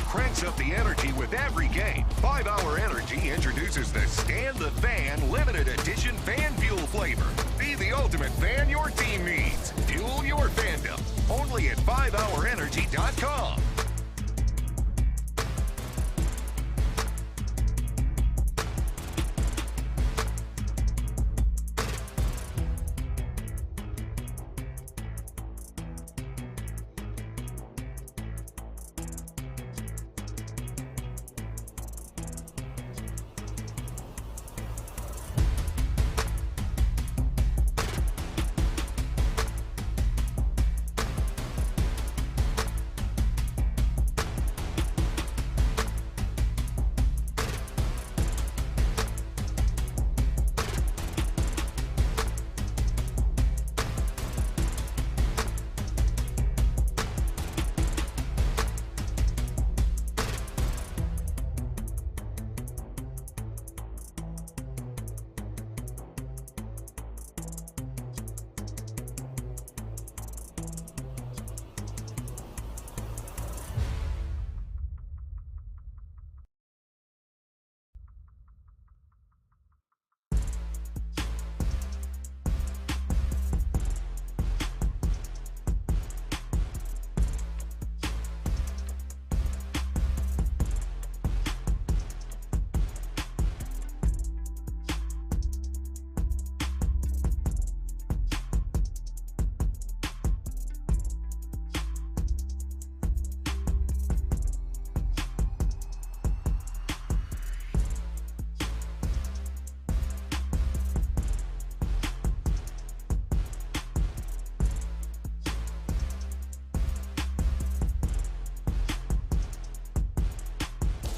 cranks up the energy with every game. 5 Hour Energy introduces the Stand the Fan limited edition fan fuel flavor. Be the ultimate fan your team needs. Fuel your fandom. Only at 5hourenergy.com.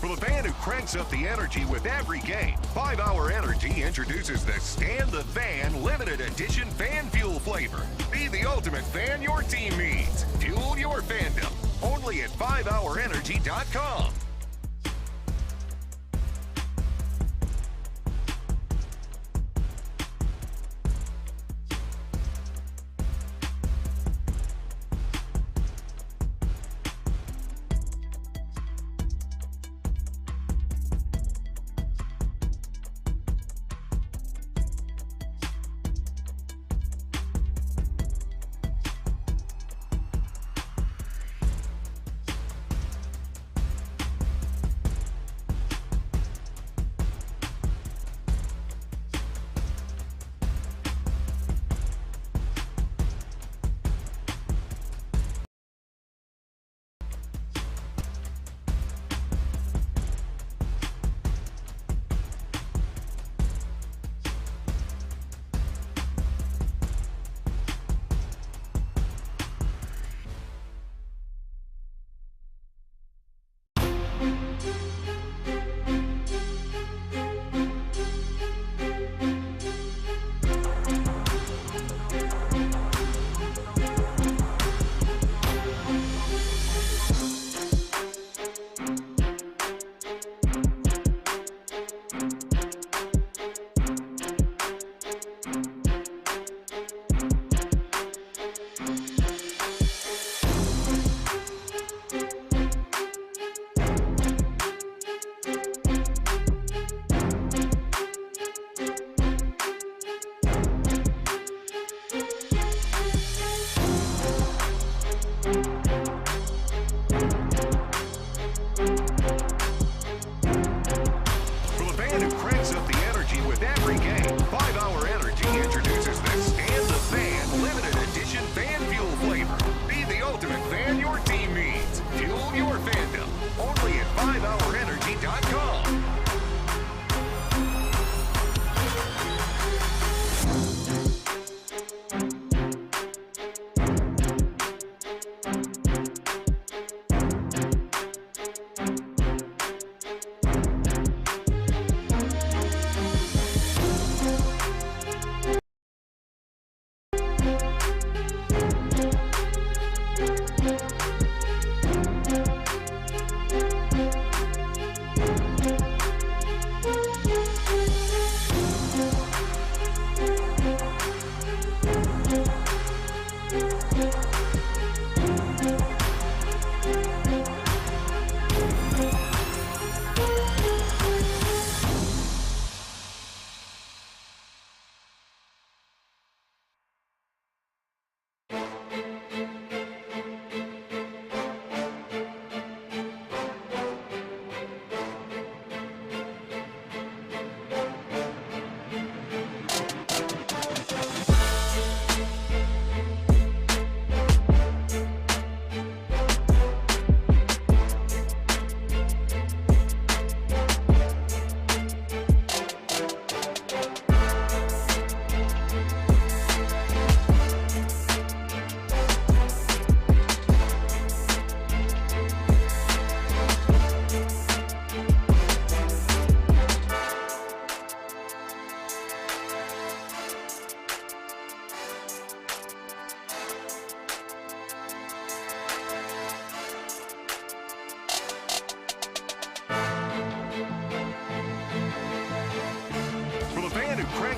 For the fan who cranks up the energy with every game, 5 Hour Energy introduces the Stand the Fan limited edition fan fuel flavor. Be the ultimate fan your team needs. Fuel your fandom. Only at 5hourenergy.com.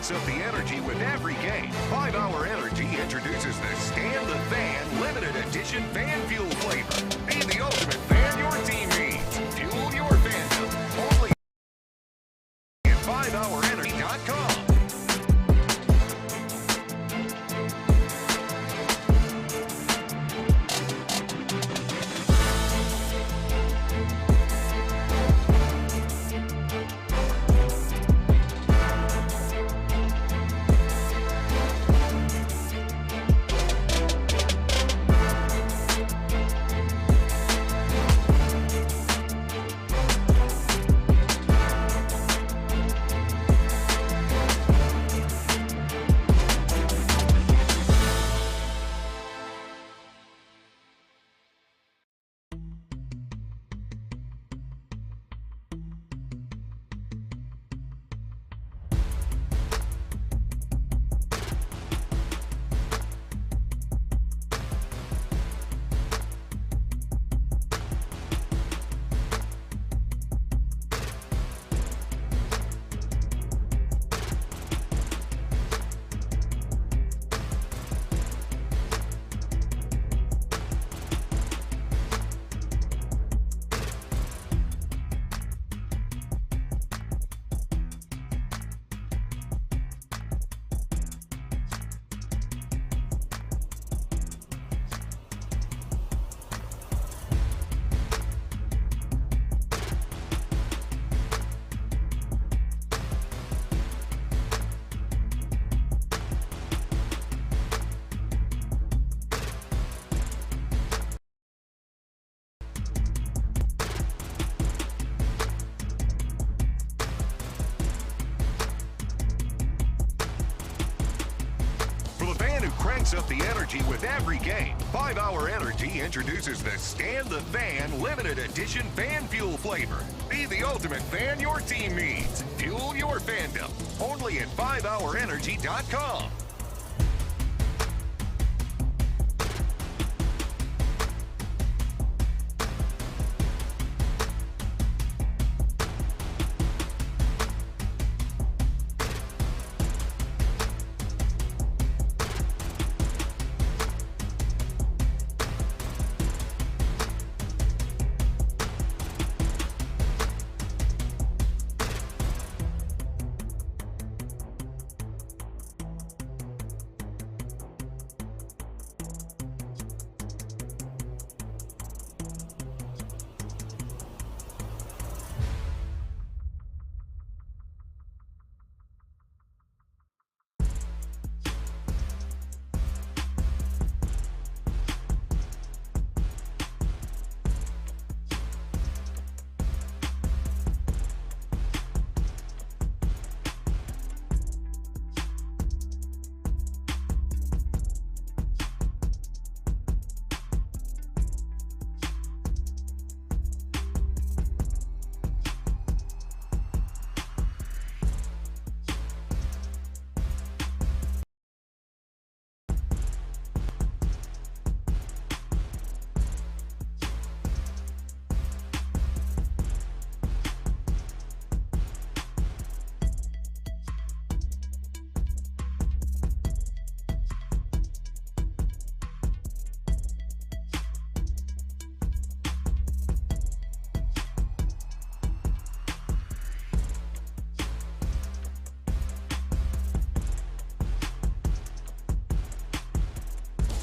cranks up the energy with every game. 5 Hour Energy introduces the Stand the Fan Limited Edition Fan Fuel flavor. Be the ultimate fan your team needs. Fuel your fandom. Only at 5hourenergy.com. Cranks up the energy with every game. 5 Hour Energy introduces the Stand the Fan Limited Edition Fan Fuel flavor. Be the ultimate fan your team needs. Fuel your fandom. Only at 5hourenergy.com.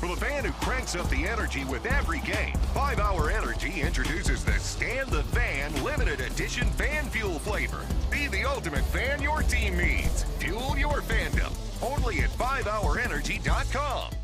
For the fan who cranks up the energy with every game, 5 Hour Energy introduces the Stand the Fan Limited Edition Fan Fuel flavor. Be the ultimate fan your team needs. Fuel your fandom. Only at 5hourenergy.com.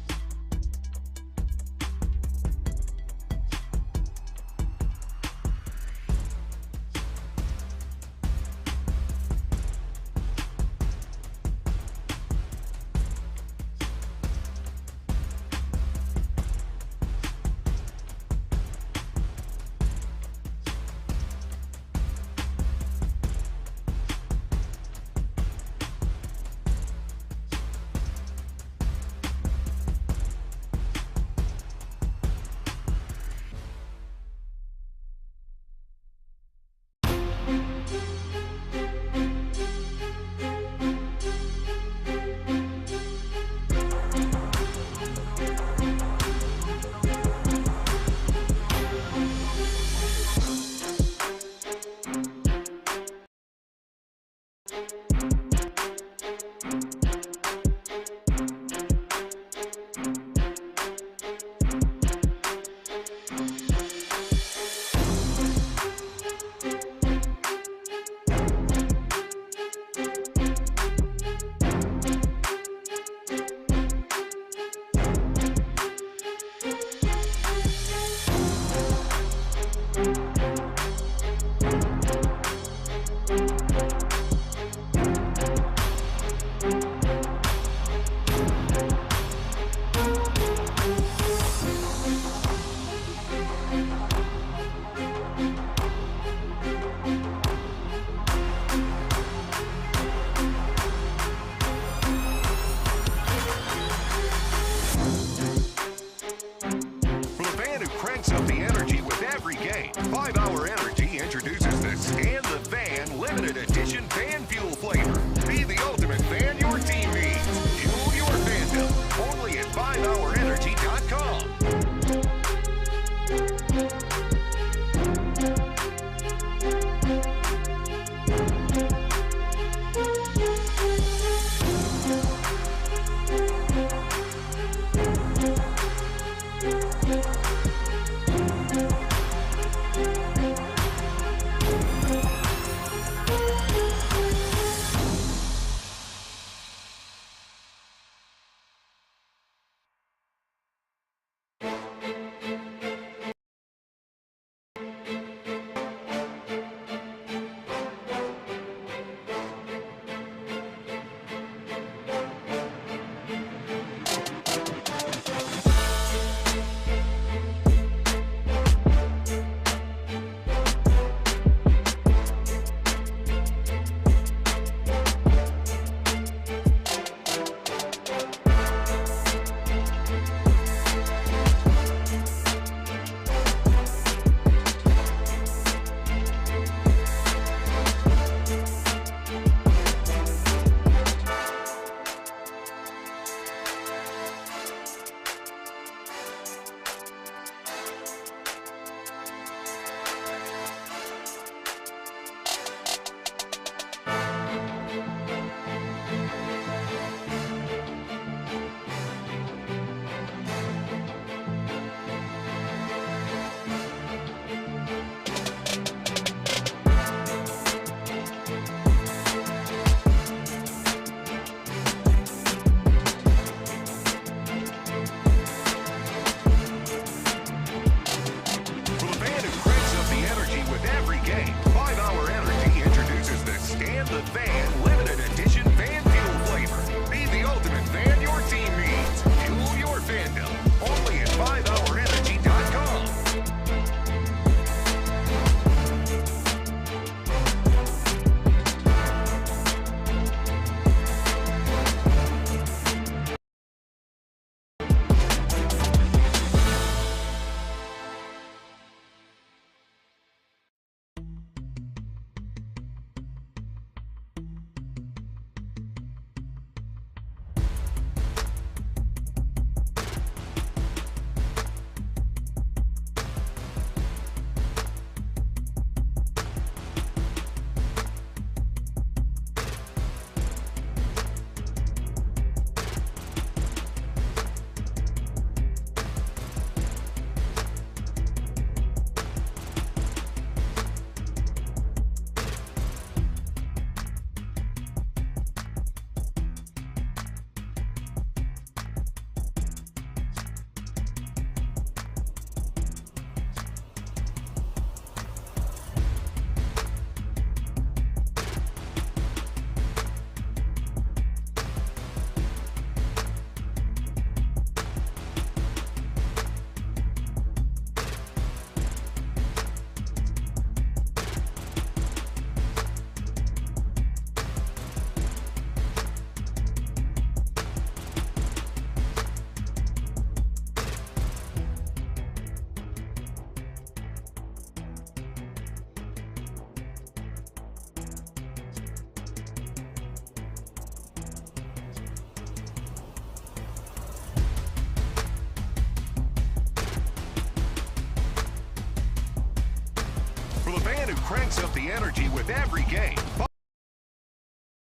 cranks up the energy with every game.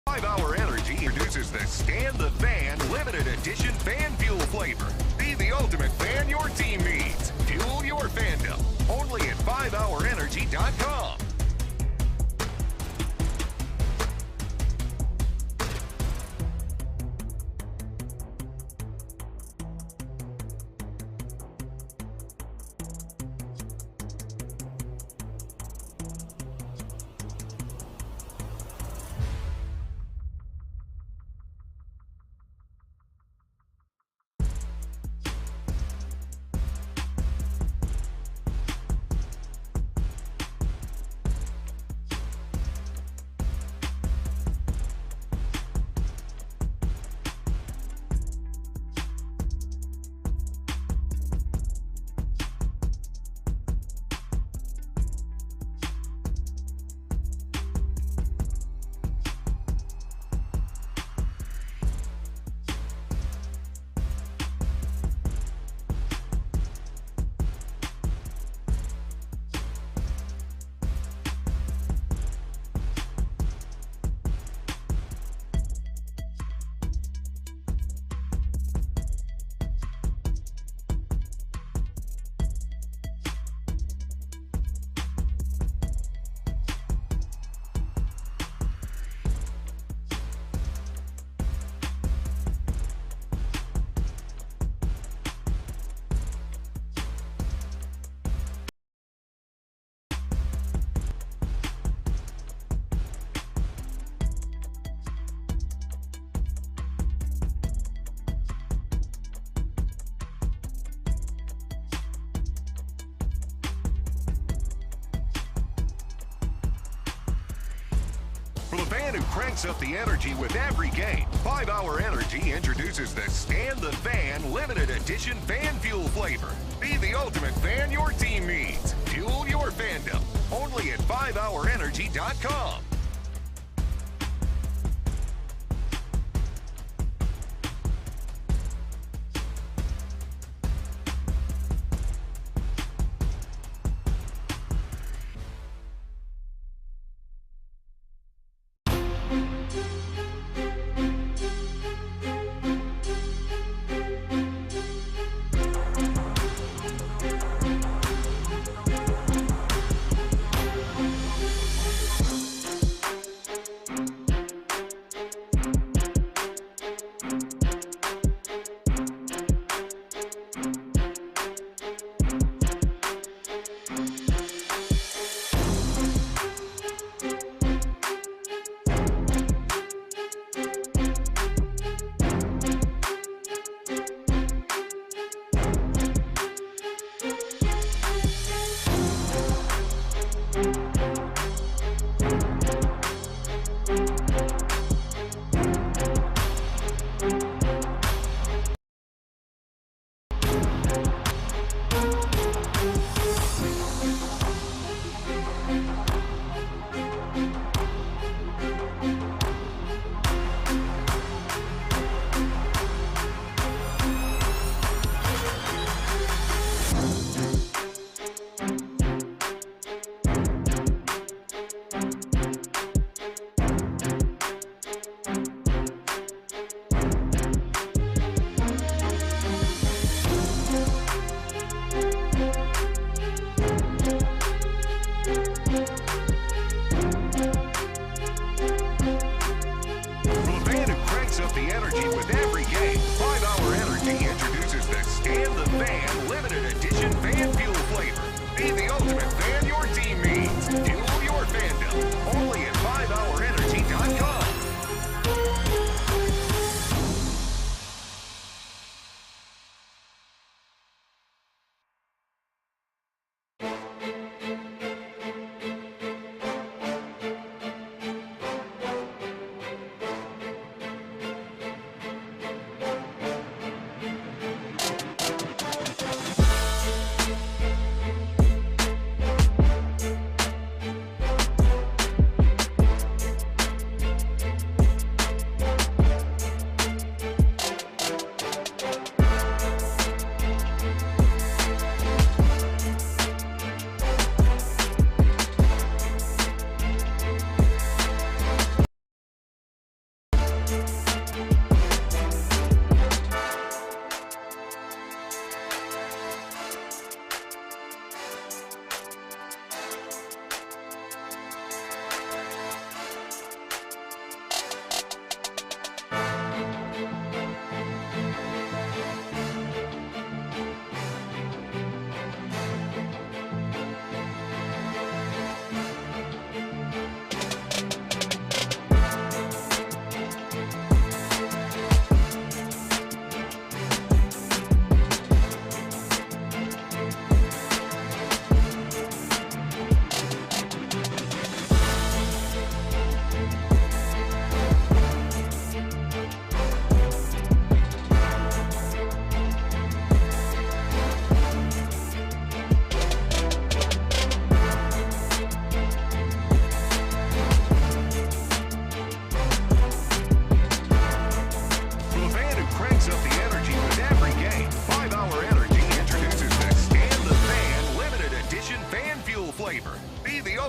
5-Hour Energy introduces the Stand the Fan limited edition fan fuel flavor. Be the ultimate fan your team needs. Fuel your fandom. Only at 5hourenergy.com. For the fan who cranks up the energy with every game, 5 Hour Energy introduces the Stand the Fan limited edition fan fuel flavor. Be the ultimate fan your team needs. Fuel your fandom. Only at 5hourenergy.com.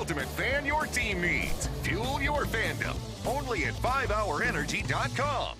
ultimate fan your team needs. Fuel your fandom. Only at 5hourenergy.com.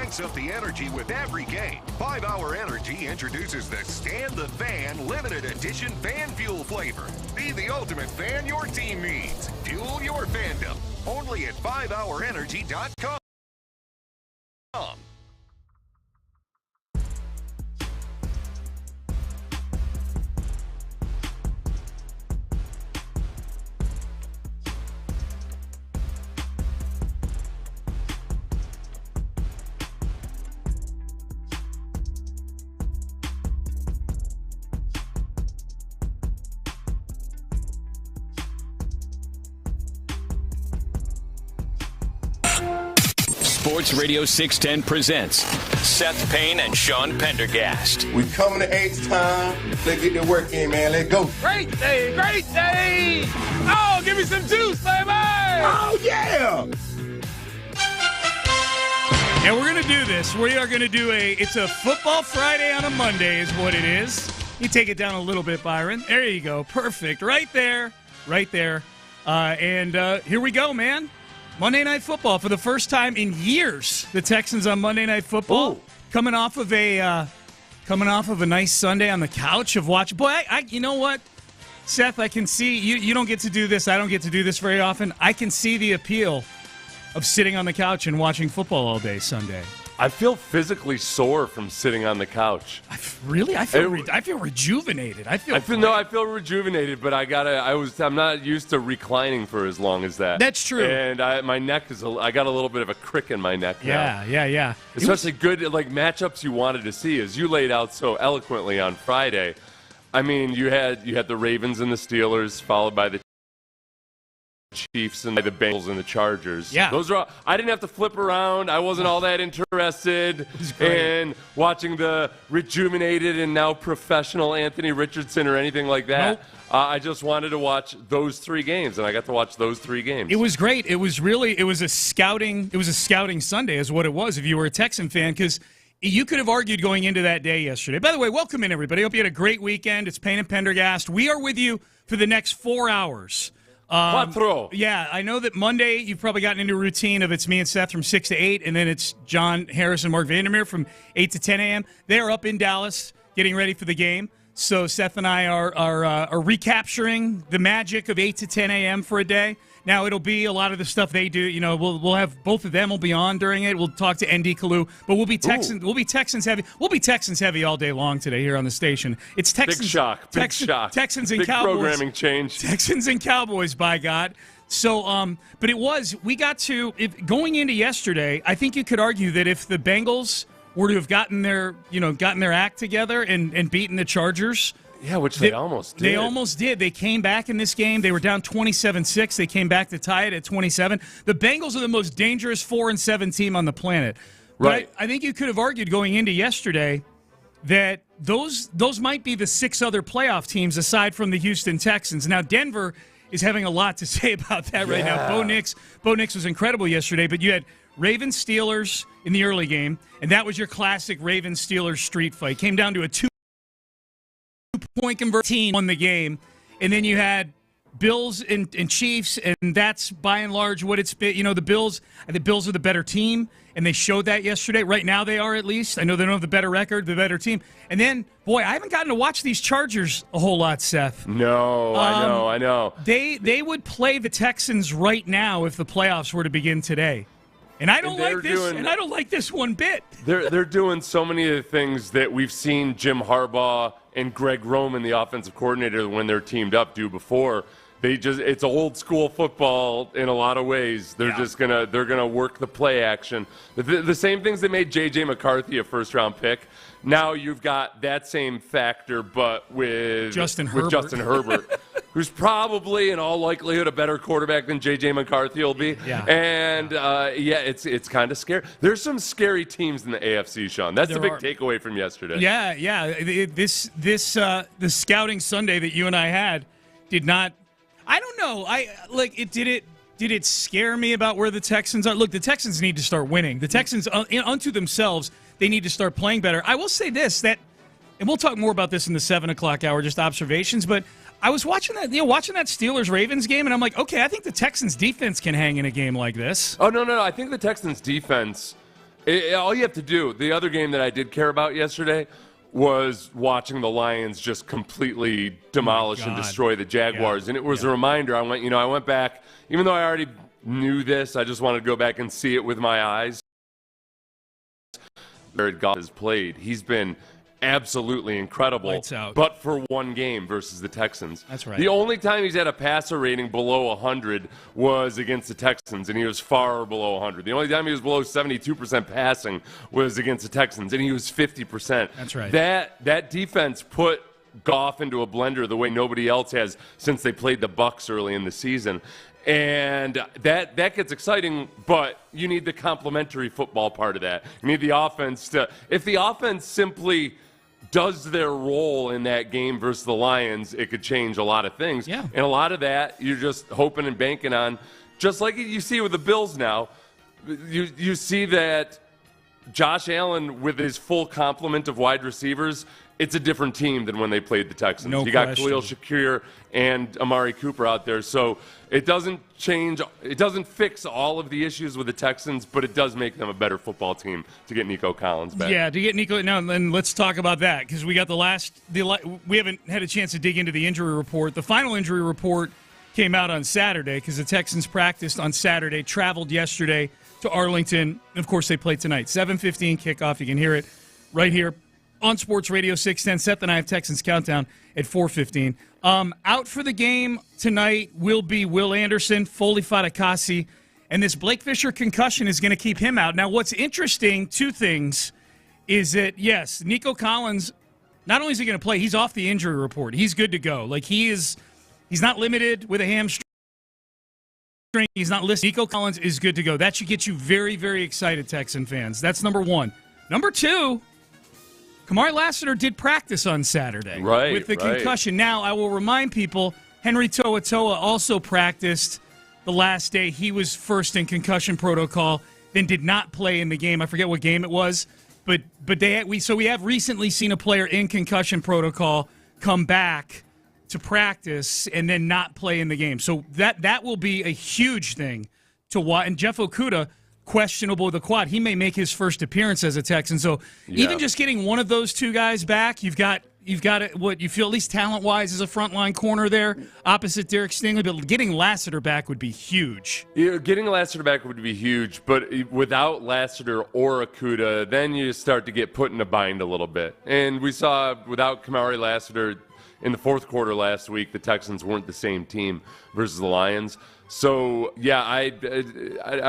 cranks up the energy with every game. 5-Hour Energy introduces the Stand the Fan limited edition fan fuel flavor. Be the ultimate fan your team needs. Fuel your fandom. Only at 5hourenergy.com. Sports Radio 610 presents Seth Payne and Sean Pendergast. We coming to H time. Let's get the work in, man. Let's go. Great day, great day. Oh, give me some juice, baby. Oh, yeah. And we're going to do this. We are going to do it's a football Friday on a Monday is what it is. You take it down a little bit, Byron. There you go. Perfect. Right there. Right there. And here we go, man. Monday Night Football for the first time in years. The Texans on Monday Night Football. Ooh. Coming off of a nice Sunday on the couch of watching. Boy, you know what, Seth? I can see you don't get to do this. I don't get to do this very often. I can see the appeal of sitting on the couch and watching football all day Sunday. I feel physically sore from sitting on the couch. I feel rejuvenated. I feel rejuvenated, but I'm not used to reclining for as long as that. That's true. And my neck I got a little bit of a crick in my neck now. Yeah. Especially good matchups you wanted to see, as you laid out so eloquently on Friday. I mean, you had the Ravens and the Steelers, followed by the Chiefs and the Bengals and the Chargers. Yeah. I didn't have to flip around. I wasn't all that interested in watching the rejuvenated and now professional Anthony Richardson or anything like that. Nope. I just wanted to watch those three games, and I got to watch those three games. It was great. It was a scouting Sunday is what it was if you were a Texan fan, because you could have argued going into that day yesterday. By the way, welcome in, everybody. Hope you had a great weekend. It's Payne and Pendergast. We are with you for the next 4 hours. Cuatro. Yeah, I know that Monday you've probably gotten into a routine of it's me and Seth from 6 to 8, and then it's John Harris and Mark Vandermeir from 8 to 10 a.m. They are up in Dallas getting ready for the game. So Seth and I are recapturing the magic of 8 to 10 a.m. for a day. Now, it'll be a lot of the stuff they do. You know, we'll have both of them will be on during it. We'll talk to Andy Colu, but we'll be Texans heavy. We'll be Texans heavy all day long today here on the station. It's Texans. Big shock. Texans and Big Cowboys. Programming change. Texans and Cowboys, by God. So, but going into yesterday, I think you could argue that if the Bengals were to have gotten their act together and beaten the Chargers. Yeah, which they almost did. They almost did. They came back in this game. They were down 27-6. They came back to tie it at 27. The Bengals are the most dangerous 4-7 team on the planet. Right. But I think you could have argued going into yesterday that those might be the 6 other playoff teams aside from the Houston Texans. Now, Denver is having a lot to say about that right now. Bo Nix was incredible yesterday, but you had Ravens Steelers in the early game, and that was your classic Ravens Steelers street fight. Came down to a 2-point conversion, won the game, and then you had Bills and Chiefs, and that's by and large what it's been. You know, the Bills are the better team, and they showed that yesterday. Right now they are, at least. I know they don't have the better record, the better team. And then, boy, I haven't gotten to watch these Chargers a whole lot, Seth. No, I know. They would play the Texans right now if the playoffs were to begin today. And I don't like this. And I don't like this one bit. They're doing so many of the things that we've seen Jim Harbaugh and Greg Roman, the offensive coordinator, when they're teamed up, do before. It's old school football in a lot of ways. They're gonna work the play action. The same things that made J.J. McCarthy a first round pick. Now you've got that same factor, but with Justin Herbert, who's probably in all likelihood a better quarterback than J.J. McCarthy will be. Yeah. And it's kind of scary. There's some scary teams in the AFC, Sean. That's the big takeaway from yesterday. Yeah. The scouting Sunday that you and I had did not. I don't know. Did it scare me about where the Texans are? Look, the Texans need to start winning. The Texans, unto themselves, they need to start playing better. I will say this, and we'll talk more about this in the 7 o'clock hour, just observations, but I was watching that Steelers-Ravens game, and I'm like, okay, I think the Texans' defense can hang in a game like this. Oh, no. I think the Texans' defense All you have to do, the other game that I did care about yesterday was watching the Lions just completely demolish and destroy the Jaguars. Yeah. And it was a reminder. I went back, even though I already knew this, I just wanted to go back and see it with my eyes. Jared Goff has played. He's been absolutely incredible, but for one game versus the Texans. That's right. The only time he's had a passer rating below 100 was against the Texans, and he was far below 100. The only time he was below 72% passing was against the Texans, and he was 50%. That's right. That defense put Goff into a blender the way nobody else has since they played the Bucs early in the season. And that gets exciting, but you need the complementary football part of that. You need the offense to – if the offense simply does their role in that game versus the Lions, it could change a lot of things. Yeah. And a lot of that you're just hoping and banking on, just like you see with the Bills now. You see that Josh Allen, with his full complement of wide receivers, it's a different team than when they played the Texans. No you got question. Khalil Shakir and Amari Cooper out there. So it doesn't fix all of the issues with the Texans, but it does make them a better football team to get Nico Collins back. Yeah, to get Nico. Now, then let's talk about that, because we got we haven't had a chance to dig into the injury report. The final injury report came out on Saturday because the Texans practiced on Saturday, traveled yesterday to Arlington. Of course, they play tonight. 7:15 kickoff. You can hear it right here on Sports Radio 610. Seth and I have Texans Countdown at 4:15. Out for the game tonight will be Will Anderson, Foley Fatukasi, and this Blake Fisher concussion is going to keep him out. Now, what's interesting, two things, is that, yes, Nico Collins, not only is he going to play, he's off the injury report. He's good to go. Like, he's not limited with a hamstring. He's not listed. Nico Collins is good to go. That should get you very, very excited, Texan fans. That's number one. Number two, Kamari Lassiter did practice on Saturday with the concussion. Now, I will remind people, Henry To'oTo'o also practiced the last day. He was first in concussion protocol, then did not play in the game. I forget what game it was, but we have recently seen a player in concussion protocol come back to practice and then not play in the game. So that will be a huge thing to watch. And Jeff Okudah, questionable with the quad. He may make his first appearance as a Texan. So even just getting one of those two guys back, you've got what you feel, at least talent-wise, as a frontline corner there opposite Derek Stingley. But getting Lassiter back would be huge. Yeah, getting Lassiter back would be huge. But without Lassiter or Okudah, then you start to get put in a bind a little bit. And we saw without Kamari Lassiter in the fourth quarter last week, the Texans weren't the same team versus the Lions. So, yeah, I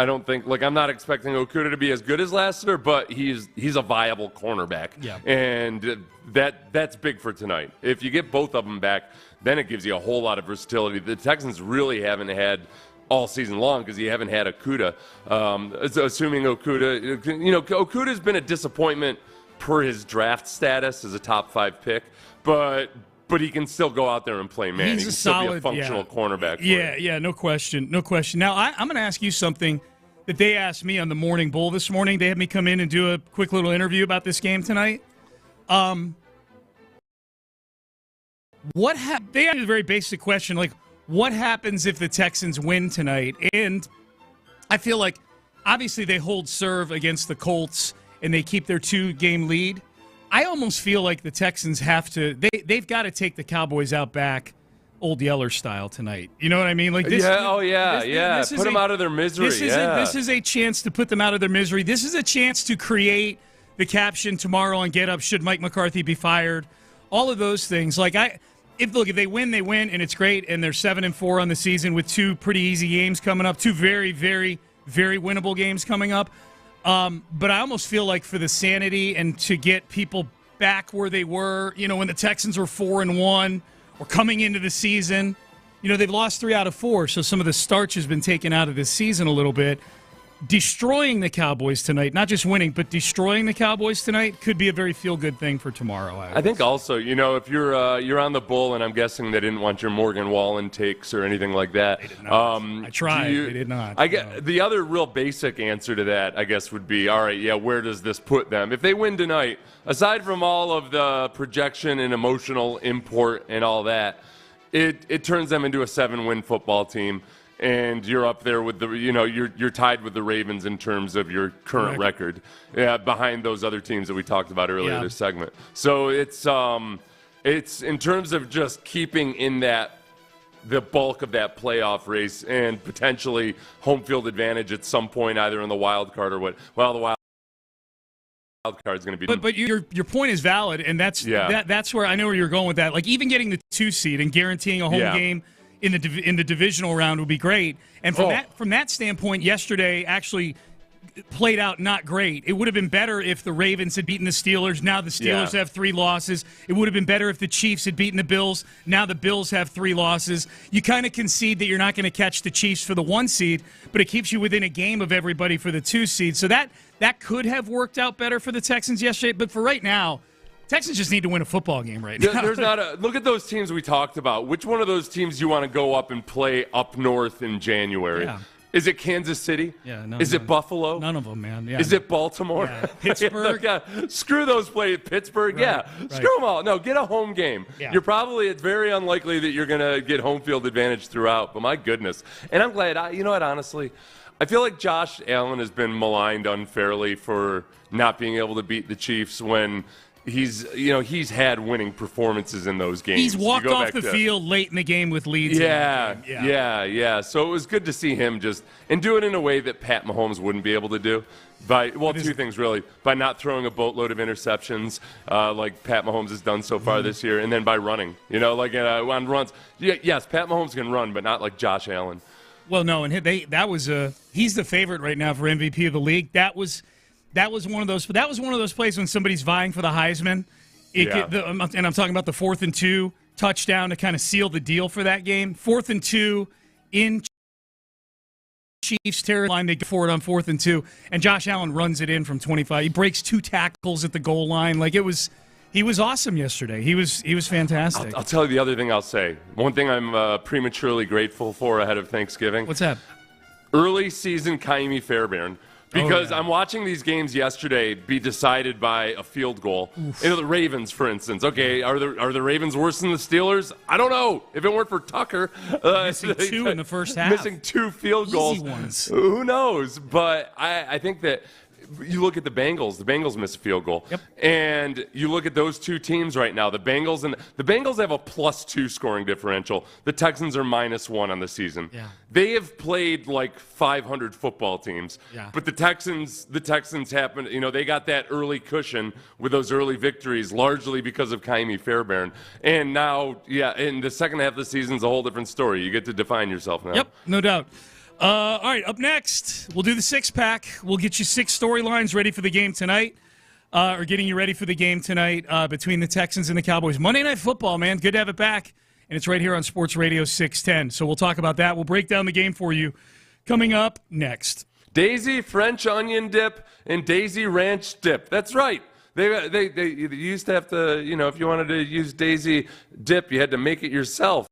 don't think, I'm not expecting Okudah to be as good as Lassiter, but he's a viable cornerback. Yeah. And that's big for tonight. If you get both of them back, then it gives you a whole lot of versatility. The Texans really haven't had all season long because you haven't had Okudah. Assuming Okudah, Okudah's been a disappointment per his draft status as a top 5 pick, but he can still go out there and play, man. He's he can a still solid, be a functional cornerback. Yeah, no question. Now, I'm going to ask you something that they asked me on the Morning Bull this morning. They had me come in and do a quick little interview about this game tonight. They had a very basic question, like, what happens if the Texans win tonight? And I feel like, obviously, they hold serve against the Colts, and they keep their 2-game lead. I almost feel like the Texans have to they've got to take the Cowboys out back Old Yeller style tonight. You know what I mean? Like this, put them out of their misery. This is a chance to put them out of their misery. This is a chance to create the caption tomorrow on Get Up, should Mike McCarthy be fired? All of those things. If they win, they win, and it's great, and they're 7-4 on the season with 2 pretty easy games coming up, 2 very, very, very winnable games coming up. But I almost feel like for the sanity and to get people back where they were, when the Texans were 4-1 or coming into the season, they've lost 3 out of 4. So some of the starch has been taken out of this season a little bit. Destroying the Cowboys tonight, not just winning, but destroying the Cowboys tonight could be a very feel-good thing for tomorrow. I think also, if you're on the Bull, and I'm guessing they didn't want your Morgan Wallen takes or anything like that. They did not. I tried. They did not. The other real basic answer to that, I guess, would be, all right, where does this put them? If they win tonight, aside from all of the projection and emotional import and all that, it turns them into a 7-win football team. and you're up there with you're tied with the Ravens in terms of your current record, behind those other teams that we talked about earlier this segment. So it's in terms of just keeping in the bulk of that playoff race and potentially home field advantage at some point, either in the wild card or what. Well, the wild card is going to be. But your point is valid, and that's where I know where you're going with that. Like even getting the 2 seed and guaranteeing a home game in the divisional round would be great. And from that standpoint, yesterday actually played out not great. It would have been better if the Ravens had beaten the Steelers. Now the Steelers have 3 losses. It would have been better if the Chiefs had beaten the Bills. Now the Bills have 3 losses. You kind of concede that you're not going to catch the Chiefs for the 1 seed, but it keeps you within a game of everybody for the 2 seed. So that could have worked out better for the Texans yesterday. But for right now, Texans just need to win a football game right now. There's not look at those teams we talked about. Which one of those teams do you want to go up and play up north in January? Yeah. Is it Kansas City? Yeah, no. Is it Buffalo? None of them, man. Yeah. Is it Baltimore? Yeah. Pittsburgh? Screw those plays. Pittsburgh, right. Screw them all. No, get a home game. Yeah. It's very unlikely that you're going to get home field advantage throughout, but my goodness. And I'm glad, you know what, honestly, I feel like Josh Allen has been maligned unfairly for not being able to beat the Chiefs when he's had winning performances in those games. He's walked off the field late in the game with leads. Yeah. So it was good to see him and do it in a way that Pat Mahomes wouldn't be able to do. Two things really. By not throwing a boatload of interceptions like Pat Mahomes has done so far this year, and then by running. On runs. Yes, Pat Mahomes can run, but not like Josh Allen. Well, no, and he's the favorite right now for MVP of the league. That was one of those plays when somebody's vying for the Heisman. And I'm talking about the 4th and 2 touchdown to kind of seal the deal for that game. 4th and 2 in Chiefs territory line. They go for it on 4th and 2, and Josh Allen runs it in from 25. He breaks 2 tackles at the goal line. He was awesome yesterday. He was fantastic. I'll tell you the other thing I'll say. One thing I'm prematurely grateful for ahead of Thanksgiving. What's that? Early season Kaimi Fairbairn. Because I'm watching these games yesterday be decided by a field goal. The Ravens, for instance. Okay, are the Ravens worse than the Steelers? I don't know. If it weren't for Tucker. Missing 2 in the first half. Missing 2 field goals. Easy ones. Who knows? But I think that you look at the Bengals. The Bengals missed a field goal. Yep. And you look at those 2 teams right now. The Bengals have a +2 scoring differential. The Texans are -1 on the season. Yeah. They have played like 500 football teams. Yeah. But the Texans happened, they got that early cushion with those early victories, largely because of Kaimi Fairbairn. And now, in the second half of the season is a whole different story. You get to define yourself now. Yep, no doubt. All right, up next, we'll do the 6-pack. We'll get you 6 storylines ready for the game tonight, or getting you ready for the game tonight between the Texans and the Cowboys. Monday Night Football, man. Good to have it back, and it's right here on Sports Radio 610. So we'll talk about that. We'll break down the game for you coming up next. Daisy French onion dip and Daisy Ranch dip. That's right. They used to have to, if you wanted to use Daisy dip, you had to make it yourself.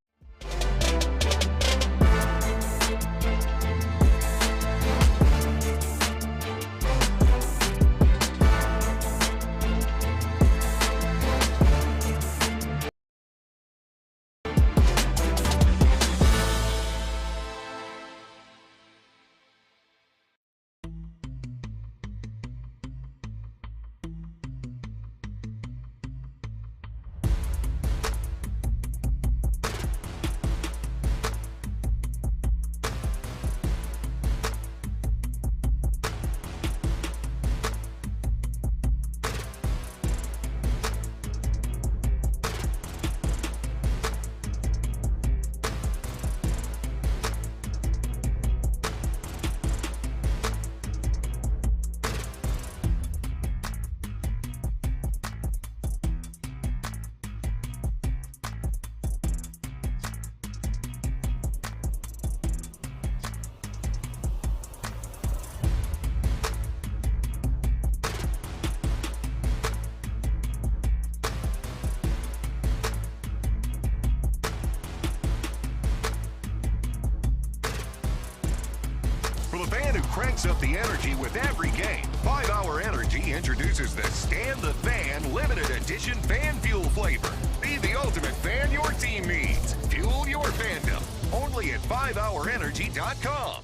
Cranks up the energy with every game. 5-Hour Energy introduces the Stand the Fan limited edition fan fuel flavor. Be the ultimate fan your team needs. Fuel your fandom. Only at 5hourenergy.com.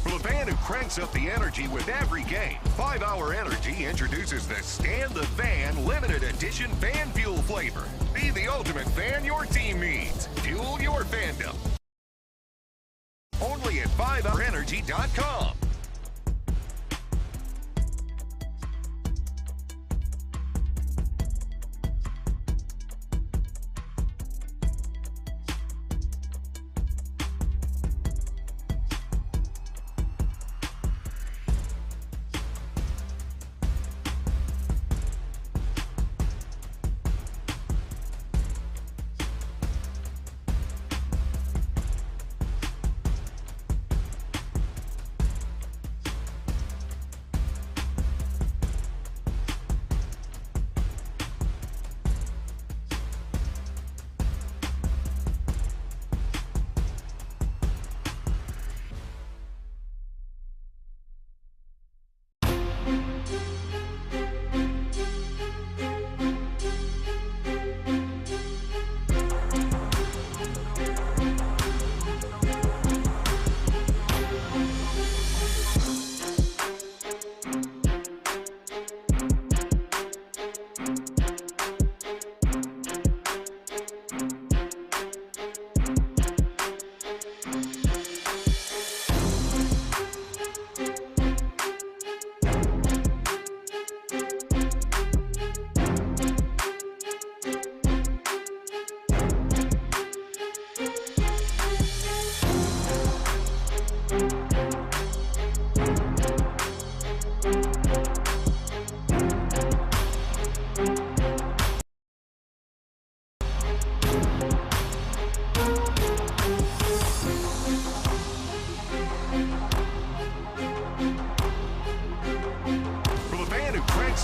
For the fan who cranks up the energy with every game, 5 Hour Energy introduces the Stand the Fan limited edition fan fuel flavor. Be the ultimate fan your team needs. Fuel your fandom. Only at 5hourenergy.com.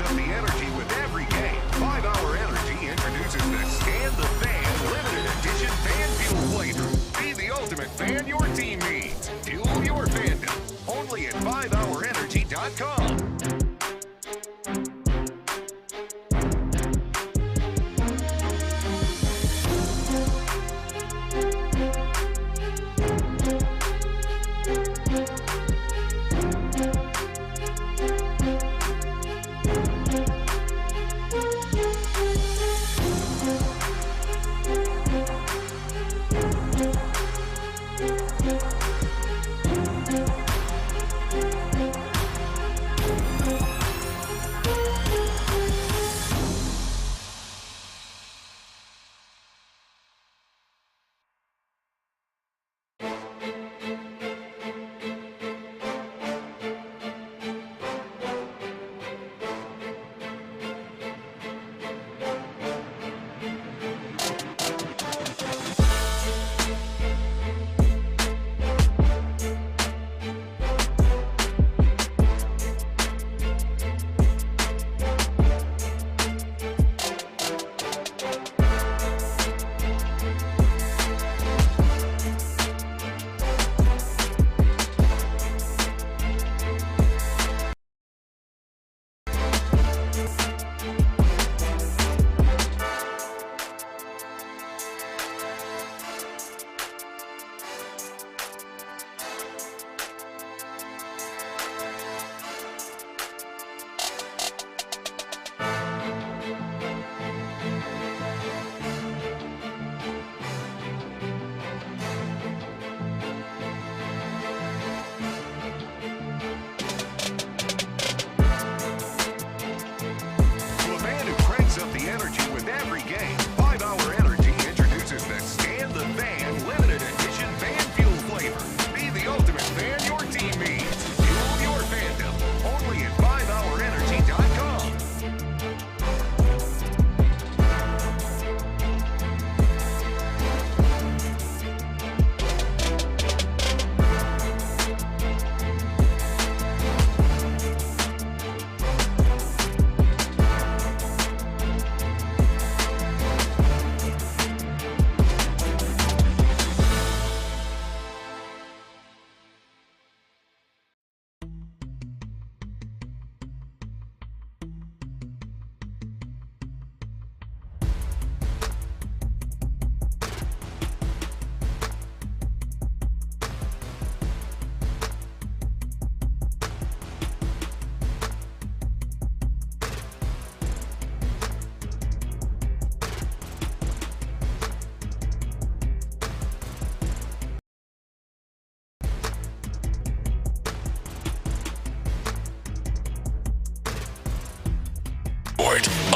Up the energy with every game. 5 Hour Energy introduces the Stand the Fan limited edition fan fuel flavor. Be the ultimate fan your team needs. Fuel your fandom. Only at 5hourenergy.com.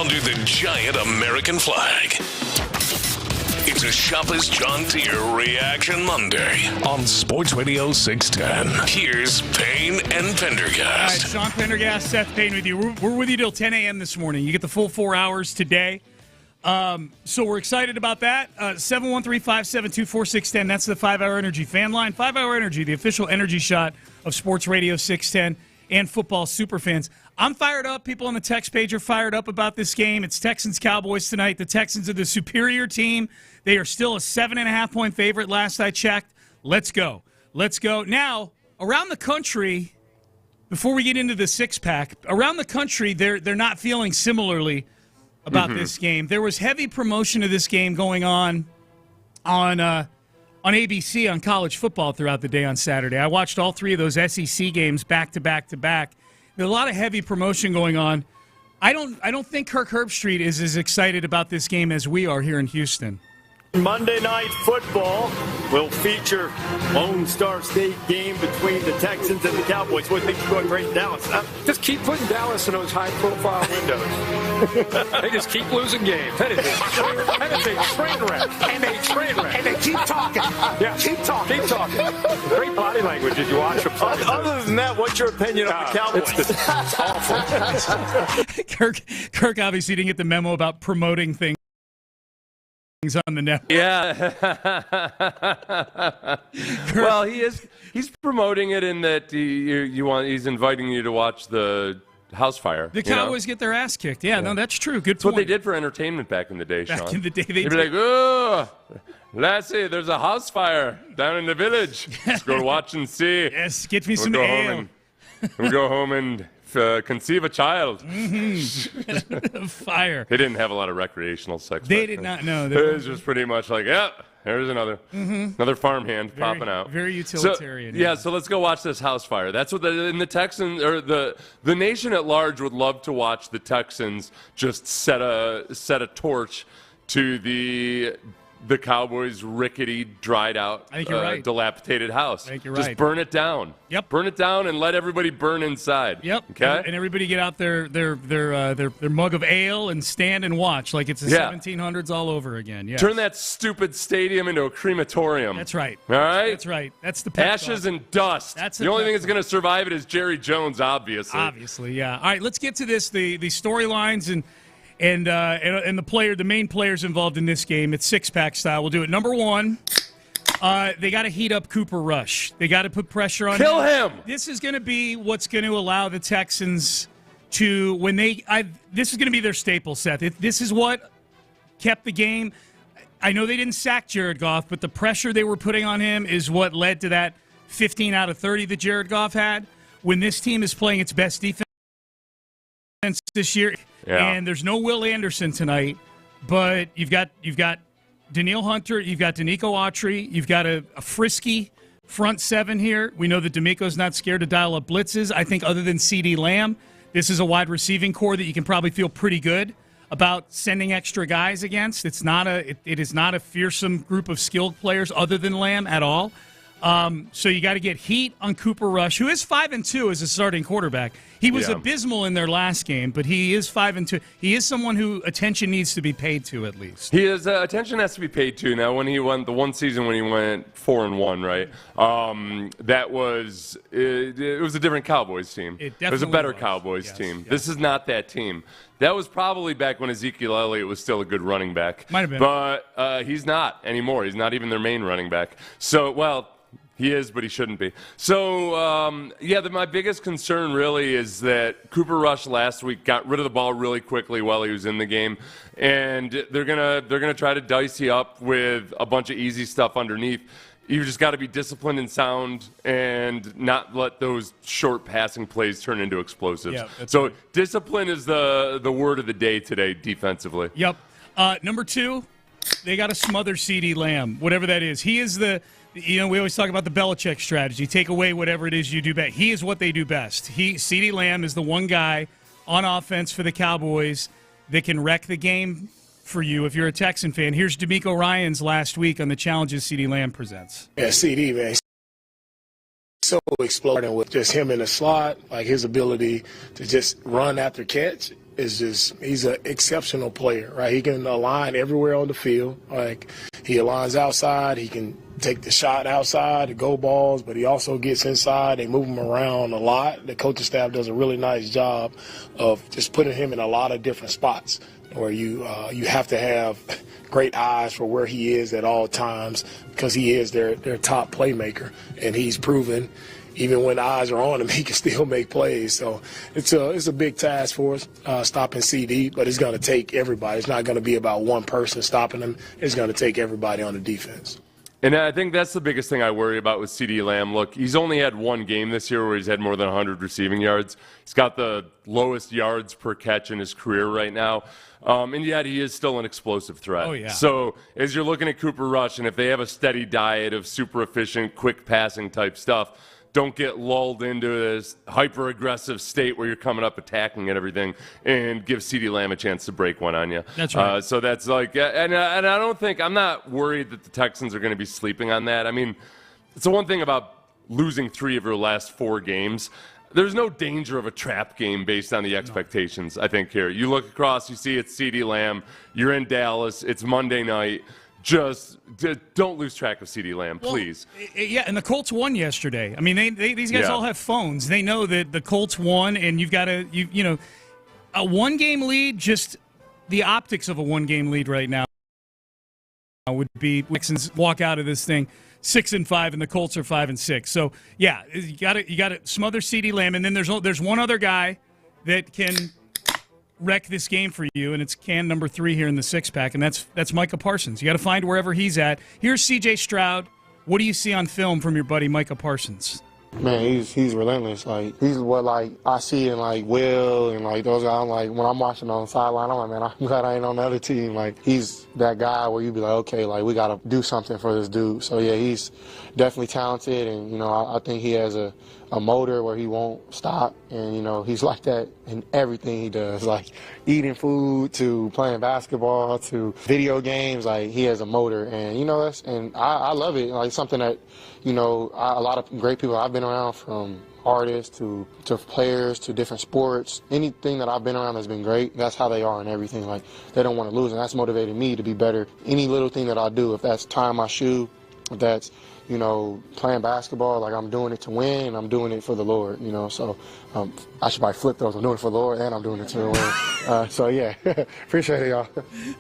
under the giant American flag. It's a Shopper's John Deere Reaction Monday on Sports Radio 610. Here's Payne and Pendergast. All right, Sean Pendergast, Seth Payne with you. We're with you till 10 a.m. this morning. You get the full 4 hours today. So we're excited about that. 713-572-4610. That's the 5-Hour Energy fan line. 5-Hour Energy, the official energy shot of Sports Radio 610 and football superfans. I'm fired up. People on the text page are fired up about this game. It's Texans-Cowboys tonight. The Texans are the superior team. They are still a 7.5-point favorite last I checked. Let's go. Let's go. Now, around the country, before we get into the six-pack, around the country, they're not feeling similarly about this game. There was heavy promotion of this game going on ABC on college football throughout the day on Saturday. I watched all three of those SEC games back to back to back. There's a lot of heavy promotion going on. I don't think Kirk Herbstreit is as excited about this game as we are here in Houston. Monday Night Football will feature Lone Star State game between the Texans and the Cowboys. What makes you going great in Dallas? Just keep putting Dallas in those high-profile windows. They just keep losing games. That is a train wreck. And a train wreck. And they keep talking. Yeah, keep talking. Keep talking. Great body language. Did you watch them? Other than that, what's your opinion of the Cowboys? It's awful. Kirk obviously didn't get the memo about promoting things on the network. Yeah. Well, he's promoting it in that he's inviting you to watch the house fire. The Cowboys get their ass kicked. Yeah, no, that's true. Good point. That's what they did for entertainment back in the day, Sean. Back in the day, they'd be like, oh, Lassie, there's a house fire down in the village. Let's go watch and see. Yes, get me some ale. We'll go home and conceive a child. Fire. They didn't have a lot of recreational sex. They did not know. It was just pretty much like, there's another farmhand popping out. Very utilitarian. So let's go watch this house fire. That's what the Texans or the nation at large would love to watch. The Texans just set a torch to the Cowboys' rickety, dried out, dilapidated house. I think you're Just right. burn it down. Yep. Burn it down and let everybody burn inside. Yep. Okay. And everybody get out their mug of ale and stand and watch like it's the 1700s all over again. Yes. Turn that stupid stadium into a crematorium. That's right. All right. That's right. That's the pep ashes talk. and dust. That's the only thing that's going to survive it is Jerry Jones, obviously. Obviously, yeah. All right, let's get to this. The storylines and the main players involved in this game. It's six-pack style. We'll do it. Number one, they got to heat up Cooper Rush. They got to put pressure on Kill him. This is going to be what's going to allow the Texans to this is going to be their staple, Seth. This is what kept the game. I know they didn't sack Jared Goff, but the pressure they were putting on him is what led to that 15 out of 30 that Jared Goff had. When this team is playing its best defense this year. Yeah. And there's no Will Anderson tonight, but you've got Danielle Hunter, you've got Danico Autry, you've got a frisky front seven here. We know that D'Amico's not scared to dial up blitzes. I think other than CeeDee Lamb, this is a wide receiving core that you can probably feel pretty good about sending extra guys against. It is not a fearsome group of skilled players other than Lamb at all. So you got to get heat on Cooper Rush, who is 5-2 as a starting quarterback. He was abysmal in their last game, but he is 5-2. He is someone who attention needs to be paid to at least. He is attention has to be paid to. Now, when he won the one season when he went 4-1, right? That was it was a different Cowboys team. It was a better was. Cowboys team. Yes. This is not that team. That was probably back when Ezekiel Elliott was still a good running back. Might have been, but he's not anymore. He's not even their main running back. So he is, but he shouldn't be. So, my biggest concern really is that Cooper Rush last week got rid of the ball really quickly while he was in the game, and they're gonna try to dice you up with a bunch of easy stuff underneath. You just got to be disciplined and sound and not let those short passing plays turn into explosives. Yeah, so discipline is the word of the day today defensively. Yep. Number two, they got to smother CeeDee Lamb, whatever that is. He is we always talk about the Belichick strategy. Take away whatever it is you do best. He is what they do best. CeeDee Lamb is the one guy on offense for the Cowboys that can wreck the game for you if you're a Texan fan. Here's D'Amico Ryans last week on the challenges CeeDee Lamb presents. Yeah, CeeDee, man. So exploding with just him in the slot, like his ability to just run after catch is he's an exceptional player, right? He can align everywhere on the field. Like, he aligns outside. He can take the shot outside, the go balls, but he also gets inside. They move him around a lot. The coaching staff does a really nice job of just putting him in a lot of different spots where you have to have great eyes for where he is at all times, because he is their top playmaker, and he's proven even when eyes are on him, he can still make plays. So it's a big task for us, stopping CD, but it's going to take everybody. It's not going to be about one person stopping him. It's going to take everybody on the defense. And I think that's the biggest thing I worry about with CeeDee Lamb. Look, he's only had one game this year where he's had more than 100 receiving yards. He's got the lowest yards per catch in his career right now. And yet he is still an explosive threat. Oh, yeah. So as you're looking at Cooper Rush, and if they have a steady diet of super efficient, quick passing type stuff, don't get lulled into this hyper-aggressive state where you're coming up attacking and everything, and give CeeDee Lamb a chance to break one on you. That's right. So that's like, and I'm not worried that the Texans are going to be sleeping on that. I mean, it's the one thing about losing 3 of your last 4 games. There's no danger of a trap game based on the expectations, I think, here. You look across, you see it's CeeDee Lamb, you're in Dallas, it's Monday night. Just don't lose track of CeeDee Lamb, please. Well, yeah, and the Colts won yesterday. I mean, these guys all have phones. They know that the Colts won, and you've got to, you know, a 1-game lead, just the optics of a 1-game lead right now would be Texans walk out of this thing 6-5, and the Colts are 5-6. So yeah, you got to smother CeeDee Lamb, and then there's one other guy that can wreck this game for you, and it's can number 3 here in the 6-pack, and that's Micah Parsons. You got to find wherever he's at. Here's C.J. Stroud. What do you see on film from your buddy Micah Parsons? Man, he's relentless. Like, he's what I see in Will and those guys. I'm like, when I'm watching on the sideline, I'm like, man, I'm glad I ain't on the other team. Like, he's that guy where you be like, okay, we got to do something for this dude. So yeah, he's definitely talented, and I think he has a motor where he won't stop, and he's like that in everything he does, like eating food to playing basketball to video games. Like, he has a motor, and I love it. Like, something that a lot of great people I've been around, from artists to players to different sports, anything that I've been around has been great. That's how they are in everything. Like, they don't want to lose, and that's motivated me to be better. Any little thing that I do, if that's tying my shoe, if that's playing basketball, like, I'm doing it to win, and I'm doing it for the Lord, so I should probably flip those. I'm doing it for the Lord, and I'm doing it to win. So yeah, appreciate it, y'all.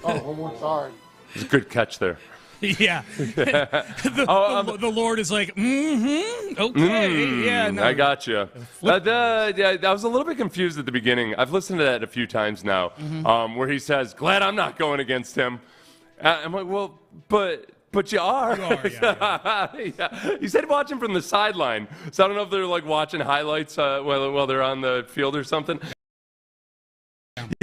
Oh, one more, sorry. It's a good catch there. Yeah. The Lord is like, okay, yeah. No. I got you. I was a little bit confused at the beginning. I've listened to that a few times now, where he says, glad I'm not going against him. I'm like, well, but you are. Yeah. He said watch him from the sideline. So I don't know if they're watching highlights while they're on the field or something.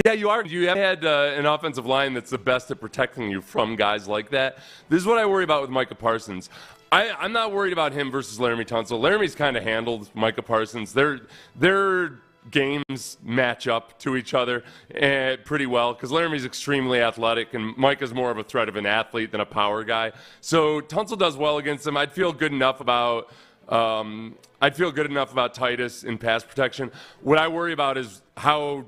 Yeah, you are. You have had an offensive line that's the best at protecting you from guys like that. This is what I worry about with Micah Parsons. I'm not worried about him versus Laramie Tunsil. Laramie's kind of handled Micah Parsons. Their games match up to each other pretty well, because Laramie's extremely athletic and Micah's more of a threat of an athlete than a power guy. So Tunsil does well against him. I'd feel good enough about Titus in pass protection. What I worry about is how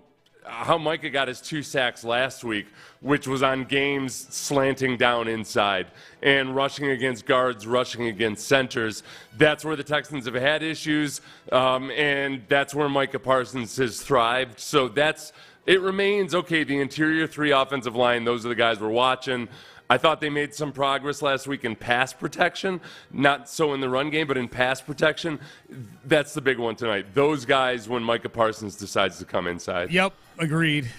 Micah got his 2 sacks last week, which was on games slanting down inside and rushing against guards, rushing against centers. That's where the Texans have had issues, and that's where Micah Parsons has thrived. So it remains, okay, the interior 3 offensive line, those are the guys we're watching. I thought they made some progress last week in pass protection, not so in the run game, but in pass protection. That's the big one tonight. Those guys when Micah Parsons decides to come inside. Yep, agreed.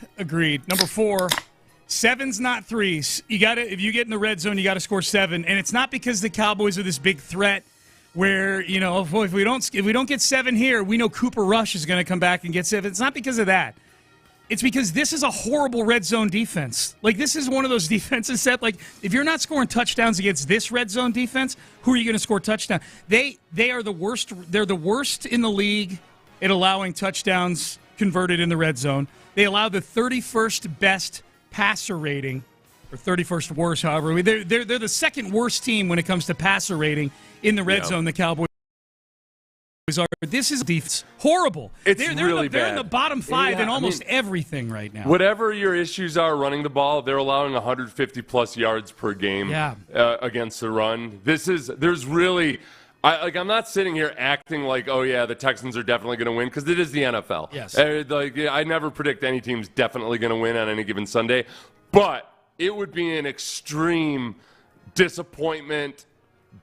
Number 4, 7's not 3s. If you get in the red zone, you got to score 7, and it's not because the Cowboys are this big threat where if we don't get 7 here, we know Cooper Rush is going to come back and get 7. It's not because of that. It's because this is a horrible red zone defense. This is one of those defenses that, if you're not scoring touchdowns against this red zone defense, who are you going to score touchdowns? They are the worst. They're the worst in the league at allowing touchdowns converted in the red zone. They allow the 31st best passer rating, or 31st worst, however. They're the second worst team when it comes to passer rating in the red zone, the Cowboys. This is defense. Horrible. They're really they're bad. in the bottom 5 in almost everything right now. Whatever your issues are running the ball, they're allowing 150-plus yards per game against the run. I'm not sitting here acting like, oh, yeah, the Texans are definitely going to win, because it is the NFL. Yes. I never predict any team's definitely going to win on any given Sunday, but it would be an extreme disappointment,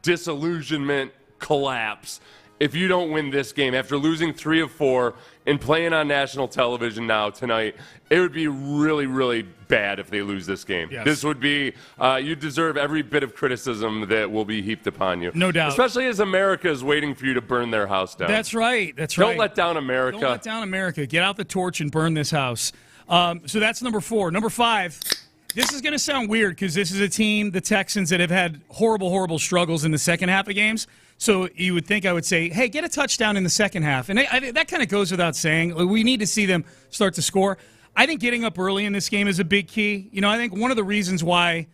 disillusionment, collapse if you don't win this game after losing 3 of 4 and playing on national television now tonight. It would be really, really bad if they lose this game. Yes. This would be you deserve every bit of criticism that will be heaped upon you. No doubt. Especially as America is waiting for you to burn their house down. That's right. Don't let down America. Don't let down America. Get out the torch and burn this house. So that's number 4. Number 5. This is going to sound weird because this is a team, the Texans, that have had horrible, horrible struggles in the second half of games. So you would think I would say, hey, get a touchdown in the second half. And that kind of goes without saying. We need to see them start to score. I think getting up early in this game is a big key. I think one of the reasons why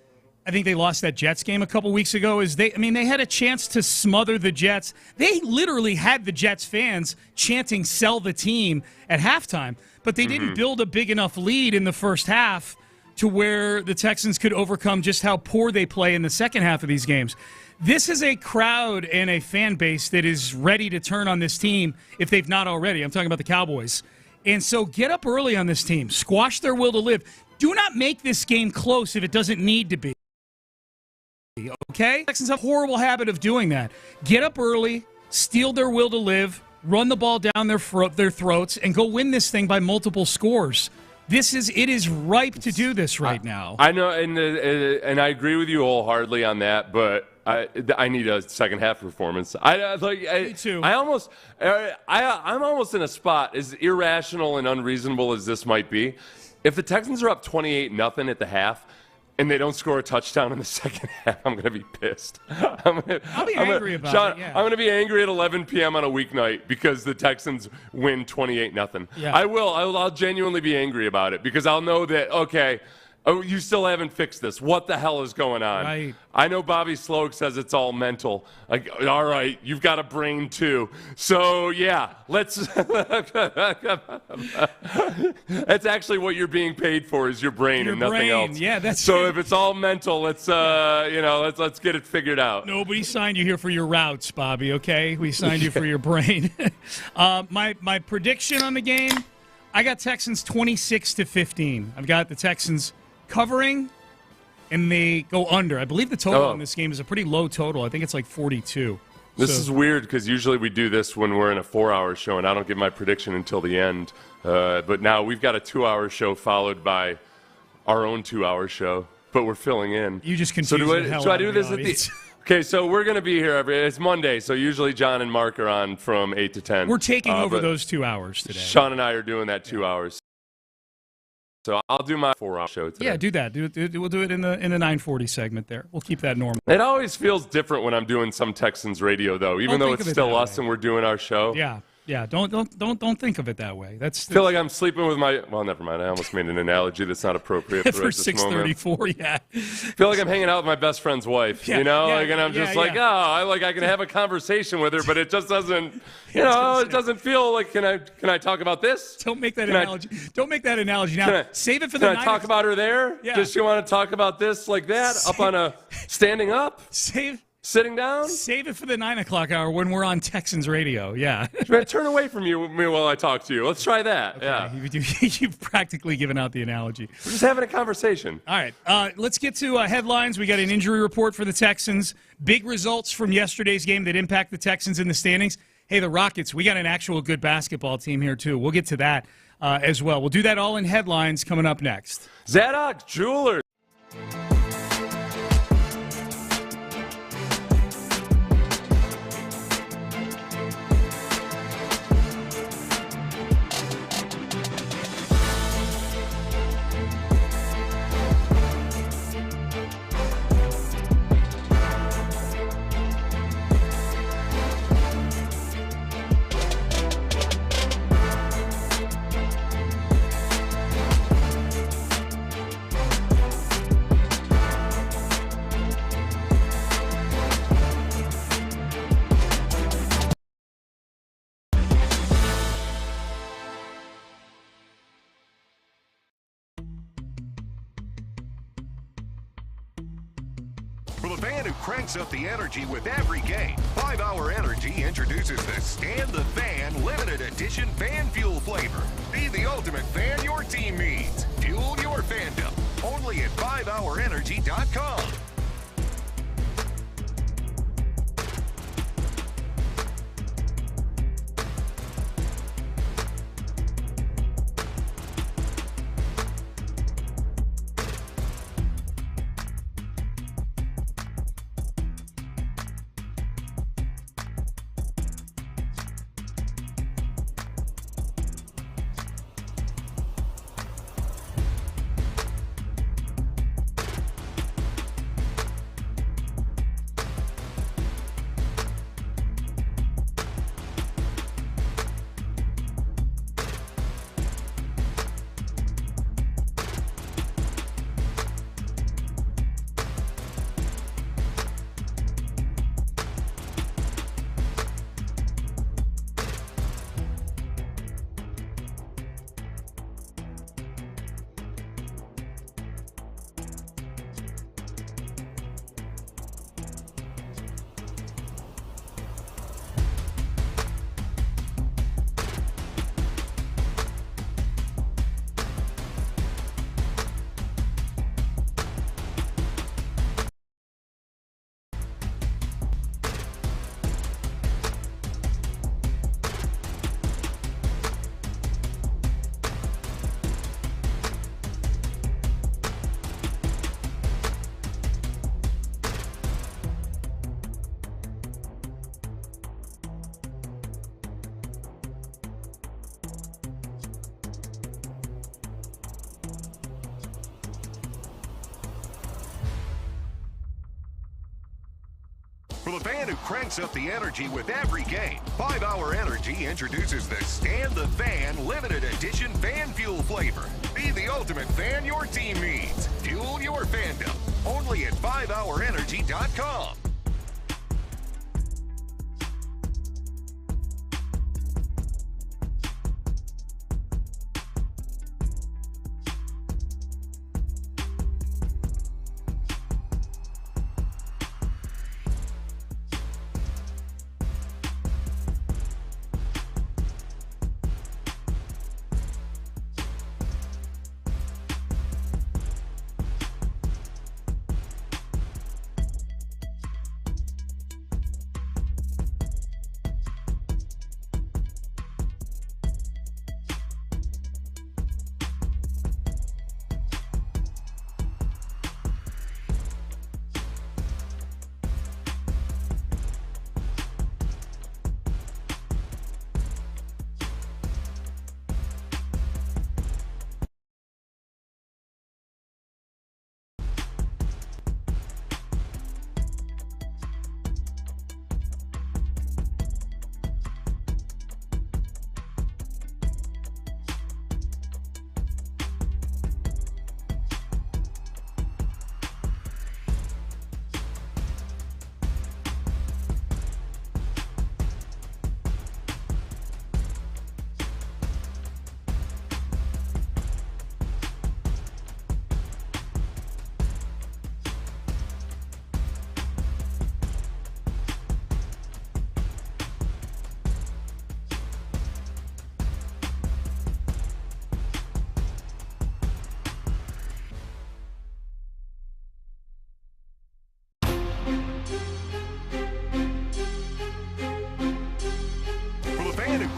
I think they lost that Jets game a couple weeks ago is they had a chance to smother the Jets. They literally had the Jets fans chanting, sell the team at halftime. But they didn't build a big enough lead in the first half to where the Texans could overcome just how poor they play in the second half of these games. This is a crowd and a fan base that is ready to turn on this team if they've not already. I'm talking about the Cowboys. And so get up early on this team. Squash their will to live. Do not make this game close if it doesn't need to be. Okay? Texans have a horrible habit of doing that. Get up early, steal their will to live, run the ball down their throats, and go win this thing by multiple scores. It is ripe to do this right now. I know, and I agree with you wholeheartedly on that, but I need a second half performance. Me too. I'm almost in a spot, as irrational and unreasonable as this might be. If the Texans are up 28-0 at the half, and they don't score a touchdown in the second half, I'm going to be pissed. I'll be angry about Sean, it, yeah. I'm going to be angry at 11 p.m. on a weeknight because the Texans win 28-0. Yeah. I will. I'll genuinely be angry about it because I'll know that, okay, you still haven't fixed this. What the hell is going on? Right. I know Bobby Sloak says it's all mental. Like, all right, you've got a brain too. So, yeah, let's – that's actually what you're being paid for is your brain and nothing else. Yeah, that's so if it's all mental, let's get it figured out. Nobody signed you here for your routes, Bobby, okay? We signed you for your brain. My prediction on the game, I got Texans 26-15. I've got the Texans covering, and they go under. I believe the total in this game is a pretty low total. I think it's like 42. This is weird because usually we do this when we're in a 4-hour show, and I don't give my prediction until the end. But now we've got a 2-hour show followed by our own 2-hour show, but we're filling in. You just confuse the hell out of the audience. Okay, so we're going to be here it's Monday, so usually John and Mark are on from 8 to 10. We're taking over those 2 hours today. Sean and I are doing that 2 hours. So I'll do my 4-hour show today. Yeah, do that. We'll do it in the 9:40 segment there. We'll keep that normal. It always feels different when I'm doing some Texans radio, though, even though it's still us and we're doing our show. Yeah. Don't think of it that way. I feel like I'm sleeping with my. Well, never mind. I almost made an analogy that's not appropriate for us this moment. 6:34. Yeah. I feel like I'm hanging out with my best friend's wife. And I'm just I can have a conversation with her, but it just doesn't. It doesn't feel like. Can I talk about this? Don't make that analogy. Don't make that analogy now. Save it for the. Can I talk about her there? Yeah. Does she want to talk about this like that? Up on a standing up? Sitting down? Save it for the 9 o'clock hour when we're on Texans radio. Yeah. Turn away from me while I talk to you. Let's try that. Okay. Yeah. You've practically given out the analogy. We're just having a conversation. All right. Let's get to headlines. We got an injury report for the Texans. Big results from yesterday's game that impact the Texans in the standings. Hey, the Rockets, we got an actual good basketball team here, too. We'll get to that as well. We'll do that all in headlines coming up next. Zadok Jewelers. For the fan who cranks up the energy with every game, 5 Hour Energy introduces the Stand the Fan Limited Edition Fan Fuel flavor. Be the ultimate fan your team needs. Fuel your fandom. Only at 5hourenergy.com. For the fan who cranks up the energy with every game, 5 Hour Energy introduces the Stand the Fan Limited Edition Fan Fuel flavor. Be the ultimate fan your team needs. Fuel your fandom. Only at 5hourenergy.com.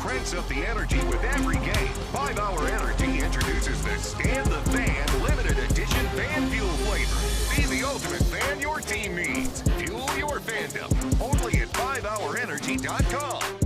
Cranks up the energy with every game. 5 Hour Energy introduces the Stand the Fan Limited Edition Fan Fuel flavor. Be the ultimate fan your team needs. Fuel your fandom. Only at 5hourenergy.com.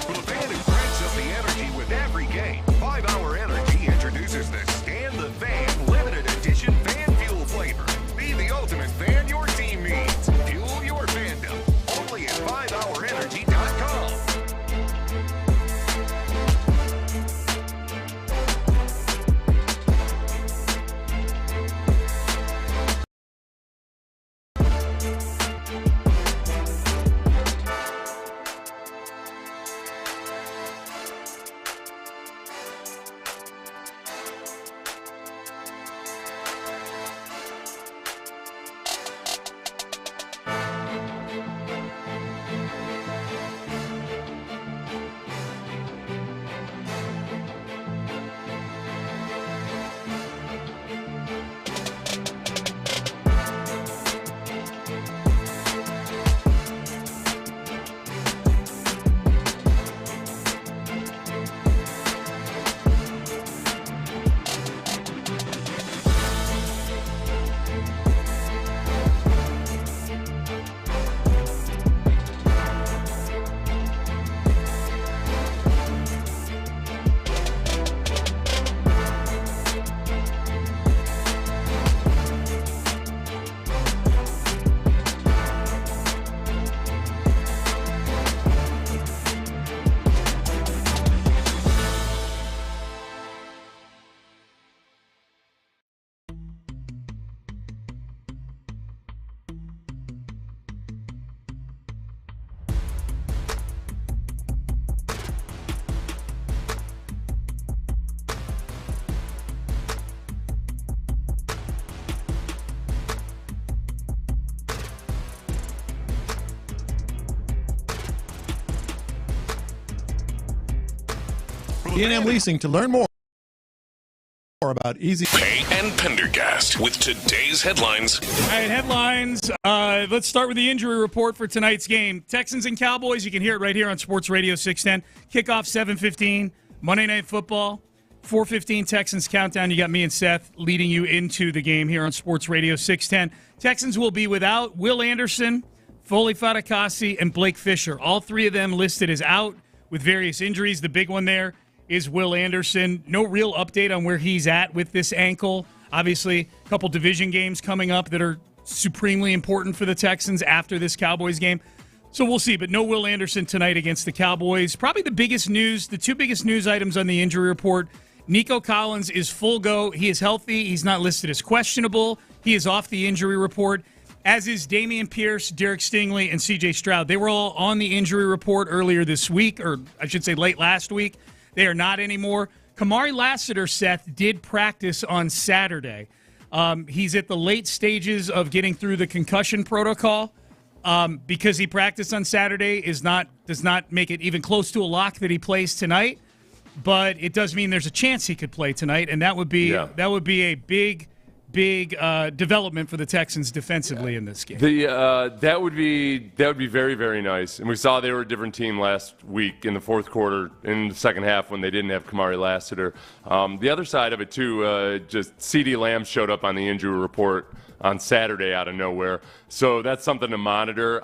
For the fan who cranks up the energy with every game, 5 Hour Energy introduces the Stand the Van limited edition fan fuel flavor. Be the ultimate fan your team needs. Fuel your fandom. Only at 5hourenergy.com. E&M Leasing to learn more about easy. Payne and Pendergast with today's headlines. All right, headlines. Let's start with the injury report for tonight's game. Texans and Cowboys, you can hear it right here on Sports Radio 610. Kickoff 7:15, Monday Night Football, 4:15 Texans Countdown. You got me and Seth leading you into the game here on Sports Radio 610. Texans will be without Will Anderson, Foley Fatukasi, and Blake Fisher. All three of them listed as out with various injuries. The big one there is Will Anderson. No real update on where he's at with this ankle. Obviously, a couple division games coming up that are supremely important for the Texans after this Cowboys game. So we'll see, but no Will Anderson tonight against the Cowboys. Probably the biggest news, the two biggest news items on the injury report. Nico Collins is full go. He is healthy. He's not listed as questionable. He is off the injury report, as is Dameon Pierce, Derek Stingley, and C.J. Stroud. They were all on the injury report earlier this week, or I should say late last week. They are not anymore. Kamari Lassiter, Seth, did practice on Saturday. He's at the late stages of getting through the concussion protocol. Because he practiced on Saturday does not make it even close to a lock that he plays tonight. But it does mean there's a chance he could play tonight, and that would be a big development for the Texans defensively in this game. That would be very, very nice. And we saw they were a different team last week in the fourth quarter, in the second half when they didn't have Kamari Lassiter. The other side of it too, just CeeDee Lamb showed up on the injury report on Saturday out of nowhere, so that's something to monitor.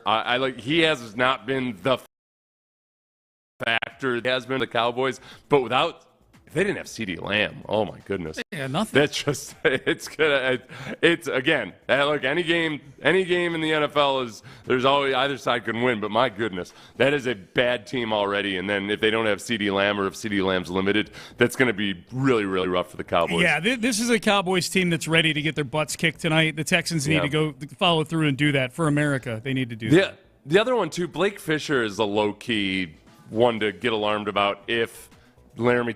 He has not been the factor that has been the Cowboys, but without if they didn't have CeeDee Lamb, oh my goodness. Yeah, nothing. That's just, it's again, look, any game in the NFL is, there's always, either side can win, but my goodness, that is a bad team already. And then if they don't have CeeDee Lamb, or if CeeDee Lamb's limited, that's going to be really, really rough for the Cowboys. Yeah, this is a Cowboys team that's ready to get their butts kicked tonight. The Texans need to go follow through and do that for America. They need to do that. The other one, too, Blake Fisher is a low-key one to get alarmed about if Laremy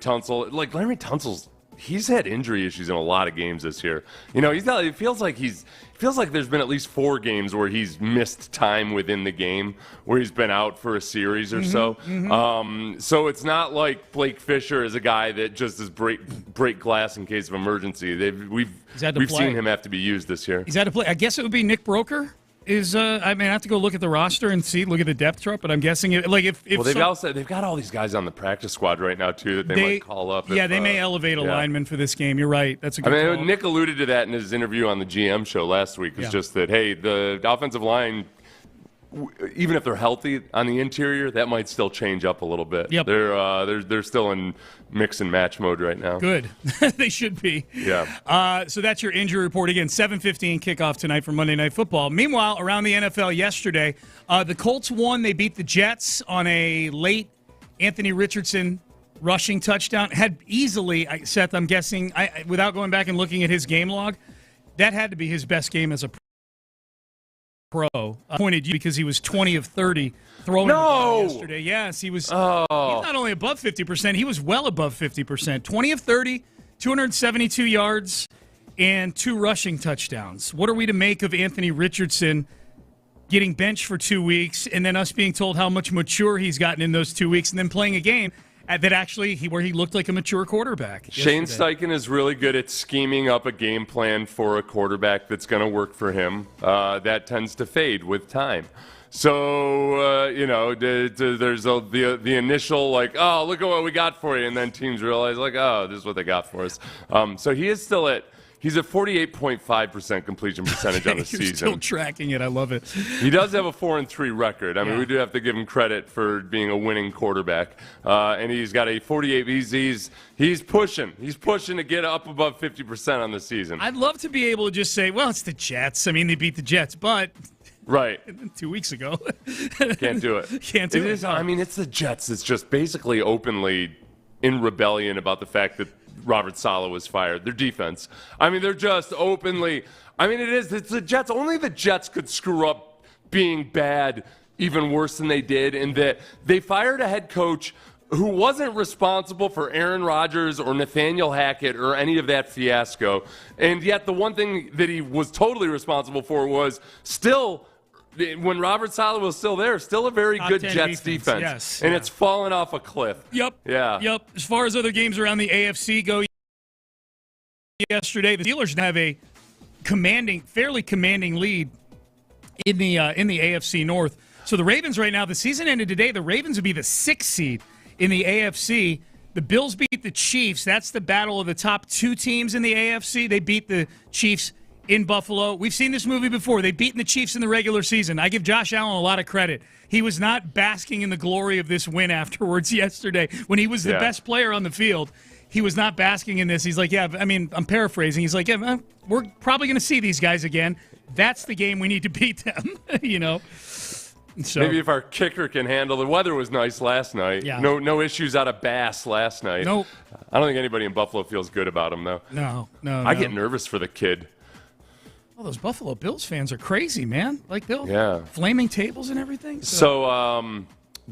Tunsil's, he's had injury issues in a lot of games this year. It feels like there's been at least 4 games where he's missed time within the game, where he's been out for a series or so. So it's not like Blake Fisher is a guy that just is break glass in case of emergency. We've seen him have to be used this year. He's had to play. I guess it would be Nick Broker. I have to go look at the roster and look at the depth chart, but I'm guessing they've got all these guys on the practice squad right now too that they might call up. They may elevate a lineman for this game. You're right. That's a good call. Nick alluded to that in his interview on the GM show last week. It's just that, hey, the offensive line, even if they're healthy on the interior, that might still change up a little bit. Yep. They're still in mix and match mode right now. Good. They should be. Yeah. So that's your injury report. Again, 7:15 kickoff tonight for Monday Night Football. Meanwhile, around the NFL yesterday, the Colts won. They beat the Jets on a late Anthony Richardson rushing touchdown. Had easily, Seth, I'm guessing, without going back and looking at his game log, that had to be his best game as a pro. Pointed you because he was 20 of 30 throwing the ball yesterday. Yes, he was. He's not only above 50%, he was well above 50%. 20 of 30, 272 yards, and 2 rushing touchdowns. What are we to make of Anthony Richardson getting benched for 2 weeks, and then us being told how much mature he's gotten in those 2 weeks, and then playing a game that actually where he looked like a mature quarterback yesterday? Shane Steichen is really good at scheming up a game plan for a quarterback that's going to work for him. That tends to fade with time. So, there's the initial, like, oh, look at what we got for you. And then teams realize, like, oh, this is what they got for us. So he is still he's at 48.5% completion percentage on the season. You're still tracking it. I love it. He does have a 4-3 record. I mean, we do have to give him credit for being a winning quarterback. And he's got a 48. He's pushing. He's pushing to get up above 50% on the season. I'd love to be able to just say, well, it's the Jets. I mean, they beat the Jets, but... Right. 2 weeks ago. Can't do it. Can't do it. I mean, it's the Jets. It's just basically openly in rebellion about the fact that Robert Saleh was fired. Their defense. I mean, they're just openly. I mean, it's the Jets. Only the Jets could screw up being bad even worse than they did, in that they fired a head coach who wasn't responsible for Aaron Rodgers or Nathaniel Hackett or any of that fiasco. And yet the one thing that he was totally responsible for was still, when Robert Saleh was still there, still a very good Jets defense. Yes, and it's fallen off a cliff. Yep. Yeah. Yep. As far as other games around the AFC go yesterday, the Steelers have a fairly commanding lead in the AFC North. So the Ravens right now, the season ended today, the Ravens would be the 6th seed in the AFC. The Bills beat the Chiefs. That's the battle of the top 2 teams in the AFC. They beat the Chiefs in Buffalo. We've seen this movie before. They've beaten the Chiefs in the regular season. I give Josh Allen a lot of credit. He was not basking in the glory of this win afterwards yesterday. When he was the best player on the field, he was not basking in this. He's like, I'm paraphrasing. He's like, we're probably going to see these guys again. That's the game we need to beat them, So, maybe if our kicker can handle the weather was nice last night. Yeah. No issues out of Bass last night. Nope. I don't think anybody in Buffalo feels good about him, though. No. I get nervous for the kid. Oh, those Buffalo Bills fans are crazy, man. Like they'll flaming tables and everything. So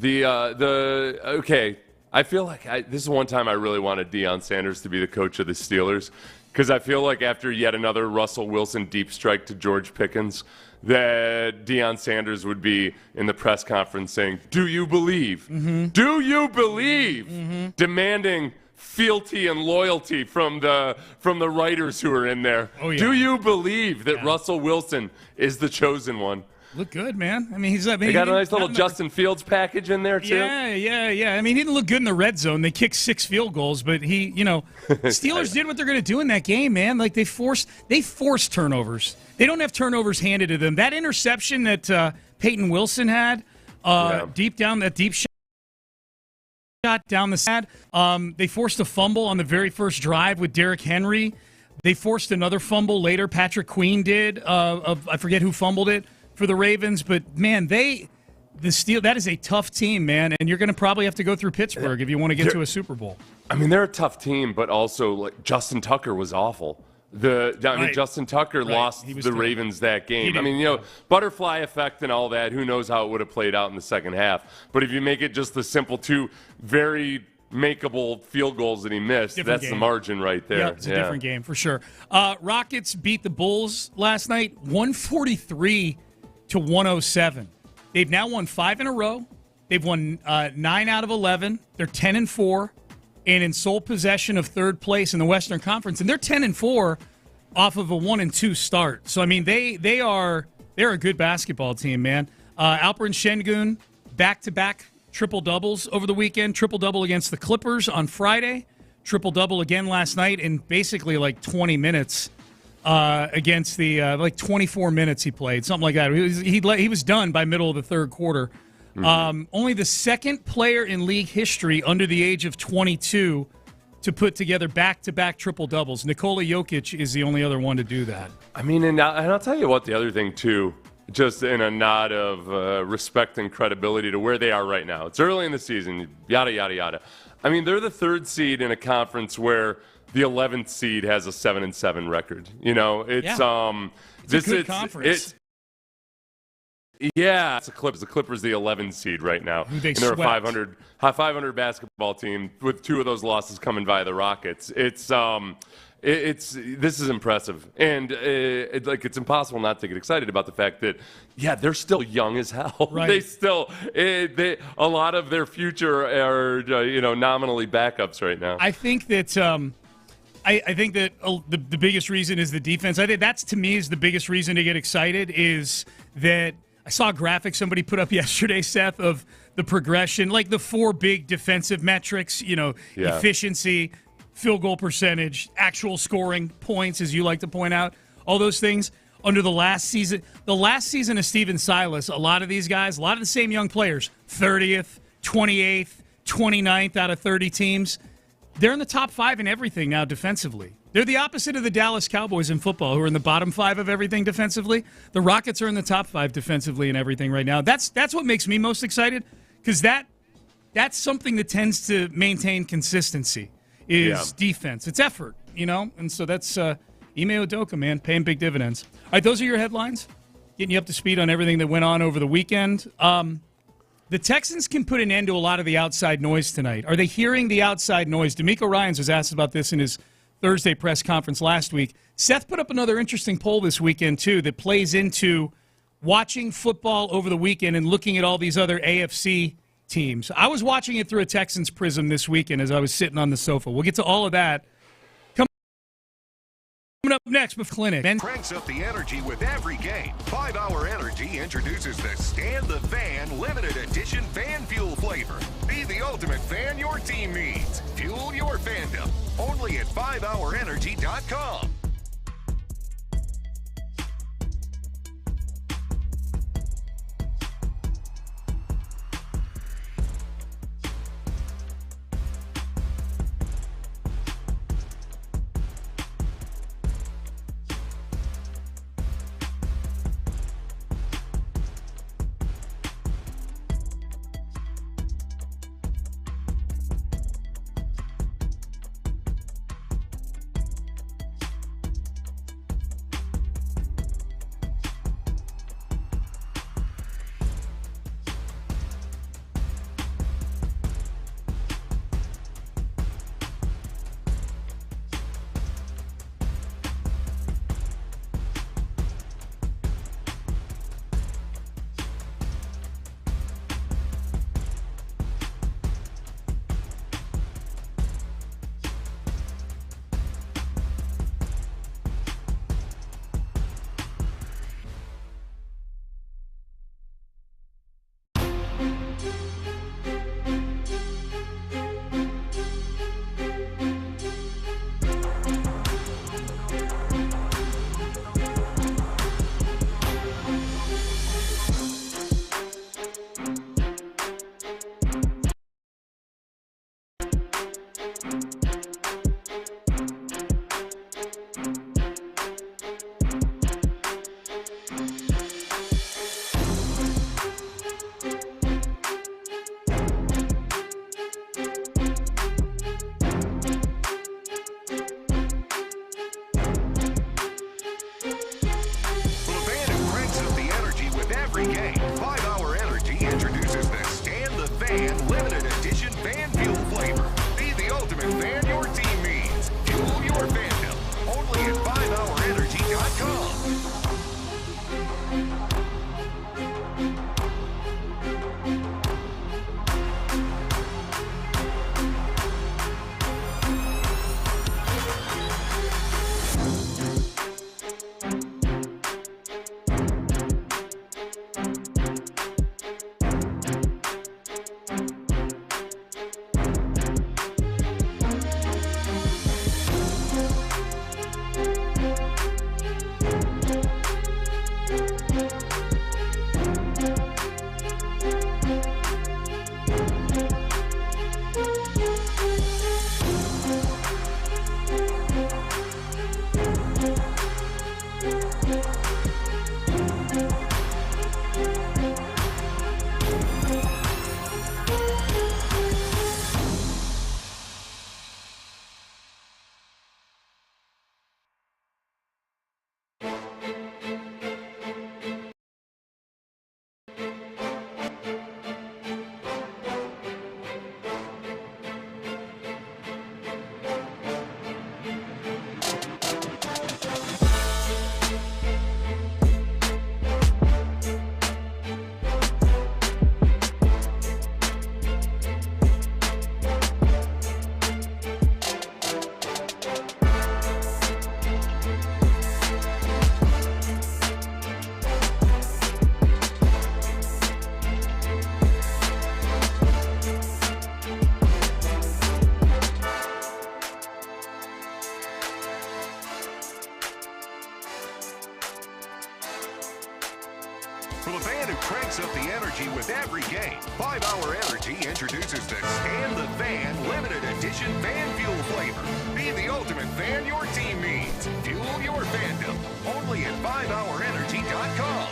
okay. I feel like this is one time I really wanted Deion Sanders to be the coach of the Steelers, because I feel like after yet another Russell Wilson deep strike to George Pickens, that Deion Sanders would be in the press conference saying, "Do you believe? Mm-hmm. Do you believe?" Mm-hmm. Demanding fealty and loyalty from the writers who are in there. Oh, yeah. Do you believe that Russell Wilson is the chosen one? Look good, man. I mean, they got a nice little Justin Fields package in there too. Yeah. I mean, he didn't look good in the red zone. They kicked 6 field goals, but Steelers did what they're going to do in that game, man. Like they forced turnovers. They don't have turnovers handed to them. That interception that Peyton Wilson had deep down, that deep shot Prescott down the side. They forced a fumble on the very first drive with Derrick Henry. They forced another fumble later. Patrick Queen did. I forget who fumbled it for the Ravens. But, man, that is a tough team, man. And you're going to probably have to go through Pittsburgh if you want to get to a Super Bowl. I mean, they're a tough team, but also like Justin Tucker was awful. Justin Tucker lost the Ravens that game. I mean, butterfly effect and all that. Who knows how it would have played out in the second half? But if you make it just the simple two very makeable field goals that he missed, that's the margin right there. Yep, it's a different game for sure. Rockets beat the Bulls last night, 143-107. They've now won 5 in a row. They've won 9 out of 11. They're 10-4. And in sole possession of third place in the Western Conference, and they're 10-4 off of a 1-2 start. So I mean, they're a good basketball team, man. Alperen Şengün, back-to-back triple doubles over the weekend. Triple double against the Clippers on Friday. Triple double again last night in basically like 20 minutes against the 24 minutes he played, something like that. He was done by middle of the third quarter. Only the second player in league history under the age of 22 to put together back-to-back triple-doubles. Nikola Jokic is the only other one to do that. I mean, and I'll tell you what, the other thing, too, just in a nod of respect and credibility to where they are right now. It's early in the season, yada, yada, yada. I mean, they're the third seed in a conference where the 11th seed has a 7-7 record. It's a good conference. It's the Clippers. The Clippers, the 11th seed right now. They're a 500 basketball team with 2 of those losses coming via the Rockets. This is impressive, and it's impossible not to get excited about the fact that they're still young as hell. Right. They still a lot of their future are nominally backups right now. I think that I think that the biggest reason is the defense. I think that's, to me, is the biggest reason to get excited is that. I saw a graphic somebody put up yesterday, Seth, of the progression, like the 4 big defensive metrics, efficiency, field goal percentage, actual scoring points, as you like to point out, all those things. Under the last season of Steven Silas, a lot of these guys, a lot of the same young players, 30th, 28th, 29th out of 30 teams, they're in the top 5 in everything now defensively. They're the opposite of the Dallas Cowboys in football, who are in the bottom 5 of everything defensively. The Rockets are in the top 5 defensively in everything right now. That's what makes me most excited, because that's something that tends to maintain consistency is defense. It's effort, and so that's Ime Udoka, man, paying big dividends. All right, those are your headlines, getting you up to speed on everything that went on over the weekend. The Texans can put an end to a lot of the outside noise tonight. Are they hearing the outside noise? D'Amico Ryans was asked about this in his Thursday press conference last week. Seth put up another interesting poll this weekend, too, that plays into watching football over the weekend and looking at all these other AFC teams. I was watching it through a Texans prism this weekend as I was sitting on the sofa. We'll get to all of that. Coming up next with Clinic. Cranks up the energy with every game. 5 Hour Energy introduces the Stand the Fan limited edition fan fuel flavor. Be the ultimate fan your team needs. Fuel your fandom. Only at 5hourenergy.com. For the fan who cranks up the energy with every game, 5 Hour Energy introduces the Stand the Fan Limited Edition Fan Fuel flavor. Be the ultimate fan your team needs. Fuel your fandom. Only at 5hourenergy.com.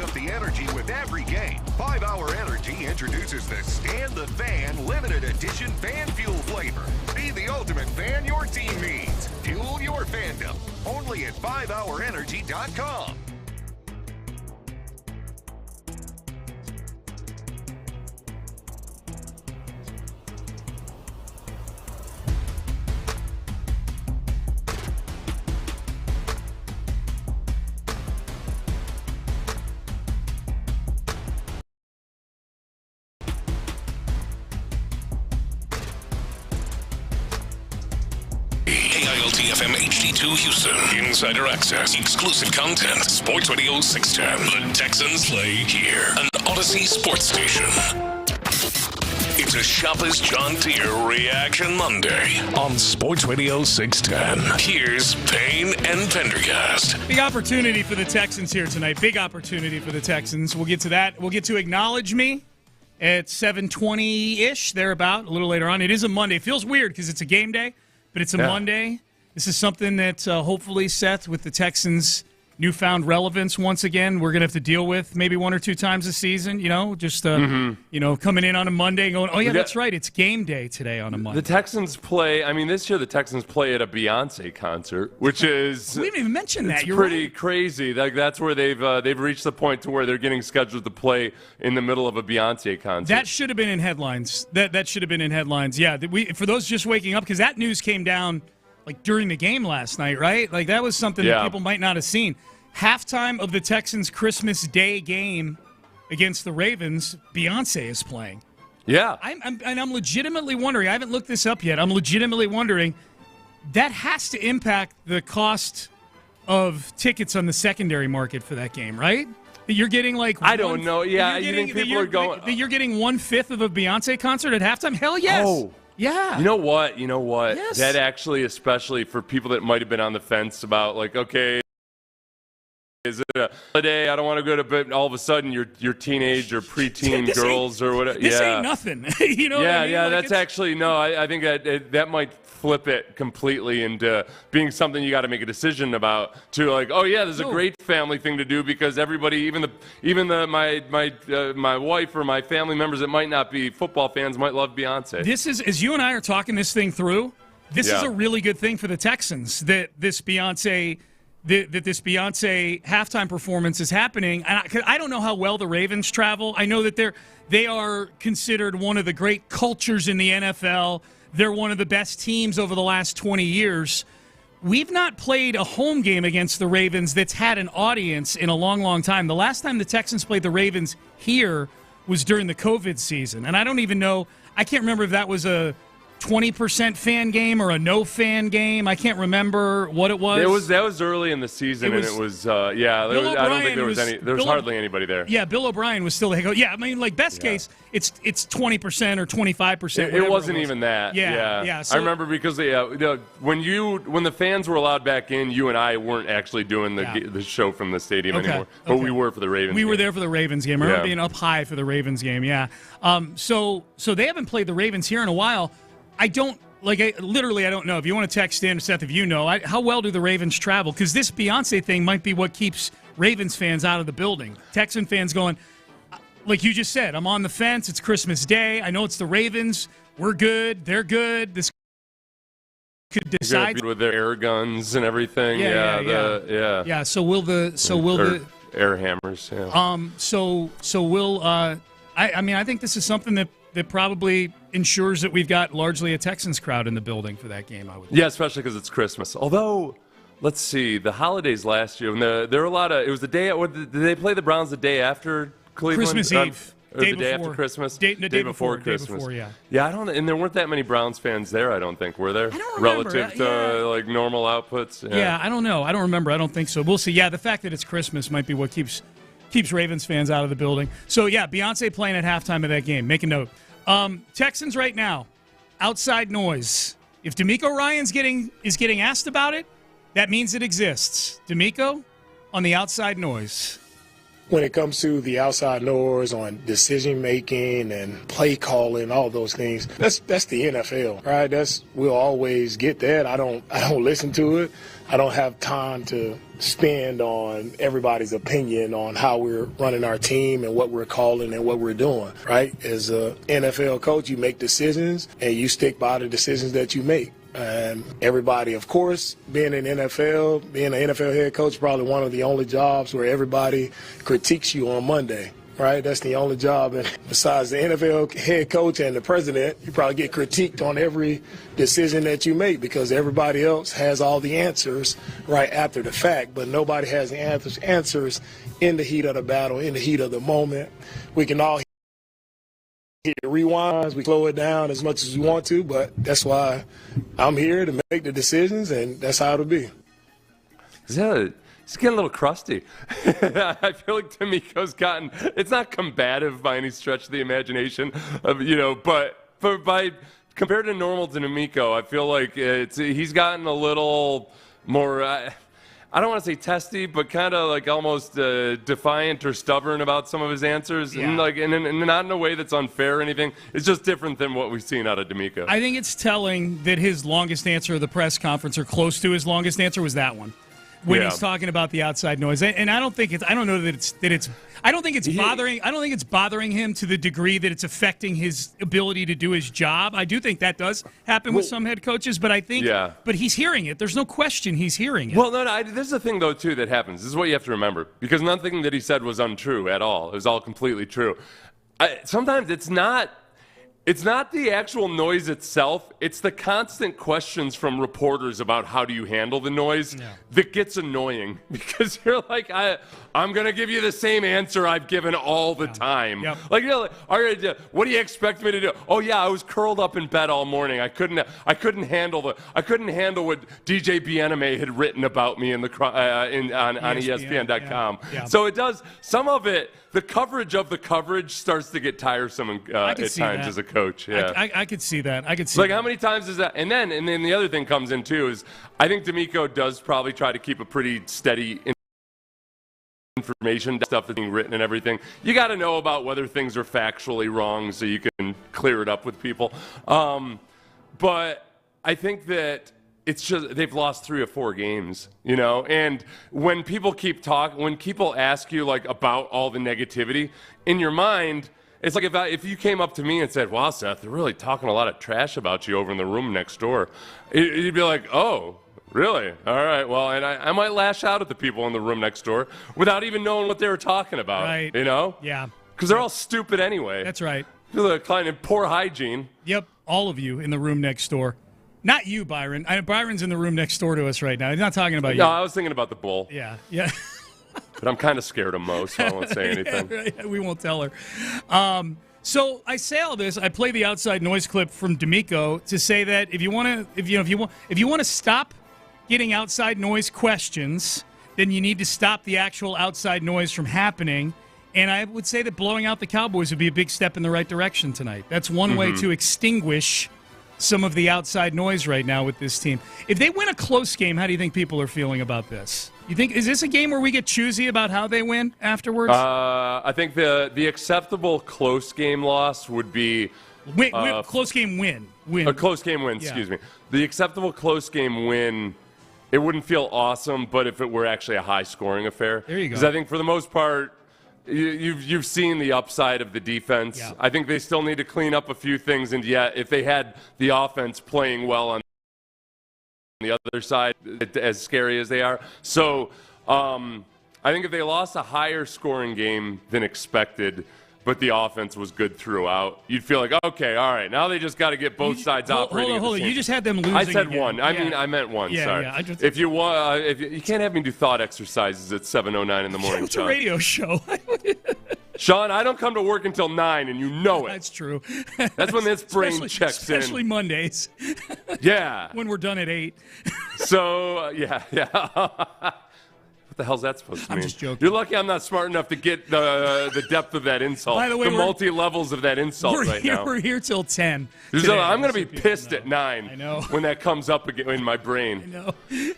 Up the energy with every game. 5 Hour Energy introduces the Stand the Fan Limited Edition Fan Fuel flavor. Be the ultimate fan your team needs. Fuel your fandom. Only at 5hourenergy.com. FM HD2 Houston. Insider access. Exclusive content. Sports Radio 610. The Texans play here. An Odyssey sports station. It's a Shopper's John Deere Reaction Monday on Sports Radio 610. Here's Payne and Pendergast. Big opportunity for the Texans here tonight. Big opportunity for the Texans. We'll get to that. We'll get to Acknowledge Me at 7:20-ish, thereabout, a little later on. It is a Monday. It feels weird because it's a game day, but it's a Monday. This is something that hopefully, Seth, with the Texans' newfound relevance once again, we're going to have to deal with maybe one or two times a season, just coming in on a Monday and going, oh, yeah, that's right, it's game day today on a Monday. The Texans play, this year the Texans play at a Beyonce concert, which is... We didn't even mention that. You're pretty crazy. That's where they've reached the point to where they're getting scheduled to play in the middle of a Beyonce concert. That should have been in headlines. That should have been in headlines, yeah. For those just waking up, because that news came down during the game last night, right? That was something that people might not have seen. Halftime of the Texans' Christmas Day game against the Ravens, Beyonce is playing. Yeah. I'm legitimately wondering, I haven't looked this up yet, I'm legitimately wondering, that has to impact the cost of tickets on the secondary market for that game, right? That you're getting I don't know. Yeah, you think people are going? That you're getting 1/5 of a Beyonce concert at halftime? Hell yes. Oh. Yeah. You know what? Yes. That actually, especially for people that might have been on the fence about okay, is it a holiday? I don't want to go to bed. All of a sudden, your teenage or preteen girls or whatever. This ain't nothing. You know? Yeah, what I mean? yeah. That's actually no. I think that might flip it completely into being something you got to make a decision about. To oh yeah, this is a great family thing to do because everybody, even my wife or my family members that might not be football fans might love Beyonce. This is, as you and I are talking this thing through, this is a really good thing for the Texans that this Beyonce halftime performance is happening. And I don't know how well the Ravens travel. I know that they are considered one of the great cultures in the NFL. They're one of the best teams over the last 20 years. We've not played a home game against the Ravens that's had an audience in a long, long time. The last time the Texans played the Ravens here was during the COVID season. And I don't even know, I can't remember if that was a 20% fan game or a no fan game. I can't remember what it was. That was early in the season, I don't think there was hardly anybody there. Yeah, Bill O'Brien was still the head coach. Yeah, I mean, best case, it's 20% or 25%. It wasn't even that. Yeah. So, I remember because when the fans were allowed back in, you and I weren't actually doing the show from the stadium anymore, but we were for the Ravens. We were there for the Ravens game. I remember being up high for the Ravens game. Yeah. So they haven't played the Ravens here in a while. I don't know. If you want to text in, Seth, if you know, how well do the Ravens travel? Because this Beyonce thing might be what keeps Ravens fans out of the building. Texan fans going, like you just said, I'm on the fence. It's Christmas Day. I know it's the Ravens. We're good. They're good. This could decide with their air guns and everything. Yeah. So will the air hammers? Yeah. I think this is something that probably ensures that we've got largely a Texans crowd in the building for that game, I would think. Yeah, especially because it's Christmas. Although, let's see, the holidays last year, there were a lot of, it was the day, did they play the Browns the day after Cleveland? Christmas Eve. Or the day after Christmas? Day before Christmas. Day before, yeah. Yeah, and there weren't that many Browns fans there, I don't think, were there? I don't remember. Relative to, normal outputs? Yeah, I don't know. I don't remember. I don't think so. We'll see. Yeah, the fact that it's Christmas might be what keeps Ravens fans out of the building. So, yeah, Beyonce playing at halftime of that game. Make a note. Texans right now, outside noise. If D'Amico Ryans is getting asked about it, that means it exists. D'Amico on the outside noise. When it comes to the outside noise on decision making and play calling, all those things, that's the NFL, right? We'll always get that. I don't listen to it. I don't have time to spend on everybody's opinion on how we're running our team and what we're calling and what we're doing, right? As an NFL coach, you make decisions and you stick by the decisions that you make. And everybody, of course, being an NFL head coach, probably one of the only jobs where everybody critiques you on Monday, right? That's the only job. And besides the NFL head coach and the president, you probably get critiqued on every decision that you make because everybody else has all the answers right after the fact, but nobody has the answers in the heat of the battle, in the heat of the moment. We can all hit rewinds, we slow it down as much as we want to, but that's why I'm here to make the decisions, and that's how it'll be. It's getting a little crusty. I feel like D'Amico's gotten, it's not combative by any stretch of the imagination, but by compared to normal D'Amico, I feel like he's gotten a little more, I don't want to say testy, but kind of almost defiant or stubborn about some of his answers, and not in a way that's unfair or anything. It's just different than what we've seen out of D'Amico. I think it's telling that his longest answer of the press conference, or close to his longest answer, was that one. When he's talking about the outside noise, and I don't think it's bothering him to the degree that it's affecting his ability to do his job. I do think that does happen with some head coaches, but I think, but he's hearing it. There's no question he's hearing it. Well, this is the thing though too that happens. This is what you have to remember, because nothing that he said was untrue at all. It was all completely true. Sometimes it's not. It's not the actual noise itself. It's the constant questions from reporters about how do you handle the noise that gets annoying because you're like, I'm going to give you the same answer I've given all the time. Yep. Like, all right, what do you expect me to do? Oh yeah, I was curled up in bed all morning. I couldn't handle what DJ Bijani had written about me on ESPN.com. Yeah. So it does some of it. The coverage of the coverage starts to get tiresome at times as a coach. Yeah, I could see that. I could see. Like, that. how many times is that? And then the other thing comes in too is I think D'Amico does probably try to keep a pretty steady information stuff that's being written and everything. You got to know about whether things are factually wrong so you can clear it up with people. But I think that it's just they've lost 3 or 4 games, and when people when people ask you like about all the negativity in your mind, it's like if you came up to me and said, wow, Seth, they're really talking a lot of trash about you over in the room next door, you'd be like, oh, really? All right, well, and I might lash out at the people in the room next door without even knowing what they were talking about, right. Yeah, because they're all stupid anyway. That's right. They're in poor hygiene. Yep, all of you in the room next door. Not you, Byron. Byron's in the room next door to us right now. He's not talking about you. No, I was thinking about the bull. Yeah. But I'm kind of scared of Mo, so I won't say anything. Right. We won't tell her. So I say all this. I play the outside noise clip from D'Amico to say that if you want to stop getting outside noise questions, then you need to stop the actual outside noise from happening. And I would say that blowing out the Cowboys would be a big step in the right direction tonight. That's one way to extinguish some of the outside noise right now with this team. If they win a close game, how do you think people are feeling about this? Is this a game where we get choosy about how they win afterwards? I think the acceptable close game loss would be close game win. A close game win, excuse me. The acceptable close game win, it wouldn't feel awesome, but if it were actually a high scoring affair. There you go. Because I think for the most part, You've seen the upside of the defense. Yeah. I think they still need to clean up a few things, and yet if they had the offense playing well on the other side, as scary as they are. So I think if they lost a higher scoring game than expected, but the offense was good throughout, you'd feel like, okay, all right, now they just got to get both sides operating. Hold on. You just had them losing. I said again. one. I meant one. Yeah, sorry. yeah. If you want, you can't have me do thought exercises at 7:09 in the morning. It's a radio show. Sean, I don't come to work until 9, and you know it. That's true. That's when this brain checks in. Especially Mondays. Yeah. When we're done at 8. So, yeah. What the hell's that supposed to mean? I'm just joking. You're lucky I'm not smart enough to get the depth of that insult. By the way, multi-levels of that insult now. We're here till 10. I'm going to be pissed at 9 I know. when that comes up again in my brain.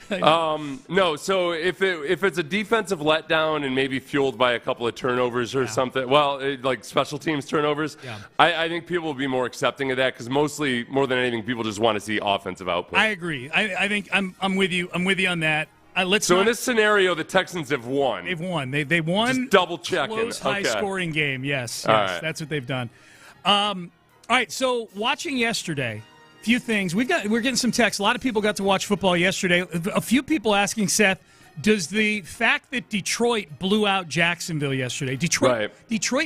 I know. No, so if it's a defensive letdown and maybe fueled by a couple of turnovers or something, like special teams turnovers, I think people will be more accepting of that because mostly, more than anything, people just want to see offensive output. I agree. I think I'm with you. I'm with you on that. In this scenario, the Texans have won. They've won. They won. Just double checking. Close, high-scoring game. Yes. Right. That's what they've done. All right. So watching yesterday, a few things. We're getting some texts. A lot of people got to watch football yesterday. A few people asking Seth, does the fact that Detroit blew out Jacksonville yesterday? Detroit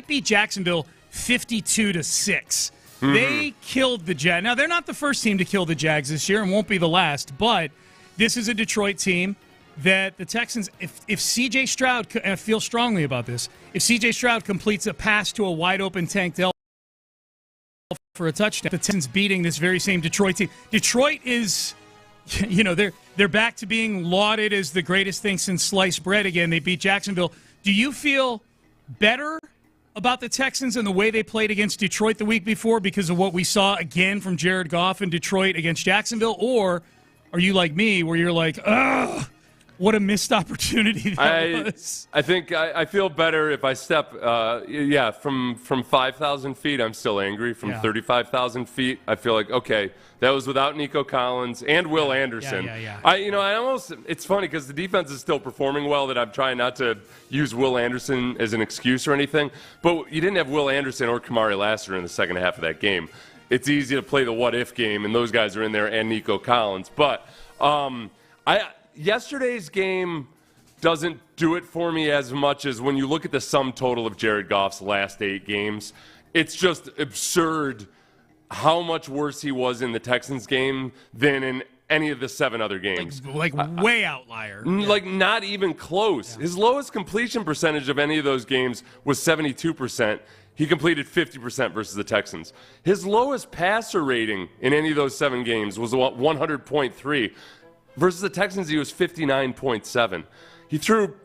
beat Jacksonville 52-6. Mm-hmm. They killed the Jags. Now they're not the first team to kill the Jags this year, and won't be the last. But this is a Detroit team that the Texans, if C.J. Stroud, and I feel strongly about this, if C.J. Stroud completes a pass to a wide-open Tank Dell for a touchdown, the Texans beating this very same Detroit team. Detroit is, they're back to being lauded as the greatest thing since sliced bread again. They beat Jacksonville. Do you feel better about the Texans and the way they played against Detroit the week before because of what we saw again from Jared Goff in Detroit against Jacksonville? Or are you like me where you're like, ugh, what a missed opportunity that was. I think I feel better if I step, from 5,000 feet, I'm still angry. From 35,000 feet, I feel like, okay, that was without Nico Collins and Will Anderson. It's funny because the defense is still performing well that I'm trying not to use Will Anderson as an excuse or anything. But you didn't have Will Anderson or Kamari Lassiter in the second half of that game. It's easy to play the what-if game, and those guys are in there, and Nico Collins. But yesterday's game doesn't do it for me as much as when you look at the sum total of Jared Goff's last 8 games. It's just absurd how much worse he was in the Texans game than in any of the 7 other games. Like way outlier. Like not even close. Yeah. His lowest completion percentage of any of those games was 72%. He completed 50% versus the Texans. His lowest passer rating in any of those 7 games was 100.3. Versus the Texans, he was 59.7. He threw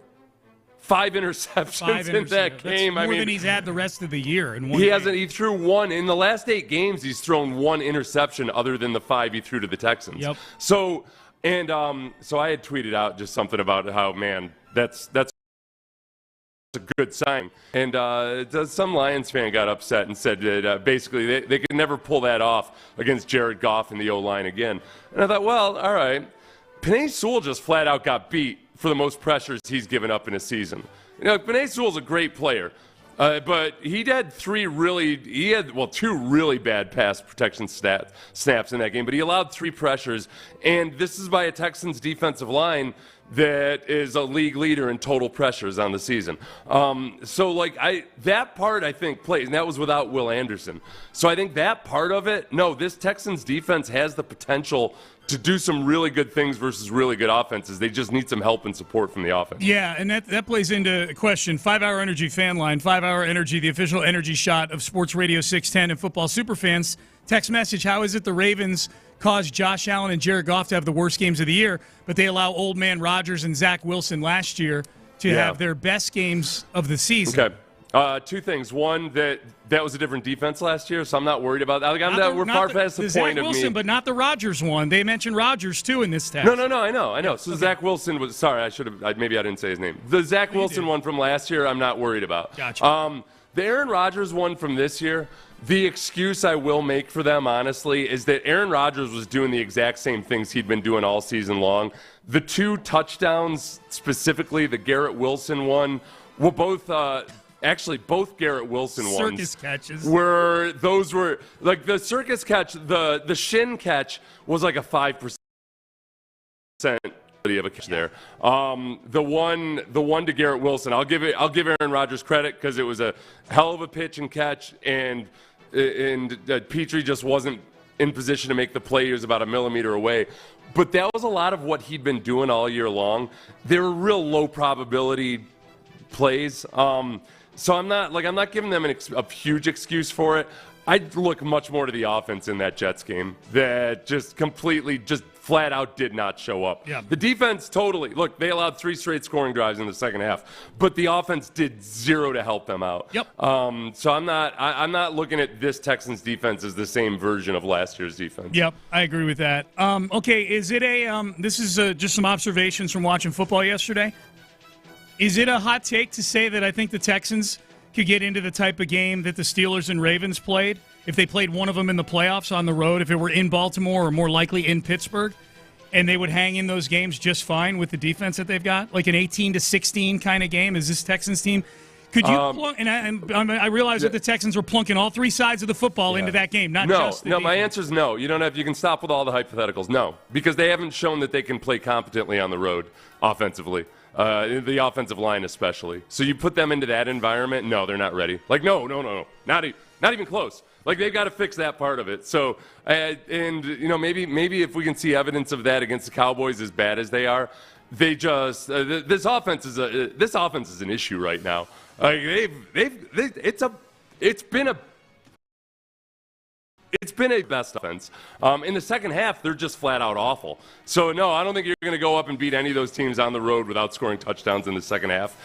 5 interceptions in that game. That's more than he's had the rest of the year. In one he game. hasn't. He threw 1 in the last 8 games. He's thrown 1 interception, other than the 5 he threw to the Texans. Yep. So I had tweeted out just something about how, man, that's a good sign. And some Lions fan got upset and said that basically they could never pull that off against Jared Goff in the O-line again. And I thought, well, all right. Penei Sewell just flat out got beat for the most pressures he's given up in a season. You know, Penei Sewell's a great player, but he had 2 really bad pass protection snaps in that game, but he allowed 3 pressures, and this is by a Texans defensive line that is a league leader in total pressures on the season. That part I think plays, and that was without Will Anderson. So I think that part of it, this Texans defense has the potential to do some really good things versus really good offenses. They just need some help and support from the offense. Yeah, and that plays into a question. 5-Hour Energy fan line, 5-Hour Energy, the official energy shot of Sports Radio 610 and football superfans. Text message, how is it the Ravens caused Josh Allen and Jared Goff to have the worst games of the year, but they allow old man Rodgers and Zach Wilson last year to have their best games of the season? Okay. 2 things. One, that was a different defense last year, so I'm not worried about that. We're far past the point Zach of me. Wilson, but not the Rodgers one. They mentioned Rodgers, too, in this text. No, I know. So Zach Wilson was – sorry, maybe I didn't say his name. The Zach Wilson one from last year, I'm not worried about. Gotcha. The Aaron Rodgers one from this year, the excuse I will make for them, honestly, is that Aaron Rodgers was doing the exact same things he'd been doing all season long. The 2 touchdowns, specifically the Garrett Wilson one, were both actually both Garrett Wilson ones. Circus catches. Were like the circus catch, the shin catch was like a 5% of a catch there. The one to Garrett Wilson, I'll give Aaron Rodgers credit because it was a hell of a pitch and catch, and Petrie just wasn't in position to make the play. He was about a millimeter away. But that was a lot of what he'd been doing all year long. They were real low probability plays. So I'm not giving them a huge excuse for it. I'd look much more to the offense in that Jets game that just flat out did not show up. Yeah. The defense look, they allowed 3 straight scoring drives in the second half, but the offense did 0 to help them out. Yep. So I'm not looking at this Texans defense as the same version of last year's defense. Yep, I agree with that. Okay, is it this is just some observations from watching football yesterday. Is it a hot take to say that I think the Texans could get into the type of game that the Steelers and Ravens played if they played one of them in the playoffs on the road, if it were in Baltimore or more likely in Pittsburgh, and they would hang in those games just fine with the defense that they've got? Like an 18-16 kind of game? Is this Texans team? Could you plunk, and I realize that the Texans were plunking all 3 sides of the football into that game, not just the defense. My answer is no. You can stop with all the hypotheticals. No, because they haven't shown that they can play competently on the road offensively. The offensive line especially. So you put them into that environment, no, they're not ready. Like, no. Not even close. Like, they've got to fix that part of it. So, maybe if we can see evidence of that against the Cowboys, as bad as they are, they just this offense is an issue right now. Like, it's been a best offense. In the second half, they're just flat out awful. So, no, I don't think you're going to go up and beat any of those teams on the road without scoring touchdowns in the second half.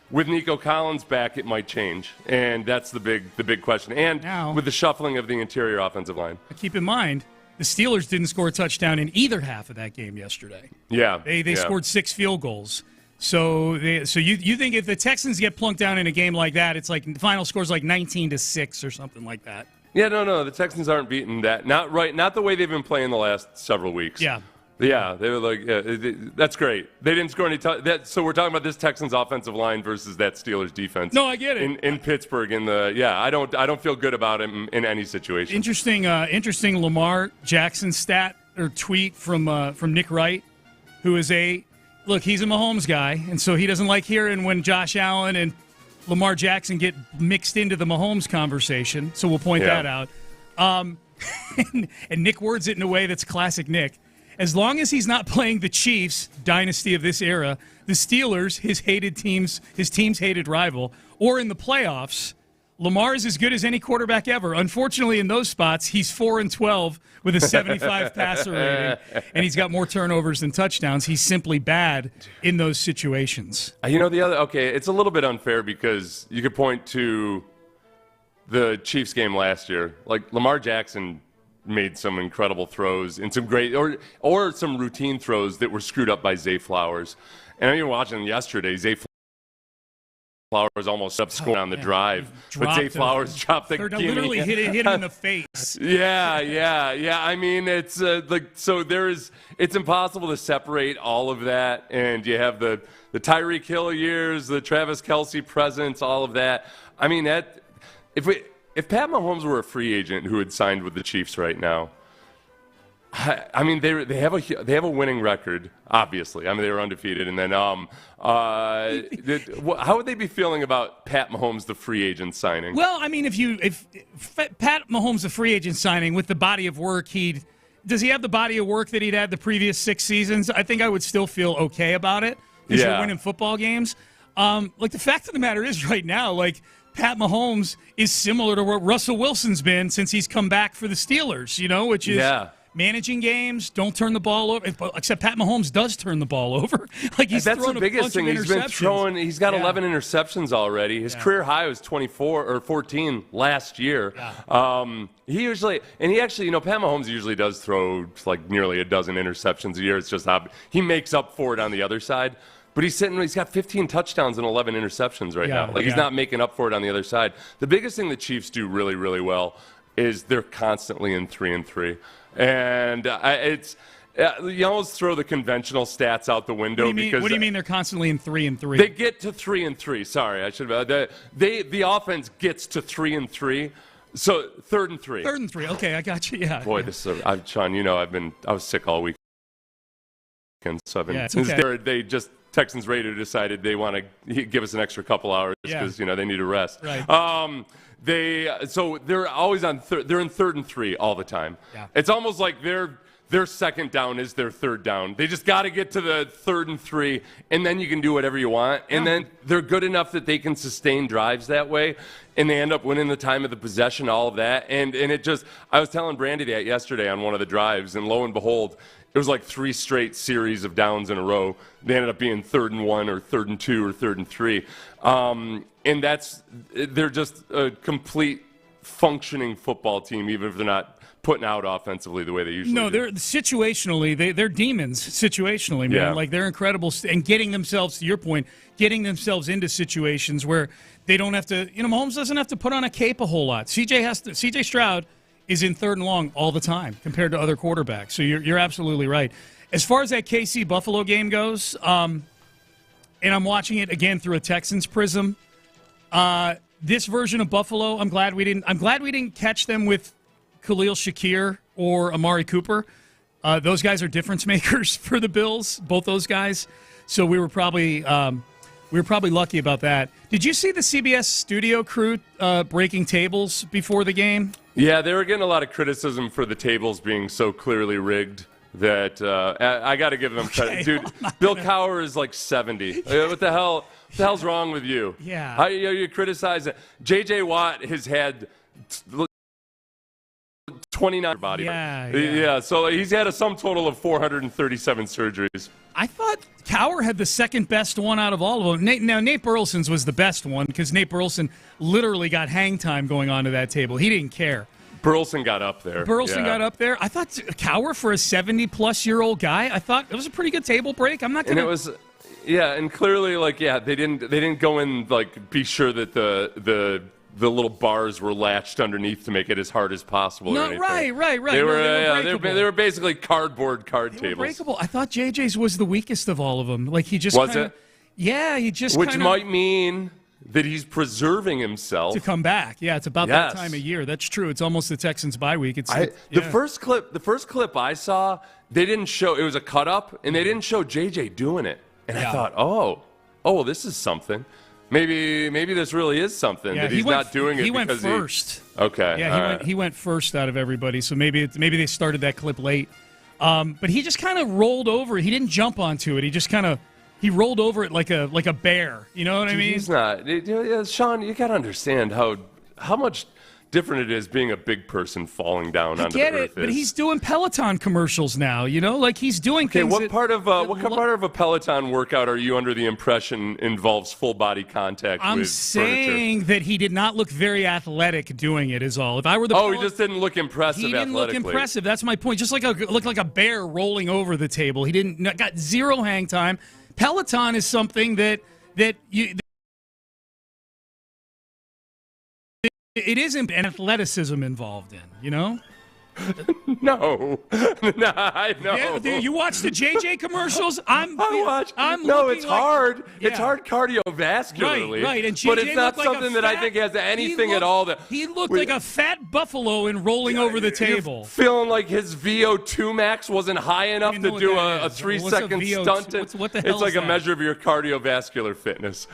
With Nico Collins back, it might change, and that's the big question. And now, with the shuffling of the interior offensive line. Keep in mind, the Steelers didn't score a touchdown in either half of that game yesterday. Yeah. They scored 6 field goals. So you think if the Texans get plunked down in a game like that, it's like the final score's like 19-6 or something like that. Yeah, no, the Texans aren't beating that. Not the way they've been playing the last several weeks. Yeah. Yeah, they were like, that's great. They didn't score any so we're talking about this Texans offensive line versus that Steelers defense. No, I get it. In Pittsburgh, I don't feel good about him in any situation. Interesting Lamar Jackson stat or tweet from Nick Wright, who is he's a Mahomes guy, and so he doesn't like hearing when Josh Allen and Lamar Jackson get mixed into the Mahomes conversation, so we'll point that out. And Nick words it in a way that's classic Nick. As long as he's not playing the Chiefs, dynasty of this era, the Steelers, his team's hated rival, or in the playoffs, Lamar is as good as any quarterback ever. Unfortunately, in those spots, he's 4-12 with a 75 passer rating, and he's got more turnovers than touchdowns. He's simply bad in those situations. It's a little bit unfair because you could point to the Chiefs game last year. Like, Lamar Jackson made some incredible throws and some great or some routine throws that were screwed up by Zay Flowers. And I mean, watching yesterday, Zay Flowers almost up scoring on the drive, but Zay Flowers dropped the gimme. Literally hit him in the face. Yeah. I mean, it's it's impossible to separate all of that, and you have the Tyreek Hill years, the Travis Kelce presence, all of that. I mean, if Pat Mahomes were a free agent who had signed with the Chiefs right now, I mean, they have a winning record, obviously. I mean, they were undefeated, and then how would they be feeling about Pat Mahomes, the free agent signing? Well, I mean, if Pat Mahomes, the free agent signing, with the body of work does he have the body of work that he'd had the previous 6 seasons? I think I would still feel okay about it because you're winning football games. Like, the fact of the matter is, right now, like, Pat Mahomes is similar to what Russell Wilson's been since he's come back for the Steelers, which is managing games, don't turn the ball over. Except Pat Mahomes does turn the ball over. Like, he's that's the biggest thing. He's got 11 interceptions already. His career high was 24 or 14 last year. Pat Mahomes usually does throw like nearly a dozen interceptions a year. It's just he makes up for it on the other side. But he's got 15 touchdowns and 11 interceptions right now. Like, he's not making up for it on the other side. The biggest thing the Chiefs do really, really well is they're constantly in 3-3. And you almost throw the conventional stats out the window. What do you mean they're constantly in 3-3? They get to 3-3. Sorry, I should have. The offense gets to 3-3. So 3rd and 3. 3rd and 3. Okay, I got you. Yeah. Boy, Sean, I was sick all week. So Texans Radio decided they want to give us an extra couple hours because they need a rest. Right. They're always on. They're in 3rd and 3 all the time. Yeah. It's almost like their 2nd down is their 3rd down. They just got to get to the 3rd and 3, and then you can do whatever you want. And then they're good enough that they can sustain drives that way, and they end up winning the time of the possession, all of that. And it just. I was telling Brandy that yesterday on one of the drives, and lo and behold, it was like 3 straight series of downs in a row. They ended up being 3rd and 1 or 3rd and 2 or 3rd and 3. And they're just a complete functioning football team, even if they're not putting out offensively the way they usually do. No, they're situationally, they're demons situationally, man. Yeah. Like, they're incredible. And getting themselves, to your point, getting themselves into situations where they don't have to, Mahomes doesn't have to put on a cape a whole lot. CJ Stroud is in 3rd and long all the time compared to other quarterbacks. So you're absolutely right. As far as that KC Buffalo game goes, and I'm watching it again through a Texans prism, this version of Buffalo, I'm glad we didn't catch them with Khalil Shakir or Amari Cooper. Those guys are difference makers for the Bills, both those guys. So we were probably lucky about that. Did you see the CBS studio crew breaking tables before the game? Yeah, they were getting a lot of criticism for the tables being so clearly rigged that I got to give them credit. Dude, Bill Cowher is like 70. What the hell's wrong with you? Yeah. How you criticize it? J.J. Watt has had 29 body. Yeah. So he's had a sum total of 437 surgeries. I thought Cowher had the second best one out of all of them. Nate Burleson's was the best one because Nate Burleson literally got hang time going onto that table. He didn't care. Burleson got up there. Got up there. I thought Cowher, for a 70-plus-year-old guy, I thought it was a pretty good table break. I'm not going to. And it was, and clearly, they didn't go in be sure that the little bars were latched underneath to make it as hard as possible. No, right. They were basically cardboard tables. Breakable. I thought JJ's was the weakest of all of them. Like, he just was it? Yeah, he just which might mean that he's preserving himself to come back. Yeah, it's about that time of year. That's true. It's almost the Texans' bye week. The first clip I saw, they didn't show. It was a cut up, and they didn't show JJ doing it. And I thought, well, this is something. Maybe this really is something that he's not doing it. He went because first. Okay. Yeah, he went first out of everybody. So maybe they started that clip late. But he just kind of rolled over. He didn't jump onto it. He just he rolled over it like a bear. You know what I mean? He's not. Sean, you got to understand how much different it is being a big person falling down onto the earth. I get it, but he's doing Peloton commercials now. Like he's doing things. What part of a Peloton workout are you under the impression involves full body contact? I'm with saying furniture? that he did not look very athletic doing it. Is all. If I were the he just didn't look impressive. He didn't look impressive. That's my point. Just looked like a bear rolling over the table. He got zero hang time. Peloton is something that you. It isn't an athleticism involved in, No, I know. Yeah, you watch the JJ commercials. It's hard. Yeah. It's hard cardiovascularly. Right. And JJ but it's not something that I think has anything at all. He looked like a fat buffalo in rolling over the table. Feeling like his VO2 max wasn't high enough to do a 3-second stunt. What the hell it's like is a measure of your cardiovascular fitness.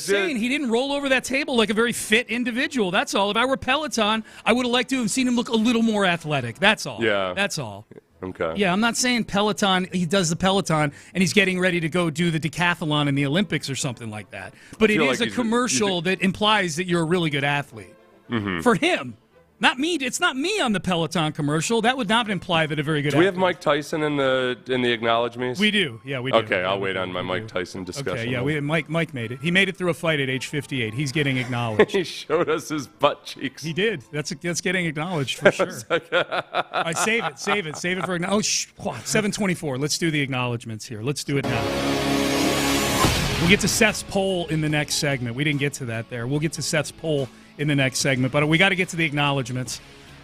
Saying he didn't roll over that table like a very fit individual. That's all. If I were Peloton, I would have liked to have seen him look a little more athletic. That's all. Yeah. That's all. Okay. Yeah, I'm not saying Peloton, he does the Peloton, and he's getting ready to go do the decathlon in the Olympics or something like that. But it is a commercial that implies that you're a really good athlete. Mm-hmm. For him. Not me. It's not me on the Peloton commercial. That would not imply that a very good Do we athlete. have Mike Tyson in the acknowledge me's? We do. Yeah, we do. Okay, I'll wait on my Mike Tyson discussion. Okay, yeah, Mike made it. He made it through a fight at age 58. He's getting acknowledged. He showed us his butt cheeks. He did. That's getting acknowledged for sure. All right, save it for 7:24. Let's do the acknowledgments here. Let's do it now. We'll get to Seth's poll in the next segment. We didn't get to that there. We'll get to Seth's poll in the next segment, but we got to get to the acknowledgments.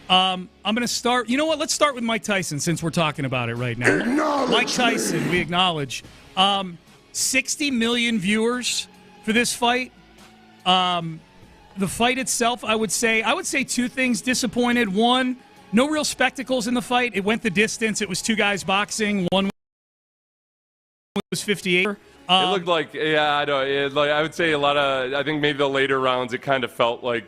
I'm going to start. You know what? Let's start with Mike Tyson since we're talking about it right now. Mike Tyson, we acknowledge. 60 million viewers for this fight. The fight itself, I would say two things. Disappointed. One, no real spectacles in the fight. It went the distance. It was two guys boxing. One was 58. It looked like, I know. I would say I think maybe the later rounds, it kind of felt like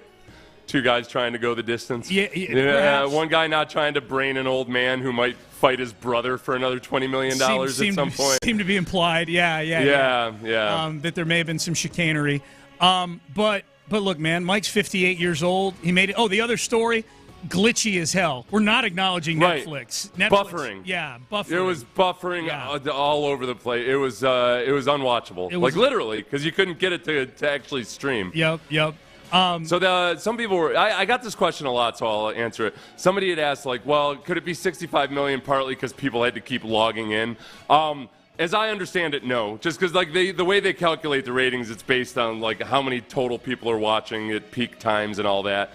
two guys trying to go the distance. Yeah, one guy not trying to brain an old man who might fight his brother for another $20 million at some point. Seemed to be implied. Yeah. That there may have been some chicanery. But look, man, Mike's 58 years old. He made it. Oh, the other story, glitchy as hell. We're not acknowledging Netflix. Buffering. Yeah, buffering. It was buffering all over the place. It was unwatchable. Literally, because you couldn't get it to actually stream. Yep. So some people were. I got this question a lot, so I'll answer it. Somebody had asked, could it be 65 million partly because people had to keep logging in? As I understand it, no. Just because the way they calculate the ratings, it's based on how many total people are watching at peak times and all that.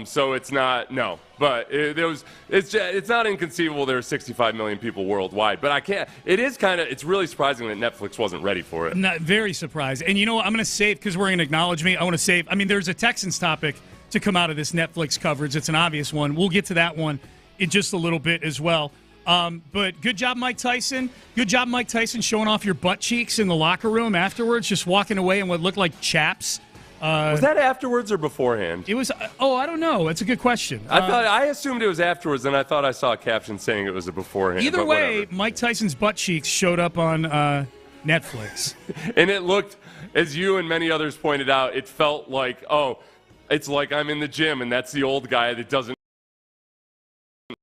So it's not no. But it's not inconceivable there are 65 million people worldwide. But I can't. It's really surprising that Netflix wasn't ready for it. Not very surprised. And you know what? I'm going to save because we're going to acknowledge me. I want to save. I mean, there's a Texans topic to come out of this Netflix coverage. It's an obvious one. We'll get to that one in just a little bit as well. But good job, Mike Tyson. Good job, Mike Tyson, showing off your butt cheeks in the locker room afterwards, just walking away in what looked like chaps. Was that afterwards or beforehand? It was. I don't know. It's a good question. I assumed it was afterwards, and I thought I saw a caption saying it was a beforehand. Either way, whatever. Mike Tyson's butt cheeks showed up on Netflix, and it looked, as you and many others pointed out, it felt like it's like I'm in the gym, and that's the old guy that doesn't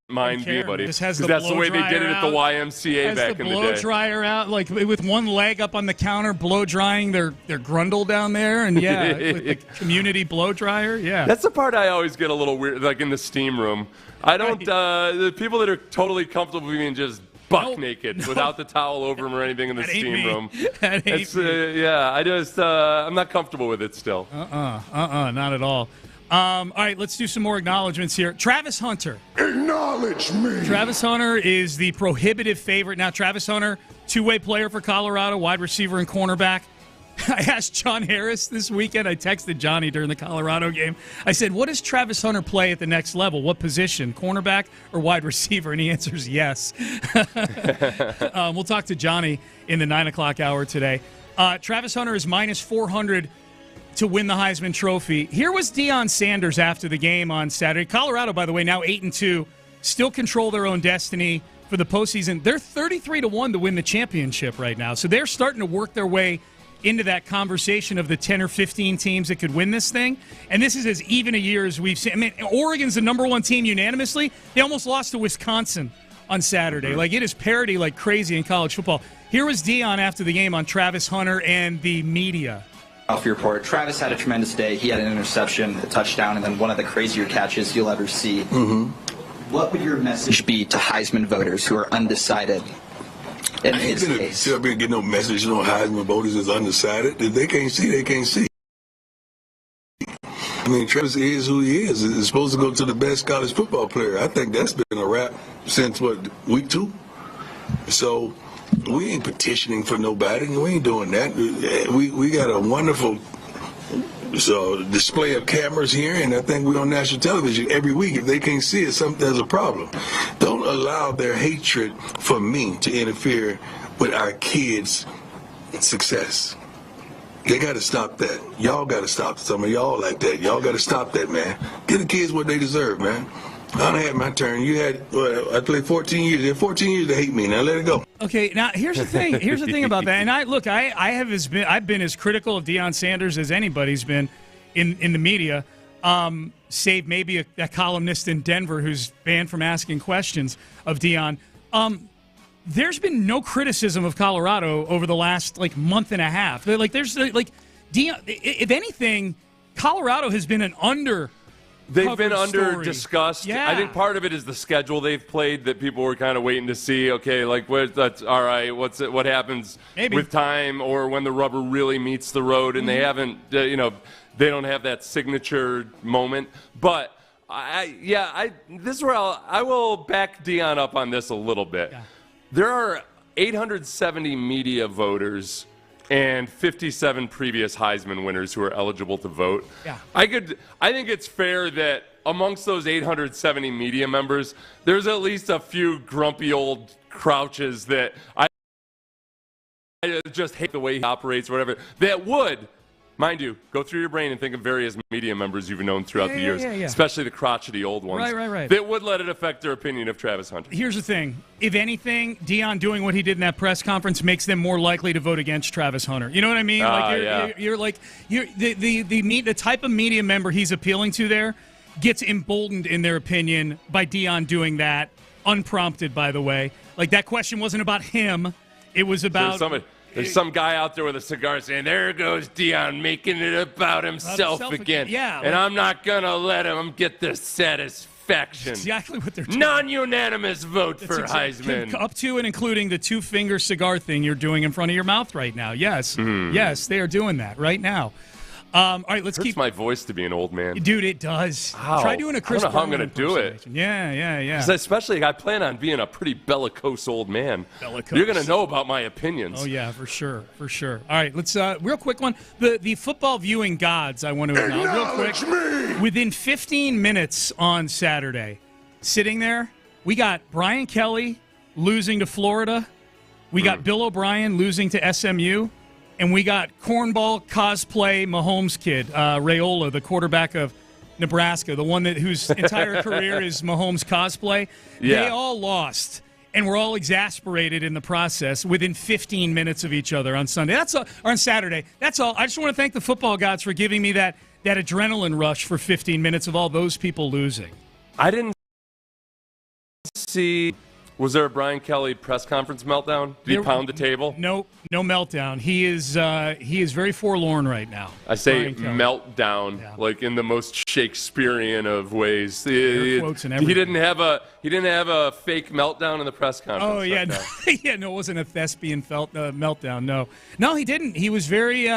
mind anybody. That's the way they did it at the YMCA back in the day. Blow dryer out, with one leg up on the counter, blow drying their grundle down there, and with the community blow dryer. Yeah, that's the part I always get a little weird, like in the steam room. I don't. The people that are totally comfortable being just buck naked without the towel over them or anything in the steam room. That ain't me. Yeah, I'm not comfortable with it still. Not at all. All right, let's do some more acknowledgments here. Travis Hunter. Acknowledge me. Travis Hunter is the prohibitive favorite. Now, Travis Hunter, two-way player for Colorado, wide receiver and cornerback. I asked John Harris this weekend. I texted Johnny during the Colorado game. I said, what does Travis Hunter play at the next level? What position, cornerback or wide receiver? And he answers yes. We'll talk to Johnny in the 9 o'clock hour today. Travis Hunter is minus 400 to win the Heisman Trophy. Here was Deion Sanders after the game on Saturday. Colorado, by the way, now 8-2, still control their own destiny for the postseason. They're 33-1 to win the championship right now. So they're starting to work their way into that conversation of the 10 or 15 teams that could win this thing. And this is as even a year as we've seen. I mean, Oregon's the number one team unanimously. They almost lost to Wisconsin on Saturday. Like, it is parity like crazy in college football. Here was Deion after the game on Travis Hunter and the media. Off your report, Travis had a tremendous day. He had an interception, a touchdown, and then one of the crazier catches you'll ever see. What would your message be to Heisman voters who are undecided? In his case. Sit up here and get no message on Heisman voters is undecided. If they can't see, they can't see. I mean, Travis is who he is. He's supposed to go to the best college football player. I think that's been a wrap since, week 2? So we ain't petitioning for nobody. We ain't doing that. We got a wonderful display of cameras here, and I think we're on national television every week. If they can't see it, there's a problem. Don't allow their hatred for me to interfere with our kids' success. They got to stop that. Y'all got to stop some of y'all like that. Y'all got to stop that, man. Give the kids what they deserve, man. I done had my turn. You had, I played 14 years. They had 14 years to hate me. Now let it go. Okay, now here's the thing. Here's the thing about that. And I've been as critical of Deion Sanders as anybody's been in the media, save maybe a columnist in Denver who's banned from asking questions of Deion. There's been no criticism of Colorado over the last month and a half. Deion. If anything, Colorado has been an under. They've been under-discussed. Yeah. I think part of it is the schedule they've played that people were kind of waiting to see. Okay, that's all right. What happens with time or when the rubber really meets the road? And they haven't, they don't have that signature moment. But this is where I will back Deion up on this a little bit. Yeah. There are 870 media voters and 57 previous Heisman winners who are eligible to vote. Yeah. I think it's fair that amongst those 870 media members, there's at least a few grumpy old crouches that I just hate the way he operates, whatever, that would, mind you, go through your brain and think of various media members you've known throughout the years, especially the crotchety old ones, right. that would let it affect their opinion of Travis Hunter. Here's the thing. If anything, Deion doing what he did in that press conference makes them more likely to vote against Travis Hunter. You know what I mean? The type of media member he's appealing to there gets emboldened in their opinion by Deion doing that, unprompted, by the way. Like, that question wasn't about him. It was about... There's some guy out there with a cigar saying, there goes Deion making it about himself again. Yeah. And I'm not going to let him get the satisfaction. That's exactly what they're doing. Non-unanimous vote for Heisman. Up to and including the 2-finger cigar thing you're doing in front of your mouth right now. Yes. Yes, they are doing that right now. All right, let's keep my voice to be an old man. Dude, it does. Wow. Try doing a Chris I don't know how I'm Berman going to do it. Yeah. Especially, I plan on being a pretty bellicose old man. Bellicose. You're going to know about my opinions. Oh, yeah, for sure. All right, let's, real quick one. The football viewing gods, I want to acknowledge real quick. Within 15 minutes on Saturday, sitting there, we got Brian Kelly losing to Florida. We got Bill O'Brien losing to SMU. And we got cornball cosplay Mahomes kid, Raiola, the quarterback of Nebraska, the one whose entire career is Mahomes cosplay. Yeah. They all lost, and we're all exasperated in the process within 15 minutes of each other on Sunday. Or on Saturday. That's all. I just want to thank the football gods for giving me that adrenaline rush for 15 minutes of all those people losing. I didn't see... Was there a Brian Kelly press conference meltdown? Did he pound the table? No meltdown. He is very forlorn right now. I say meltdown, like in the most Shakespearean of ways. Quotes and everything. He didn't have a fake meltdown in the press conference. Oh yeah, no, it wasn't a thespian meltdown. No, he didn't. He was very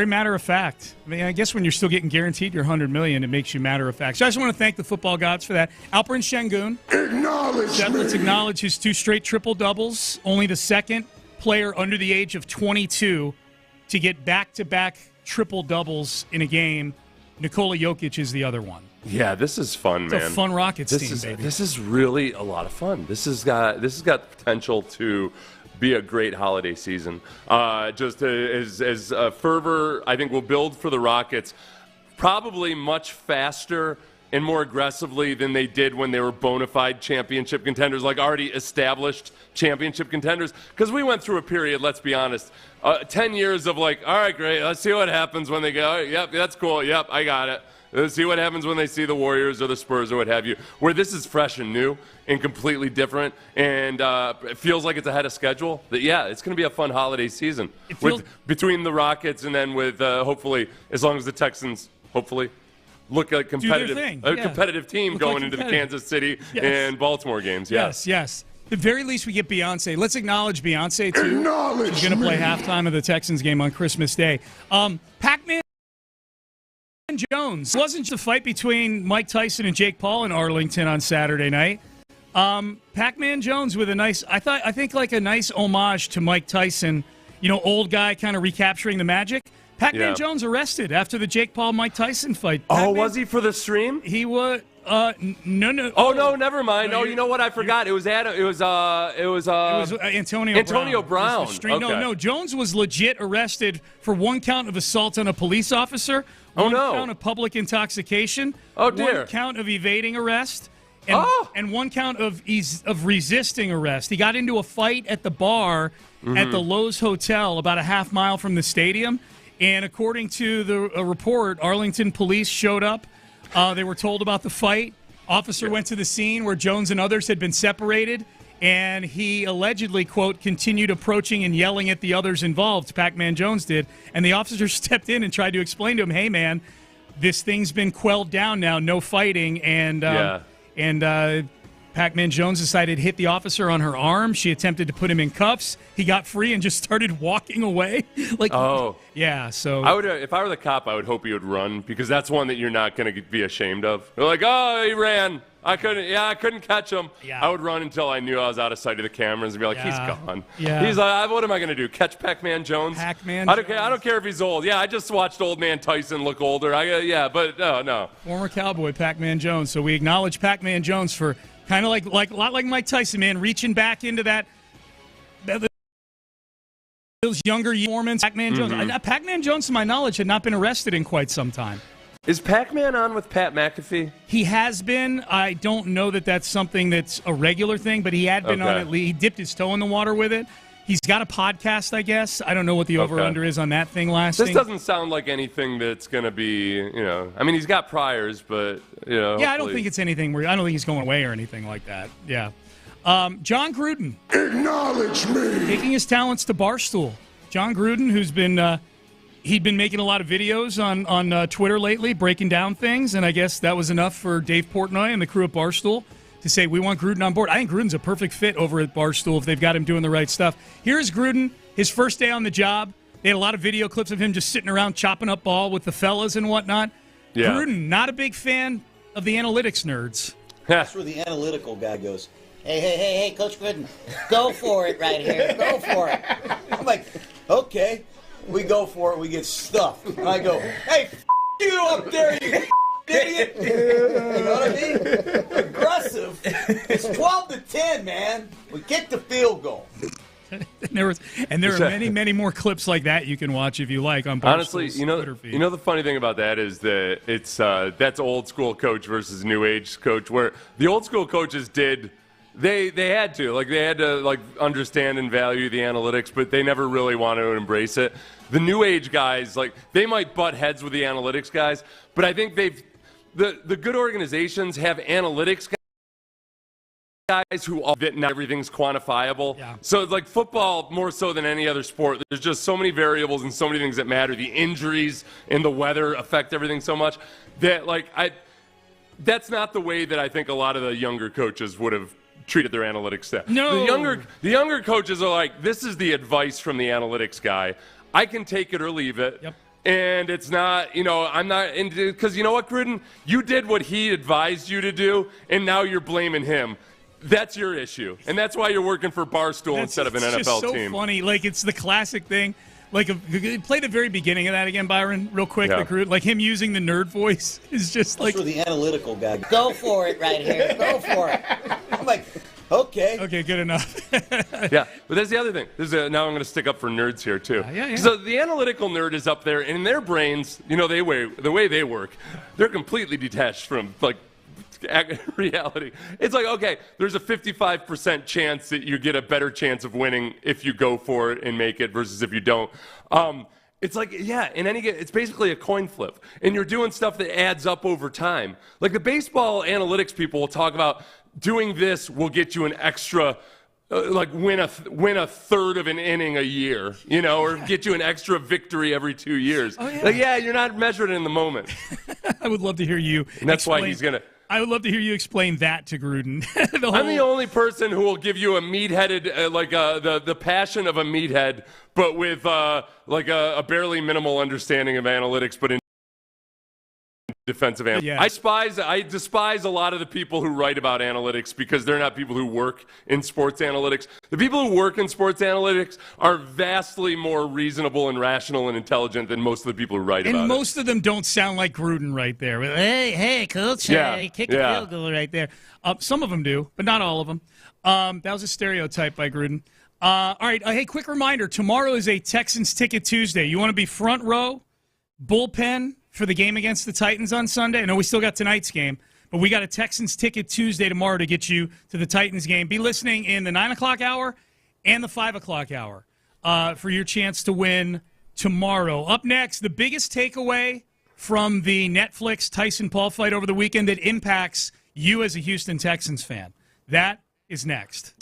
matter of fact. I mean, I guess when you're still getting guaranteed your $100 million, it makes you matter of fact. So I just want to thank the football gods for that. Alperen Şengün. Let's acknowledge his 2 straight triple doubles. Only the second player under the age of 22 to get back-to-back triple doubles in a game. Nikola Jokic is the other one. Yeah, this is fun, man. It's a fun Rockets team, baby. This is really a lot of fun. This has got the potential to be a great holiday season. Just as fervor, I think, will build for the Rockets probably much faster and more aggressively than they did when they were bona fide championship contenders, like already established championship contenders. Because we went through a period, let's be honest, 10 years of like, all right, great, let's see what happens when they go, yep, that's cool, yep, I got it. Let's see what happens when they see the Warriors or the Spurs or what have you, where this is fresh and new and completely different, and it feels like it's ahead of schedule. That, yeah, it's going to be a fun holiday season between the Rockets and then with, hopefully, as long as the Texans, hopefully, look like competitive team going into the Kansas City and Baltimore games. Yes. At the very least, we get Beyonce. Let's acknowledge Beyonce, too. She's going to play halftime of the Texans game on Christmas Day. Pac-Man Jones. It wasn't just a fight between Mike Tyson and Jake Paul in Arlington on Saturday night. Pac-Man Jones with a nice, I think like a nice homage to Mike Tyson, old guy kind of recapturing the magic. Pac-Man Jones arrested after the Jake Paul-Mike Tyson fight. Pac-Man, was he for the stream? He was. No. Oh no, never mind. No, you know what? I forgot. It was Antonio Brown. Okay. No. Jones was legit arrested for one count of assault on a police officer. One count of public intoxication. Oh dear. One count of evading arrest. And one count of resisting arrest. He got into a fight at the bar at the Lowe's Hotel about a half mile from the stadium. And according to a report, Arlington police showed up. They were told about the fight. Officer went to the scene where Jones and others had been separated, and he allegedly, quote, continued approaching and yelling at the others involved. Pac-Man Jones did. And the officer stepped in and tried to explain to him, hey, man, this thing's been quelled down now, no fighting. And Pac-Man Jones decided to hit the officer on her arm. She attempted to put him in cuffs. He got free and just started walking away. Yeah, so. I would, if I were the cop, I would hope he would run, because that's one that you're not going to be ashamed of. They're like, oh, he ran. I couldn't catch him. Yeah. I would run until I knew I was out of sight of the cameras and be like, he's gone. Yeah. He's like, what am I going to do? Catch Pac-Man Jones? I don't care if he's old. Yeah, I just watched old man Tyson look older. But no. Former Cowboy Pac-Man Jones. So we acknowledge Pac-Man Jones for kind of like a lot like Mike Tyson, man, reaching back into those younger performance. Pac-Man Jones. Pac-Man Jones, to my knowledge, had not been arrested in quite some time. Is Pac-Man on with Pat McAfee? He has been. I don't know that that's something that's a regular thing, but he had been on it. He dipped his toe in the water with it. He's got a podcast, I guess. I don't know what the over-under is on that thing lasting. This doesn't sound like anything that's going to be, I mean, he's got priors, but, Yeah, hopefully. I don't think it's anything I don't think he's going away or anything like that. Yeah. John Gruden. Acknowledge me. Taking his talents to Barstool. John Gruden, who's been, he'd been making a lot of videos on Twitter lately, breaking down things, and I guess that was enough for Dave Portnoy and the crew at Barstool to say, we want Gruden on board. I think Gruden's a perfect fit over at Barstool if they've got him doing the right stuff. Here's Gruden, his first day on the job. They had a lot of video clips of him just sitting around chopping up ball with the fellas and whatnot. Yeah. Gruden, not a big fan of the analytics nerds. That's where the analytical guy goes, hey, Coach Gruden, go for it right here. Go for it. I'm like, okay. We go for it. We get stuffed. And I go, hey, you up there, you idiot. You know what I mean? Aggressive. It's 12-10, man. We kicked the field goal. There are many, many more clips like that you can watch if you like on Barstool's Twitter feed. You know the funny thing about that is that it's that's old school coach versus new age coach, where the old school coaches did. They had to understand and value the analytics, but they never really wanted to embrace it. The new age guys, they might butt heads with the analytics guys, but I think the good organizations have analytics guys who that not everything's quantifiable. Yeah. So it's like football more so than any other sport. There's just so many variables and so many things that matter. The injuries and the weather affect everything so much that that's not the way that I think a lot of the younger coaches would have treated their analytics staff. No. The younger coaches are like, this is the advice from the analytics guy. I can take it or leave it. Yep. And it's not, I'm not, because you know what, Gruden? You did what he advised you to do, and now you're blaming him. That's your issue. And that's why you're working for Barstool instead of an NFL team. It's just so funny. It's the classic thing. Play the very beginning of that again, Byron, real quick. Yeah. Him using the nerd voice is just That's where the analytical guy. Go for it right here. Go for it. I'm like, Okay. Okay, good enough. Yeah, but that's the other thing. Now I'm going to stick up for nerds here, too. Yeah. So the analytical nerd is up there, and in their brains, the way they work, they're completely detached from, reality. It's like, okay, there's a 55% chance that you get a better chance of winning if you go for it and make it versus if you don't. It's like, yeah, it's basically a coin flip. And you're doing stuff that adds up over time. Like the baseball analytics people will talk about doing this will get you an extra, win a third of an inning a year, or get you an extra victory every 2 years. Oh, yeah. You're not measured in the moment. I would love to hear you And that's explain. why he's going to. I would love to hear you explain that to Gruden. I'm the only person who will give you a meatheaded, the passion of a meathead, but with a barely minimal understanding of analytics, but in defensive analytics. Yeah. I despise a lot of the people who write about analytics because they're not people who work in sports analytics. The people who work in sports analytics are vastly more reasonable and rational and intelligent than most of the people who write about it. And most of them don't sound like Gruden right there. Hey, coach, hey, kick a field goal right there. Some of them do, but not all of them. That was a stereotype by Gruden. All right, hey, quick reminder. Tomorrow is a Texans Ticket Tuesday. You want to be front row, bullpen, for the game against the Titans on Sunday? I know we still got tonight's game, but we got a Texans Ticket Tuesday tomorrow to get you to the Titans game. Be listening in the 9 o'clock hour and the 5 o'clock hour for your chance to win tomorrow. Up next, the biggest takeaway from the Netflix Tyson-Paul fight over the weekend that impacts you as a Houston Texans fan. That is next.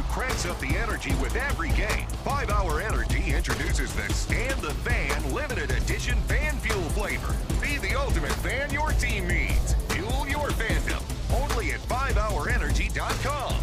Cranks up the energy with every game. 5 Hour Energy introduces the Stand the Fan limited edition fan fuel flavor. Be the ultimate fan your team needs. Fuel your fandom. Only at 5hourenergy.com.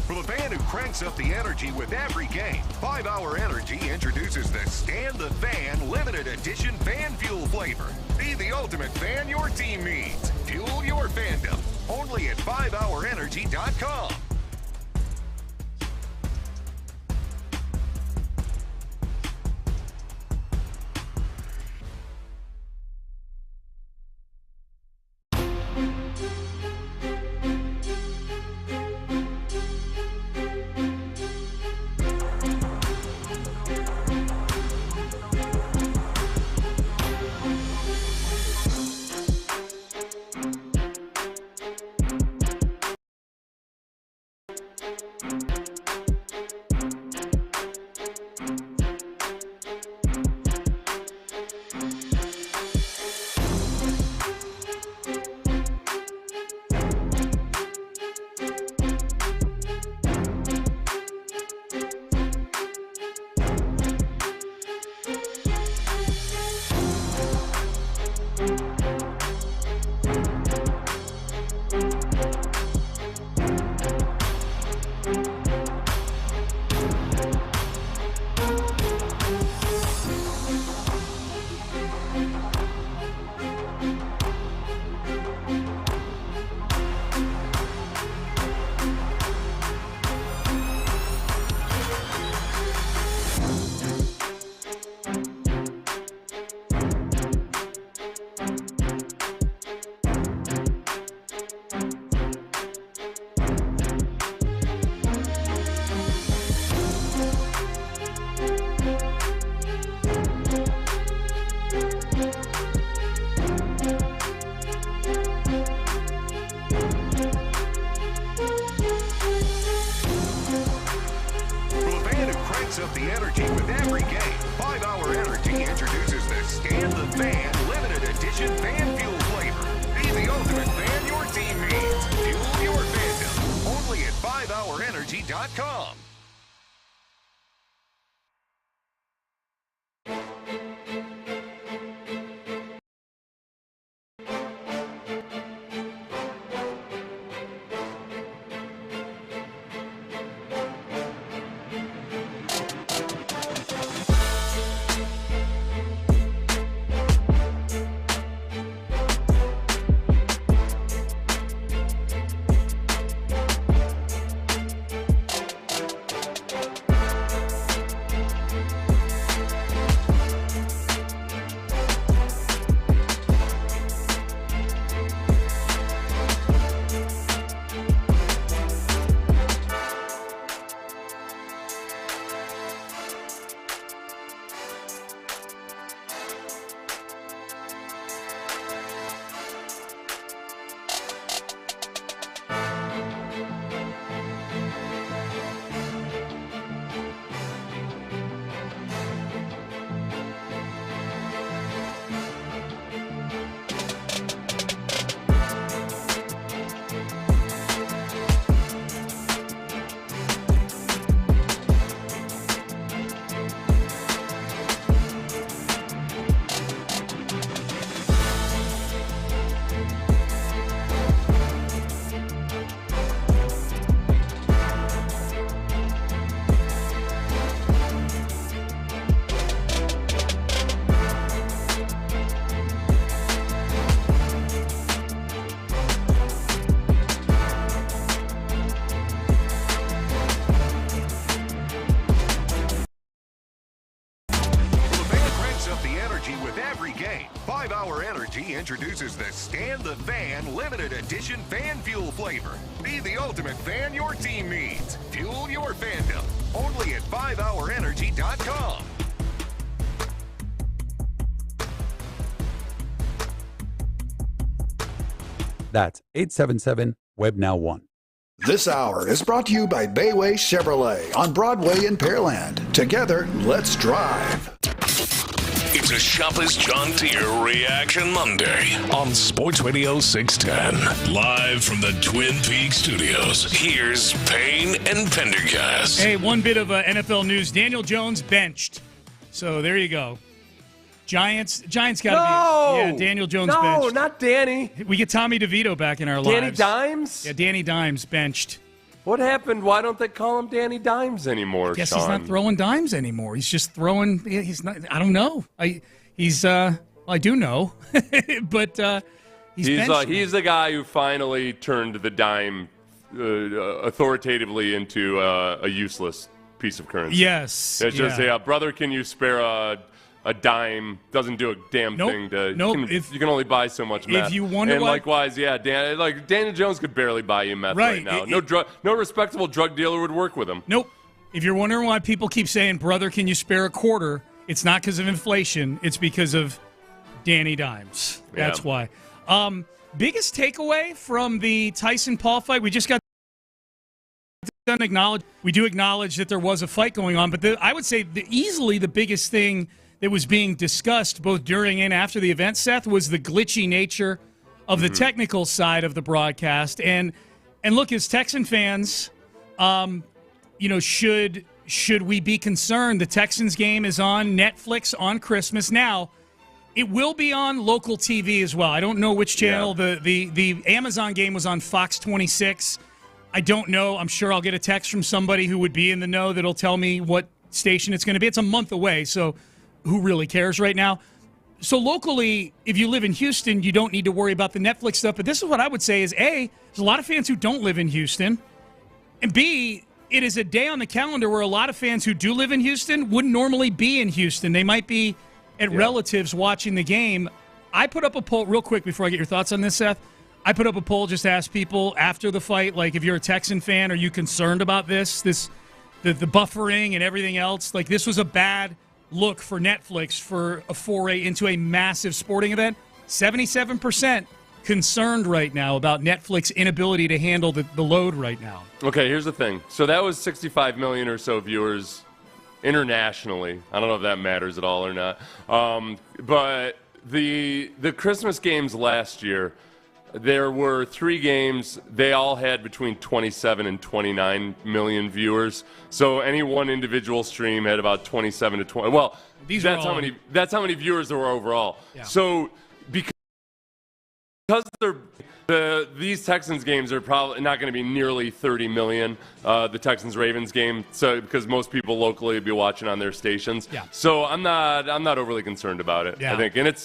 For the fan who cranks up the energy with every game, 5 Hour Energy introduces the Stand the Fan limited edition fan fuel flavor. Be the ultimate fan your team needs. Fuel your fandom. Only at 5hourenergy.com. Up the energy with every game. 5 Hour Energy introduces the Stand the Fan limited edition fan fuel flavor. Be the ultimate fan your team needs. Fuel your fandom. Only at 5hourenergy.com. Introduces the Stand the Fan limited edition fan fuel flavor. Be the ultimate fan your team needs. Fuel your fandom. Only at 5hourenergy.com. That's 877-WEB-NOW1. This hour is brought to you by Bayway Chevrolet on Broadway in Pearland. Together, let's drive. It's a Shopper's John Deere Reaction Monday on Sports Radio 610. Live from the Twin Peaks studios, here's Payne and Pendergast. Hey, one bit of NFL news. Daniel Jones benched. So there you go. Giants got to be. Yeah, Daniel Jones benched. No, not Danny. We get Tommy DeVito back in our lives. Danny Dimes? Yeah, Danny Dimes benched. What happened? Why don't they call him Danny Dimes anymore, I guess Sean? he's not throwing dimes anymore. He's just throwing. He's not. I don't know. I do know, but he's the guy who finally turned the dime authoritatively into a useless piece of currency. Yes. It's just, brother, can you spare a dime? Doesn't do a damn thing. You can only buy so much meth. If you wonder and why, likewise, Daniel Jones could barely buy you meth right now. No respectable drug dealer would work with him. Nope. If you're wondering why people keep saying, brother, can you spare a quarter? It's not because of inflation. It's because of Danny Dimes. That's why. Biggest takeaway from the Tyson-Paul fight, we just got done acknowledge. We do acknowledge that there was a fight going on, but I would say easily the biggest thing that was being discussed both during and after the event, Seth, was the glitchy nature of the technical side of the broadcast. And look, as Texan fans, should we be concerned? The Texans game is on Netflix on Christmas now. It will be on local TV as well. I don't know which channel. The Amazon game was on Fox 26. I don't know. I'm sure I'll get a text from somebody who would be in the know that'll tell me what station it's going to be. It's a month away, so who really cares right now? So locally, if you live in Houston, you don't need to worry about the Netflix stuff. But this is what I would say is, A, there's a lot of fans who don't live in Houston. And B, it is a day on the calendar where a lot of fans who do live in Houston wouldn't normally be in Houston. They might be at relatives watching the game. I put up a poll real quick before I get your thoughts on this, Seth. I put up a poll just to ask people after the fight, like, if you're a Texan fan, are you concerned about the buffering and everything else? Like, this was a bad look for Netflix for a foray into a massive sporting event. 77% concerned right now about Netflix inability to handle the load right now. Okay, here's the thing. So that was 65 million or so viewers internationally. I don't know if that matters at all or not. But the Christmas games last year, there were 3 games. They all had between 27 and 29 million viewers. So any one individual stream had about 27 to 20. Well, that's how many viewers there were overall. Yeah. So because these Texans games are probably not going to be nearly 30 million. The Texans-Ravens game, so because most people locally will be watching on their stations. Yeah. So I'm not overly concerned about it. Yeah. I think, and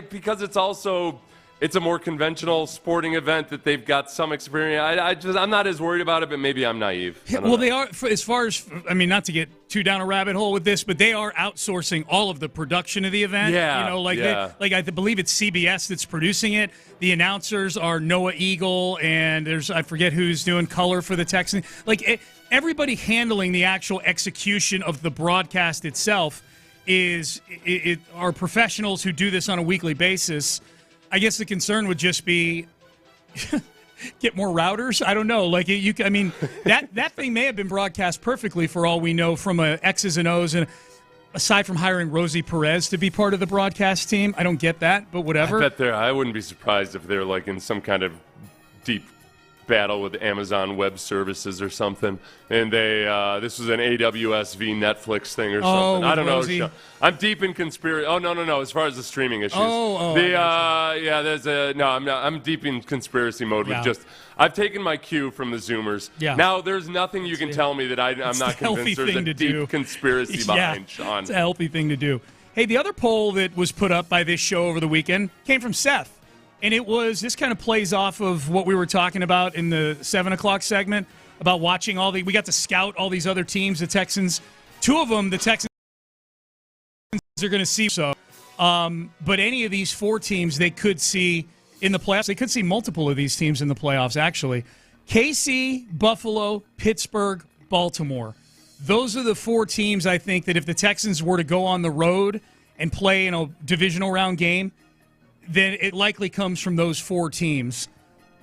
because it's also. It's a more conventional sporting event that they've got some experience. I'm not as worried about it, but maybe I'm naive. Well, they are, as far as, not to get too down a rabbit hole with this, but they are outsourcing all of the production of the event. Yeah. I believe it's CBS that's producing it. The announcers are Noah Eagle, and I forget who's doing color for the Texans. Everybody handling the actual execution of the broadcast itself are professionals who do this on a weekly basis. I guess the concern would just be get more routers. I don't know. That thing may have been broadcast perfectly for all we know from a X's and O's. And aside from hiring Rosie Perez to be part of the broadcast team, I don't get that, but whatever. I wouldn't be surprised if they're in some kind of deep battle with Amazon Web Services or something, and this was an AWS v Netflix thing or something. I don't know. I'm deep in conspiracy. Oh no! As far as the streaming issues, I'm deep in conspiracy mode with I've taken my cue from the Zoomers. Yeah. Now there's nothing you can tell me that I'm not convinced there's a deep conspiracy behind, Sean. It's a healthy thing to do. Hey, the other poll that was put up by this show over the weekend came from Seth. And this kind of plays off of what we were talking about in the 7 o'clock segment about watching we got to scout all these other teams, the Texans. 2 of them, the Texans are going to see. But any of these 4 teams they could see in the playoffs. They could see multiple of these teams in the playoffs, actually. KC, Buffalo, Pittsburgh, Baltimore. Those are the 4 teams, I think, that if the Texans were to go on the road and play in a divisional round game, then it likely comes from those 4 teams.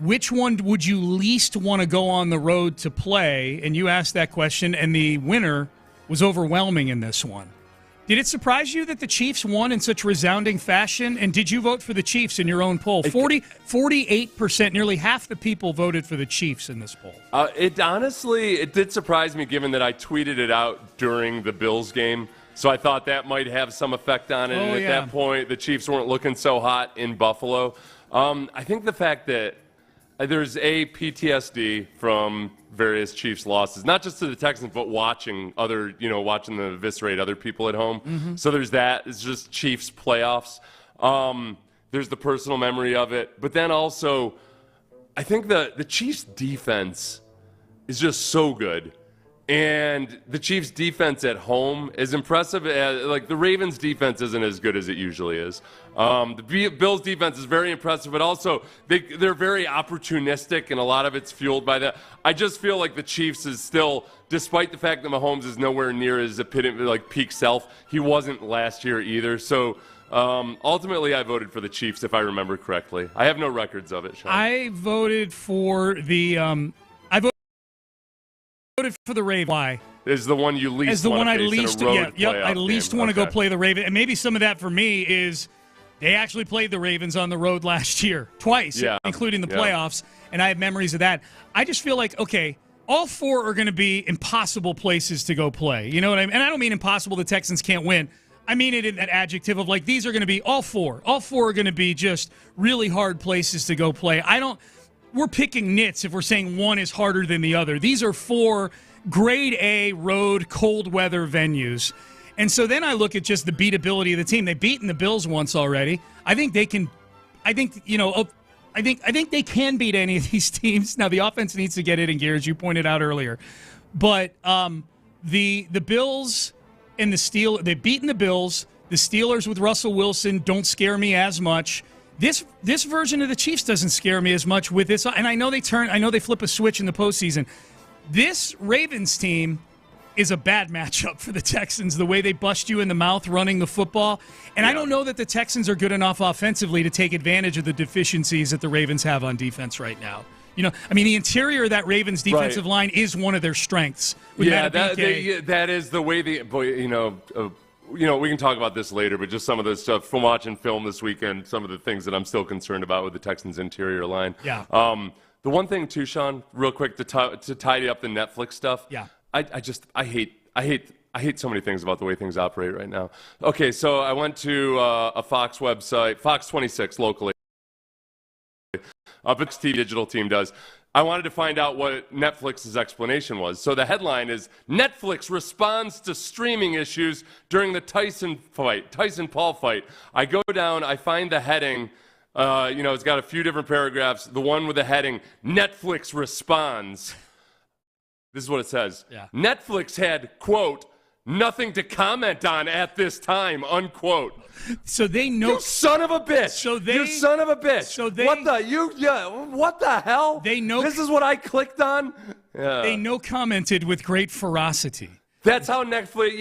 Which one would you least want to go on the road to play? And you asked that question, and the winner was overwhelming in this one. Did it surprise you that the Chiefs won in such resounding fashion? And did you vote for the Chiefs in your own poll? 48%, nearly half the people voted for the Chiefs in this poll. It did surprise me, given that I tweeted it out during the Bills game. So I thought that might have some effect on it. And at that point, the Chiefs weren't looking so hot in Buffalo. I think the fact that there's PTSD from various Chiefs losses, not just to the Texans, but watching them eviscerate other people at home. Mm-hmm. So there's that. It's just Chiefs playoffs. There's the personal memory of it. But then also, I think the Chiefs defense is just so good. And the Chiefs defense at home is impressive. Like the Ravens defense isn't as good as it usually is. The Bills defense is very impressive, but also they're very opportunistic, and a lot of it's fueled by that. I just feel like the Chiefs is still, despite the fact that Mahomes is nowhere near his peak self, he wasn't last year either. So ultimately, I voted for the Chiefs, if I remember correctly. I have no records of it, Sean. I voted for the Ravens. Why? Is the one you least want to face in a road playoff I least game. want to go play the Ravens. And maybe some of that for me is they actually played the Ravens on the road last year, twice, including the playoffs, and I have memories of that. I just feel like, okay, all four are going to be impossible places to go play. You know what I mean? And I don't mean impossible the Texans can't win. I mean it in that adjective of like these are going to be all four. All four are going to be just really hard places to go play. We're picking nits if we're saying one is harder than the other. These are four grade A road cold weather venues. And so then I look at just the beatability of the team. They've beaten the Bills once already. I think they can beat any of these teams. Now the offense needs to get it in gear, as you pointed out earlier. But the Bills and the Steelers, they've beaten the Bills. The Steelers with Russell Wilson don't scare me as much. This version of the Chiefs doesn't scare me as much with this. And I know they flip a switch in the postseason. This Ravens team is a bad matchup for the Texans, the way they bust you in the mouth running the football. And I don't know that the Texans are good enough offensively to take advantage of the deficiencies that the Ravens have on defense right now. You know, I mean, the interior of that Ravens defensive line is one of their strengths. That is the way we can talk about this later, but just some of the stuff from watching film this weekend, some of the things that I'm still concerned about with the Texans' interior line. Yeah. The one thing too, Sean, real quick to tidy up the Netflix stuff. Yeah. I hate so many things about the way things operate right now. Okay, so I went to a Fox website, Fox 26 locally, but the TV digital team does. I wanted to find out what Netflix's explanation was. So the headline is, Netflix responds to streaming issues during the Tyson-Paul fight. I go down, I find the heading, it's got a few different paragraphs. The one with the heading, Netflix responds. This is what it says. Yeah. Netflix had, quote, nothing to comment on at this time, unquote. So they know. You son of a bitch. You son of a bitch. So they. What the hell? They know. This is what I clicked on? Yeah. They commented with great ferocity. That's how Netflix,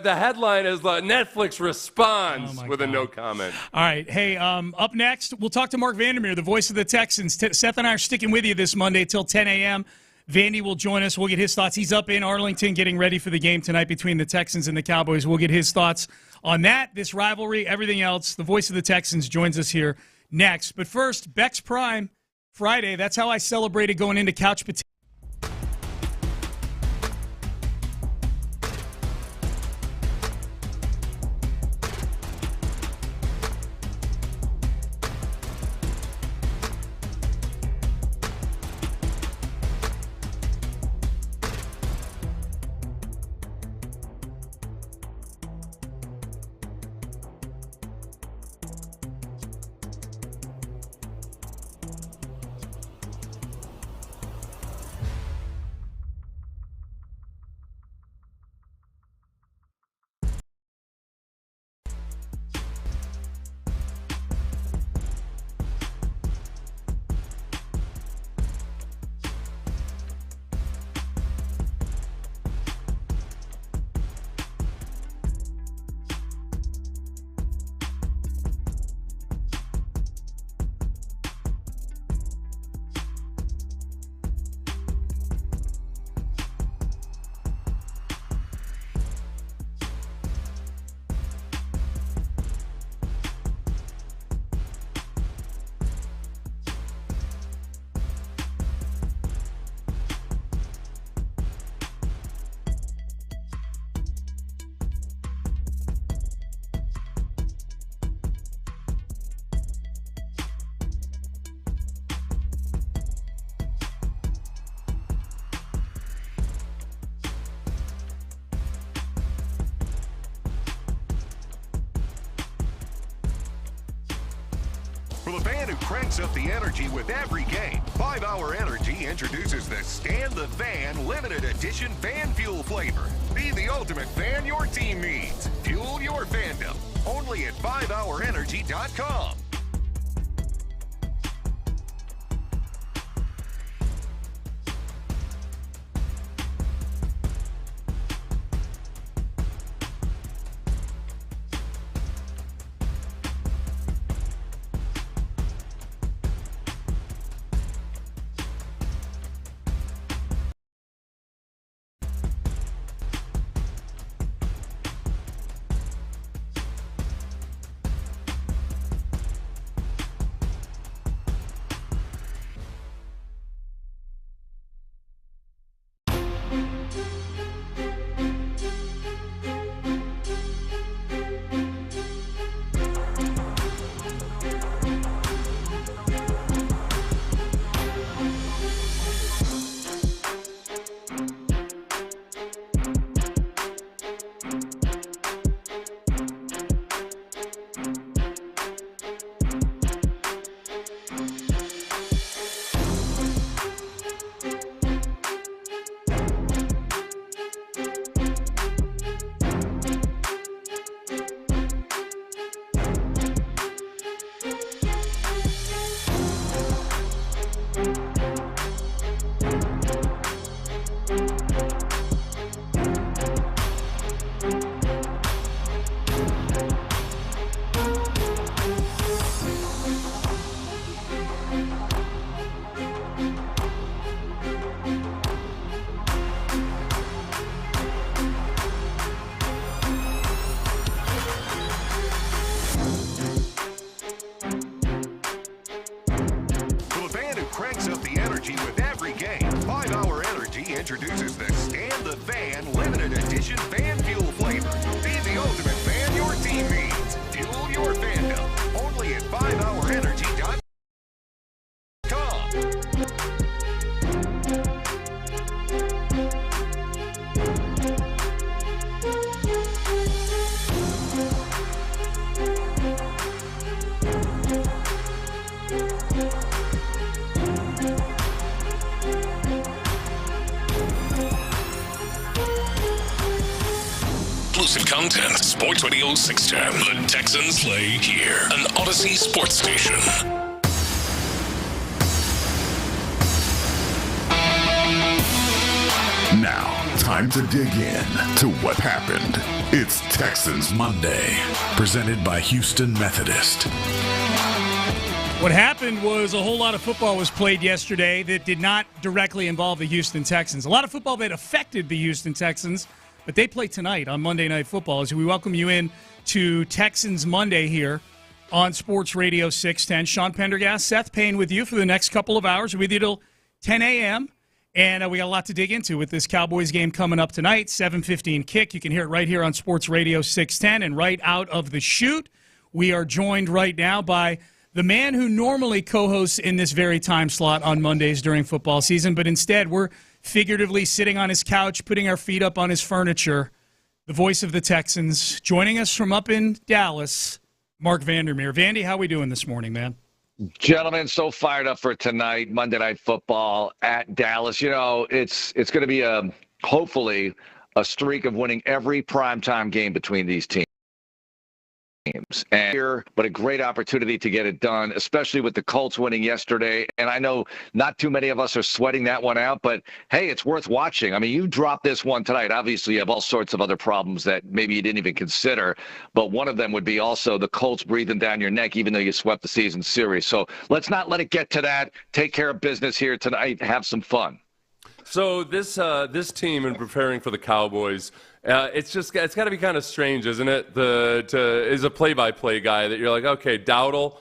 the headline is Netflix responds with a no comment. All right. Hey, up next, we'll talk to Mark Vandermeir, the voice of the Texans. Seth and I are sticking with you this Monday till 10 a.m. Vandy will join us. We'll get his thoughts. He's up in Arlington getting ready for the game tonight between the Texans and the Cowboys. We'll get his thoughts on that, this rivalry, everything else. The voice of the Texans joins us here next. But first, Beck's Prime Friday. That's how I celebrated going into Couch Potato. For the fan who cranks up the energy with every game, 5 Hour Energy introduces the Stand the Van limited edition fan fuel flavor. Be the ultimate fan your team needs. Fuel your fandom. Only at 5hourenergy.com. Introduces the Stand the Van limited edition fan fuel flavor. Be the ultimate fan your team needs. Fuel your fandom. Only at 5hourenergy.com. Exclusive content. Sports Radio 610. The Texans play here. An Odyssey sports station. Now, time to dig in to what happened. It's Texans Monday, presented by Houston Methodist. What happened was a whole lot of football was played yesterday that did not directly involve the Houston Texans. A lot of football that affected the Houston Texans, but they play tonight on Monday Night Football. As we welcome you in to Texans Monday here on Sports Radio 610. Sean Pendergast, Seth Payne with you for the next couple of hours. We're with you till 10 a.m., and we got a lot to dig into with this Cowboys game coming up tonight, 7:15 kick. You can hear it right here on Sports Radio 610 and right out of the chute. We are joined right now by the man who normally co-hosts in this very time slot on Mondays during football season, but instead we're figuratively sitting on his couch, putting our feet up on his furniture, the voice of the Texans, joining us from up in Dallas, Mark Vandermeir. Vandy, how we doing this morning, man? Gentlemen, so fired up for tonight, Monday Night Football at Dallas. You know, it's going to be hopefully a streak of winning every primetime game between these teams. And here, but a great opportunity to get it done, especially with the Colts winning yesterday. And I know not too many of us are sweating that one out, but hey, it's worth watching. I mean, you dropped this one tonight. Obviously, you have all sorts of other problems that maybe you didn't even consider, but one of them would be also the Colts breathing down your neck, even though you swept the season series. So let's not let it get to that. Take care of business here tonight. Have some fun. So this team, in preparing for the Cowboys, it's got to be kind of strange, isn't it? Is a play-by-play guy that you're like, okay, Dowdle.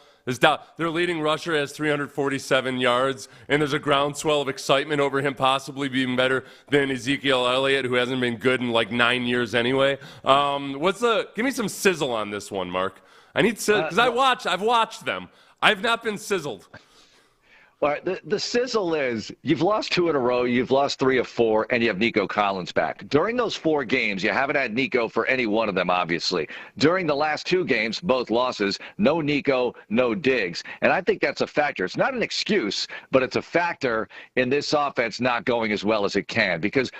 Their leading rusher has 347 yards, and there's a groundswell of excitement over him possibly being better than Ezekiel Elliott, who hasn't been good in like 9 years anyway. Give me some sizzle on this one, Mark. I need sizzle because I've watched them. I've not been sizzled. All right, the sizzle is you've lost 2 in a row, you've lost 3 of 4, and you have Nico Collins back. During those 4 games, you haven't had Nico for any one of them, obviously. During the last 2 games, both losses, no Nico, no Diggs. And I think that's a factor. It's not an excuse, but it's a factor in this offense not going as well as it can. Because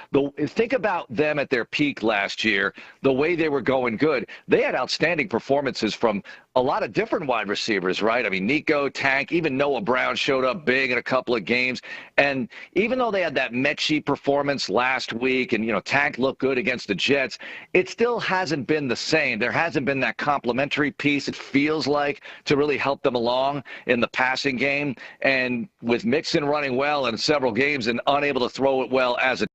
think about them at their peak last year, the way they were going good. They had outstanding performances from a lot of different wide receivers, right? I mean, Nico, Tank, even Noah Brown showed up big in a couple of games. And even though they had that Mechie performance last week and, Tank looked good against the Jets, it still hasn't been the same. There hasn't been that complementary piece, it feels like, to really help them along in the passing game. And with Mixon running well in several games and unable to throw it well as a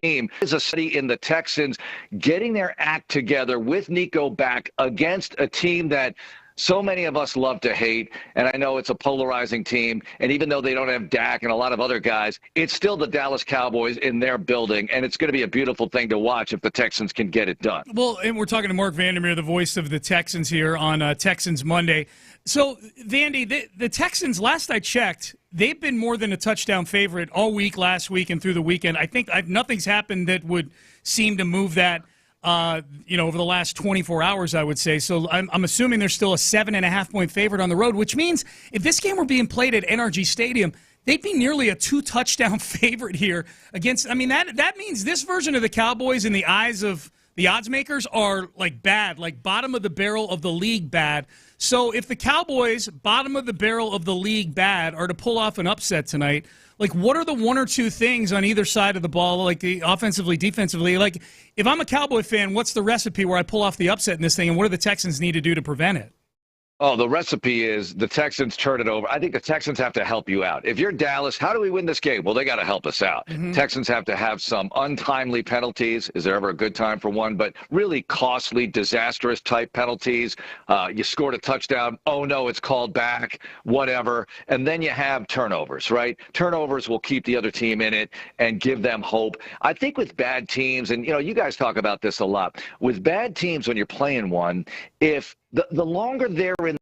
team, is a study in the Texans getting their act together with Nico back against a team that so many of us love to hate, and I know it's a polarizing team, and even though they don't have Dak and a lot of other guys, it's still the Dallas Cowboys in their building, and it's going to be a beautiful thing to watch if the Texans can get it done. Well, and we're talking to Mark Vandermeir, the voice of the Texans here on Texans Monday. So, Vandy, the Texans, last I checked, they've been more than a touchdown favorite all week, last week, and through the weekend. I think nothing's happened that would seem to move that over the last 24 hours, I would say. So I'm assuming they're still a 7.5-point favorite on the road, which means if this game were being played at NRG Stadium, they'd be nearly a 2-touchdown favorite here against. I mean, that means this version of the Cowboys in the eyes of the odds makers are like bad, like bottom of the barrel of the league bad. So if the Cowboys, bottom of the barrel of the league bad, are to pull off an upset tonight, like, what are the 1 or 2 things on either side of the ball, like the offensively, defensively? Like, if I'm a Cowboy fan, what's the recipe where I pull off the upset in this thing, and what do the Texans need to do to prevent it? Oh, the recipe is the Texans turn it over. I think the Texans have to help you out. If you're Dallas, how do we win this game? Well, they got to help us out. Texans have to have some untimely penalties. Is there ever a good time for one? But really costly, disastrous type penalties. You scored a touchdown. Oh, no, it's called back, whatever. And then you have turnovers, right? Turnovers will keep the other team in it and give them hope. I think with bad teams, and, you guys talk about this a lot. With bad teams, when you're playing one, if the longer they're in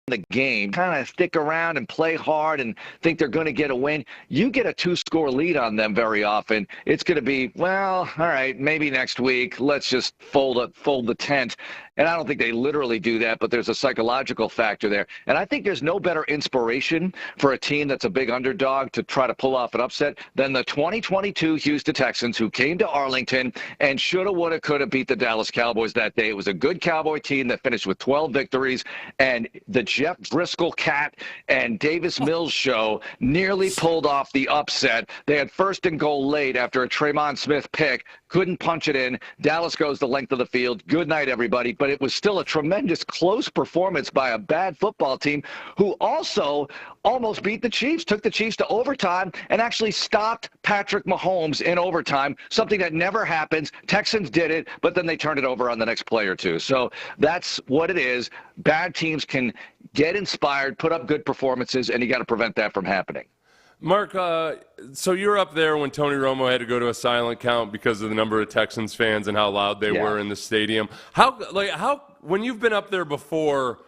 the game, kind of stick around and play hard and think they're going to get a win, you get a 2-score lead on them very often. It's going to be, well, all right, maybe next week, let's just fold the tent. And I don't think they literally do that, but there's a psychological factor there. And I think there's no better inspiration for a team that's a big underdog to try to pull off an upset than the 2022 Houston Texans, who came to Arlington and shoulda, woulda, coulda beat the Dallas Cowboys that day. It was a good Cowboy team that finished with 12 victories, and the Jeff Driscoll Cat and Davis Mills show nearly pulled off the upset. They had 1st and goal late after a Tremon Smith pick, couldn't punch it in. Dallas goes the length of the field. Good night, everybody. But it was still a tremendous close performance by a bad football team who also almost beat the Chiefs, took the Chiefs to overtime, and actually stopped Patrick Mahomes in overtime, something that never happens. Texans did it, but then they turned it over on the next play or two. So that's what it is. Bad teams can get inspired, put up good performances, and you got to prevent that from happening. Mark, so you were up there when Tony Romo had to go to a silent count because of the number of Texans fans and how loud they were in the stadium. How when you've been up there before,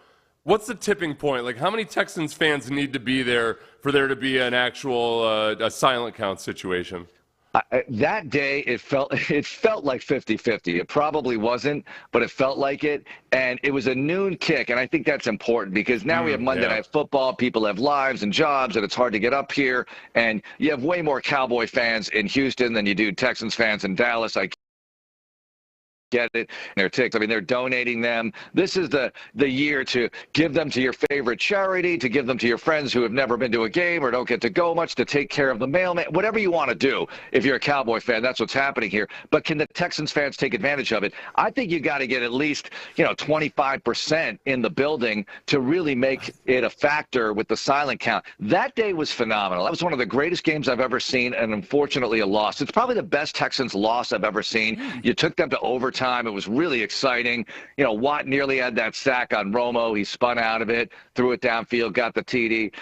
what's the tipping point? Like, how many Texans fans need to be there for there to be an actual a silent count situation? That day, it felt like 50-50. It probably wasn't, but it felt like it. And it was a noon kick, and I think that's important because now we have Monday Night Football. People have lives and jobs, and it's hard to get up here. And you have way more Cowboy fans in Houston than you do Texans fans in Dallas. I get it. They're ticked. I mean, they're donating them. This is the year to give them to your favorite charity, to give them to your friends who have never been to a game or don't get to go much, to take care of the mailman, whatever you want to do. If you're a Cowboy fan, that's what's happening here. But can the Texans fans take advantage of it? I think you got to get at least, 25% in the building to really make it a factor with the silent count. That day was phenomenal. That was one of the greatest games I've ever seen, and unfortunately a loss. It's probably the best Texans loss I've ever seen. You took them to overtime. time. It was really exciting. You know, Watt nearly had that sack on Romo. He spun out of it, threw it downfield, got the TD.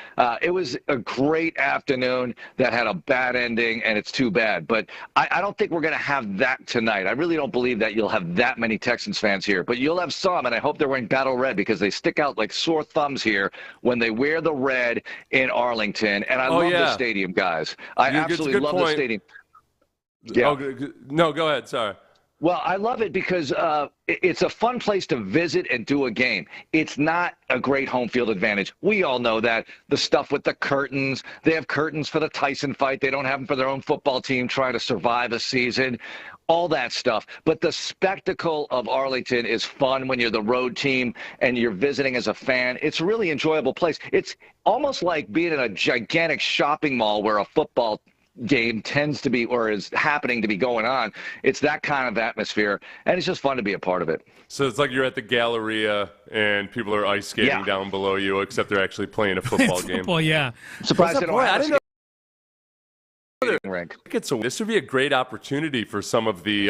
It was a great afternoon that had a bad ending, and it's too bad. But I don't think we're going to have that tonight. I really don't believe that you'll have that many Texans fans here, but you'll have some, and I hope they're wearing battle red because they stick out like sore thumbs here when they wear the red in Arlington. And I love the stadium, guys. I absolutely love the stadium. Yeah. No, go ahead. Sorry. Well, I love it because it's a fun place to visit and do a game. It's not a great home field advantage. We all know that. The stuff with the curtains, they have curtains for the Tyson fight. They don't have them for their own football team trying to survive a season, all that stuff. But the spectacle of Arlington is fun when you're the road team and you're visiting as a fan. It's a really enjoyable place. It's almost like being in a gigantic shopping mall where a football game tends to be or is happening to be going on. It's that kind of atmosphere, and it's just fun to be a part of it. So it's like you're at the Galleria and people are ice skating down below you, except they're actually playing a football game. Football, yeah. Surprised they don't have I didn't know. Rink. This would be a great opportunity for some of the,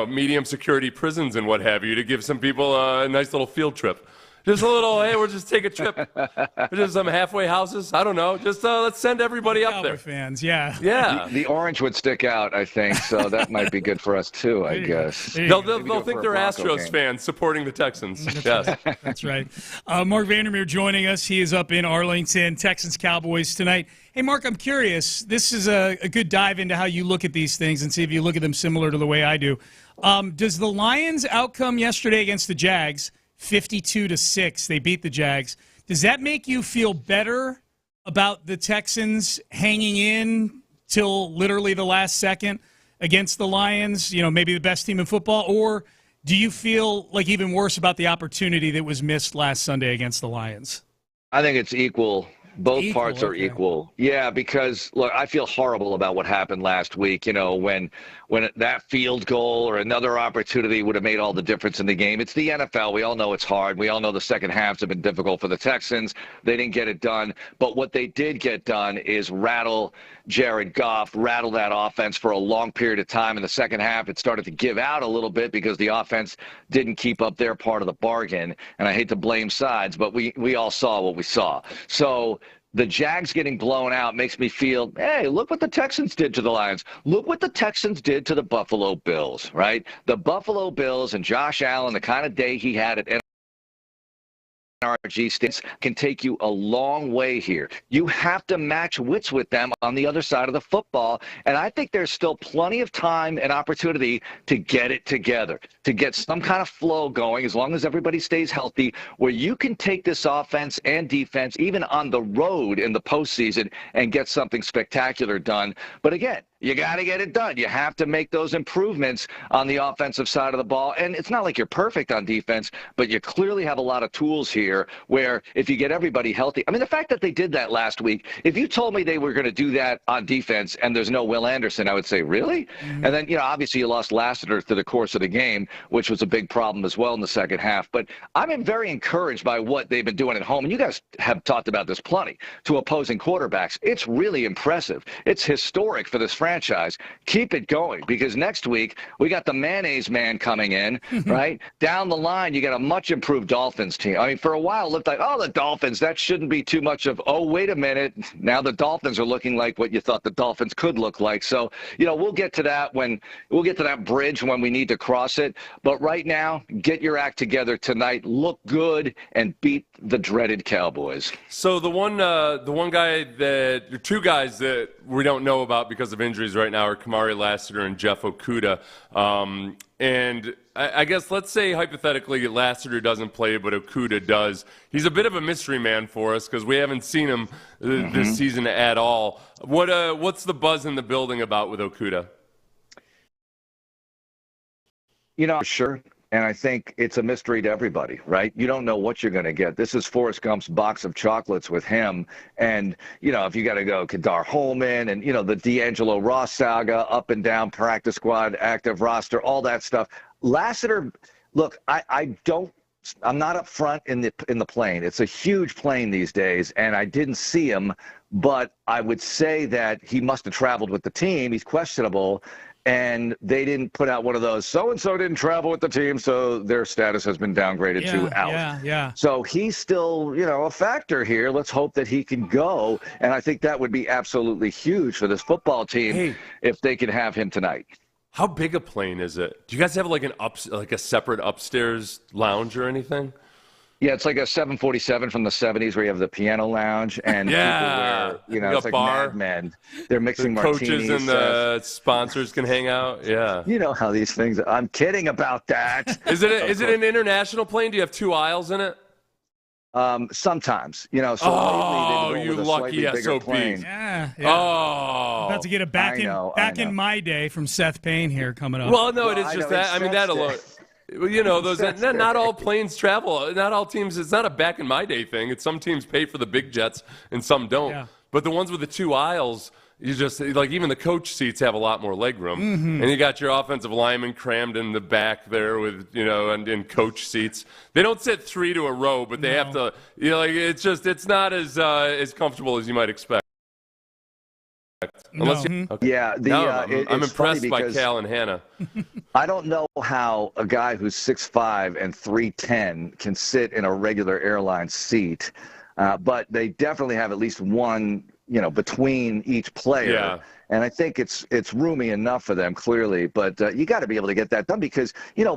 medium security prisons and what have you to give some people a nice little field trip. Just a little, hey, we'll just take a trip. Just some halfway houses. I don't know. Just let's send everybody up there. Fans, yeah. Yeah. The orange would stick out, I think, so that might be good for us too, I guess. They'll think they're Astros fans supporting the Texans. Yes. That's right. Mark Vandermeir joining us. He is up in Arlington, Texans Cowboys tonight. Hey, Mark, I'm curious. This is a good dive into how you look at these things and see if you look at them similar to the way I do. Does the Lions' outcome yesterday against the Jags, 52-6, they beat the Jags, does that make you feel better about the Texans hanging in till literally the last second against the Lions, maybe the best team in football, or do you feel like even worse about the opportunity that was missed last Sunday against the Lions? I think it's equal. Both parts are equal. Yeah, because, look, I feel horrible about what happened last week, when that field goal or another opportunity would have made all the difference in the game. It's the NFL. We all know it's hard. We all know the second halves have been difficult for the Texans. They didn't get it done. But what they did get done is rattle Jared Goff, rattle that offense for a long period of time. In the second half, it started to give out a little bit because the offense didn't keep up their part of the bargain. And I hate to blame sides, but we all saw what we saw. So the Jags getting blown out makes me feel, hey, look what the Texans did to the Lions. Look what the Texans did to the Buffalo Bills, right? The Buffalo Bills and Josh Allen, the kind of day he had at NRG States can take you a long way here. You have to match wits with them on the other side of the football, and I think there's still plenty of time and opportunity to get it together, to get some kind of flow going as long as everybody stays healthy, where you can take this offense and defense even on the road in the postseason and get something spectacular done. But again, you got to get it done. You have to make those improvements on the offensive side of the ball. And it's not like you're perfect on defense, but you clearly have a lot of tools here where if you get everybody healthy. I mean, the fact that they did that last week, if you told me they were going to do that on defense and there's no Will Anderson, I would say, really? Mm-hmm. And then, obviously you lost Lassiter through the course of the game, which was a big problem as well in the second half. But I'm very encouraged by what they've been doing at home. And you guys have talked about this plenty to opposing quarterbacks. It's really impressive. It's historic for this franchise. Keep it going, because next week we got the mayonnaise man coming in, right? Down the line, you got a much improved Dolphins team. I mean, for a while it looked like, the Dolphins, that shouldn't be too much of, wait a minute. Now the Dolphins are looking like what you thought the Dolphins could look like. So, we'll get to that bridge when we need to cross it. But right now, get your act together tonight, look good, and beat the dreaded Cowboys. So the two guys that we don't know about because of injuries right now are Kamari Lassiter and Jeff Okudah. And I guess let's say hypothetically Lassiter doesn't play, but Okudah does. He's a bit of a mystery man for us because we haven't seen him this season at all. What's the buzz in the building about with Okudah? Sure. And I think it's a mystery to everybody, right? You don't know what you're going to get. This is Forrest Gump's box of chocolates with him. And, if you got to go Kadar Holman and, the D'Angelo Ross saga, up and down practice squad, active roster, all that stuff. Lassiter, look, I'm not up front in the plane. It's a huge plane these days, and I didn't see him, but I would say that he must have traveled with the team. He's questionable. and they didn't put out one of those, so-and-so didn't travel with the team, so their status has been downgraded to out. Yeah. So he's still, a factor here. Let's hope that he can go, and I think that would be absolutely huge for this football team if they could have him tonight. How big a plane is it? Do you guys have like a separate upstairs lounge or anything? Yeah, it's like a 747 from the 70s where you have the piano lounge and people wear, it's like bar. Mad Men. They're mixing the martinis. Coaches and the sponsors can hang out. Yeah. You know how these things – I'm kidding about that. Is it an international plane? Do you have 2 aisles in it? Sometimes, so lately they've you been lucky SOB. plane. Yeah. Oh. About to get it back in my day from Seth Payne here coming up. Well, no, it is just that. I mean, that alone. Those not all planes travel. Not all teams. It's not a back in my day thing. It's some teams pay for the big jets and some don't. Yeah. But the ones with the 2 aisles, you just like even the coach seats have a lot more leg room, and you got your offensive linemen crammed in the back there with and in coach seats. They don't sit 3 to a row, but they have to. It's not as comfortable as you might expect. Yeah, I'm impressed by Cal and Hannah. I don't know how a guy who's 6'5" and 310 can sit in a regular airline seat, but they definitely have at least one, between each player. Yeah. And I think it's roomy enough for them, clearly. But you got to be able to get that done because,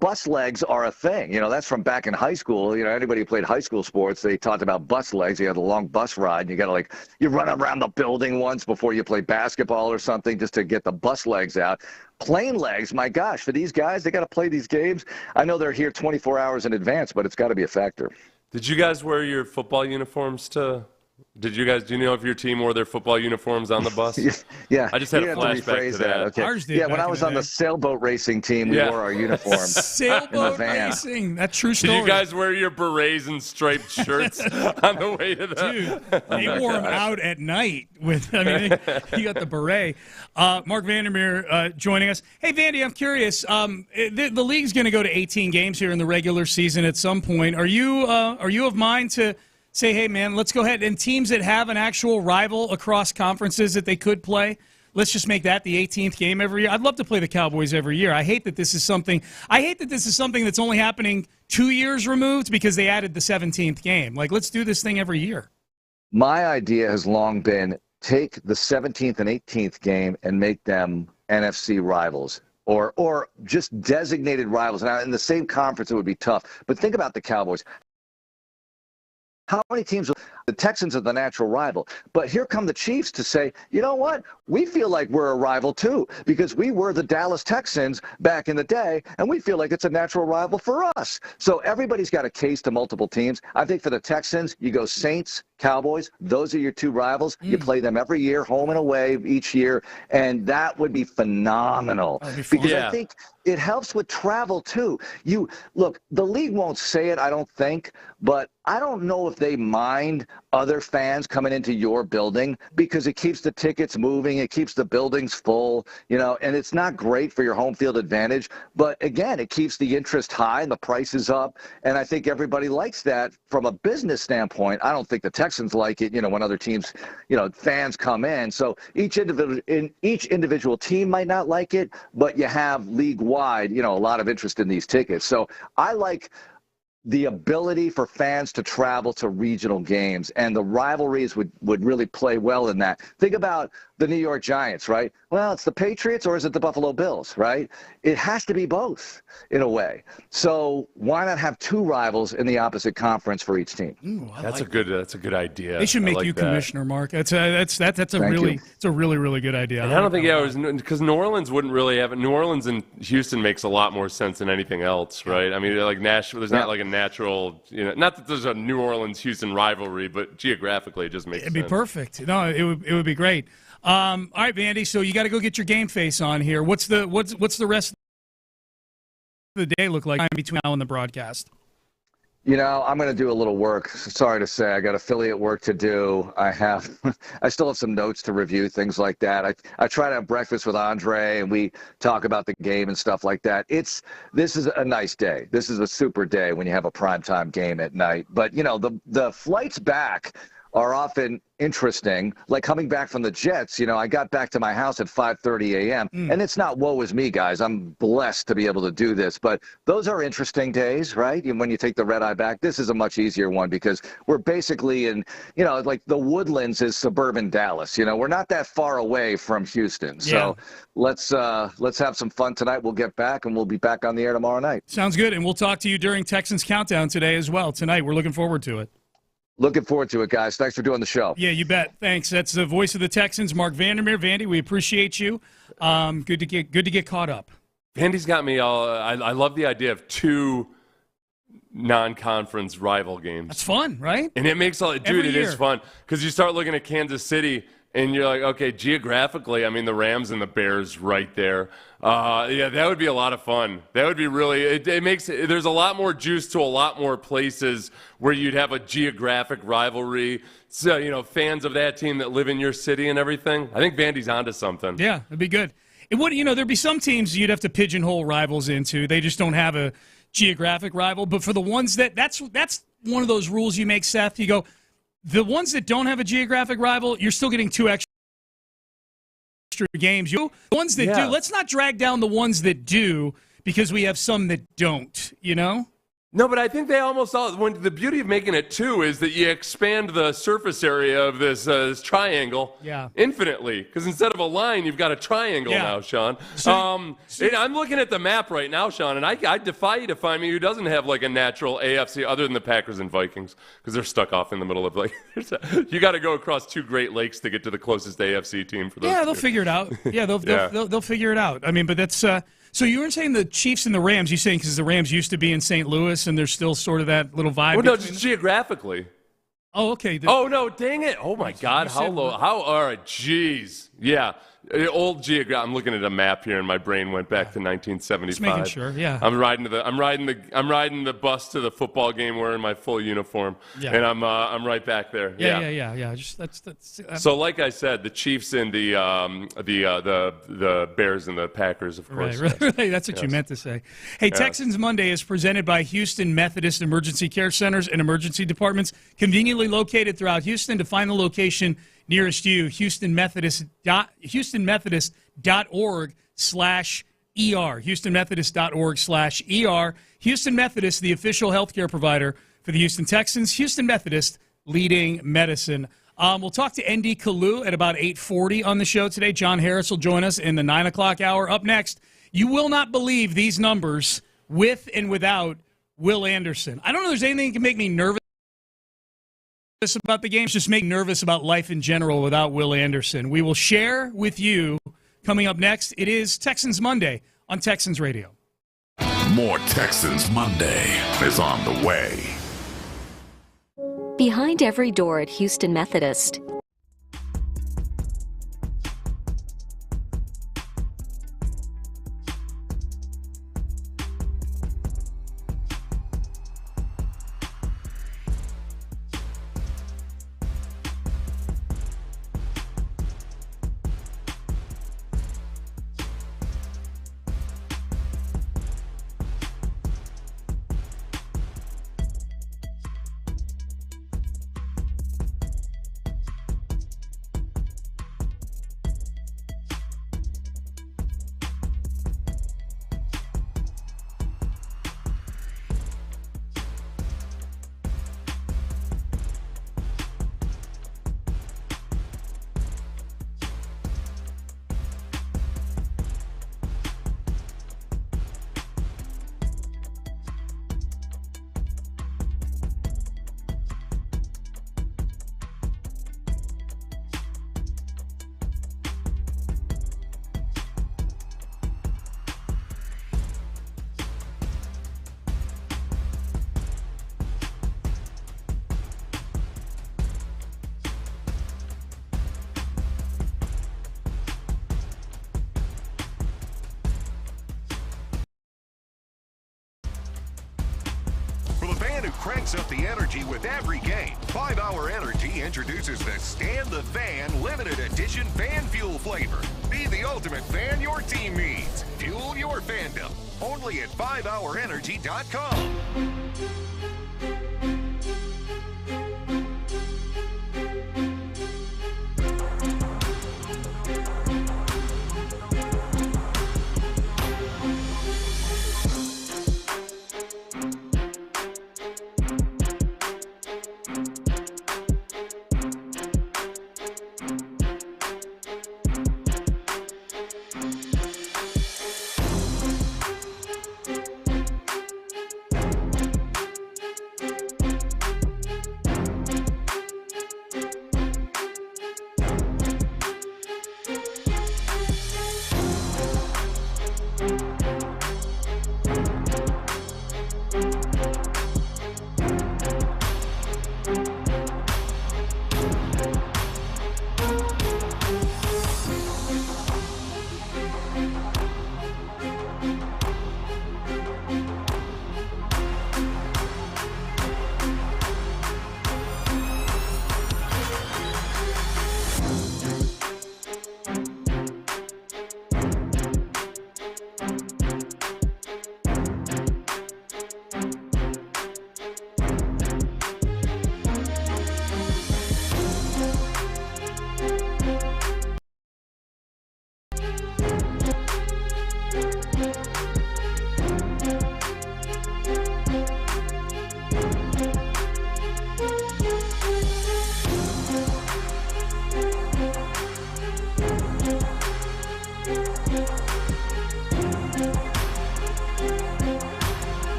bus legs are a thing. That's from back in high school. Anybody who played high school sports, they talked about bus legs. You had a long bus ride, and you got to, you run around the building once before you play basketball or something just to get the bus legs out. Plane legs, my gosh, for these guys, they got to play these games. I know they're here 24 hours in advance, but it's got to be a factor. Did you guys wear your football uniforms to – do you know if your team wore their football uniforms on the bus? Yeah. I just had a flashback to that. Okay. Ours did when I was on the sailboat racing team, we wore our uniforms. Sailboat racing. That's true story. Did you guys wear your berets and striped shirts on the way to the... Dude, they wore them out at night. You got the beret. Mark Vandermeir joining us. Hey, Vandy, I'm curious. The league's going to go to 18 games here in the regular season at some point. Are you of mind to say, hey, man, let's go ahead, and teams that have an actual rival across conferences that they could play, let's just make that the 18th game every year? I'd love to play the Cowboys every year. I hate that this is something that's only happening 2 years removed because they added the 17th game. Let's do this thing every year. My idea has long been take the 17th and 18th game and make them NFC rivals. Or just designated rivals. Now, in the same conference, it would be tough. But think about the Cowboys. How many teams? The Texans are the natural rival. But here come the Chiefs to say, you know what? We feel like we're a rival too because we were the Dallas Texans back in the day, and we feel like it's a natural rival for us. So everybody's got a case to multiple teams. I think for the Texans, you go Saints, Cowboys. Those are your 2 rivals. You play them every year, home and away each year, and that would be phenomenal. Because I think it helps with travel too. Look, the league won't say it, I don't think, but I don't know if they mind other fans coming into your building because it keeps the tickets moving, it keeps the buildings full, and it's not great for your home field advantage. But again, it keeps the interest high and the price is up, and I think everybody likes that from a business standpoint. I don't think the Texans like it, when other teams, fans come in. So each individual team might not like it, but you have league-wide, a lot of interest in these tickets. So I like the ability for fans to travel to regional games, and the rivalries would really play well in that. Think about the New York Giants, right? Well, it's the Patriots or is it the Buffalo Bills, right? It has to be both in a way. So why not have 2 rivals in the opposite conference for each team? Ooh, that's a good idea. They should make you commissioner, Mark. It's a really good idea. And I don't think it was because New Orleans wouldn't really have it. New Orleans and Houston makes a lot more sense than anything else, right? I mean, like Nashville, there's not like a natural, not that there's a New Orleans-Houston rivalry, but geographically it just makes sense. It'd be perfect. No, it would be great. All right, Vandy. So you got to go get your game face on here. What's the rest of the day look like between now and the broadcast? I'm going to do a little work. Sorry to say, I got affiliate work to do. I still have some notes to review, things like that. I try to have breakfast with Andre, and we talk about the game and stuff like that. This is a nice day. This is a super day when you have a primetime game at night. But the flights back are often interesting. Like coming back from the Jets, I got back to my house at 5:30 a.m. And it's not woe is me, guys. I'm blessed to be able to do this. But those are interesting days, right? And when you take the red eye back, this is a much easier one because we're basically in, like the Woodlands is suburban Dallas. We're not that far away from Houston. So let's have some fun tonight. We'll get back, and we'll be back on the air tomorrow night. Sounds good. And we'll talk to you during Texans Countdown today as well. Tonight, we're looking forward to it. Looking forward to it, guys. Thanks for doing the show. Yeah, you bet. Thanks. That's the voice of the Texans, Mark Vandermeir. Vandy, we appreciate you. Good to get caught up. Vandy's got me all. I love the idea of 2 non-conference rival games. That's fun, right? And it makes it is fun because you start looking at Kansas City. And you're like, okay, geographically, the Rams and the Bears right there. That would be a lot of fun. That would be really, it makes, there's a lot more juice to a lot more places where you'd have a geographic rivalry. So, fans of that team that live in your city and everything. I think Vandy's onto something. Yeah, it'd be good. It would, there'd be some teams you'd have to pigeonhole rivals into. They just don't have a geographic rival. But for the ones that's one of those rules you make, Seth. You go, the ones that don't have a geographic rival, you're still getting 2 extra games. The ones that do, let's not drag down the ones that do because we have some that don't, No, but I think they almost all. The beauty of making it 2 is that you expand the surface area of this triangle infinitely. Because instead of a line, you've got a triangle now, Sean. I'm looking at the map right now, Sean, and I defy you to find me who doesn't have like a natural AFC other than the Packers and Vikings because they're stuck off in the middle of you got to go across 2 Great Lakes to get to the closest AFC team for those. Yeah, they'll figure it out. Yeah, they'll figure it out. But that's. So you were saying the Chiefs and the Rams, you're saying because the Rams used to be in St. Louis and there's still sort of that little vibe? Well, no, just geographically. Oh, okay. No, dang it. Oh, my God. How low? All right, jeez. Yeah. Old geography. I'm looking at a map here, and my brain went back to 1975. Just making sure, yeah. I'm riding the bus to the football game wearing my full uniform, and I'm right back there. Yeah. Just that's. So, like I said, the Chiefs and the Bears and the Packers, of course. Right. That's what you meant to say. Hey, Texans Monday is presented by Houston Methodist Emergency Care Centers and Emergency Departments, conveniently located throughout Houston. To find the location nearest you, HoustonMethodist.org/ER. HoustonMethodist.org/ER. Houston Methodist, the official healthcare provider for the Houston Texans. Houston Methodist, leading medicine. We'll talk to Andy Colu at about 8:40 on the show today. John Harris will join us in the 9 o'clock hour. Up next, you will not believe these numbers with and without Will Anderson. I don't know if there's anything that can make me nervous about the game. It's just make me nervous about life in general without Will Anderson. We will share with you coming up next. It is Texans Monday on Texans Radio. More Texans Monday is on the way. Behind every door at Houston Methodist, Cranks up the energy with every game. 5 Hour Energy introduces the Stand the Fan limited edition fan fuel flavor. Be the ultimate fan your team needs. Fuel your fandom. Only at 5hourenergy.com.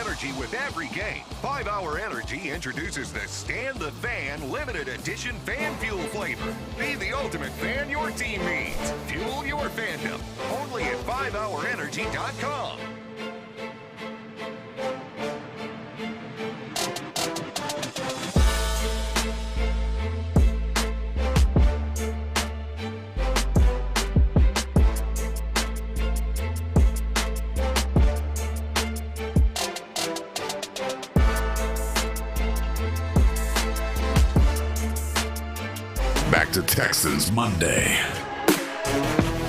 energy with every game. 5-Hour Energy introduces the Stand the Fan limited edition fan fuel flavor. Be the ultimate fan your team needs. Fuel your fandom. Only at 5hourenergy.com. Back to Texans Monday.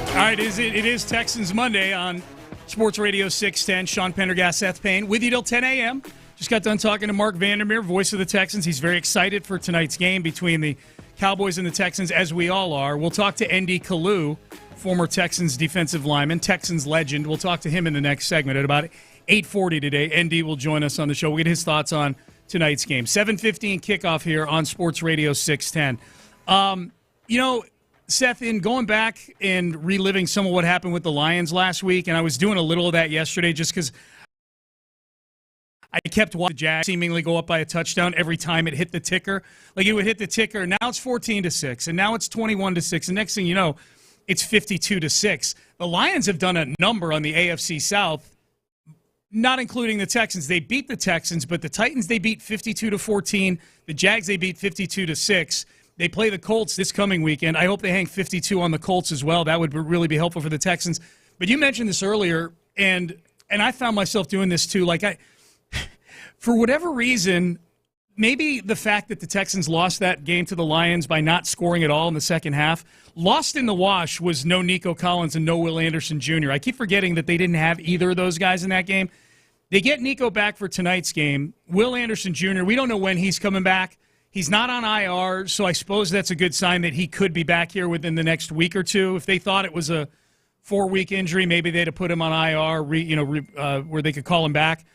All right, it is Texans Monday on Sports Radio 610. Sean Pendergast, Seth Payne, with you till 10 a.m. Just got done talking to Mark Vandermeir, voice of the Texans. He's very excited for tonight's game between the Cowboys and the Texans, as we all are. We'll talk to Andy Colu, former Texans defensive lineman, Texans legend. We'll talk to him in the next segment at about 8:40 today. Andy will join us on the show. We'll get his thoughts on tonight's game. 7:15 kickoff here on Sports Radio 610. Seth, in going back and reliving some of what happened with the Lions last week, and I was doing a little of that yesterday just because I kept watching the Jags seemingly go up by a touchdown every time it hit the ticker. Like, it would hit the ticker, and now it's 14-6, and now it's 21-6, and next thing you know, it's 52-6. The Lions have done a number on the AFC South, not including the Texans. They beat the Texans, but the Titans they beat 52-14. The Jags they beat 52-6. They play the Colts this coming weekend. I hope they hang 52 on the Colts as well. That would really be helpful for the Texans. But you mentioned this earlier, and I found myself doing this too. For whatever reason, maybe the fact that the Texans lost that game to the Lions by not scoring at all in the second half, lost in the wash was no Nico Collins and no Will Anderson Jr. I keep forgetting that they didn't have either of those guys in that game. They get Nico back for tonight's game. Will Anderson Jr., we don't know when he's coming back. He's not on IR, so I suppose that's a good sign that he could be back here within the next week or two. If they thought it was a 4-week injury, maybe they'd have put him on IR, where they could call him back.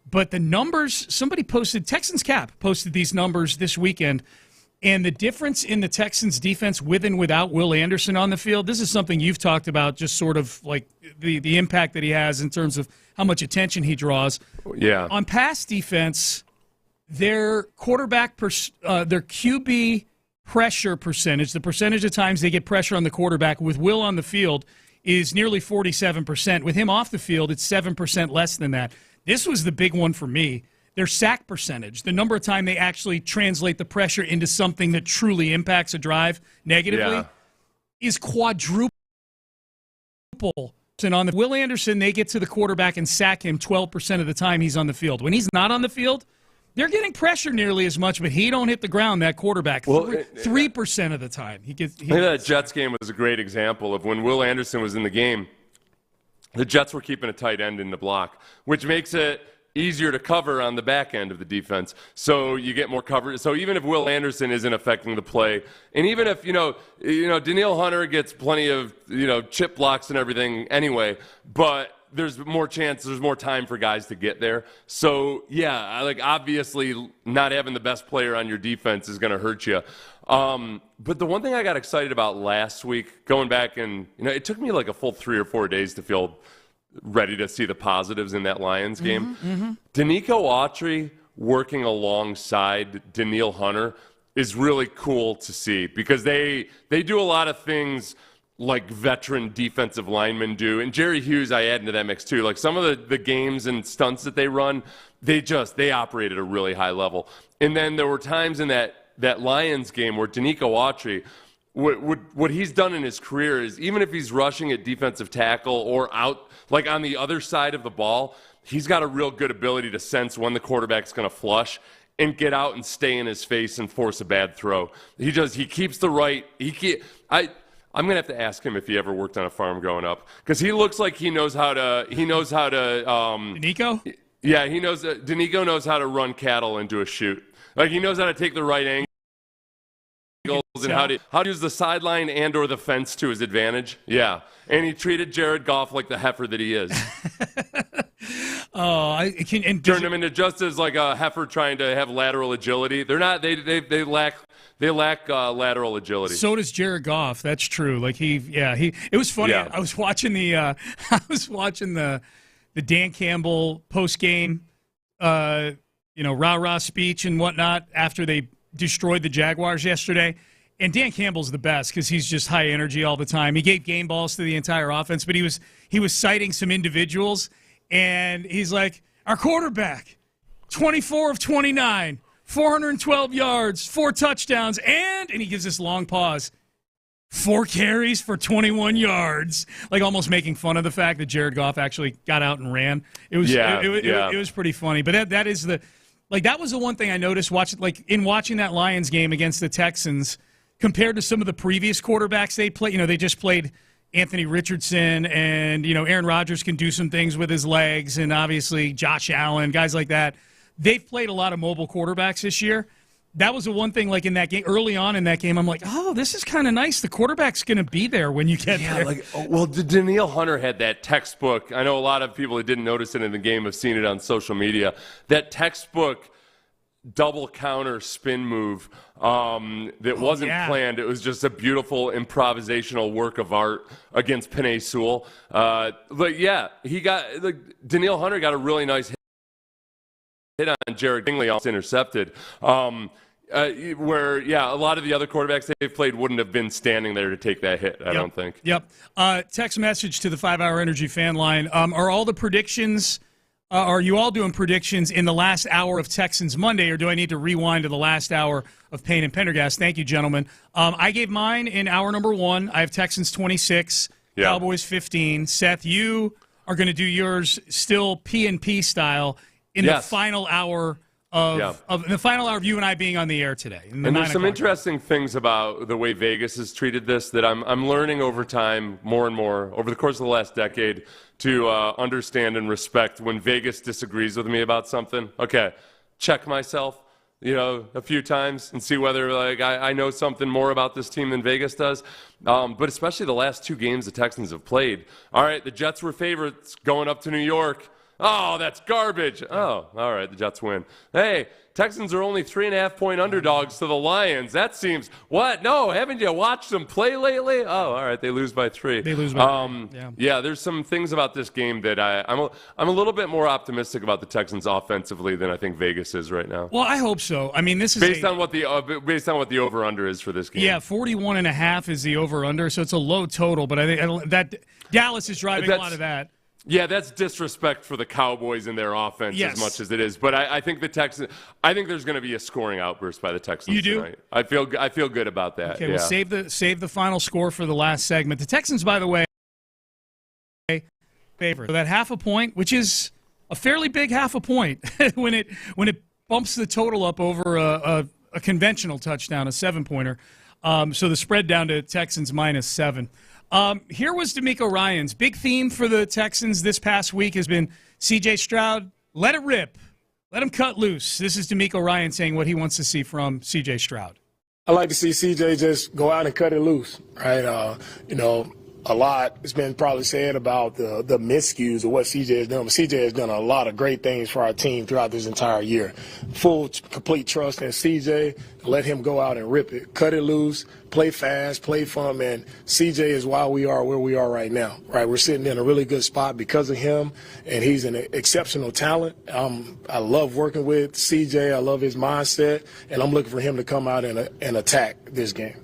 But the numbers, somebody posted, Texans Cap posted these numbers this weekend, and the difference in the Texans defense with and without Will Anderson on the field, this is something you've talked about, just sort of like the impact that he has in terms of how much attention he draws. Yeah. On pass defense, their quarterback, their QB pressure percentage, the percentage of times they get pressure on the quarterback with Will on the field, is nearly 47%. With him off the field, it's 7% less than that. This was the big one for me. Their sack percentage, the number of time they actually translate the pressure into something that truly impacts a drive negatively, is quadruple. And on the Will Anderson, they get to the quarterback and sack him 12% of the time he's on the field. When he's not on the field, they're getting pressure nearly as much, but he don't hit the ground, that quarterback, 3% of the time. I think that Jets game was a great example of when Will Anderson was in the game, the Jets were keeping a tight end in the block, which makes it easier to cover on the back end of the defense. So you get more coverage. So even if Will Anderson isn't affecting the play, and even if, Danielle Hunter gets plenty of, chip blocks and everything anyway, but there's more chance, there's more time for guys to get there. So, obviously not having the best player on your defense is going to hurt you. But the one thing I got excited about last week, going back and, it took me like a full 3 or 4 days to feel ready to see the positives in that Lions game. Mm-hmm. Danico Autry working alongside Danielle Hunter is really cool to see because they do a lot of things like veteran defensive linemen do. And Jerry Hughes, I add into that mix too. Like some of the games and stunts that they run, they operate at a really high level. And then there were times in that Lions game where Danico Autry, what he's done in his career is even if he's rushing at defensive tackle or out, like on the other side of the ball, he's got a real good ability to sense when the quarterback's going to flush and get out and stay in his face and force a bad throw. He keeps the right. I'm gonna have to ask him if he ever worked on a farm growing up because he looks like he knows how to. Danico? Yeah, he knows. Danico knows how to run cattle into a chute. Like he knows how to take the right angles and how to use the sideline and or the fence to his advantage. Yeah, and he treated Jared Goff like the heifer that he is. Turned him into just as like a heifer trying to have lateral agility. They're not. They lack lateral agility. So does Jared Goff. That's true. Like it was funny. Yeah. I was watching the Dan Campbell post game rah-rah speech and whatnot after they destroyed the Jaguars yesterday. And Dan Campbell's the best because he's just high energy all the time. He gave game balls to the entire offense, but he was citing some individuals, and he's like, our quarterback, 24 of 29, 412 yards, 4 touchdowns, and he gives this long pause, 4 carries for 21 yards, like almost making fun of the fact that Jared Goff actually got out and ran. It was pretty funny. But that is that was the one thing I noticed watching that Lions game against the Texans compared to some of the previous quarterbacks they played. They just played Anthony Richardson, and Aaron Rodgers can do some things with his legs, and obviously Josh Allen, guys like that. They've played a lot of mobile quarterbacks this year. That was the one thing, like in that game, early on in that game, I'm like, oh, this is kind of nice. The quarterback's going to be there when you get there. Danielle Hunter had that textbook. I know a lot of people that didn't notice it in the game have seen it on social media. That textbook double counter spin move that wasn't planned. It was just a beautiful improvisational work of art against Penei Sewell. Danielle Hunter got a really nice hit on Jared Kingley, almost intercepted. Where a lot of the other quarterbacks they've played wouldn't have been standing there to take that hit, I don't think. Yep. Text message to the 5 Hour Energy fan line. Are all the predictions, are you all doing predictions in the last hour of Texans Monday, or do I need to rewind to the last hour of Payne and Pendergast? Thank you, gentlemen. I gave mine in hour number 1. I have Texans 26, Cowboys 15. Seth, you are going to do yours still P&P style in the final hour of the final hour of you and I being on the air today. And there's some interesting things about the way Vegas has treated this that I'm learning over time more and more over the course of the last decade to understand and respect when Vegas disagrees with me about something. Okay, check myself, a few times and see whether I know something more about this team than Vegas does. But especially the last 2 games the Texans have played. All right, the Jets were favorites going up to New York. Oh, that's garbage. Oh, all right, the Jets win. Hey, Texans are only 3.5-point underdogs to the Lions. That seems what? No, haven't you watched them play lately? Oh, all right, they lose by 3. They lose by 3. Yeah, there's some things about this game that I'm a little bit more optimistic about the Texans offensively than I think Vegas is right now. Well, I hope so. I mean, this is based on what the over/under is for this game. Yeah, 41.5 is the over/under, so it's a low total. But I think that Dallas is driving a lot of that. Yeah, that's disrespect for the Cowboys and their offense as much as it is. But I think the Texans. I think there's going to be a scoring outburst by the Texans tonight. I feel good about that. Okay, well, save the final score for the last segment. The Texans, by the way, favorite. So that half a point, which is a fairly big half a point, when it bumps the total up over a conventional touchdown, a 7-pointer. So the spread down to Texans -7. Here was DeMeco Ryans. Big theme for the Texans this past week has been C.J. Stroud, let it rip. Let him cut loose. This is DeMeco Ryan saying what he wants to see from C.J. Stroud. I like to see C.J. just go out and cut it loose, right? A lot has been probably said about the miscues of what C.J. has done. But C.J. has done a lot of great things for our team throughout this entire year. Full, complete trust in C.J. Let him go out and rip it. Cut it loose, play fast, play fun, man. C.J. is why we are where we are right now, right? We're sitting in a really good spot because of him, and he's an exceptional talent. I love working with C.J. I love his mindset, and I'm looking for him to come out and attack this game.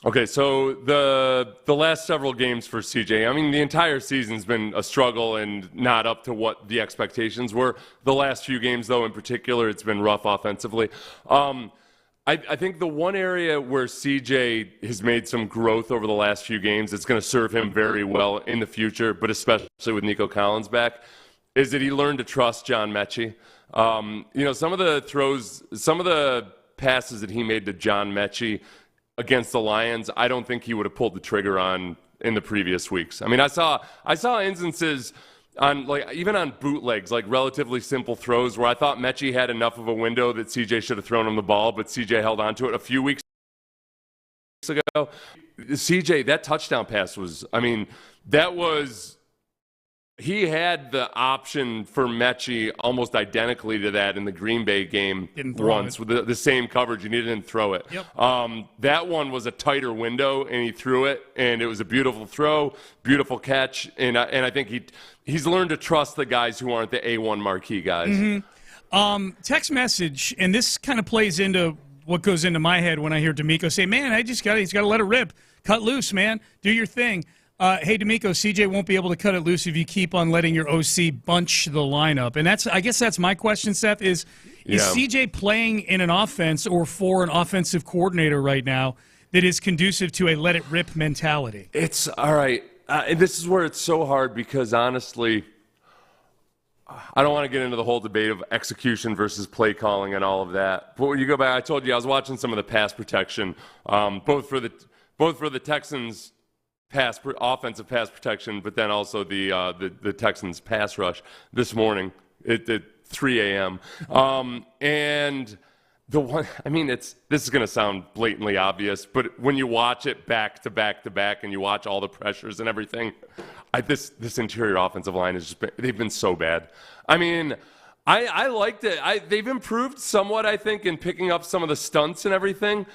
Okay, so the last several games for CJ, I mean, the entire season's been a struggle and not up to what the expectations were. The last few games, though, in particular, it's been rough offensively. I think the one area where CJ has made some growth over the last few games that's going to serve him very well in the future, but especially with Nico Collins back, is that he learned to trust John Mechie. Some of the passes that he made to John Mechie against the Lions, I don't think he would have pulled the trigger on in the previous weeks. I mean, I saw instances on even on bootlegs, relatively simple throws where I thought Mechie had enough of a window that CJ should have thrown him the ball, but CJ held on to it. A few weeks ago, CJ, that touchdown pass was, he had the option for Mechie almost identically to that in the Green Bay game once with the same coverage, and he didn't throw it. Yep. That one was a tighter window, and he threw it, and it was a beautiful throw, beautiful catch, and I think he's learned to trust the guys who aren't the A1 marquee guys. Mm-hmm. Text message, and this kind of plays into what goes into my head when I hear D'Amico say, man, he's got to let it rip. Cut loose, man. Do your thing. Hey, D'Amico, CJ won't be able to cut it loose if you keep on letting your OC bunch the lineup. And I guess that's my question, Seth, is CJ playing in an offense or for an offensive coordinator right now that is conducive to a let-it-rip mentality? It's all right. This is where it's so hard because, honestly, I don't want to get into the whole debate of execution versus play calling and all of that. But when you go back, I told you I was watching some of the pass protection, both for the Texans' offensive pass protection, but then also the Texans' pass rush this morning at 3 a.m. And the one, this is going to sound blatantly obvious, but when you watch it back to back to back and you watch all the pressures and everything, this interior offensive line has just they've been so bad. I liked it. They've improved somewhat, I think, in picking up some of the stunts and everything,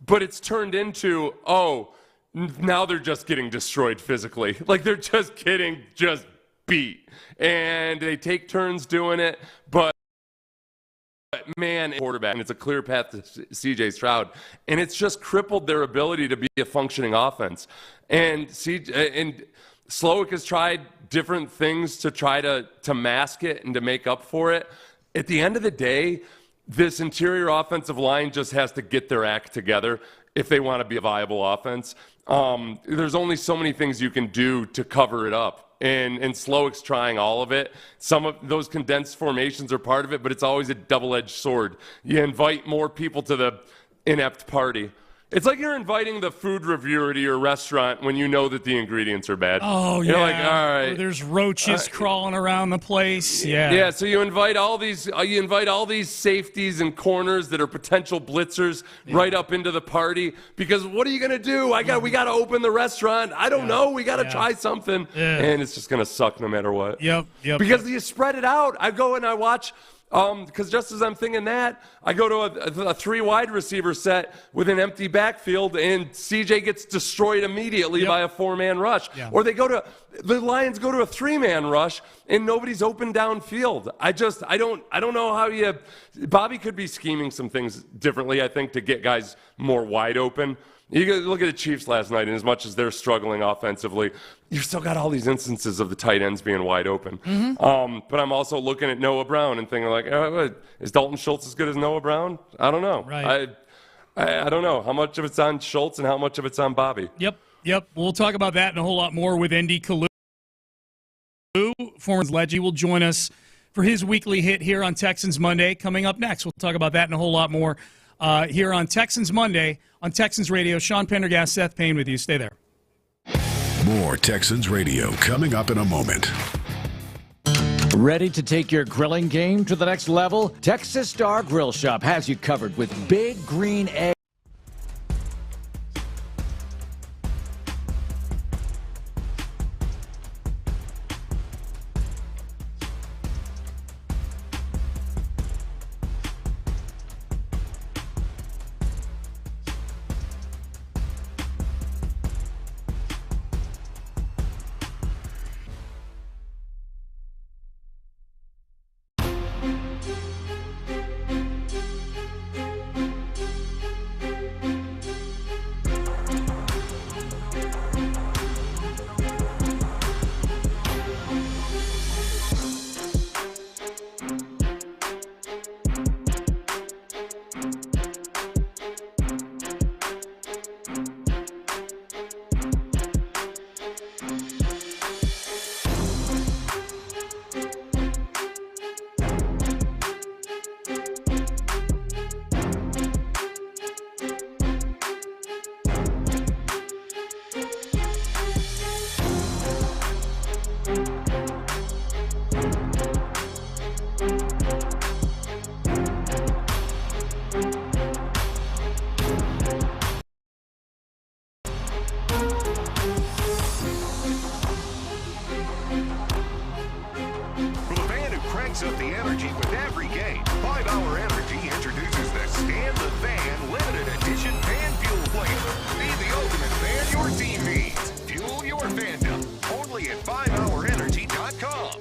but it's turned into, now they're just getting destroyed physically. Like they're just getting beat. And they take turns doing it, but man, quarterback, and it's a clear path to CJ Stroud, and it's just crippled their ability to be a functioning offense. And Slowick has tried different things to try to mask it and to make up for it. At the end of the day, this interior offensive line just has to get their act together if they want to be a viable offense. There's only so many things you can do to cover it up. And Slowick's trying all of it. Some of those condensed formations are part of it, but it's always a double-edged sword. You invite more people to the inept party. It's like you're inviting the food reviewer to your restaurant when you know that the ingredients are bad. Oh, you're yeah. like, all right. Or there's roaches crawling around the place. Yeah. Yeah, so you invite all these safeties and corners that are potential blitzers right up into the party because what are you going to do? We got to open the restaurant. I don't know. We got to try something. Yeah. And it's just going to suck no matter what. Yep. Because you spread it out. I go and I watch because just as I'm thinking that, I go to a 3 wide receiver set with an empty backfield, and CJ gets destroyed immediately by a 4-man rush. Yeah. Or the Lions go to a 3-man rush, and nobody's open downfield. I don't know how Bobby could be scheming some things differently, I think, to get guys more wide open. You look at the Chiefs last night, and as much as they're struggling offensively, you've still got all these instances of the tight ends being wide open. Mm-hmm. But I'm also looking at Noah Brown and thinking, like, is Dalton Schultz as good as Noah Brown? I don't know. Right. I don't know how much of it's on Schultz and how much of it's on Bobby. Yep. We'll talk about that and a whole lot more with Andy Colu. Former Leggy will join us for his weekly hit here on Texans Monday. Coming up next, we'll talk about that and a whole lot more here on Texans Monday on Texans Radio. Sean Pendergast, Seth Payne with you. Stay there. More Texans Radio coming up in a moment. Ready to take your grilling game to the next level? Texas Star Grill Shop has you covered with big green eggs. Up the energy with every game. 5-Hour Energy introduces the Stand the Fan limited edition fan fuel flavor. Be the ultimate fan your team needs. Fuel your fandom. Only at 5hourenergy.com.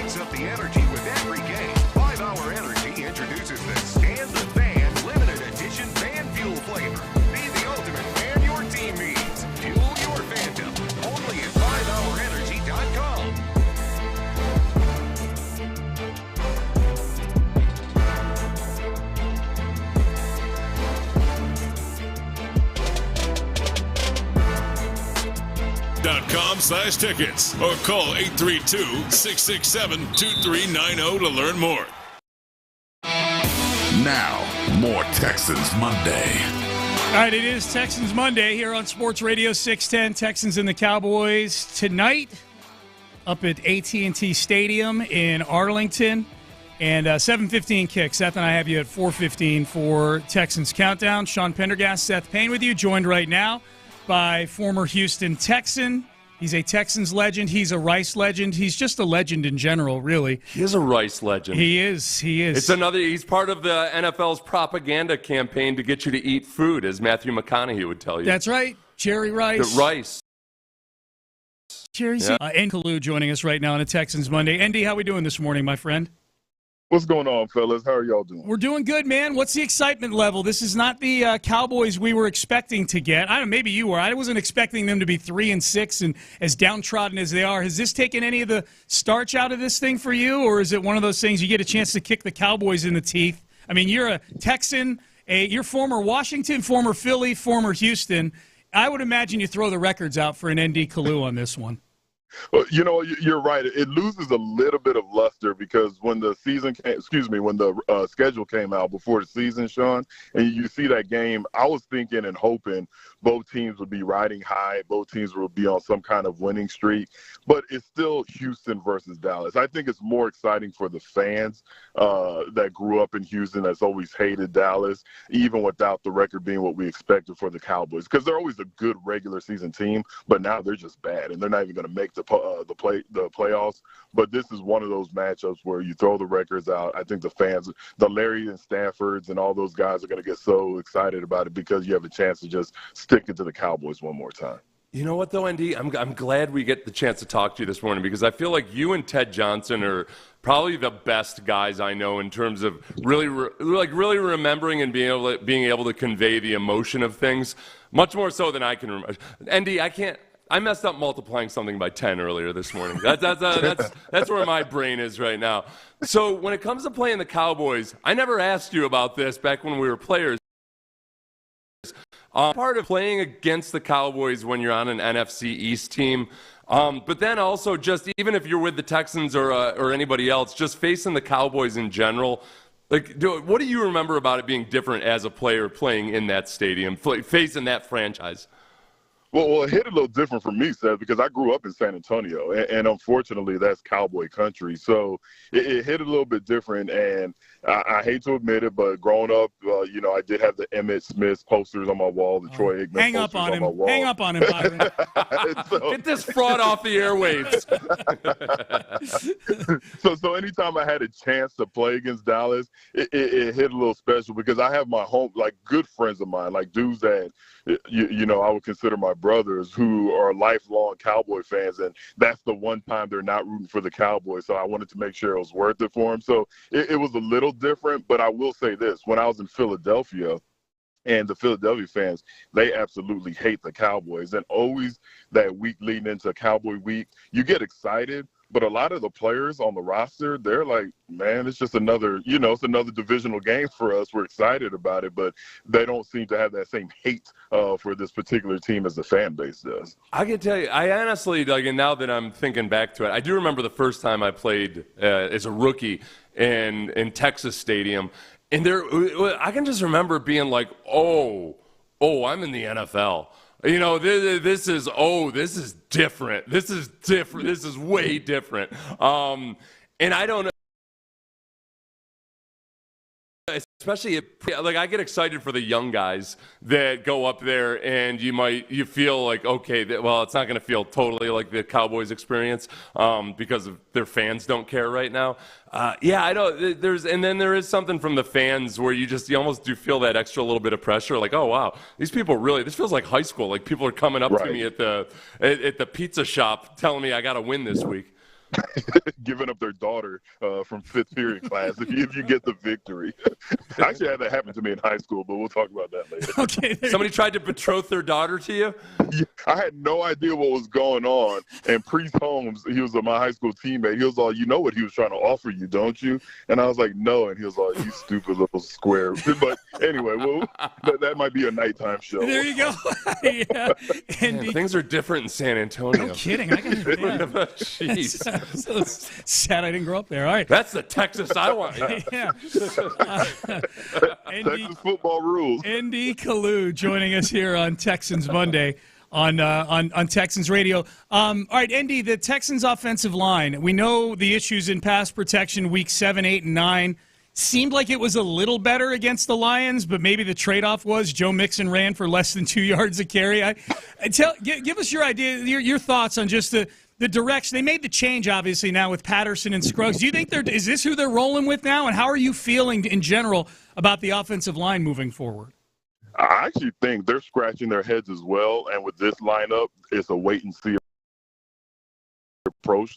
cranks up the energy with every game. 5-Hour Energy introduces the Stand the Fan limited edition fan fuel flavor. Be the ultimate fan your team needs. Fuel your fandom. Only at 5hourenergy.com. .com/tickets or call 832-667-2390 to learn more. Now, more Texans Monday. All right, it is Texans Monday here on Sports Radio 610. Texans and the Cowboys tonight up at AT&T Stadium in Arlington. And 7:15 kick. Seth and I have you at 4:15 for Texans Countdown. Sean Pendergast, Seth Payne with you, joined right now by former Houston Texan. He's a Texans legend. He's a Rice legend. He's just a legend in general, really. He is a Rice legend. He is. He's part of the NFL's propaganda campaign to get you to eat food, as Matthew McConaughey would tell you. That's right. Jerry Rice. The Rice. Jerry's Andy Colu joining us right now on a Texans Monday. Andy, how we doing this morning, my friend? What's going on, fellas? How are y'all doing? We're doing good, man. What's the excitement level? This is not the Cowboys we were expecting to get. I don't know, maybe you were. I wasn't expecting them to be 3-6 and as downtrodden as they are. Has this taken any of the starch out of this thing for you, or is it one of those things you get a chance to kick the Cowboys in the teeth? I mean, you're a Texan, you're former Washington, former Philly, former Houston. I would imagine you throw the records out for an Andy Colu on this one. Well, you know, you're right. It loses a little bit of luster because when the schedule came out before the season, Sean, and you see that game, I was thinking and hoping both teams would be riding high, both teams would be on some kind of winning streak, but it's still Houston versus Dallas. I think it's more exciting for the fans that grew up in Houston, that's always hated Dallas, even without the record being what we expected for the Cowboys, because they're always a good regular season team, but now they're just bad, and they're not even going to make the playoffs. But this is one of those matchups where you throw the records out. I think the fans, the Larry and Staffords and all those guys are going to get so excited about it because you have a chance to just stick it to the Cowboys one more time. You know what, though, Andy? I'm glad we get the chance to talk to you this morning because I feel like you and Ted Johnson are probably the best guys I know in terms of really remembering and being able to convey the emotion of things, much more so than I can remember. Andy, I messed up multiplying something by 10 earlier this morning. That's where my brain is right now. So when it comes to playing the Cowboys, I never asked you about this back when we were players. Part of playing against the Cowboys when you're on an NFC East team, but then also just even if you're with the Texans or anybody else, just facing the Cowboys in general, what do you remember about it being different as a player playing in that stadium, facing that franchise? Well, it hit a little different for me, Seth, because I grew up in San Antonio, and unfortunately, that's Cowboy country. So it hit a little bit different, and I hate to admit it, but growing up, I did have the Emmitt Smith posters on my wall, the Troy Aikman posters on my wall. Hang up on him, Byron. Get this fraud off the airwaves. So anytime I had a chance to play against Dallas, it hit a little special because I have my good friends of mine, like dudes that, I would consider my brothers who are lifelong Cowboy fans, and that's the one time they're not rooting for the Cowboys. So I wanted to make sure it was worth it for them. So it was a little different, but I will say this. When I was in Philadelphia, and the Philadelphia fans, they absolutely hate the Cowboys. And always that week leading into Cowboy week, you get excited, but a lot of the players on the roster, they're like, man, it's just another divisional game for us. We're excited about it, but they don't seem to have that same hate for this particular team as the fan base does. I can tell you, I honestly, and now that I'm thinking back to it, I do remember the first time I played as a rookie in Texas Stadium, and I can just remember being like, oh, I'm in the NFL. This is different. This is different. This is way different. And I don't know. Especially I get excited for the young guys that go up there and you feel like, okay, it's not going to feel totally like the Cowboys experience because of their fans don't care right now. I know and then there is something from the fans where you almost do feel that extra little bit of pressure. Like, oh wow, these people this feels like high school. Like people are coming up to me at the pizza shop telling me I got to win this week. giving up their daughter from fifth period class if you get the victory. I actually had that happen to me in high school, but we'll talk about that later. Okay. Somebody tried to betroth their daughter to you? Yeah, I had no idea what was going on. And Priest Holmes, he was my high school teammate. He was all, you know what he was trying to offer you, don't you? And I was like, no. And he was all, you stupid little square. But anyway, well, that might be a nighttime show. There you go. Yeah. Man, things are different in San Antonio. No kidding. I got Jeez. So sad I didn't grow up there. All right. That's the Texas I want. Yeah. Texas football rules. Andy Colu joining us here on Texans Monday on Texans Radio. All right, Andy, the Texans offensive line. We know the issues in pass protection week 7, 8, and 9. Seemed like it was a little better against the Lions, but maybe the trade-off was Joe Mixon ran for less than 2 yards a carry. Give us your idea, your thoughts on just the direction. They made the change, obviously, now with Patterson and Scruggs. Do you think is this who they're rolling with now, and how are you feeling in general about the offensive line moving forward? I actually think they're scratching their heads as well, and with this lineup, it's a wait-and-see approach.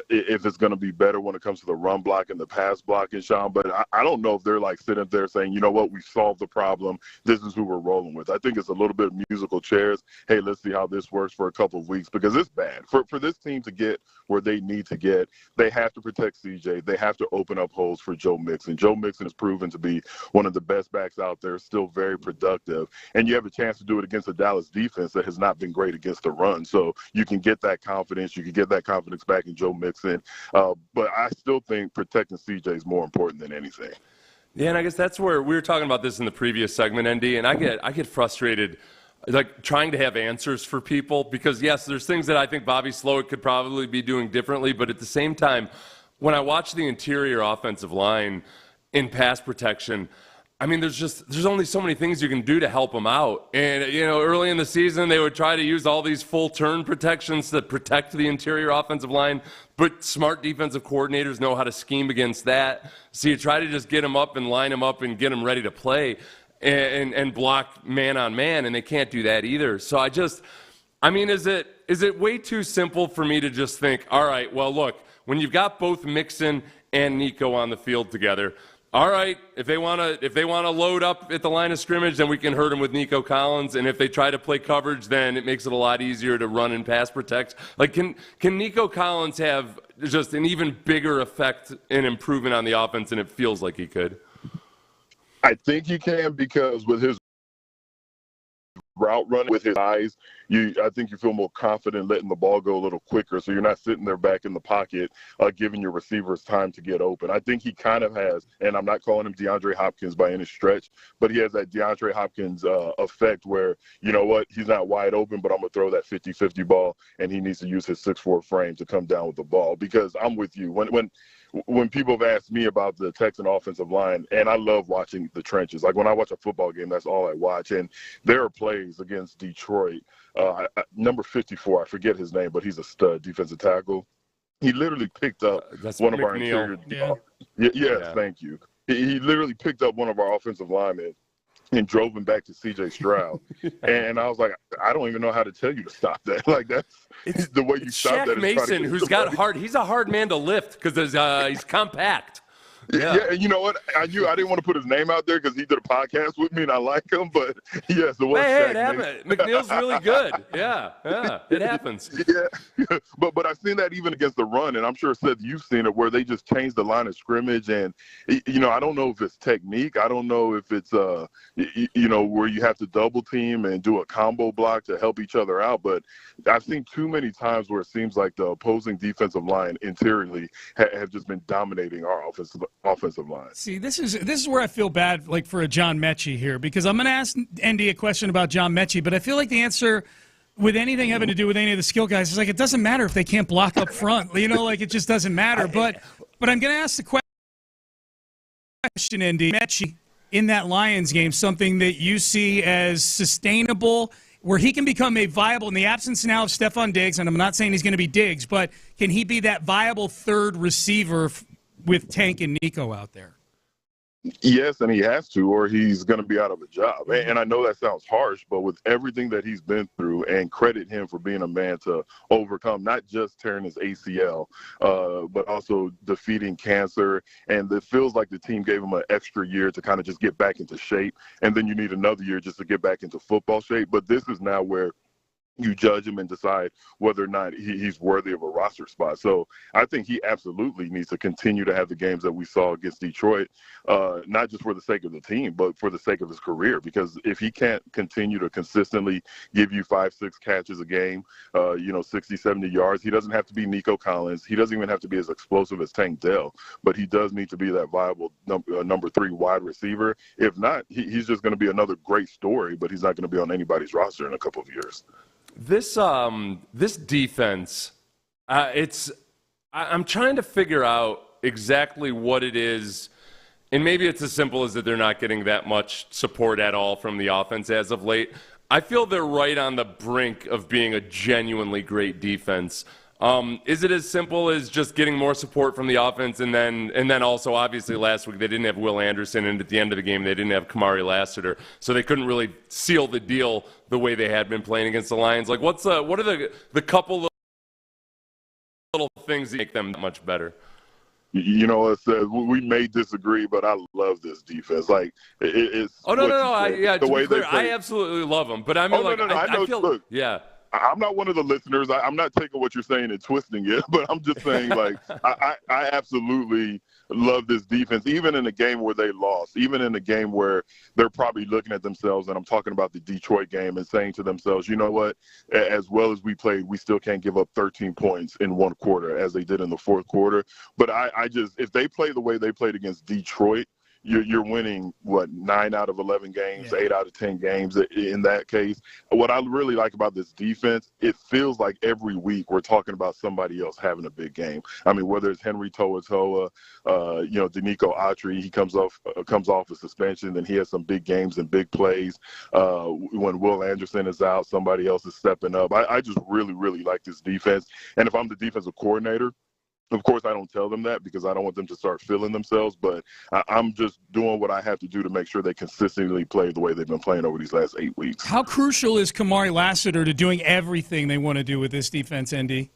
If it's going to be better when it comes to the run block and the pass blocking, Sean, but I don't know if they're like sitting there saying, you know what, we solved the problem. This is who we're rolling with. I think it's a little bit of musical chairs. Hey, let's see how this works for a couple of weeks, because it's bad. For this team to get where they need to get, they have to protect CJ. They have to open up holes for Joe Mixon. Joe Mixon has proven to be one of the best backs out there, still very productive. And you have a chance to do it against a Dallas defense that has not been great against the run. So you can get that confidence. You can get that confidence back in Joe Mixon. But I still think protecting CJ is more important than anything. Yeah, and I guess that's where we were talking about this in the previous segment, ND, and I get frustrated like trying to have answers for people because, yes, there's things that I think Bobby Slowick could probably be doing differently, but at the same time, when I watch the interior offensive line in pass protection, I mean, there's only so many things you can do to help them out. And, you know, early in the season, they would try to use all these full turn protections to protect the interior offensive line, but smart defensive coordinators know how to scheme against that. So you try to just get them up and line them up and get them ready to play and block man on man, and they can't do that either. So I mean, is it way too simple for me to just think, all right, well, look, when you've got both Mixon and Nico on the field together, all right, if they want to load up at the line of scrimmage, then we can hurt them with Nico Collins. And if they try to play coverage, then it makes it a lot easier to run and pass protect. Like, can Nico Collins have just an even bigger effect and improvement on the offense than it feels like he could? I think he can, because with his route running, with his eyes, I think you feel more confident letting the ball go a little quicker, so you're not sitting there back in the pocket giving your receivers time to get open. I think he kind of has, and I'm not calling him DeAndre Hopkins by any stretch, but he has that DeAndre Hopkins effect where, you know what, he's not wide open, but I'm going to throw that 50-50 ball, and he needs to use his 6'4" frame to come down with the ball. Because I'm with you. When people have asked me about the Texan offensive line, and I love watching the trenches. Like when I watch a football game, that's all I watch. And there are plays against Detroit. Number 54, I forget his name, but he's a stud defensive tackle. He literally picked up one of our interior. Yes, thank you. He literally picked up one of our offensive linemen and drove him back to C.J. Stroud. And I was like, I don't even know how to tell you to stop that. Like, that's the way you stop that. Shaq Mason, who's got he's a hard man to lift because he's compact. Yeah, and you know what? I didn't want to put his name out there because he did a podcast with me and I like him, but yes, it was. Hey, it happened. McNeil's really good. Yeah, it happens. Yeah, but I've seen that even against the run, and I'm sure, Seth, you've seen it, where they just changed the line of scrimmage, and, you know, I don't know if it's technique. I don't know if it's, you know, where you have to double team and do a combo block to help each other out, but I've seen too many times where it seems like the opposing defensive line interiorly have just been dominating our offensive line. See, this is where I feel bad, like, for a John Mechie here, because I'm going to ask Andy a question about John Mechie, but I feel like the answer with anything having to do with any of the skill guys is like, it doesn't matter if they can't block up front. You know, like, it just doesn't matter. But I'm going to ask the question, Andy, Mechie in that Lions game, something that you see as sustainable, where he can become a viable, in the absence now of Stephon Diggs, and I'm not saying he's going to be Diggs, but can he be that viable third receiver with Tank and Nico out there? Yes, and he has to, or he's going to be out of a job. And I know that sounds harsh, but with everything that he's been through, and credit him for being a man to overcome not just tearing his ACL, but also defeating cancer. And it feels like the team gave him an extra year to kind of just get back into shape. And then you need another year just to get back into football shape. But this is now where you judge him and decide whether or not he's worthy of a roster spot. So I think he absolutely needs to continue to have the games that we saw against Detroit, not just for the sake of the team, but for the sake of his career. Because if he can't continue to consistently give you 5-6 catches a game, 60, 70 yards, he doesn't have to be Nico Collins. He doesn't even have to be as explosive as Tank Dell, but he does need to be that viable number 3 wide receiver. If not, he's just going to be another great story, but he's not going to be on anybody's roster in a couple of years. This defense, I'm trying to figure out exactly what it is, and maybe it's as simple as that they're not getting that much support at all from the offense as of late. I feel they're right on the brink of being a genuinely great defense. Is it as simple as just getting more support from the offense, and then also obviously last week they didn't have Will Anderson, and at the end of the game they didn't have Kamari Lassiter, so they couldn't really seal the deal the way they had been playing against the Lions? Like, what are the couple of little things that make them much better? We may disagree, but I love this defense. Like, it's. Oh no! I absolutely love them, but I mean, I feel. Look, yeah. I'm not one of the listeners. I'm not taking what you're saying and twisting it, but I'm just saying, like, I absolutely love this defense, even in a game where they lost, even in a game where they're probably looking at themselves, and I'm talking about the Detroit game, and saying to themselves, you know what, as well as we played, we still can't give up 13 points in one quarter as they did in the fourth quarter. But I just, if they play the way they played against Detroit, you're winning, 9 out of 11 games, 8 out of 10 games in that case. What I really like about this defense, it feels like every week we're talking about somebody else having a big game. I mean, whether it's Henry To'oTo'o, Denico Autry, he comes off a suspension, then he has some big games and big plays. When Will Anderson is out, somebody else is stepping up. I just really, really like this defense. And if I'm the defensive coordinator, of course, I don't tell them that because I don't want them to start feeling themselves, but I'm just doing what I have to do to make sure they consistently play the way they've been playing over these last 8 weeks. How crucial is Kamari Lassiter to doing everything they want to do with this defense, Andy?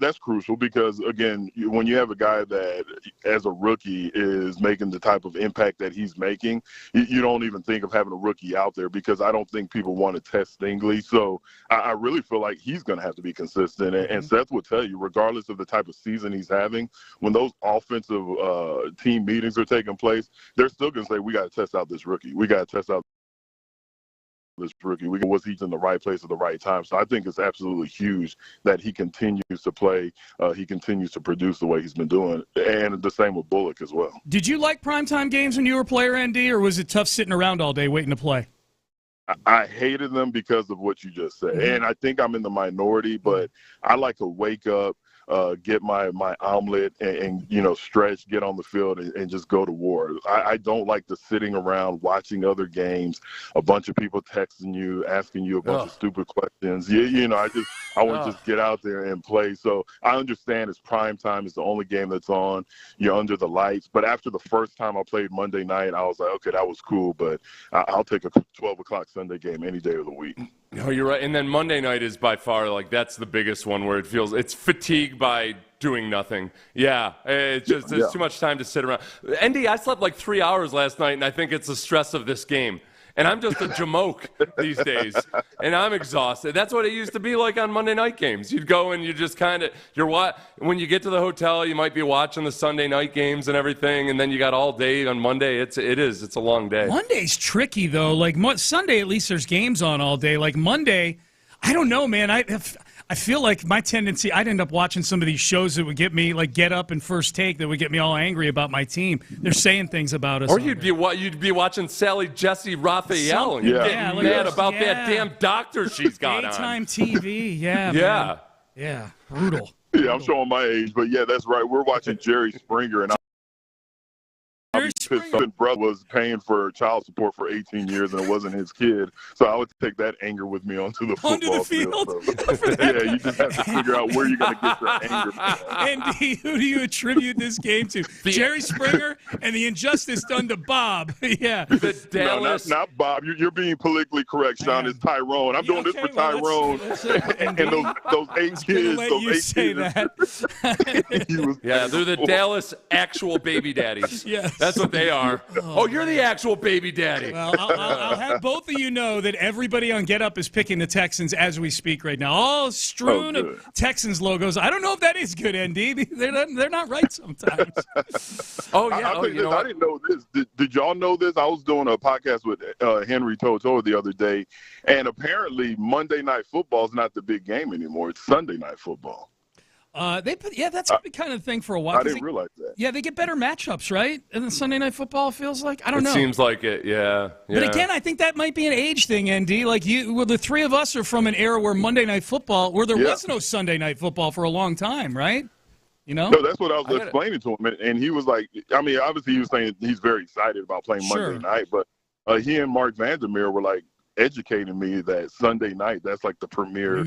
That's crucial because, again, when you have a guy that, as a rookie, is making the type of impact that he's making, you don't even think of having a rookie out there because I don't think people want to test Stingley. So I really feel like he's going to have to be consistent. And Seth will tell you, regardless of the type of season he's having, when those offensive team meetings are taking place, they're still going to say, we got to test out this rookie. We got to test out this rookie. Was he in the right place at the right time? So I think it's absolutely huge that he continues to play. He continues to produce the way he's been doing. And the same with Bullock as well. Did you like primetime games when you were a player, Andy, or was it tough sitting around all day waiting to play? I hated them because of what you just said. Mm-hmm. And I think I'm in the minority, but I like to wake up, get my omelet and stretch, get on the field and just go to war. I don't like the sitting around watching other games, a bunch of people texting you, asking you a bunch of stupid questions. I want to just get out there and play. So I understand it's prime time. It's the only game that's on. You're under the lights. But after the first time I played Monday night, I was like, okay, that was cool, but I'll take a 12 o'clock Sunday game any day of the week. No, you're right. And then Monday night is by far, that's the biggest one where it's fatigue by doing nothing. Yeah, it's just there's too much time to sit around. Andy, I slept 3 hours last night, and I think it's the stress of this game. And I'm just a jamoke these days, and I'm exhausted. That's what it used to be like on Monday night games. You'd go and you just when you get to the hotel, you might be watching the Sunday night games and everything, and then you got all day on Monday. It's a long day. Monday's tricky though. Sunday, at least there's games on all day. Monday, I don't know, man. I feel like my tendency, I'd end up watching some of these shows that would get me, Get Up and First Take, that would get me all angry about my team. They're saying things about us. Or you'd be watching Sally Jesse Raphael and getting mad about that damn doctor she's got on. Daytime TV, yeah. Yeah, brutal. Yeah, I'm showing my age, but yeah, that's right. We're watching Jerry Springer, and Jerry his brother was paying for child support for 18 years and it wasn't his kid. So I would take that anger with me onto the football field. So, yeah, you just have to figure out where you're going to get your anger from. Andy, who do you attribute this game to? Jerry Springer and the injustice done to Bob. Yeah. The Dallas. No, not Bob. You're being politically correct, Sean. It's Tyrone. I'm doing this for Tyrone and those 8 kids. Let those you 8 say kids. that. Yeah, they're the Dallas actual baby daddies. Yes. That's what they are. Oh, you're the actual baby daddy. Well, I'll have both of you know that everybody on Get Up is picking the Texans as we speak right now. All strewn of Texans logos. I don't know if that is good, ND. They're not right sometimes. Oh, yeah. I didn't know this. Did y'all know this? I was doing a podcast with Henry Toto the other day, and apparently Monday Night Football is not the big game anymore. It's Sunday Night Football. That's the kind of thing for a while. I didn't realize that. Yeah, they get better matchups, right? And then Sunday Night Football feels like, I don't know. It seems like it, yeah. But again, I think that might be an age thing, ND. Like the three of us are from an era where Monday Night Football, where there was no Sunday Night Football for a long time, right? You know? No, that's what I was explaining to him, and he was like, I mean, obviously he was saying he's very excited about playing Monday night, but he and Mark Vandermeir were like educating me that Sunday night, that's like the premier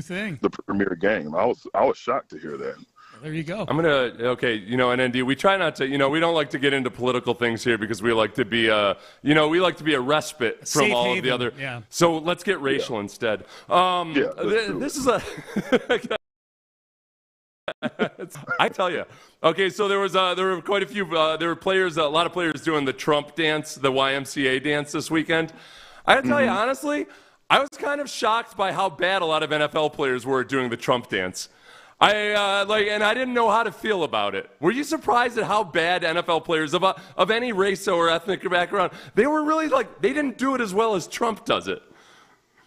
game. I was shocked to hear that. There you go. And ND, we try not to, we don't like to get into political things here because we like to be a respite from safe all haven. of the other. Yeah. So let's get racial instead. This is a. I tell you. Okay, so there were quite a few. There were players, a lot of players doing the Trump dance, the YMCA dance this weekend. I gotta tell you honestly, I was kind of shocked by how bad a lot of NFL players were doing the Trump dance. And I didn't know how to feel about it. Were you surprised at how bad NFL players of any race or ethnic background, they were really they didn't do it as well as Trump does it?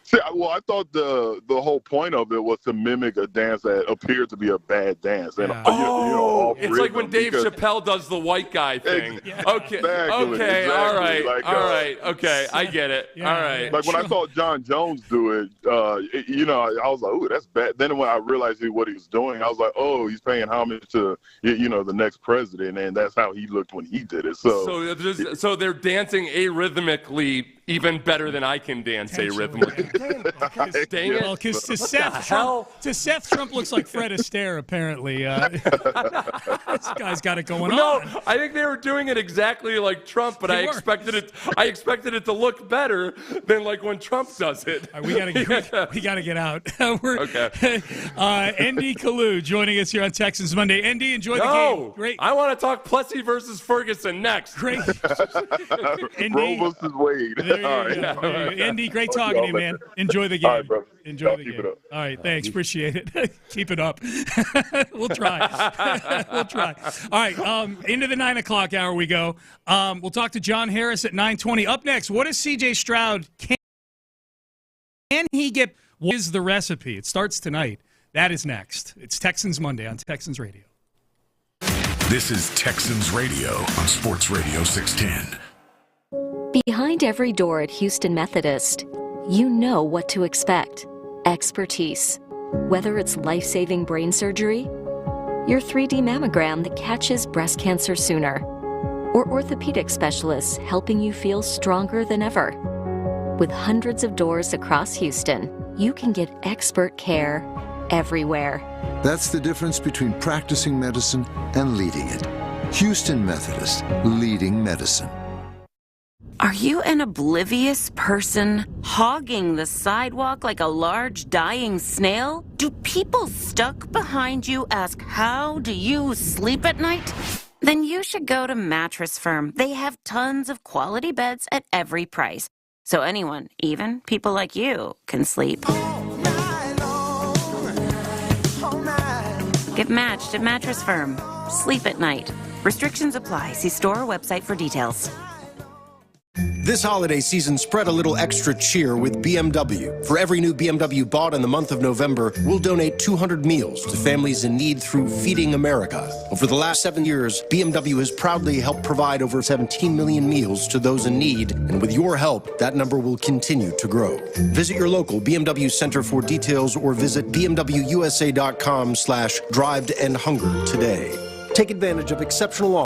See, well, I thought the whole point of it was to mimic a dance that appeared to be a bad dance. And it's like when Dave Chappelle does the white guy thing. Okay, exactly. All right, okay, I get it. All right. Like when I saw John Jones do it, I was like, "Ooh, that's bad." Then when I realized what he was doing, I was like, "Oh, he's paying homage to the next president," and that's how he looked when he did it. So they're dancing arrhythmically even better than I can dance arrhythmically. Dang it. Well, because to Seth, Trump looks like Fred Astaire, apparently. This guy's got it going on. No, I think they were doing it exactly like Trump, but I expected it to look better than like when Trump does it. Right, we gotta get out. Andy Colu joining us here on Texans Monday. Andy, enjoy the game. Great. I want to talk Plessy versus Ferguson next. Great. Roe versus Wade. Andy, great talking to you, man. Enjoy the game. All right, bro. Enjoy the keep game. It up. All right, thanks. Appreciate it. Keep it up. We'll try. We'll try. All right, into the 9 o'clock hour we go. We'll talk to John Harris at 9:20. Up next, what is C.J. Stroud? Can he get? What is the recipe? It starts tonight. That is next. It's Texans Monday on Texans Radio. This is Texans Radio on Sports Radio 610. Behind every door at Houston Methodist, you know what to expect. Expertise. Whether it's life-saving brain surgery, your 3D mammogram that catches breast cancer sooner, or orthopedic specialists helping you feel stronger than ever. With hundreds of doors across Houston, you can get expert care everywhere. That's the difference between practicing medicine and leading it. Houston Methodist, leading medicine. Are you an oblivious person hogging the sidewalk like a large dying snail? Do people stuck behind you ask, how do you sleep at night? Then you should go to Mattress Firm. They have tons of quality beds at every price. So anyone, even people like you, can sleep. Get matched at Mattress Firm. Sleep at night. Restrictions apply. See store or website for details. This holiday season, spread a little extra cheer with BMW. For every new BMW bought in the month of November, we'll donate 200 meals to families in need through Feeding America. Over the last 7 years, BMW has proudly helped provide over 17 million meals to those in need, and with your help, that number will continue to grow. Visit your local BMW Center for details or visit bmwusa.com/drive-to-end-hunger today. Take advantage of exceptional offers.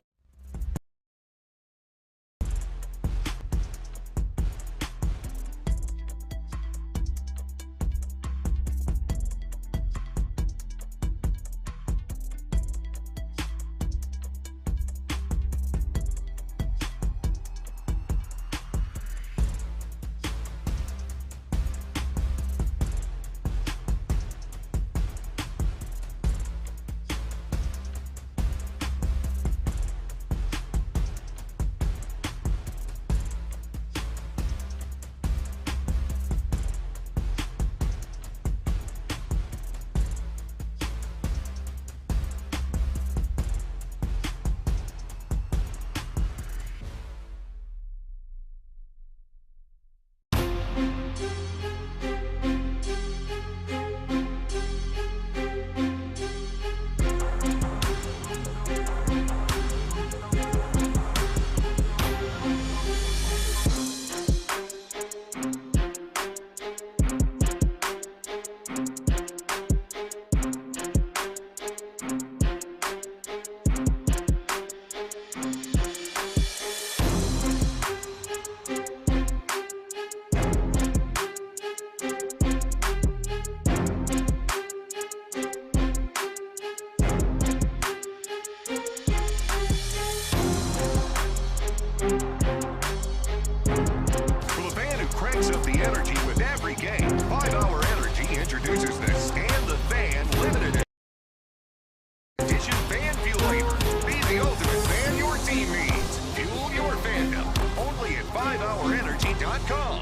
fan fuel flavor. Be the ultimate fan your team needs. Fuel your fandom. Only at 5hourenergy.com.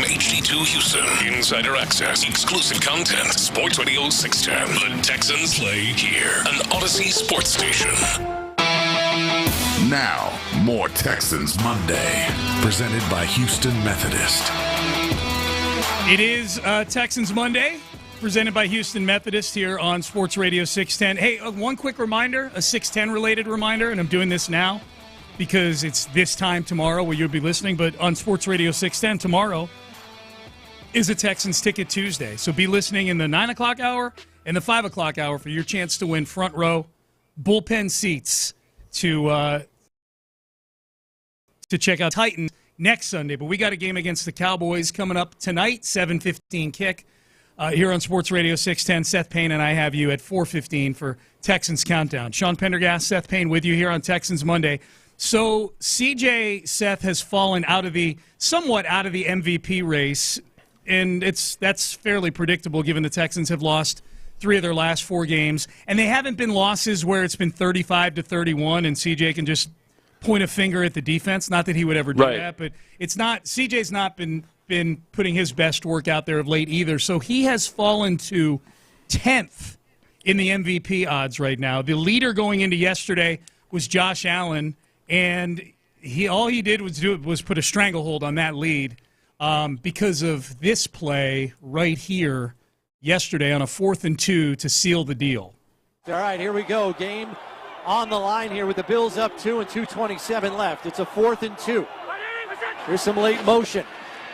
HD2 Houston, insider access, exclusive content, Sports Radio 610. The Texans play here, an Odyssey sports station. Now, more Texans Monday, presented by Houston Methodist. It is Texans Monday, presented by Houston Methodist here on Sports Radio 610. Hey, one quick reminder, a 610 related reminder, and I'm doing this now because it's this time tomorrow where you'll be listening, but on Sports Radio 610 tomorrow is a Texans Ticket Tuesday. So be listening in the 9 o'clock hour and the 5 o'clock hour for your chance to win front row bullpen seats to check out Titans next Sunday. But we got a game against the Cowboys coming up tonight, 7:15 kick here on Sports Radio 610. Seth Payne and I have you at 4:15 for Texans Countdown. Sean Pendergast, Seth Payne with you here on Texans Monday. So CJ, Seth, has fallen somewhat out of the MVP race, and that's fairly predictable given the Texans have lost 3 of their last 4 games, and they haven't been losses where it's been 35-31 and CJ can just point a finger at the defense. Not that he would ever do that, but it's not. CJ's not been putting his best work out there of late either, so he has fallen to 10th in the MVP odds right now. The leader going into yesterday was Josh Allen, and all he did was put a stranglehold on that lead because of this play right here yesterday on a 4th and 2 to seal the deal. All right, here we go. Game on the line here with the Bills up 2 and 2:27 left. It's a 4th and 2. Here's some late motion.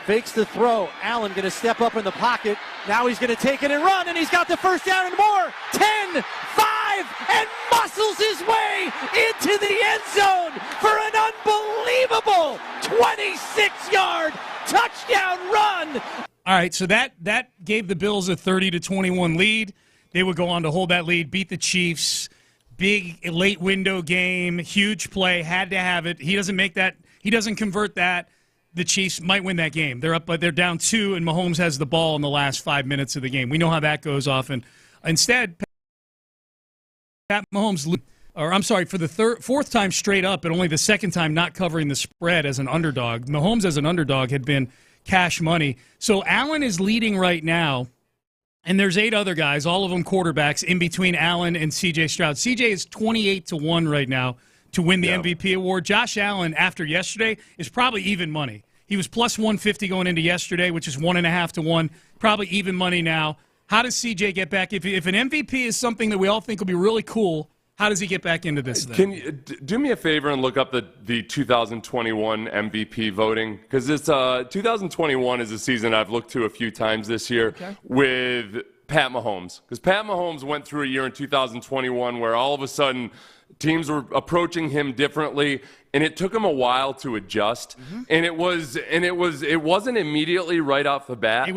Fakes the throw. Allen going to step up in the pocket. Now he's going to take it and run, and he's got the first down and more. 10, 5, and muscles his way into the end zone for an unbelievable 26-yard touchdown run. All right, so that gave the Bills a 30-21 lead. They would go on to hold that lead, beat the Chiefs. Big late window game, huge play, had to have it. He doesn't make that. He doesn't convert that. The Chiefs might win that game. They're up, but they're down 2, and Mahomes has the ball in the last 5 minutes of the game. We know how that goes often. Instead, Pat Mahomes, for the 4th time straight up, and only the 2nd time not covering the spread as an underdog. Mahomes as an underdog had been cash money. So Allen is leading right now, and there's 8 other guys, all of them quarterbacks, in between Allen and C.J. Stroud. C.J. is 28-1 right now to win the MVP award. Josh Allen, after yesterday, is probably even money. He was plus 150 going into yesterday, which is 1.5-1, probably even money now. How does C.J. get back? If an MVP is something that we all think will be really cool, how does he get back into this thing? Can you do me a favor and look up the 2021 MVP voting? Because it's 2021 is a season I've looked to a few times this year with Pat Mahomes. Because Pat Mahomes went through a year in 2021 where all of a sudden teams were approaching him differently, and it took him a while to adjust. And it wasn't immediately right off the bat. It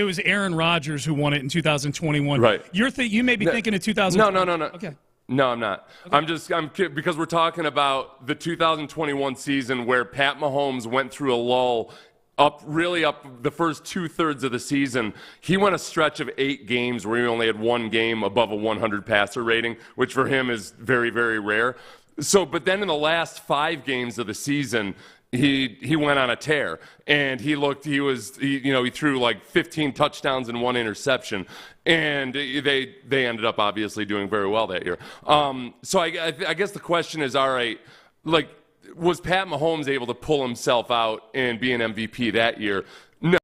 was Aaron Rodgers who won it in 2021. Right. You may be thinking of 2020. No. Okay. No, I'm not. Okay. Because we're talking about the 2021 season where Pat Mahomes went through a lull up the first 2/3 of the season. He went a stretch of 8 games where he only had 1 game above a 100 passer rating, which for him is very, very rare. So, but then in the last 5 games of the season, he went on a tear, and he threw like 15 touchdowns and 1 interception, and they ended up obviously doing very well that year. So I guess the question is, all right, like, was Pat Mahomes able to pull himself out and be an MVP that year? No.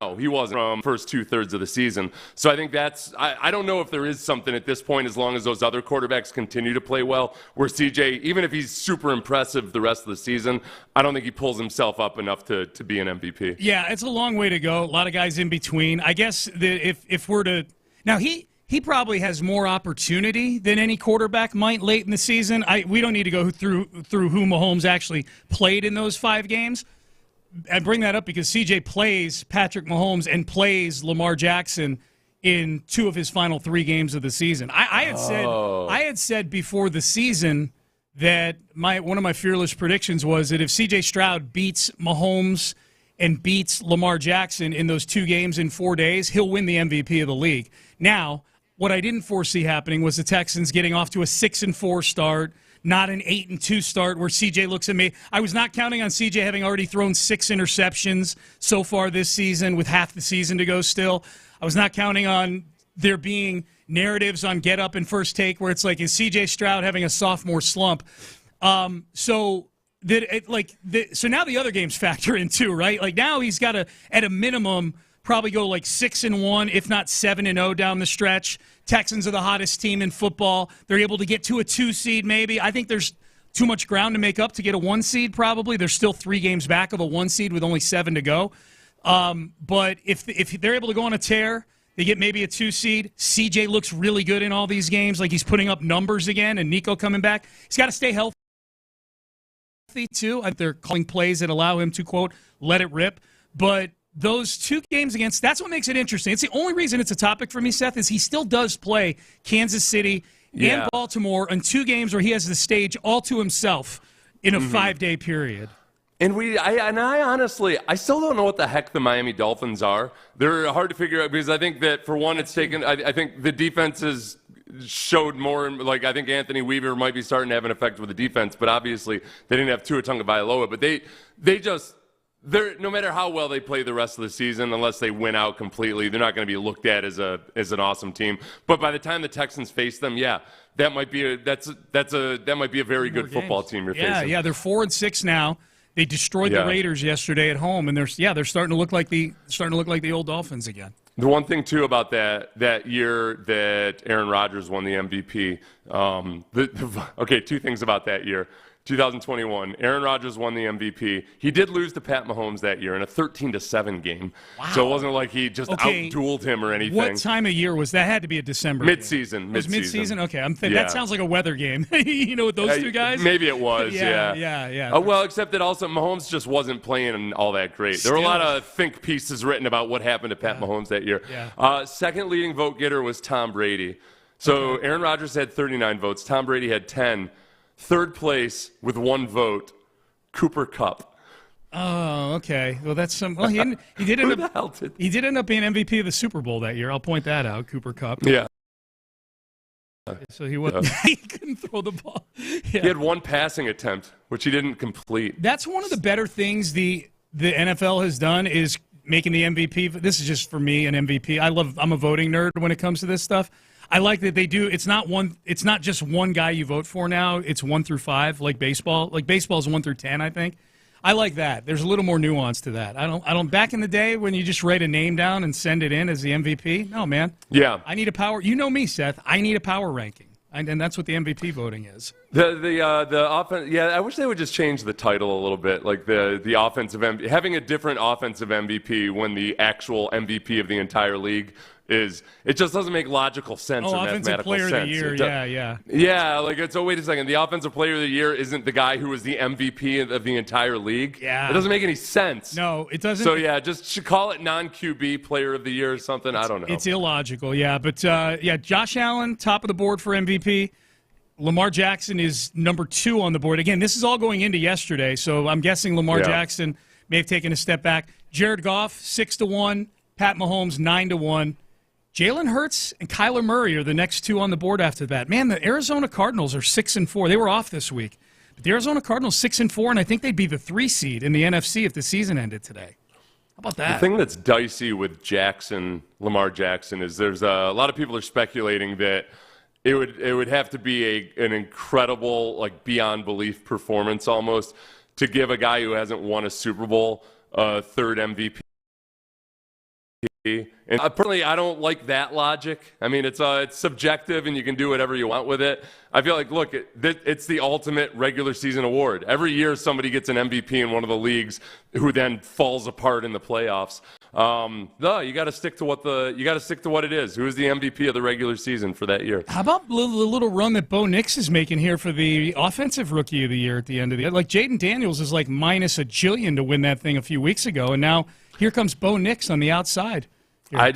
No, he wasn't from first 2/3 of the season. So I think I don't know if there is something at this point, as long as those other quarterbacks continue to play well, where CJ, even if he's super impressive the rest of the season, I don't think he pulls himself up enough to be an MVP. Yeah, it's a long way to go. A lot of guys in between. I guess that if we're to – now he probably has more opportunity than any quarterback might late in the season. We don't need to go through who Mahomes actually played in those 5 games. I bring that up because CJ plays Patrick Mahomes and plays Lamar Jackson in 2 of his final 3 games of the season. I had said before the season that one of my fearless predictions was that if CJ Stroud beats Mahomes and beats Lamar Jackson in those 2 games in 4 days, he'll win the MVP of the league. Now, what I didn't foresee happening was the Texans getting off to a 6-4 start, not an 8-2 start where CJ looks at me. I was not counting on CJ having already thrown 6 interceptions so far this season with half the season to go still. I was not counting on there being narratives on Get Up and First Take where it's like, is CJ Stroud having a sophomore slump? So now the other games factor in too, right? Like now he's got to, at a minimum, probably go like 6-1, if not 7-0 down the stretch. Texans are the hottest team in football. They're able to get to a 2 seed maybe. I think there's too much ground to make up to get a 1 seed probably. They're still 3 games back of a 1 seed with only 7 to go. But if they're able to go on a tear, they get maybe a 2 seed. CJ looks really good in all these games. Like he's putting up numbers again, and Nico coming back. He's got to stay healthy too. They're calling plays that allow him to, quote, let it rip. But those 2 games against, that's what makes it interesting. It's the only reason it's a topic for me, Seth, is he still does play Kansas City and Baltimore in 2 games where he has the stage all to himself in a 5-day period. And I honestly, I still don't know what the heck the Miami Dolphins are. They're hard to figure out because I think that, for one, it's taken, I think the defense has showed more, like I think Anthony Weaver might be starting to have an effect with the defense, but obviously they didn't have Tua Tagovailoa, but they're no matter how well they play the rest of the season, unless they win out completely, they're not going to be looked at as an awesome team. But by the time the Texans face them, that might be a very good football team you're facing. Yeah, they're 4-6 now. They destroyed the Raiders yesterday at home, and they're starting to look like the old Dolphins again. The one thing too about that year that Aaron Rodgers won the MVP. 2 things about that year. 2021, Aaron Rodgers won the MVP. He did lose to Pat Mahomes that year in a 13-7 game. Wow. So it wasn't like he just out-dueled him or anything. What time of year was that? Had to be a December Mid-season. It was mid-season? Okay, that sounds like a weather game. With those 2 guys? Maybe it was, yeah. Well, except that also Mahomes just wasn't playing all that great. There were a lot of think pieces written about what happened to Pat Mahomes that year. Yeah. Second leading vote getter was Tom Brady. So Aaron Rodgers had 39 votes. Tom Brady had 10. Third place with 1 vote, Cooper Kupp. Oh, okay. Well, that's some. Well, he did end up being MVP of the Super Bowl that year. I'll point that out, Cooper Kupp. Yeah. So he wasn't. He couldn't throw the ball. Yeah. He had 1 passing attempt, which he didn't complete. That's one of the better things the NFL has done is making the MVP. This is just for me an MVP. I'm a voting nerd when it comes to this stuff. I like that they do. It's not just one guy you vote for now. It's 1 through 5, like baseball. Like baseball's 1 through 10, I think. I like that. There's a little more nuance to that. I don't. Back in the day when you just write a name down and send it in as the MVP. No, man. Yeah. I need a power. You know me, Seth. I need a power ranking, and that's what the MVP voting is. The offense. Yeah, I wish they would just change the title a little bit, like the offensive MVP, having a different offensive MVP when the actual MVP of the entire league is. It just doesn't make logical sense or mathematical sense. Offensive Player of the Year, yeah. Yeah, like wait a second. The Offensive Player of the Year isn't the guy who was the MVP of the entire league. Yeah. It doesn't make any sense. No, it doesn't. So yeah, just should call it non-QB Player of the Year or something. I don't know. It's illogical, yeah. But Josh Allen, top of the board for MVP. Lamar Jackson is number 2 on the board. Again, this is all going into yesterday, so I'm guessing Lamar Jackson may have taken a step back. Jared Goff, 6-1. Pat Mahomes, 9-1. Jalen Hurts and Kyler Murray are the next 2 on the board after that. Man, the Arizona Cardinals are 6-4. They were off this week. But the Arizona Cardinals 6-4, and I think they'd be the 3 seed in the NFC if the season ended today. How about that? The thing that's dicey with Lamar Jackson, is there's a lot of people are speculating that it would have to be an incredible, like beyond belief performance almost to give a guy who hasn't won a Super Bowl a 3rd MVP. And personally, I don't like that logic. I mean, it's subjective, and you can do whatever you want with it. I feel like, look, it's the ultimate regular season award. Every year, somebody gets an MVP in one of the leagues, who then falls apart in the playoffs. No, you got to stick to what it is. Who is the MVP of the regular season for that year? How about the little run that Bo Nix is making here for the offensive rookie of the year at the end of the year? Like, Jaden Daniels is like minus a jillion to win that thing a few weeks ago, and now here comes Bo Nix on the outside. I like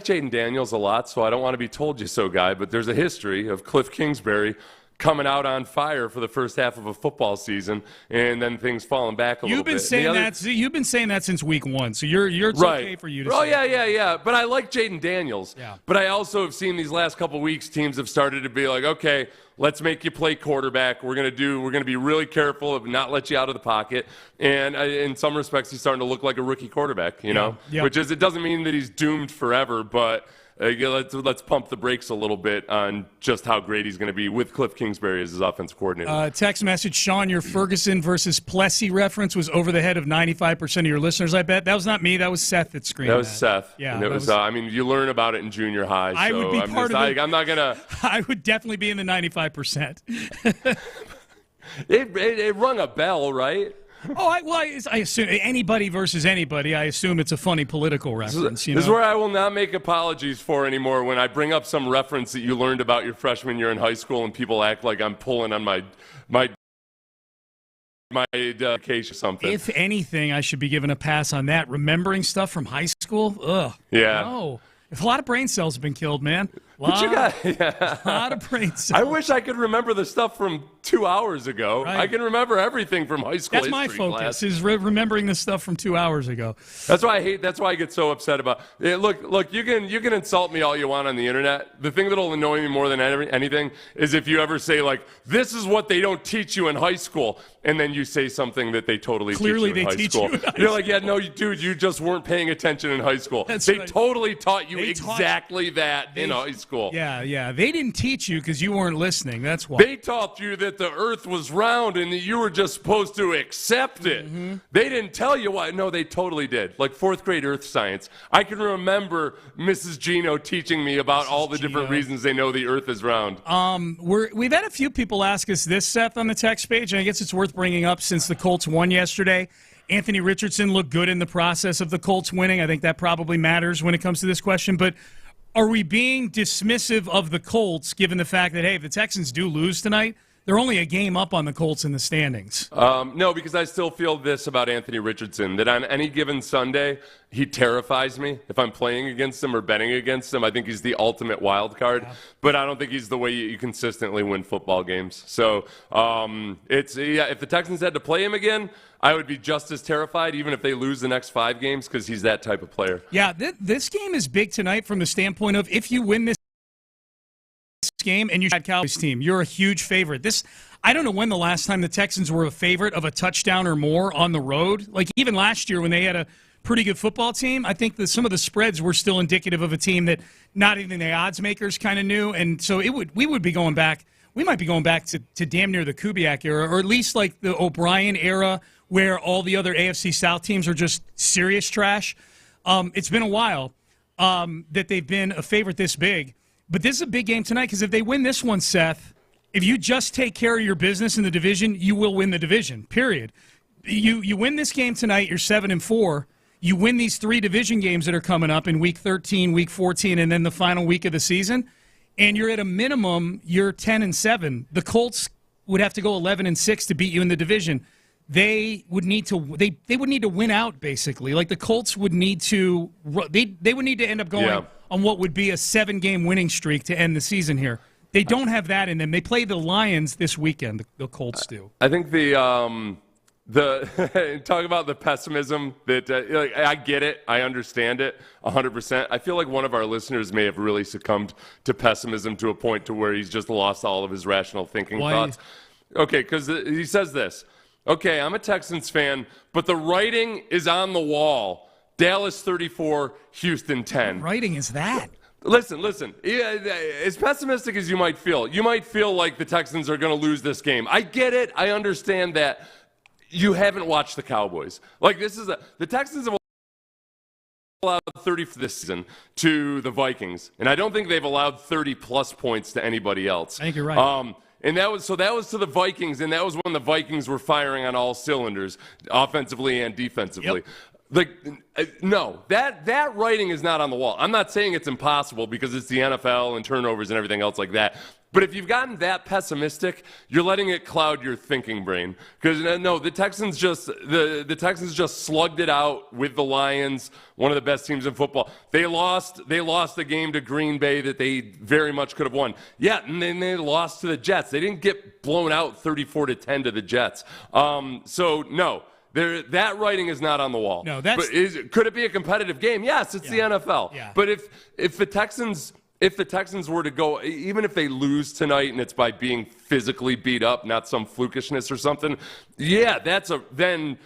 Jaden Daniels a lot, so I don't want to be told you so guy, but there's a history of Cliff Kingsbury coming out on fire for the first half of a football season, and then things falling back a little bit. You've been saying that since week one, so it's right. Okay for you to say. Oh, yeah. But I like Jaden Daniels. Yeah. But I also have seen these last couple weeks, teams have started to be like, okay, let's make you play quarterback. We're going to be really careful of not let you out of the pocket. And in some respects, he's starting to look like a rookie quarterback, you know, which is, it doesn't mean that he's doomed forever, but let's pump the brakes a little bit on just how great he's going to be with Cliff Kingsbury as his offensive coordinator. Text message, Sean, your Ferguson versus Plessy reference was over the head of 95% of your listeners, I bet. That was not me. That was Seth that screamed that. Was Seth. Yeah. And it was, I mean, you learn about it in junior high. I would be part of it. I'm not going to. I would definitely be in the 95%. It rung a bell, right? I assume anybody versus anybody. I assume it's a funny political reference. This is where I will not make apologies for anymore when I bring up some reference that you learned about your freshman year in high school and people act like I'm pulling on my education or something. If anything, I should be given a pass on that. Remembering stuff from high school? Ugh. Yeah. No. A lot of brain cells have been killed, man. A lot of brain cells. I wish I could remember the stuff from 2 hours ago. Right. I can remember everything from high school. That's my focus, is remembering the stuff from 2 hours ago. That's why I get so upset about it. Look, you can insult me all you want on the internet. The thing that'll annoy me more than anything is if you ever say, like, this is what they don't teach you in high school, and then you say something that they totally Clearly teach you in high school. You're like, yeah, no, dude, you just weren't paying attention in high school. They totally taught you exactly that in high school. Yeah. They didn't teach you because you weren't listening. That's why. They taught you that the earth was round and that you were just supposed to accept it. Mm-hmm. They didn't tell you why. No, they totally did. Like fourth grade earth science. I can remember Mrs. Gino teaching me about all the different reasons they know the earth is round. We've had a few people ask us this, Seth, on the text page, and I guess it's worth bringing up since the Colts won yesterday. Anthony Richardson looked good in the process of the Colts winning. I think that probably matters when it comes to this question. But are we being dismissive of the Colts given the fact that, hey, if the Texans do lose tonight, they're only a game up on the Colts in the standings? No, because I still feel this about Anthony Richardson, that on any given Sunday, he terrifies me. If I'm playing against him or betting against him, I think he's the ultimate wild card. Yeah. But I don't think he's the way you consistently win football games. So if the Texans had to play him again, I would be just as terrified, even if they lose the next 5 games, because he's that type of player. Yeah, this game is big tonight from the standpoint of if you win this game and you had Cowboys team, you're a huge favorite. I don't know when the last time the Texans were a favorite of a touchdown or more on the road. Like even last year when they had a pretty good football team, I think that some of the spreads were still indicative of a team that not even the odds makers kind of knew. And so we might be going back to damn near the Kubiak era, or at least like the O'Brien era where all the other AFC South teams are just serious trash. It's been a while that they've been a favorite this big. But this is a big game tonight because if they win this one, Seth, if you just take care of your business in the division, you will win the division, period. You win this game tonight, you're 7-4. You win these 3 division games that are coming up in Week 13, Week 14, and then the final week of the season, and you're at a minimum, you're 10-7. The Colts would have to go 11-6 to beat you in the division. They would need to win out, basically. Like the Colts would need to they would need to end up going on what would be a 7-game winning streak to end the season here. They don't have that in them. They play the Lions this weekend. The Colts do. I think talk about the pessimism that I get it. I understand it 100%. I feel like one of our listeners may have really succumbed to pessimism to a point to where he's just lost all of his rational thinking thoughts. Okay, because he says this. Okay, I'm a Texans fan, but the writing is on the wall. Dallas 34, Houston 10. What writing is that? Listen. As pessimistic as you might feel like the Texans are going to lose this game. I get it. I understand that. You haven't watched the Cowboys. Like the Texans have allowed 30 for this season to the Vikings, and I don't think they've allowed 30-plus points to anybody else. I think you're right. And that was to the Vikings, and that was when the Vikings were firing on all cylinders, offensively and defensively. Yep. No, that writing is not on the wall. I'm not saying it's impossible because it's the NFL and turnovers and everything else like that. But if you've gotten that pessimistic, you're letting it cloud your thinking brain. Because no, the Texans just slugged it out with the Lions, one of the best teams in football. They lost the game to Green Bay that they very much could have won. Yeah, and then they lost to the Jets. They didn't get blown out 34-10 to the Jets. So no. That writing is not on the wall. No, but could it be a competitive game? Yes, it's the NFL. Yeah. But if the Texans were to go, even if they lose tonight and it's by being physically beat up, not some flukishness or something, then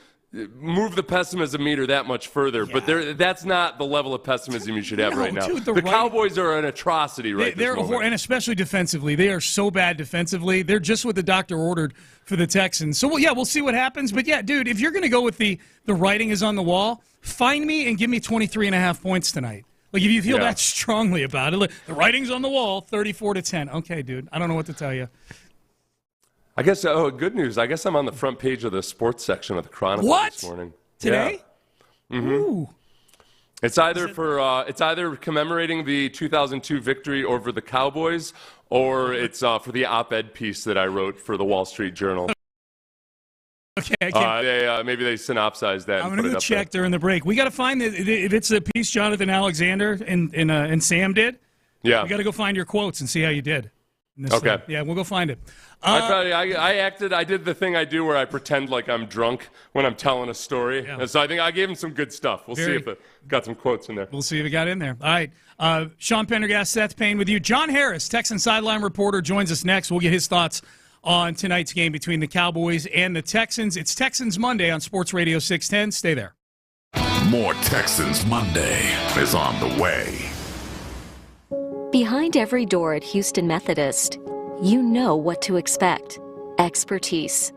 move the pessimism meter that much further. Yeah. But that's not the level of pessimism you should have right now. Dude, the Cowboys are an atrocity right now. And especially defensively. They are so bad defensively. They're just what the doctor ordered for the Texans. So, we'll see what happens. But, yeah, dude, if you're going to go with the writing is on the wall, find me and give me 23.5 points tonight. Like, if you feel that strongly about it, look, the writing's on the wall, 34-10. Okay, dude, I don't know what to tell you. I guess, good news. I guess I'm on the front page of the sports section of the Chronicle this morning. Today? Yeah. Mm-hmm. Ooh. It's either commemorating the 2002 victory over the Cowboys, or it's for the op-ed piece that I wrote for the Wall Street Journal. Okay, maybe they synopsized that. I'm going to go check during the break. We got to find if it's a piece Jonathan Alexander and Sam did. Yeah, we got to go find your quotes and see how you did. Okay. Yeah, we'll go find it. I did the thing I do where I pretend like I'm drunk when I'm telling a story. Yeah. And so I think I gave him some good stuff. We'll see if it got some quotes in there. We'll see if it got in there. All right. Sean Pendergast, Seth Payne with you. John Harris, Texan sideline reporter, joins us next. We'll get his thoughts on tonight's game between the Cowboys and the Texans. It's Texans Monday on Sports Radio 610. Stay there. More Texans Monday is on the way. Behind every door at Houston Methodist, you know what to expect. Expertise.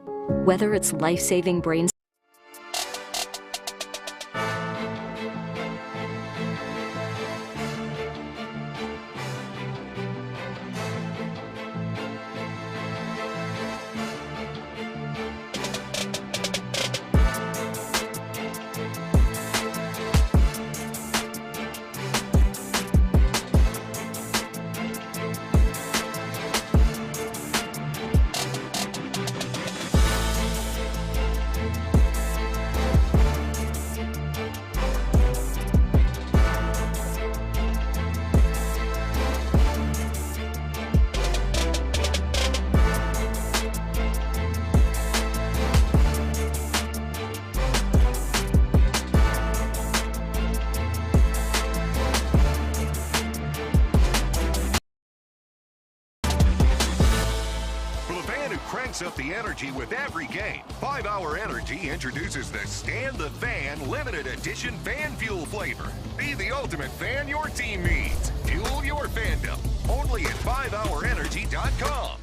Whether it's life-saving brain Up the energy with every game. 5 Hour Energy introduces the Stand the Fan limited edition fan fuel flavor. Be the ultimate fan your team needs. Fuel your fandom. Only at 5hourenergy.com.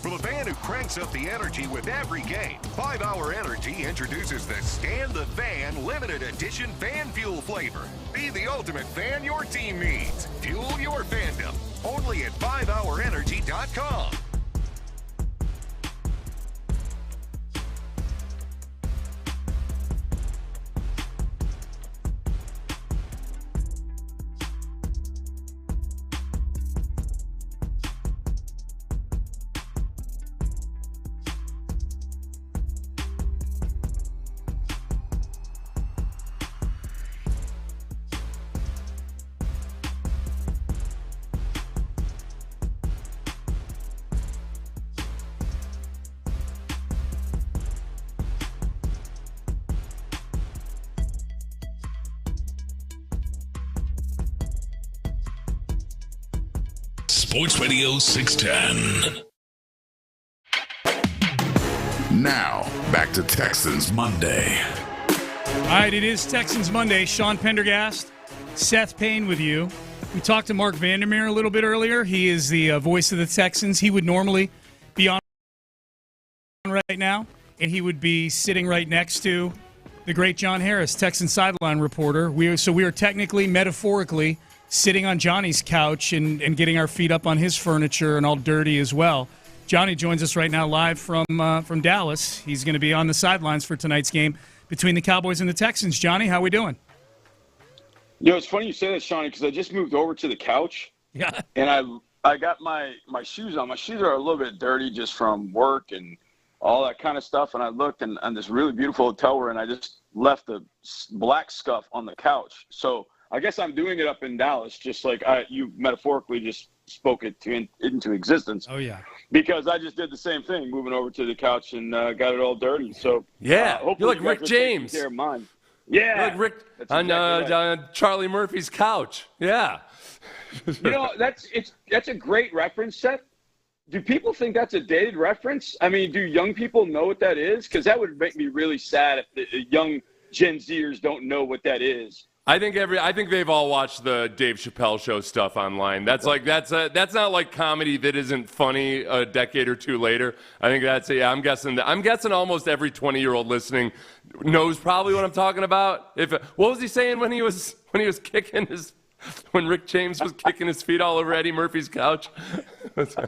For the fan who cranks up the energy with every game, 5 Hour Energy introduces the Stand the Van limited edition fan fuel flavor. Be the ultimate fan your team needs. Fuel your fandom. Only at 5hourenergy.com. Sports Radio 610. Now, back to Texans Monday. All right, it is Texans Monday. Sean Pendergast, Seth Payne with you. We talked to Mark Vandermeir a little bit earlier. He is the voice of the Texans. He would normally be on right now, and he would be sitting right next to the great John Harris, Texan sideline reporter. We are technically, metaphorically, sitting on Johnny's couch and getting our feet up on his furniture and all dirty as well. Johnny joins us right now live from Dallas. He's going to be on the sidelines for tonight's game between the Cowboys and the Texans. Johnny, how we doing? It's funny you say that, Shawnee, because I just moved over to the couch. Yeah. And I got my shoes on. My shoes are a little bit dirty just from work and all that kind of stuff. And I looked and on this really beautiful hotel room, and I just left the black scuff on the couch. So I guess I'm doing it up in Dallas, just like you metaphorically just spoke it into existence. Oh, yeah. Because I just did the same thing, moving over to the couch and got it all dirty. So yeah, hopefully you're like Rick James. Care of mine. Yeah, you're like Rick on Charlie Murphy's couch. Yeah. That's a great reference, Seth. Do people think that's a dated reference? I mean, do young people know what that is? Because that would make me really sad if the young Gen Zers don't know what that is. I think they've all watched the Dave Chappelle show stuff online. That's not like comedy that isn't funny a decade or two later. I think I'm guessing almost every 20-year-old listening knows probably what I'm talking about. What was he saying when he was kicking when Rick James was kicking his feet all over Eddie Murphy's couch? It's one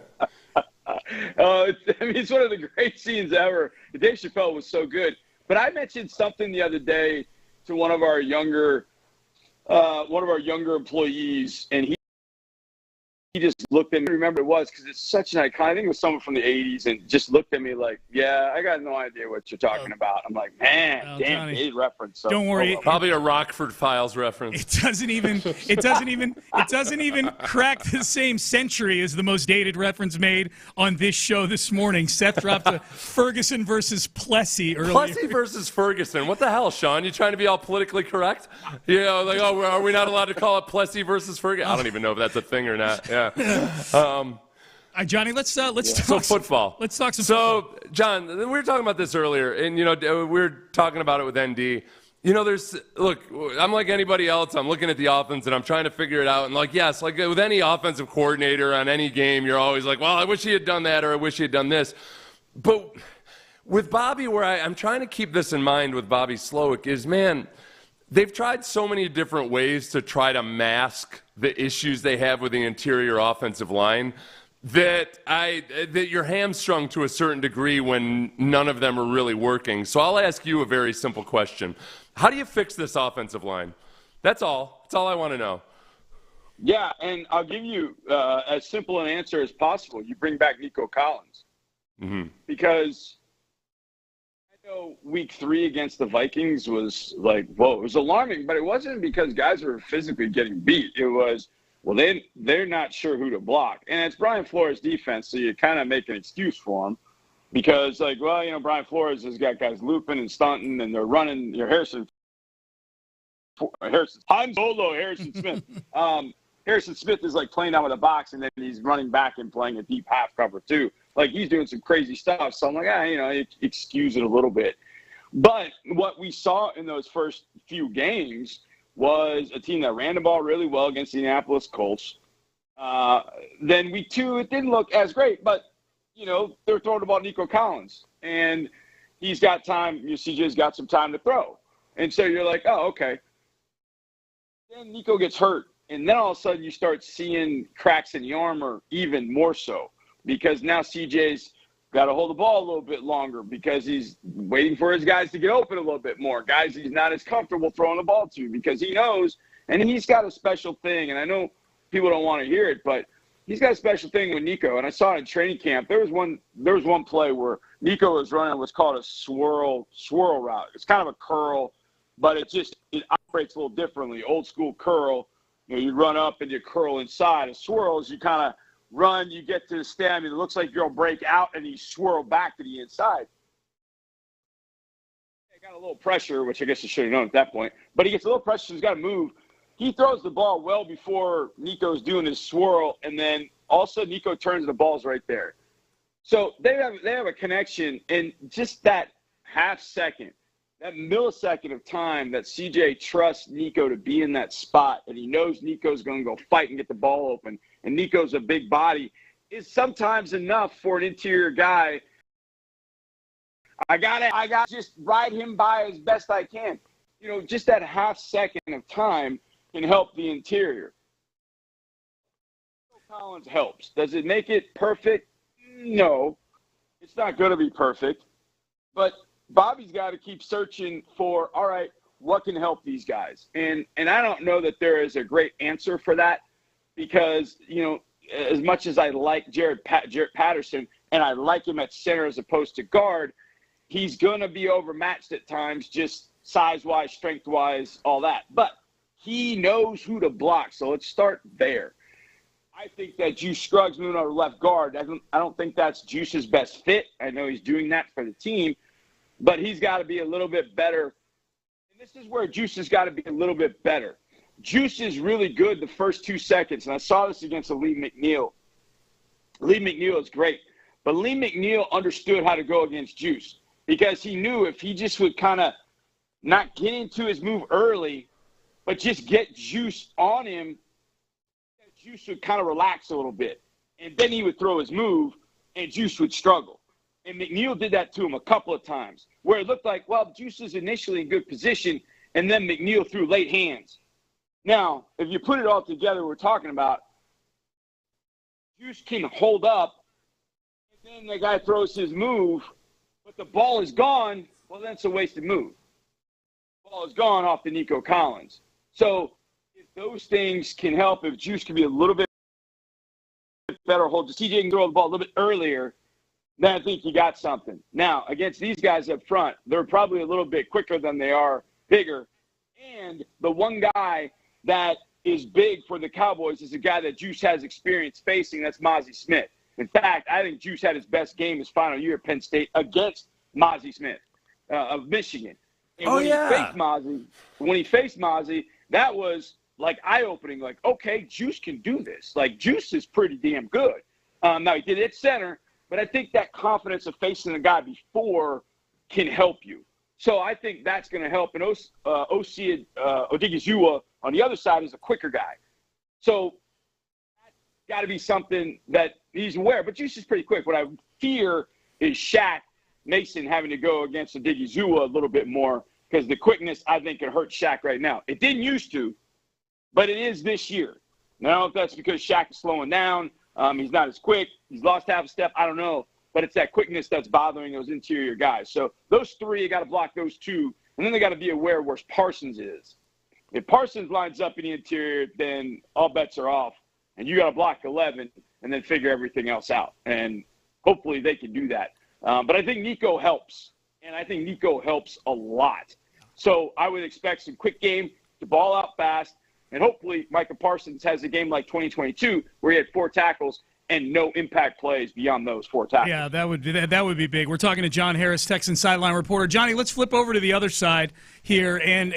of the great scenes ever. Dave Chappelle was so good. But I mentioned something the other day to one of our younger employees, and he just looked at me. I remember it was because it's such an icon. I think it was someone from the 80s, and just looked at me like, yeah, I got no idea what you're talking about. I'm like, man, damn, dated reference. So, don't worry. Probably a Rockford Files reference. It doesn't even crack the same century as the most dated reference made on this show this morning. Seth dropped a Ferguson versus Plessy earlier. Plessy versus Ferguson. What the hell, Sean? You trying to be all politically correct? Are we not allowed to call it Plessy versus Ferguson? I don't even know if that's a thing or not. Yeah. Johnny, let's talk football. Let's talk some football. John, we were talking about this earlier, and we were talking about it with ND. I'm like anybody else. I'm looking at the offense and I'm trying to figure it out. And like with any offensive coordinator on any game, you're always like, well, I wish he had done that, or I wish he had done this. But with Bobby, where I'm trying to keep this in mind with Bobby Slowick is, man, they've tried so many different ways to try to mask the issues they have with the interior offensive line that you're hamstrung to a certain degree when none of them are really working. So I'll ask you a very simple question. How do you fix this offensive line? That's all. That's all I want to know. Yeah, and I'll give you as simple an answer as possible. You bring back Nico Collins. Mm-hmm. Because I know week 3 against the Vikings was like, whoa, it was alarming, but it wasn't because guys were physically getting beat. It was, well, they're not sure who to block. And it's Brian Flores' defense, so you kind of make an excuse for him because, Brian Flores has got guys looping and stunting, and they're running Harrison Smith. Harrison Smith is like playing out with a box, and then he's running back and playing a deep half cover too. Like he's doing some crazy stuff. So I'm like, excuse it a little bit. But what we saw in those first few games was a team that ran the ball really well against the Indianapolis Colts. Then week 2, it didn't look as great, but they're throwing the ball to Nico Collins. And he's got time. CJ's got some time to throw. And so you're like, oh, okay. Then Nico gets hurt. And then all of a sudden you start seeing cracks in the armor even more so. Because now CJ's got to hold the ball a little bit longer because he's waiting for his guys to get open a little bit more. Guys he's not as comfortable throwing the ball to because he knows. And he's got a special thing. And I know people don't want to hear it, but he's got a special thing with Nico. And I saw it in training camp. There was one play where Nico was running what's called a swirl route. It's kind of a curl, but it operates a little differently. Old school curl. You run up and you curl inside. A swirl is you kind of run, you get to the stem, and it looks like you're going to break out, and you swirl back to the inside. He got a little pressure, which I guess I should have known at that point. But he gets a little pressure, so he's got to move. He throws the ball well before Nico's doing his swirl, and then all of a sudden Nico turns the ball's right there. So they have a connection, and just that half second, that millisecond of time that CJ trusts Nico to be in that spot, and he knows Nico's going to go fight and get the ball open, and Nico's a big body, is sometimes enough for an interior guy. I got to just ride him by as best I can. Just that half second of time can help the interior. Collins helps. Does it make it perfect? No. It's not going to be perfect. But Bobby's got to keep searching for, all right, what can help these guys? And I don't know that there is a great answer for that because, as much as I like Jared Patterson and I like him at center as opposed to guard, he's going to be overmatched at times just size-wise, strength-wise, all that. But he knows who to block, so let's start there. I think that Juice Scruggs moving over left guard, I don't think that's Juice's best fit. I know he's doing that for the team, but he's got to be a little bit better. And this is where Juice has got to be a little bit better. Juice is really good the first 2 seconds, and I saw this against Lee McNeil. Lee McNeil is great, but Lee McNeil understood how to go against Juice because he knew if he just would kind of not get into his move early, but just get Juice on him, Juice would kind of relax a little bit. And then he would throw his move, and Juice would struggle. And McNeil did that to him a couple of times, where it looked like, well, Juice is initially in good position, and then McNeil threw late hands. Now, if you put it all together, we're talking about Juice can hold up, and then the guy throws his move, but the ball is gone, well, then it's a wasted move. The ball is gone off to Nico Collins. So if those things can help, if Juice can be a little bit better hold, CJ can throw the ball a little bit earlier, then I think you got something. Now, against these guys up front, they're probably a little bit quicker than they are bigger. And the one guy that is big for the Cowboys is a guy that Juice has experience facing. That's Mazi Smith. In fact, I think Juice had his best game his final year at Penn State against Mazi Smith of Michigan. And when he faced Mazi, that was like eye-opening. Like, okay, Juice can do this. Like, Juice is pretty damn good. Now, he did it at center, but I think that confidence of facing a guy before can help you. So I think that's going to help. And Osi Odigizua on the other side is a quicker guy. So that's got to be something that he's aware. But Juice is pretty quick. What I fear is Shaq Mason having to go against Odigizua a little bit more because the quickness, I think, can hurt Shaq right now. It didn't used to, but it is this year. Now, I don't know if that's because Shaq is slowing down. He's not as quick. He's lost half a step. I don't know. But it's that quickness that's bothering those interior guys. So those three, you got to block those two. And then they got to be aware where Parsons is. If Parsons lines up in the interior, then all bets are off. And you got to block 11 and then figure everything else out. And hopefully they can do that. But I think Nico helps. And I think Nico helps a lot. So I would expect some quick game, the ball out fast. And hopefully Micah Parsons has a game like 2022 where he had 4 tackles and no impact plays beyond those 4 tackles. Yeah, that would be big. We're talking to John Harris, Texans sideline reporter. Johnny, let's flip over to the other side here. And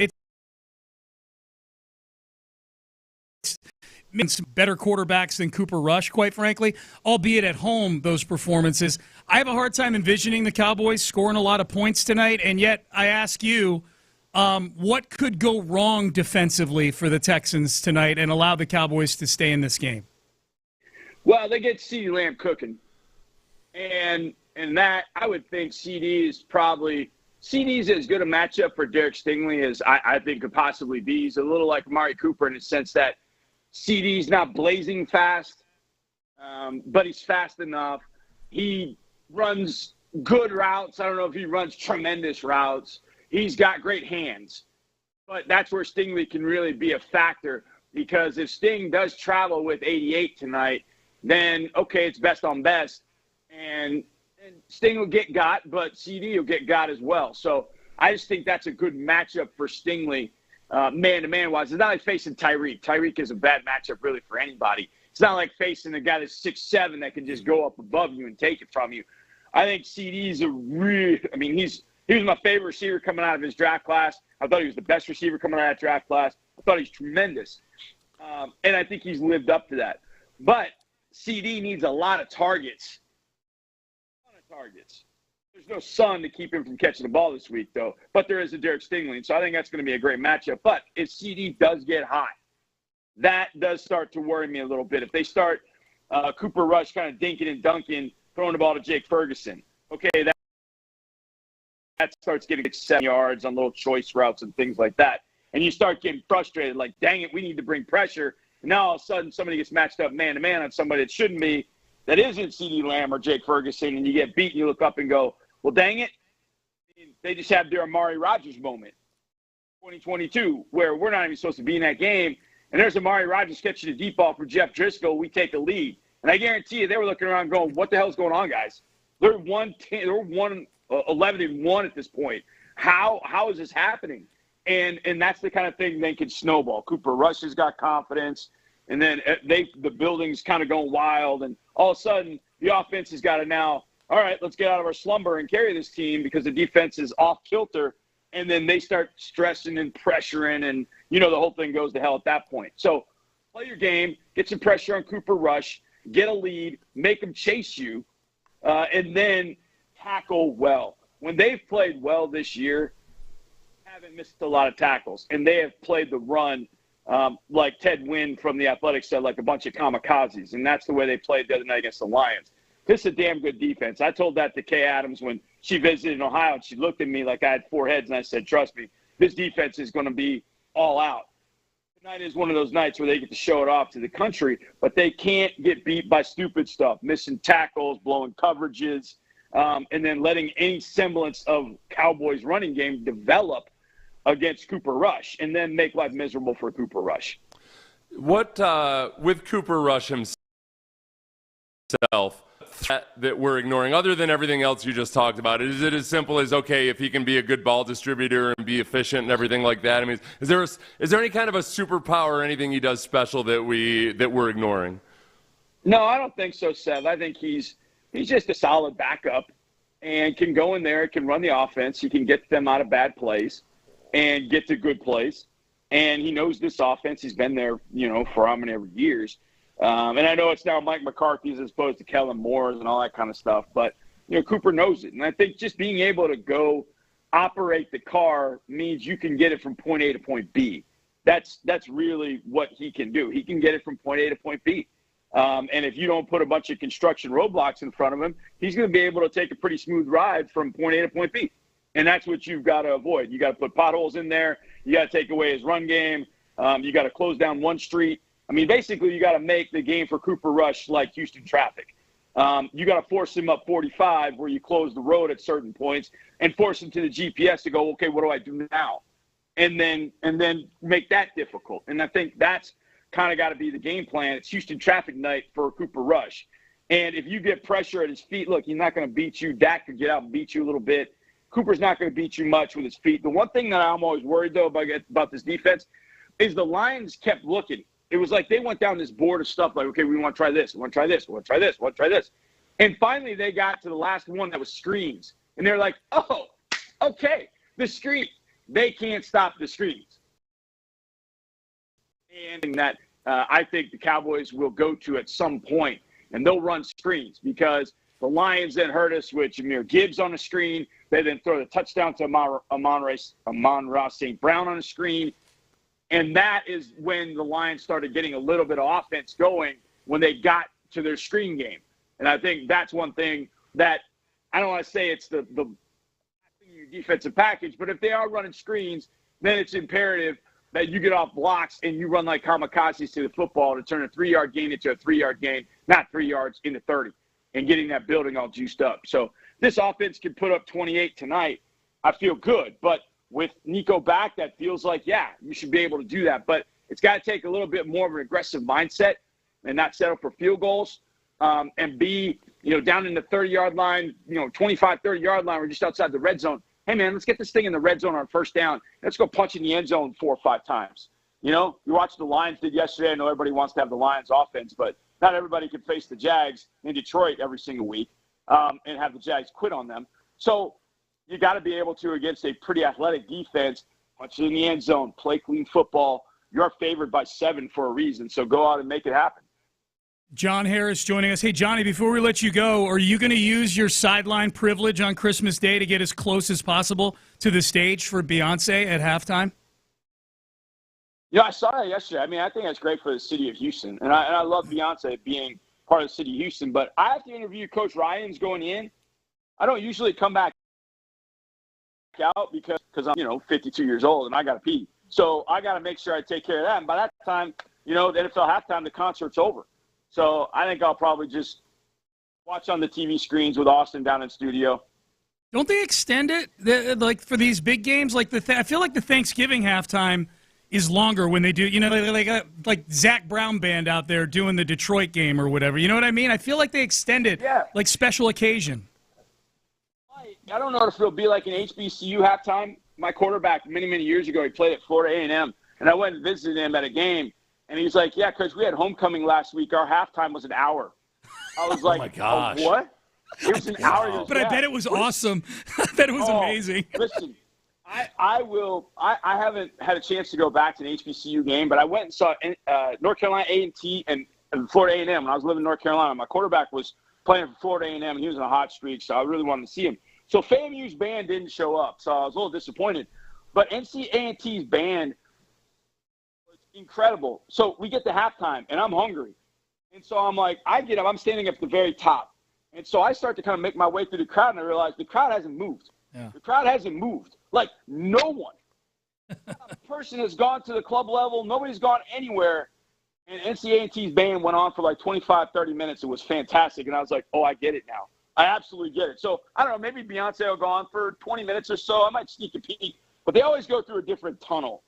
it's better quarterbacks than Cooper Rush, quite frankly, albeit at home, those performances. I have a hard time envisioning the Cowboys scoring a lot of points tonight, and yet I ask you, what could go wrong defensively for the Texans tonight and allow the Cowboys to stay in this game? Well, they get CeeDee Lamb cooking. And that, I would think CD's as good a matchup for Derek Stingley as I think could possibly be. He's a little like Amari Cooper in the sense that CD's not blazing fast, but he's fast enough. He runs good routes. I don't know if he runs tremendous routes. He's got great hands. But that's where Stingley can really be a factor, because if Sting does travel with 88 tonight, then, okay, it's best on best. And Sting will get got, but CD will get got as well. So I just think that's a good matchup for Stingley, man-to-man wise. It's not like facing Tyreek. Tyreek is a bad matchup really for anybody. It's not like facing a guy that's 6'7" that can just go up above you and take it from you. I think CD's he was my favorite receiver coming out of his draft class. I thought he was the best receiver coming out of that draft class. I thought he's tremendous. And I think he's lived up to that. But CD needs a lot of targets. There's no Sun to keep him from catching the ball this week, though. But there is a Derek Stingley, and so I think that's going to be a great matchup. But if CD does get hot, that does start to worry me a little bit. If they start Cooper Rush kind of dinking and dunking, throwing the ball to Jake Ferguson, okay, that starts getting 7 yards on little choice routes and things like that. And you start getting frustrated, like, dang it, we need to bring pressure. And now all of a sudden somebody gets matched up man-to-man on somebody that shouldn't be, that isn't CeeDee Lamb or Jake Ferguson, and you get beat and you look up and go, well, dang it. They just have their Amari Rodgers moment, 2022, where we're not even supposed to be in that game. And there's Amari Rodgers catching a deep ball for Jeff Driscoll. We take a lead. And I guarantee you they were looking around going, what the hell's going on, guys? They're 11-1 at this point. How is this happening? And that's the kind of thing that can snowball. Cooper Rush has got confidence, and then the building's kind of going wild, and all of a sudden the offense has got to now, all right, let's get out of our slumber and carry this team because the defense is off kilter, and then they start stressing and pressuring, and the whole thing goes to hell at that point. So play your game, get some pressure on Cooper Rush, get a lead, make them chase you, and then tackle well. When they've played well this year, haven't missed a lot of tackles, and they have played the run like Ted Wynn from the Athletics said, like a bunch of kamikazes, and that's the way they played the other night against the Lions. This is a damn good defense. I told that to Kay Adams when she visited in Ohio, and she looked at me like I had 4 heads, and I said, trust me, this defense is going to be all out. Tonight is one of those nights where they get to show it off to the country, but they can't get beat by stupid stuff, missing tackles, blowing coverages, and then letting any semblance of Cowboys running game develop against Cooper Rush and then make life miserable for Cooper Rush. What, with Cooper Rush himself, that we're ignoring, other than everything else you just talked about, is it as simple as, okay, if he can be a good ball distributor and be efficient and everything like that? I mean, is there any kind of a superpower or anything he does special that we're ignoring? No, I don't think so, Seth. I think he's just a solid backup and can go in there, can run the offense. He can get them out of bad plays and get to good plays. And he knows this offense. He's been there, for how many years. And I know it's now Mike McCarthy's as opposed to Kellen Moore's and all that kind of stuff. But, Cooper knows it. And I think just being able to go operate the car means you can get it from point A to point B. That's really what he can do. He can get it from point A to point B. And if you don't put a bunch of construction roadblocks in front of him, he's going to be able to take a pretty smooth ride from point A to point B. And that's what you've got to avoid. You got to put potholes in there. You got to take away his run game. You got to close down one street. I mean, basically, you got to make the game for Cooper Rush like Houston traffic. You got to force him up 45 where you close the road at certain points and force him to the GPS to go, okay, what do I do now? And then make that difficult. And I think that's kind of got to be the game plan. It's Houston traffic night for Cooper Rush. And if you get pressure at his feet, look, he's not going to beat you. Dak could get out and beat you a little bit. Cooper's not going to beat you much with his feet. The one thing that I'm always worried, though, about this defense is the Lions kept looking. It was like they went down this board of stuff like, okay, we want to try this, we want to try this, we want to try this, we want to try this. And finally they got to the last one that was screens. And they're like, oh, okay, the screen. They can't stop the screens. And that I think the Cowboys will go to at some point, and they'll run screens because the Lions then hurt us with Jahmyr Gibbs on the screen. They then throw the touchdown to Amon-Ra St. Brown on the screen. And that is when the Lions started getting a little bit of offense going when they got to their screen game. And I think that's one thing that I don't want to say it's the defensive package, but if they are running screens, then it's imperative that you get off blocks and you run like kamikazes to the football to turn a 3-yard gain into a 3-yard gain, not 3 yards into 30, and getting that building all juiced up. So this offense can put up 28 tonight. I feel good. But with Nico back, that feels like, yeah, you should be able to do that. But it's got to take a little bit more of an aggressive mindset and not settle for field goals, and be, down in the 30-yard line, 25, 30-yard line, or just outside the red zone. Hey, man, let's get this thing in the red zone on first down. Let's go punch in the end zone 4 or 5 times. You watched the Lions did yesterday. I know everybody wants to have the Lions offense, but not everybody can face the Jags in Detroit every single week and have the Jags quit on them. So you got to be able to, against a pretty athletic defense, punch it in the end zone, play clean football. You're favored by 7 for a reason, so go out and make it happen. John Harris joining us. Hey, Johnny, before we let you go, are you going to use your sideline privilege on Christmas Day to get as close as possible to the stage for Beyonce at halftime? Yeah, I saw that yesterday. I mean, I think that's great for the city of Houston. And I love Beyonce being part of the city of Houston. But I have to interview Coach Ryans going in. I don't usually come back out because I'm 52 years old and I got to pee. So I got to make sure I take care of that. And by that time, the NFL halftime, the concert's over. So I think I'll probably just watch on the TV screens with Austin down in studio. Don't they extend it, like for these big games? Like I feel like the Thanksgiving halftime is longer when they do. They got like Zach Brown band out there doing the Detroit game or whatever. You know what I mean? I feel like they extend it like special occasion. I don't know if it'll be like an HBCU halftime. My quarterback many, many years ago, he played at Florida A&M, and I went and visited him at a game. And he's like, yeah, because we had homecoming last week. Our halftime was an hour. I was like, oh my gosh. Oh, what? It was an hour. But I bet it was awesome. I bet it was amazing. Listen, I haven't had a chance to go back to an HBCU game, but I went and saw North Carolina A&T and Florida A&M when I was living in North Carolina. My quarterback was playing for Florida A&M, and he was in a hot streak, so I really wanted to see him. So FAMU's band didn't show up, so I was a little disappointed. But NC A&T's band – incredible. So we get to halftime, and I'm hungry. And so I'm like, I get up. I'm standing up at the very top. And so I start to kind of make my way through the crowd, and I realize the crowd hasn't moved. Yeah. The crowd hasn't moved. Like, no one. Not a person has gone to the club level. Nobody's gone anywhere. And NCAA's band went on for like 25, 30 minutes. It was fantastic. And I was like, oh, I get it now. I absolutely get it. So, I don't know, maybe Beyonce will go on for 20 minutes or so. I might sneak a peek. But they always go through a different tunnel.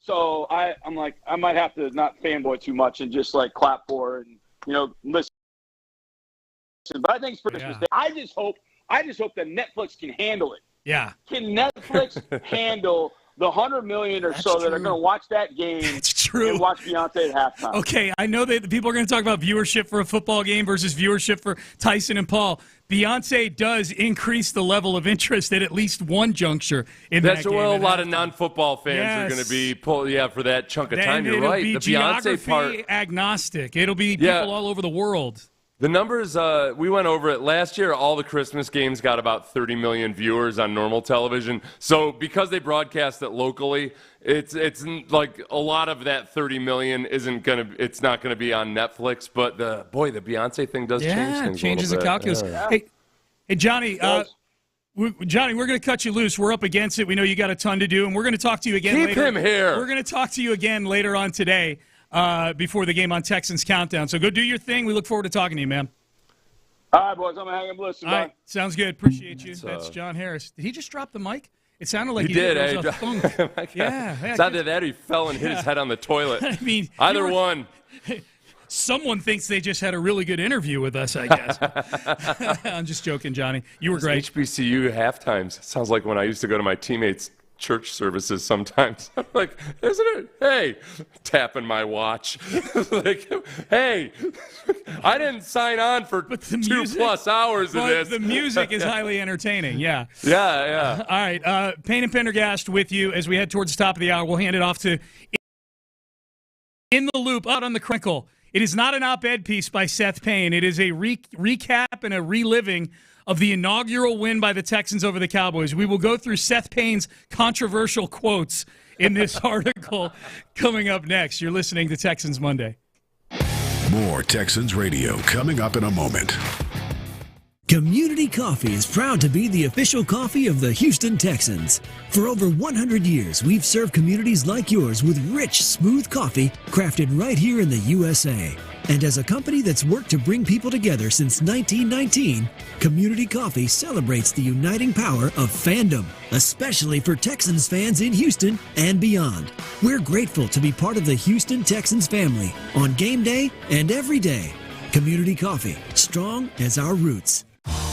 So I'm like, I might have to not fanboy too much and just like clap for her and, listen. But I think it's for Christmas Day. I just hope that Netflix can handle it. Yeah. Can Netflix handle the 100 million or so that are going to watch that game and watch Beyonce at halftime? Okay, I know that people are going to talk about viewership for a football game versus viewership for Tyson and Paul. Beyonce does increase the level of interest at least one juncture in that game. That's where a lot of non-football fans are going to be for that chunk of time. You're right. The Beyonce part, agnostic. It'll be people all over the world. The numbers, we went over it last year. All the Christmas games got about 30 million viewers on normal television. So because they broadcast it locally, it's like a lot of that 30 million it's not gonna be on Netflix. But the Beyonce thing does change things. Changes the calculus. Yeah. Hey, Johnny. Johnny, we're going to cut you loose. We're up against it. We know you got a ton to do, and we're going to talk to you again later. Keep him here. We're going to talk to you again later on today. Before the game on Texans Countdown. So go do your thing. We look forward to talking to you, man. All right, boys. I'm going to hang up and listen. All right. Sounds good. Appreciate you. That's John Harris. Did he just drop the mic? It sounded like he did. It was a thunk. Yeah. It's either that or he fell and hit his head on the toilet. I mean, either one. Someone thinks they just had a really good interview with us, I guess. I'm just joking, Johnny. You were great. HBCU halftimes. Sounds like when I used to go to my teammates' church services sometimes. I'm like, isn't it? Hey, tapping my watch. Like, hey, I didn't sign on for 2+ hours of this. The music is highly entertaining, yeah. Yeah. All right, Payne and Pendergast with you as we head towards the top of the hour. We'll hand it off to In the Loop out on the Crinkle. It is not an op-ed piece by Seth Payne. It is a recap and a reliving of the inaugural win by the Texans over the Cowboys. We will go through Seth Payne's controversial quotes in this article coming up next. You're listening to Texans Monday. More Texans Radio coming up in a moment. Community Coffee is proud to be the official coffee of the Houston Texans. For over 100 years, we've served communities like yours with rich, smooth coffee crafted right here in the USA. And as a company that's worked to bring people together since 1919, Community Coffee celebrates the uniting power of fandom, especially for Texans fans in Houston and beyond. We're grateful to be part of the Houston Texans family on game day and every day. Community Coffee, strong as our roots.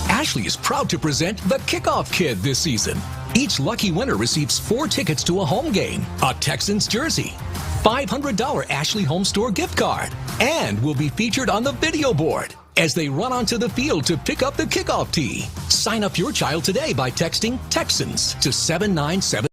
Ashley is proud to present the Kickoff Kid this season. Each lucky winner receives 4 tickets to a home game, a Texans jersey, $500 Ashley Home Store gift card, and will be featured on the video board as they run onto the field to pick up the kickoff tee. Sign up your child today by texting Texans to 797.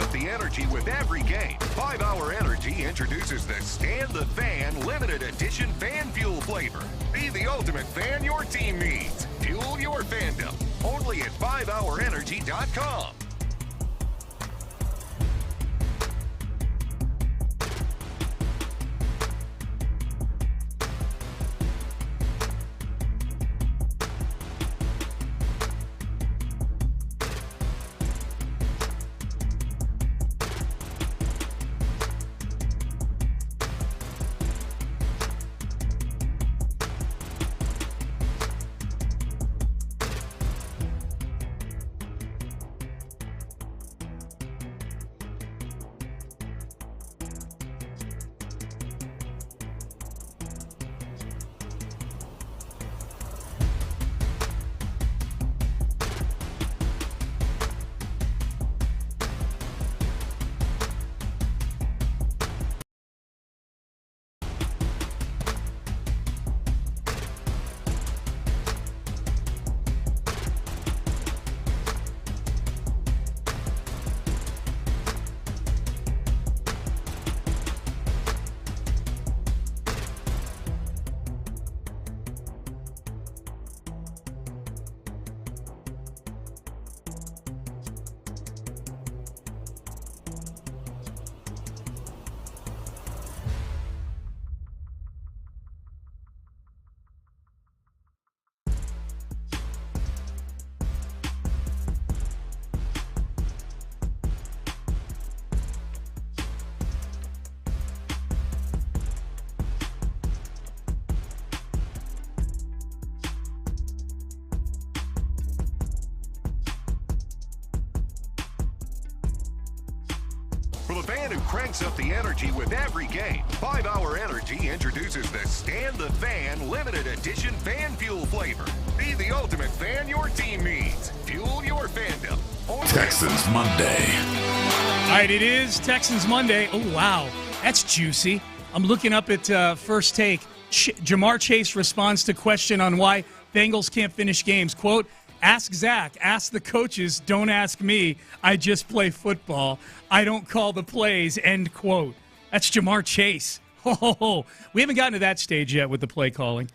Up the energy with every game. 5-Hour Energy introduces the Stand the Fan limited edition fan fuel flavor. Be the ultimate fan your team needs. Fuel your fandom. Only at 5hourenergy.com. For the fan who cranks up the energy with every game, 5-Hour Energy introduces the Stand the Fan limited edition fan fuel flavor. Be the ultimate fan your team needs. Fuel your fandom. Texans Monday. All right, it is Texans Monday. Oh, wow. That's juicy. I'm looking up at First Take. Jamar Chase responds to question on why Bengals can't finish games. Quote, ask Zach, ask the coaches, don't ask me. I just play football. I don't call the plays, end quote. That's Jamar Chase. Oh, we haven't gotten to that stage yet with the play calling,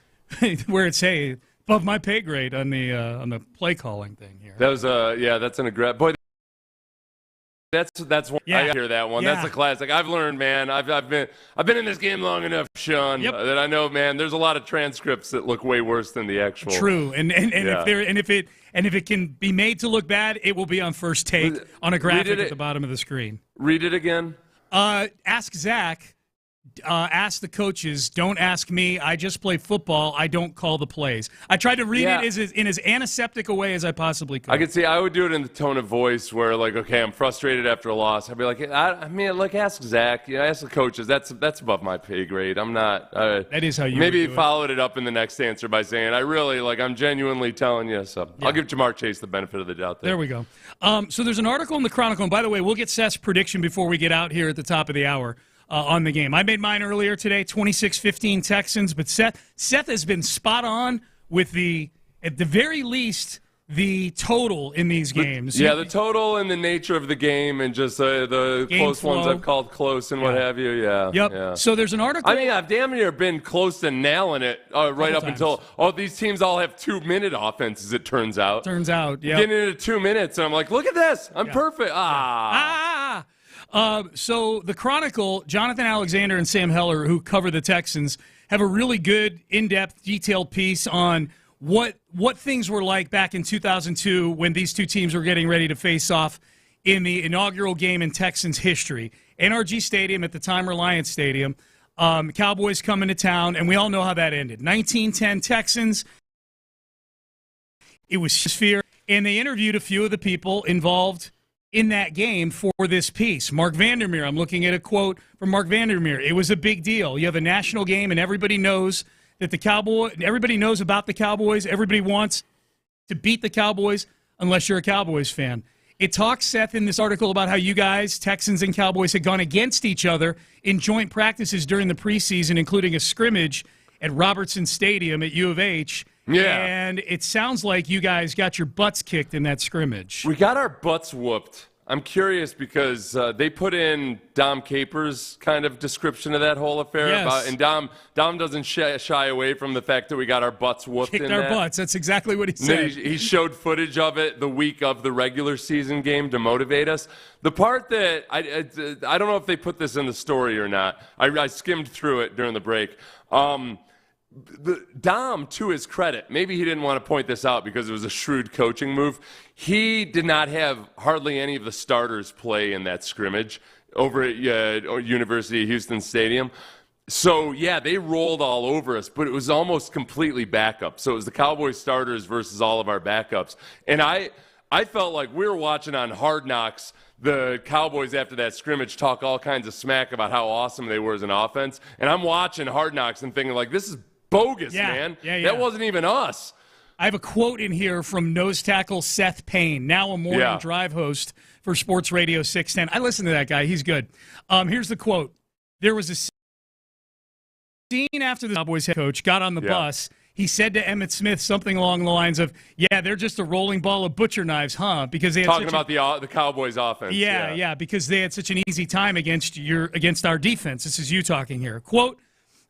where it's, hey, above my pay grade on the play calling thing here. That was that's an aggressive boy. That's one. Yeah. I hear that one. Yeah. That's a classic. I've learned, man. I've been in this game long enough, Sean, that I know, man. There's a lot of transcripts that look way worse than the actual. True, and if it can be made to look bad, it will be on First Take on a graphic at the bottom of the screen. Read it again. Ask Zach. ask the coaches, don't ask me. I just play football. I don't call the plays. I tried to read it in as antiseptic a way as I possibly could. I could see. I would do it in the tone of voice where, like, okay, I'm frustrated after a loss. I'd be like, ask Zach. Ask the coaches. That's above my pay grade. I'm not. That is how you maybe followed it up in the next answer by saying, I'm genuinely telling you. So I'll give Jamar Chase the benefit of the doubt there. There we go. So there's an article in the Chronicle, and by the way, we'll get Seth's prediction before we get out here at the top of the hour. On the game. I made mine earlier today, 26-15 Texans, but Seth has been spot on with at the very least, the total in these games. Yeah, the total and the nature of the game and just the game close flow. ones I've called close and what have you, Yep. Yeah. So there's an article. I mean, I've damn near been close to nailing it right up until, these teams all have 2-minute offenses, it turns out. Yeah. Getting into 2 minutes, and I'm like, look at this. I'm perfect. So the Chronicle, Jonathan Alexander and Sam Heller, who cover the Texans, have a really good, in-depth, detailed piece on what things were like back in 2002 when these two teams were getting ready to face off in the inaugural game in Texans history. NRG Stadium, at the time Reliance Stadium, Cowboys coming to town, and we all know how that ended. 1910 Texans. It was sphere, and they interviewed a few of the people involved in that game for this piece. Mark Vandermeir, I'm looking at a quote from Mark Vandermeir. It was a big deal. You have a national game, and everybody knows that everybody knows about the Cowboys. Everybody wants to beat the Cowboys unless you're a Cowboys fan. It talks, Seth, in this article about how you guys, Texans and Cowboys, had gone against each other in joint practices during the preseason, including a scrimmage at Robertson Stadium at U of H. Yeah. And it sounds like you guys got your butts kicked in that scrimmage. We got our butts whooped. I'm curious because they put in Dom Capers' kind of description of that whole affair. Yes. And Dom doesn't shy away from the fact that we got our butts whooped Kicked in our that. butts. That's exactly what he said. He showed footage of it the week of the regular season game to motivate us. The part that I don't know if they put this in the story or not. I skimmed through it during the break. Dom, to his credit, maybe he didn't want to point this out because it was a shrewd coaching move. He did not have hardly any of the starters play in that scrimmage over at University of Houston Stadium. So, yeah, they rolled all over us, but it was almost completely backup. So it was the Cowboys starters versus all of our backups. And I felt like we were watching on Hard Knocks the Cowboys after that scrimmage talk all kinds of smack about how awesome they were as an offense. And I'm watching Hard Knocks and thinking, like, this is bogus, man. Yeah. That wasn't even us. I have a quote in here from nose tackle Seth Payne, now a morning drive host for Sports Radio 610. I listen to that guy. He's good. Here's the quote. There was a scene after the Cowboys head coach got on the bus. He said to Emmitt Smith something along the lines of, they're just a rolling ball of butcher knives, huh? Because they had talking about the Cowboys offense. Yeah, because they had such an easy time against our defense. This is you talking here. Quote,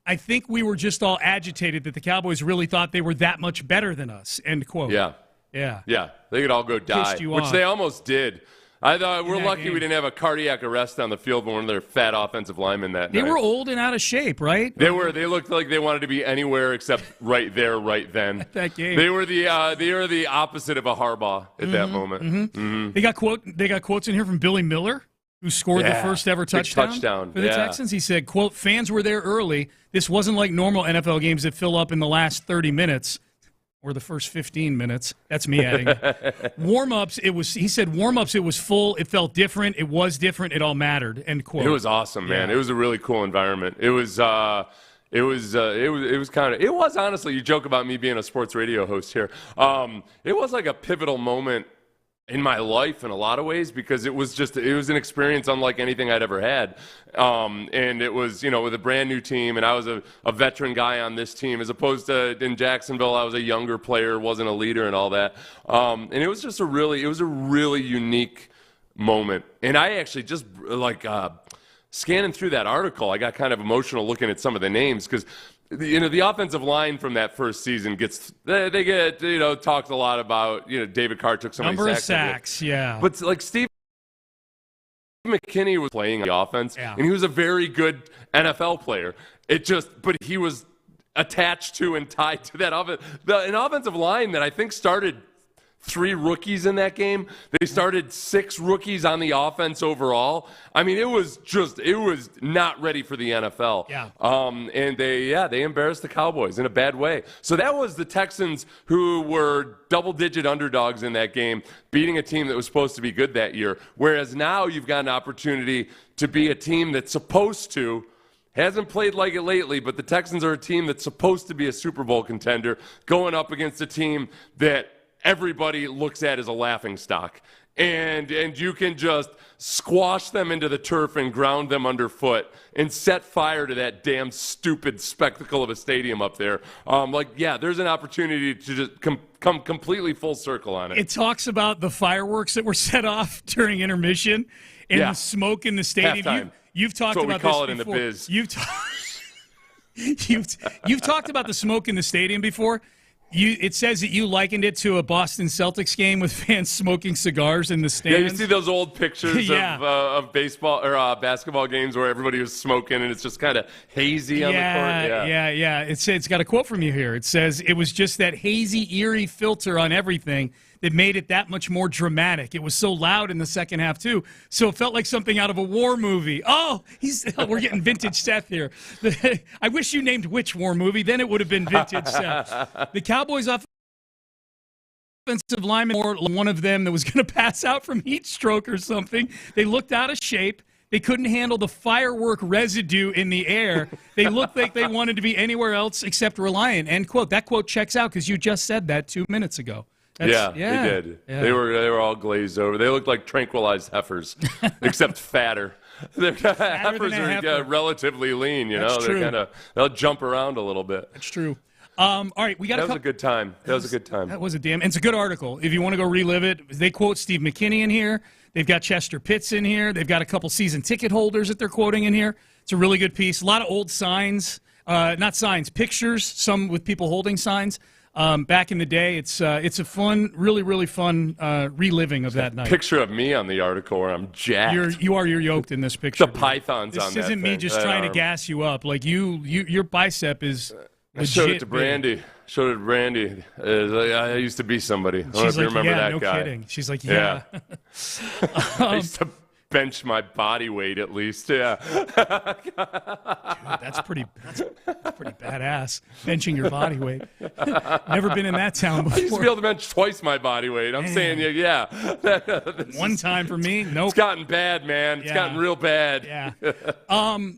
I think we were just all agitated that the Cowboys really thought they were that much better than us, end quote. Yeah. They could all go die, which they almost did. I thought we're lucky we didn't have a cardiac arrest on the field with one of their fat offensive linemen that night. They were old and out of shape, right? They were. They looked like they wanted to be anywhere except right there, right then. At that game. They were the opposite of a Harbaugh at that moment. Mm-hmm. Mm-hmm. They got quotes in here from Billy Miller, who scored the first ever touchdown for the Texans. He said, quote, fans were there early. This wasn't like normal NFL games that fill up in the last 30 minutes or the first 15 minutes. That's me adding it. Warm-ups, he said warm-ups, it was full. It felt different. It was different. It all mattered, end quote. It was awesome, man. It was a really cool environment. It was honestly, you joke about me being a sports radio host here. It was like a pivotal moment in my life in a lot of ways because it was an experience unlike anything I'd ever had. And it was, with a brand new team, and I was a veteran guy on this team as opposed to in Jacksonville, I was a younger player, wasn't a leader and all that. And it was just a really unique moment. And I actually just scanning through that article, I got kind of emotional looking at some of the names because the offensive line from that first season gets talked a lot about. David Carr took so many number of sacks, But like Steve McKinney was playing the offense, and he was a very good NFL player. But he was attached to and tied to that an offensive line that I think started 3 rookies in that game. They started 6 rookies on the offense overall. I mean, it was not ready for the NFL. Yeah. And they embarrassed the Cowboys in a bad way. So that was the Texans, who were double-digit underdogs in that game, beating a team that was supposed to be good that year. Whereas now you've got an opportunity to be a team that's supposed to, hasn't played like it lately, but the Texans are a team that's supposed to be a Super Bowl contender, going up against a team that everybody looks at as a laughingstock. And you can just squash them into the turf and ground them underfoot and set fire to that damn stupid spectacle of a stadium up there. There's an opportunity to just come completely full circle on it. It talks about the fireworks that were set off during intermission and the smoke in the stadium. Halftime. You've talked That's about what we call this it before. in the biz. You've talked about the smoke in the stadium before. It says that you likened it to a Boston Celtics game with fans smoking cigars in the stands. Yeah, you see those old pictures of baseball or basketball games where everybody was smoking and it's just kind of hazy on the court. Yeah. It's got a quote from you here. It says, it was just that hazy, eerie filter on everything that made it that much more dramatic. It was so loud in the second half, too. So it felt like something out of a war movie. We're getting vintage Seth here. I wish you named which war movie. Then it would have been vintage Seth. The Cowboys offensive lineman, or one of them that was going to pass out from heat stroke or something. They looked out of shape. They couldn't handle the firework residue in the air. They looked like they wanted to be anywhere else except Reliant. End quote. That quote checks out because you just said that 2 minutes ago. They did. Yeah. They were all glazed over. They looked like tranquilized heifers, except fatter. Heifers are relatively lean, That's true. They'll jump around a little bit. That's true. All right, we got. That was a good time. That was a good time. That was a damn. And it's a good article. If you want to go relive it, they quote Steve McKinney in here. They've got Chester Pitts in here. They've got a couple season ticket holders that they're quoting in here. It's a really good piece. A lot of old signs, not signs, pictures. Some with people holding signs. Back in the day, it's a fun, really fun reliving of that night. Picture of me on the article where I'm jacked. You're yoked in this picture. The pythons on that. This isn't me just trying to gas you up. Like your bicep is. I showed it to Brandy. I used to be somebody. I don't know if you remember that guy. No kidding. She's like, yeah. I used to bench my body weight at least. Yeah. Dude, that's pretty badass. Benching your body weight. Never been in that town before. I used to be able to bench twice my body weight. I'm saying, yeah. One time for me. Nope. It's gotten bad, man. It's gotten real bad. Yeah.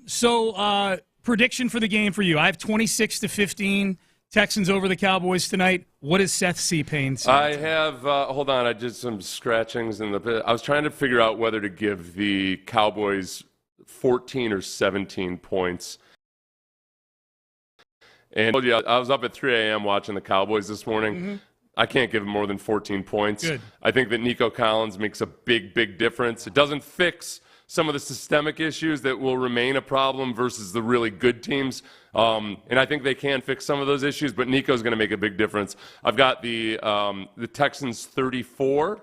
So prediction for the game for you. I have 26-15 Texans over the Cowboys tonight. What does Seth see, Payne? I have, hold on, I did some scratchings I was trying to figure out whether to give the Cowboys 14 or 17 points. And I was up at 3 a.m. watching the Cowboys this morning. Mm-hmm. I can't give them more than 14 points. Good. I think that Nico Collins makes a big difference. It doesn't fix some of the systemic issues that will remain a problem versus the really good teams. And I think they can fix some of those issues, but Nico's going to make a big difference. I've got the Texans 34,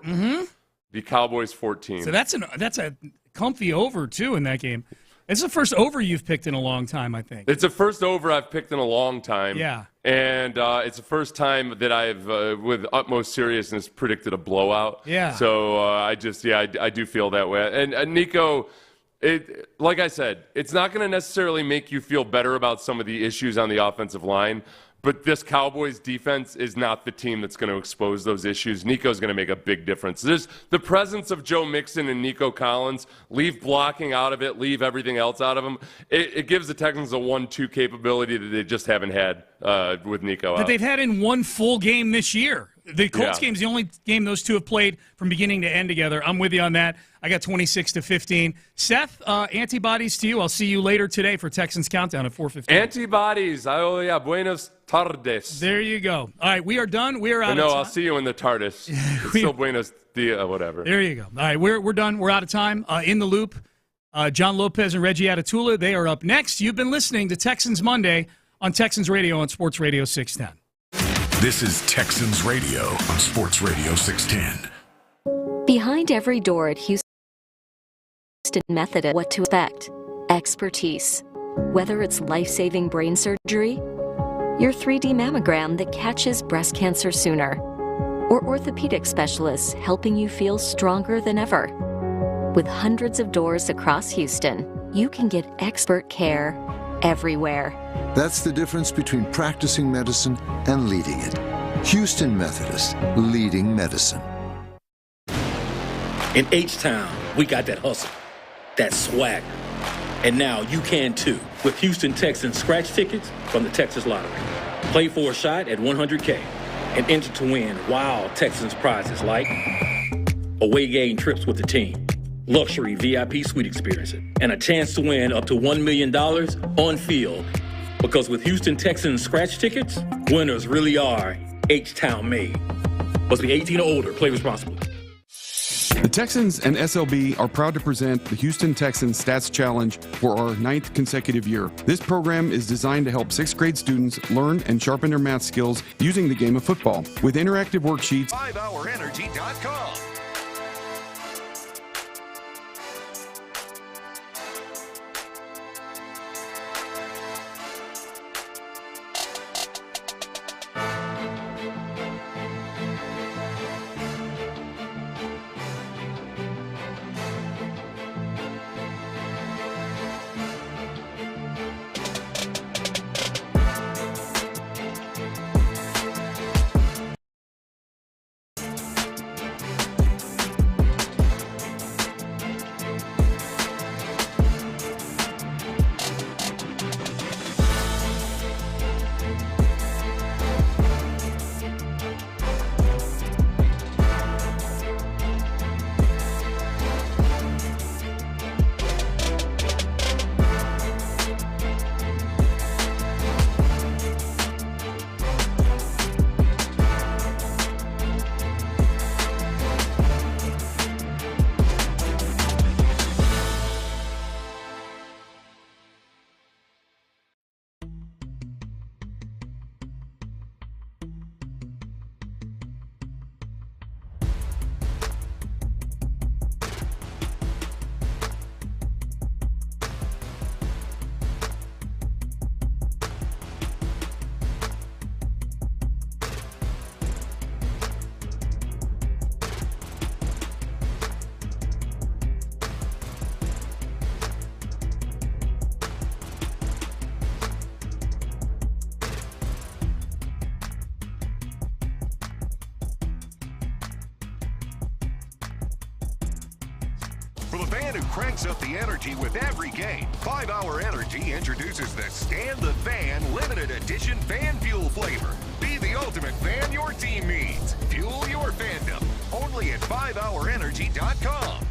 the Cowboys 14. So that's a comfy over, too, in that game. It's the first over you've picked in a long time, I think. It's the first over I've picked in a long time. Yeah. And it's the first time that I've, with utmost seriousness, predicted a blowout. Yeah. So I do feel that way. And Nico, like I said, it's not going to necessarily make you feel better about some of the issues on the offensive line, but this Cowboys defense is not the team that's going to expose those issues. Nico's going to make a big difference. There's the presence of Joe Mixon and Nico Collins. Leave blocking out of it. Leave everything else out of them. It gives the Texans a 1-2 capability that they just haven't had with Nico out. That they've had in one full game this year. The Colts game's the only game those two have played from beginning to end together. I'm with you on that. I got 26-15. Seth, antibodies to you. I'll see you later today for Texans Countdown at 4:15. Antibodies. Buenos tardes. There you go. All right, we are done. We are out of time. No, I'll see you in the TARDIS. It's still buenos dias, whatever. There you go. All right, we're done. We're out of time. In the Loop, John Lopez and Reggie Atatula, they are up next. You've been listening to Texans Monday on Texans Radio on Sports Radio 610. This is Texans Radio on Sports Radio 610. Behind every door at Houston Methodist, what to expect. Expertise. Whether it's life-saving brain surgery, your 3D mammogram that catches breast cancer sooner, or orthopedic specialists helping you feel stronger than ever. With hundreds of doors across Houston, you can get expert care everywhere. That's the difference between practicing medicine and leading it. Houston Methodist, leading medicine. In H-Town, we got that hustle, that swagger. And now you can too with Houston Texans scratch tickets from the Texas Lottery. Play for a shot at $100K and enter to win wild Texans prizes like away game trips with the team, luxury VIP suite experiences, and a chance to win up to $1 million on field. Because with Houston Texans scratch tickets, winners really are H-Town made. Must be 18 or older. Play responsibly. The Texans and SLB are proud to present the Houston Texans Stats Challenge for our 9th consecutive year. This program is designed to help 6th grade students learn and sharpen their math skills using the game of football. With interactive worksheets, 5hourenergy.com. For the band who cranks up the energy with every game, 5 Hour Energy introduces the Stand the Fan limited edition fan fuel flavor. Be the ultimate fan your team needs. Fuel your fandom. Only at 5hourenergy.com.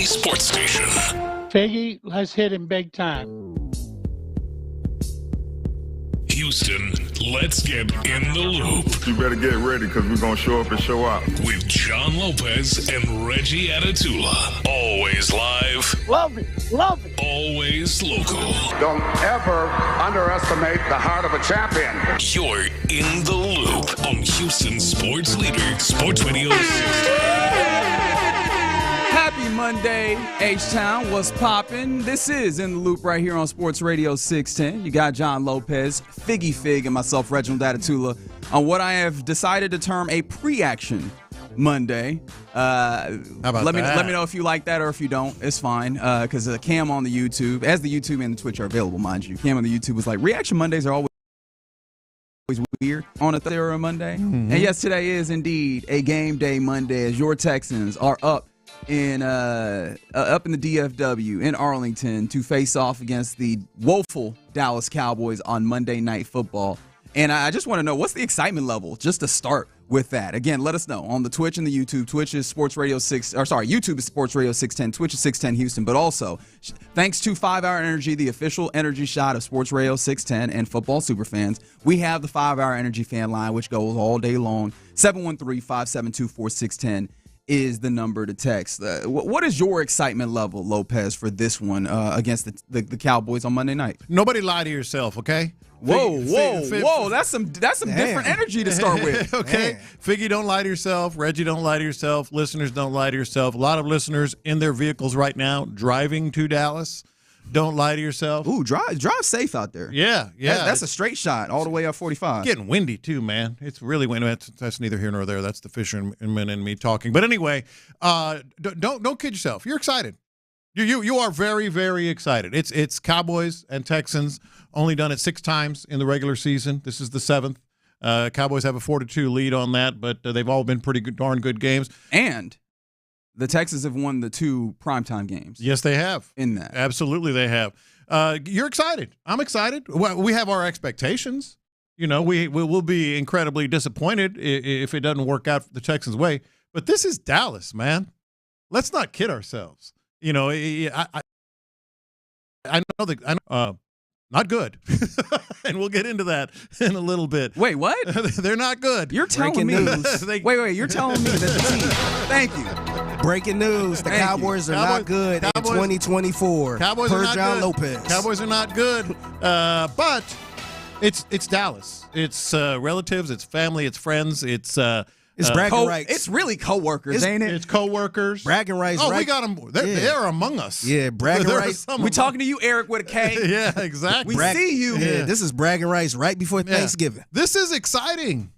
Sports Station. Figgy, let's hit him big time. Houston, let's get in the loop. You better get ready because we're going to show up and show out. With John Lopez and Reggie Atatula. Always live. Love it. Love it. Always local. Don't ever underestimate the heart of a champion. You're in the loop on Houston Sports Leader, Sports Radio 60. Happy Monday, H-Town. What's poppin'? This is In the Loop right here on Sports Radio 610. You got John Lopez, Figgy Fig, and myself, Reginald Atatula, on what I have decided to term a pre-action Monday. Let me know if you like that or if you don't. It's fine, because Cam on the YouTube, as the YouTube and the Twitch are available, mind you. Cam on the YouTube was like, reaction Mondays are always weird on a Thursday or a Monday. Mm-hmm. And yes, today is indeed a game day Monday as your Texans are up in up in the DFW in Arlington to face off against the woeful Dallas Cowboys on Monday Night Football. And I just want to know, what's the excitement level just to start with that? Again, let us know on the Twitch and the YouTube. Twitch is YouTube is Sports Radio 610. Twitch is 610 Houston. But also, thanks to 5 Hour Energy, the official energy shot of Sports Radio 610 and football superfans, we have the 5 Hour Energy fan line, which goes all day long. 713-572-4610 is the number to text. What is your excitement level, Lopez, for this one against the Cowboys on Monday night? Nobody lie to yourself, okay? Whoa! That's some different energy to start with. Okay, Figgy, don't lie to yourself. Reggie, don't lie to yourself. Listeners, don't lie to yourself. A lot of listeners in their vehicles right now driving to Dallas. Don't lie to yourself. Ooh, drive safe out there. Yeah. That's a straight shot all the way up 45. Getting windy too, man. It's really windy. That's neither here nor there. That's the fisherman and me talking. But anyway, don't kid yourself. You're excited. You are very, very excited. It's Cowboys and Texans. Only done it 6 times in the regular season. This is the 7th. Cowboys have a 4-2 lead on that, but they've all been pretty darn good games. And the Texans have won the 2 primetime games. Yes, they have. In that. Absolutely, they have. You're excited. I'm excited. Well, we have our expectations. You know, we will be incredibly disappointed if it doesn't work out the Texans' way. But this is Dallas, man. Let's not kid ourselves. You know, I know not good, and we'll get into that in a little bit. Wait, what? They're not good. You're telling me. Wait. You're telling me that the team. Thank you. Breaking news: the Cowboys are not good in 2024. Cowboys per are not John good. Lopez. Cowboys are not good, but it's Dallas. It's relatives. It's family. It's friends. It's bragging rights. It's really coworkers, ain't it? It's coworkers. Bragging rights. Oh, we got them. They're among us. Yeah, bragging rights. We talking to you, Eric, with a K. Yeah, exactly. We see you. Yeah, this is bragging rights right before Thanksgiving. This is exciting.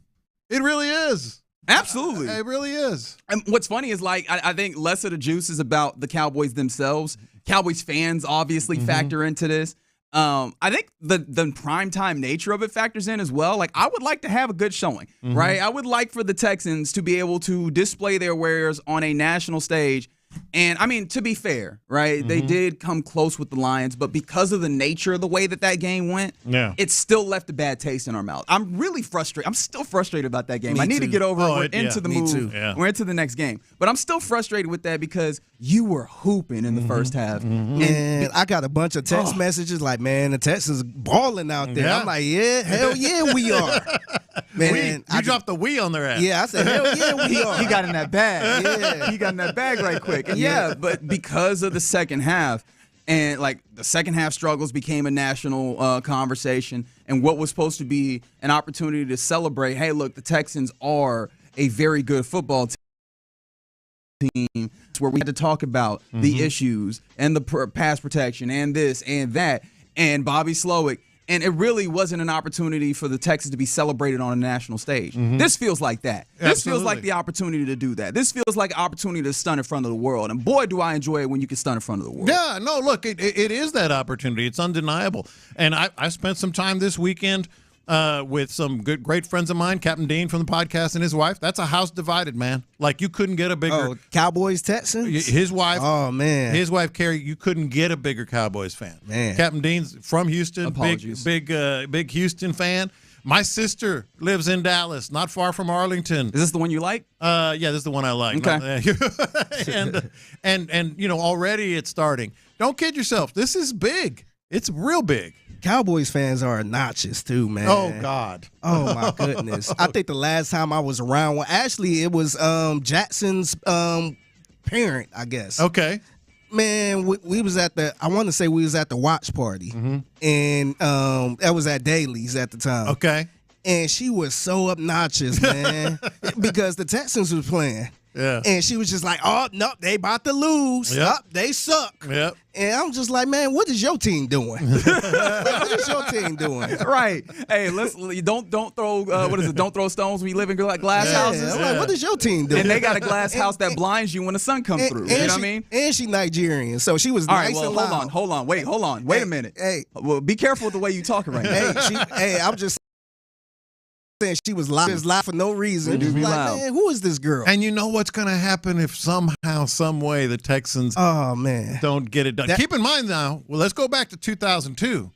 It really is. Absolutely. It really is. And what's funny is, like, I think less of the juice is about the Cowboys themselves. Cowboys fans obviously factor into this. I think the primetime nature of it factors in as well. Like, I would like to have a good showing, right? I would like for the Texans to be able to display their wares on a national stage. And, I mean, to be fair, right, they did come close with the Lions, but because of the nature of the way that game went, it still left a bad taste in our mouth. I'm really frustrated. I'm still frustrated about that game. I need to get over it. We're into the move. We're into the next game. But I'm still frustrated with that because you were hooping in the first half. And I got a bunch of text messages like, man, the Texans balling out there. I'm like, yeah, hell yeah, we are. Man, you dropped the we on their ass. Yeah, I said, hell yeah, we are. He got in that bag. Yeah, he got in that bag right quick. And but because of the second half, and like the second half struggles became a national conversation, and what was supposed to be an opportunity to celebrate, hey, look, the Texans are a very good football team, where we had to talk about the issues and the pass protection and this and that and Bobby Slowick. And it really wasn't an opportunity for the Texans to be celebrated on a national stage. This feels like that. This feels like the opportunity to do that. This feels like an opportunity to stun in front of the world. And boy, do I enjoy it when you can stun in front of the world. Yeah, no, look, it is that opportunity. It's undeniable. And I spent some time this weekend with some great friends of mine, Captain Dean from the podcast and his wife. That's a house divided, man. Like, you couldn't get a bigger Cowboys Texans. His wife. Oh man, his wife Carrie. You couldn't get a bigger Cowboys fan. Man, Captain Dean's from Houston. Apologies. Big Houston fan. My sister lives in Dallas, not far from Arlington. Is this the one you like? Yeah, this is the one I like. Okay. and you know, already it's starting. Don't kid yourself. This is big. It's real big. Cowboys fans are obnoxious too, man. Oh God. Oh my goodness. I think the last time I was around, well, actually it was Jackson's parent, I guess. Okay. Man, we was at I want to say we was at the watch party, and that was at Daly's at the time. Okay. And she was so obnoxious, man, because the Texans was playing. Yeah. And she was just like, oh, no, they about to lose. Yep. They suck. Yep. And I'm just like, man, what is your team doing? What is your team doing? Right. Hey, don't throw don't throw stones when you live in glass houses. I'm like, what is your team doing? And they got a glass house that blinds you when the sun comes through. You know what I mean? And she Nigerian, so she was nice and loud. Hold on. Wait a minute. Hey. Well, be careful with the way you talking right now. I'm just saying she was live for no reason. They do be Like, loud. man, who is this girl? And you know what's going to happen if somehow, some way, the Texans don't get it done. Keep in mind now, let's go back to 2002.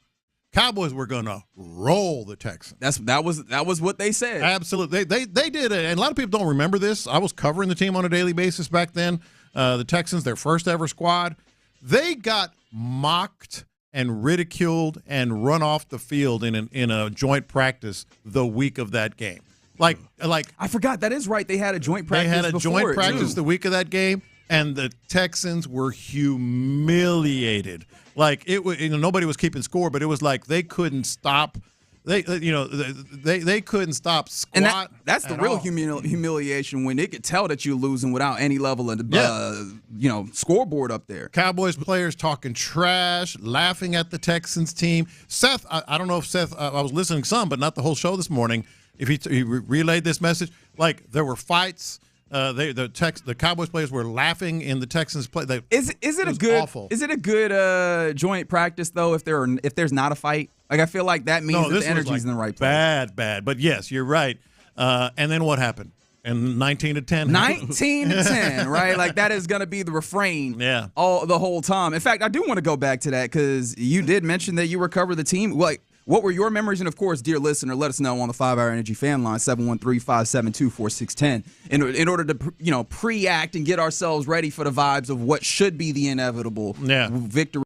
Cowboys were going to roll the Texans. That was what they said. Absolutely. They did it. And a lot of people don't remember this. I was covering the team on a daily basis back then. The Texans, their first ever squad, they got mocked and ridiculed and run off the field in a joint practice the week of that game. Like I forgot, that is right. They had a joint practice. They had a joint practice too. the week of that game, and the Texans were humiliated. Like it was, nobody was keeping score, but it was like they couldn't stop. They couldn't stop squat. And that's the real humiliation, when they could tell that you're losing without any level of scoreboard up there. Cowboys players talking trash, laughing at the Texans team. Seth, I don't know if Seth, I was listening some, but not the whole show this morning. If he relayed this message, like there were fights. The Cowboys players were laughing in the Texans play. Is it a good joint practice though? If there's not a fight, like I feel like that means that the energy's in the right place. Bad. But yes, you're right. And then what happened? And 19-10. 19-10, right? Like that is going to be the refrain. Yeah. The whole time. In fact, I do want to go back to that because you did mention that you recovered the team. Like, what were your memories? And, of course, dear listener, let us know on the 5-Hour Energy fan line, 713-572-4610, in order to, pre-act and get ourselves ready for the vibes of what should be the inevitable victory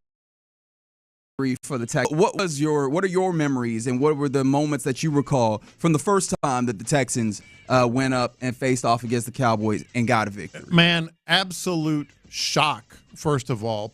for the Texans. What are your memories, and what were the moments that you recall from the first time that the Texans went up and faced off against the Cowboys and got a victory? Man, absolute shock, first of all.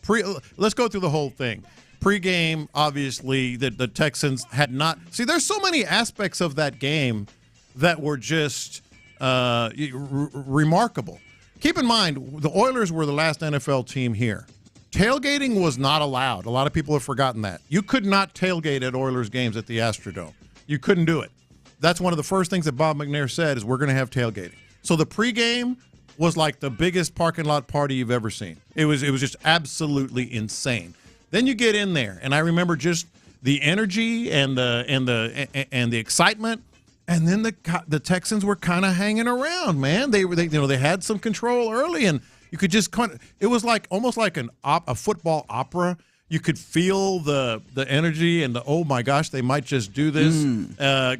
Let's go through the whole thing. Pre-game, obviously, the Texans had not – see, there's so many aspects of that game that were just remarkable. Keep in mind, the Oilers were the last NFL team here. Tailgating was not allowed. A lot of people have forgotten that. You could not tailgate at Oilers games at the Astrodome. You couldn't do it. That's one of the first things that Bob McNair said is we're going to have tailgating. So the pregame was like the biggest parking lot party you've ever seen. It was just absolutely insane. Then you get in there, and I remember just the energy and the excitement, and then the Texans were kind of hanging around, man. They had some control early, and you could just it was like almost like a football opera. You could feel the energy and oh my gosh, they might just do this.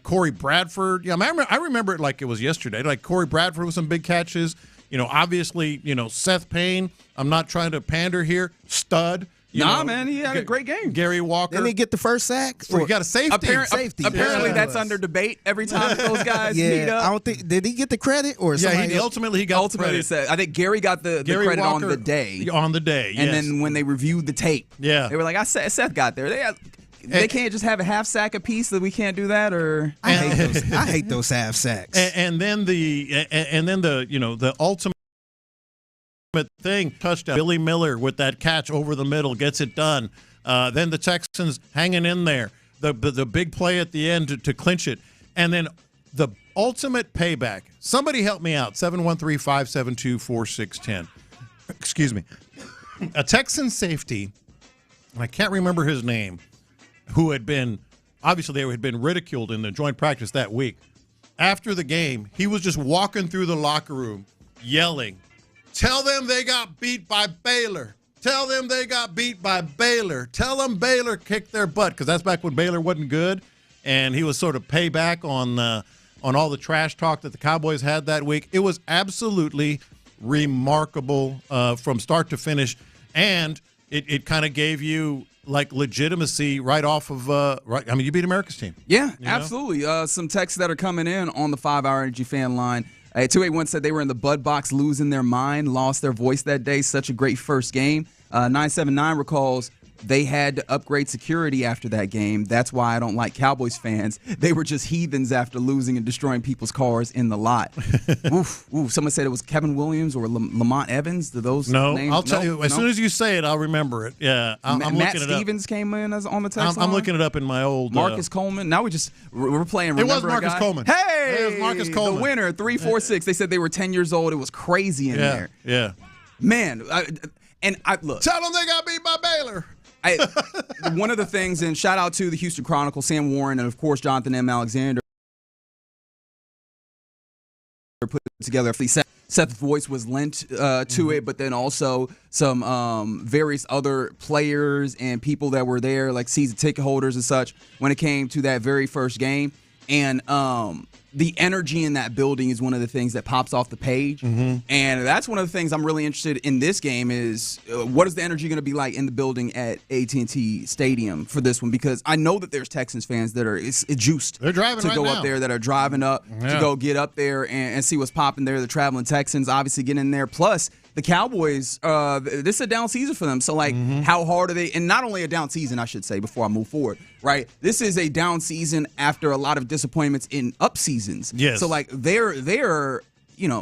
Corey Bradford, I remember it like it was yesterday. Like Corey Bradford with some big catches. Obviously, Seth Payne. I'm not trying to pander here. Stud. Man, he had a great game. Gary Walker. Didn't he get the first sack? He got a safety. Apparently, that's under debate every time those guys meet up. I don't think. Did he get the credit or somebody? Yeah, ultimately he got the credit. I think Gary got the credit Walker, on the day. On the day, yes. And then when they reviewed the tape, they were like, Seth got there. They can't just have a half sack apiece. That we can't do that, or I hate those half sacks. And then the ultimate thing, touchdown. Billy Miller with that catch over the middle gets it done. Then the Texans hanging in there. The big play at the end to clinch it. And then the ultimate payback. Somebody help me out. 713-572-4610. Excuse me. A Texan safety, and I can't remember his name, who had been ridiculed in the joint practice that week. After the game, he was just walking through the locker room yelling, "Tell them they got beat by Baylor. Tell them they got beat by Baylor. Tell them Baylor kicked their butt," because that's back when Baylor wasn't good, and he was sort of payback on all the trash talk that the Cowboys had that week. It was absolutely remarkable from start to finish, and it kind of gave you like legitimacy right off of you beat America's team. Yeah, absolutely. Some texts that are coming in on the 5-Hour Energy fan line. 281 said they were in the Bud Box losing their mind, lost their voice that day. Such a great first game. 979 recalls they had to upgrade security after that game. That's why I don't like Cowboys fans. They were just heathens after losing and destroying people's cars in the lot. Oof. Someone said it was Kevin Williams or Lamont Evans. Do those names? I'll tell you. As soon as you say it, I'll remember it. Yeah, I'm looking Matt it up. Stevens came in as on the text I'm looking it up in my old Marcus Coleman. Now we're playing. It was Marcus Coleman. Hey, it was Marcus Coleman, the winner. 346. They said they were 10 years old. It was crazy in there. Yeah, man. Look. Tell them they got beat by Baylor. One of the things, and shout out to the Houston Chronicle, Sam Warren, and of course Jonathan M. Alexander. put together. Seth's voice was lent to it, but then also some various other players and people that were there, like season ticket holders and such, when it came to that very first game. And the energy in that building is one of the things that pops off the page. And that's one of the things I'm really interested in this game is what is the energy going to be like in the building at AT&T Stadium for this one? Because I know that there's Texans fans that are juiced. They're driving to right go now. up there, that are driving up to go get up there and see what's popping there. The traveling Texans obviously getting in there. Plus, the Cowboys, this is a down season for them. So, like, how hard are they? And not only a down season, I should say, before I move forward, right? This is a down season after a lot of disappointments in up seasons. Yes. So, like, they're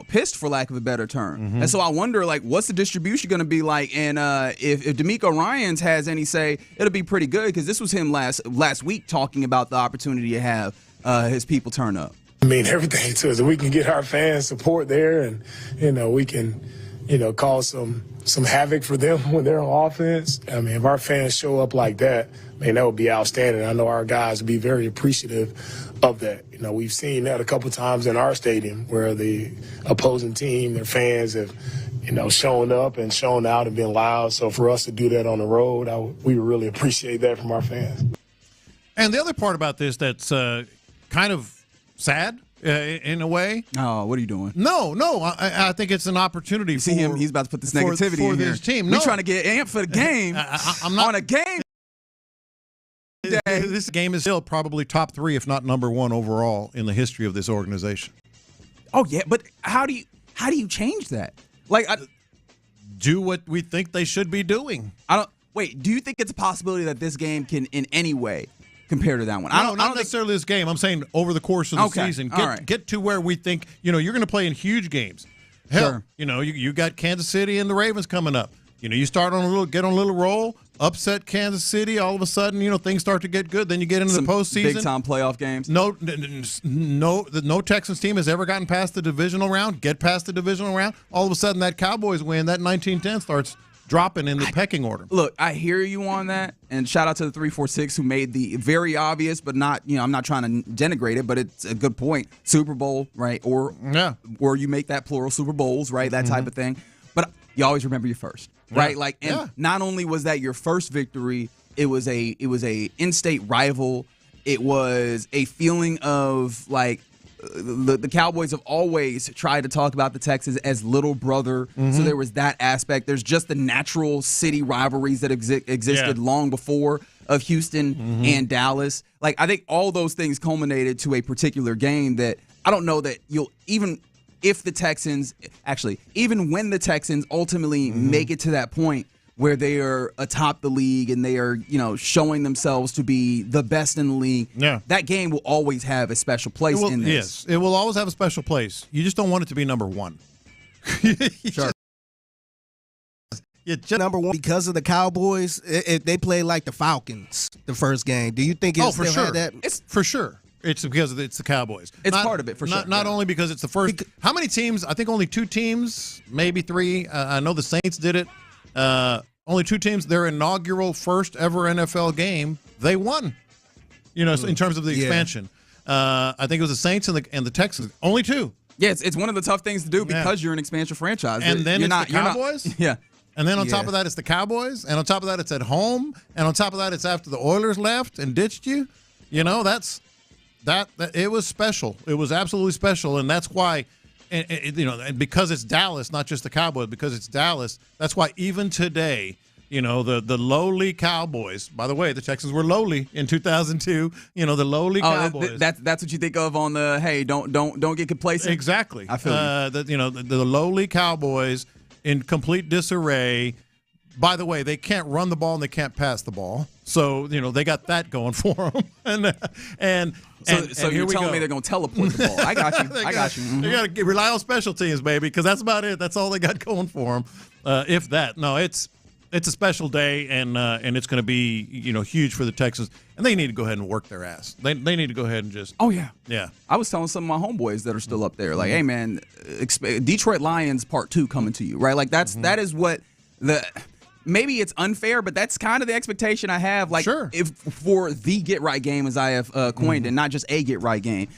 pissed, for lack of a better term. And so I wonder, like, what's the distribution going to be like? And if D'Amico Ryans has any say, it'll be pretty good, because this was him last week talking about the opportunity to have his people turn up. I mean, everything to us. We can get our fans support there, and, we can, cause some havoc for them when they're on offense. I mean, if our fans show up like that, man, that would be outstanding. I know our guys would be very appreciative of that. We've seen that a couple times in our stadium where the opposing team, their fans have, shown up and shown out and been loud. So for us to do that on the road, we would really appreciate that from our fans. And the other part about this that's kind of sad in a way. Oh, what are you doing? No. I think it's an opportunity. You see him? He's about to put this negativity for in this here. team. We're trying to get amped for the game. I'm not on a game. This game is still probably top 3, if not number 1 overall in the history of this organization. Oh yeah, but how do you change that? Like, do what we think they should be doing. Do you think it's a possibility that this game can in any way compare to that one? I don't necessarily this game. I'm saying over the course of the season, get to where we think you're going to play in huge games. Hell, you got Kansas City and the Ravens coming up. You start on get on a little roll, upset Kansas City. All of a sudden, things start to get good. Then you get into the postseason, big time playoff games. No Texans team has ever gotten past the divisional round. Get past the divisional round. All of a sudden, that Cowboys win. That 19-10 starts dropping in the pecking order. Look, I hear you on that, and shout out to the 346 who made the very obvious, but not, I'm not trying to denigrate it, but it's a good point. Super Bowl, right? Or you make that plural, Super Bowls, right? That type of thing. But you always remember your first, right? Not only was that your first victory, it was a in-state rival. It was a feeling of like. The Cowboys have always tried to talk about the Texans as little brother, so there was that aspect. There's just the natural city rivalries that existed long before of Houston and Dallas. Like, I think all those things culminated to a particular game that I don't know that you'll even when the Texans ultimately make it to that point where they are atop the league and they are, showing themselves to be the best in the league, that game will always have a special place in this. Yes, it will always have a special place. You just don't want it to be number 1. Sure. Number 1 because of the Cowboys. They play like the Falcons the first game. Do you think it's for sure? had that? It's for sure. It's because it's the Cowboys. It's part of it for sure. Not only because it's the first. How many teams? I think only 2 teams, maybe 3. I know the Saints did it. Only 2 teams, their inaugural first ever NFL game, they won. In terms of the expansion. I think it was the Saints and the Texans. Only 2. Yeah, it's one of the tough things to do because you're an expansion franchise. And then the Cowboys? Yeah. And then on top of that, it's the Cowboys. And on top of that, it's at home. And on top of that, it's after the Oilers left and ditched you. That it was special. It was absolutely special. And that's why, and because it's Dallas, not just the Cowboys, because it's Dallas, that's why even today, the lowly Cowboys. By the way, the Texans were lowly in 2002. The lowly Cowboys. That's what you think of on the hey, don't get complacent. Exactly. I feel you. The lowly Cowboys in complete disarray. By the way, they can't run the ball and they can't pass the ball. So, they got that going for them. So you're telling me they're going to teleport the ball. I got you. I got you. Mm-hmm. They got to rely on special teams, baby, because that's about it. That's all they got going for them. If that. No, it's a special day, and it's going to be, huge for the Texans. And they need to go ahead and work their ass. They need to go ahead and just. Oh, yeah. Yeah. I was telling some of my homeboys that are still up there, like, hey, man, Detroit Lions Part 2 coming to you, right? Like, that is what maybe it's unfair, but that's kind of the expectation I have. Like, if for the get right game, as I have coined, and not just a get right game.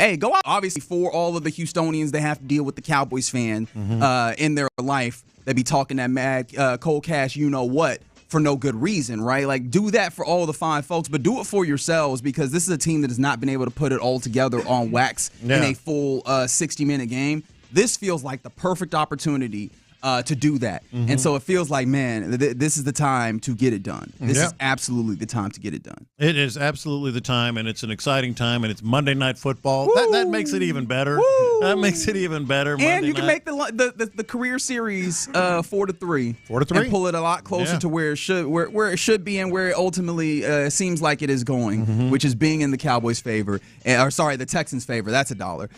hey, go out. Obviously, for all of the Houstonians, they have to deal with the Cowboys fan in their life. They be talking that mad cold cash, you know what, for no good reason, right? Like, do that for all the fine folks, but do it for yourselves, because this is a team that has not been able to put it all together on wax in a full 60-minute game. This feels like the perfect opportunity to do that. And so it feels like, man, this is the time to get it done. This is absolutely the time to get it done. It is absolutely the time, and it's an exciting time, and it's Monday Night Football. That makes it even better. That makes it even better. And you can make the career series 4-3. 4-3. And pull it a lot closer to where it should be and where it ultimately seems like it is going, which is being in the Cowboys' favor. The Texans' favor. That's $1.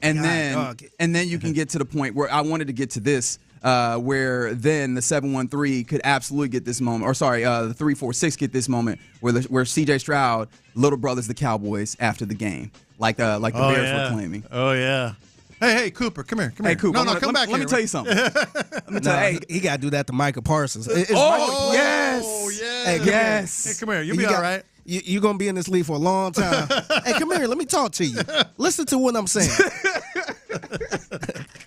And then you can get to the point where I wanted to get to this, where then the 713 could absolutely get this moment, the 346 get this moment where C.J. Stroud, little brother's the Cowboys after the game, like the Bears were claiming. Oh yeah. Hey, Cooper, come here. Hey, Cooper, come back. Let me tell you something. He got to do that to Micah Parsons. Yes. Hey, Hey, come here. You'll be all right. You're going to be in this league for a long time. Hey, come here. Let me talk to you. Listen to what I'm saying.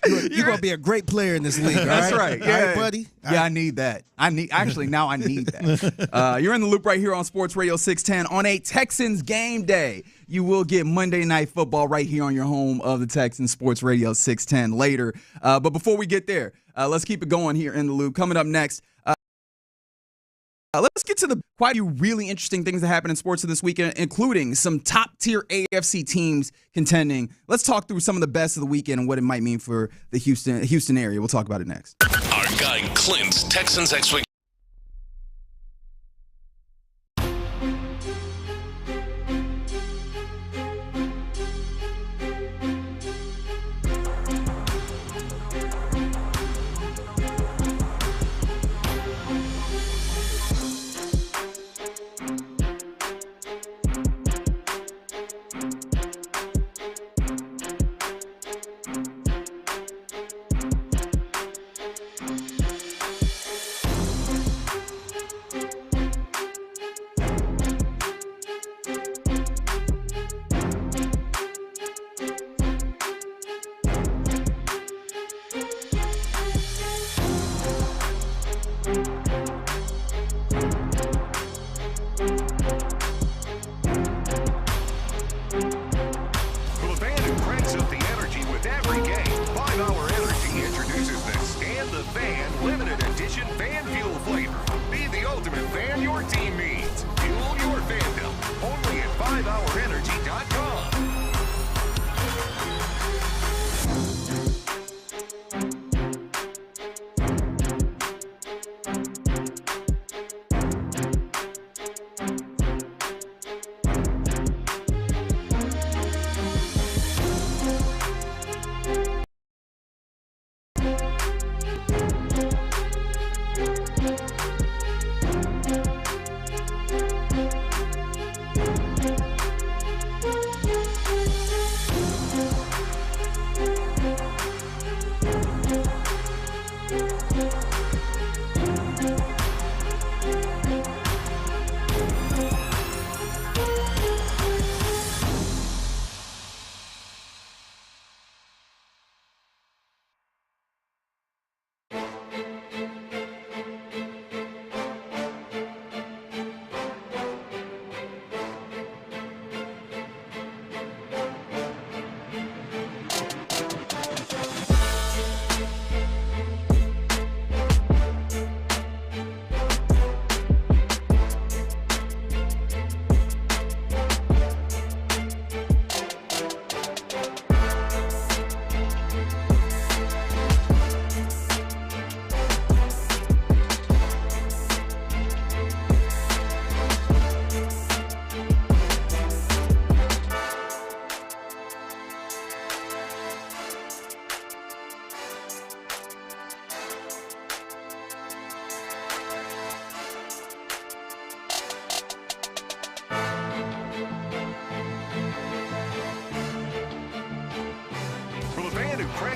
You're going to be a great player in this league, all right? That's right. Yeah, all right, buddy? I need that. I need that. You're in the loop right here on Sports Radio 610 on a Texans game day. You will get Monday Night Football right here on your home of the Texans, Sports Radio 610 later. But before we get there, let's keep it going here in the loop. Coming up next, let's get to quite a few really interesting things that happened in sports this weekend, including some top-tier AFC teams contending. Let's talk through some of the best of the weekend and what it might mean for the Houston area. We'll talk about it next. Our guy Clint's Texans X-Wing.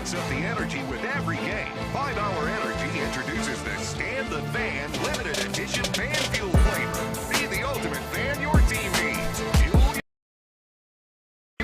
cranks up the energy with every game. 5-Hour Energy introduces the Stand the Fan limited edition fan fuel flavor. Be the ultimate fan your team needs. Fuel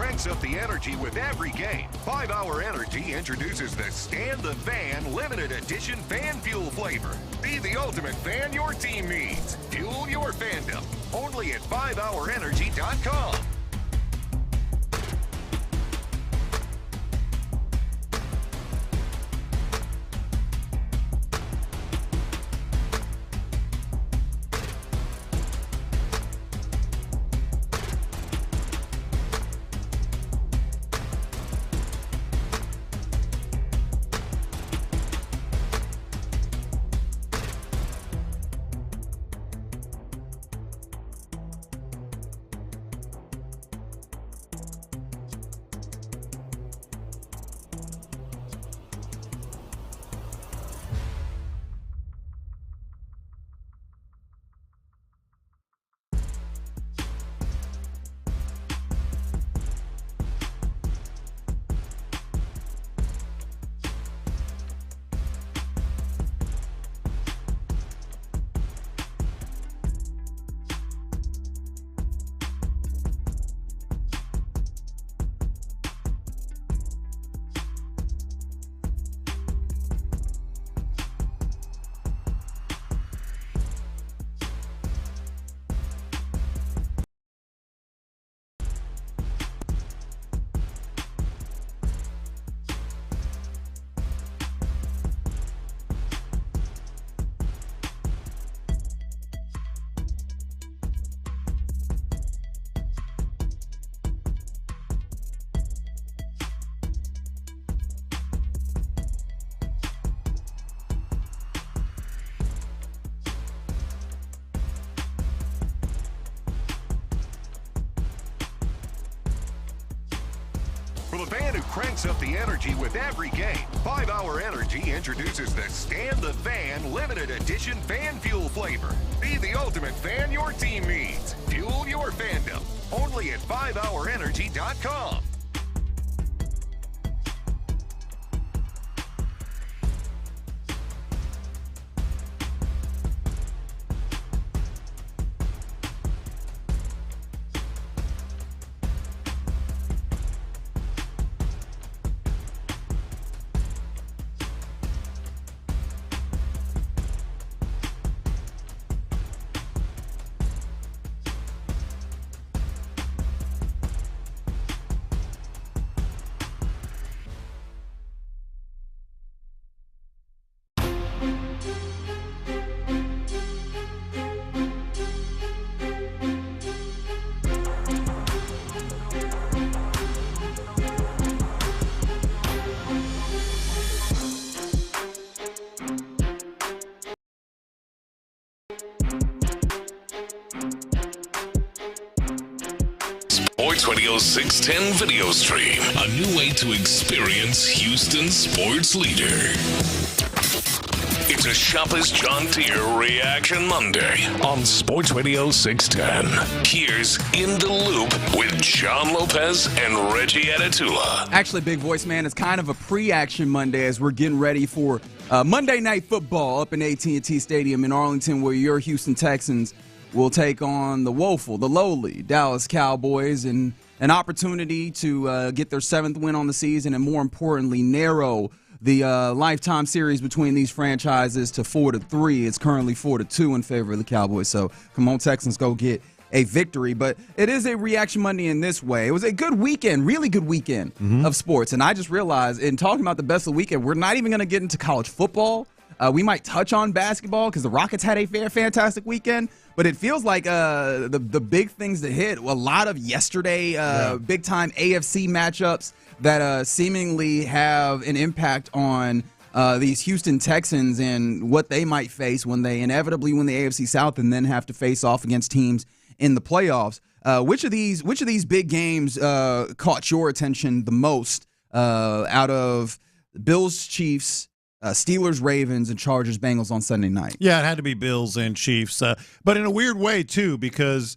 cranks up the energy with every game. 5 Hour Energy introduces the Stand the Van limited edition fan fuel flavor. Be the ultimate fan your team needs. Fuel your fandom. Only at 5hourenergy.com. For the band who cranks up the energy with every game, 5 Hour Energy introduces the Stand the Van limited edition fan fuel flavor. Be the ultimate fan your team needs. Fuel your fandom. Only at 5hourenergy.com. Sports Radio 610 video stream. A new way to experience Houston's sports leader. It's a Shopper's John Deere Reaction Monday on Sports Radio 610. Here's In the Loop with John Lopez and Reggie Atatula. Actually, Big Voice Man, it's kind of a pre-action Monday as we're getting ready for Monday Night Football up in AT&T Stadium in Arlington, where your Houston Texans will take on the woeful, the lowly Dallas Cowboys, and an opportunity to get their 7th win on the season, and more importantly, narrow the lifetime series between these franchises to 4-3. It's currently 4-2 in favor of the Cowboys. So come on, Texans, go get a victory. But it is a Reaction Monday in this way. It was a good weekend, really good weekend of sports. And I just realized, in talking about the best of the weekend, we're not even going to get into college football. We might touch on basketball because the Rockets had a fantastic weekend. But it feels like the big things that hit, a lot of yesterday big-time AFC matchups that seemingly have an impact on these Houston Texans and what they might face when they inevitably win the AFC South and then have to face off against teams in the playoffs. Which of these big games caught your attention the most out of Bills, Chiefs, Steelers, Ravens, and Chargers, Bengals on Sunday night? Yeah, it had to be Bills and Chiefs. But in a weird way, too, because,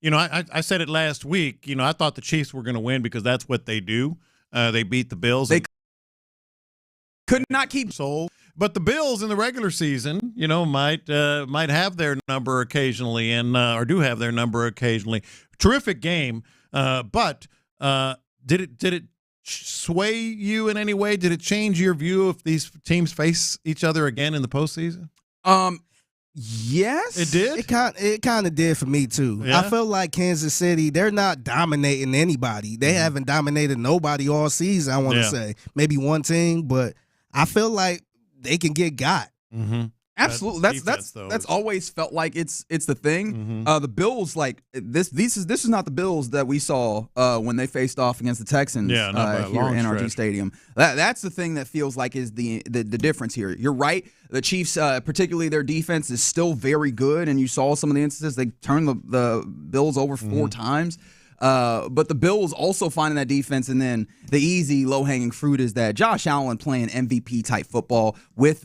I said it last week. I thought the Chiefs were going to win because that's what they do. They beat the Bills. They could not keep soul. But the Bills in the regular season, might have their number occasionally or do have their number occasionally. Terrific game. But Did it sway you in any way? Did it change your view if these teams face each other again in the postseason? Yes. It did? It kind of did for me, too. Yeah? I feel like Kansas City, they're not dominating anybody. They haven't dominated nobody all season, I want to say. Maybe one team, but I feel like they can get got. Mm-hmm. Absolutely. That's always felt like it's the thing. The Bills, like this is not the Bills that we saw when they faced off against the Texans here at NRG Stadium. That's the thing that feels like is the difference here. You're right. The Chiefs, particularly their defense, is still very good, and you saw some of the instances they turned the Bills over 4 times. But the Bills also finding that defense, and then the easy low-hanging fruit is that Josh Allen playing MVP-type football with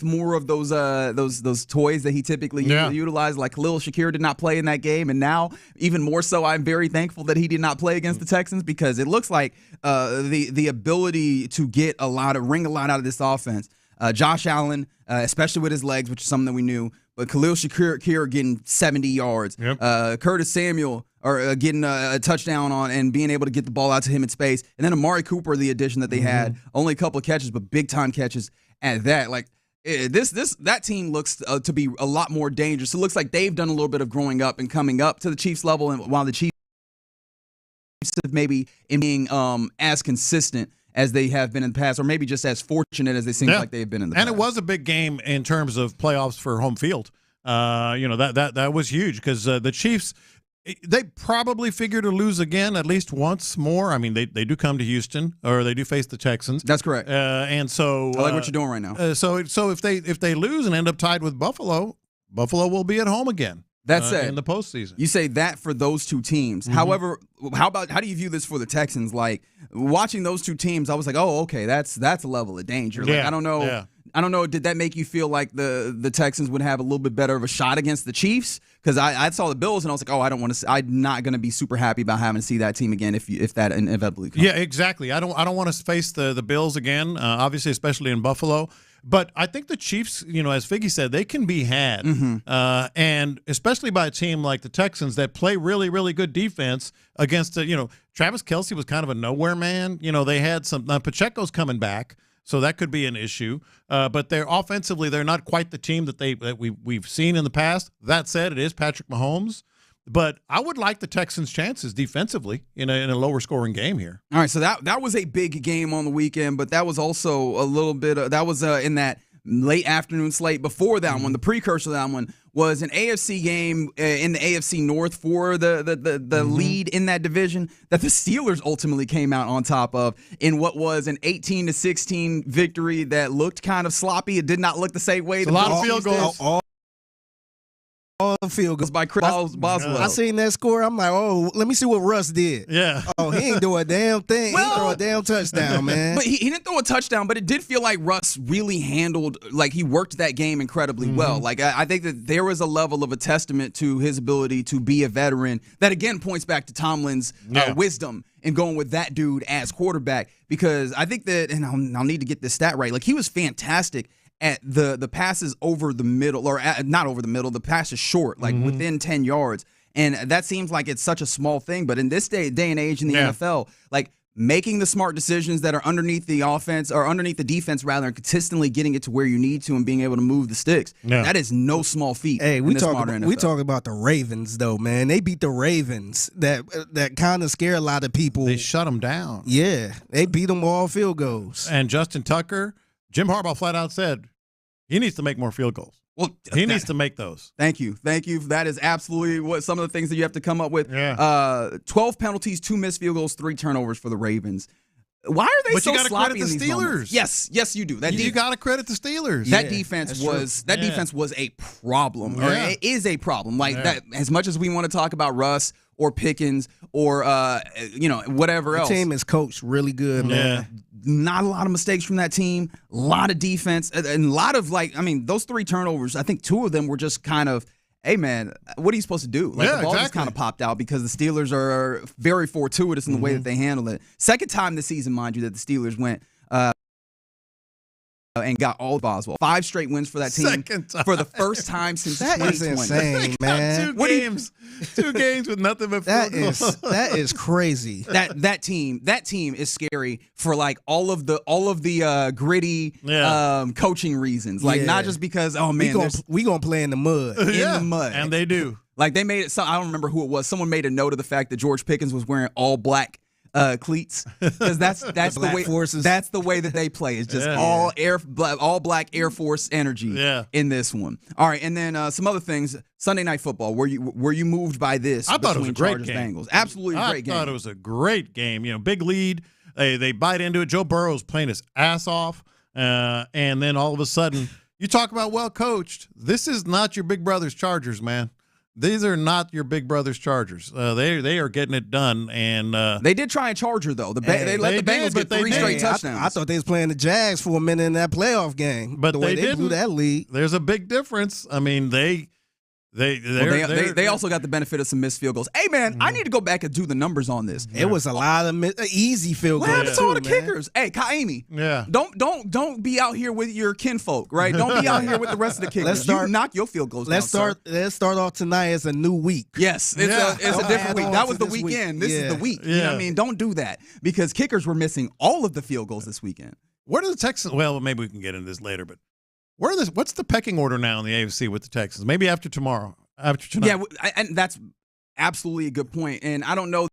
more of those toys that he typically utilized. Like Khalil Shakir did not play in that game, and now even more so, I'm very thankful that he did not play against the Texans because it looks like the ability to wring a lot out of this offense. Josh Allen, especially with his legs, which is something that we knew, but Khalil Shakir getting 70 yards. Yep. Curtis Samuel getting a touchdown on and being able to get the ball out to him in space. And then Amari Cooper, the addition that they had, only a couple of catches, but big-time catches at that. Like, that team looks to be a lot more dangerous. It looks like they've done a little bit of growing up and coming up to the Chiefs level, and while the Chiefs have maybe in being as consistent as they have been in the past, or maybe just as fortunate as they seem like they've been in the past. And it was a big game in terms of playoffs for home field. That was huge because the Chiefs, they probably figure to lose again at least once more. I mean, they do come to Houston, or they do face the Texans. That's correct. And so I like what you're doing right now. So if they lose and end up tied with Buffalo will be at home again. That's it in the postseason. You say that for those two teams. However, how do you view this for the Texans? Like watching those two teams, I was like, oh, okay, that's a level of danger. Like, I don't know. Yeah. I don't know. Did that make you feel like the Texans would have a little bit better of a shot against the Chiefs? Because I saw the Bills and I was like, oh, I don't want to. I'm not going to be super happy about having to see that team again if that inevitably comes. Yeah, exactly. I don't want to face the Bills again. Obviously, especially in Buffalo. But I think the Chiefs, as Figgy said, they can be had. And especially by a team like the Texans that play really, really good defense against, Travis Kelce was kind of a nowhere man. They had some Pacheco's coming back, so that could be an issue. But they're offensively, they're not quite the team that we've seen in the past. That said, it is Patrick Mahomes. But I would like the Texans' chances defensively in a lower scoring game here. All right, so that was a big game on the weekend, but that was also a little bit that was in that late afternoon slate before that one. The precursor to that one was an AFC game in the AFC North for the lead in that division that the Steelers ultimately came out on top of in what was an 18-16 victory that looked kind of sloppy. It did not look the same way. A lot of field goals. All the field goals by Chris Boswell. I seen that score. I'm like, oh, let me see what Russ did. Yeah. Oh, he ain't do a damn thing. He throw a damn touchdown, man. But he didn't throw a touchdown, but it did feel like Russ really handled, like he worked that game incredibly well. Like I think that there was a level of a testament to his ability to be a veteran that again points back to Tomlin's wisdom in going with that dude as quarterback. Because I think that, and I'll need to get this stat right, like he was fantastic at the passes over the middle, or not over the middle, the passes short, like within 10 yards. And that seems like it's such a small thing. But in this day and age in the NFL, like making the smart decisions that are underneath the offense, or underneath the defense rather, and consistently getting it to where you need to and being able to move the sticks, that is no small feat. Hey, we talk about the Ravens, though, man. They beat the Ravens. That kind of scare a lot of people. They shut them down. Yeah, they beat them all field goals. And Justin Tucker, Jim Harbaugh flat out said he needs to make more field goals. Well, he needs to make those. Thank you. That is absolutely what some of the things that you have to come up with. 12 penalties, 2 missed field goals, 3 turnovers for the Ravens. Why are they so sloppy in these moments? Yes, you do. You got to credit the Steelers. That defense was a problem. Or it is a problem. Like that. As much as we want to talk about Russ or Pickens or whatever else, the team is coached really good, man. Not a lot of mistakes from that team. A lot of defense and a lot of those 3 turnovers. I think 2 of them were just kind of, hey, man, what are you supposed to do? Like, the ball just kind of popped out because the Steelers are very fortuitous in the way that they handle it. Second time this season, mind you, that the Steelers went and got all of Boswell. 5 straight wins for that team. Second time. For the first time since That 2020. is insane, man. Two games with nothing but that is crazy. That team is scary for like all of the gritty coaching reasons. Like not just because we gonna play in the mud. In the mud. And they do. Like they made it so I don't remember who it was. Someone made a note of the fact that George Pickens was wearing all black cleats, because that's the way forces. That's the way that they play. It's just all black Air Force energy in this one. All right, and then some other things. Sunday Night Football. Were you moved by this? I thought it was a great Chargers, game. Bengals. Absolutely a great game. I thought it was a great game. Big lead. They bite into it. Joe Burrow's playing his ass off, and then all of a sudden, you talk about well coached. This is not your Big Brother's Chargers, man. These are not your Big Brother's Chargers. They are getting it done, and they did try and charge her though. They let the Bengals get 3 straight touchdowns. I thought they was playing the Jags for a minute in that playoff game, but the way they blew that lead. There's a big difference. I mean, they also got the benefit of some missed field goals. Hey man, I need to go back and do the numbers on this. It was a lot of easy field goals. What happened to all the kickers? Hey, Kaimi. Yeah. Don't be out here with your kinfolk, right? Don't be out here with the rest of the kickers. You knock your field goals. Let's start off tonight as a new week. Yes, it's a different week. That was the weekend. This is the week. You know what I mean? Don't do that, because kickers were missing all of the field goals this weekend. Where do the Texans? Well, maybe we can get into this later, but what's the pecking order now in the AFC with the Texans? Maybe after tomorrow. After tonight. Yeah, and that's absolutely a good point. And I don't know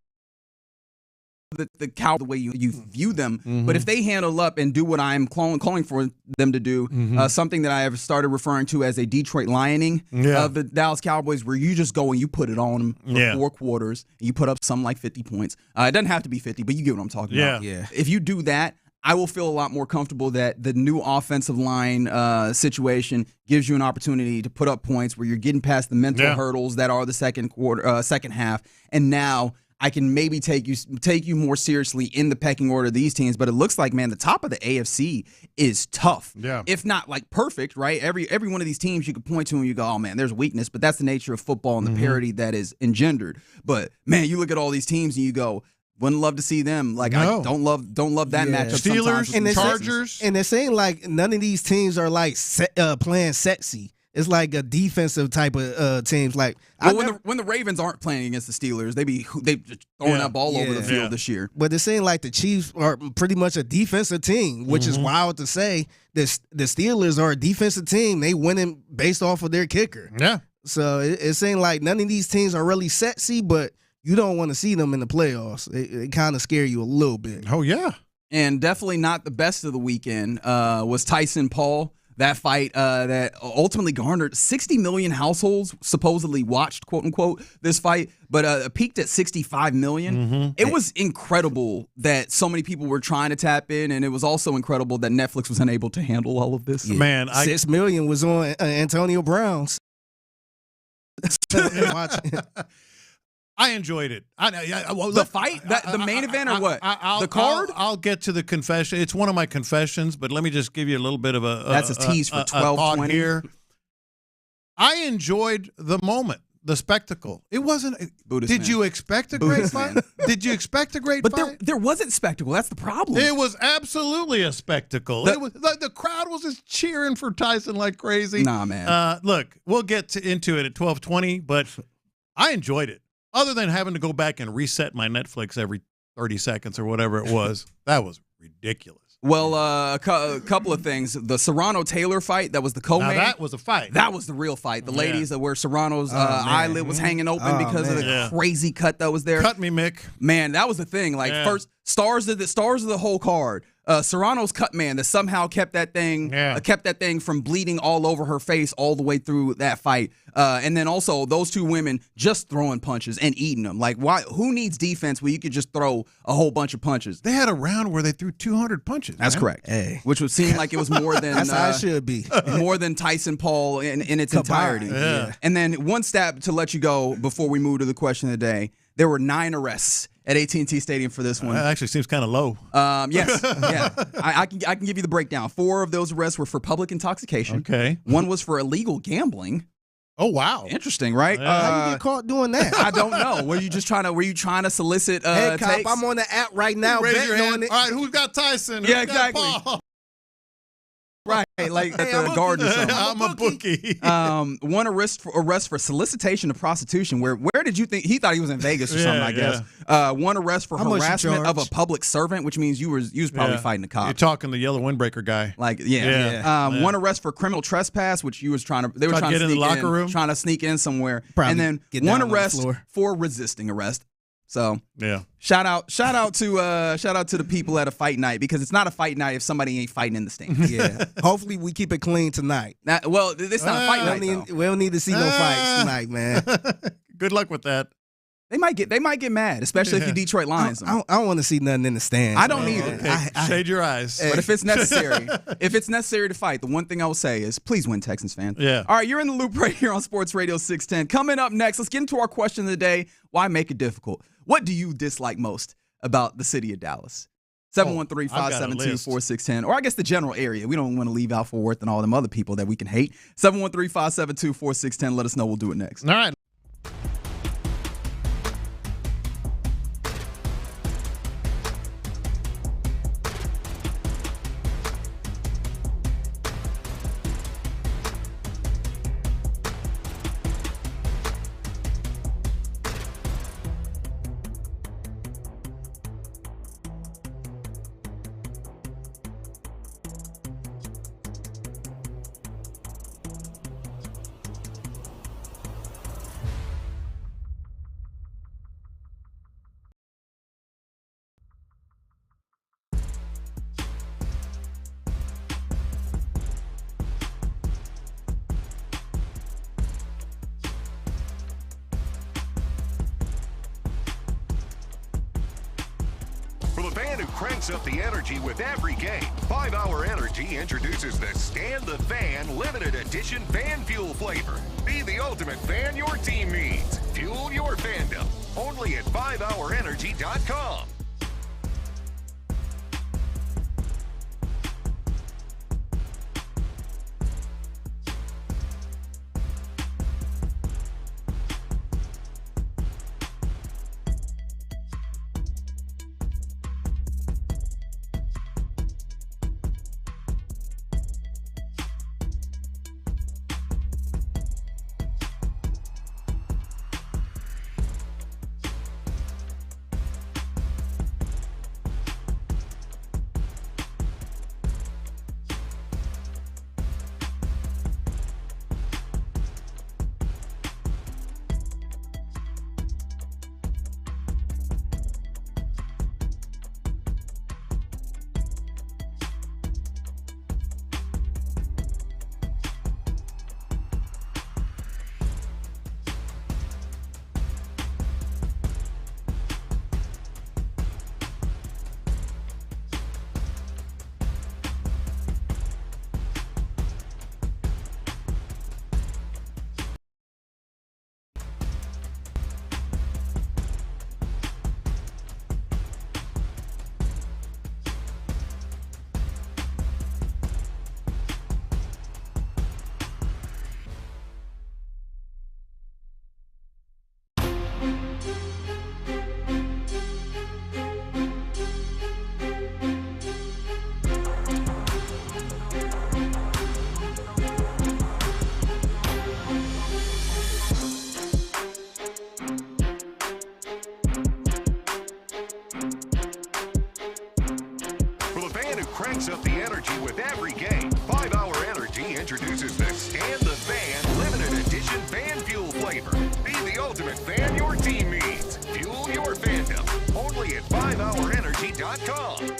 the Cowboys the way you view them, but if they handle up and do what I'm calling for them to do, something that I have started referring to as a Detroit Lioning of the Dallas Cowboys, where you just go and you put it on them for 4 quarters, and you put up something like 50 points. It doesn't have to be 50, but you get what I'm talking about. Yeah. If you do that, I will feel a lot more comfortable that the new offensive line situation gives you an opportunity to put up points where you're getting past the mental hurdles that are the second half, and now I can maybe take you more seriously in the pecking order of these teams. But it looks like, man, the top of the AFC is tough. Yeah. If not like perfect, right? Every one of these teams you could point to and you go, oh man, there's weakness, but that's the nature of football and the parity that is engendered. But man, you look at all these teams and you go, wouldn't love to see them. Like I don't love that matchup. Steelers and Chargers, and it ain't like none of these teams are like playing sexy. It's like a defensive type of teams. Like when the Ravens aren't playing against the Steelers, they just throwing that ball over the field this year. But it seems like the Chiefs are pretty much a defensive team, which is wild to say. The Steelers are a defensive team. They winning based off of their kicker. Yeah. So it seems like none of these teams are really sexy, but you don't want to see them in the playoffs. It kind of scare you a little bit. Oh, yeah. And definitely not the best of the weekend was Tyson Paul. That fight that ultimately garnered 60 million households supposedly watched, quote unquote, this fight, but peaked at 65 million. It was incredible that so many people were trying to tap in, and it was also incredible that Netflix was unable to handle all of this. Yeah. Man, 6 million was on Antonio Brown's. I enjoyed it. The fight, the main event, or what? The card? I'll get to the confession. It's one of my confessions, but let me just give you a little bit of that's a tease for 12:20 here. I enjoyed the moment, the spectacle. It wasn't. Did you expect a great fight? Did you expect a great fight? But there wasn't spectacle. That's the problem. It was absolutely a spectacle. It was like the crowd was just cheering for Tyson like crazy. Nah, man. Look, we'll get into it at 12:20, but I enjoyed it. Other than having to go back and reset my Netflix every 30 seconds or whatever it was, that was ridiculous. Well, a couple of things. The Serrano-Taylor fight, that was the co-main. Now that was a fight. That was the real fight. The ladies where Serrano's eyelid was hanging open because of the crazy cut that was there. Cut me, Mick. Man, that was the thing. Like first stars of the whole card. Serrano's cut man that somehow kept that thing from bleeding all over her face all the way through that fight. And then also those two women just throwing punches and eating them. Like, why? Who needs defense where you could just throw a whole bunch of punches? They had a round where they threw 200 punches. That's correct. Hey. Which would seem like it was more than that's how it should be. More than Tyson Paul in its entirety. Yeah. And then one stat to let you go before we move to the question of the day. There were 9 arrests at AT&T Stadium for this one. That actually seems kind of low. Yes, yeah. I can give you the breakdown. 4 of those arrests were for public intoxication. Okay. 1 was for illegal gambling. Oh wow! Interesting, right? How you get caught doing that? I don't know. Were you trying to solicit? Hey, cop, takes? I'm on the app right now. Raise your betting hand. on it. All right, who's got Tyson? Yeah, Who's got exactly. Paul? Right, like at the Garden or something. I'm a bookie. One arrest for solicitation of prostitution. Where did you think he thought he was in Vegas or something? I guess. One arrest for harassment of a public servant, which means you was probably fighting the cops. You're talking the yellow windbreaker guy. Like one arrest for criminal trespass, which you was trying to sneak in the locker room, trying to sneak in somewhere, Probably and then one arrest for resisting arrest. So shout out to the people at a fight night, because it's not a fight night if somebody ain't fighting in the stands. Yeah. Hopefully we keep it clean tonight. Well, it's not a fight night. We don't need to see no fights tonight, man. Good luck with that. They might get mad, especially if you Detroit Lions. I don't want to see nothing in the stands. I don't either. Okay. Shade your eyes. But if it's necessary to fight, the one thing I will say is please win, Texans fans. Yeah. All right, you're in the loop right here on Sports Radio 610. Coming up next, let's get into our question of the day. Why make it difficult? What do you dislike most about the city of Dallas? 713-572-4610. Or I guess the general area. We don't want to leave out Fort Worth and all them other people that we can hate. 713-572-4610. Let us know. We'll do it next. All right. For the fan who cranks up the energy with every game, 5 Hour Energy introduces the Stand the Fan limited edition fan fuel flavor. Be the ultimate fan your team needs. Fuel your fandom. Only at 5hourenergy.com. Cranks up the energy with every game. 5 Hour Energy introduces the Stand the Fan limited edition fan fuel flavor. Be the ultimate fan your team needs. Fuel your fandom. Only at 5hourenergy.com.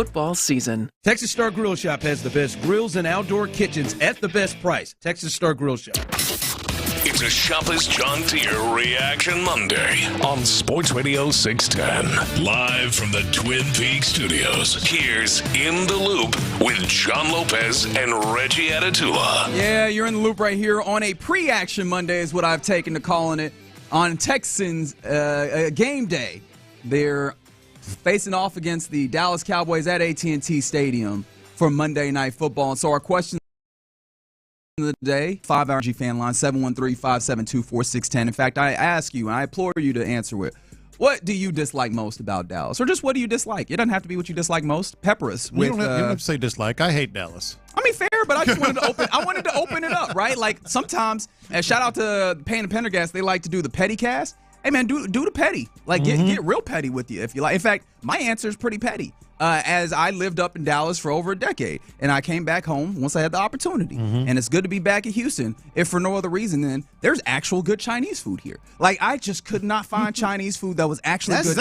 football season. Texas Star Grill Shop has the best grills and outdoor kitchens at the best price. Texas Star Grill Shop. It's a Shopper's John Deere Reaction Monday on Sports Radio 610. Live from the Twin Peaks studios, here's In the Loop with John Lopez and Reggie Atatula. Yeah, you're in the loop right here on a pre-action Monday is what I've taken to calling it. On Texans game day, they're facing off against the Dallas Cowboys at AT&T Stadium for Monday Night Football. And so our question of the day, 5-hour G fan line, 713-572-4610. In fact, I ask you, and I implore you to answer it. What do you dislike most about Dallas? Or just what do you dislike? It doesn't have to be what you dislike most. Pepper us with. You don't have to say dislike. I hate Dallas. I mean, fair, but I just wanted to open it up, right? Like sometimes, and shout out to Payne and Pendergast, they like to do the petty cast. Hey man, do the petty. Like get real petty with you if you like. In fact, my answer is pretty petty. As I lived up in Dallas for over a decade, and I came back home once I had the opportunity. And it's good to be back in Houston, if for no other reason than there's actual good Chinese food here. Like I just could not find Chinese food that was actually good.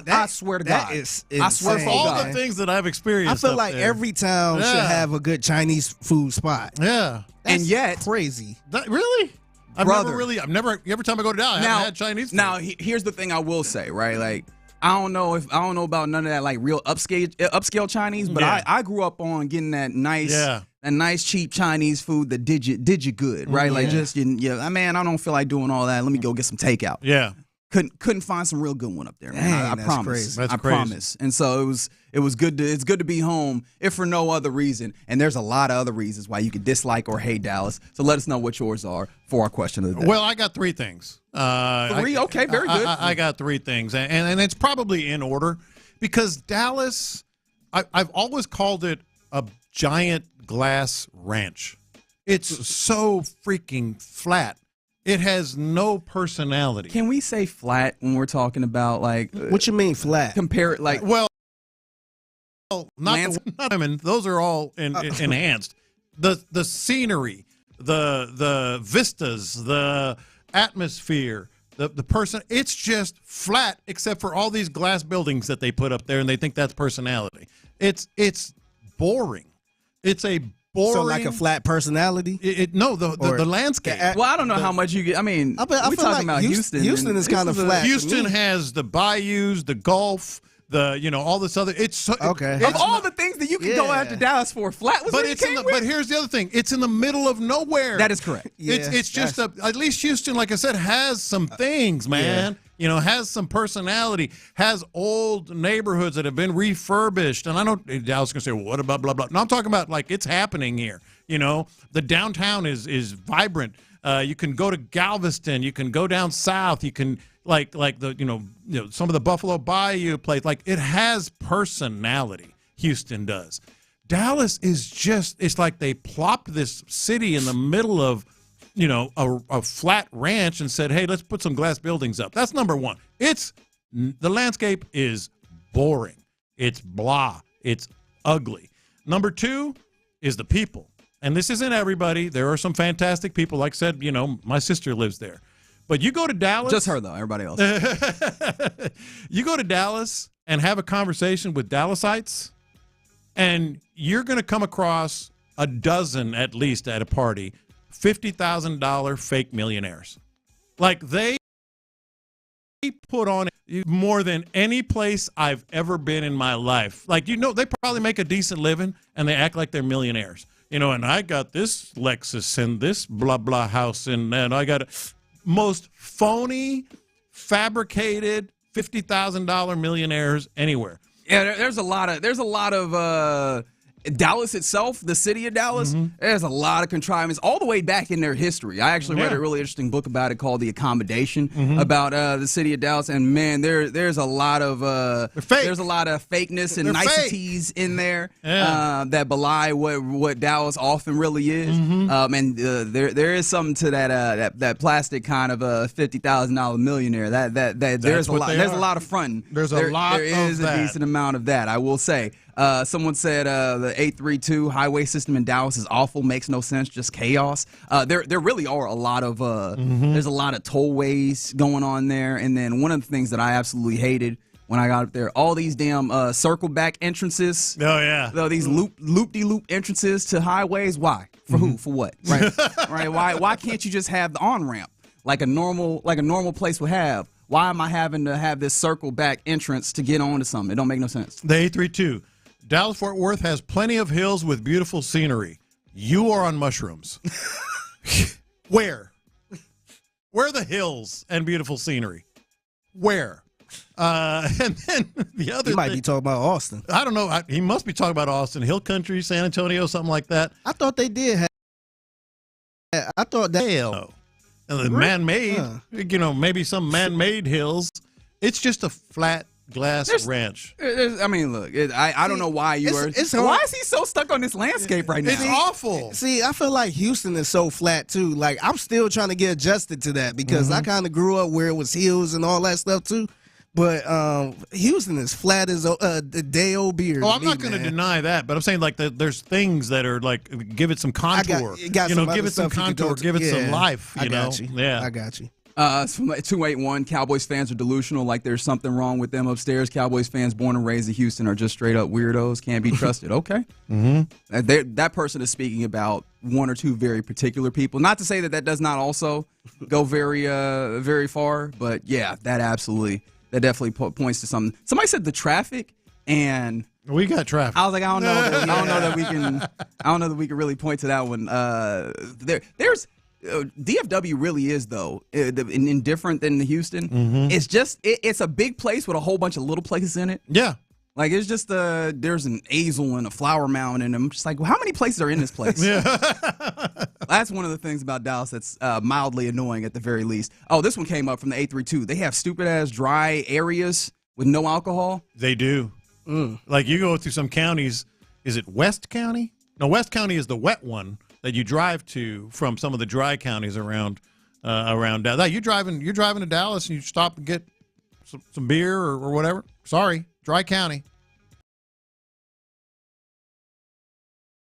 I swear to God. That is I swear insane. to All God. the things that I've experienced. I feel like every town should have a good Chinese food spot. Yeah. That's and yet crazy. Really? Brother. Every time I go to Dallas, I haven't had Chinese food. Now, here's the thing I will say, right? Like, I don't know about none of that like real upscale Chinese, but I grew up on getting that nice cheap Chinese food that did you good, right? Like man, I don't feel like doing all that. Let me go get some takeout. Yeah. Couldn't find some real good one up there, man. Dang, I that's promise. crazy. I promise. And so it was good to be home, if for no other reason. And there's a lot of other reasons why you could dislike or hate Dallas. So let us know what yours are for our question of the day. Well, I got three things. Okay, very good. I got three things, and it's probably in order because Dallas, I've always called it a giant glass ranch. It's so freaking flat. It has no personality. Can we say flat when we're talking about like what you mean flat? Compare it like not women. Those are all enhanced. The scenery, the vistas, the atmosphere, the person. It's just flat except for all these glass buildings that they put up there, and they think that's personality. It's boring. It's a boring. So like a flat personality? The landscape. Well, I don't know how much you get. I mean, we're talking like about Houston. Houston is kind of flat. Houston has the bayous, the Gulf, all this other. It's so, okay. Of all the things that you can go after Dallas for, flat was but what it's but here's the other thing. It's in the middle of nowhere. That is correct. It's just at least Houston, like I said, has some things, man. Has some personality, has old neighborhoods that have been refurbished. And I know Dallas is going to say, well, what about blah, blah. No, I'm talking about like it's happening here. The downtown is vibrant. You can go to Galveston. You can go down south. You can like the, some of the Buffalo Bayou place. Like it has personality. Houston does. Dallas is it's like they plopped this city in the middle of a flat ranch and said, hey, let's put some glass buildings up. That's number one. The landscape is boring. It's blah. It's ugly. Number two is the people. And this isn't everybody. There are some fantastic people. Like I said, my sister lives there. But you go to Dallas. Just her, though. Everybody else. You go to Dallas and have a conversation with Dallasites, and you're going to come across a dozen at least at a party $50,000 fake millionaires. Like they put on more than any place I've ever been in my life. Like, they probably make a decent living and they act like they're millionaires. And I got this Lexus and this blah, blah house and I got most phony, fabricated $50,000 millionaires anywhere. Yeah, there's a lot of Dallas itself, the city of Dallas, there's a lot of contrivance all the way back in their history. I actually read a really interesting book about it called The Accommodation about the city of Dallas, and man, there's a lot of fakeness and niceties in there that belie what Dallas often really is. And there is something to that plastic kind of $50,000 millionaire. That there's a lot of fronting. There is a decent amount of that, I will say. Someone said the 832 highway system in Dallas is awful, makes no sense, just chaos. There really are a lot of there's a lot of tollways going on there. And then one of the things that I absolutely hated when I got up there. All these damn circle back entrances. Oh yeah. These loop-de-loop entrances to highways. Why? For who? For what? Right. Right. Why can't you just have the on-ramp like a normal place would have? Why am I having to have this circle back entrance to get onto something? It don't make no sense. The 832. Dallas-Fort Worth has plenty of hills with beautiful scenery. You are on mushrooms. Where? Where are the hills and beautiful scenery? Where? And then the other He might be talking about Austin. I don't know. He must be talking about Austin, Hill Country, San Antonio, something like that. I thought they did have. I thought that. Hell. And the man-made, maybe some man-made hills. It's just a flat glass ranch. I mean, look, I don't know why you are. Why is he so stuck on this landscape right now? It's awful. See, I feel like Houston is so flat too. Like I'm still trying to get adjusted to that because I kind of grew up where it was hills and all that stuff too. But Houston is flat as the day old beard. Oh, I'm not going to deny that, but I'm saying like there's things that are like give it some contour. Give it some contour, give it some life. I got you. Yeah, I got you. It's from 281. Cowboys fans are delusional, like there's something wrong with them upstairs. Cowboys fans born and raised in Houston are just straight up weirdos, can't be trusted. Okay. That person is speaking about one or two very particular people. Not to say that does not also go very far, but yeah, that definitely points to something. Somebody said the traffic, and we got traffic. I was like, I don't know that we can really point to that one. There's. DFW really is, though, indifferent than the Houston. It's just it's a big place with a whole bunch of little places in it. Yeah. Like, it's just there's an Azel and a Flower Mound, and I'm just like, well, how many places are in this place? Yeah. That's one of the things about Dallas that's mildly annoying at the very least. Oh, this one came up from the 832. They have stupid-ass dry areas with no alcohol. They do. Like, you go through some counties. Is it West County? No, West County is the wet one that you drive to from some of the dry counties around Dallas. You're driving to Dallas and you stop and get some beer or whatever. Sorry, dry county.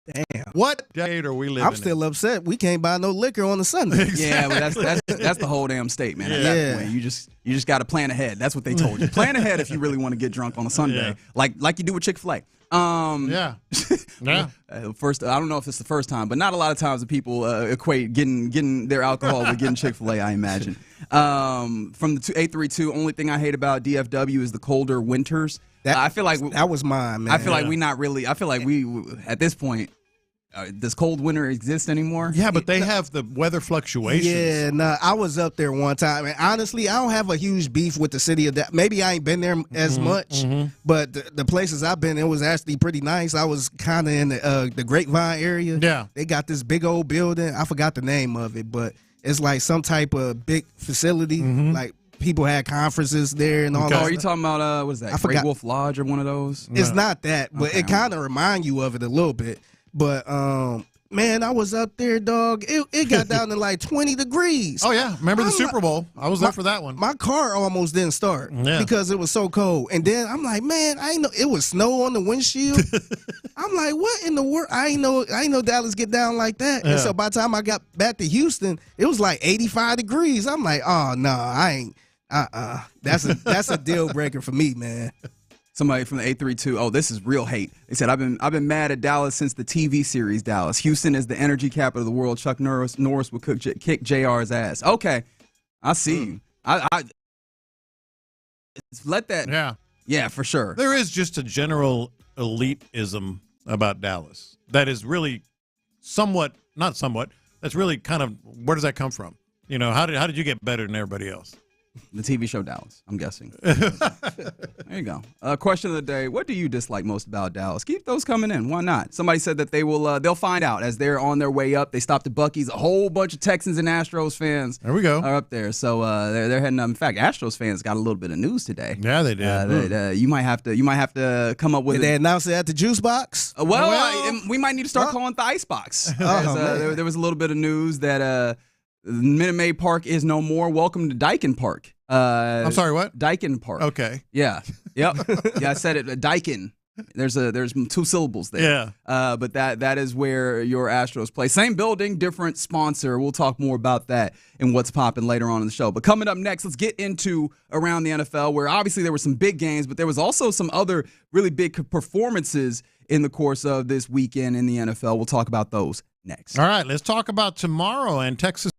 Damn. What decade are we living in? I'm still upset. We can't buy no liquor on a Sunday. Exactly. Yeah, but that's the whole damn state, man. At that point, you just got to plan ahead. That's what they told you. Plan ahead if you really want to get drunk on a Sunday, like you do with Chick-fil-A. Yeah. First, I don't know if it's the first time, but not a lot of times that people equate getting their alcohol with getting Chick-fil-A, I imagine. From the 832, only thing I hate about DFW is the colder winters. I feel like that was mine, man. I feel like we not really. I feel like we at this point. Does cold winter exist anymore? Yeah, but they have the weather fluctuations. Yeah, nah, I was up there one time, and honestly, I don't have a huge beef with the city of that. Maybe I ain't been there as much, but the places I've been, it was actually pretty nice. I was kind of in the Grapevine area. Yeah, they got this big old building. I forgot the name of it, but it's like some type of big facility, like. People had conferences there and all that. Oh, are you talking about, what is that, Great Wolf Lodge or one of those? It's not that, but it kind of reminds you of it a little bit. But, man, I was up there, dog. It got down to like 20 degrees. Oh, yeah. Remember the Super Bowl? I was there for that one. My car almost didn't start because it was so cold. And then I'm like, man, I ain't know it was snow on the windshield. I'm like, what in the world? I ain't know Dallas get down like that. And so by the time I got back to Houston, it was like 85 degrees. I'm like, oh, no, I ain't. That's a deal breaker for me, man. Somebody from the 832. Oh, this is real hate. They said, I've been mad at Dallas since the TV series Dallas. Houston is the energy capital of the world. Chuck Norris would kick JR's ass. Okay, I see you. I let that. Yeah, for sure. There is just a general elitism about Dallas that is really not somewhat. That's really kind of, where does that come from? You know, how did you get better than everybody else? The TV show Dallas, I'm guessing. There you go. Question of the day: what do you dislike most about Dallas? Keep those coming in. Why not? Somebody said that they'll find out as they're on their way up. They stopped at Buc-ee's. A whole bunch of Texans and Astros fans. There we go. Are up there. So they're heading up. In fact, Astros fans got a little bit of news today. Yeah, they did. You might have to come up with. Did they announce it at the juice box? We might need to start calling it the ice box. There was a little bit of news that. Minute Maid Park is no more. Welcome to Dyken Park. I'm sorry, what? Dyken Park. Okay. Yeah. Yep. Yeah, I said it. Dyken. There's 2 syllables there. Yeah. But that is where your Astros play. Same building, different sponsor. We'll talk more about that and what's popping later on in the show. But coming up next, let's get into Around the NFL, where obviously there were some big games, but there was also some other really big performances in the course of this weekend in the NFL. We'll talk about those next. All right, let's talk about tomorrow and Texas.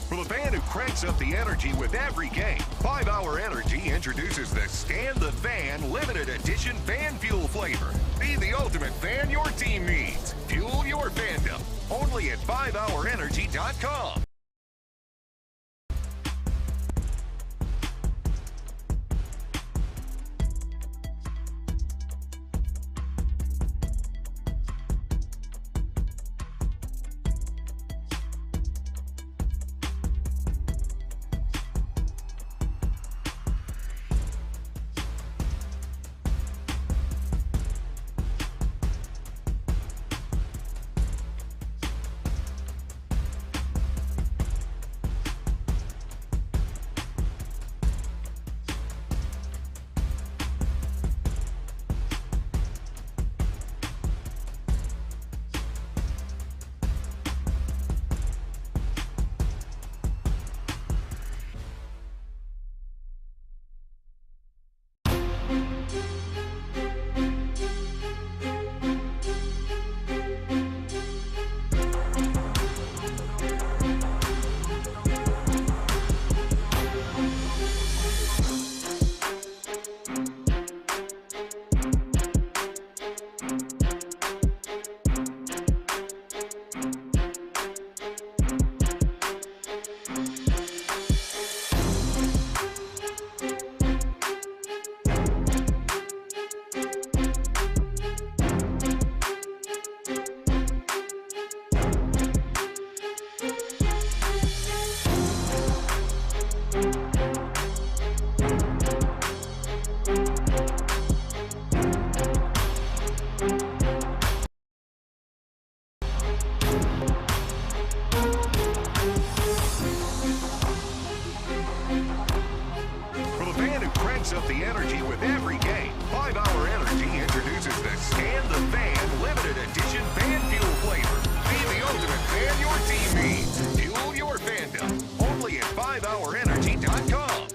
For the fan who cranks up the energy with every game, 5 Hour Energy introduces the Stand the Fan limited edition fan fuel flavor. Be the ultimate fan your team needs. Fuel your fandom. Only at 5hourenergy.com. Up the energy with every game. 5 Hour Energy introduces the Stand the Fan limited edition fan fuel flavor. Be the ultimate fan your team needs. Fuel your fandom. Only at 5hourenergy.com.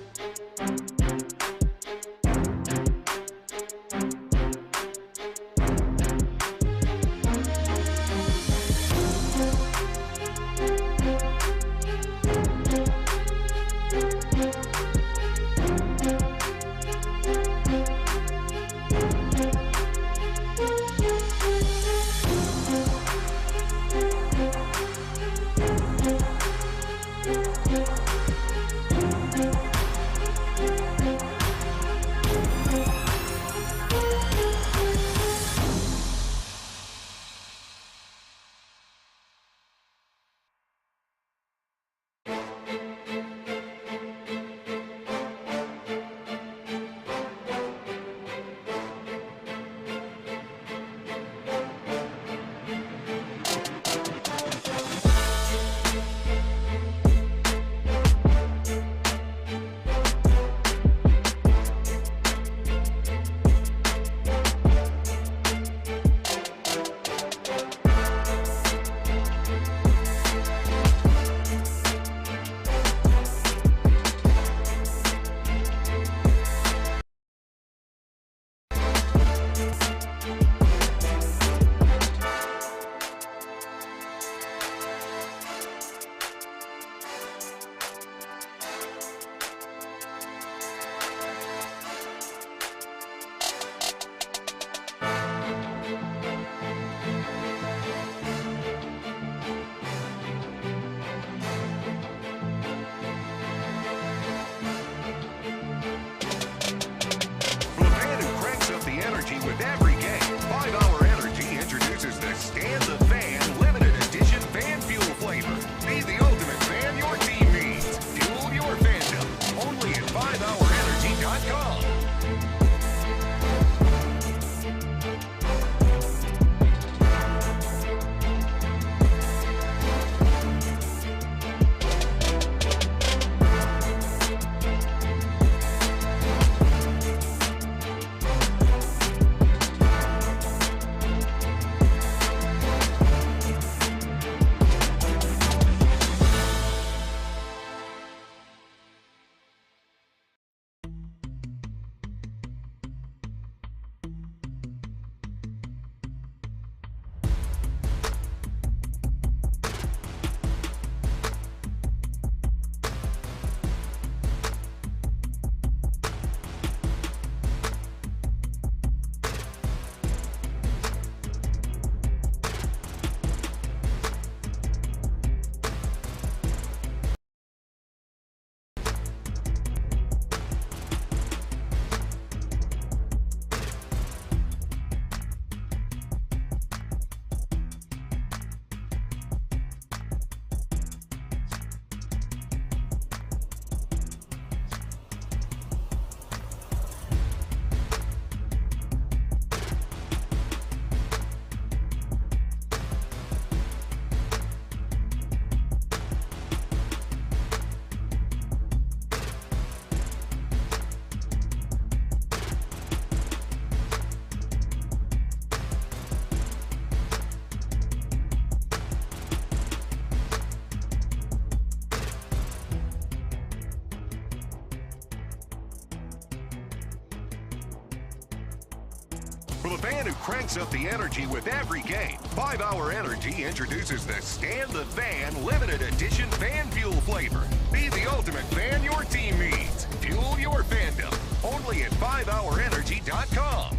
For the fan who cranks up the energy with every game, 5 Hour Energy introduces the Stand the Fan limited edition fan fuel flavor. Be the ultimate fan your team needs. Fuel your fandom. Only at 5hourenergy.com.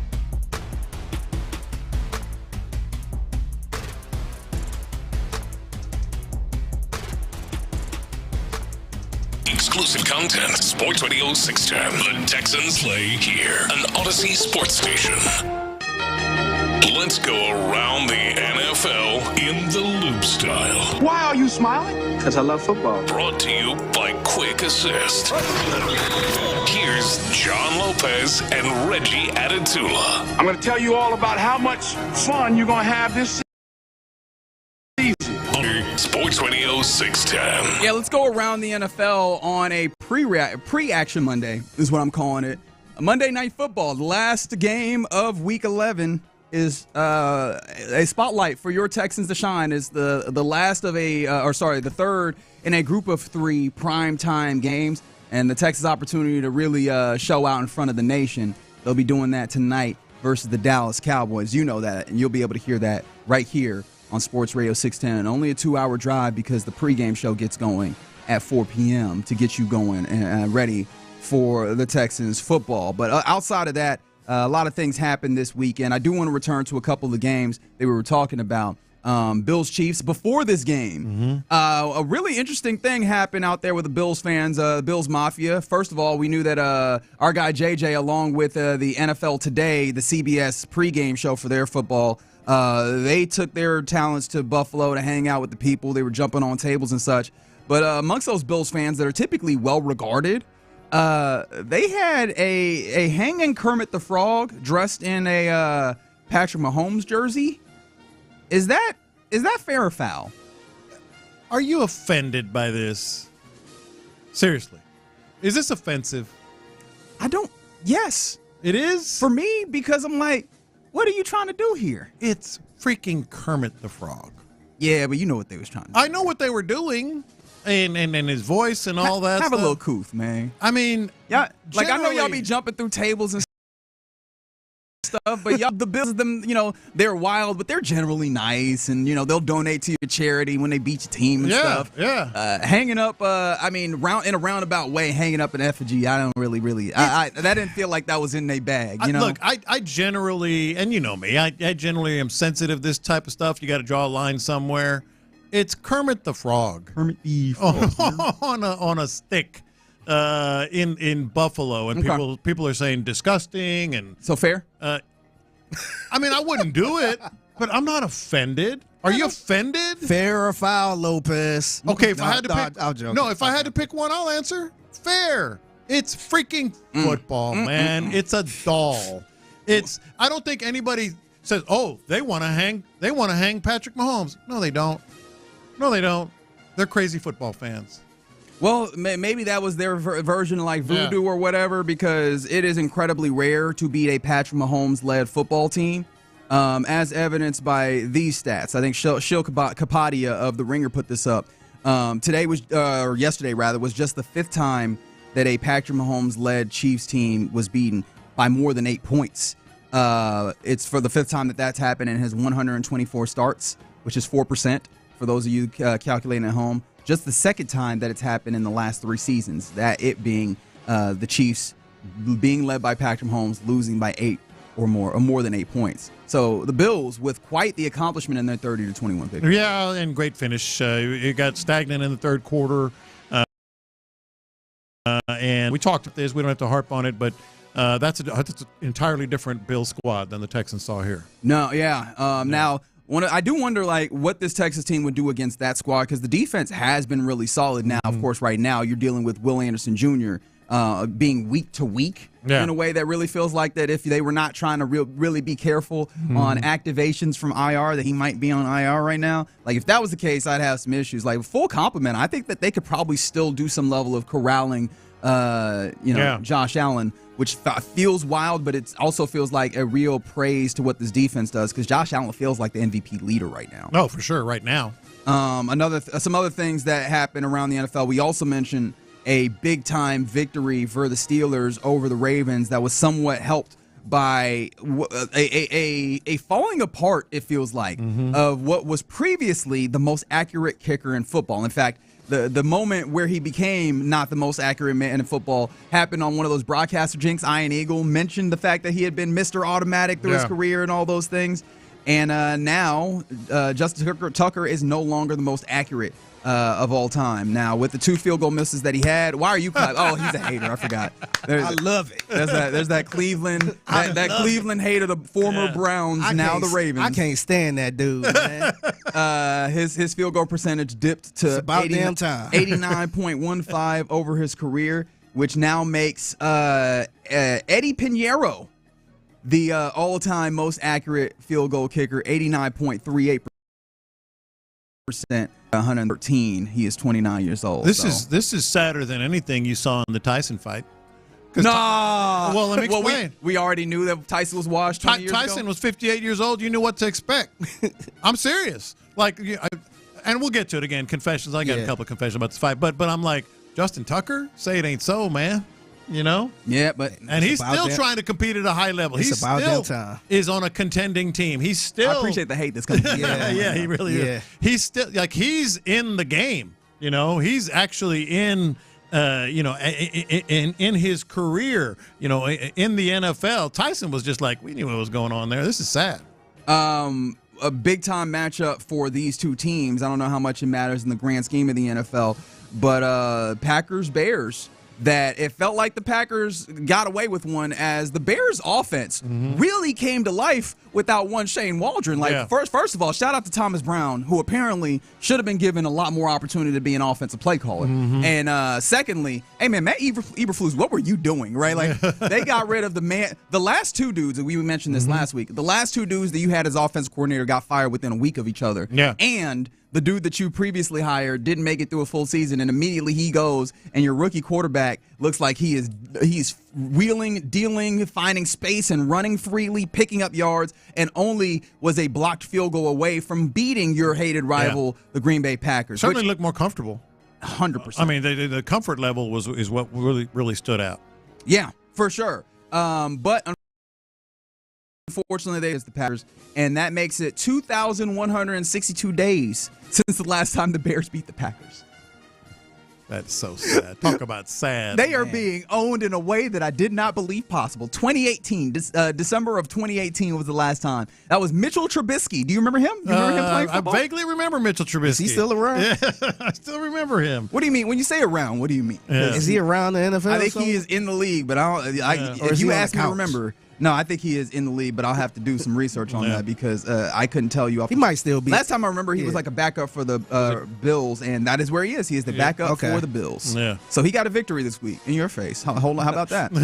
Exclusive content. Sports Radio 610. The Texans play here. An Odyssey sports station. Let's go around the NFL in the loop style. Why are you smiling? Because I love football. Brought to you by Quick Assist. Here's John Lopez and Reggie Atatula. I'm going to tell you all about how much fun you're going to have this season. Sports Radio 610. Yeah, let's go around the NFL on a pre-action Monday, is what I'm calling it. Monday Night Football, the last game of Week 11 is a spotlight for your Texans to shine. Is the last of the third in a group of 3 primetime games, and the Texans' opportunity to really show out in front of the nation. They'll be doing that tonight versus the Dallas Cowboys. You know that, and you'll be able to hear that right here on Sports Radio 610. Only a 2-hour drive because the pregame show gets going at 4 p.m. to get you going and ready for the Texans football. But outside of that, a lot of things happened this weekend. I do want to return to a couple of the games that we were talking about. Bills Chiefs before this game. A really interesting thing happened out there with the Bills fans, Bills Mafia. First of all, we knew that our guy JJ, along with the NFL Today, the CBS pregame show for their football, they took their talents to Buffalo to hang out with the people. They were jumping on tables and such. But amongst those Bills fans that are typically well regarded, they had a hanging Kermit the Frog dressed in a Patrick Mahomes jersey. Is that fair or foul? Are you offended by this? Seriously. Is this offensive? Yes. It is? For me, because I'm like, what are you trying to do here? It's freaking Kermit the Frog. Yeah, but you know what they was trying to do. I know what they were doing. And his voice and all that Have stuff. a little couth, man. I mean, I know y'all be jumping through tables and stuff, but y'all, the Bills, they're wild, but they're generally nice, and they'll donate to your charity when they beat your team and stuff. Yeah. Hanging up, in a roundabout way, hanging up an effigy. I don't really. That didn't feel like that was in their bag. Look, I generally, and you know me, I generally am sensitive to this type of stuff. You got to draw a line somewhere. It's Kermit the Frog. Kermit the Frog. on a stick in Buffalo. And people are saying disgusting. And so fair? I mean, I wouldn't do it, but I'm not offended. Are you offended? Fair or foul, Lopez? Okay, if I had to pick. I'll joke. No, if I had to pick one, I'll answer. Fair. It's freaking football, man. It's a doll. I don't think anybody says, "Oh, they want to hang Patrick Mahomes." No, they don't. They're crazy football fans. Well, maybe that was their version of like voodoo or whatever, because it is incredibly rare to beat a Patrick Mahomes-led football team, as evidenced by these stats. I think Shil Kapadia of The Ringer put this up. Yesterday was just the 5th time that a Patrick Mahomes-led Chiefs team was beaten by more than 8 points. It's for the 5th time that's happened in his 124 starts, which is 4%. For those of you calculating at home, just the 2nd time that it's happened in the last 3 seasons, that it being the Chiefs being led by Patrick Mahomes, losing by 8 or more than 8 points. So the Bills, with quite the accomplishment in their 30-21 victory. Yeah, and great finish. It got stagnant in the 3rd quarter. And we talked about this. We don't have to harp on it, but that's an entirely different Bills squad than the Texans saw here. No, yeah. Now, I do wonder what this Texas team would do against that squad, because the defense has been really solid. Now, of course, right now you're dealing with Will Anderson Jr. Being week to week in a way that really feels like that if they were not trying to really be careful on activations from IR, that he might be on IR right now. Like, if that was the case, I'd have some issues. Like, full compliment, I think that they could probably still do some level of corralling Josh Allen, which feels wild, but it also feels like a real praise to what this defense does, because Josh Allen feels like the MVP leader right now. Oh, for sure, right now. Some other things that happened around the NFL. We also mentioned a big-time victory for the Steelers over the Ravens that was somewhat helped by a falling apart, it feels like, of what was previously the most accurate kicker in football. In fact, the moment where he became not the most accurate man in football happened on one of those broadcaster jinx. Ian Eagle mentioned the fact that he had been Mr. Automatic through his career and all those things. And now Justin Tucker is no longer the most accurate of all time. Now, with the 2 field goal misses that he had, why are you clapping? Oh, he's a hater. I forgot. I love it. There's that Cleveland Cleveland hater, the former Browns, now the Ravens. I can't stand that dude, man. His field goal percentage dipped to about damn time. 89.15 over his career, which now makes Eddie Pinheiro the all-time most accurate field goal kicker, 89.38%. 113. He is 29 years old. This is sadder than anything you saw in the Tyson fight. Nah. Well, let me explain. We already knew that Tyson was washed 20 years ago. Tyson was 58 years old. You knew what to expect. I'm serious. Like, and we'll get to it again. Confessions. I got a couple of confessions about this fight, but I'm like, Justin Tucker, say it ain't so, man. You know? Yeah, and he's still trying to compete at a high level. He still is on a contending team. He's still. I appreciate the hate that's coming. Yeah, he really is. He's still he's in the game. You know, he's actually in. In his career, in the NFL, Tyson was just like, we knew what was going on there. This is sad. A big time matchup for these two teams. I don't know how much it matters in the grand scheme of the NFL, but Packers Bears. That it felt like the Packers got away with one, as the Bears offense really came to life without one Shane Waldron. First of all, shout out to Thomas Brown, who apparently should have been given a lot more opportunity to be an offensive play caller. And secondly, hey man, Matt Eberflus, what were you doing, right? Like they got rid of the last 2 dudes that we mentioned this last week. The last 2 dudes that you had as offensive coordinator got fired within a week of each other. Yeah. And the dude that you previously hired didn't make it through a full season, and immediately he goes, and your rookie quarterback looks like he's wheeling, dealing, finding space, and running freely, picking up yards, and only was a blocked field goal away from beating your hated rival, the Green Bay Packers. Certainly looked more comfortable. 100%. I mean, the comfort level is what really stood out. Yeah, for sure. But unfortunately, they is the Packers, and that makes it 2,162 days since the last time the Bears beat the Packers. That's so sad. Talk about sad. They are being owned in a way that I did not believe possible. 2018, December of 2018 was the last time. That was Mitchell Trubisky. Do you remember him? You remember him playing football? I vaguely remember Mitchell Trubisky. Is he still around? Yeah, I still remember him. What do you mean? When you say around, what do you mean? Yeah. Is he around the NFL? I think he is in the league, but if you ask me to remember. No, I think he is in the league, but I'll have to do some research on that because I couldn't tell you. He might still be. Last time I remember, he was like a backup for the Bills, and that is where he is. He is the backup for the Bills. Yeah. So he got a victory this week in your face. How about that?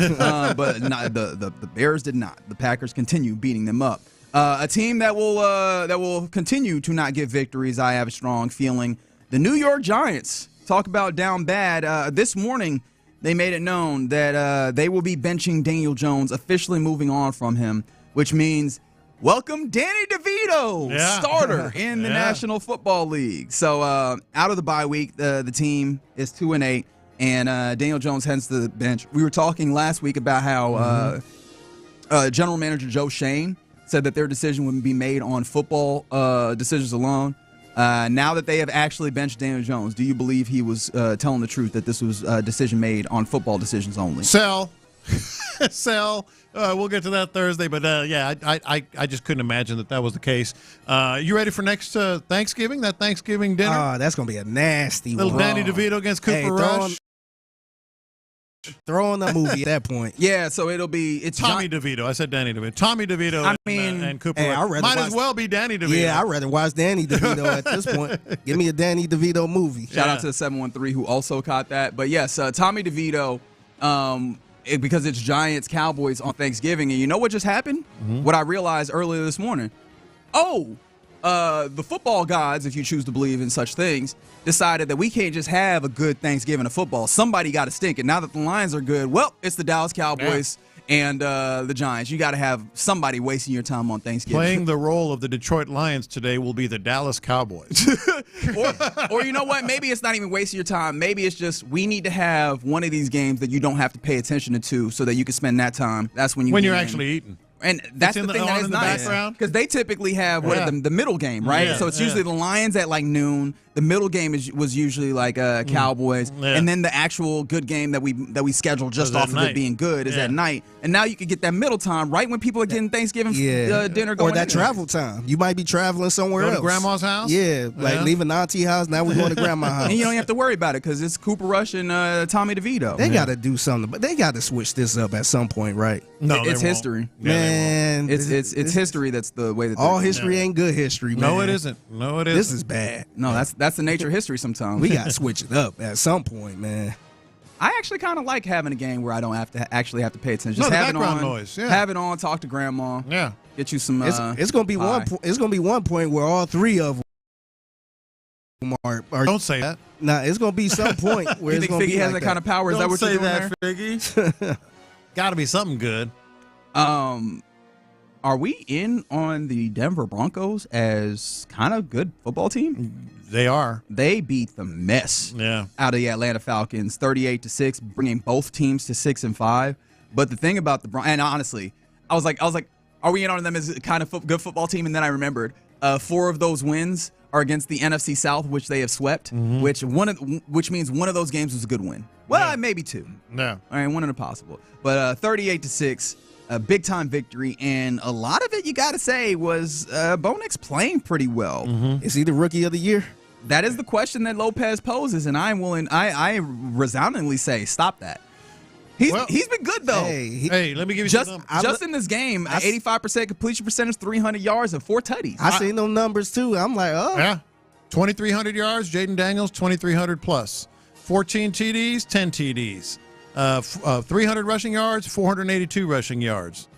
But not, the Bears did not. The Packers continue beating them up. A team that will continue to not get victories, I have a strong feeling. The New York Giants. Talk about down bad. This morning, they made it known that they will be benching Daniel Jones, officially moving on from him, which means welcome Danny DeVito, starter in the National Football League. So out of the bye week, the team is 2-8, and Daniel Jones heads to the bench. We were talking last week about how General Manager Joe Shane said that their decision would be made on football decisions alone. Now that they have actually benched Daniel Jones, do you believe he was telling the truth that this was a decision made on football decisions only? Sell. We'll get to that Thursday, but I just couldn't imagine that was the case. You ready for next Thanksgiving? That Thanksgiving dinner? Oh, that's gonna be a nasty little one. Danny DeVito against Cooper Rush. Throwing the movie at that point. Yeah, so it's Tommy DeVito. I said Danny DeVito. Tommy DeVito and Cooper Rush. Might as well be Danny DeVito. Yeah, I'd rather watch Danny DeVito at this point. Give me a Danny DeVito movie. Shout out to the 713 who also caught that. But yes, Tommy DeVito, because it's Giants Cowboys on Thanksgiving, and you know what just happened? What I realized earlier this morning. The football gods, if you choose to believe in such things, decided that we can't just have a good Thanksgiving of football. Somebody got to stink it. Now that the Lions are good, well, it's the Dallas Cowboys and the Giants. You got to have somebody wasting your time on Thanksgiving. Playing the role of the Detroit Lions today will be the Dallas Cowboys. or you know what? Maybe it's not even wasting your time. Maybe it's just we need to have one of these games that you don't have to pay attention to so that you can spend that time. That's when you're actually eating. And that's the thing that is nice because they typically have the middle game, right? Yeah, so it's usually the Lions at like noon. The middle game was usually like Cowboys, and then the actual good game that we schedule just off of it being good is at night. And now you can get that middle time right when people are getting Thanksgiving dinner going. Or that travel time. You might be traveling somewhere else. Go to grandma's house? Yeah, like leaving auntie house. Now we're going to grandma's house. And you don't have to worry about it because it's Cooper Rush and Tommy DeVito. They got to do something, but they got to switch this up at some point, right? No, it's history, man. It's history. That's the way that all history ain't good history, man. No, it isn't. No, it isn't. This is bad. No, that's the nature of history. Sometimes we got to switch it up at some point, man. I actually kind of like having a game where I don't have to actually have to pay attention. Just the have it background on, noise. Yeah. Have it on. Talk to grandma. Yeah. Get you some. It's gonna be one. It's gonna be one point where all three of them are. Don't say that. Nah, it's gonna be some point where you it's think gonna Figgy be has like that kind of power? Is that what you're doing there? Figgy. Got to be something good. Are we in on the Denver Broncos as kind of good football team? They are. They beat the mess out of the Atlanta Falcons 38-6, bringing both teams to 6-5. But the thing about the Broncos, and honestly, I was like, are we in on them as kind of good football team? And then I remembered 4 of those wins are against the NFC South, which they have swept, which means one of those games was a good win. Well, maybe 2. No. All right, one in a possible. But 38-6. A big-time victory, and a lot of it, you got to say, was Bo Nix playing pretty well. Is he the rookie of the year? That is the question that Lopez poses, and I resoundingly say, stop that. He's been good, though. Hey, let me give you some just in this game, 85% completion percentage, 300 yards, and 4 tutties. I seen those numbers, too. I'm like, oh. Yeah. 2,300 yards, Jaden Daniels, 2,300 plus. 14 TDs, 10 TDs. 300 rushing yards, 482 rushing yards.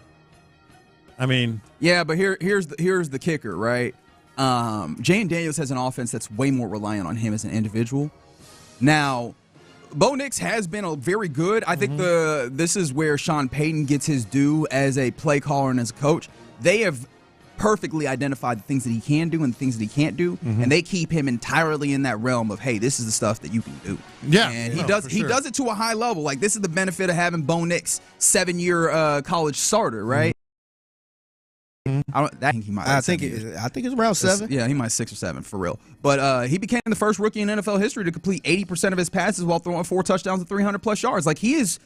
I mean, yeah, but here's the kicker, right? Jane Daniels has an offense that's way more reliant on him as an individual. Now, Bo Nix has been very good. I think this is where Sean Payton gets his due as a play caller and as a coach. They have perfectly identified the things that he can do and the things that he can't do, and they keep him entirely in that realm of, hey, this is the stuff that you can do. Yeah, and he does it to a high level. Like, this is the benefit of having Bo Nix, 7-year college starter, right? I think he might. I think it's around 7. Yeah, he might 6 or 7 for real. But he became the first rookie in NFL history to complete 80% of his passes while throwing 4 touchdowns and 300+ yards. Like, he is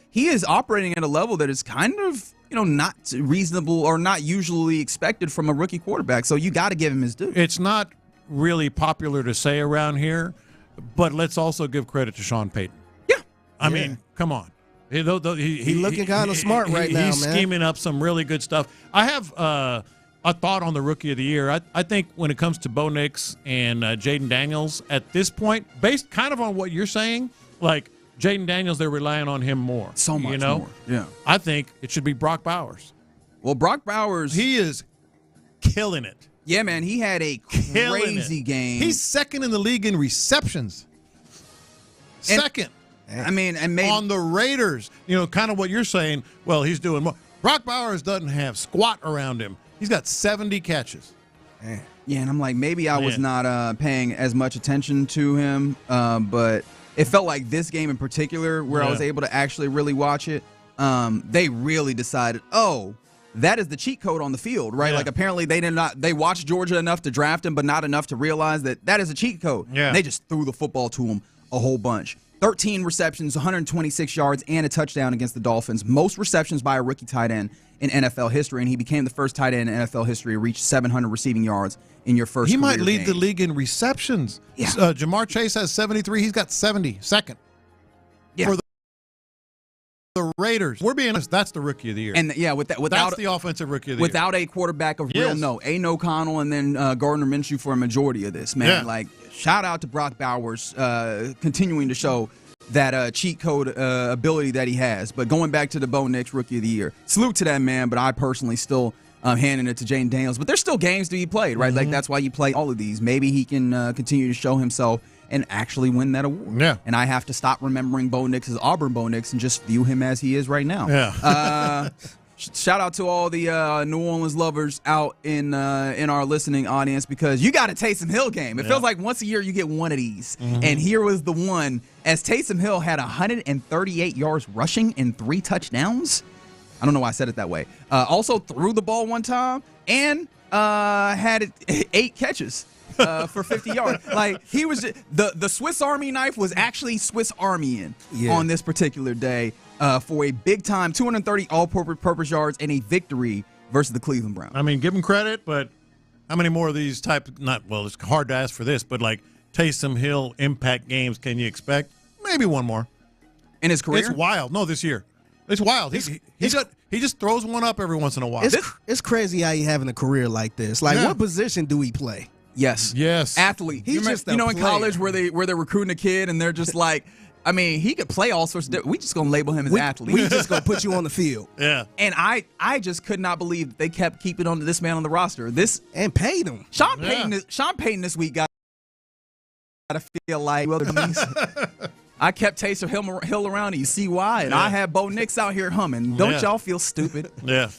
operating at a level that is kind of, not reasonable or not usually expected from a rookie quarterback. So you got to give him his due. It's not really popular to say around here, but let's also give credit to Sean Payton. Yeah. I mean, come on. He's looking kind of smart right now, man. He's scheming up some really good stuff. I have a thought on the Rookie of the Year. I think when it comes to Bo Nix and Jaden Daniels, at this point, based kind of on what you're saying, like Jaden Daniels, they're relying on him more. So much more. Yeah. I think it should be Brock Bowers. Well, Brock Bowers. He is killing it. Yeah, man. He had a crazy game. He's second in the league in receptions. Second. I mean, and maybe on the Raiders, kind of what you're saying. Well, he's doing more. Brock Bowers doesn't have squat around him. He's got 70 catches. Man. Yeah, and I'm like, maybe I was not paying as much attention to him, but it felt like this game in particular, where I was able to actually really watch it, they really decided, that is the cheat code on the field, right? Like, apparently they watched Georgia enough to draft him, but not enough to realize that is a cheat code. Yeah. And they just threw the football to him a whole bunch. 13 receptions, 126 yards, and a touchdown against the Dolphins. Most receptions by a rookie tight end in NFL history, and he became the first tight end in NFL history to reach 700 receiving yards in your first career might lead game. the league in receptions. Yeah. Jamar Chase has 73. He's got 70. Second. Yeah. For the Raiders. We're being honest, that's the Rookie of the Year. And without that's the offensive Rookie of the Year. Without a quarterback of real note, Aiden O'Connell and then Gardner Minshew for a majority of this, man. Yeah. Like, shout out to Brock Bowers continuing to show that cheat code ability that he has. But going back to the Bo Nix Rookie of the Year, salute to that man, but I personally still handing it to Jaden Daniels. But there's still games to be played, right? Like, that's why you play all of these. Maybe he can continue to show himself and actually win that award. Yeah. And I have to stop remembering Bo Nix as Auburn Bo Nix and just view him as he is right now. Yeah. Shout out to all the New Orleans lovers out in our listening audience, because you got a Taysom Hill game. It feels like once a year you get one of these. Mm-hmm. And here was the one, as Taysom Hill had 138 yards rushing and 3 touchdowns. I don't know why I said it that way. Also threw the ball one time and had 8 catches for 50 yards. Like, he was just, the Swiss Army knife was actually Swiss Army-ing on this particular day. For a big-time 230 all-purpose yards and a victory versus the Cleveland Browns. I mean, give him credit, but how many more of these it's hard to ask for this, but like Taysom Hill impact games can you expect? Maybe one more. In his career? It's wild. No, this year. It's wild. He just throws one up every once in a while. It's crazy how you having a career like this. Like, what position do he play? Yes. Athlete. He's just a in player. college where they're recruiting a kid and they're just like, I mean, he could play all sorts of we just going to label him as athlete. We just going to put you on the field. Yeah. And I just could not believe that they kept keeping on this man on the roster. And paid him. Sean Payton this week got to feel like I kept Taysom Hill around, and you see why. And I had Bo Nix out here humming. Don't y'all feel stupid? Yeah.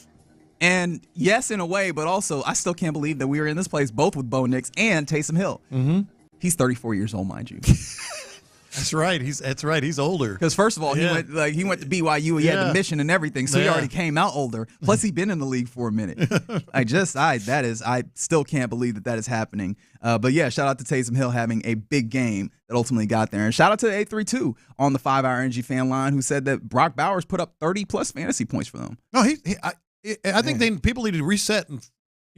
And yes, in a way, but also I still can't believe that we were in this place both with Bo Nix and Taysom Hill. Mm-hmm. He's 34 years old, mind you. That's right. He's older. Because first of all, he went to BYU. He had the mission and everything, so he already came out older. Plus, he's been in the league for a minute. I still can't believe that is happening. But yeah, shout out to Taysom Hill having a big game that ultimately got there, and shout out to 832 on the 5 Hour Energy fan line who said that Brock Bowers put up 30+ fantasy points for them. No, I think people need to reset. And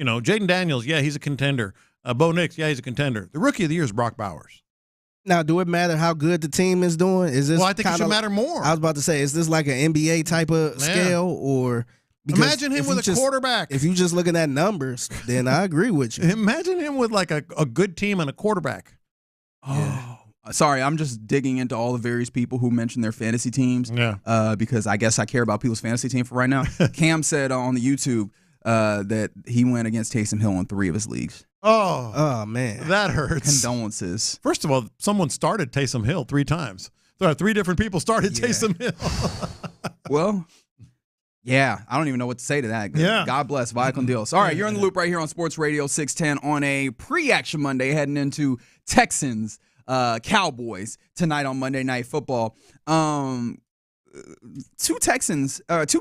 Jaden Daniels, he's a contender. Bo Nix, he's a contender. The rookie of the year is Brock Bowers. Now, do it matter how good the team is doing? Is this? Well, I think it should matter more. I was about to say, is this like an NBA type of scale, or imagine him with a quarterback? If you just looking at numbers, then I agree with you. Imagine him with like a good team and a quarterback. Oh, sorry, I'm just digging into all the various people who mentioned their fantasy teams. Yeah. Because I guess I care about people's fantasy team for right now. Cam said on the YouTube that he went against Taysom Hill in 3 of his leagues. Oh man, that hurts. Condolences. First of all, someone started Taysom Hill 3 times. There are 3 different people started Taysom Hill. Well, yeah, I don't even know what to say to that. Yeah. God bless. Vaya con Dios. All right, you're in the loop right here on Sports Radio 610 on a pre-action Monday heading into Texans, Cowboys tonight on Monday Night Football. 2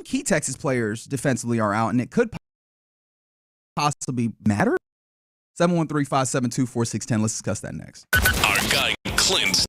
key Texas players defensively are out, and it could possibly matter. 713-572-4610. Let's discuss that next. Our guy, Clint.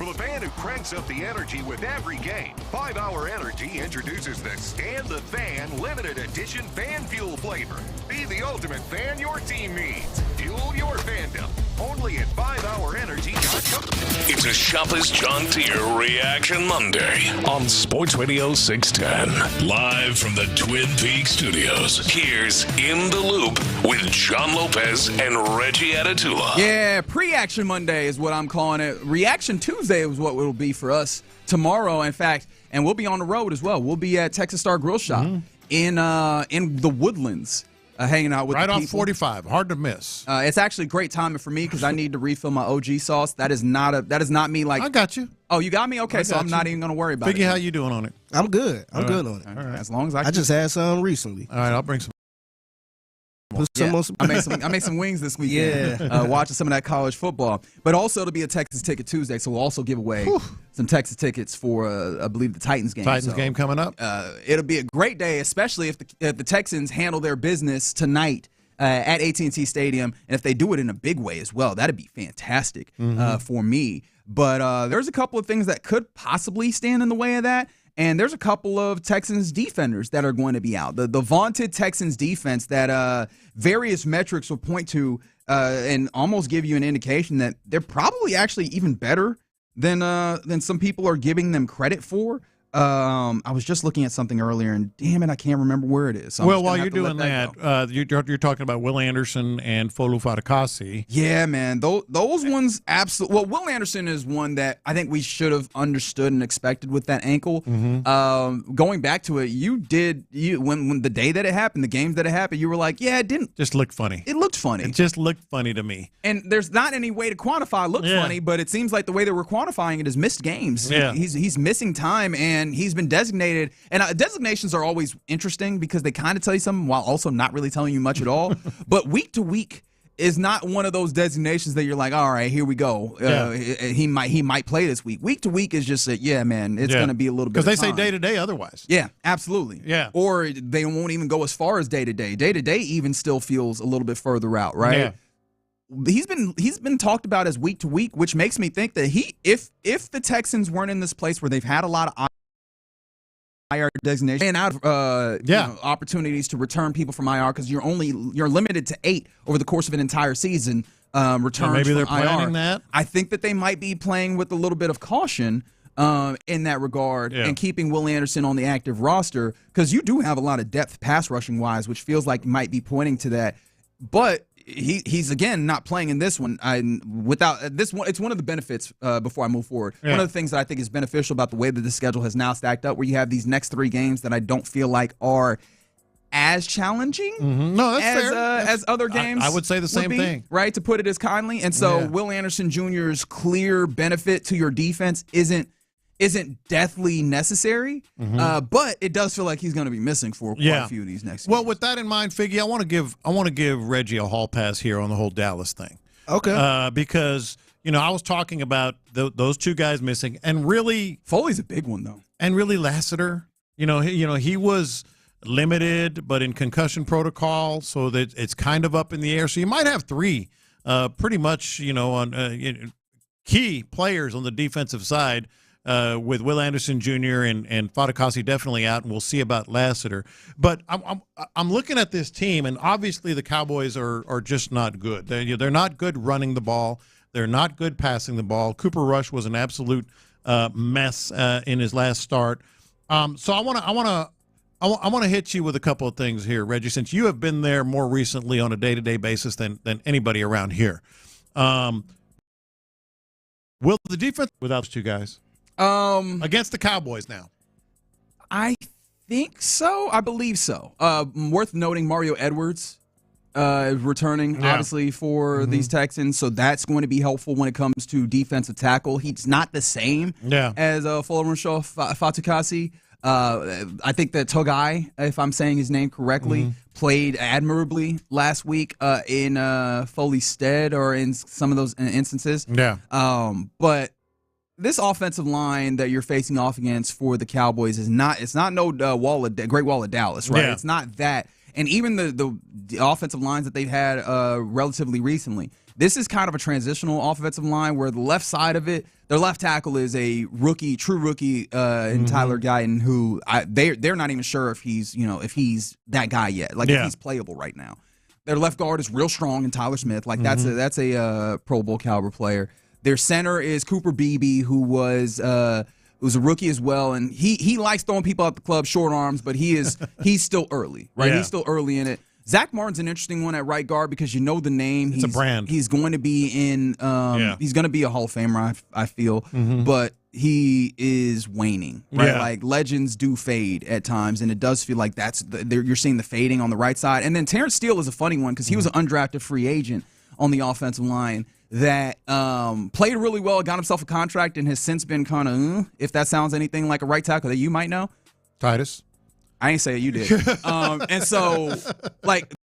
For the fan who cranks up the energy with every game, 5 Hour Energy introduces the Stand the Fan limited edition fan fuel flavor. Be the ultimate fan your team needs. Fuel your fandom. Only at 5hourenergy.com. It's a Shopper's John Deere Reaction Monday on Sports Radio 610. Live from the Twin Peaks studios, here's In the Loop with John Lopez and Reggie Atatula. Yeah, pre-action Monday is what I'm calling it. Reaction Tuesday is what it will be for us tomorrow, in fact, and we'll be on the road as well. We'll be at Texas Star Grill Shop in the Woodlands. Hanging out with right the off people. 45, hard to miss. It's actually great timing for me because I need to refill my OG sauce. That is not me. Like I got you. Oh, you got me. Okay, so I'm not even going to worry about it. Figgy, how you doing on it? I'm good. I'm good on it. All right. As long as I just had some recently. All right, I'll bring some. I made some wings this weekend. Yeah. Watching some of that college football, but also it'll be a Texas Ticket Tuesday, so we'll also give away some Texas tickets for I believe the Titans game. Game coming up. It'll be a great day, especially if the Texans handle their business tonight at AT&T Stadium, and if they do it in a big way as well, that'd be fantastic for me. But there's a couple of things that could possibly stand in the way of that. And there's a couple of Texans defenders that are going to be out. The vaunted Texans defense that various metrics will point to and almost give you an indication that they're probably actually even better than some people are giving them credit for. I was just looking at something earlier, and damn it, I can't remember where it is. So well, while you're doing that, you're talking about Will Anderson and Folu Fatukasi. Yeah, man, those ones absolutely. Well, Will Anderson is one that I think we should have understood and expected with that ankle. Going back to it, when the day that it happened, the games that it happened, you were like, yeah, it didn't just look funny. It looked funny. It just looked funny to me. And there's not any way to quantify look funny, but it seems like the way that we're quantifying it is missed games. Yeah. He's missing time, and he's been designated. And designations are always interesting because they kind of tell you something while also not really telling you much at all. But week to week is not one of those designations that you're like, all right, here we go. He might play this week. Week to week is just man, it's going to be a little bit because they say day to day otherwise. Yeah, absolutely. Yeah, or they won't even go as far as day to day. Day to day even still feels a little bit further out, right? Yeah. He's been talked about as week to week, which makes me think that if the Texans weren't in this place where they've had a lot of IR designation and out of opportunities to return people from IR because you're limited to 8 over the course of an entire season returns maybe from they're IR. planning that. I think that they might be playing with a little bit of caution in that regard and keeping Will Anderson on the active roster because you do have a lot of depth pass rushing wise, which feels like might be pointing to that. But he's again not playing in this one. Without this one, it's one of the benefits. Before I move forward, one of the things that I think is beneficial about the way that the schedule has now stacked up, where you have these next 3 games that I don't feel like are as challenging no, that's as fair. as other games. I would say the same thing, right? To put it as kindly, and so Will Anderson Jr.'s clear benefit to your defense isn't deathly necessary, but it does feel like he's going to be missing for quite a few of these next Well, games. with that in mind, Figgy, I want to give Reggie a hall pass here on the whole Dallas thing. Okay. Because I was talking about those 2 guys missing, and really Foley's a big one though, and really Lassiter. He was limited, but in concussion protocol, so that it's kind of up in the air. So you might have 3, pretty much, on key players on the defensive side. With Will Anderson Jr. and Fatukasi definitely out, and we'll see about Lassiter. But I'm looking at this team, and obviously the Cowboys are just not good. They're not good running the ball. They're not good passing the ball. Cooper Rush was an absolute mess in his last start. So I want to hit you with a couple of things here, Reggie, since you have been there more recently on a day-to-day basis than anybody around here. Will the defense without those 2 guys? Against the Cowboys now. I think so. I believe so. Worth noting, Mario Edwards returning, obviously, for these Texans, so that's going to be helpful when it comes to defensive tackle. He's not the same as Folorunshah Fatukasi. I think that Togai, if I'm saying his name correctly, played admirably last week in Foley's stead or in some of those instances. Yeah. But this offensive line that you're facing off against for the Cowboys is not. It's not no Great Wall of Dallas, right? Yeah. It's not that. and even the offensive lines that they've had relatively recently. This is kind of a transitional offensive line where the left side of it, their left tackle is a rookie, true rookie, in Tyler Guyton, who they're not even sure if he's that guy yet, like if he's playable right now. Their left guard is real strong in Tyler Smith, like that's a Pro Bowl caliber player. Their center is Cooper Beebe, who was a rookie as well, and he likes throwing people out the club, short arms, but he's still early, right? Yeah. He's still early in it. Zach Martin's an interesting one at right guard because you know the name. It's a brand. He's going to be he's going to be a Hall of Famer, I feel, but he is waning, right? Yeah. Like legends do fade at times, and it does feel like you're seeing the fading on the right side. And then Terrence Steele is a funny one because he was an undrafted free agent on the offensive line that played really well, got himself a contract, and has since been kind of, if that sounds anything like a right tackle that you might know. Titus. I ain't say it, you did. And so, like,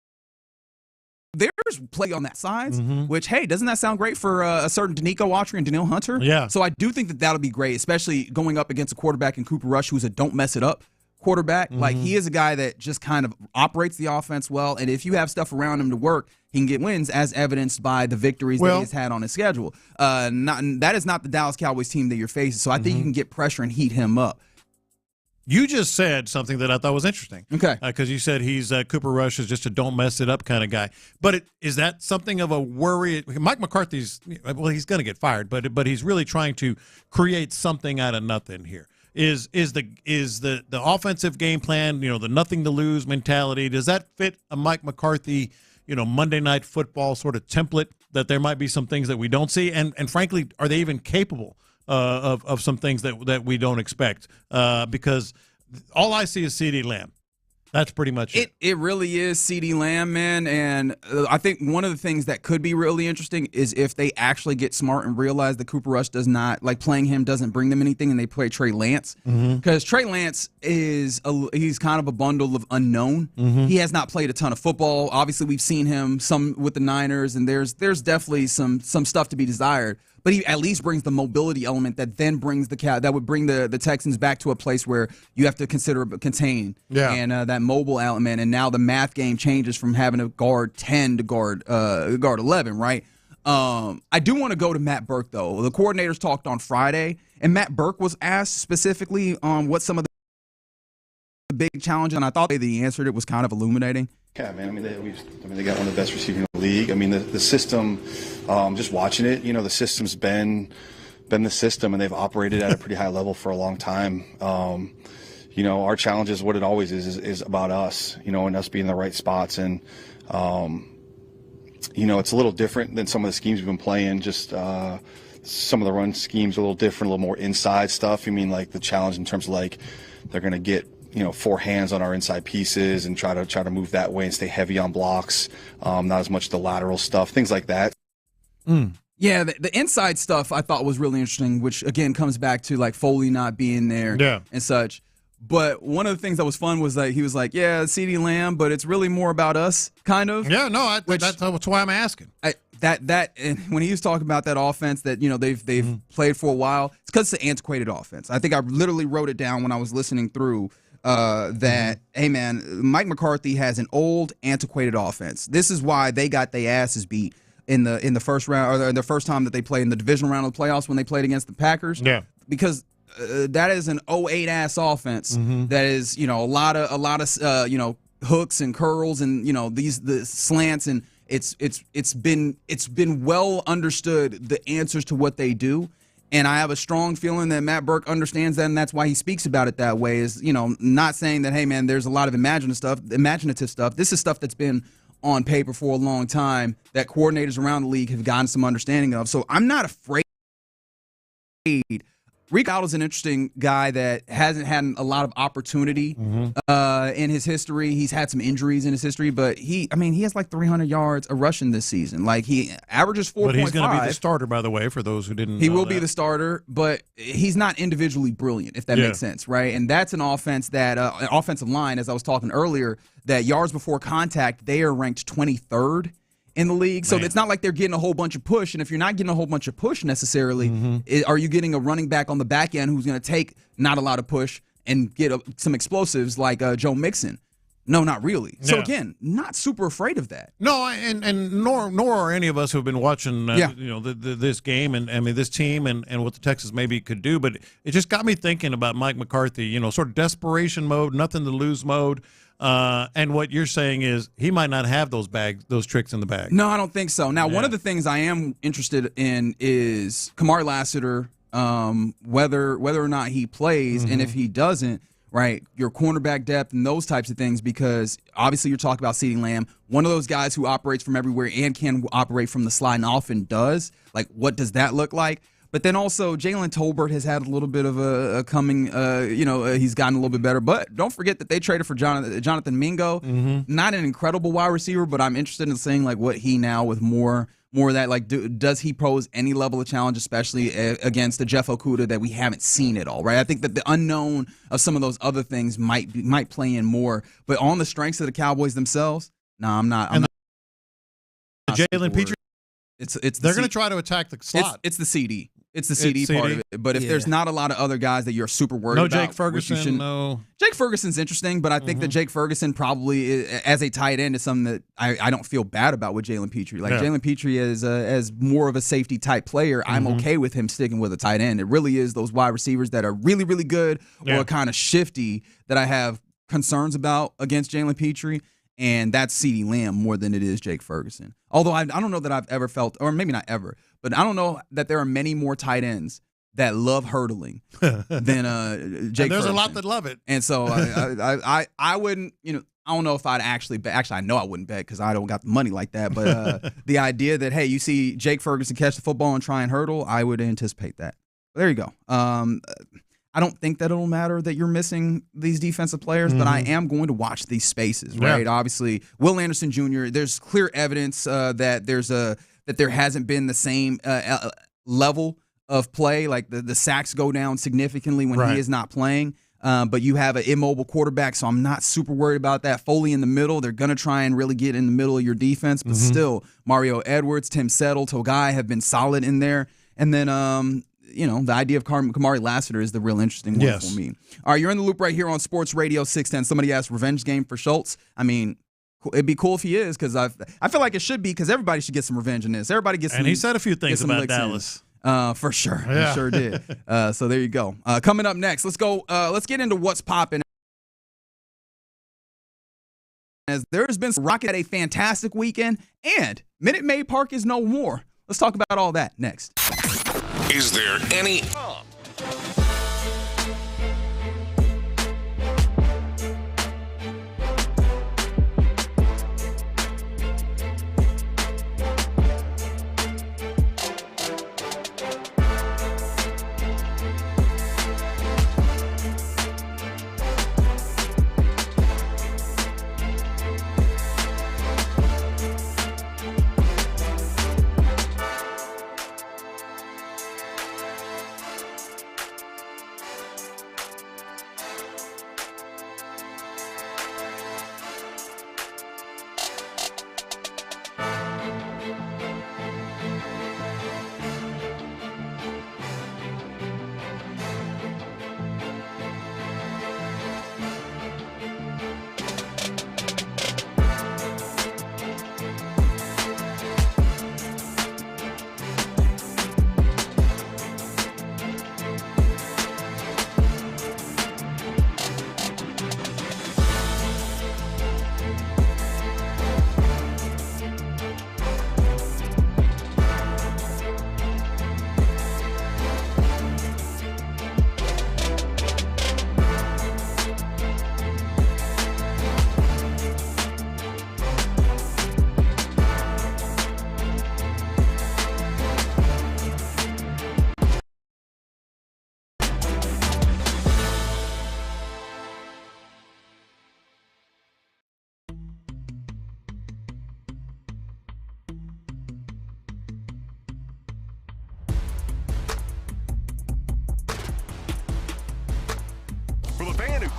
there's play on that side, which, hey, doesn't that sound great for a certain Danico Autry and Daniil Hunter? Yeah. So I do think that'll be great, especially going up against a quarterback in Cooper Rush who's a don't-mess-it-up quarterback. Like, he is a guy that just kind of operates the offense well, and if you have stuff around him to work, he can get wins, as evidenced by the victories that he's had on his schedule. That is not the Dallas Cowboys team that you're facing, so I think you can get pressure and heat him up. You just said something that I thought was interesting. Okay. Because you said Cooper Rush is just a don't mess it up kind of guy. But is that something of a worry? Mike McCarthy's, well, he's going to get fired, but he's really trying to create something out of nothing here. Is the offensive game plan, the nothing to lose mentality, does that fit a Mike McCarthy, Monday Night Football sort of template, that there might be some things that we don't see? And frankly, are they even capable of some things that we don't expect, because all I see is CeeDee Lamb. That's pretty much it. It really is CeeDee Lamb, man. And I think one of the things that could be really interesting is if they actually get smart and realize that Cooper Rush does not, like, playing him doesn't bring them anything, and they play Trey Lance. Because Trey Lance he's kind of a bundle of unknown. He has not played a ton of football. Obviously, we've seen him some with the Niners, and there's definitely some stuff to be desired. But he at least brings the mobility element that then brings that would bring the Texans back to a place where you have to contain and that mobile element. And now the math game changes from having to guard 10 to guard 11, right? I do want to go to Matt Burke, though. The coordinators talked on Friday, and Matt Burke was asked specifically on what some of the big challenges, and I thought the answer to it was kind of illuminating. Yeah, man. They got one of the best receivers in the league. I mean, the system. Just watching it, the system's been the system, and they've operated at a pretty high level for a long time. Our challenge is what it always is about us. And us being in the right spots, and it's a little different than some of the schemes we've been playing. Just some of the run schemes are a little different, a little more inside stuff. Like the challenge in terms of like they're going to get 4 hands on our inside pieces and try to move that way and stay heavy on blocks. Not as much the lateral stuff, things like that. Yeah, the inside stuff I thought was really interesting, which again comes back to like Foley not being there and such. But one of the things that was fun was that he was like, "Yeah, CeeDee Lamb, but it's really more about us," kind of. Yeah, no, that's why I'm asking. And when he was talking about that offense that they've played for a while, it's because it's an antiquated offense. I think I literally wrote it down when I was listening through. Hey man, Mike McCarthy has an old, antiquated offense. This is why they got their asses beat in the first round, or the first time that they played in the divisional round of the playoffs when they played against the Packers. Yeah, because that is an 08 ass offense. That is a lot of hooks and curls and the slants, and it's been well understood the answers to what they do. And I have a strong feeling that Matt Burke understands that, and that's why he speaks about it that way. Is not saying that, hey man, there's a lot of imaginative stuff. This is stuff that's been on paper for a long time that coordinators around the league have gotten some understanding of. So I'm not afraid. Rick Out is an interesting guy that hasn't had a lot of opportunity in his history. He's had some injuries in his history, but he has like 300 yards of rushing this season. Like he averages 4.5. But he's going to be the starter, by the way, for those who didn't know. He will be the starter, but he's not individually brilliant, if that makes sense, right? And that's an offense that, an offensive line, as I was talking earlier, that yards before contact, they are ranked 23rd in the league. So it's not like they're getting a whole bunch of push. And if you're not getting a whole bunch of push necessarily, are you getting a running back on the back end who's going to take not a lot of push and get some explosives like Joe Mixon? No, not really. So Yeah. again, not super afraid of that. No, and nor are any of us who've been watching this game and I mean this team and what the Texans maybe could do. But it just got me thinking about Mike McCarthy. Sort of desperation mode, nothing to lose mode. And what you're saying is he might not have those tricks in the bag. No, I don't think so. Now, one of the things I am interested in is Kamari Lassiter, whether or not he plays, and if he doesn't, right, your cornerback depth and those types of things, because obviously you're talking about CeeDee Lamb, one of those guys who operates from everywhere and can operate from the slide and often does. Like, what does that look like? But then also Jalen Tolbert has had a little bit of a coming, he's gotten a little bit better. But don't forget that they traded for Jonathan Mingo. Not an incredible wide receiver, but I'm interested in seeing like what he now with more of that. Like, does he pose any level of challenge, especially against the Jeff Okudah that we haven't seen at all, right? I think that the unknown of some of those other things might play in more. But on the strengths of the Cowboys themselves, no, I'm not. Jalen Petrie. They're going to try to attack the slot. It's the CD. It's the CD part of it. But if there's not a lot of other guys that you're super worried about. No Jake Ferguson, no. Jake Ferguson's interesting, but I think that Jake Ferguson probably, as a tight end, is something that I don't feel bad about with Jalen Petrie. Like, Jalen Petrie is as more of a safety type player, I'm okay with him sticking with a tight end. It really is those wide receivers that are really, really good or kind of shifty that I have concerns about against Jalen Petrie. And that's CeeDee Lamb more than it is Jake Ferguson. Although I don't know that I've ever felt, or maybe not ever, but I don't know that there are many more tight ends that love hurdling than Jake There's Ferguson. a lot that love it. And so I wouldn't, I don't know if I'd actually bet. Actually, I know I wouldn't bet because I don't got the money like that. But the idea that, hey, you see Jake Ferguson catch the football and try and hurdle, I would anticipate that. But there you go. I don't think that it'll matter that you're missing these defensive players, but I am going to watch these spaces, right? Obviously, Will Anderson Jr., there's clear evidence that there hasn't been the same level of play. Like the sacks go down significantly when he is not playing. But you have an immobile quarterback, so I'm not super worried about that. Foley in the middle, they're going to try and really get in the middle of your defense, but still, Mario Edwards, Tim Settle, Togai have been solid in there. And then, the idea of Kamari Lassiter is the real interesting one for me. All right, you're in the loop right here on Sports Radio 610. Somebody asked revenge game for Schultz. I mean, it'd be cool if he is, because I feel like it should be, because everybody should get some revenge in this. Everybody gets some. And he said a few things about Dallas. For sure. He sure did. So there you go. Coming up next, let's go. Let's get into what's popping. As there has been some Rocket a fantastic weekend, and Minute Maid Park is no more. Let's talk about all that next. Is there any...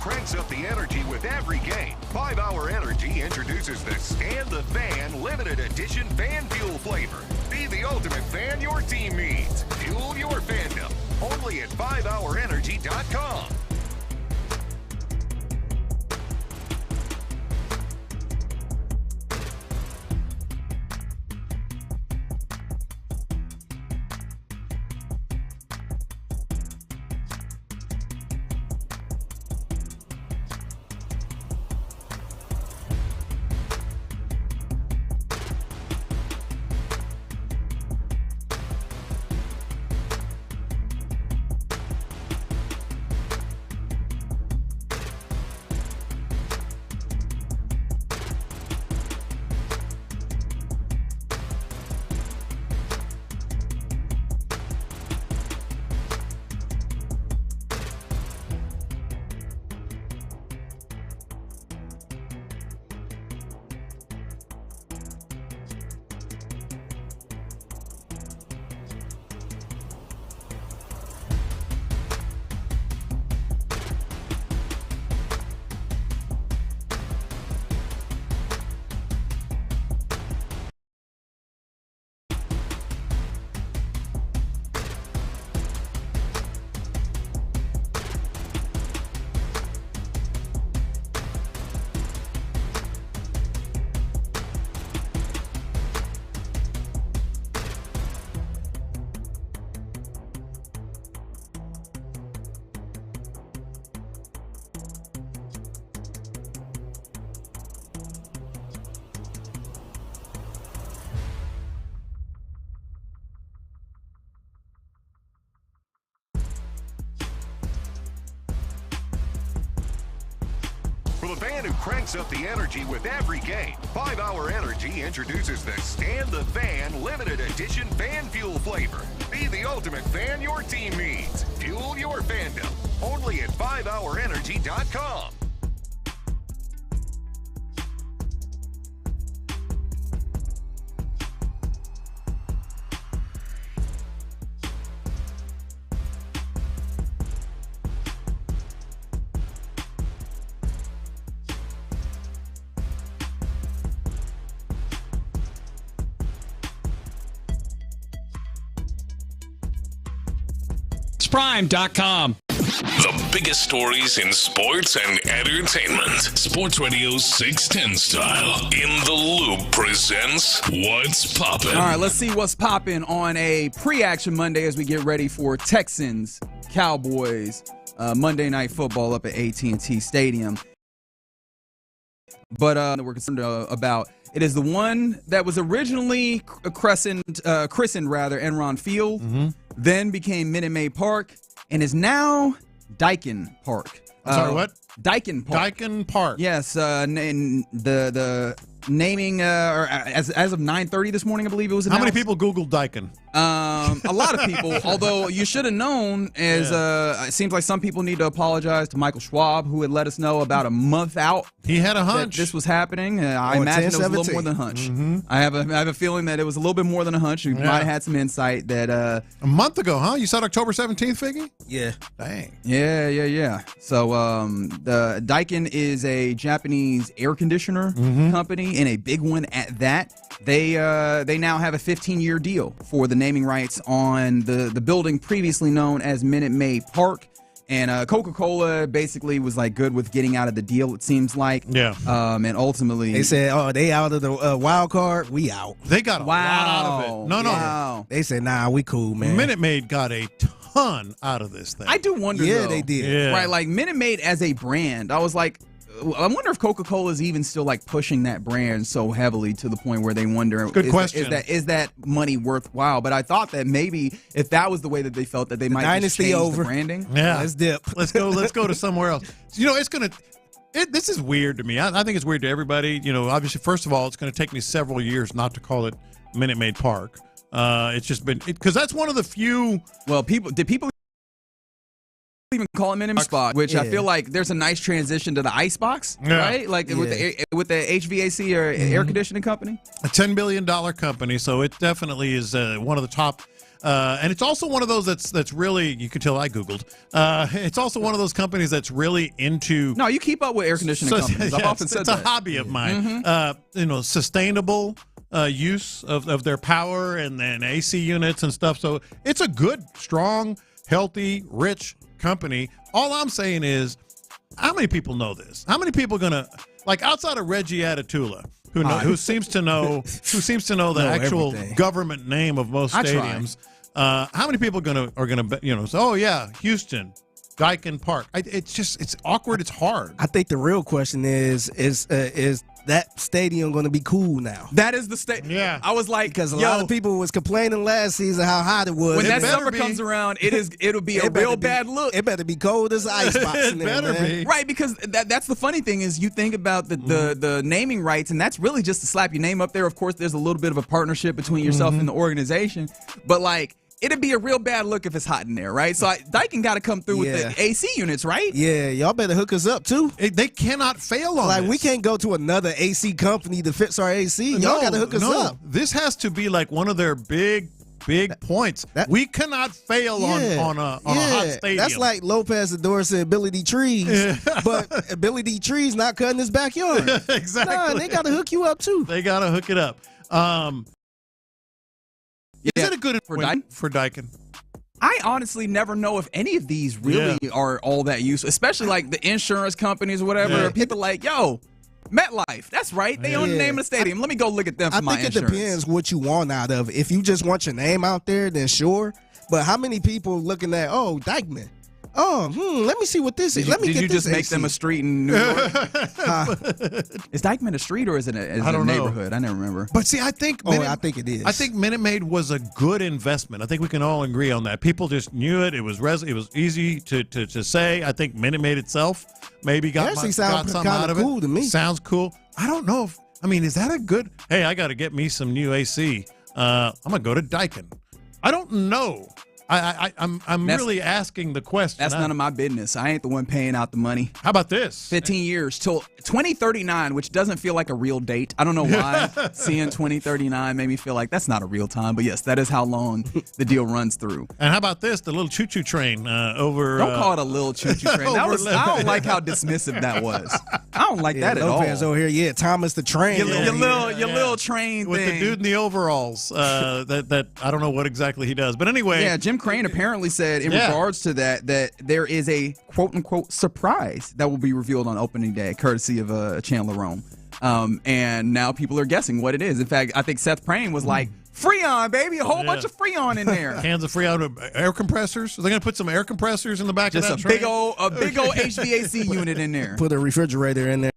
Cranks up the energy with every game. 5 Hour Energy introduces the Stand the Fan limited edition fan fuel flavor. Be the ultimate fan your team needs. Fuel your fandom. Only at 5hourenergy.com. the fan who cranks up the energy with every game, 5 Hour Energy introduces the Stand the Fan limited edition fan fuel flavor. Be the ultimate fan your team needs. Fuel your fandom. Only at 5hourenergy.com. Prime.com. The biggest stories in sports and entertainment. Sports Radio 610 style. In the Loop presents What's Poppin'. All right, let's see what's poppin' on a pre-action Monday as we get ready for Texans, Cowboys, Monday Night Football up at AT&T Stadium. But we're concerned about. It is the one that was originally christened Enron Field, then became Minute Maid Park, and is now Daikin Park. I'm sorry, what? Daikin Park. Daikin Park. Yes, the naming, or as of 9:30 this morning, I believe it was announced. How many people Googled Daikin? A lot of people, although you should have known, it seems like some people need to apologize to Michael Schwab, who had let us know about a month out. He had a hunch. That this was happening. I imagine it was a little more than a hunch. I have a feeling that it was a little bit more than a hunch. You might have had some insight that a month ago, huh? You said October 17th, Figgy? Yeah. Dang. Yeah. So the Daikin is a Japanese air conditioner company, and a big one at that. They now have a 15-year deal for the naming rights on the building previously known as Minute Maid Park. And Coca-Cola basically was like good with getting out of the deal, it seems like. Yeah. And ultimately, they said, "Oh, they out of the wild card. We out." They got a lot out of it. No. Wow. They said, "Nah, we cool, man." Minute Maid got a ton out of this thing. I do wonder. Yeah, though, they did. Yeah. Right, like Minute Maid as a brand, I was like, I wonder if Coca-Cola is even still like pushing that brand so heavily to the point where they wonder, Good question. Is that money worthwhile? But I thought that maybe if that was the way that they felt, that they might just dynasty change over. the branding. Yeah. Let's dip. Let's go to somewhere else. You know, this is weird to me. I think it's weird to everybody. You know, obviously, first of all, it's going to take me several years not to call it Minute Maid Park. It's just been because that's one of the few. Well, people even call it Minute Maid Spot, which I feel like there's a nice transition to the Icebox, right? Like with the HVAC or air conditioning company. A $10 billion company, so it definitely is one of the top. And it's also one of those that's really, you can tell I Googled. It's also one of those companies that's really into. No, you keep up with air conditioning companies. I've often said it's a hobby of mine. Sustainable use of their power and then AC units and stuff. So it's a good, strong, healthy, rich company. All I'm saying is, how many people know this? How many people gonna, like, outside of Reggie Atatula, who seems to know the actual everything. Government name of most stadiums? How many people are gonna say, oh yeah, Houston, Daikin Park? It's awkward. It's hard. I think the real question is that stadium going to be cool now? That is the stadium. Yeah. I was like, because a lot of people was complaining last season how hot it was. When that summer comes around, it'll be a real bad look. It better be cold as ice box. It better be. Right, because that's the funny thing is you think about the naming rights, and that's really just to slap your name up there. Of course, there's a little bit of a partnership between yourself and the organization, but like, it'd be a real bad look if it's hot in there, right? So Daikin got to come through with the AC units, right? Yeah, y'all better hook us up too. They cannot fail on like this. We can't go to another AC company to fix our AC. Y'all got to hook us up. This has to be like one of their big points. We cannot fail on a hot stadium. That's like Lopez endorsing Billy D. Trees, but Billy D. Trees not cutting his backyard. Exactly. Nah, they got to hook you up too. They got to hook it up. Is it a good win for Daikin? I honestly never know if any of these really are all that useful, especially like the insurance companies or whatever. Yeah. People like, yo, MetLife, that's right. They own the name of the stadium. Let me go look at them for my insurance. I think it depends what you want out of it. If you just want your name out there, then sure. But how many people looking at, Dykeman? Let me see what this is. Did you just make them a street in New York? Is Dykeman a street or is it a neighborhood? I never remember. But see, I think I think it is. I think Minute Maid was a good investment. I think we can all agree on that. People just knew it. It was easy to say. I think Minute Maid itself maybe got something out of it. Cool to me. Sounds cool. I don't know if is that a good? Hey, I got to get me some new AC. I'm gonna go to Daikin. I don't know. I'm really asking the question. That's none of my business. I ain't the one paying out the money. How about this? 15 years till 2039, which doesn't feel like a real date. I don't know why. Seeing 2039 made me feel like that's not a real time. But yes, that is how long the deal runs through. And how about this? The little choo-choo train over. Don't call it a little choo-choo train. I don't like how dismissive that was. I don't like that at all. Lopez over here, Thomas the Train. Your little train with thing. the dude in the overalls. That I don't know what exactly he does, but anyway. Yeah, Jim Crane apparently said in regards to that there is a quote-unquote surprise that will be revealed on opening day, courtesy of Chandler Rome. And now people are guessing what it is. In fact, I think Seth Prain was like, Freon, baby, a whole bunch of Freon in there. Cans of Freon, air compressors. Are they going to put some air compressors in the back of that train? Just a big old HVAC unit in there. Put a refrigerator in there.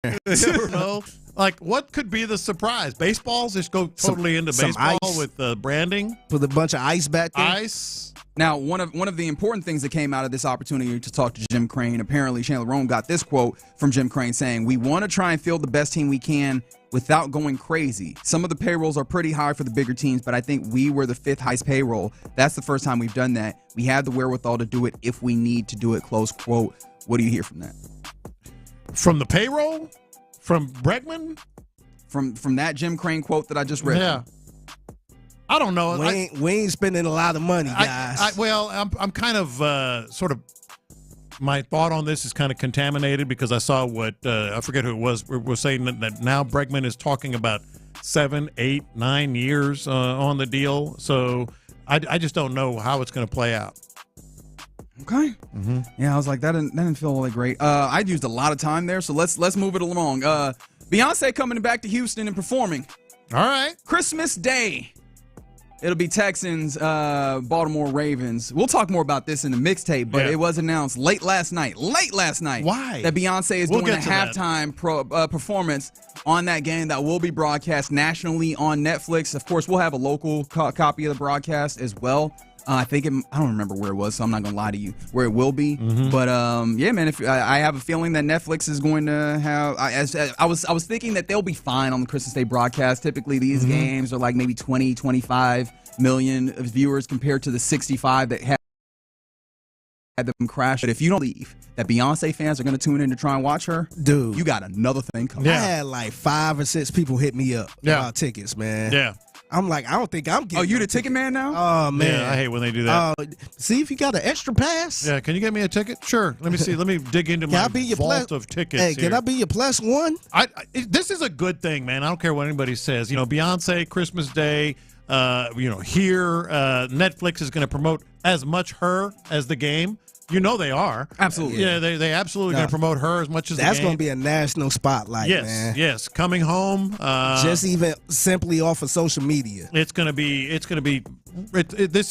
You never know. Like, what could be the surprise? Baseballs? Just go totally into baseball with branding? Put a bunch of ice back there? Ice. Now, one of the important things that came out of this opportunity to talk to Jim Crane, apparently Chandler Rome got this quote from Jim Crane saying, "We want to try and field the best team we can without going crazy. Some of the payrolls are pretty high for the bigger teams, but I think we were the 5th highest payroll. That's the first time we've done that. We have the wherewithal to do it if we need to do it," close quote. What do you hear from that? From the payroll? From Bregman? From that Jim Crane quote that I just read. Yeah. I don't know. We ain't spending a lot of money, guys. I'm kind of sort of. My thought on this is kind of contaminated because I saw what I forget who it was saying that now Bregman is talking about 7, 8, 9 years on the deal. So I just don't know how it's going to play out. Okay. Mm-hmm. Yeah, I was like, that didn't feel really great. I used a lot of time there, so let's move it along. Beyonce coming back to Houston and performing. All right. Christmas Day. It'll be Texans, Baltimore Ravens. We'll talk more about this in the mixtape, but it was announced late last night. Why? That Beyonce is doing a halftime performance on that game that will be broadcast nationally on Netflix. Of course, we'll have a local copy of the broadcast as well. I don't remember where it was, so I'm not going to lie to you where it will be. Mm-hmm. But, yeah, man, I have a feeling that Netflix is going to have I was thinking that they'll be fine on the Christmas Day broadcast. Typically, these games are like maybe 20, 25 million viewers compared to the 65 that had them crash. But if you don't believe that Beyonce fans are going to tune in to try and watch her, dude, you got another thing coming. I had like 5 or 6 people hit me up about tickets, man. Yeah. I'm like, I don't think I'm getting. Oh, you the ticket man now? Oh, man. Yeah, I hate when they do that. See if you got an extra pass. Yeah, can you get me a ticket? Sure. Let me see. Let me dig into my vault of tickets. Hey, can I be your +1? This is a good thing, man. I don't care what anybody says. You know, Beyonce, Christmas Day, here, Netflix is going to promote as much her as the game. You know they are. Absolutely. Yeah, they absolutely going to promote her as much as the game. That's going to be a national spotlight, man. Yes, coming home. Just even simply off of social media. This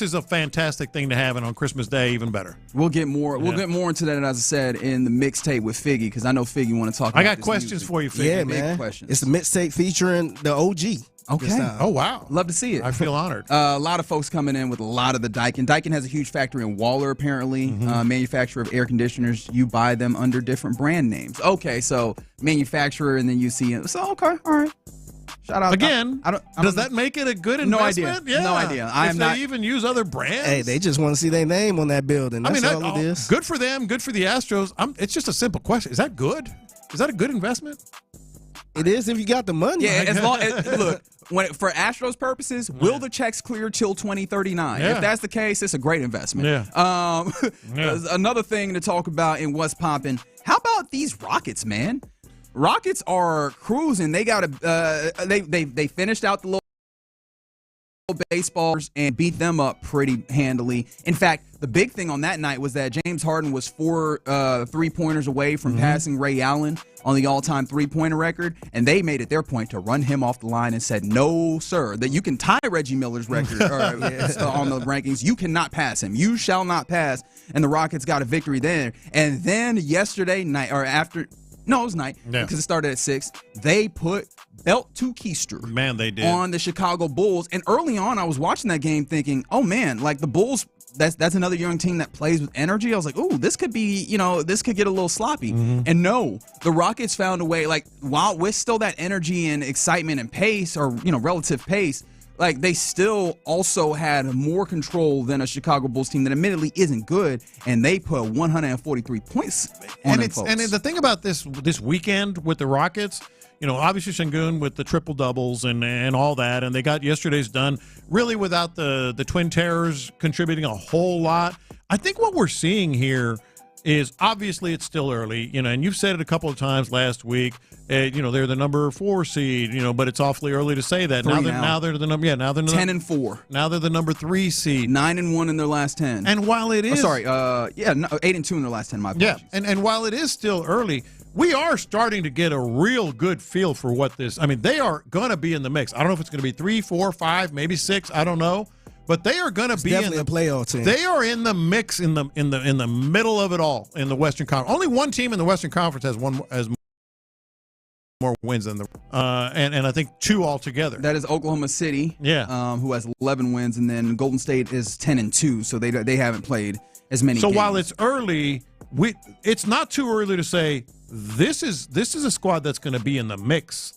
is a fantastic thing to have, and on Christmas Day, even better. We'll get more. We'll get more into that, as I said, in the mixtape with Figgy, because I know Figgy want to talk about I got questions for you, Figgy. Yeah, man. Questions. It's the mixtape featuring the OG. Okay. Oh, wow. Love to see it. I feel honored. A lot of folks coming in with a lot of the Daikin. Daikin has a huge factory in Waller, apparently. Manufacturer of air conditioners. You buy them under different brand names. Okay, so manufacturer, and then you see it. So, okay, all right. Shout out. Again, does that make it a good investment? No idea. If they even use other brands? Hey, they just want to see their name on that building. That's all it is. Good for them. Good for the Astros. It's just a simple question. Is that good? Is that a good investment? It is if you got the money. Yeah, as long as look, for Astros purposes, will the checks clear till 2039? Yeah. If that's the case, it's a great investment. Yeah. Another thing to talk about in what's popping. How about these Rockets, man? Rockets are cruising. They got they finished out the little baseballers and beat them up pretty handily. In fact, the big thing on that night was that James Harden was 4 3-pointers away from passing Ray Allen on the all-time three-pointer record, and they made it their point to run him off the line and said, no, sir, that you can tie Reggie Miller's record on the rankings. You cannot pass him. You shall not pass. And the Rockets got a victory there. And then yesterday night, or after, no, it was night, because it started at 6, they put belt to keister. Man, they did. On the Chicago Bulls. And early on, I was watching that game thinking, oh, man, like the Bulls, that's another young team that plays with energy. I was like, ooh, this could be, this could get a little sloppy. And no, the Rockets found a way, like, while with still that energy and excitement and pace, or, relative pace, like they still also had more control than a Chicago Bulls team that admittedly isn't good, and they put 143 points on them folks. And the thing about this weekend with the Rockets, obviously Şengün with the triple doubles and all that, and they got yesterday's done really without the Twin Terrors contributing a whole lot. I think what we're seeing here is obviously it's still early, and you've said it a couple of times last week. They're the number 4 seed, but it's awfully early to say that. Now they're the number 10-4. Now they're the number 3 seed, 9-1 in their last 10. And while it is 8-2 in their last 10. My apologies. Yeah, and while it is still early, we are starting to get a real good feel for what this. I mean, they are going to be in the mix. I don't know if it's going to be 3, 4, 5, maybe 6. I don't know. But they are going to be definitely a playoff team. They are in the mix in the middle of it all in the Western Conference. Only one team in the Western Conference has more wins than and I think 2 altogether. That is Oklahoma City, who has 11 wins, and then Golden State is 10-2, so they haven't played as many. So games. while it's early, it's not too early to say this is a squad that's going to be in the mix,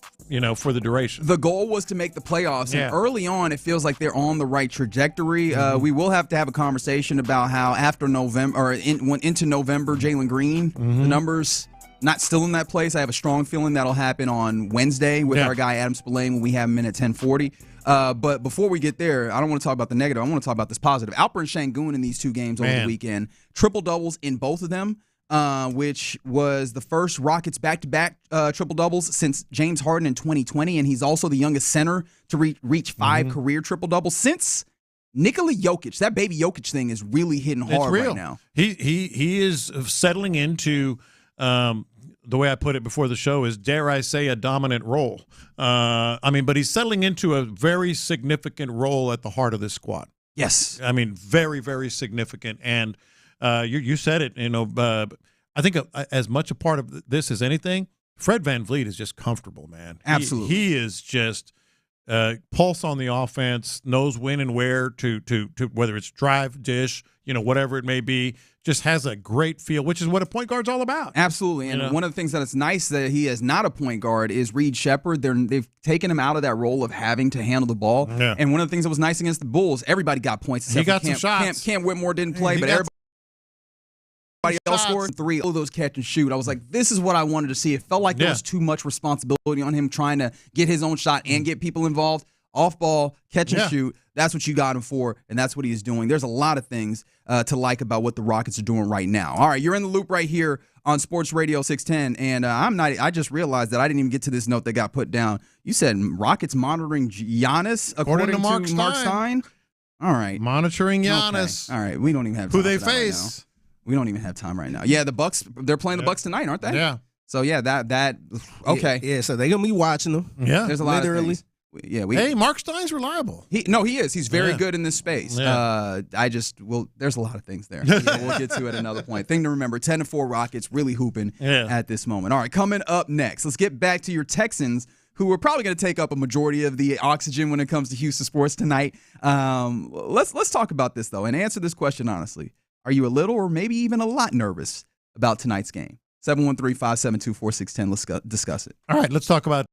for the duration. The goal was to make the playoffs, and early on, it feels like they're on the right trajectory. We will have to have a conversation about how after November, or into November, Jalen Green, the numbers not still in that place. I have a strong feeling that'll happen on Wednesday with our guy Adam Spillane when we have him in at 10:40. But before we get there, I don't want to talk about the negative. I want to talk about this positive. Alper and Şengün in these 2 games over the weekend, triple doubles in both of them. Which was the first Rockets back-to-back triple-doubles since James Harden in 2020, and he's also the youngest center to reach 5 career triple-doubles since Nikola Jokic. That baby Jokic thing is really hitting hard right now. He is settling into, the way I put it before the show is, dare I say, a dominant role. But he's settling into a very significant role at the heart of this squad. Yes. Very, very significant, and you said it, I think as much a part of this as anything, Fred VanVleet is just comfortable, man. Absolutely. He is just pulse on the offense, knows when and where to whether it's drive, dish, whatever it may be, just has a great feel, which is what a point guard's all about. Absolutely. And one of the things that it's nice that he is not a point guard is Reed Sheppard. They've taken him out of that role of having to handle the ball. Yeah. And one of the things that was nice against the Bulls, everybody got points. He got some shots. Cam Whitmore didn't play, but everybody else scored 3. All those catch and shoot. I was like, this is what I wanted to see. It felt like there was too much responsibility on him trying to get his own shot and get people involved. Off ball, catch and shoot. That's what you got him for, and that's what he is doing. There's a lot of things to like about what the Rockets are doing right now. All right, you're in the loop right here on Sports Radio 610, and I just realized that I didn't even get to this note that got put down. You said Rockets monitoring Giannis according to Mark Stein. All right, monitoring Giannis. Okay. All right, we don't even have time who they for that face. Right now. We don't even have time right now. Yeah, the Bucks. They're playing the Bucks tonight, aren't they? Yeah. So yeah, that okay. Yeah, so they're gonna be watching them. Yeah, there's a lot of things. Yeah, Mark Stein's reliable. He is. He's very good in this space. Yeah. There's a lot of things there. We'll get to at another point. Thing to remember: 10-4 Rockets really hooping at this moment. All right, coming up next, let's get back to your Texans, who are probably going to take up a majority of the oxygen when it comes to Houston sports tonight. Let's talk about this though, and answer this question honestly. Are you a little or maybe even a lot nervous about tonight's game? 713-572-4610. Let's discuss it. All right, let's talk about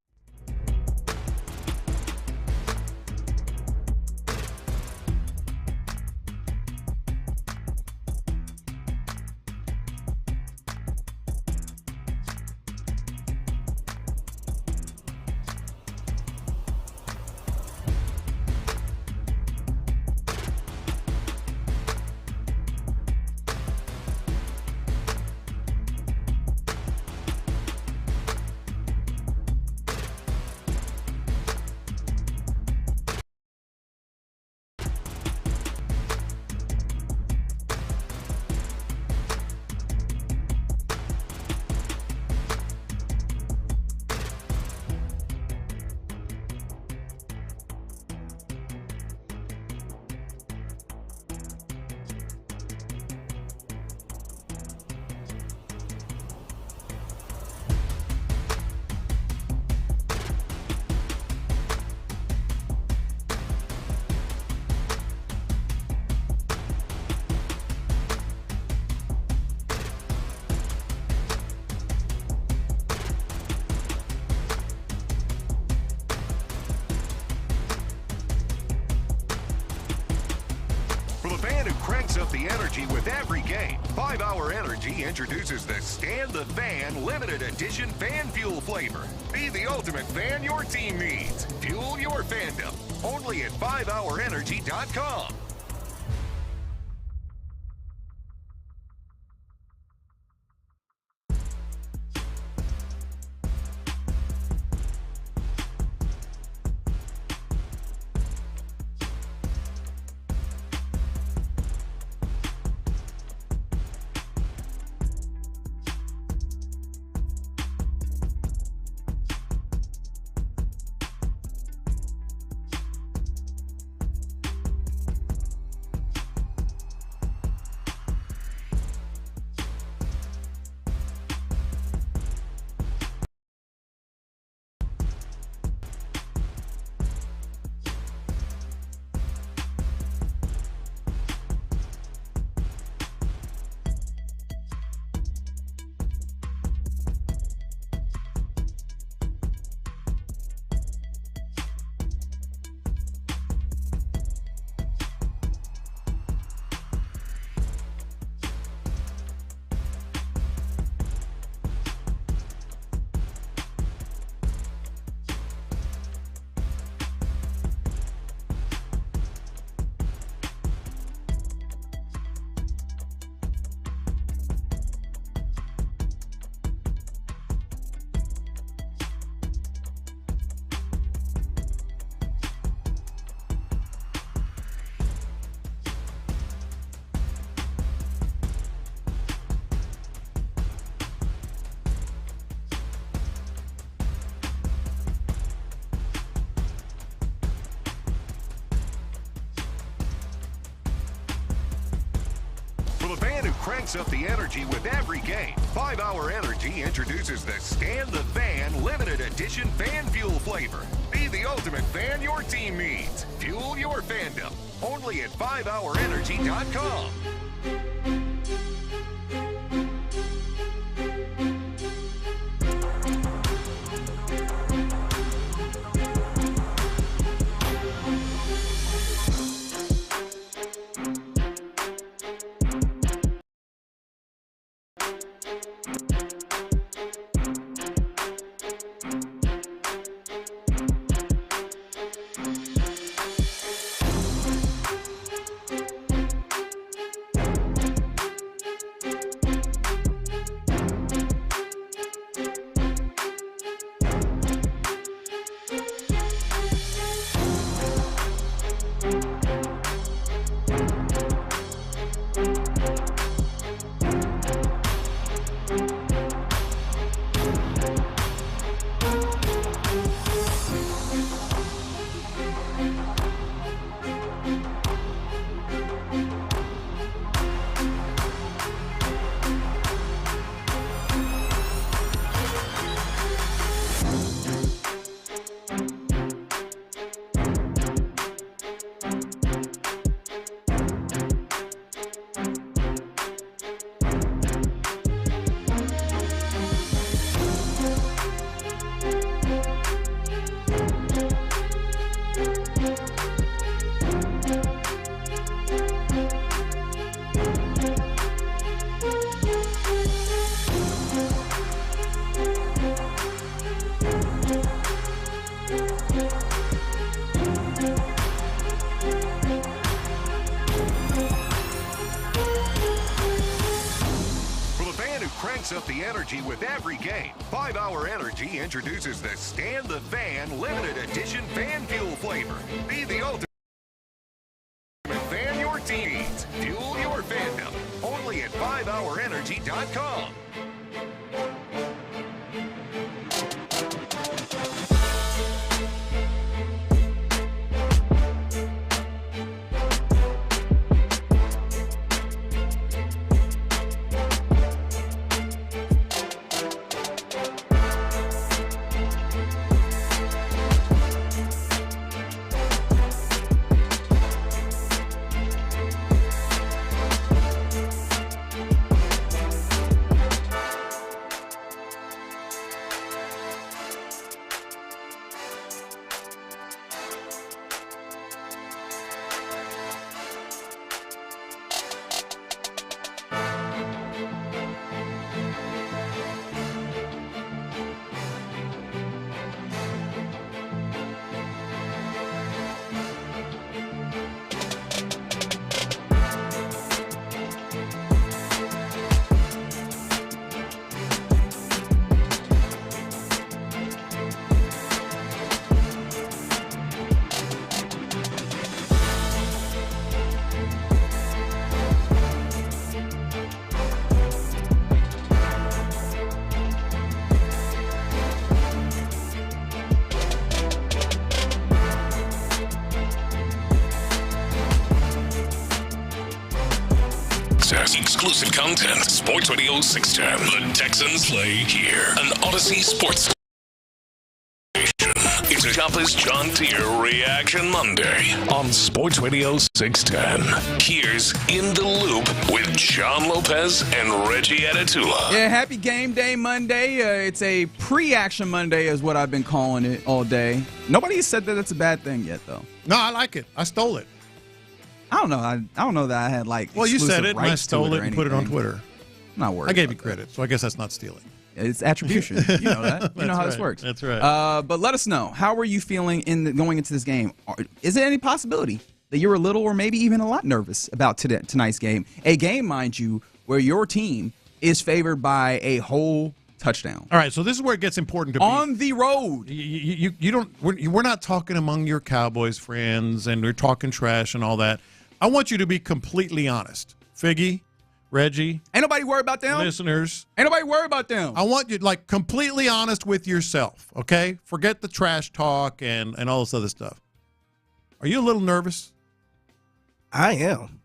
cranks up the energy with every game. 5-Hour Energy introduces the Stand the Fan limited edition fan fuel flavor. Be the ultimate fan your team needs. Fuel your fandom. Only at 5hourenergy.com. Cranks up the energy with every game. 5-Hour Energy introduces the Stand the Fan limited edition fan fuel flavor. Be the ultimate fan your team needs. Fuel your fandom. Only at 5hourenergy.com. Up the energy with every game. 5-Hour Energy introduces the Stand the Fan limited edition fan fuel flavor. Be the ultimate fan your team needs. Fuel your fandom. Only at 5hourenergy.com. Exclusive content. Sports Radio 610. The Texans play here. An Odyssey Sports Station. It's a Shopper's John Deere Reaction Monday on Sports Radio 610. Here's In the Loop with John Lopez and Reggie Atatula. Yeah, happy game day Monday. It's a pre-action Monday is what I've been calling it all day. Nobody has said that it's a bad thing yet, though. No, I like it. I stole it. I don't know. I don't know that I had like. Well, you said it, and I rights stole to it and put it on Twitter. I'm not worried. I gave you credit, so I guess that's not stealing. It's attribution. You know that. You know how this works. That's right. But let us know. How are you feeling going into this game? Is there any possibility that you're a little or maybe even a lot nervous about tonight's game? A game, mind you, where your team is favored by a whole touchdown. All right, so this is where it gets important to be on the road. You don't. We're not talking among your Cowboys friends, and we're talking trash and all that. I want you to be completely honest, Figgy, Reggie. Ain't nobody worried about them. Listeners. Ain't nobody worried about them. I want you completely honest with yourself, okay? Forget the trash talk and all this other stuff. Are you a little nervous? I am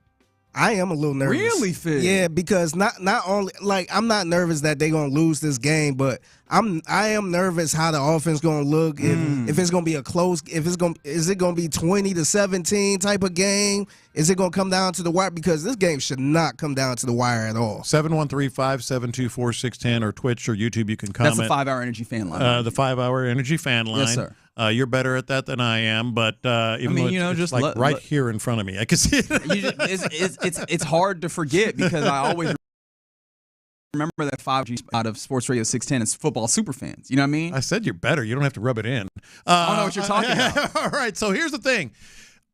a little nervous. Really, Fig? Yeah, because not only I'm not nervous that they're gonna lose this game, but I am nervous how the offense gonna look. If it's gonna be a close, is it gonna be 20-17 type of game? Is it gonna come down to the wire? Because this game should not come down to the wire at all. 713-572-4610 or Twitch or YouTube. You can comment. That's the 5-Hour Energy fan line. The 5-Hour Energy fan line. Yes, sir. You're better at that than I am, but even though it's just like right here in front of me, I can see it. It's hard to forget because I always remember that 5G out of Sports Radio 610 is football superfans. You know what I mean? I said you're better. You don't have to rub it in. I don't know what you're talking about. All right, so here's the thing.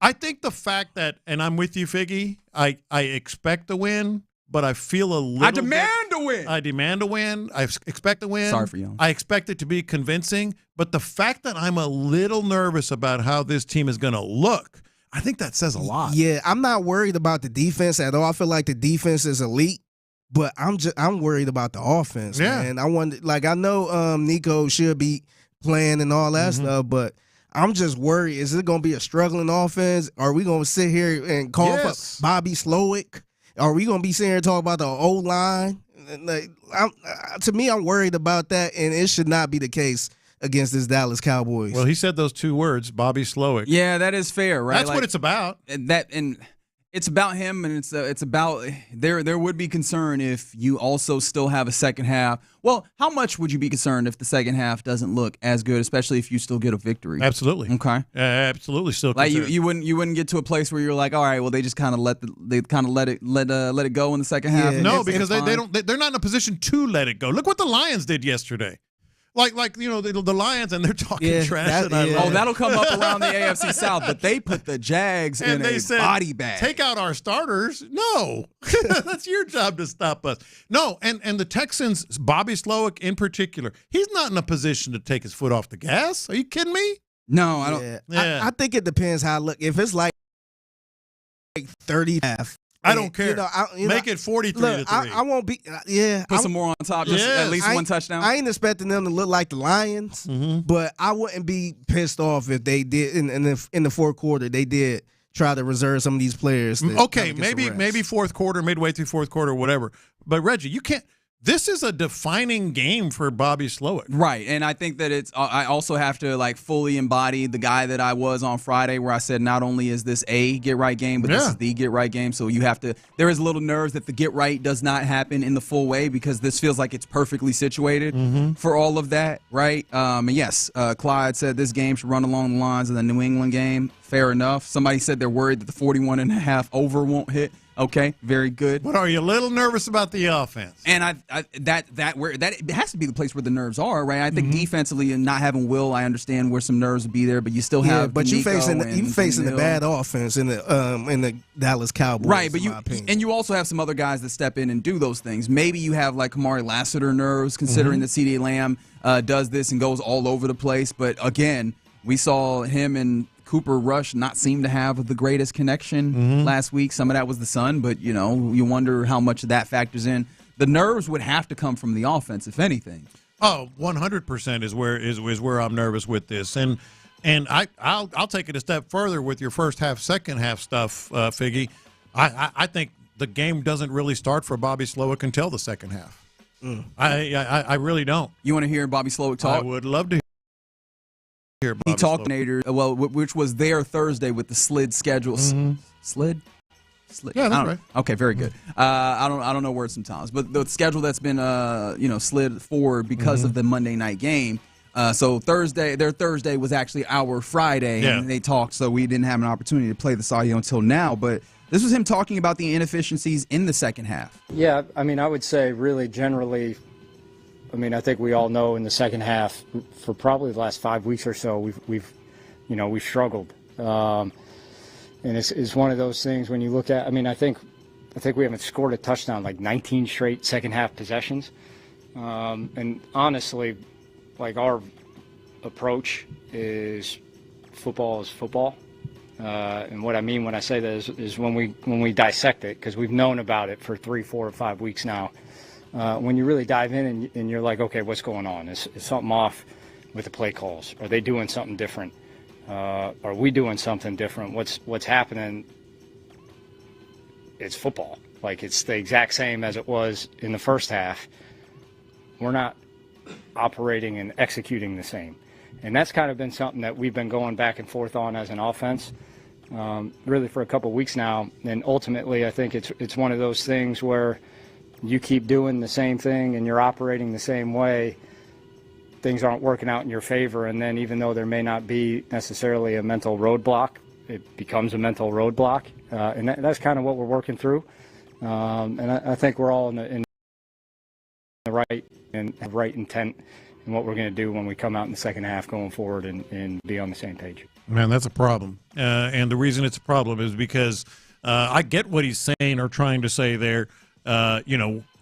I think the fact that, and I'm with you, Figgy, I expect to win, but I feel a little I demand to win. I demand to win. I expect to win. Sorry for you. I expect it to be convincing, but the fact that I'm a little nervous about how this team is going to look, I think that says a lot. Yeah, I'm not worried about the defense at all. I feel like the defense is elite, but I'm worried about the offense, man. I know Nico should be playing and all that stuff, but I'm just worried. Is it going to be a struggling offense? Are we going to sit here and call for Bobby Slowick? Are we going to be sitting here and talk about the O-line? To me, I'm worried about that, and it should not be the case against this Dallas Cowboys. Well, he said those two words, Bobby Slowick. Yeah, that is fair, right? That's what it's about. And it's about him, and it's about there would be concern if you also still have a second half. Well, how much would you be concerned if the second half doesn't look as good, especially if you still get a victory? Absolutely. Okay. Absolutely, still like concerned. you wouldn't get to a place where you're like, all right, well, they just kind of let it go in the second half. No, because they're not in a position to let it go. Look what the Lions did yesterday. Like the Lions, and they're talking trash. That'll come up around the AFC South, but they put the Jags in a body bag. Take out our starters. No, that's your job to stop us. No, and the Texans, Bobby Slowick in particular, he's not in a position to take his foot off the gas. Are you kidding me? No, I don't. Yeah. I think it depends how. Look, if it's like 30 half. I don't care. Make it 43-3. I won't be. Put some more on top. Just at least one touchdown. I ain't expecting them to look like the Lions, but I wouldn't be pissed off if they did in the fourth quarter. They did try to reserve some of these players. Okay, maybe fourth quarter, midway through fourth quarter, whatever. But Reggie, you can't. This is a defining game for Bobby Slowick. Right, and I think that I also have to fully embody the guy that I was on Friday where I said not only is this a get-right game, but this is the get-right game. So you have to – there is a little nerves that the get-right does not happen in the full way because this feels like it's perfectly situated for all of that, right? And yes, Clyde said this game should run along the lines of the New England game. Fair enough. Somebody said they're worried that the 41.5 over won't hit. Okay, very good. But are you a little nervous about the offense? And it has to be the place where the nerves are, right? I think defensively and not having Will, I understand where some nerves would be there, but you still have. But you facing the bad offense in the Dallas Cowboys, right? But you also have some other guys that step in and do those things. Maybe you have like Kamari Lassiter nerves, considering that CeeDee Lamb does this and goes all over the place. But again, we saw him and Cooper Rush not seem to have the greatest connection last week. Some of that was the sun, but you wonder how much of that factors in. The nerves would have to come from the offense, if anything. Oh, 100% is where I'm nervous with this, and I'll take it a step further with your first half, second half stuff, Figgy. I think the game doesn't really start for Bobby Slowick until the second half. I really don't. You want to hear Bobby Slowick talk? I would love to hear Bobby He talked Slowick. which was there Thursday with the slid schedule. Slid? Yeah, that's right. Okay, very good. I don't know words sometimes, but the schedule that's been slid forward because of the Monday night game. So their Thursday was actually our Friday, and they talked, so we didn't have an opportunity to play this audio until now. But this was him talking about the inefficiencies in the second half. Yeah, I mean, I would say really generally, I mean, I think we all know in the second half, for probably the last 5 weeks or so, we've struggled. And it's one of those things when you look at, I mean, I think we haven't scored a touchdown like 19 straight second half possessions. And honestly, like our approach is football. And what I mean when I say that is when we dissect it, because we've known about it for 3, 4, or 5 weeks now. When you really dive in and you're like, okay, what's going on? Is something off with the play calls? Are they doing something different? Are we doing something different? What's happening? It's football. Like, it's the exact same as it was in the first half. We're not operating and executing the same. And that's kind of been something that we've been going back and forth on as an offense, really for a couple of weeks now. And ultimately, I think it's one of those things where you keep doing the same thing and you're operating the same way, things aren't working out in your favor. And then even though there may not be necessarily a mental roadblock, it becomes a mental roadblock. And that's kind of what we're working through. And I think we're all in the right and have right intent in what we're going to do when we come out in the second half going forward and be on the same page. Man, that's a problem. And the reason it's a problem is because I get what he's saying or trying to say there.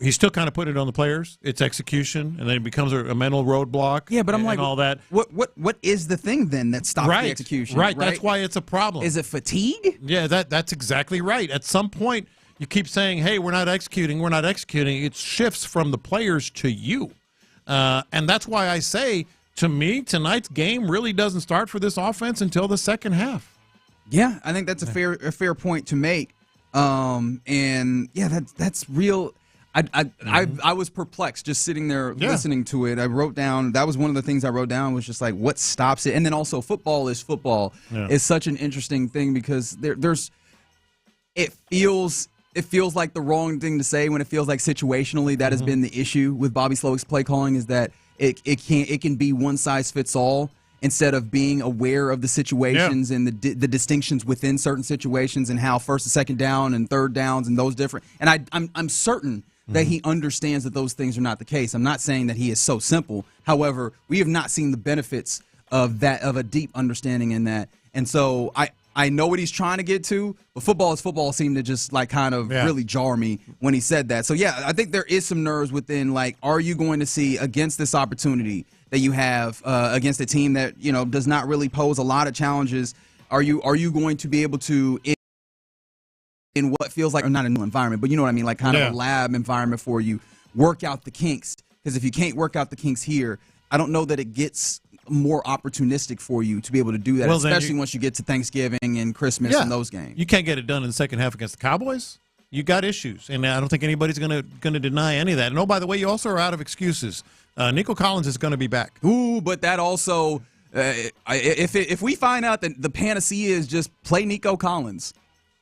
He's still kind of putting it on the players. It's execution, and then it becomes a mental roadblock. Yeah, but I'm like, all that. What is the thing then that stops the execution? Right, that's why it's a problem. Is it fatigue? Yeah, that's exactly right. At some point, you keep saying, hey, we're not executing. It shifts from the players to you. And that's why I say, to me, tonight's game really doesn't start for this offense until the second half. Yeah, I think that's a fair point to make. And yeah, that's real. I was perplexed just sitting there listening to it. I wrote down, that was one of the things I wrote down, was just like, what stops it? And then also football is such an interesting thing because it feels like the wrong thing to say when it feels like situationally that has been the issue with Bobby Slowick's play calling, is that it can be one size fits all instead of being aware of the situations and the distinctions within certain situations and how first and second down and third downs and those different. And I'm certain that he understands that those things are not the case. I'm not saying that he is so simple. However, we have not seen the benefits of a deep understanding in that. And so I know what he's trying to get to, but football seemed to just like kind of really jar me when he said that. So yeah, I think there is some nerves within, like, are you going to see against this opportunity that you have against a team that, does not really pose a lot of challenges? Are you going to be able to, in what feels like, or not a new environment, but you know what I mean, like kind of a lab environment for you, work out the kinks? Because if you can't work out the kinks here, I don't know that it gets more opportunistic for you to be able to do that, especially once you get to Thanksgiving and Christmas and those games. You can't get it done in the second half against the Cowboys. You got issues, and I don't think anybody's going to deny any of that. And oh, by the way, you also are out of excuses. Nico Collins is going to be back. Ooh, but that also, if we find out that the panacea is just play Nico Collins,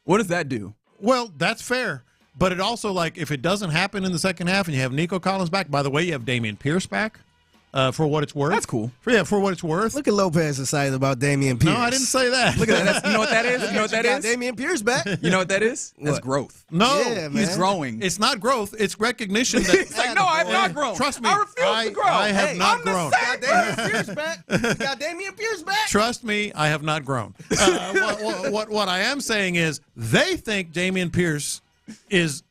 what does that do? Well, that's fair. But it also, like, if it doesn't happen in the second half and you have Nico Collins back, by the way, you have Dameon Pierce back. For what it's worth. That's cool. For what it's worth. Look at Lopez excited about Dameon Pierce. No, I didn't say that. Look at that. You know what that is? You know what that is? Dameon Pierce back. You know what that is? That's growth. No, he's growing. It's not growth. It's recognition. That He's like, no, I have not grown. Trust me. I refuse to grow. I have not grown. Got Dameon Pierce back. Got Dameon Pierce back. Trust me, I have not grown. What I am saying is they think Dameon Pierce is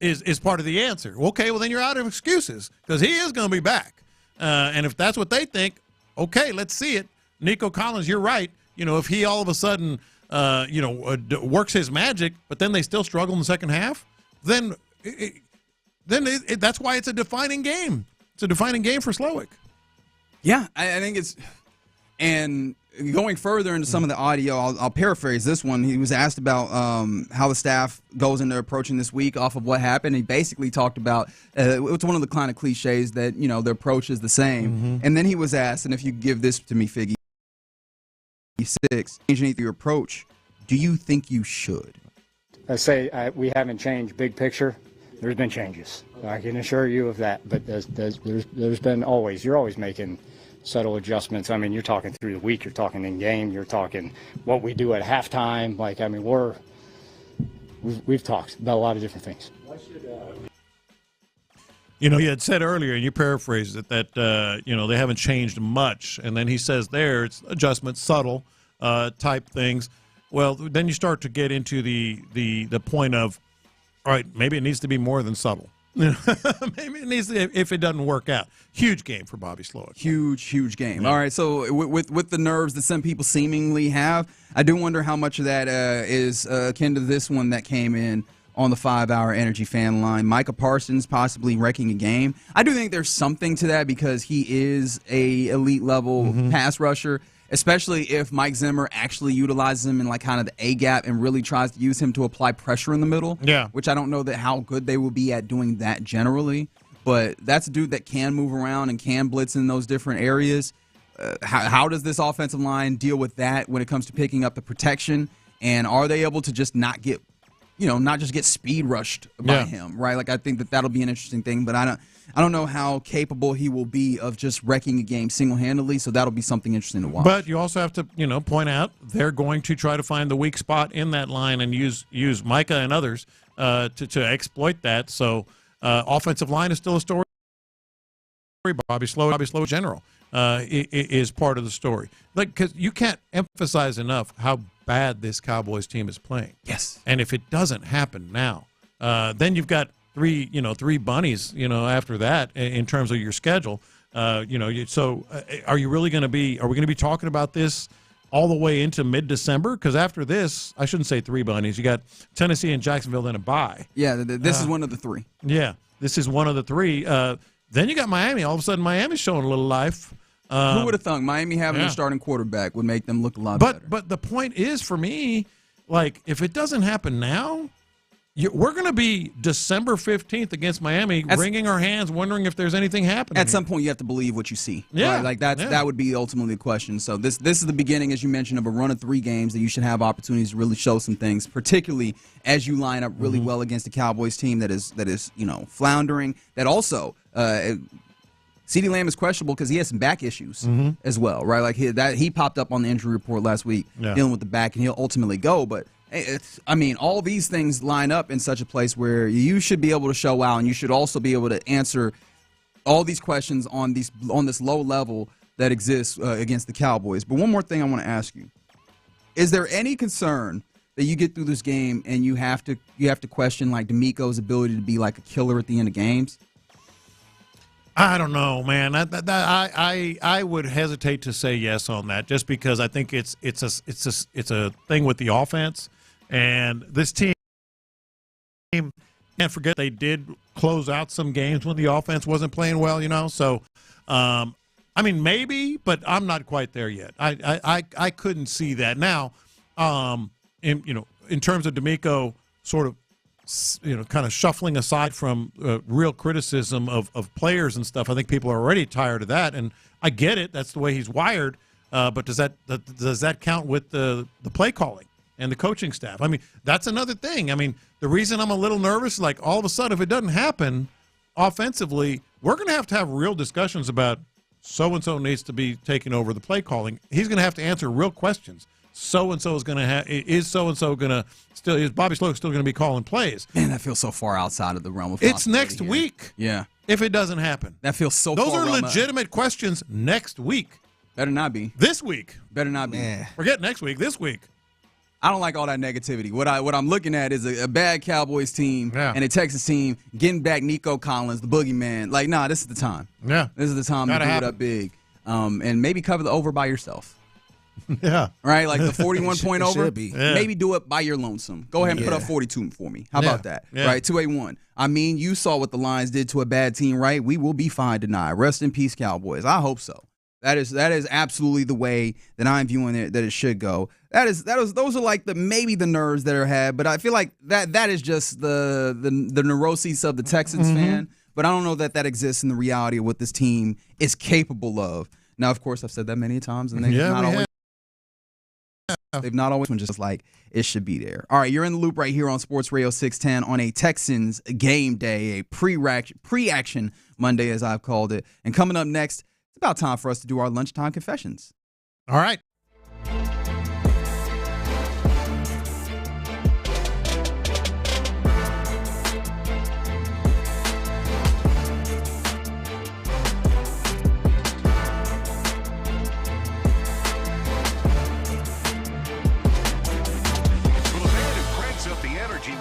part of the answer. Okay, well then you're out of excuses because he is going to be back. And if that's what they think, okay, let's see it. Nico Collins, you're right. If he all of a sudden, works his magic, but then they still struggle in the second half, then that's why it's a defining game. It's a defining game for Slowick. Yeah, I think it's, and Going further into some of the audio, I'll paraphrase this one. He was asked about how the staff goes into approaching this week off of what happened. He basically talked about it's one of the kind of cliches that the approach is the same. Mm-hmm. And then he was asked, and if you give this to me, Figgy, 6, changing your approach, do you think you should? I say we haven't changed big picture. There's been changes. I can assure you of that. But there's been you're always making subtle adjustments. I mean, you're talking through the week, you're talking in game, you're talking what we do at halftime. We've talked about a lot of different things. You had said earlier, and you paraphrased it, that they haven't changed much. And then he says there it's adjustments, subtle type things. Well, then you start to get into the point of, all right, maybe it needs to be more than subtle. Maybe it needs to, if it doesn't work out. Huge game for Bobby Slowick. Huge game. Yeah. All right, so with the nerves that some people seemingly have, I do wonder how much of that is akin to this one that came in on the 5-hour Energy fan line. Micah Parsons possibly wrecking a game. I do think there's something to that because he is a elite level pass rusher, especially if Mike Zimmer actually utilizes him in kind of the A-gap and really tries to use him to apply pressure in the middle. Yeah. Which I don't know how good they will be at doing that generally. But that's a dude that can move around and can blitz in those different areas. How does this offensive line deal with that when it comes to picking up the protection? And are they able to just not get, not just get speed rushed by him, right? I think that'll be an interesting thing. But I don't know how capable he will be of just wrecking a game single-handedly, so that'll be something interesting to watch. But you also have to, point out they're going to try to find the weak spot in that line and use Micah and others to exploit that. So offensive line is still a story. Bobby Slow in general is part of the story. Because you can't emphasize enough how bad this Cowboys team is playing. Yes. And if it doesn't happen now, then you've got three bunnies, after that in terms of your schedule. So are you really going to be? Are we going to be talking about this all the way into mid-December? Because after this, I shouldn't say 3 bunnies. You got Tennessee and Jacksonville, then a bye. Yeah, this is one of the 3. Yeah, this is one of the 3. Then you got Miami. All of a sudden, Miami's showing a little life. Who would have thought Miami having their starting quarterback would make them look a lot better? But the point is, for me, if it doesn't happen now, we're going to be December 15th against Miami, wringing our hands, wondering if there's anything happening. At some point, you have to believe what you see. Yeah, right? That would be ultimately the question. So this is the beginning, as you mentioned, of a run of 3 games that you should have opportunities to really show some things, particularly as you line up really well against the Cowboys team that is floundering. That also. CeeDee Lamb is questionable because he has some back issues as well, right? He popped up on the injury report last week dealing with the back, and he'll ultimately go. But all these things line up in such a place where you should be able to show out, and you should also be able to answer all these questions on this low level that exists against the Cowboys. But one more thing I want to ask you: is there any concern that you get through this game and you have to question D'Amico's ability to be a killer at the end of games? I don't know, man. I would hesitate to say yes on that, just because I think it's a thing with the offense, and this team. Can't forget they did close out some games when the offense wasn't playing well, So, maybe, but I'm not quite there yet. I couldn't see that now. In terms of D'Amico, sort of. Kind of shuffling aside from real criticism of players and stuff. I think people are already tired of that, and I get it. That's the way he's wired. But does that count with the play calling and the coaching staff? That's another thing. The reason I'm a little nervous is all of a sudden, if it doesn't happen offensively, we're going to have real discussions about so-and-so needs to be taking over the play calling. He's going to have to answer real questions. So-and-so is going to have – is so-and-so going to still – is Bobby Slowick still going to be calling plays? Man, that feels so far outside of the realm of It's next week. Yeah. If it doesn't happen. That feels so Those far. Those are legitimate questions next week. Better not be. This week. Better not be. Man. Forget next week. This week. I don't like all that negativity. What I'm looking at is a bad Cowboys team and a Texas team getting back Nico Collins, the boogeyman. This is the time. Yeah. This is the time to do it up big. And maybe cover the over by yourself. Yeah. Right? The 41-point over. Should be. Yeah. Maybe do it by your lonesome. Go ahead and put up 42 for me. How about that? Yeah. Right? 2-1. You saw what the Lions did to a bad team, right? We will be fine tonight. Rest in peace, Cowboys. I hope so. That is absolutely the way that I'm viewing it, that it should go. Those are like maybe the nerves that are had, but I feel like that is just the neuroses of the Texans fan. But I don't know that exists in the reality of what this team is capable of. Now, of course, I've said that many times, and they've not always been just like it should be there. All right, you're in the loop right here on Sports Radio 610 on a Texans game day, a pre-action Monday, as I've called it. And coming up next, it's about time for us to do our lunchtime confessions. All right.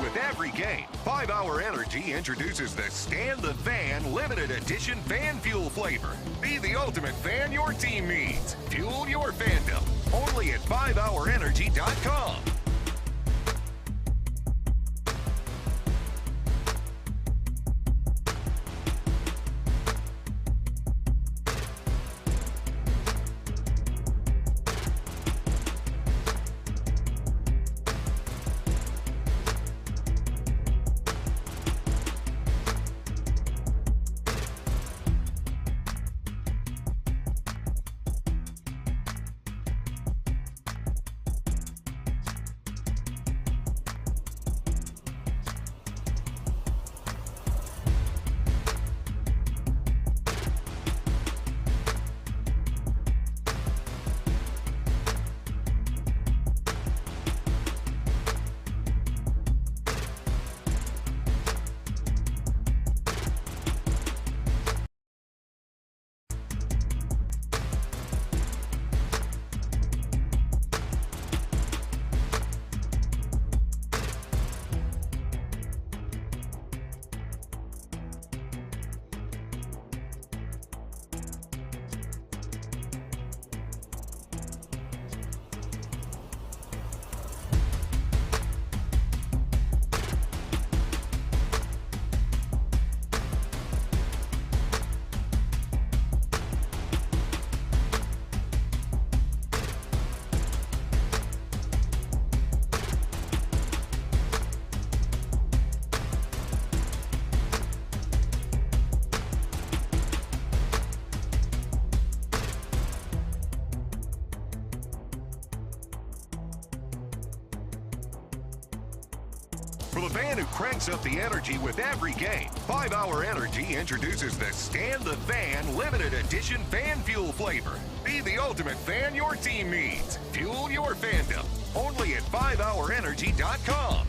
With every game, 5 Hour Energy introduces the Stand the Van limited edition fan fuel flavor. Be the ultimate fan your team needs. Fuel your fandom. Only at 5hourenergy.com. For the fan who cranks up the energy with every game, 5 Hour Energy introduces the Stand the Van limited edition fan fuel flavor. Be the ultimate fan your team needs. Fuel your fandom. Only at 5hourenergy.com.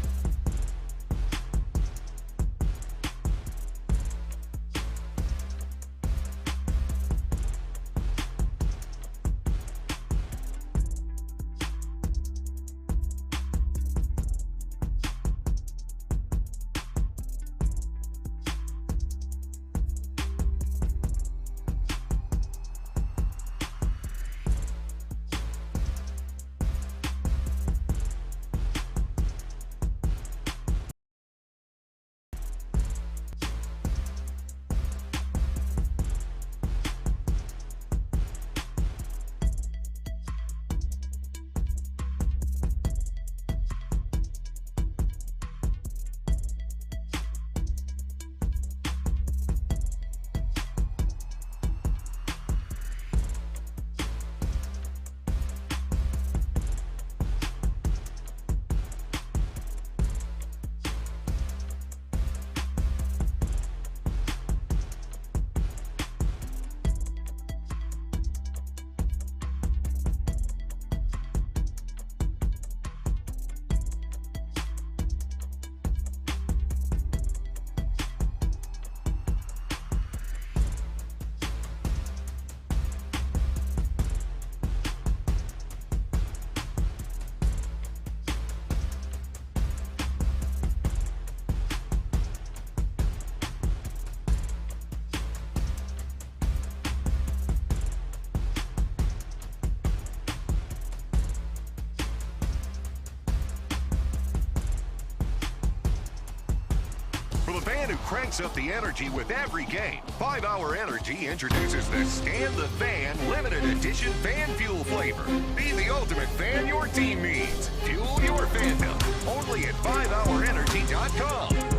fan who cranks up the energy with every game, 5 Hour Energy introduces the Stand the Fan limited edition fan fuel flavor. Be the ultimate fan your team needs. Fuel your fandom. Only at 5hourenergy.com.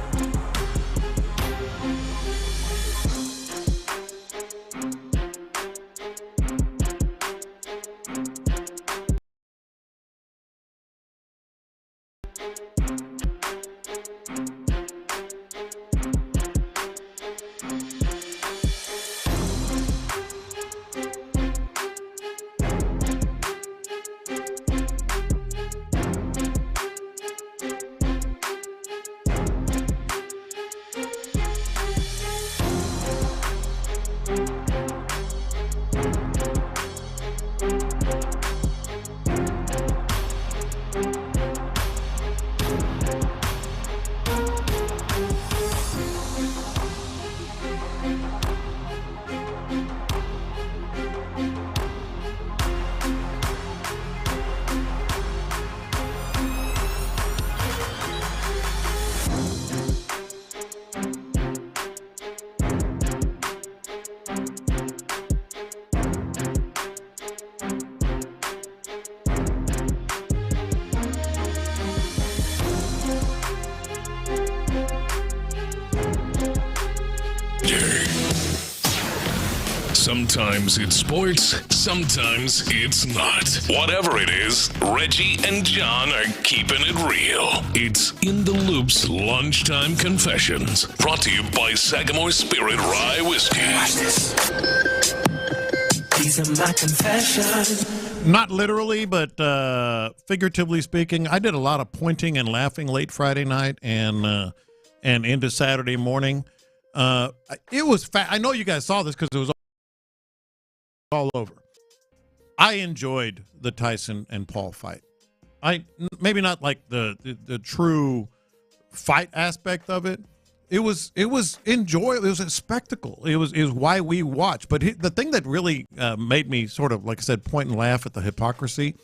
Sometimes it's sports, sometimes it's not. Whatever it is, Reggie and John are keeping it real. It's In the Loop's Lunchtime Confessions, brought to you by Sagamore Spirit Rye Whiskey. Watch this. These are my confessions. Not literally, but figuratively speaking, I did a lot of pointing and laughing late Friday night and into Saturday morning. It was I know you guys saw this because it was all over. I enjoyed the Tyson and Paul fight. Maybe not like the true fight aspect of it. It was enjoyable. It was a spectacle. It was why we watch. But the thing that really made me sort of, like I said, point and laugh at the hypocrisy.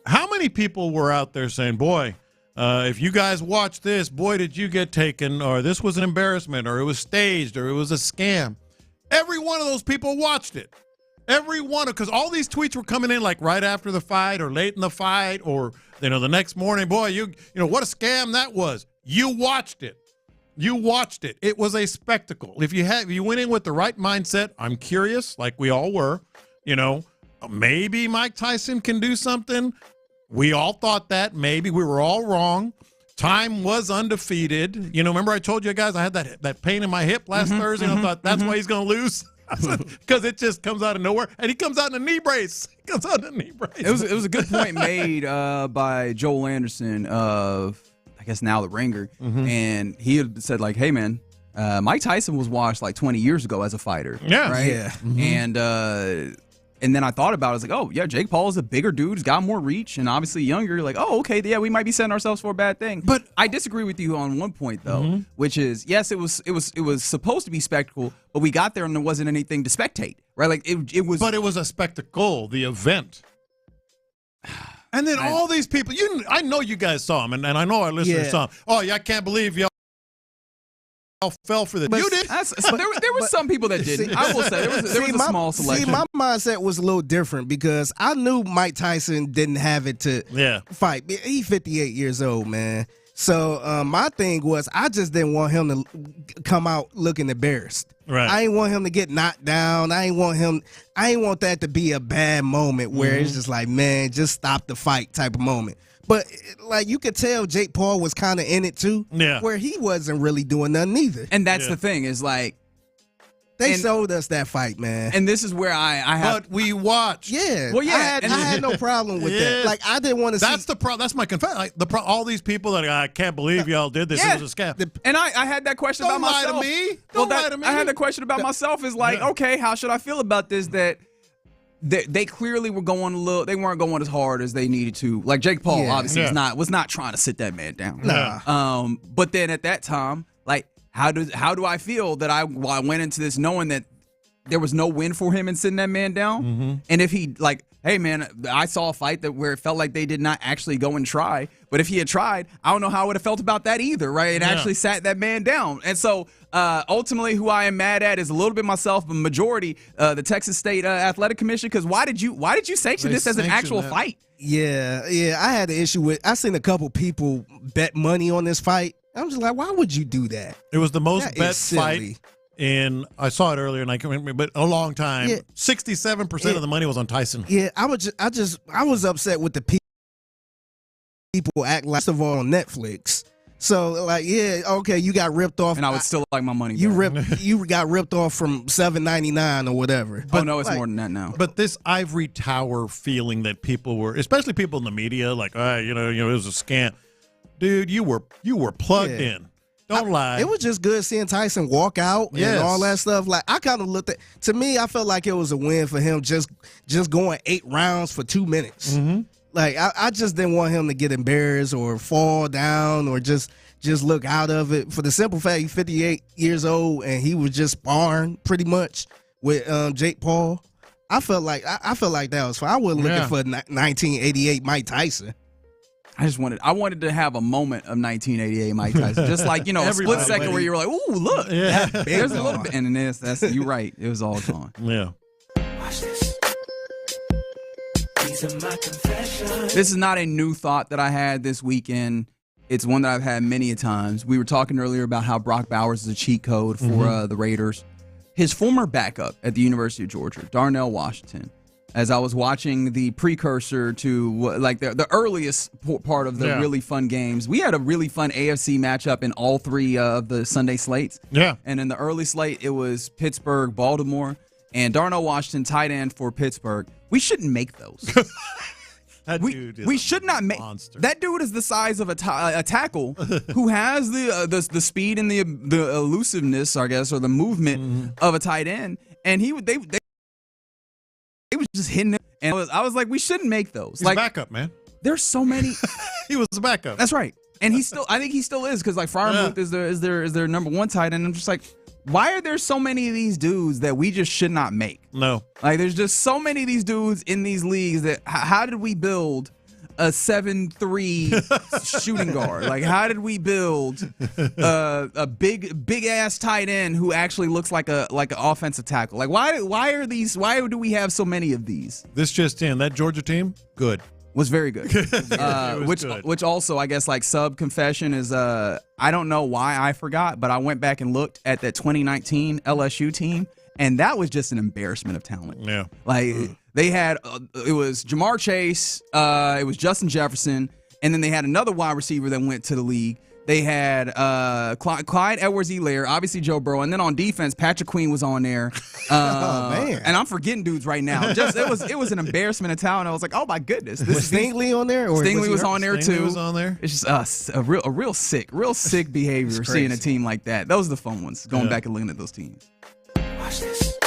How many people were out there saying, boy, if you guys watch this, boy, did you get taken, or this was an embarrassment, or it was staged, or it was a scam. Every one of those people watched it. Every one, because all these tweets were coming in like right after the fight or late in the fight or, the next morning. Boy, you know, what a scam that was. You watched it. You watched it. It was a spectacle. If you went in with the right mindset, I'm curious, like we all were, maybe Mike Tyson can do something. We all thought that. Maybe we were all wrong. Time was undefeated. Remember I told you guys I had that pain in my hip last Thursday, and I thought that's why he's going to lose. Because it just comes out of nowhere, and he comes out in a knee brace. It was a good point made by Joel Anderson of, I guess now the Ringer, and he had said like, "Hey man, Mike Tyson was washed like 20 years ago as a fighter, right? Yeah, and then I thought about it. I was like, oh yeah, Jake Paul is a bigger dude, he's got more reach, and obviously younger. Like, oh okay, yeah, we might be setting ourselves for a bad thing. But I disagree with you on one point though, which is yes, it was supposed to be spectacle, but we got there and there wasn't anything to spectate, right? Like it was, but it was a spectacle, the event. And then all these people, I know you guys saw them, and I know our listeners saw them. Oh yeah, I can't believe y'all fell for this. You did. There were some people that didn't. I will say there was a small selection. See, my mindset was a little different because I knew Mike Tyson didn't have it to fight. He's 58 years old, man. So my thing was I just didn't want him to come out looking embarrassed. Right. I didn't want him to get knocked down. I didn't want that to be a bad moment where it's just like, man, just stop the fight type of moment. But like you could tell Jake Paul was kind of in it too, where he wasn't really doing nothing either. And that's the thing is like they sold us that fight, man. And this is where I have. But we watched. Yeah. Well, yeah. I had no problem with that. Like I didn't want to. That's the problem. That's my confession. Like all these people that I can't believe y'all did this. It was a scam. And I had that question about myself. Don't lie to me. Don't lie to me. I had that question about myself. Is like, okay, how should I feel about this? That they clearly were going a little. They weren't going as hard as they needed to. Like Jake Paul, obviously, was not trying to sit that man down. Nah. But then at that time, like, how do I feel that I went into this knowing that there was no win for him in sitting that man down. And if he hey man, I saw a fight where it felt like they did not actually go and try. But if he had tried, I don't know how I would have felt about that either, right? It actually sat that man down. And so ultimately, who I am mad at is a little bit myself, but majority the Texas State Athletic Commission. Because why did you sanction this as an actual fight? Yeah, I had an issue with. I seen a couple people bet money on this fight. I'm just like, why would you do that? It was the most bet fight in. I saw it earlier, and I can't remember, but a long time. 67% of the money was on Tyson. Yeah, I was upset with the people act like, first of all, on Netflix. So okay, you got ripped off, and I would still like my money back. You got ripped off from $7.99 or whatever. But no, it's more than that now. But this ivory tower feeling that people were, especially people in the media, like, it was a scam. Dude, you were plugged in. Don't lie. It was just good seeing Tyson walk out and all that stuff. Like, I kind of looked at, to me, I felt like it was a win for him just going 8 rounds for 2 minutes. Like, I just didn't want him to get embarrassed or fall down or just look out of it. For the simple fact, he's 58 years old and he was just sparring pretty much with Jake Paul. I felt like that was fine. I wasn't looking for 1988 Mike Tyson. I wanted to have a moment of 1988 Mike Tyson, just like a split second where you were like, "Ooh, look, there's a little bit," and then you're right, it was all gone. Yeah. Watch this. These are my confessions. This is not a new thought that I had this weekend. It's one that I've had many a times. We were talking earlier about how Brock Bowers is a cheat code for the Raiders. His former backup at the University of Georgia, Darnell Washington. As I was watching the precursor to the earliest part of the really fun games, we had a really fun AFC matchup in all 3 of the Sunday slates. Yeah. And in the early slate, it was Pittsburgh, Baltimore, and Darnell Washington, tight end for Pittsburgh. We shouldn't make those. We should not make. That dude is the size of a tackle who has the speed and the elusiveness, I guess, or the movement of a tight end, and they was just hitting him, and I was like, we shouldn't make those. He's a backup, man. There's so many. He was a backup. That's right, and I think he still is, because Freiermuth is their number 1 tight end. I'm just like, why are there so many of these dudes that we just should not make? No, there's just so many of these dudes in these leagues that how did we build a 7'3" shooting guard? How did we build a big ass tight end who actually looks like an offensive tackle? Why do we have so many of these? This just in, that Georgia team, good. Was very good. Which also, I guess, sub confession is I don't know why I forgot, but I went back and looked at that 2019 LSU team, and that was just an embarrassment of talent. Yeah. They had it was Jamar Chase, it was Justin Jefferson, and then they had another wide receiver that went to the league. They had Clyde Edwards-Helaire, obviously Joe Burrow, and then on defense, Patrick Queen was on there. Man. And I'm forgetting dudes right now. It was an embarrassment of talent. I was like, oh my goodness, was Stingley on there? Or Stingley was on there too. Stingley was on there. It's just a real sick behavior seeing a team like that. Those are the fun ones. Going back and looking at those teams. Watch this.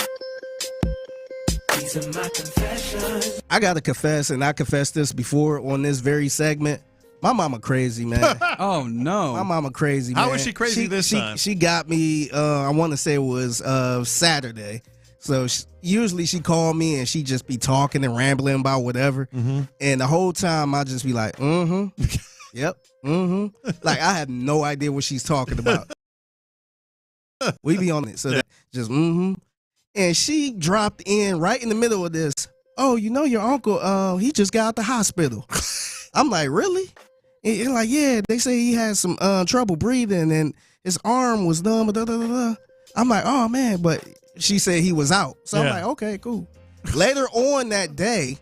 These are my confessions. I gotta confess, and I confessed this before on this very segment. My mama crazy, man. Oh, no. My mama crazy, man. How was she crazy this time? She got me, I want to say it was Saturday. So usually she called me and she just be talking and rambling about whatever. And the whole time I just be like, yep, Like, I have no idea what she's talking about. We be on it. So that just, And she dropped in right in the middle of this. Oh, your uncle, he just got out the hospital. I'm like, really? And like, yeah, they say he had some trouble breathing and his arm was numb. I'm like, oh man, but she said he was out. So I'm like, okay, cool. Later on that day,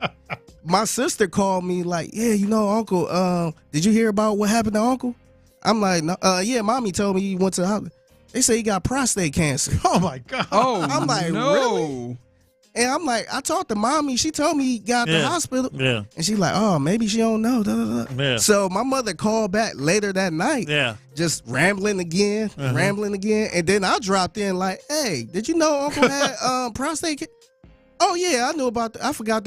my sister called me like, yeah, Uncle, did you hear about what happened to Uncle? I'm like, no, yeah, mommy told me he went to the hospital. They say he got prostate cancer. Oh my God. Oh, I'm like, no. Really? And I'm like, I talked to mommy. She told me he got to the hospital. Yeah. And she's like, oh, maybe she don't know. Yeah. So my mother called back later that night. Yeah. Just rambling again. And then I dropped in like, hey, did you know Uncle had prostate cancer? Oh yeah, I knew about that. I forgot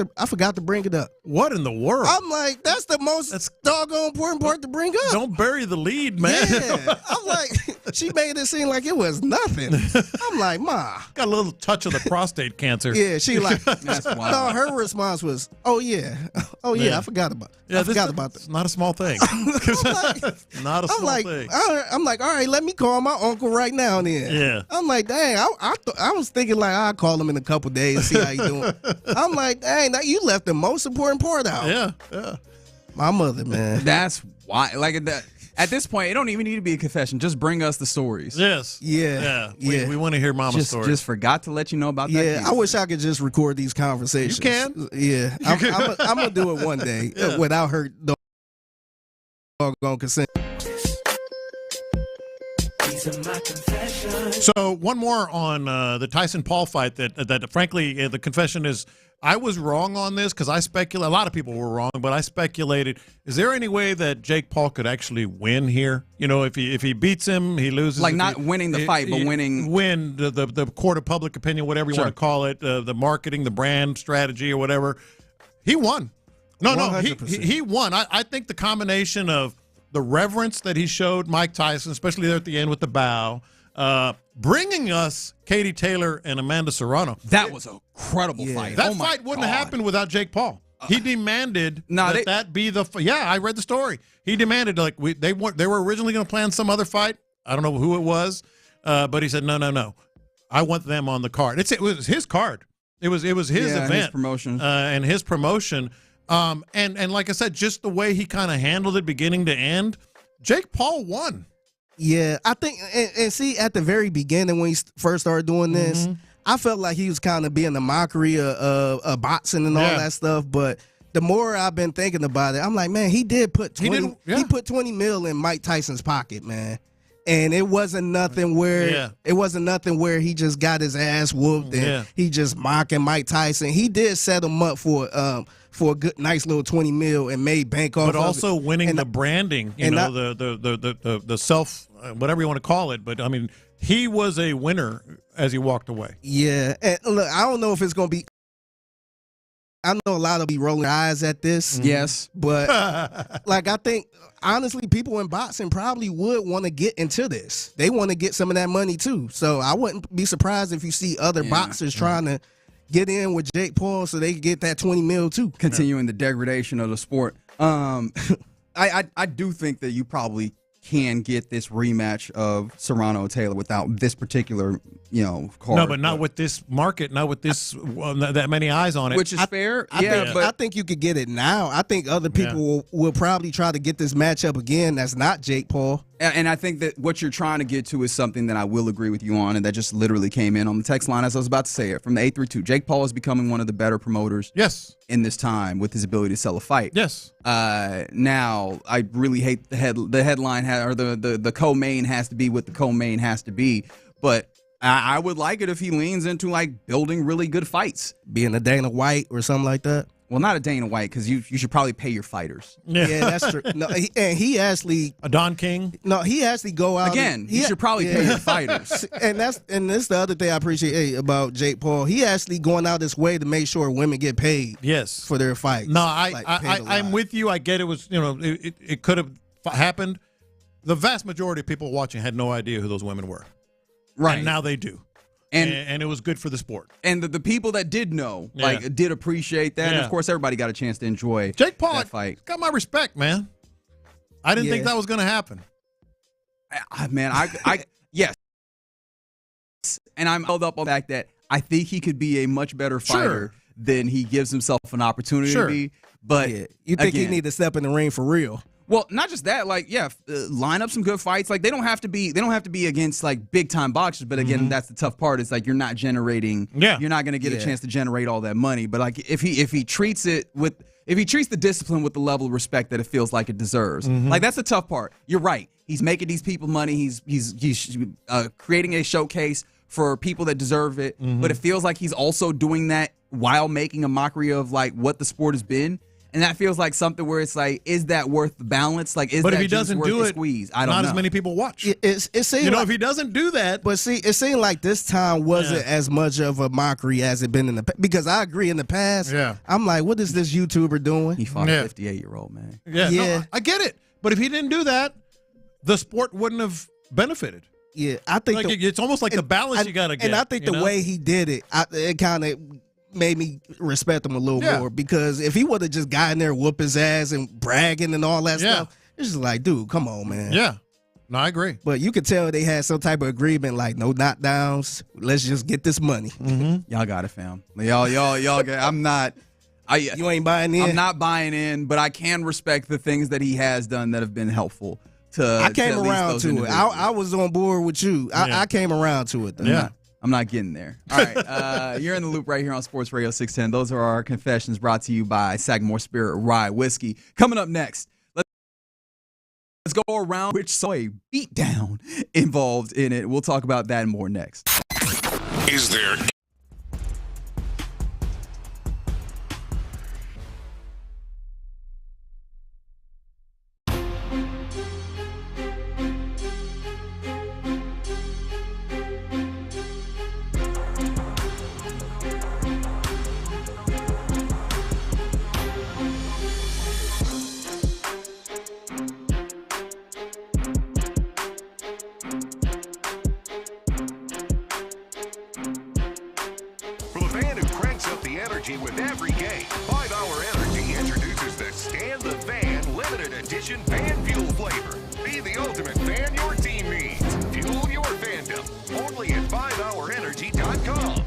to bring it up. What in the world? I'm like, that's the most doggone important part to bring up. Don't bury the lead, man. Yeah. I'm like, she made it seem like it was nothing. I'm like, Ma. Got a little touch of the prostate cancer. Yeah, she like, That's wild. no, her response was, oh, yeah, Yeah. I forgot about Yeah, that. It's not a small thing. Not a small thing. I'm like, all right, let me call my uncle right now then. Yeah. I'm like, dang, I was thinking like I'll call him in a couple days, see how he doing. I'm like, dang, now you left the most important part out. Yeah. My mother, man. That's why. Like that. At this point, it don't even need to be a confession. Just bring us the stories. Yes. Yeah. We want to hear Mama's story. Just forgot to let you know about that. Yeah, I wish I could just record these conversations. You can. Yeah. I'm going to do it one day without her doggone consent. So one more on the Tyson Paul fight that frankly, the confession is I was wrong on this because I speculated. A lot of people were wrong, but I speculated. Is there any way that Jake Paul could actually win here? You know, if he beats him, he loses. Like not winning the fight, but winning. Win the court of public opinion, whatever you want to call it, the marketing, the brand strategy, or whatever. He won. No, 100%. he won. I think the combination of the reverence that he showed Mike Tyson, especially there at the end with the bow, bringing us Katie Taylor and Amanda Serrano. That was an incredible fight. That fight wouldn't have happened without Jake Paul. He demanded that be the I read the story. He demanded they were originally going to plan some other fight. I don't know who it was, but he said no. I want them on the card. It was his card. It was his event, his promotion, and his promotion. And like I said, just the way he kind of handled it, beginning to end, Jake Paul won. Yeah, I think, and see, at the very beginning when he first started doing this, I felt like he was kind of being the mockery of boxing and all that stuff. But the more I've been thinking about it, I'm like, man, he put 20 mil in Mike Tyson's pocket, man. And it wasn't nothing where he just got his ass whooped and he just mocking Mike Tyson. He did set him up for a good, nice little 20 mil and made bank off. But also winning the branding, the self, whatever you want to call it. But I mean, he was a winner as he walked away. Yeah, and look, I don't know if it's gonna be. I know a lot will be rolling their eyes at this. Yes. But, I think, honestly, people in boxing probably would want to get into this. They want to get some of that money, too. So I wouldn't be surprised if you see other boxers trying to get in with Jake Paul so they can get that 20 mil, too. Continuing the degradation of the sport. I do think that you probably can get this rematch of Serrano-Taylor without this particular, card. No, but not with this market, not with this that many eyes on it. Which is fair. I think you could get it now. I think other people will probably try to get this matchup again that's not Jake Paul. And I think that what you're trying to get to is something that I will agree with you on, and that just literally came in on the text line as I was about to say it. From the 832, Jake Paul is becoming one of the better promoters in this time with his ability to sell a fight. Yes. Now, I really hate the headline or the co-main has to be what the co-main has to be, but I would like it if he leans into building really good fights. Being a Dana White or something like that. Well, not a Dana White, because you should probably pay your fighters. Yeah, that's true. No, he actually a Don King. No, he actually go out again. You should probably pay your fighters. And this is the other thing I appreciate about Jake Paul. He actually going out his way to make sure women get paid. Yes, for their fights. No, I'm with you. I get it was it could have happened. The vast majority of people watching had no idea who those women were. Right, and now they do. And it was good for the sport. And the people that did know, did appreciate that. And, of course, everybody got a chance to enjoy Jake Paul that fight. Got my respect, man. I didn't think that was going to happen. Yes. And I'm held up on the fact that I think he could be a much better fighter than he gives himself an opportunity to be. But you think he need to step in the ring for real? Well, not just that, line up some good fights. They don't have to be against big time boxers, but again, that's the tough part. It's you're not generating. Yeah. You're not going to get a chance to generate all that money. But if he treats the discipline with the level of respect that it feels like it deserves, that's the tough part. You're right. He's making these people money. He's creating a showcase for people that deserve it. But it feels like he's also doing that while making a mockery of what the sport has been. And that feels like something where it's is that worth the balance? But if he doesn't do it, squeeze? I don't know. Not as many people watch. It seems if he doesn't do that. But see, it seemed like this time wasn't as much of a mockery as it been in the past. Because I agree, in the past, I'm like, what is this YouTuber doing? He fought a 58-year-old man. Yeah. No, I get it. But if he didn't do that, the sport wouldn't have benefited. Yeah, I think it's almost like the balance you got to get. And I think the way he did it, it kind of made me respect him a little more, because if he would have just gotten there, whoop his ass and bragging and all that stuff, it's just like, dude, come on, man. Yeah. No, I agree. But you could tell they had some type of agreement, like no knockdowns. Let's just get this money. Mm-hmm. Y'all got it, fam. Y'all I'm not. You ain't buying in? I'm not buying in, but I can respect the things that he has done that have been helpful. I came around to it. I was on board with you. I came around to it, though. Yeah. I'm not getting there. All right. You're in the loop right here on Sports Radio 610. Those are our confessions brought to you by Sagamore Spirit Rye Whiskey. Coming up next, let's go around which saw a beatdown involved in it. We'll talk about that and more next. Is there with every game, 5 Hour Energy introduces the Stand the Fan limited edition fan fuel flavor. Be the ultimate fan your team needs. Fuel your fandom. Only at 5hourenergy.com.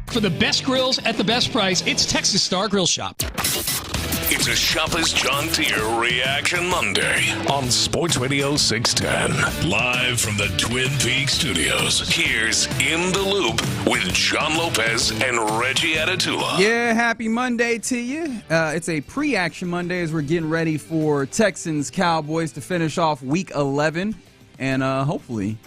For the best grills at the best price, it's Texas Star Grill Shop. It's a Shopper's John Deere Reaction Monday on Sports Radio 610. Live from the Twin Peaks studios, here's In the Loop with John Lopez and Reggie Atatula. Yeah, happy Monday to you. It's a pre-action Monday as we're getting ready for Texans Cowboys to finish off Week 11 and hopefully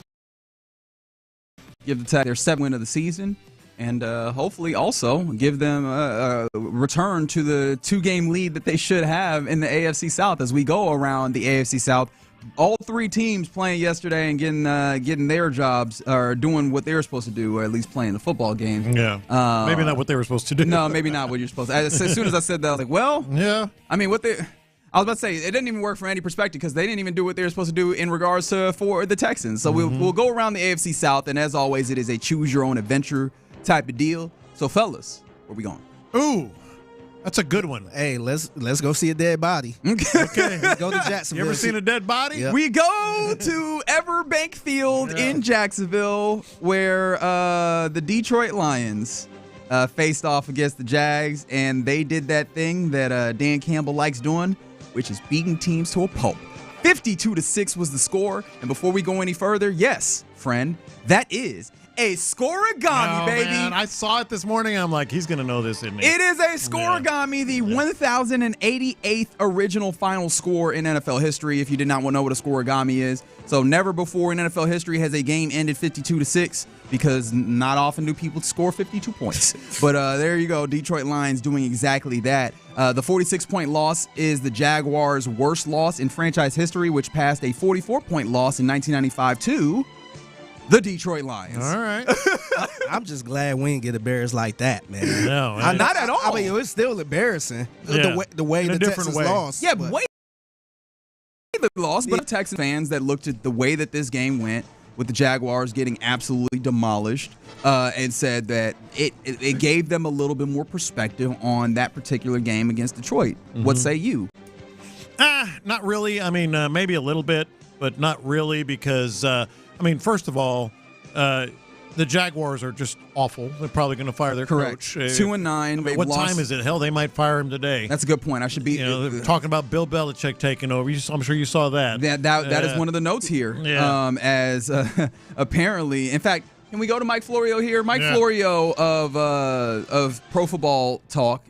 give the Texans their 7th win of the season. And hopefully also give them a return to the 2-game lead that they should have in the AFC South as we go around the AFC South. All 3 teams playing yesterday and getting their jobs or doing what they were supposed to do, or at least playing the football game. Yeah, maybe not what they were supposed to do. No, maybe not what you're supposed to. As soon as I said that, I was like, well, yeah. I mean, I was about to say, it didn't even work from any perspective because they didn't even do what they were supposed to do in regards to for the Texans. So we'll go around the AFC South, and as always, it is a choose-your-own-adventure type of deal. So, fellas, where we going? Ooh, that's a good one. Hey, let's go see a dead body. Okay. Let's go to Jacksonville. You ever seen a dead body? Yep. We go to Everbank Field in Jacksonville, where the Detroit Lions faced off against the Jags, and they did that thing that Dan Campbell likes doing, which is beating teams to a pulp. 52-6 was the score. And before we go any further, yes, friend, that is a scoregami, baby. Man, I saw it this morning. I'm like, he's going to know this, isn't he? It is a scoregami, the 1,088th original final score in NFL history, if you did not know what a scoregami is. So never before in NFL history has a game ended 52-6 because not often do people score 52 points. But there you go, Detroit Lions doing exactly that. The 46-point loss is the Jaguars' worst loss in franchise history, which passed a 44-point loss in 1995 to the Detroit Lions. All right. I'm just glad we didn't get embarrassed like that, man. No, not at all. I mean, it was still embarrassing the way the Texans lost. Yeah, way the loss, but Texans fans that looked at the way that this game went with the Jaguars getting absolutely demolished and said that it gave them a little bit more perspective on that particular game against Detroit. Mm-hmm. What say you? Not really. I mean, maybe a little bit, but not really because first of all, the Jaguars are just awful. They're probably going to fire their coach. 2-9. What time is it? Hell, they might fire him today. That's a good point. I should be. They're talking about Bill Belichick taking over. I'm sure you saw that. That is one of the notes here. Yeah. As apparently, in fact, can we go to Mike Florio here? Mike Florio of Pro Football Talk.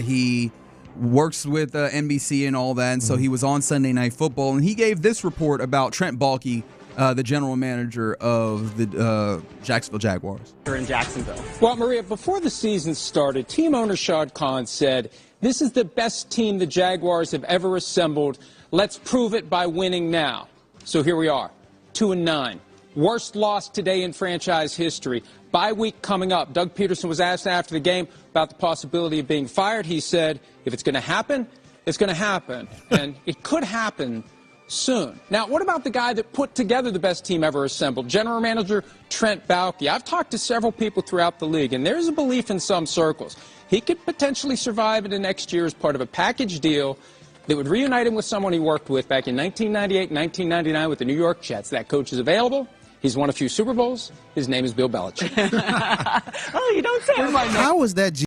He works with NBC and all that, and so he was on Sunday Night Football, and he gave this report about Trent Baalke, the general manager of the Jacksonville Jaguars. In Jacksonville. Well, Maria, before the season started, team owner Shad Khan said, "This is the best team the Jaguars have ever assembled. Let's prove it by winning now." So here we are, 2-9. Worst loss today in franchise history. Bye week coming up. Doug Peterson was asked after the game about the possibility of being fired. He said, if it's going to happen, it's going to happen. And it could happen soon. Now, what about the guy that put together the best team ever assembled, general manager Trent Baalke? I've talked to several people throughout the league, and there's a belief in some circles he could potentially survive into next year as part of a package deal that would reunite him with someone he worked with back in 1998, 1999 with the New York Jets. That coach is available. He's won a few Super Bowls. His name is Bill Belichick. Oh, you don't say. How was that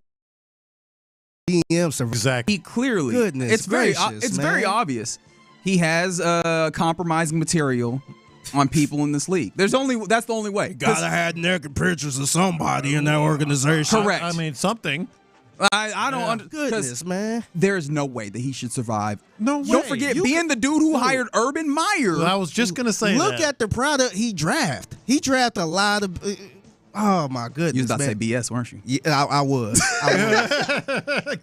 GM survive? Exactly. He clearly. Goodness it's gracious, very obvious. He has compromising material on people in this league. That's the only way. Gotta have naked pictures of somebody in that organization. Correct. I mean, something. I don't Goodness, man. There is no way that he should survive. No way. Don't forget, being the dude who hired Urban Meyer. Well, I was just going to say Look at the product he drafted. He drafted a lot of... oh, my goodness, You was about man. to say BS, weren't you? Yeah, I was.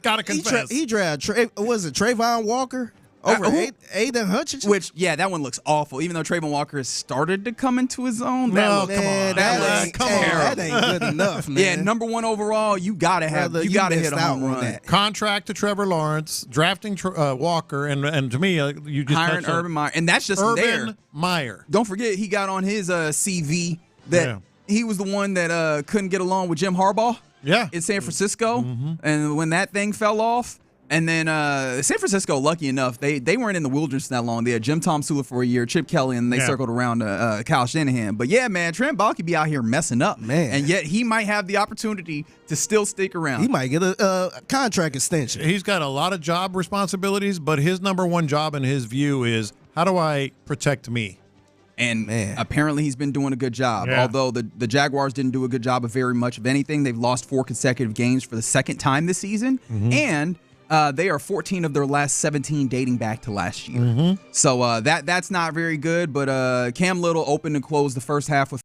Gotta confess. He drafted... was it Trayvon Walker? Over Aiden Hutchinson? Which, that one looks awful. Even though Trayvon Walker has started to come into his own. Come on. That ain't good enough, man. Yeah, number 1 overall, you gotta hit a home run. That. Contract to Trevor Lawrence, drafting Walker, and to me, you just hiring Urban Meyer, and that's just Urban Meyer. Don't forget, he got on his CV that he was the one that couldn't get along with Jim Harbaugh. Yeah. In San Francisco, and when that thing fell off. And then San Francisco, lucky enough, they weren't in the wilderness that long. They had Jim Tomsula for a year, Chip Kelly, and they circled around Kyle Shanahan. But yeah, man, Trent Ball could be out here messing up, man, and yet he might have the opportunity to still stick around. He might get a contract extension. He's got a lot of job responsibilities, but his number one job in his view is, how do I protect me? And apparently he's been doing a good job. Yeah. Although the Jaguars didn't do a good job of very much of anything. They've lost 4 consecutive games for the second time this season. Mm-hmm. And they are 14 of their last 17 dating back to last year. Mm-hmm. So that's not very good. But Cam Little opened and closed the first half with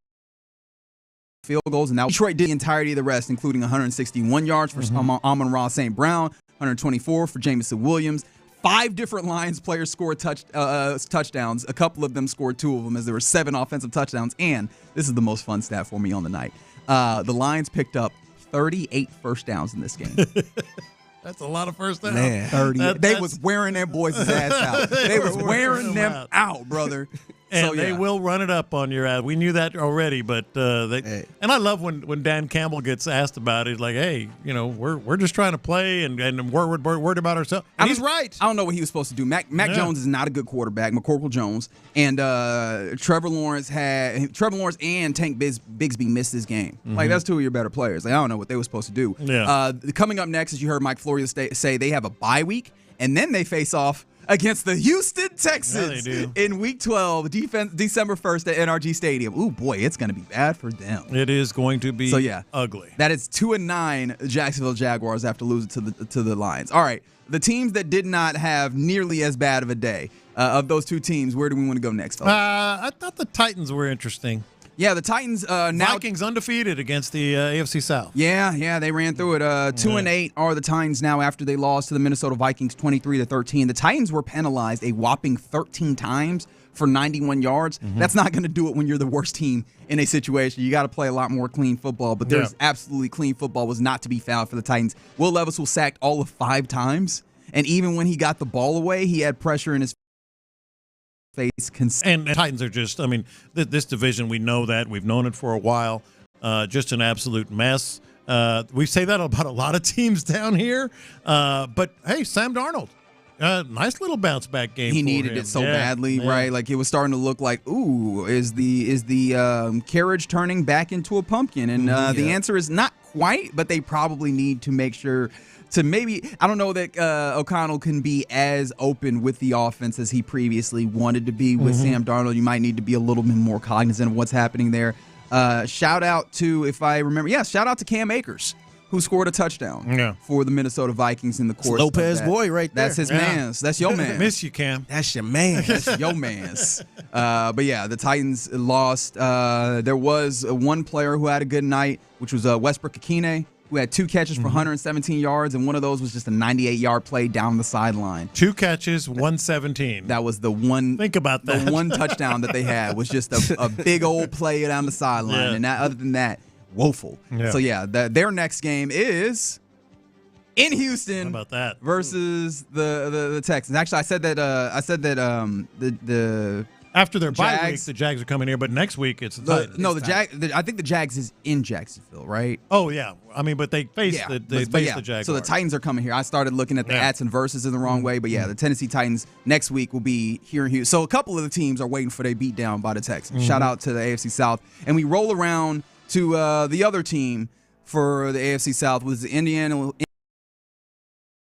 field goals. And now Detroit did the entirety of the rest, including 161 yards for Amon-Ra St. Brown, 124 for Jamison Williams. 5 different Lions players scored touchdowns. A couple of them scored 2 of them, as there were 7 offensive touchdowns. And this is the most fun stat for me on the night. The Lions picked up 38 first downs in this game. That's a lot of first downs. Man, 30. They was wearing their boys' ass out. They was wearing them out, brother. And So, they yeah. will run it up on your ass. We knew that already, but and I love when Dan Campbell gets asked about it, like, hey, we're just trying to play and we're worried about ourselves. And he's right. I don't know what he was supposed to do. Mac Jones is not a good quarterback, McCorkle Jones, and Trevor Lawrence and Tank Bigsby missed this game. Like, that's 2 of your better players. Like, I don't know what they were supposed to do. Yeah. Coming up next, as you heard Mike Florio say, they have a bye week, and then they face off against the Houston Texans in Week 12, December 1st at NRG Stadium. Ooh, boy, it's going to be bad for them. It is going to be ugly. That is 2-9 Jacksonville Jaguars after losing to the Lions. All right, the teams that did not have nearly as bad of a day, of those 2 teams, where do we want to go next, folks? I thought the Titans were interesting. Yeah, the Titans now Vikings undefeated against the AFC South. Yeah, they ran through it. 2-8 are the Titans now after they lost to the Minnesota Vikings 23-13. The Titans were penalized a whopping 13 times for 91 yards. That's not going to do it when you're the worst team in a situation. You got to play a lot more clean football, but there's absolutely clean football was not to be found for the Titans. Will Levis was sacked all of 5 times, and even when he got the ball away, he had pressure in his face. And the Titans are just, this division, we know that. We've known it for a while. Just an absolute mess. We say that about a lot of teams down here. But, hey, Sam Darnold, nice little bounce back game. He for needed him. it so badly, right? Like, it was starting to look like, ooh, is the carriage turning back into a pumpkin? And the answer is not quite, but they probably need to make sure to maybe, I don't know that O'Connell can be as open with the offense as he previously wanted to be with Sam Darnold. You might need to be a little bit more cognizant of what's happening there. Shout out to Cam Akers, who scored a touchdown for the Minnesota Vikings in the course. Lopez boy right there. That's his man's. That's your man. Miss you, Cam. That's your man. That's your man's. But yeah, the Titans lost. There was one player who had a good night, which was Westbrook Akine, who had 2 catches for 117 yards, and one of those was just a 98-yard play down the sideline. 2 catches, 117. That was the one. Think about that. The one touchdown that they had was just a big old play down the sideline, and other than that, woeful. Yeah. So yeah, their next game is in Houston. How about that? Versus the Texans. Actually, I said that the after their bye week, the Jags are coming here, but next week it's the Titans. No, I think the Jags is in Jacksonville, right? Oh yeah, but they face the Jaguars. So the Titans are coming here. I started looking at the ats and verses in the wrong way, but the Tennessee Titans next week will be here in Houston. So a couple of the teams are waiting for their beat down by the Texans. Shout out to the AFC South, and we roll around to the other team for the AFC South was the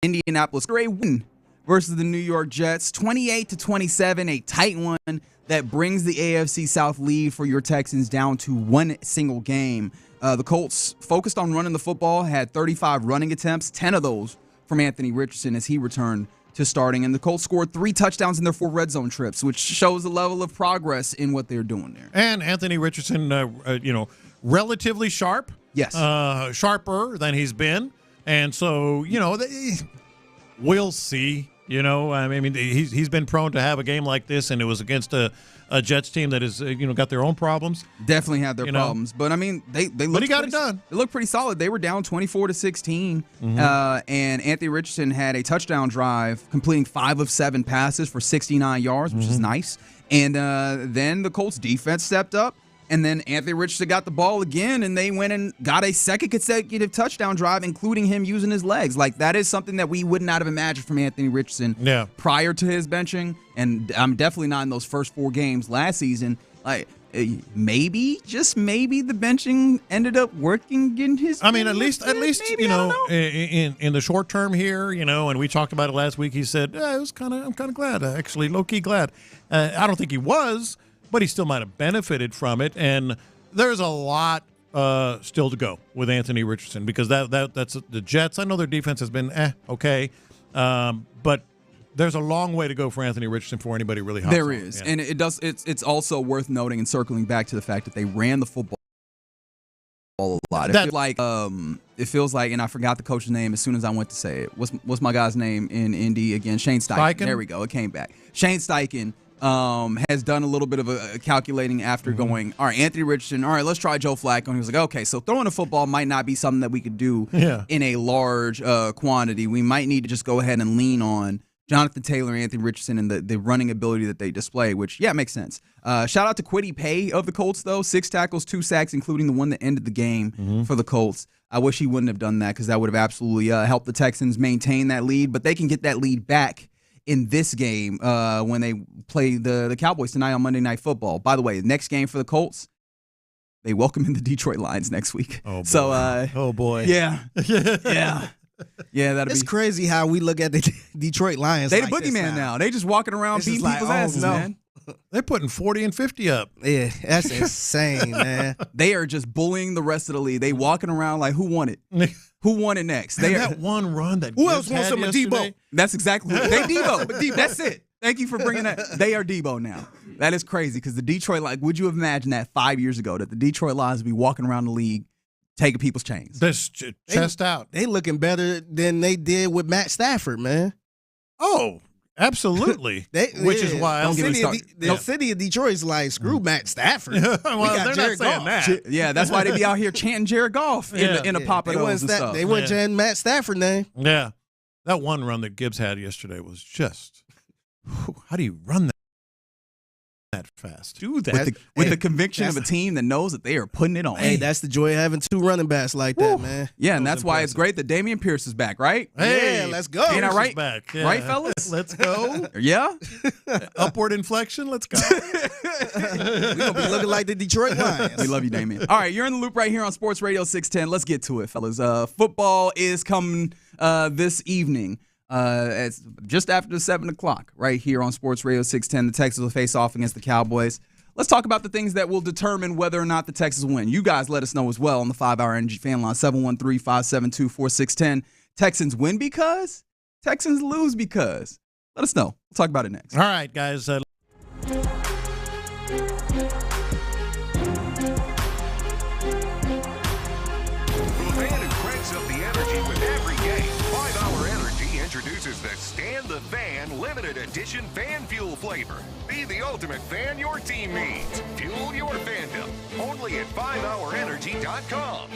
Indianapolis Gray win versus the New York Jets, 28-27, a tight one that brings the AFC South lead for your Texans down to 1 single game. The Colts focused on running the football, had 35 running attempts, 10 of those from Anthony Richardson as he returned to starting. And the Colts scored 3 touchdowns in their 4 red zone trips, which shows the level of progress in what they're doing there. And Anthony Richardson, relatively sharp. Yes. Sharper than he's been. And so, we'll see. He's been prone to have a game like this, and it was against a Jets team that is, got their own problems. Definitely have their problems, but they looked. But he got it done. They looked pretty solid. They were down 24-16, and Anthony Richardson had a touchdown drive, completing 5 of 7 passes for 69 yards, which is nice. And then the Colts defense stepped up And then Anthony Richardson got the ball again, and they went and got a second consecutive touchdown drive, including him using his legs. Like, that is something that we would not have imagined from Anthony Richardson prior to his benching. And I'm definitely not in those first 4 games last season. Like, maybe, just maybe, the benching ended up working in his. I mean, at least maybe, in the short term here, and we talked about it last week. He said, I'm kind of glad, actually, low key glad. I don't think he was, but he still might have benefited from it. And there's a lot still to go with Anthony Richardson because that's the Jets. I know their defense has been okay, but there's a long way to go for Anthony Richardson before anybody really hops There on. is, Yeah. and it's also worth noting and circling back to the fact that they ran the football a lot. It feels like, and I forgot the coach's name as soon as I went to say it. What's my guy's name in Indy again? Shane Steichen. There we go. It came back. Shane Steichen has done a little bit of a calculating after going, all right, Anthony Richardson, all right, let's try Joe Flacco. And he was like, okay, so throwing the football might not be something that we could do in a large quantity. We might need to just go ahead and lean on Jonathan Taylor and Anthony Richardson and the running ability that they display, which, makes sense. Shout out to Kwity Paye of the Colts, though. 6 tackles, 2 sacks, including the one that ended the game for the Colts. I wish he wouldn't have done that because that would have absolutely helped the Texans maintain that lead. But they can get that lead back in this game when they play the Cowboys tonight on Monday Night Football. By the way, the next game for the Colts, they welcome in the Detroit Lions next week. Oh, boy. So, oh, boy. Yeah. Yeah, it's crazy how we look at the Detroit Lions. They like the boogeyman now. They just walking around beating people's asses, man. They're putting 40 and 50 up. Yeah, that's insane, man. They are just bullying the rest of the league. They walking around like, who won it? Who won it next? That one run that who else wants some of Debo? That's exactly who they Debo. That's it. Thank you for bringing that. They are Debo now. That is crazy because the Detroit, would you have imagined that 5 years ago that the Detroit Lions would be walking around the league taking people's chains? Chest out. They looking better than they did with Matt Stafford, man. Oh, absolutely. Which is why the city of Detroit's like, screw Matt Stafford. We got Jared Goff. Yeah, that's why they be out here chanting Jared Goff in the Papa-Dos and stuff. They weren't chanting Matt Stafford name. Yeah. That one run that Gibbs had yesterday was just, how do you run that fast? Do that with the conviction of a team that knows that they are putting it on. Hey, that's the joy of having 2 running backs like that, man. Yeah, and that's why it's great that Dameon Pierce is back, right? Hey, let's go. Ain't I right? Back. Yeah. Right, fellas? Let's go. Yeah? Upward inflection. Let's go. We're going to be looking like the Detroit Lions. We love you, Dameon. All right, you're in the loop right here on Sports Radio 610. Let's get to it, fellas. Football is coming this evening. It's just after 7 o'clock right here on Sports Radio 610. The Texans will face off against the Cowboys. Let's talk about the things that will determine whether or not the Texans win. You guys let us know as well on the 5-Hour Energy fan line, 713-572-4610. Texans win because? Texans lose because? Let us know. We'll talk about it next. All right, guys. Introduces the Stand the Fan limited edition fan fuel flavor. Be the ultimate fan your team needs. Fuel your fandom. Only at 5hourenergy.com.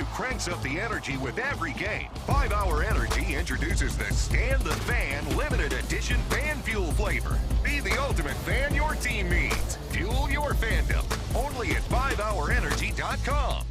who cranks up the energy with every game. 5 Hour Energy introduces the Stand the Fan limited edition fan fuel flavor. Be the ultimate fan your team needs. Fuel your fandom. Only at 5hourenergy.com.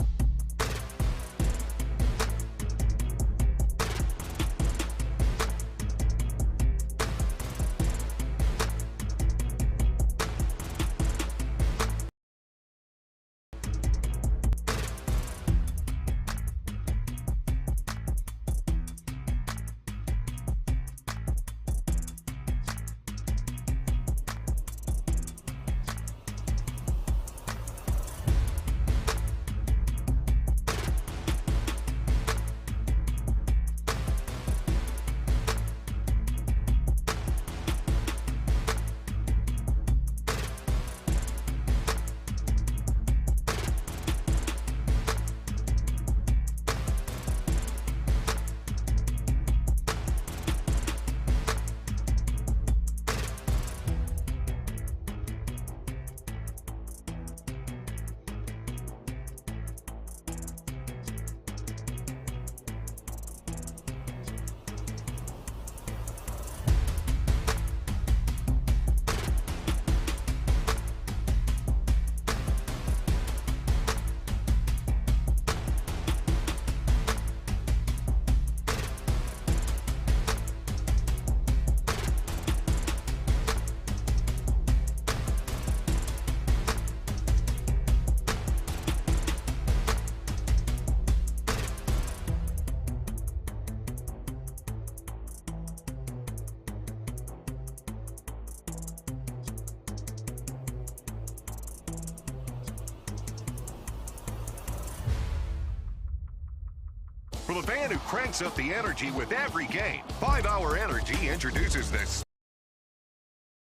For the fan who cranks up the energy with every game, 5 Hour Energy introduces this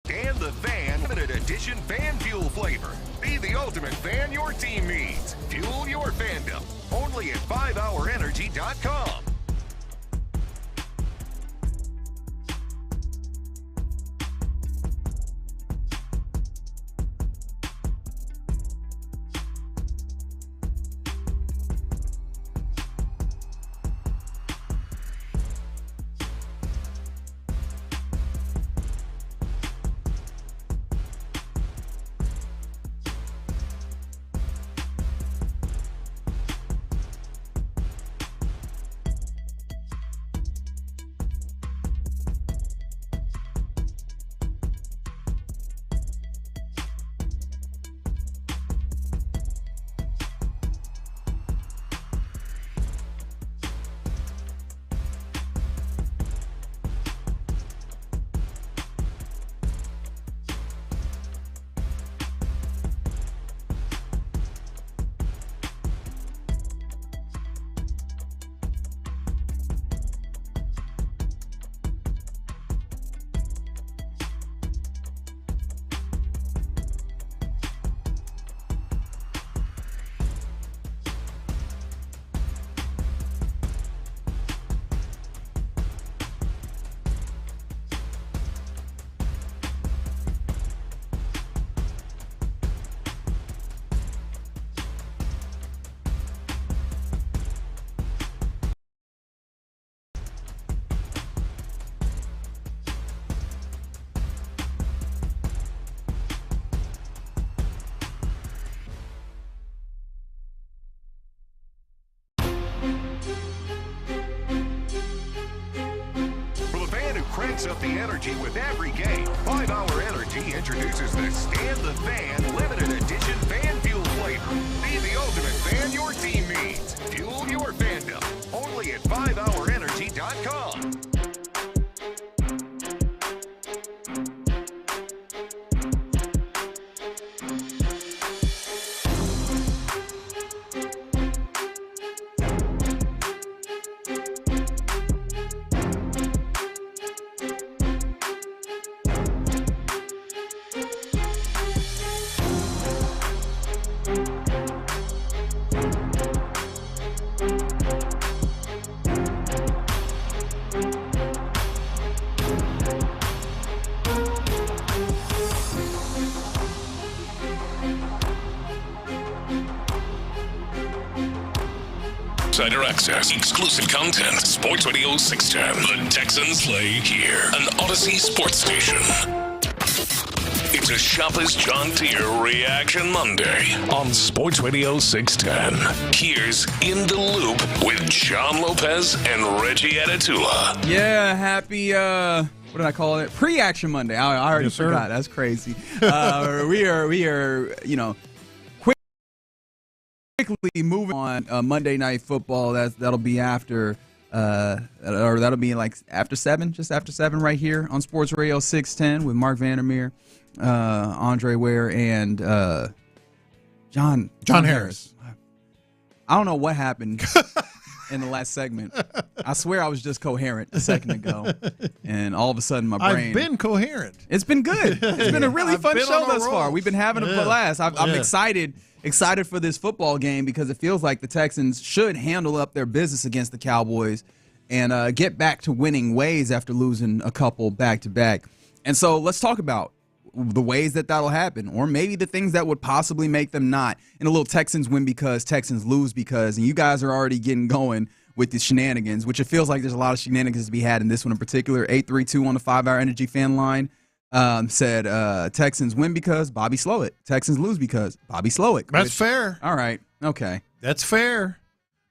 Stand the Fan limited edition fan fuel flavor. Be the ultimate fan your team needs. Fuel your fandom. Only at 5hourenergy.com. Cranks up the energy with every game. 5 Hour Energy introduces the Stand the Fan limited edition fan fuel flavor. Be the ultimate fan your team needs. Fuel your fandom. Only at 5hourenergy.com. insider access, exclusive content. Sports Radio 610. The Texans play here. An Odyssey sports station. It's a Shopper's John Deere Reaction Monday on Sports Radio 610. Here's In the Loop with John Lopez and Reggie Atatula. Yeah, happy, what did I call it? Pre-Action Monday. I already forgot. That's crazy. We are, quickly moving on Monday Night Football. That'll be after, or that'll be like after 7, just after 7 right here on Sports Radio 610 with Mark Vandermeir, Andre Ware, and John Harris. I don't know what happened in the last segment. I swear I was just coherent a second ago, and all of a sudden my brain. I've been coherent. It's been good. It's been a really fun show thus far. We've been having a blast. I'm excited for this football game because it feels like the Texans should handle up their business against the Cowboys and get back to winning ways after losing a couple back-to-back. And so let's talk about the ways that'll happen, or maybe the things that would possibly make them not. And a little Texans win because, Texans lose because, and you guys are already getting going with the shenanigans, which it feels like there's a lot of shenanigans to be had in this one in particular. 832 on the 5-Hour Energy fan line said Texans win because Bobby Slowick. Texans lose because Bobby Slowick. That's fair. All right. Okay. That's fair.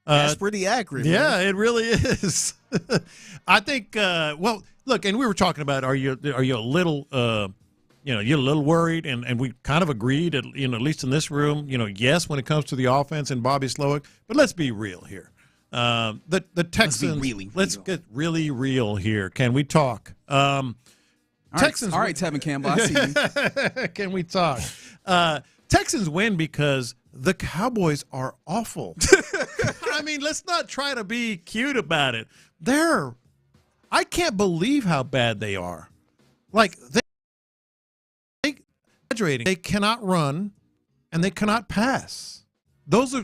That's pretty accurate. Yeah, man. It really is. I think. Well, look, and we were talking about are you a little you're a little worried, and we kind of agreed, at least in this room, yes, when it comes to the offense and Bobby Slowick. But let's be real here. The Texans. Let's get really real here. Can we talk? Texans. All right, Tevin Campbell, I see you. Can we talk? Texans win because the Cowboys are awful. I mean, let's not try to be cute about it. I can't believe how bad they are. Like, they cannot run and they cannot pass. Those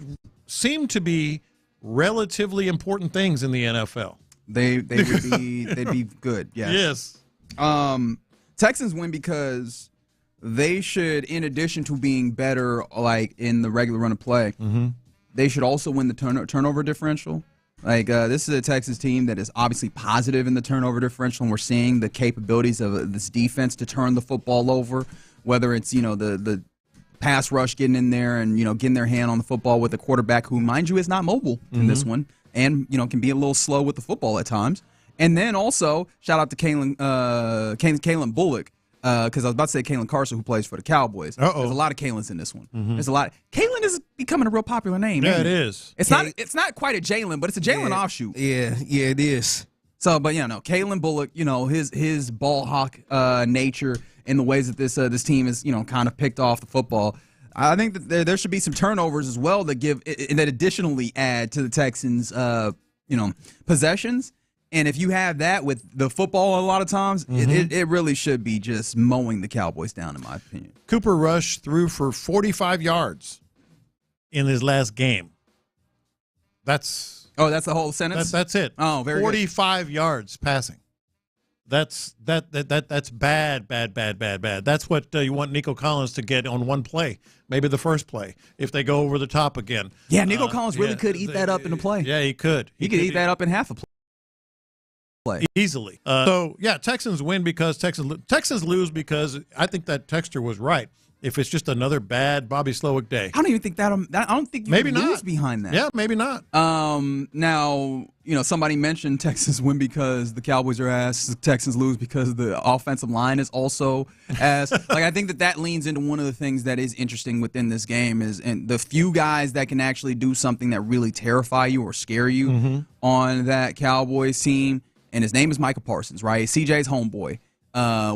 seem to be relatively important things in the NFL. They'd be good. Yes. Texans win because they should, in addition to being better, like in the regular run of play, they should also win the turnover differential. Like this is a Texas team that is obviously positive in the turnover differential, and we're seeing the capabilities of this defense to turn the football over. Whether it's the pass rush getting in there and getting their hand on the football with a quarterback who, mind you, is not mobile in this one, and can be a little slow with the football at times. And then also shout out to Kalen Bullock, because I was about to say Kalen Carson, who plays for the Cowboys. There's a lot of Kalens in this one. There's a lot. Kalen is becoming a real popular name. Yeah, it is. It's not quite a Jalen, but it's a Jalen offshoot. Yeah, it is. So, but Kalen Bullock, his ball hawk nature and the ways that this team is, kind of picked off the football. I think that there should be some turnovers as well that additionally add to the Texans, possessions. And if you have that with the football a lot of times, it really should be just mowing the Cowboys down, in my opinion. Cooper Rush threw for 45 yards in his last game. That's the whole sentence? That's it. Oh, very 45 yards passing. That's bad. That's what you want Nico Collins to get on one play, maybe the first play, if they go over the top again. Yeah, Nico Collins really could eat that up in a play. Yeah, he could. He could eat that up in half a play. Easily. Texans win because Texans lose because I think that texter was right. If it's just another bad Bobby Slowick day, I don't even think I don't think you maybe can lose not behind that. Yeah, maybe not. Now somebody mentioned Texans win because the Cowboys are ass. The Texans lose because the offensive line is also ass. I think that leans into one of the things that is interesting within this game is and the few guys that can actually do something that really terrify you or scare you on that Cowboys team. And his name is Micah Parsons, right? CJ's homeboy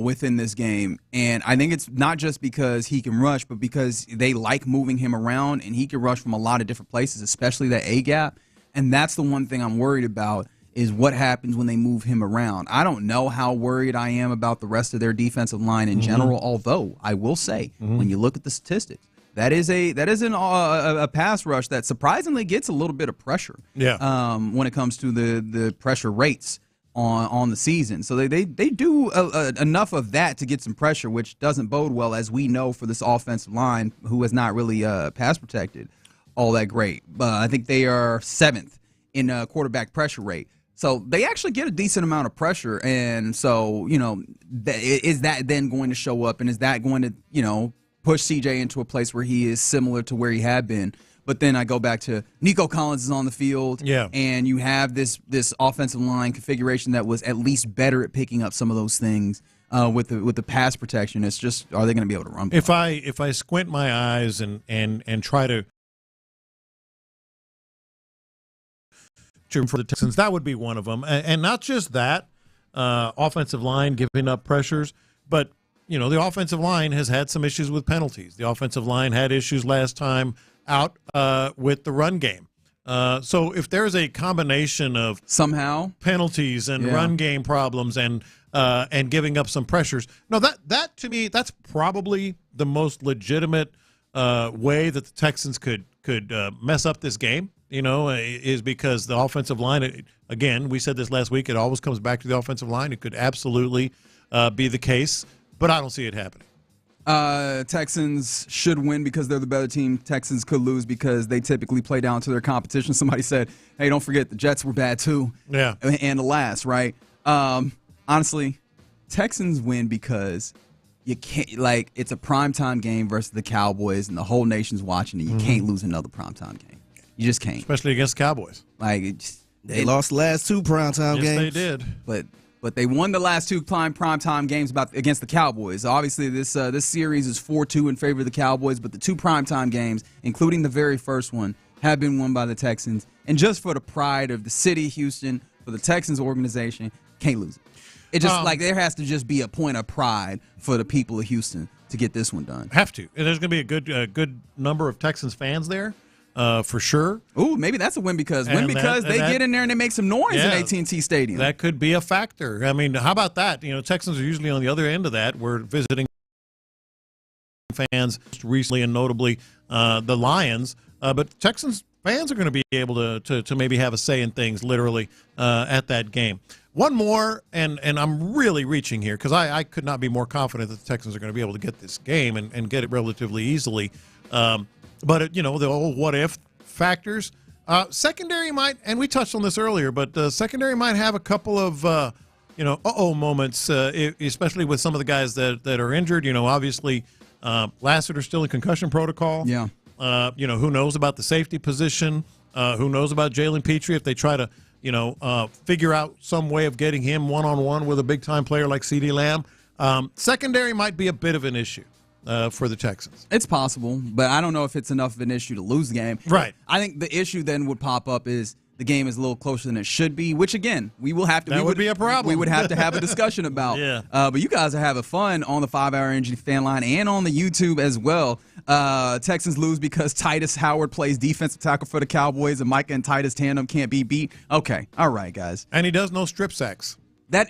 within this game. And I think it's not just because he can rush, but because they like moving him around, and he can rush from a lot of different places, especially that A-gap. And that's the one thing I'm worried about is what happens when they move him around. I don't know how worried I am about the rest of their defensive line in general, although I will say when you look at the statistics, that is a pass rush that surprisingly gets a little bit of pressure when it comes to the pressure rates on the season. So they do enough of that to get some pressure, which doesn't bode well, as we know, for this offensive line, who is not really pass protected all that great. But I think they are 7th in quarterback pressure rate. So they actually get a decent amount of pressure. And so, is that then going to show up? And is that going to, push CJ into a place where he is similar to where he had been? But then I go back to Nico Collins is on the field, and you have this offensive line configuration that was at least better at picking up some of those things with the pass protection. It's just, are they going to be able to run? If I squint my eyes and try to for the Texans, that would be one of them, and not just that offensive line giving up pressures, but the offensive line has had some issues with penalties. The offensive line had issues last time out with the run game. So if there's a combination of somehow penalties and run game problems and giving up some pressures, no, that to me, that's probably the most legitimate way that the Texans could mess up this game. Is because the offensive line. Again, we said this last week. It always comes back to the offensive line. It could absolutely be the case, but I don't see it happening. Texans should win because they're the better team. Texans could lose because they typically play down to their competition. Somebody said, hey, don't forget the Jets were bad too. Yeah. And the last, right? Honestly, Texans win because you can't, it's a primetime game versus the Cowboys and the whole nation's watching it. You can't lose another primetime game. You just can't. Especially against the Cowboys. They lost the last two primetime games. Yes, they did. But they won the last two primetime games against the Cowboys. Obviously, this series is 4-2 in favor of the Cowboys, but the two primetime games, including the very first one, have been won by the Texans. And just for the pride of the city of Houston, for the Texans organization, can't lose it. It just there has to just be a point of pride for the people of Houston to get this one done. Have to. And there's going to be a good number of Texans fans there. For sure. Ooh, maybe that's a win because they get in there and they make some noise in AT&T Stadium. That could be a factor. I mean, how about that? Texans are usually on the other end of that. We're visiting fans recently and notably the Lions, but Texans fans are going to be able to maybe have a say in things literally at that game. One more, and I'm really reaching here because I could not be more confident that the Texans are going to be able to get this game and get it relatively easily. But, the old what-if factors. Secondary might, and we touched on this earlier, but secondary might have a couple of, moments, especially with some of the guys that are injured. Obviously, Lassiter's still in concussion protocol. Yeah. Who knows about the safety position? Who knows about Jalen Petrie if they try to, figure out some way of getting him one-on-one with a big-time player like CeeDee Lamb. Secondary might be a bit of an issue. For the Texans. It's possible, but I don't know if it's enough of an issue to lose the game. Right. I think the issue then would pop up is the game is a little closer than it should be, which, again, we will have to... That would be a problem. We would have to have a discussion about. Yeah. But you guys are having fun on the 5-Hour Energy fan line and on the YouTube as well. Texans lose because Titus Howard plays defensive tackle for the Cowboys and Micah and Titus tandem can't be beat. Okay. All right, guys. And he does no strip sacks. That,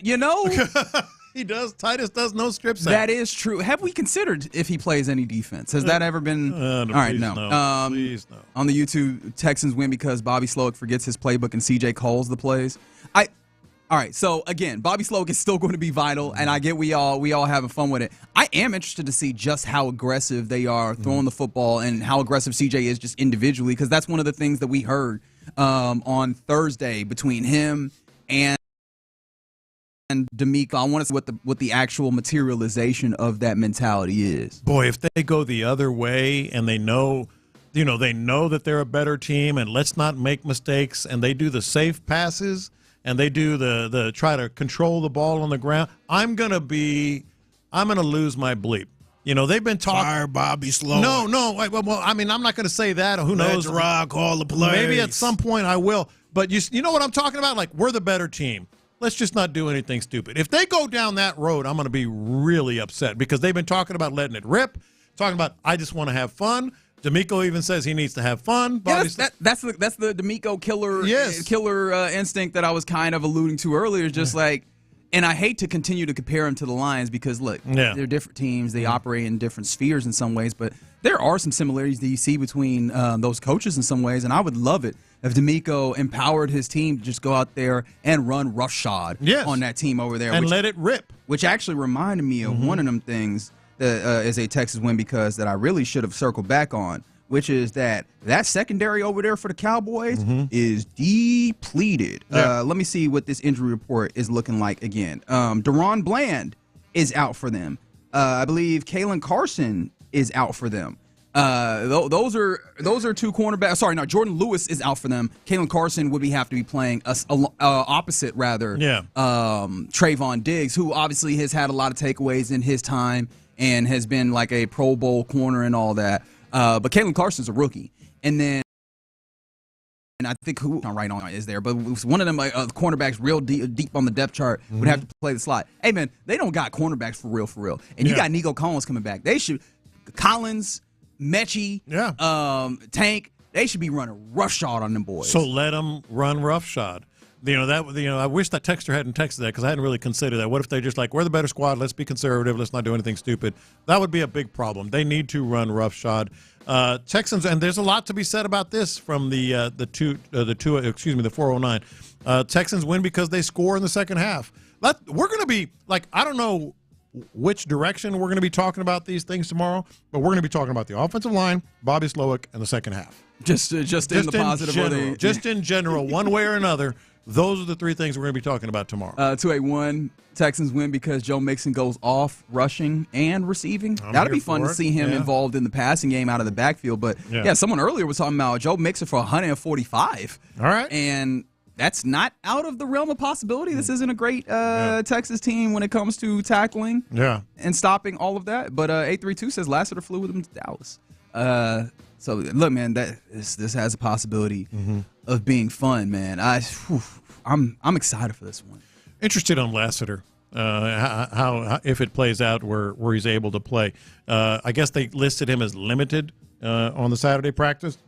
He does. Titus does no strip sacks. That is true. Have we considered if he plays any defense? Has that ever been? No, all right, no. Please, no. On the YouTube, Texans win because Bobby Slowick forgets his playbook and CJ calls the plays. All right, so again, Bobby Slowick is still going to be vital, and I get we all having fun with it. I am interested to see just how aggressive they are throwing the football and how aggressive CJ is just individually, because that's one of the things that we heard on Thursday between him and D'Amico. I want to see what the actual materialization of that mentality is. Boy, if they go the other way and they know that they're a better team and let's not make mistakes, and they do the safe passes and they do the try to control the ball on the ground, I'm gonna lose my bleep. They've been talking. Fire Bobby Slowick. No. Well, I mean, I'm not gonna say that. Who knows? Let Gerard call the plays. Maybe at some point I will. But you know what I'm talking about? Like, we're the better team. Let's just not do anything stupid. If they go down that road, I'm going to be really upset because they've been talking about letting it rip, talking about I just want to have fun. D'Amico even says he needs to have fun. Yeah, that's the D'Amico killer instinct that I was kind of alluding to earlier. Just and I hate to continue to compare them to the Lions because, look, they're different teams. They operate in different spheres in some ways, but there are some similarities that you see between those coaches in some ways, and I would love it if D'Amico empowered his team to just go out there and run roughshod on that team over there. And let it rip. Which actually reminded me of one of them things that is a Texas win because that I really should have circled back on which is that secondary over there for the Cowboys is depleted. Yeah. Let me see what this injury report is looking like again. Deron Bland is out for them. I believe Kalen Carson is out for them. Those are two cornerbacks. Sorry, no, Jordan Lewis is out for them. Kalen Carson would have to be playing opposite rather. Yeah. Trayvon Diggs, who obviously has had a lot of takeaways in his time and has been like a Pro Bowl corner and all that. But Kalen Carson's a rookie, and then. And I think who right on is there, but one of them cornerbacks real deep on the depth chart would have to play the slot. Hey man, they don't got cornerbacks for real, and you got Nico Collins coming back. They should Collins, Mechie, Tank. They should be running roughshod on them boys. So let them run roughshod. I wish that texter hadn't texted that because I hadn't really considered that. What if they just like, we're the better squad, let's be conservative, let's not do anything stupid. That would be a big problem. They need to run roughshod. Texans, and there's a lot to be said about this from the 409. Texans win because they score in the second half. We're going to be like, I don't know which direction we're going to be talking about these things tomorrow, but we're going to be talking about the offensive line, Bobby Slowick, and the second half. Just in the positive general, just in general, one way or another. Those are the three things we're going to be talking about tomorrow. 281, Texans win because Joe Mixon goes off rushing and receiving. That'll be fun to see him involved in the passing game out of the backfield. But, someone earlier was talking about Joe Mixon for 145. All right. And that's not out of the realm of possibility. This isn't a great Texas team when it comes to tackling and stopping all of that. But 832 says Lassiter flew with him to Dallas. So, look, man, this has a possibility of being fun, man. I'm excited for this one. Interested on Lassiter, how if it plays out where he's able to play. I guess they listed him as limited on the Saturday practice.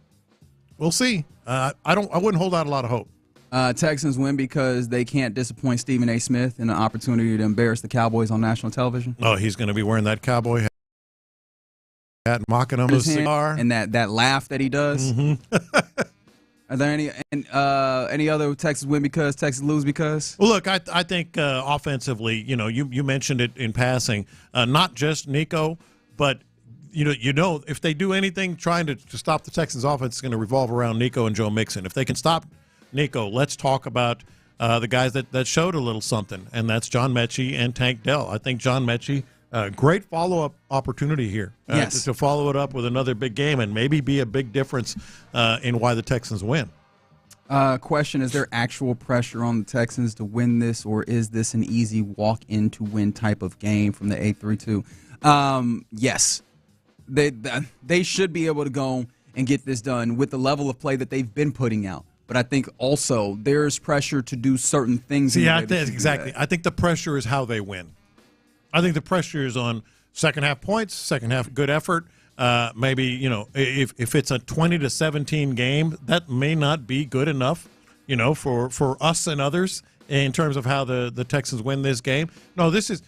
We'll see. I wouldn't hold out a lot of hope. Texans win because they can't disappoint Stephen A. Smith in an opportunity to embarrass the Cowboys on national television. Oh, he's going to be wearing that cowboy hat. Mocking him with a cigar and that laugh that he does. Are there any other Texas win because Texas lose because? Well, look, I think offensively, you mentioned it in passing, not just Nico, but if they do anything trying to stop the Texans' offense, it's going to revolve around Nico and Joe Mixon. If they can stop Nico, let's talk about the guys that showed a little something, and that's John Mechie and Tank Dell. I think John Mechie. Great follow-up opportunity here to follow it up with another big game and maybe be a big difference in why the Texans win. Question, is there actual pressure on the Texans to win this, or is this an easy walk-in-to-win type of game from the 832? Yes. They should be able to go and get this done with the level of play that they've been putting out. But I think also there's pressure to do certain things. Exactly. I think the pressure is how they win. I think the pressure is on second half points, second half good effort. Maybe, if it's a 20-17 game, that may not be good enough, for us and others in terms of how the Texans win this game. No, this is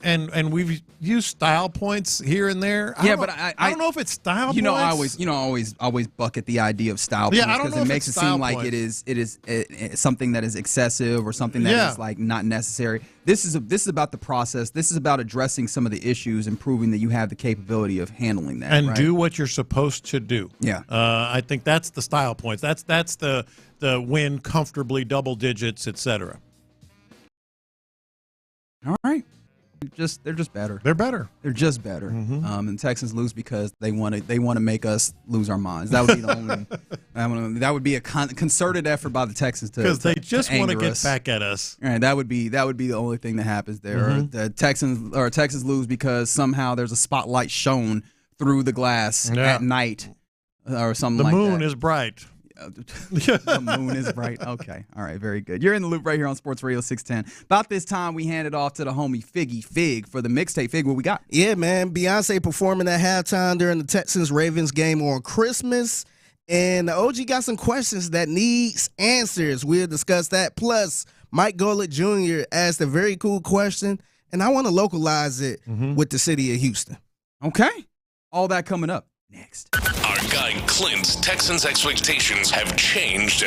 and we've used style points here and there. I don't know if it's style points. I always bucket the idea of style points because it makes it seem like it is something that is excessive or something that is like not necessary. This is about the process. This is about addressing some of the issues and proving that you have the capability of handling that. And do what you're supposed to do. Yeah. I think that's the style points. That's the win comfortably, double digits, etc. All right. They're just better. They're better. They're just better. And Texans lose because they want to make us lose our minds. That would be the only. That would be a concerted effort by the Texans because they just want to get back at us. All right, that would be the only thing that happens there. The Texans lose because somehow there's a spotlight shown through the glass at night or something like that. The moon is bright. The moon is bright. Okay. All right. Very good. You're in the loop right here on Sports Radio 610. About this time, we handed off to the homie Figgy Fig for the mixtape. Fig, what we got? Yeah, man. Beyonce performing at halftime during the Texans-Ravens game on Christmas. And the OG got some questions that needs answers. We'll discuss that. Plus, Mike Golick Jr. asked a very cool question, and I want to localize it with the city of Houston. Okay. All that coming up next. Our guy Clint's Texans expectations have changed.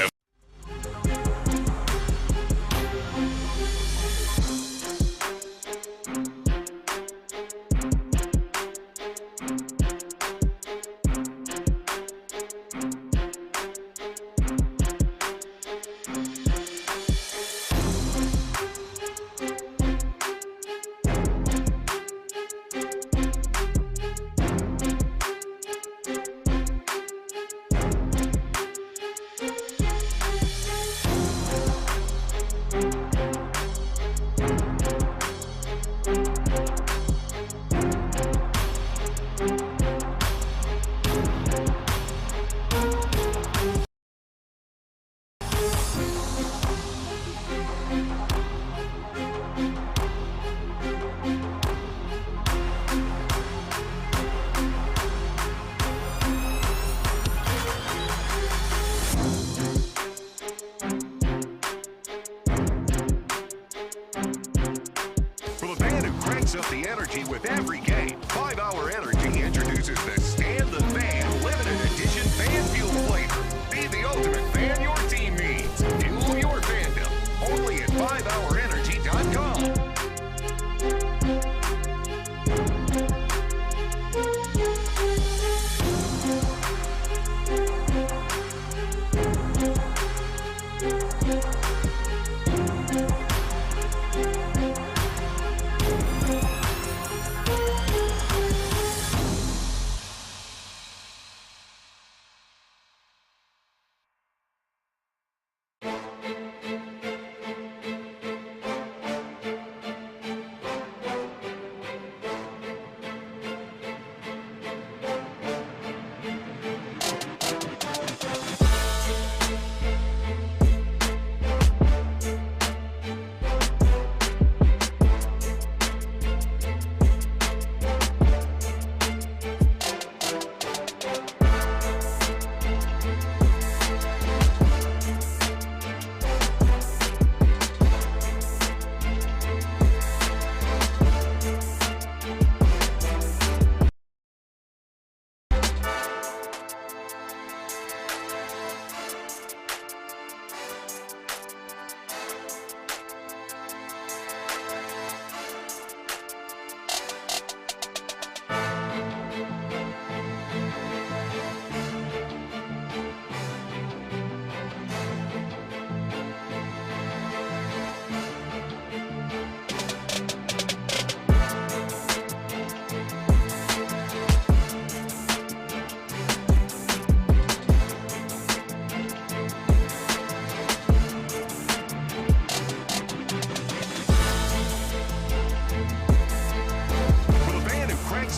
cranks up the energy with every game. 5 Hour Energy introduces the Stand the Fan limited edition fan fuel flavor. Be the ultimate fan your team needs. Fuel your fandom. Only at 5hourenergy.com.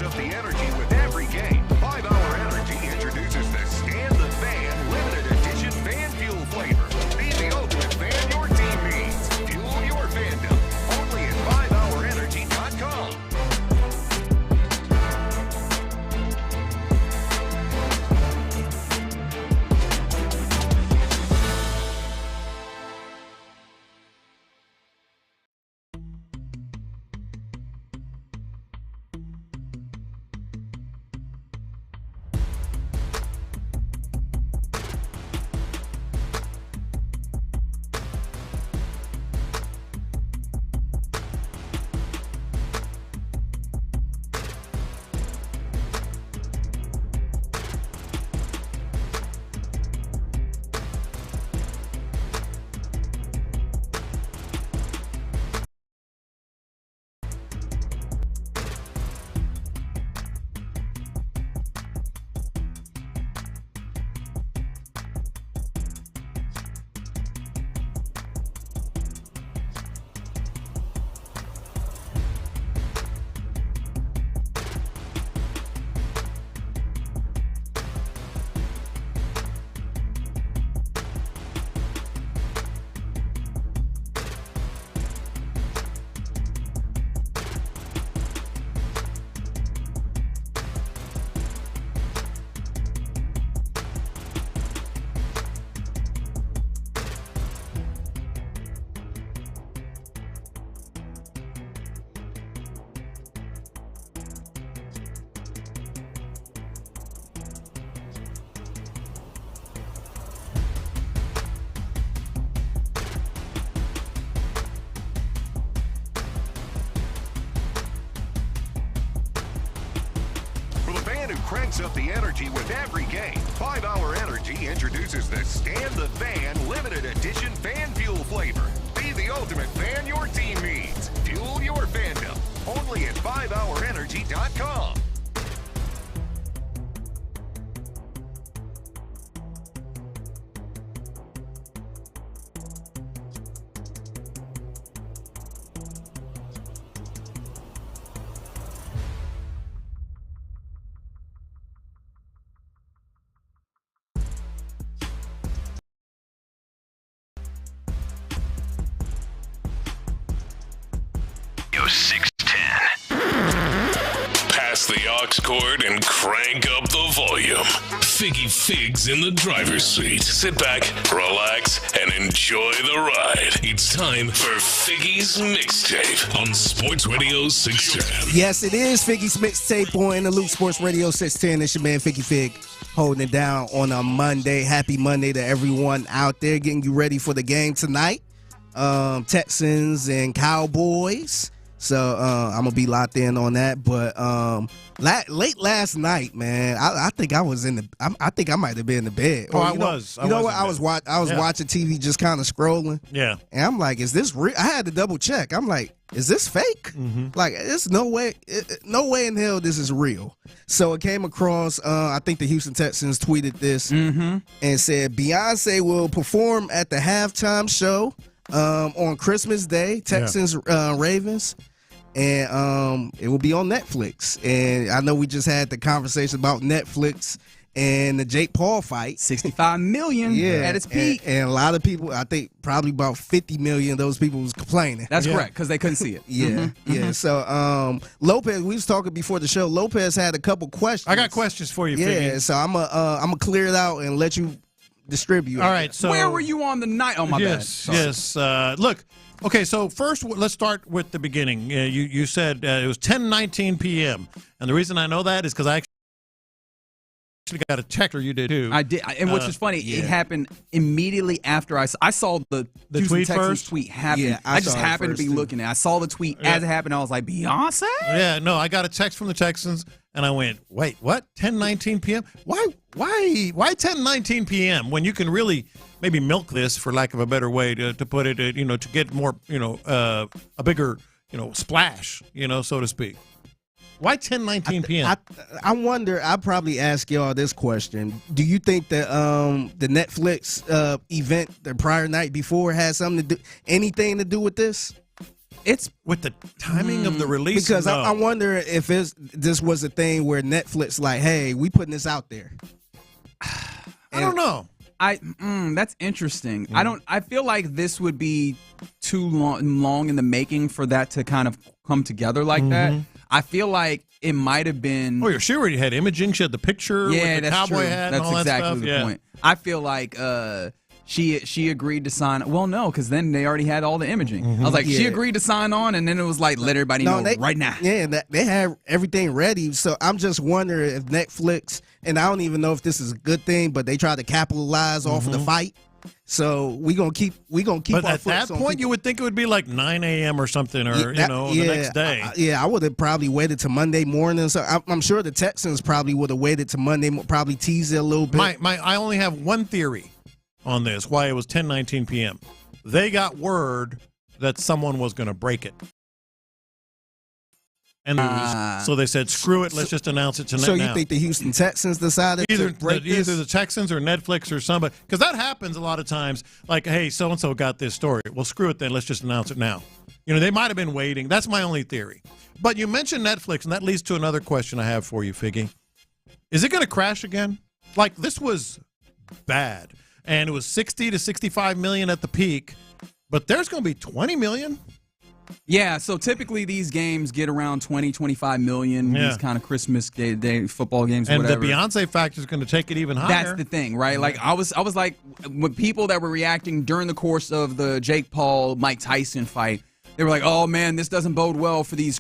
Up the energy with every game. 5 Hour Energy introduces the Stand the Fan limited edition fan fuel flavor. Be the ultimate fan your team needs. Fuel your fandom. Only at 5hourenergy.com. Cranks up the energy with every game. 5 Hour Energy introduces the Stand the Fan limited edition fan fuel flavor. Be the ultimate fan your team needs. Fuel your fandom. Only at 5hourenergy.com. Pass the aux cord and crank up the volume. Figgy Fig's in the driver's seat. Sit back, relax, and enjoy the ride. It's time for Figgy's Mixtape on Sports Radio 610. Yes, it is Figgy's Mixtape on the Loop Sports Radio 610. It's your man Figgy Fig holding it down on a Monday. Happy Monday to everyone out there, getting you ready for the game tonight. Texans and Cowboys. So I'm gonna be locked in on that. But late last night, man, I think I was I think I might have been in the bed. Oh, I was. You know what? I was watching TV, just kind of scrolling. Yeah. And I'm like, is this real? I had to double check. I'm like, is this fake? Like, there's no way in hell this is real. So it came across. I think the Houston Texans tweeted this and said Beyonce will perform at the halftime show on Christmas Day, Texans Ravens, and it will be on Netflix. And I know we just had the conversation about Netflix and the Jake Paul fight. 65 million at its peak. And a lot of people, I think probably about 50 million of those people was complaining. That's correct, because they couldn't see it. Yeah. So Lopez, we was talking before the show. Lopez had a couple questions. I got questions for you, Figgy. Yeah, so I'm gonna clear it out and let you distribute. All right, so where were you on the night? Oh, my bad. Yes. Look, okay, so first let's start with the beginning. You said it was 10:19 p.m., and the reason I know that is because I actually got a text, or you did too. I did, and which is funny, it happened immediately after I saw the Houston tweet Texans first? tweet happen. Yeah, I just happened to be looking at it. I saw the tweet as it happened. I was like, Beyonce? Yeah, no, I got a text from the Texans, and I went, wait, what? 10:19 p.m.? Why 10:19 p.m. when you can really maybe milk this, for lack of a better way to put it, to get more, a bigger, splash, so to speak. Why 10:19 p.m.? I wonder. I'll probably ask y'all this question: do you think that the Netflix event the prior night before had anything to do with this? It's with the timing of the release. Because I wonder if this was a thing where Netflix like, hey, we putting this out there. I don't know. That's interesting. I feel like this would be too long in the making for that to kind of come together like that. I feel like it might have been. Oh, she already had imaging. She had the picture with the that's cowboy true. hat. That's and all exactly that stuff. the point. I feel like she agreed to sign. Well, no, because then they already had all the imaging. I was like, she agreed to sign on, and then it was like, let everybody know right now. Yeah, they had everything ready. So I'm just wondering if Netflix, and I don't even know if this is a good thing, but they tried to capitalize off of the fight. So we gonna keep. But at that point, you would think it would be like 9 a.m. or something, or the next day. I would have probably waited to Monday morning. So I'm sure the Texans probably would have waited to Monday, probably tease it a little bit. I only have one theory on this. Why it was 10:19 p.m. They got word that someone was going to break it. And so they said, screw it, let's just announce it tonight. So you think the Houston Texans decided to break this? Either the Texans or Netflix or somebody. Because that happens a lot of times. Like, hey, so-and-so got this story. Well, screw it then, let's just announce it now. They might have been waiting. That's my only theory. But you mentioned Netflix, and that leads to another question I have for you, Figgy. Is it going to crash again? Like, this was bad. And it was 60 to 65 million at the peak. But there's going to be 20 million? Yeah, so typically these games get around 20, 25 million, these kind of Christmas day football games or whatever. And the Beyonce factor is going to take it even higher. That's the thing, right? Like I was like, with people that were reacting during the course of the Jake Paul, Mike Tyson fight, they were like, oh man, this doesn't bode well for these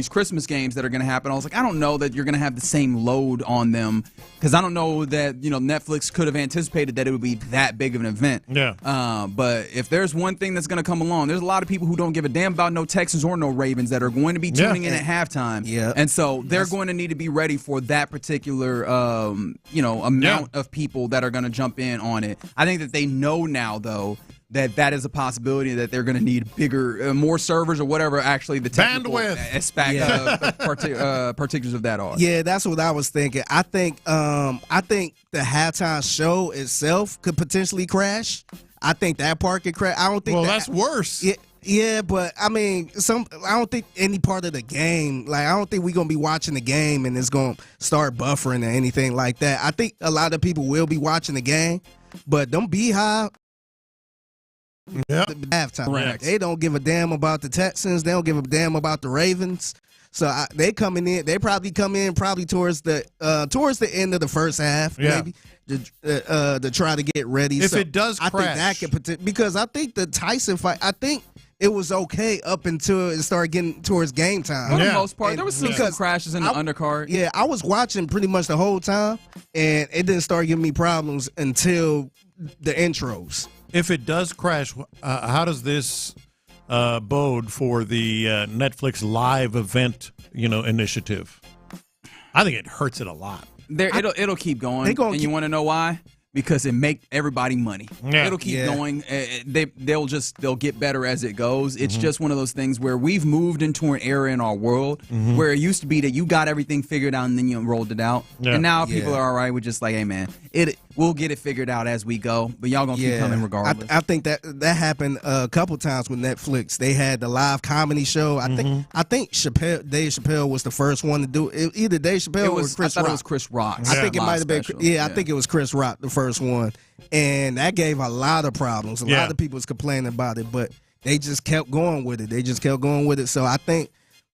Christmas games that are going to happen. I was like, I don't know that you're going to have the same load on them, because I don't know that, Netflix could have anticipated that it would be that big of an event. Yeah. But if there's one thing that's going to come along, there's a lot of people who don't give a damn about no Texans or no Ravens that are going to be tuning in at halftime. Yeah. And so they're going to need to be ready for that particular, amount of people that are going to jump in on it. I think that they know now, though, that is a possibility that they're going to need bigger, more servers or whatever. Actually, the technical aspect particulars of that are. Yeah, that's what I was thinking. I think the halftime show itself could potentially crash. I think that part could crash. I don't think. Well, that's worse. Yeah, but I mean, I don't think any part of the game. Like, I don't think we're gonna be watching the game and it's gonna start buffering or anything like that. I think a lot of people will be watching the game, but don't be high. Yeah. Halftime. They don't give a damn about the Texans. They don't give a damn about the Ravens. So they coming in. They probably come in towards the end of the first half, maybe to try to get ready. If it does crash, I think that could because I think the Tyson fight. I think it was okay up until it started getting towards game time. For the most part, there was some crashes in the undercard. Yeah, I was watching pretty much the whole time, and it didn't start giving me problems until the intros. If it does crash, how does this bode for the Netflix live event, initiative? I think it hurts it a lot. It'll keep going, and you want to know why? Because it make everybody money. Yeah. It'll keep going. They'll get better as it goes. It's just one of those things where we've moved into an era in our world where it used to be that you got everything figured out and then you rolled it out. Yeah. And now people are all right with just like, hey man, we'll get it figured out as we go. But y'all gonna keep coming regardless. I think that happened a couple times with Netflix. They had the live comedy show. I think Dave Chappelle was the first one to do it. Either Dave Chappelle or Chris Rock. I thought it was Chris Rock. I think it might have been. I think it was Chris Rock, the first one, and that gave a lot of problems. A lot of people was complaining about it, but they just kept going with it. So I think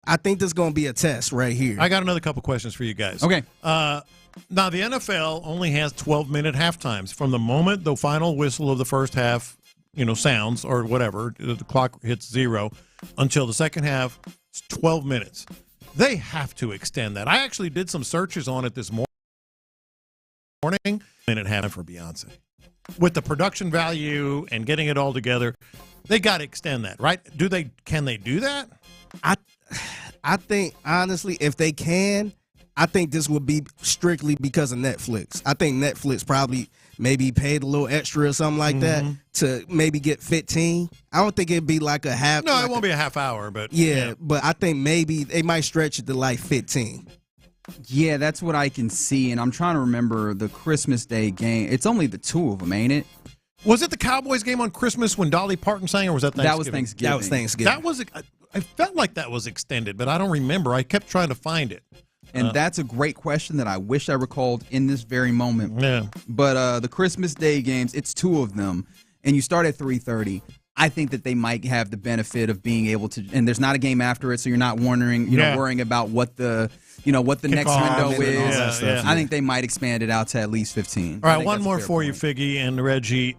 this is going to be a test right here. I got another couple questions for you guys. Okay. Now, the NFL only has 12-minute halftimes. From the moment the final whistle of the first half, sounds or whatever, the clock hits 0, until the second half, it's 12 minutes. They have to extend that. I actually did some searches on it this morning. Minute half for Beyonce. With the production value and getting it all together, they got to extend that, right? Can they do that? I think, honestly, if they can, I think this would be strictly because of Netflix. I think Netflix probably maybe paid a little extra or something like that to maybe get 15. I don't think it'd be like a half. No, it won't be a half hour, but but I think maybe they might stretch it to like 15. Yeah, that's what I can see, and I'm trying to remember the Christmas Day game. It's only the two of them, ain't it? Was it the Cowboys game on Christmas when Dolly Parton sang, or was that Thanksgiving? That was Thanksgiving. I felt like that was extended, but I don't remember. I kept trying to find it. And that's a great question that I wish I recalled in this very moment. Yeah. But the Christmas Day games, it's two of them, and you start at 3:30. I think that they might have the benefit of being able to, and there's not a game after it, so you're not worrying about what the next window is. I think they might expand it out to at least 15. All right, one more for you, Figgy and Reggie.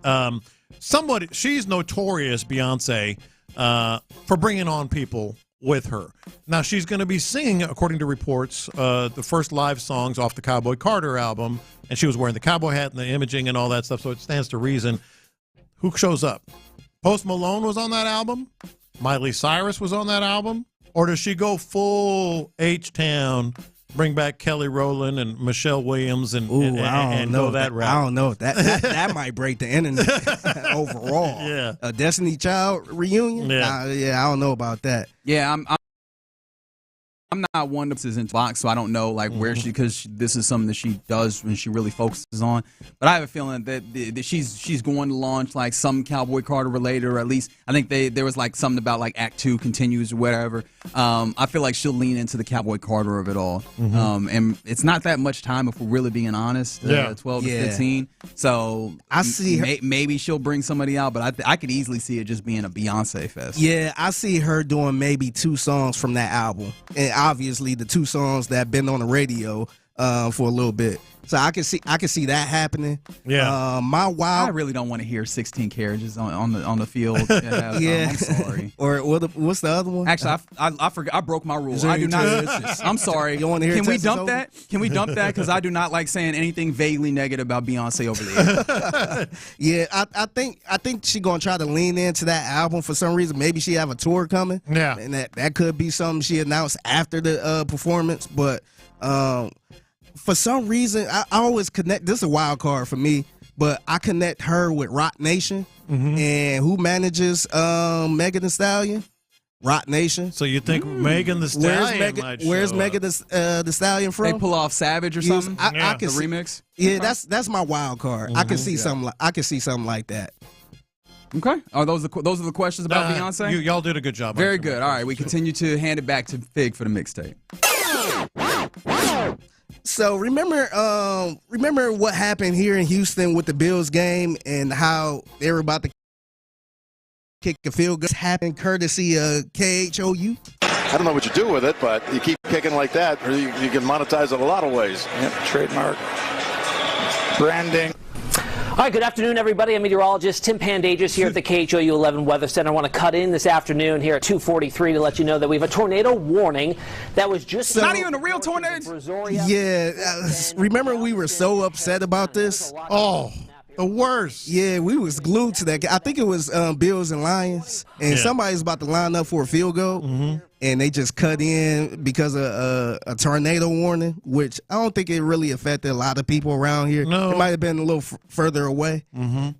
She's notorious, Beyonce, for bringing on people with her. Now, she's going to be singing, according to reports, the first live songs off the Cowboy Carter album, and she was wearing the cowboy hat and the imaging and all that stuff, so it stands to reason. Who shows up? Post Malone was on that album? Miley Cyrus was on that album? Or does she go full H-Town, bring back Kelly Rowland and Michelle Williams and go that route? I don't know. That might break the internet overall. Yeah. A Destiny Child reunion? Yeah. I don't know about that. Yeah, I'm not one that is in box, so I don't know where because this is something that she does when she really focuses on. But I have a feeling that she's going to launch some Cowboy Carter related, or at least I think there was something about Act 2 continues or whatever. I feel like she'll lean into the Cowboy Carter of it all. And it's not that much time if we're really being honest. 12 to 15. So I see her. Maybe she'll bring somebody out, but I could easily see it just being a Beyonce fest. Yeah, I see her doing maybe 2 songs from that album. And obviously the 2 songs that have been on the radio for a little bit. So I can see that happening. Yeah. I really don't want to hear 16 carriages on the field. I'm sorry. Or what's the other one? Actually, I forgot. I broke my rule. I do not. I'm sorry. You want to hear? Can we dump that? Can we dump that? Because I do not like saying anything vaguely negative about Beyonce over there. Yeah, I think she's gonna try to lean into that album for some reason. Maybe she have a tour coming. Yeah, and that could be something she announced after the performance, but. For some reason, I always connect. This is a wild card for me, but I connect her with Rock Nation and who manages Megan Thee Stallion. Rock Nation. So you think Megan Thee Stallion Where's Megan Thee Stallion from? They pull off Savage or something. I can the remix. Yeah, that's my wild card. I can see something. I can see something like that. Okay. Are those are the questions about Beyonce? Y'all did a good job. Very good. All right, we continue to hand it back to Fig for the mixtape. So remember what happened here in Houston with the Bills game and how they were about to kick a field goal. Happened courtesy of KHOU. I don't know what you do with it, but you keep kicking like that, or you can monetize it a lot of ways. Yep, trademark. Branding. All right, good afternoon, everybody. I'm meteorologist Tim Pandages here at the KHOU 11 Weather Center. I want to cut in this afternoon here at 2:43 to let you know that we have a tornado warning that was just... Not even a real tornado? Yeah, remember we were so upset about this? Oh, the worst. Yeah, we was glued to that. I think it was Bills and Lions, and somebody's about to line up for a field goal, and they just cut in because of a tornado warning, which I don't think it really affected a lot of people around here. No. It might have been a little further away,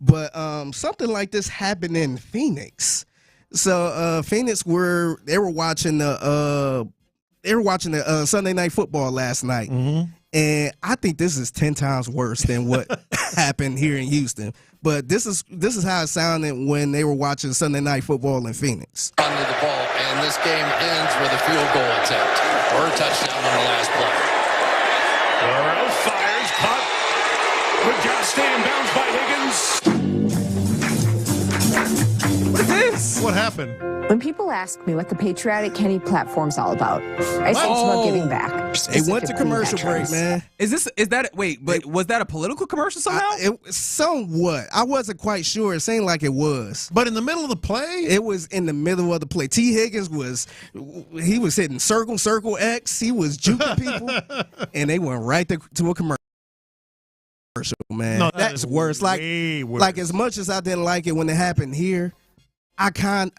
but something like this happened in Phoenix. So Phoenix they were watching the Sunday Night Football last night. And I think this is 10 times worse than what happened here in Houston. But this is how it sounded when they were watching Sunday Night Football in Phoenix. Under the ball, and this game ends with a field goal attempt or a touchdown on the last play. Burrow fires, caught. Good job, stay in bounds by Higgins. What is this? What happened? When people ask me what the Patriotic Kenny platform's all about, I say it's about giving back. It went to commercial break, man. Was that a political commercial somehow? Somewhat. I wasn't quite sure. It seemed like it was. But in the middle of the play? It was in the middle of the play. T. Higgins was hitting circle X. He was juking people, and they went right to a commercial. Man, No, that's worse. Like as much as I didn't like it when it happened here, I kind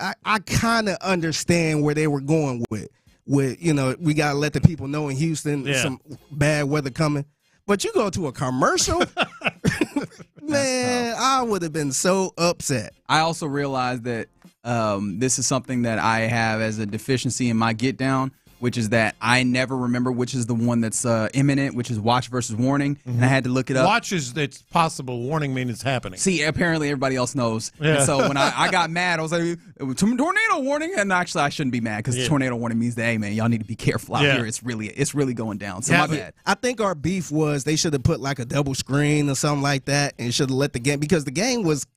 of understand where they were going with we gotta let the people know in Houston some bad weather coming. But you go to a commercial, man, I would have been so upset. I also realized that this is something that I have as a deficiency in my get down, which is that I never remember which is the one that's imminent, which is watch versus warning, and I had to look it up. Watch is it's possible. Warning means it's happening. See, apparently everybody else knows. Yeah. And so when I got mad, I was like, tornado warning, and actually I shouldn't be mad because tornado warning means that, hey man, y'all need to be careful out here. It's really going down. So my bad. I think our beef was they should have put like a double screen or something like that, and should have let the game, because the game was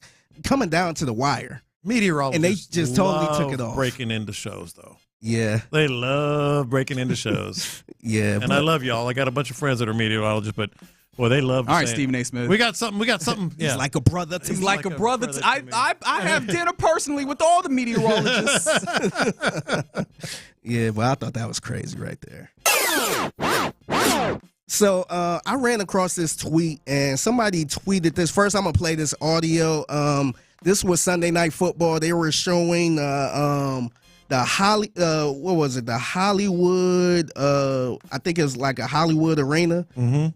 coming down to the wire. Meteorologists and they just totally took it off. Breaking into shows though. Yeah. They love breaking into shows. Yeah. And I love y'all. I got a bunch of friends that are meteorologists, but boy, they love all right, Stephen A. Smith. We got something. Yeah. He's like a brother to me. He's like a brother. I have dinner personally with all the meteorologists. Yeah, but I thought that was crazy right there. So I ran across this tweet, and somebody tweeted this. First, I'm going to play this audio. This was Sunday Night Football. They were showing the Hollywood, I think it was like a Hollywood arena. And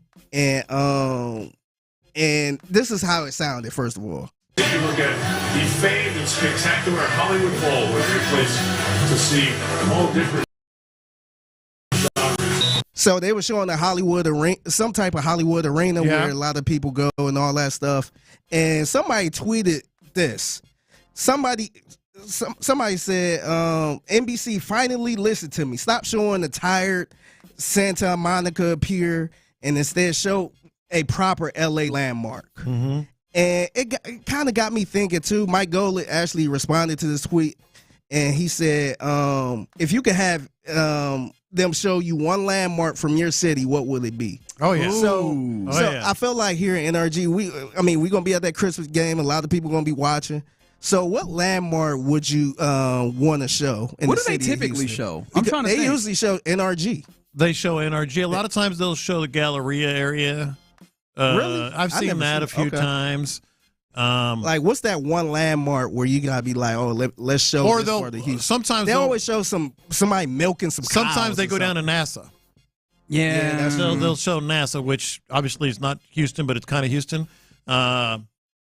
this is how it sounded, first of all. If you look at the famed and spectacular Hollywood Bowl, where you're placed to see all different genres. So they were showing a Hollywood arena, some type of Hollywood arena where a lot of people go and all that stuff. And somebody tweeted this. Somebody said, NBC finally listened to me. Stop showing the tired Santa Monica Pier and instead show a proper LA landmark. And it kind of got me thinking too. Mike Golick actually responded to this tweet, and he said, if you could have them show you one landmark from your city, what would it be? Oh yeah. So I feel like here in NRG, we're gonna be at that Christmas game. A lot of people gonna be watching. So what landmark would you want to show in what the city? What do they typically show? I'm trying to think. They usually show NRG. They show NRG. A lot of times they'll show the Galleria area. Really? I've seen that a few times. Like, what's that one landmark where you gotta be like, oh, let's show or this part of Houston? Sometimes they always show somebody milking some cows. Sometimes they go down to NASA. Yeah, they'll show NASA, which obviously is not Houston, but it's kind of Houston.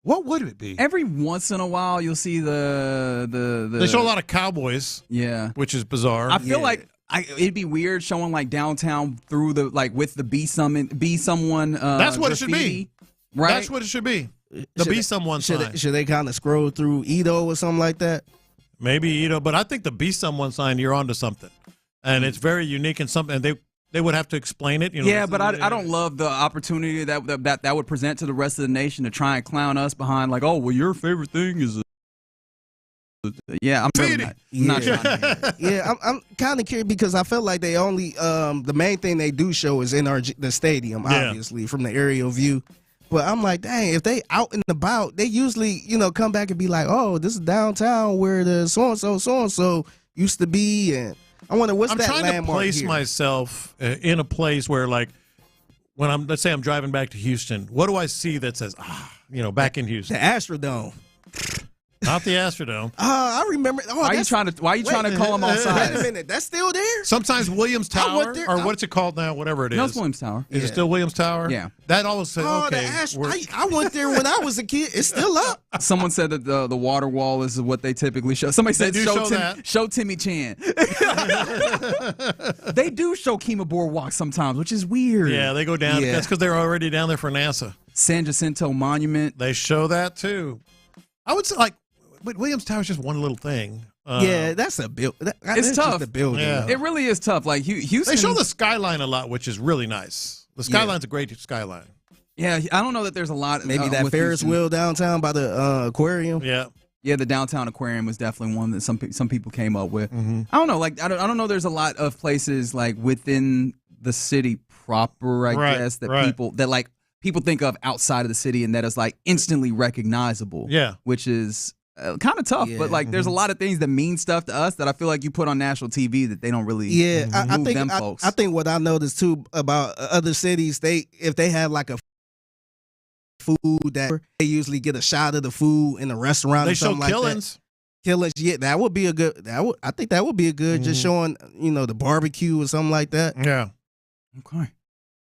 What would it be? Every once in a while, you'll see the They show a lot of Cowboys. Yeah, which is bizarre. I feel like it'd be weird showing like downtown through the with the Be Someone. That's what graffiti, it should be. Right. That's what it should be. The Be Someone sign. Should they kind of scroll through Edo or something like that? Maybe Edo, but I think the Be Someone sign, you're onto something, and it's very unique and something. And they would have to explain it. Yeah, but I don't love the opportunity that would present to the rest of the nation to try and clown us behind like, oh, well, your favorite thing is Yeah, I'm really not trying to hear it. Yeah, I'm kind of curious because I felt like they only the main thing they do show is the stadium, obviously from the aerial view. But I'm like, dang, if they out and about, they usually come back and be like, oh, this is downtown where the so and so used to be, and I wonder what's that landmark. I'm trying to place here? myself in a place where, like, when let's say I'm driving back to Houston, what do I see that says, back in Houston? The Astrodome. Not the Astrodome. I remember. Oh, why are you trying to call them all sides? Wait a minute, that's still there? Sometimes Williams Tower, or what's it called now? Whatever it is. No, it's Williams Tower. Is it still Williams Tower? Yeah. That always says, okay. I went there when I was a kid. It's still up. Someone said that the water wall is what they typically show. Somebody said show Timmy Chan. They do show Kima Boardwalk sometimes, which is weird. Yeah, they go down. Yeah. That's because they're already down there for NASA. San Jacinto Monument. They show that too. I would say, but Williams Tower is just one little thing. Yeah, that's a build. It's tough. The building. Yeah. It really is tough. Like Houston, they show the skyline a lot, which is really nice. The skyline's a great skyline. Yeah, I don't know that there's a lot. Maybe that Ferris wheel downtown by the aquarium. Yeah. Yeah, the downtown aquarium was definitely one that some people came up with. Mm-hmm. I don't know. Like I don't know. There's a lot of places like within the city proper, I guess, that people think of outside of the city and that is like instantly recognizable. Yeah, which is kind of tough. But like, there's a lot of things that mean stuff to us that I feel like you put on national TV that they don't really. Yeah, I move think them folks. I think what I noticed too about other cities, if they have like a food that they usually get a shot of the food in a restaurant. They or something show killings. Killings, yeah, that would be a good. I think that would be a good just showing the barbecue or something like that. Yeah. Okay.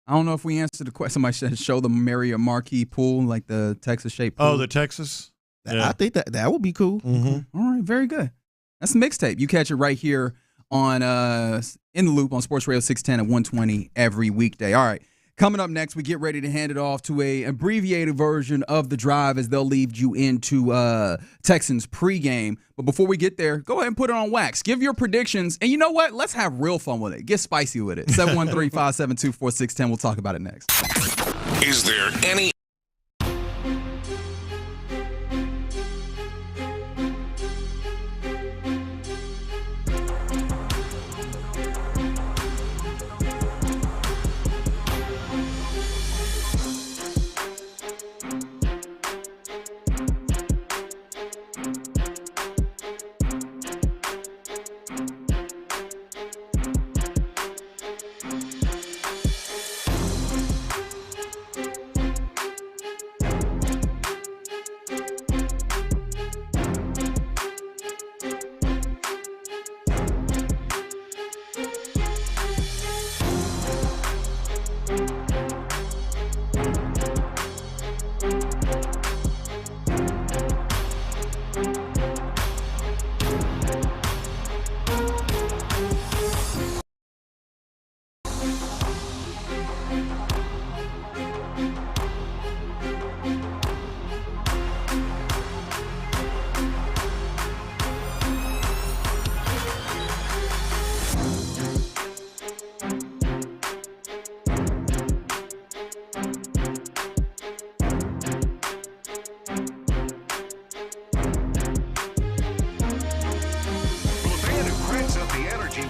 I don't know if we answered the question. Somebody said show the Marriott Marquee pool, like the Texas shaped pool. Oh, the Texas. I think that would be cool. Mm-hmm. All right, very good. That's a mixtape. You catch it right here on In the Loop on Sports Radio 610 at 120 every weekday. All right. Coming up next, we get ready to hand it off to a abbreviated version of the drive as they'll lead you into Texans pregame. But before we get there, go ahead and put it on wax. Give your predictions. And you know what? Let's have real fun with it. Get spicy with it. 713-572-4610. We'll talk about it next. Is there any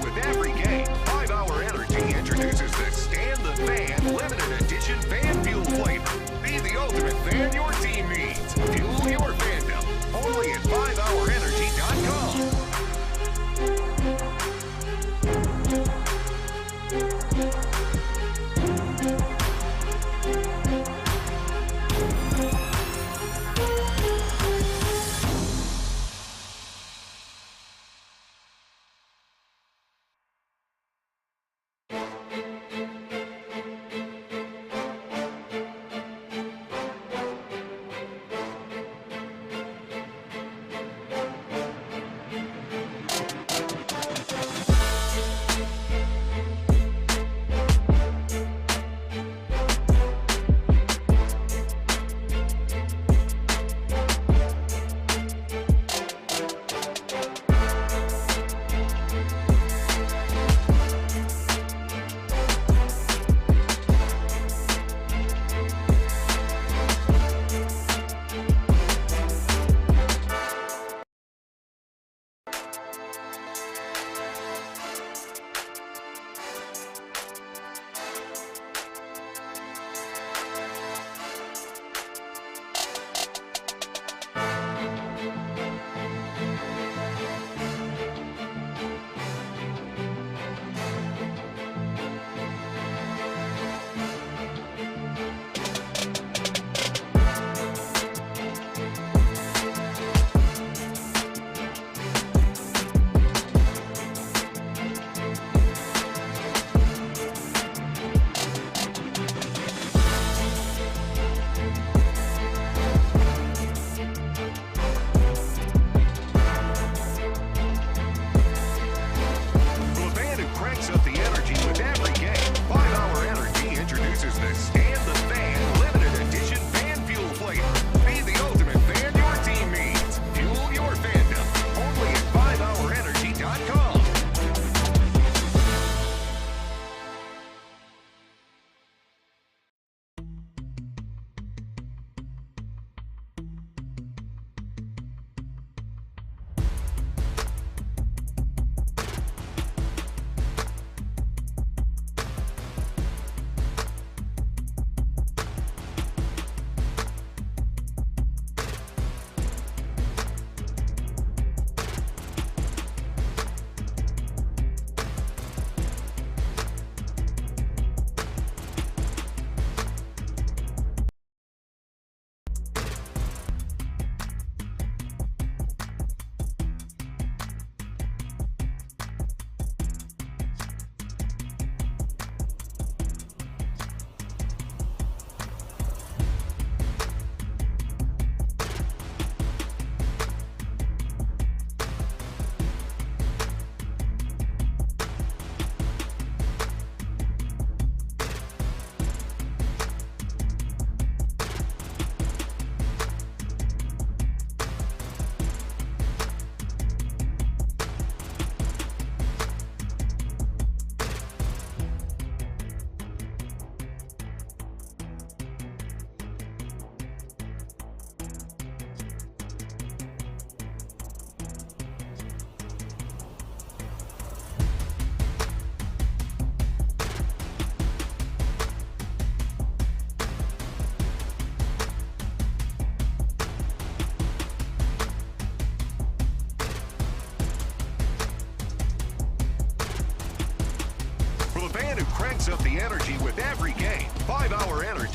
with every game, 5-Hour Energy introduces the Stand the Fan limited edition fan fuel flavor. Be the ultimate fan your team needs. Fuel your fandom. Only at 5hourenergy.com.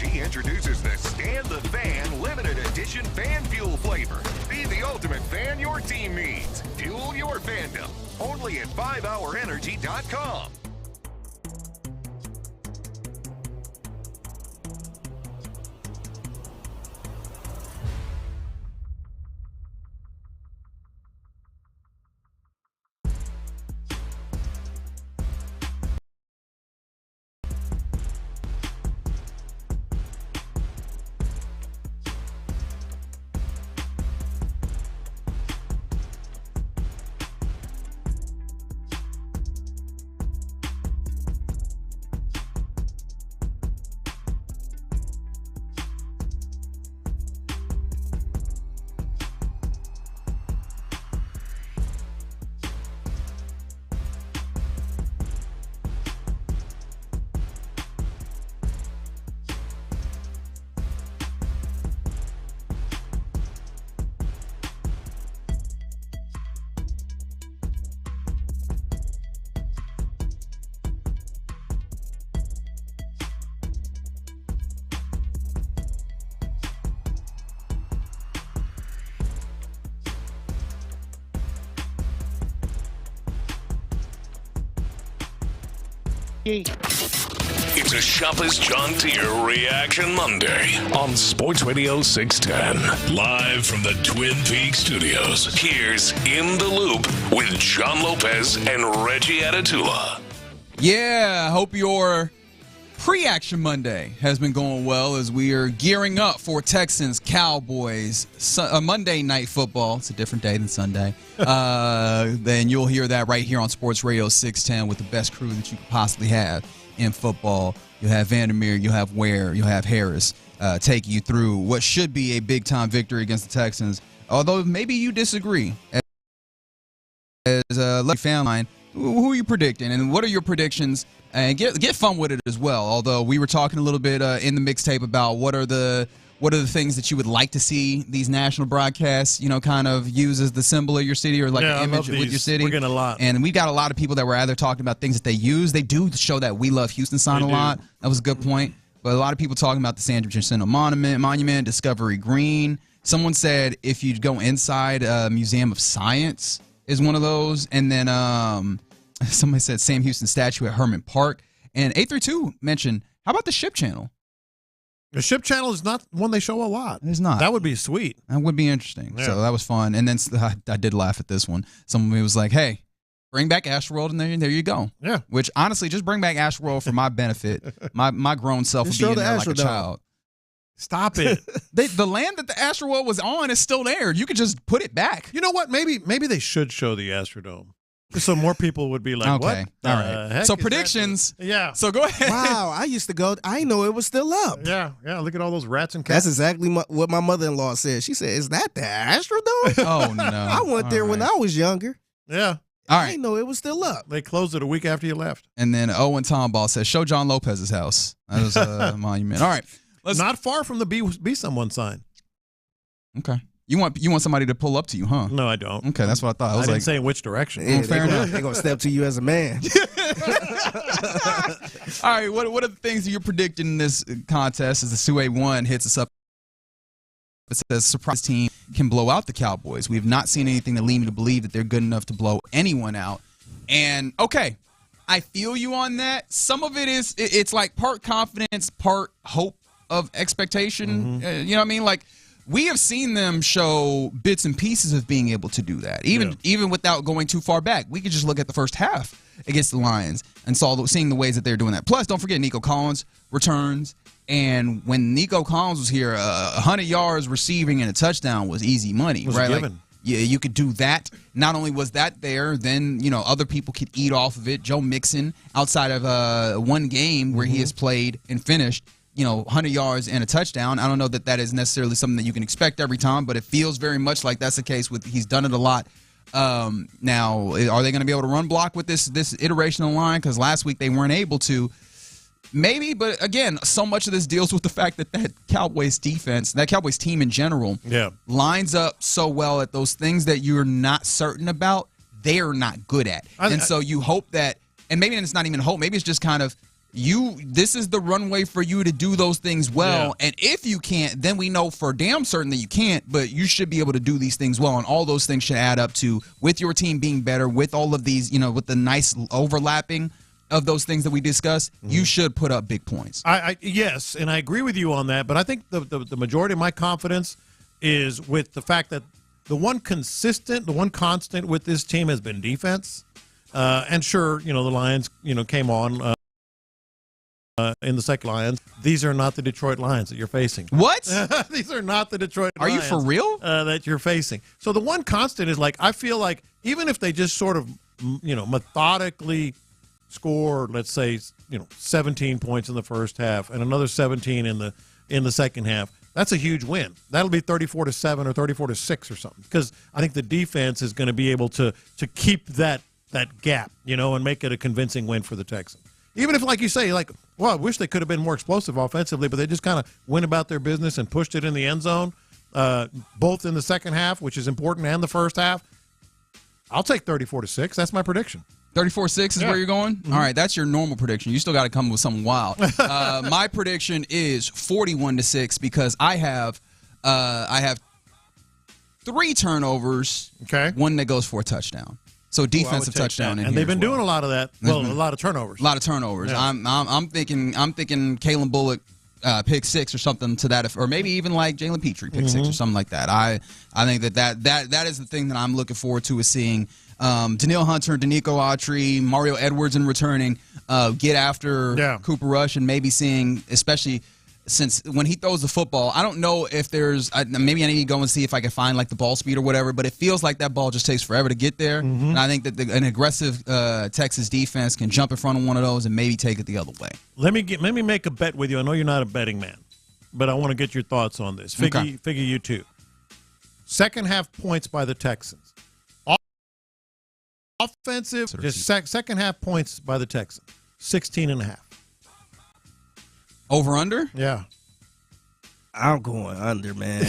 Energy introduces the Stand the Fan limited edition fan fuel flavor. Be the ultimate fan your team needs. Fuel your fandom. Only at 5hourenergy.com. It's a Shopper's John Deere Reaction Monday on Sports Radio 610. Live from the Twin Peaks studios, here's In the Loop with John Lopez and Reggie Atatula. Yeah, I hope your pre-action Monday has been going well as we are gearing up for Texans Cowboys Monday Night Football. It's a different day than Sunday. Then you'll hear that right here on Sports Radio 610 with the best crew that you could possibly have in football. You'll have Vandermeir, you'll have Ware, you'll have Harris taking you through what should be a big-time victory against the Texans. Although maybe you disagree. As a lucky fan line, who are you predicting, and what are your predictions? And get fun with it as well. Although we were talking a little bit in the mixtape about what are the things that you would like to see these national broadcasts, kind of use as the symbol of your city or like an image with your city. We're getting a lot. And we got a lot of people that were either talking about things that they use. They do show that We Love Houston sign a lot. That was a good point. But a lot of people talking about the Sandra Jacinto Monument, Discovery Green. Someone said if you go inside Museum of Science is one of those. And then somebody said Sam Houston statue at Herman Park. And 832 mentioned, how about the Ship Channel? The Ship Channel is not one they show a lot. It's not. That would be sweet. That would be interesting. Yeah. So that was fun. And then I did laugh at this one. Someone was like, hey, bring back Astroworld, and there you go. Yeah. Which, honestly, just bring back Astroworld for my benefit. My grown self will be in there like a child. Stop it. The land that the Astroworld was on is still there. You could just put it back. You know what? Maybe they should show the Astrodome. So more people would be like, okay. What? All right. So predictions. Yeah. So go ahead. Wow, I used to go. I didn't know it was still up. Yeah. Look at all those rats and cats. That's exactly what my mother-in-law said. She said, "Is that the Astrodome?" Oh no! I went there when I was younger. Yeah. All I right. didn't know it was still up. They closed it a week after you left. And then Owen Tomball says, "Show John Lopez's house." That was a monument. All right. Not far from the Be Someone sign. Okay. You want somebody to pull up to you, huh? No, I don't. Okay, that's what I thought. I was didn't say in which direction. Yeah, fair enough. They're going to step to you as a man. All right, what are the things that you're predicting in this contest as the Sue 1 hits us up? It says surprise team can blow out the Cowboys. We have not seen anything to lead me to believe that they're good enough to blow anyone out. And, okay, I feel you on that. Some of it is, it's like part confidence, part hope of expectation. Mm-hmm. You know what I mean? Like, we have seen them show bits and pieces of being able to do that, even without going too far back. We could just look at the first half against the Lions and seeing the ways that they're doing that. Plus, don't forget Nico Collins returns. And when Nico Collins was here, 100 yards receiving and a touchdown was easy money, was right? a given. Like, yeah, you could do that. Not only was that there, then other people could eat off of it. Joe Mixon, outside of one game where he has played and finished, 100 yards and a touchdown. I don't know that is necessarily something that you can expect every time, but it feels very much like that's the case he's done it a lot. Now, are they going to be able to run block with this iteration of the line? Because last week they weren't able to. Maybe, but again, so much of this deals with the fact that Cowboys defense, that Cowboys team in general, lines up so well at those things that you're not certain about, they're not good at. And so you hope that, and maybe it's not even hope, maybe it's just kind of, this is the runway for you to do those things well. And if you can't, then we know for damn certain that you can't, but you should be able to do these things well. And all those things should add up to, with your team being better, with all of these, with the nice overlapping of those things that we discussed, you should put up big points. Yes, and I agree with you on that, but I think the majority of my confidence is with the fact that the one constant with this team has been defense. And sure, the Lions, came on in the second Lions. These are not the Detroit Lions that you're facing. What? These are not the Detroit Lions. Are you for real? That you're facing. So the one constant is I feel like even if they just sort of, methodically score, let's say, 17 points in the first half and another 17 in the second half, that's a huge win. That'll be 34-7 or 34-6 or something, because I think the defense is going to be able to keep that gap, and make it a convincing win for the Texans. Even if, like you say, I wish they could have been more explosive offensively, but they just kind of went about their business and pushed it in the end zone, both in the second half, which is important, and the first half. I'll take 34-6. That's my prediction. 34-6 is where you're going? Mm-hmm. All right, that's your normal prediction. You still got to come with something wild. My prediction is 41-6 because I have 3 turnovers, one that goes for a touchdown. So defensive touchdown in and here they've been doing a lot of that. Well, a lot of turnovers. A lot of turnovers. Yeah. I'm thinking Kalen Bullock pick 6 or something to that, or maybe even like Jalen Petrie pick 6 or something like that. I think that is the thing that I'm looking forward to, is seeing Danielle Hunter, Danico Autry, Mario Edwards in returning get after Cooper Rush, and maybe seeing, especially since when he throws the football, I don't know if there's maybe I need to go and see if I can find the ball speed or whatever, but it feels like that ball just takes forever to get there. And I think that an aggressive Texas defense can jump in front of one of those and maybe take it the other way. Let me make a bet with you. I know you're not a betting man, but I want to get your thoughts on this. Figure you too. Second half points by the Texans. Offensive, just second half points by the Texans. 16.5. Over under? Yeah. I'm going under, man.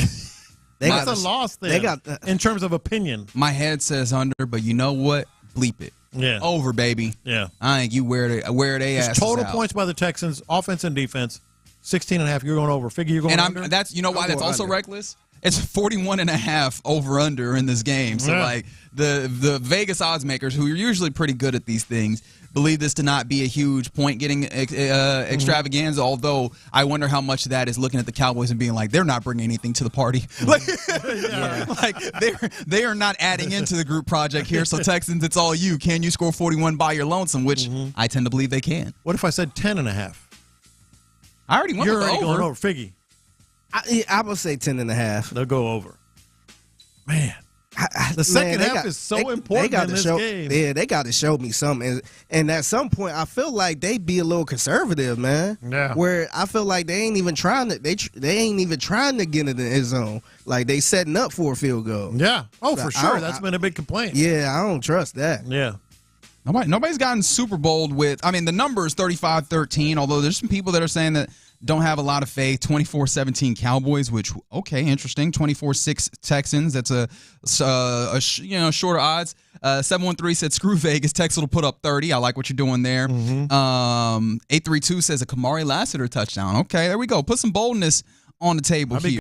That's a loss there. In terms of opinion. My head says under, but you know what? Bleep it. Yeah. Over, baby. Yeah. I think you wear they asses total out. points by the Texans, offense and defense, 16.5. You're going over. Figure you're going under. And that's, you know why that's also reckless? It's 41.5 over under in this game. So the Vegas odds makers, who are usually pretty good at these things, believe this to not be a huge point getting extravaganza. Although I wonder how much of that is looking at the Cowboys and being like, they're not bringing anything to the party. They are not adding into the group project here. So Texans, it's all you. Can you score 41 by your lonesome? Which I tend to believe they can. What if I said 10.5? I already went You're with the already over. going over. Figgy. I would say 10.5. They'll go over. Man. The second half is so important in this game. Yeah, they got to show me something. And at some point, I feel like they be a little conservative, man. Yeah. Where I feel like they ain't even trying to. They ain't even trying to get into the end zone. Like they setting up for a field goal. Yeah. Oh, for sure. That's been a big complaint. Yeah, I don't trust that. Yeah. Nobody's gotten Super Bowled with. I mean, the number is 35-13. Although there's some people that are saying that don't have a lot of faith. 24-17 Cowboys, which interesting. 24-6 Texans. That's a shorter odds. 713 said screw Vegas. Texas will put up 30. I like what you're doing there. 832 says a Kamari Lassiter touchdown. Okay, there we go. Put some boldness on the table here.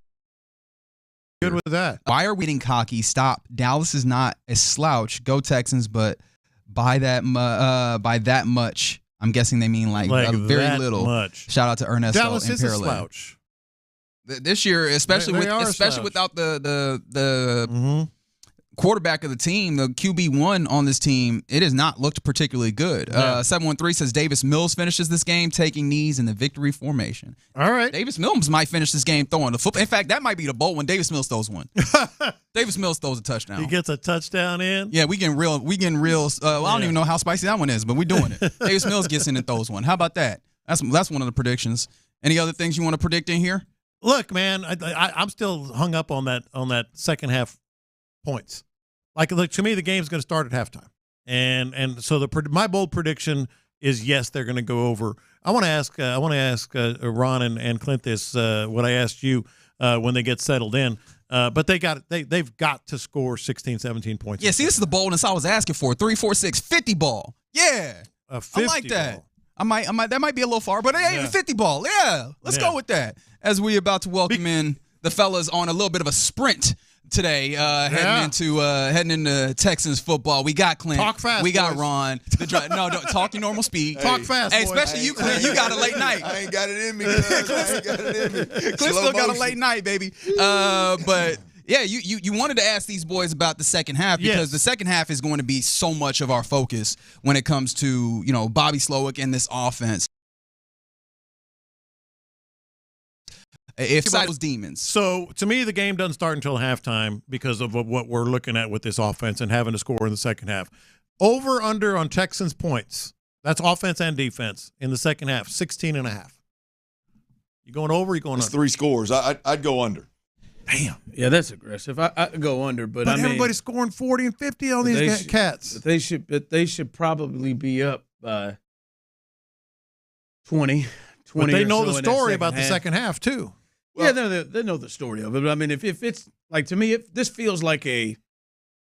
Good with that. Why are we getting cocky? Stop. Dallas is not a slouch. Go Texans, but by that much. I'm guessing they mean like very little. Much. Shout out to Ernesto. Dallas and is a slouch. This year, especially without the quarterback of the team, the QB1 on this team, it has not looked particularly good. 713 says Davis Mills finishes this game taking knees in the victory formation. All right. Davis Mills might finish this game throwing the football. In fact, that might be the bold when Davis Mills throws one. Davis Mills throws a touchdown. He gets a touchdown in? Yeah, we getting real. I don't even know how spicy that one is, but we're doing it. Davis Mills gets in and throws one. How about that? That's one of the predictions. Any other things you want to predict in here? Look, man, I'm still hung up on that second half points. Look, to me, the game's going to start at halftime, and so my bold prediction is yes, they're going to go over. I want to ask Ron and Clint this what I asked you when they get settled in, but they've got to score 16, 17 points. Yeah, see, this is the boldness I was asking for. 3, 4, 6, 50 ball. Yeah, 50 I like that. ball. That might be a little far, but hey, 50 ball. Yeah, let's go with that. As we about to welcome in the fellas on a little bit of a sprint today, heading into Texans football. We got Clint. Talk fast. We got boys. Ron. Don't talk your normal speed. Talk fast. Hey, boys. especially you, Clint. You got a late night. I ain't got it in me. I ain't got it in me. Clint still got a late night, baby. But yeah, you wanted to ask these boys about the second half because the second half is going to be so much of our focus when it comes to Bobby Slowick and this offense. If those demons. So, to me, the game doesn't start until halftime because of what we're looking at with this offense and having to score in the second half. Over, under on Texans points. That's offense and defense in the second half, 16.5. You going over or you going under? 3 scores. I'd go under. Damn. Yeah, that's aggressive. I go under, but I mean, everybody's scoring 40 and 50 on these cats. But they should probably be up by 20. But they know so the story about the second half, too. Well, yeah, they know the story of it. But I mean, if it's like, to me, this feels like a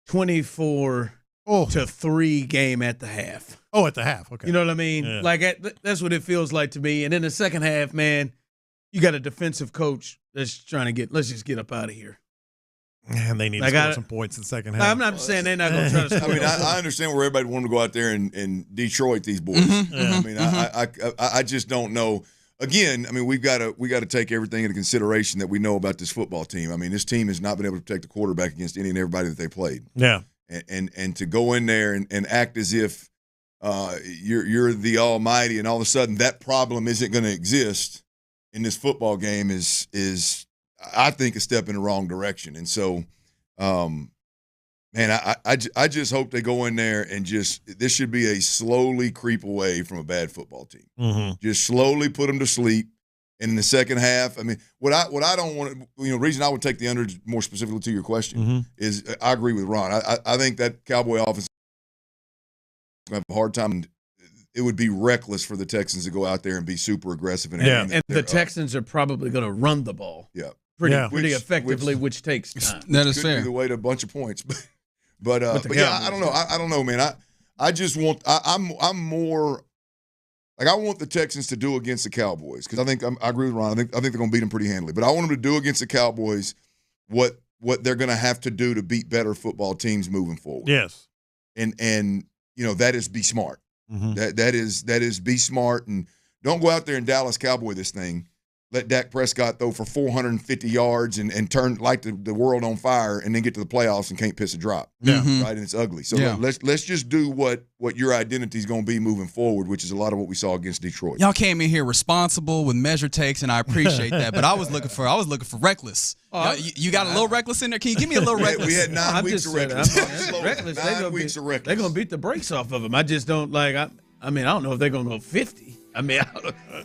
24-3 game at the half. Oh, at the half. Okay. You know what I mean? Yeah. Like that's what it feels like to me. And in the second half, man, you got a defensive coach that's trying to let's just get up out of here. And they need to score some points in the second half. I'm not saying they're not going to try to score. I mean, I understand where everybody wanted to go out there and Detroit these boys. I mean, I just don't know. Again, I mean, we got to take everything into consideration that we know about this football team. I mean, this team has not been able to protect the quarterback against any and everybody that they played. Yeah, and to go in there and act as if you're the almighty, and all of a sudden that problem isn't going to exist in this football game is I think a step in the wrong direction. And so, man, I just hope they go in there and this should be a slowly creep away from a bad football team. Mm-hmm. Just slowly put them to sleep. And in the second half, I mean, what I don't want to, the reason I would take the under, more specifically to your question, is I agree with Ron. I think that Cowboy offense is going to have a hard time. It would be reckless for the Texans to go out there and be super aggressive. And the Texans are probably going to run the ball. Yeah. Pretty effectively, which takes time. That is fair. Either way to a bunch of points. But yeah, I don't know. I don't know, man. I just want I'm more like I want the Texans to do against the Cowboys because I agree with Ron. I think they're going to beat them pretty handily. But I want them to do against the Cowboys what they're going to have to do to beat better football teams moving forward. Yes, and that is be smart. Mm-hmm. That is be smart and don't go out there and Dallas Cowboy this thing. Let Dak Prescott throw for 450 yards and turn light the world on fire and then get to the playoffs and can't piss a drop. Yeah. Right? And it's ugly. So Yeah. let's just do what your identity is going to be moving forward, which is a lot of what we saw against Detroit. Y'all came in here responsible with measure takes, and I appreciate that. But I was looking for reckless. You got a little reckless in there? Can you give me a little reckless? We had 9 weeks of reckless. Reckless. 9 weeks of reckless. They're going to beat the brakes off of them. I just don't like. I mean, I don't know if they're going to go 50. I mean,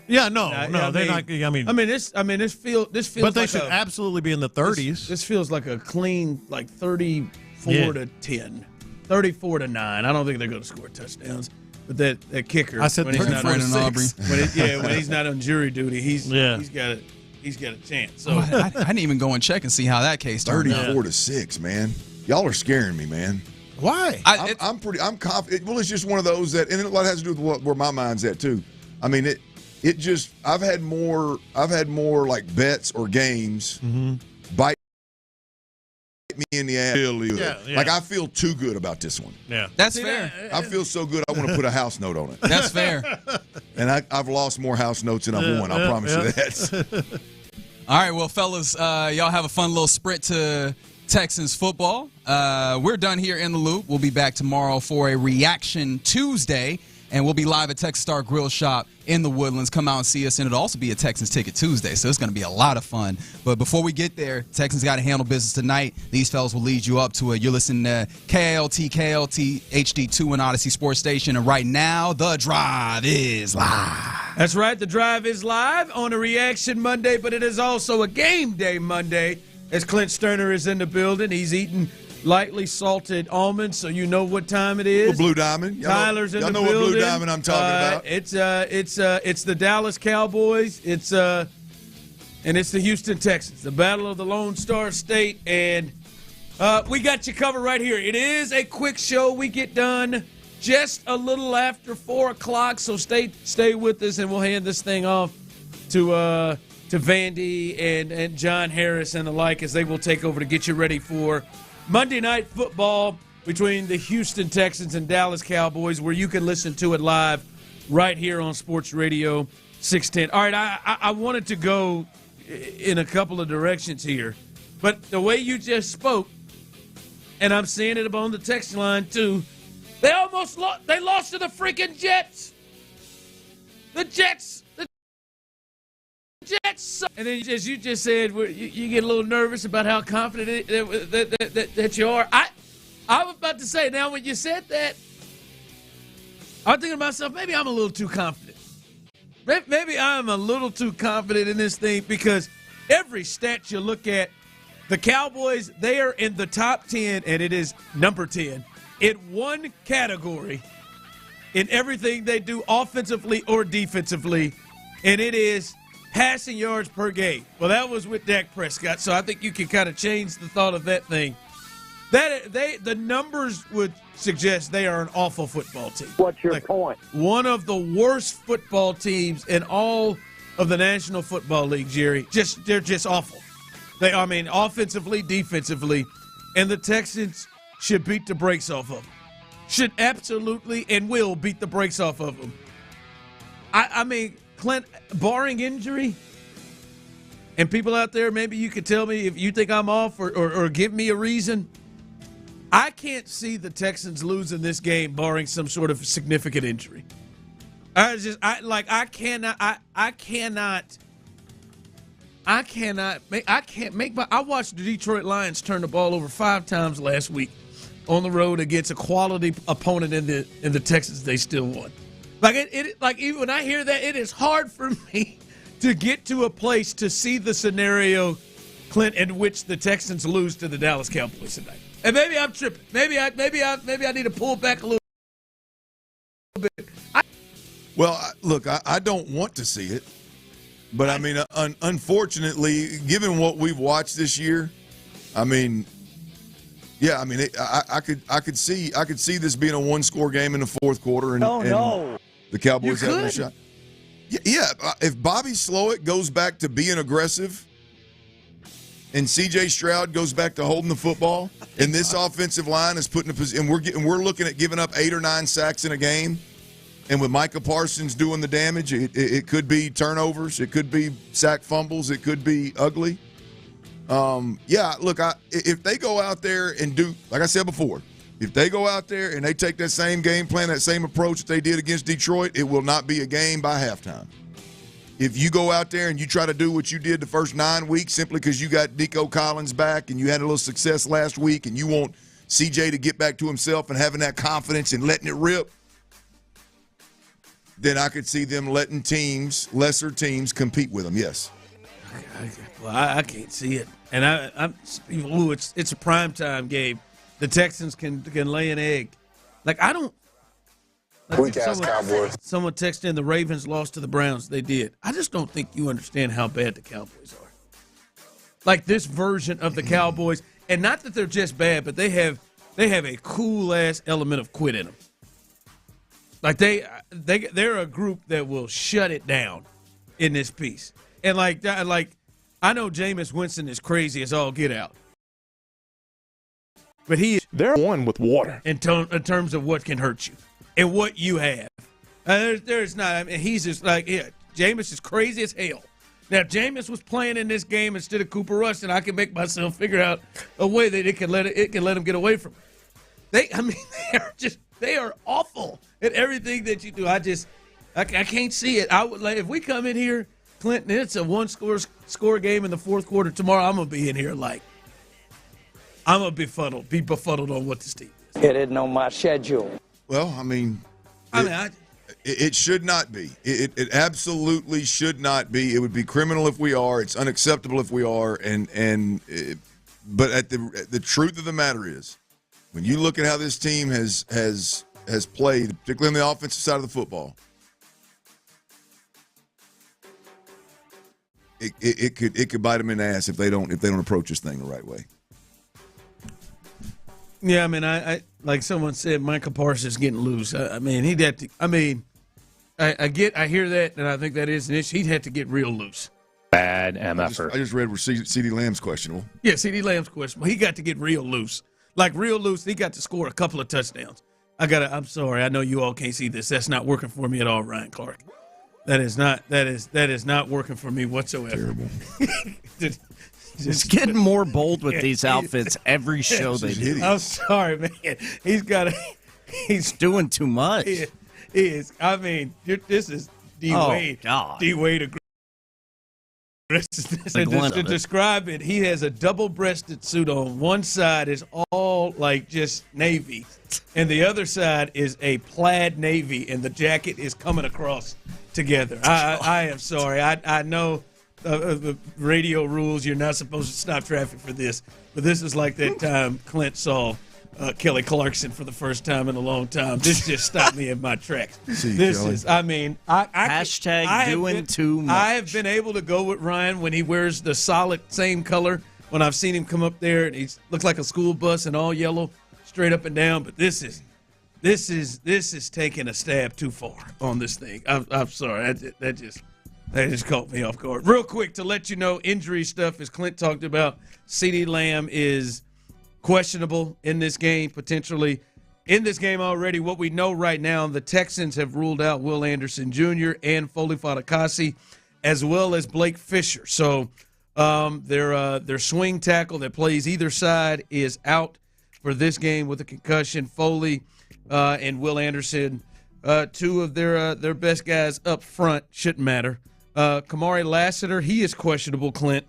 they're not. This feels. But they should absolutely be in the 30s. This feels like a clean, like 34 to 10, 34 to 9. I don't think they're going to score touchdowns. But that kicker, I said when he's not Brandon Aubrey. when he's not on jury duty, he's got a chance. So I didn't even go and check and see how that case turned out. 34 to 6, man. Y'all are scaring me, man. Why? I'm confident. Well, it's just one of those that, and a lot has to do with where my mind's at too. I mean, it just I've had more like bets or games bite me in the ass. Yeah. Like I feel too good about this one. Yeah, that's fair. I feel so good. I want to put a house note on it. That's fair. And I've lost more house notes than I've won. I promise you that. All right, well, fellas, y'all have a fun little sprint to Texans football. We're done here in the loop. We'll be back tomorrow for a Reaction Tuesday, and we'll be live at Texas Star Grill Shop in the Woodlands. Come out and see us, and it'll also be a Texans Ticket Tuesday, so it's going to be a lot of fun. But before we get there, Texans got to handle business tonight. These fellas will lead you up to it. You're listening to KLT HD2 and Odyssey Sports Station, and right now, The Drive is live. That's right, The Drive is live on a Reaction Monday, but it is also a Game Day Monday. As Clint Stoerner is in the building, he's eating lightly salted almonds, so you know what time it is. Blue Diamond. Tyler's in the building. Y'all know what Blue Diamond I'm talking about. It's the Dallas Cowboys. It's the Houston Texans, the battle of the Lone Star State, and we got you covered right here. It is a quick show. We get done just a little after 4 o'clock, so stay with us, and we'll hand this thing off to Vandy and John Harris and the like as they will take over to get you ready for Monday Night Football between the Houston Texans and Dallas Cowboys, where you can listen to it live right here on Sports Radio 610. All right, I wanted to go in a couple of directions here, but the way you just spoke, and I'm seeing it on the text line too, they almost lost to the freaking Jets. The Jets. And then, as you just said, you get a little nervous about how confident that you are. I was about to say, now when you said that, I was thinking to myself, maybe I'm a little too confident. Maybe I'm a little too confident in this thing, because every stat you look at, the Cowboys, they are in the top 10, and it is number 10 in one category in everything they do offensively or defensively, and it is passing yards per game. Well, that was with Dak Prescott, so I think you can kind of change the thought of that thing. The numbers would suggest they are an awful football team. What's your point? One of the worst football teams in all of the National Football League, Jerry. They're just awful. Offensively, defensively, and the Texans should beat the brakes off of them. Should absolutely and will beat the brakes off of them. Clint, barring injury, and people out there, maybe you could tell me if you think I'm off or give me a reason. I can't see the Texans losing this game barring some sort of significant injury. I watched the Detroit Lions turn the ball over 5 times last week on the road against a quality opponent in the Texans. They still won. Even when I hear that, it is hard for me to get to a place to see the scenario, Clint, in which the Texans lose to the Dallas Cowboys tonight. And maybe I'm tripping. Maybe I need to pull back a little bit. Look, I don't want to see it, but unfortunately, given what we've watched this year, I could see this being a 1-score game in the fourth quarter, and the Cowboys having a shot. Yeah, if Bobby Slowick goes back to being aggressive, and C.J. Stroud goes back to holding the football, and this offensive line is putting and we're looking at giving up 8 or 9 sacks in a game, and with Micah Parsons doing the damage, it could be turnovers, it could be sack fumbles, it could be ugly. If they go out there and do, like I said before, if they go out there and they take that same game plan, that same approach that they did against Detroit, it will not be a game by halftime. If you go out there and you try to do what you did the first 9 weeks simply because you got Nico Collins back and you had a little success last week and you want CJ to get back to himself and having that confidence and letting it rip, then I could see them letting lesser teams, compete with them, yes. I can't see it. And it's a primetime game. The Texans can lay an egg. Weak-ass Cowboys. Someone texted in the Ravens lost to the Browns. They did. I just don't think you understand how bad the Cowboys are. This version of the Cowboys, and not that they're just bad, but they have a cool-ass element of quit in them. They're a group that will shut it down in this piece. And I know Jameis Winston is crazy as all get out. But they're one with water in terms of what can hurt you and what you have. There's not. He's just Jameis is crazy as hell. Now, if Jameis was playing in this game instead of Cooper Rush, then I can make myself figure out a way that it can let him get away from it. They are awful at everything that you do. I can't see it. If we come in here, Clinton, it's a 1-score game in the fourth quarter tomorrow, I'm gonna be in here I'm going to be befuddled on what this team is. It isn't on my schedule. Well, it should not be. It absolutely should not be. It would be criminal if we are. It's unacceptable if we are. But the truth of the matter is, when you look at how this team has played, particularly on the offensive side of the football, it could bite them in the ass if they don't approach this thing the right way. Yeah, I mean, I like someone said, Micah Parsons getting loose. I mean, he'd have to. I mean, I hear that, and I think that is an issue. He'd have to get real loose. Bad MFer. I just read where CeeDee Lamb's questionable. Yeah, CeeDee Lamb's questionable. He got to get real loose. Like real loose, he got to score a couple of touchdowns. I'm sorry. I know you all can't see this. That's not working for me at all, Ryan Clark. That is not working for me whatsoever. Terrible. He's getting more bold with these outfits every show they do. I'm sorry, man. He's doing too much. He is. I mean, this is D-Wade. Oh, God. D-Wade to describe it, he has a double-breasted suit on. One side is all like just navy, and the other side is a plaid navy, and the jacket is coming across together. I am sorry. I know the radio rules. You're not supposed to stop traffic for this, but this is like that time Clint saw Kelly Clarkson for the first time in a long time. This just stopped me in my tracks. I mean, hashtag doing too much. I have been able to go with Ryan when he wears the solid same color. When I've seen him come up there and he looks like a school bus and all yellow, straight up and down. But this is taking a stab too far on this thing. I'm sorry. That just caught me off guard. Real quick to let you know, injury stuff as Clint talked about. CeeDee Lamb is questionable in this game, potentially in this game already. What we know right now, the Texans have ruled out Will Anderson Jr. and Foley Fatukasi, as well as Blake Fisher. So their swing tackle that plays either side is out for this game with a concussion. Foley and Will Anderson, two of their best guys up front, shouldn't matter. Kamari Lassiter, he is questionable, Clint,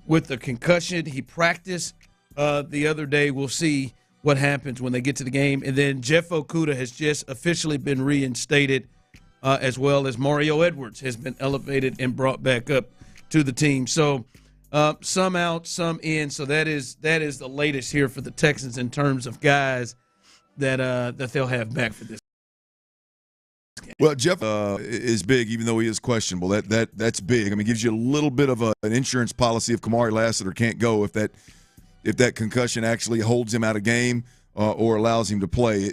with the concussion. He practiced the other day. We'll see what happens when they get to the game. And then Jeff Okudah has just officially been reinstated, as well as Mario Edwards has been elevated and brought back up to the team. So some out, some in. So that is the latest here for the Texans in terms of guys that they'll have back for this game. Well, Jeff is big, even though he is questionable. That's big. I mean, it gives you a little bit of an insurance policy if Kamari Lassiter can't go, if that concussion actually holds him out of game or allows him to play.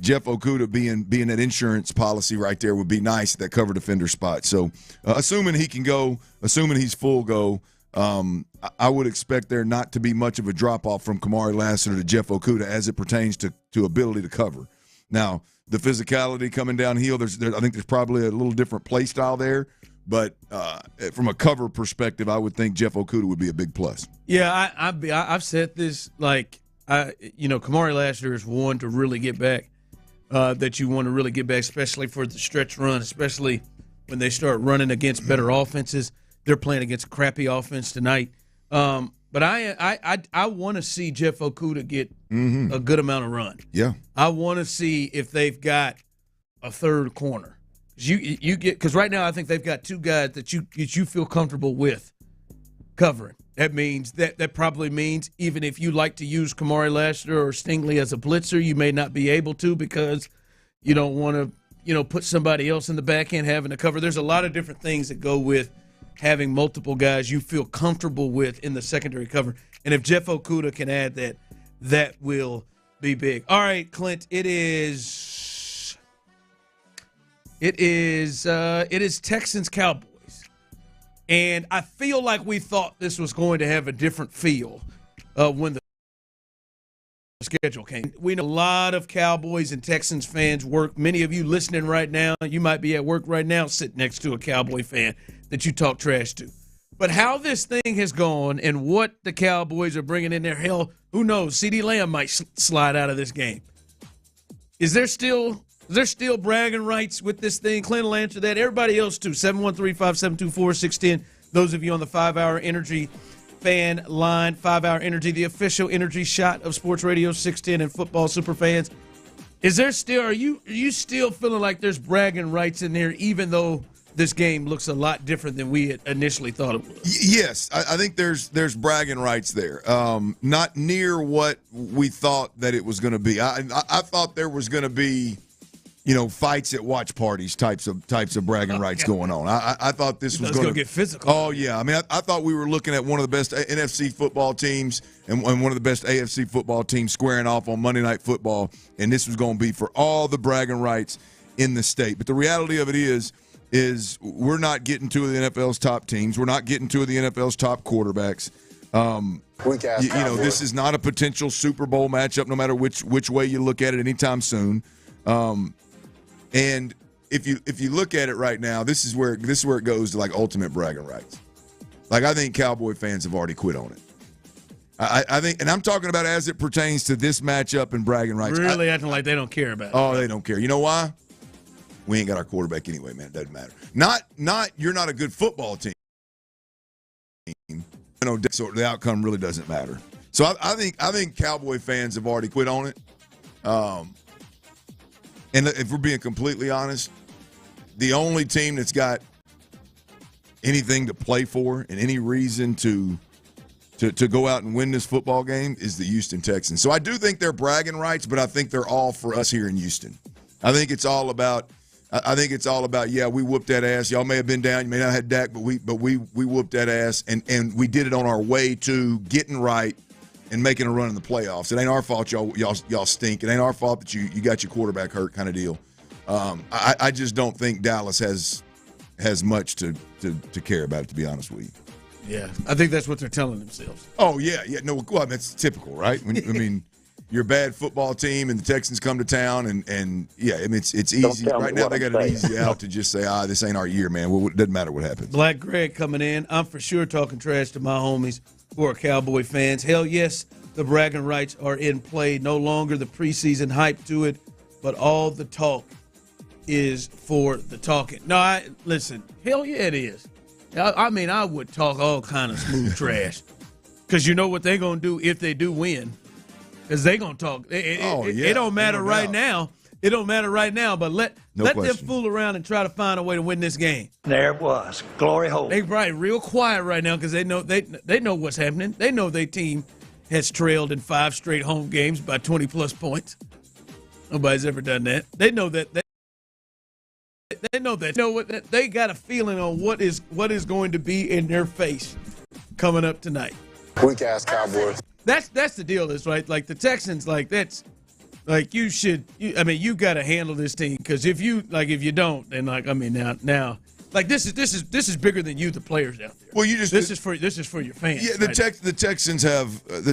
Jeff Okudah being that insurance policy right there would be nice at that cover defender spot. So assuming he can go, assuming he's full go, I would expect there not to be much of a drop-off from Kamari Lassiter to Jeff Okudah as it pertains to ability to cover. Now, the physicality coming downhill, I think there's probably a little different play style there. But from a cover perspective, I would think Jeff Okudah would be a big plus. Yeah, I've said this, Kamari Lassiter is one to really get back, that you want to really get back, especially for the stretch run, especially when they start running against better offenses. They're playing against a crappy offense tonight. But I want to see Jeff Okudah get a good amount of run. Yeah. I want to see if they've got a third corner. Because right now I think they've got two guys that you feel comfortable with covering. That means that probably means even if you like to use Kamari Lassiter or Stingley as a blitzer, you may not be able to because you don't want to put somebody else in the back end having to cover. There's a lot of different things that go with having multiple guys you feel comfortable with in the secondary cover. And if Jeff Okudah can add that will be big. All right, Clint, it is Texans Cowboys. And I feel like we thought this was going to have a different feel when the schedule came. We know a lot of Cowboys and Texans fans work. Many of you listening right now, you might be at work right now sitting next to a Cowboy fan that you talk trash to. But how this thing has gone and what the Cowboys are bringing in there, hell, who knows? CeeDee Lamb might slide out of this game. Is there still bragging rights with this thing? Clint will answer that. Everybody else, too. 713-572-4610. Those of you on the 5-Hour Energy fan line, 5-Hour Energy, the official energy shot of Sports Radio 610 and football super fans. Are you still feeling like there's bragging rights in there, even though this game looks a lot different than we had initially thought it would? Yes, I think there's bragging rights there. Not near what we thought that it was going to be. I thought there was going to be fights at watch parties types of bragging rights going on. I thought this was going to get physical. Oh yeah, I mean I thought we were looking at one of the best NFC football teams and one of the best AFC football teams squaring off on Monday Night Football, and this was going to be for all the bragging rights in the state. But the reality of it is we're not getting two of the NFL's top teams. We're not getting two of the NFL's top quarterbacks. This is not a potential Super Bowl matchup, no matter which way you look at it anytime soon. And if you look at it right now, this is where it goes to like ultimate bragging rights. Like I think Cowboy fans have already quit on it. I think, and I'm talking about as it pertains to this matchup and bragging rights. Really acting like they don't care about it. Oh, they don't care. You know why? We ain't got our quarterback anyway, man. It doesn't matter. Not you're not a good football team. So the outcome really doesn't matter. So I think Cowboy fans have already quit on it. And if we're being completely honest, the only team that's got anything to play for and any reason to go out and win this football game is the Houston Texans. So I do think they're bragging rights, but I think they're all for us here in Houston. I think it's all about yeah, we whooped that ass. Y'all may have been down, you may not have had Dak, but we whooped that ass and we did it on our way to getting right and making a run in the playoffs. It ain't our fault y'all stink. It ain't our fault that you got your quarterback hurt kind of deal. I just don't think Dallas has much to care about it, to be honest with you. Yeah, I think that's what they're telling themselves. Oh, yeah. No, well, that's typical, right? I mean, you're a bad football team and the Texans come to town and yeah, I mean, it's easy. Right now they got an easy out to just say, this ain't our year, man. Well, it doesn't matter what happens. Black Greg coming in. I'm for sure talking trash to my homies who are Cowboy fans. Hell yes, the bragging rights are in play. No longer the preseason hype to it, but all the talk is for the talking. No, listen, hell yeah it is. I mean, I would talk all kind of smooth trash because you know what they're going to do if they do win. Because they're going to talk. It don't matter right now. It don't matter right now, but let them fool around and try to find a way to win this game. There it was. Glory hole. They probably real quiet right now because they know what's happening. They know their team has trailed in 5 straight home games by 20-plus points. Nobody's ever done that. They know that. They know that. You know what? They got a feeling on what is going to be in their face coming up tonight. Weak ass Cowboys. That's the deal. Is right. Like the Texans. Like that's. Like you got to handle this team because if you don't, then now, like this is bigger than you, the players out there. Well, this is for your fans. Yeah, the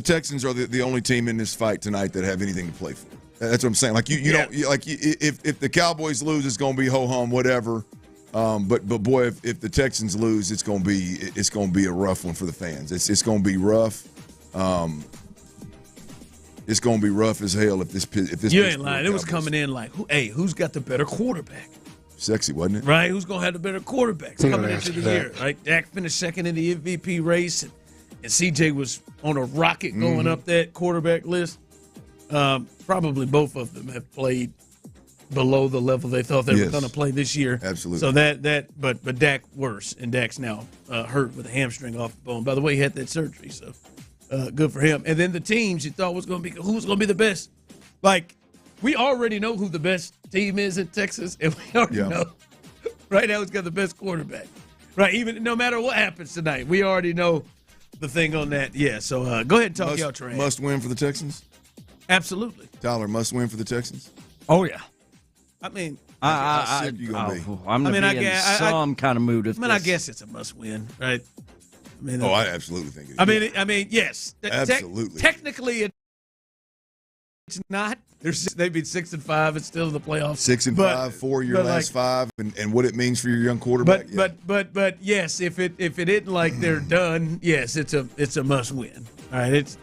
Texans are the only team in this fight tonight that have anything to play for. That's what I'm saying. Like you don't like if the Cowboys lose, it's going to be ho hum whatever. But boy, if the Texans lose, it's going to be a rough one for the fans. It's going to be rough. It's going to be rough as hell if this. You ain't lying. It was coming in like, who's got the better quarterback? Sexy, wasn't it? Right. Who's going to have the better quarterback coming into the year? Right. Dak finished second in the MVP race, and CJ was on a rocket going up that quarterback list. Probably both of them have played below the level they thought they were going to play this year. Absolutely. So but Dak worse, and Dak's now hurt with a hamstring off the bone. By the way, he had that surgery, so. Good for him. And then the teams you thought who's going to be the best. Like, we already know who the best team is in Texas, and we already know right now who's got the best quarterback. Right, even no matter what happens tonight, we already know the thing on that. Yeah, so go ahead and talk y'all trash. Must win for the Texans? Absolutely. Tyler, must win for the Texans? Oh, yeah. I mean, I'm going to be in some kind of mood. I guess it's a must win, right? I absolutely think it is. I mean, yes. Absolutely. Technically, it's not. They've been 6-5. It's still in the playoffs. 6-5 for your last 5, and what it means for your young quarterback. But yes, if it isn't like they're done, yes, it's a must win. All right,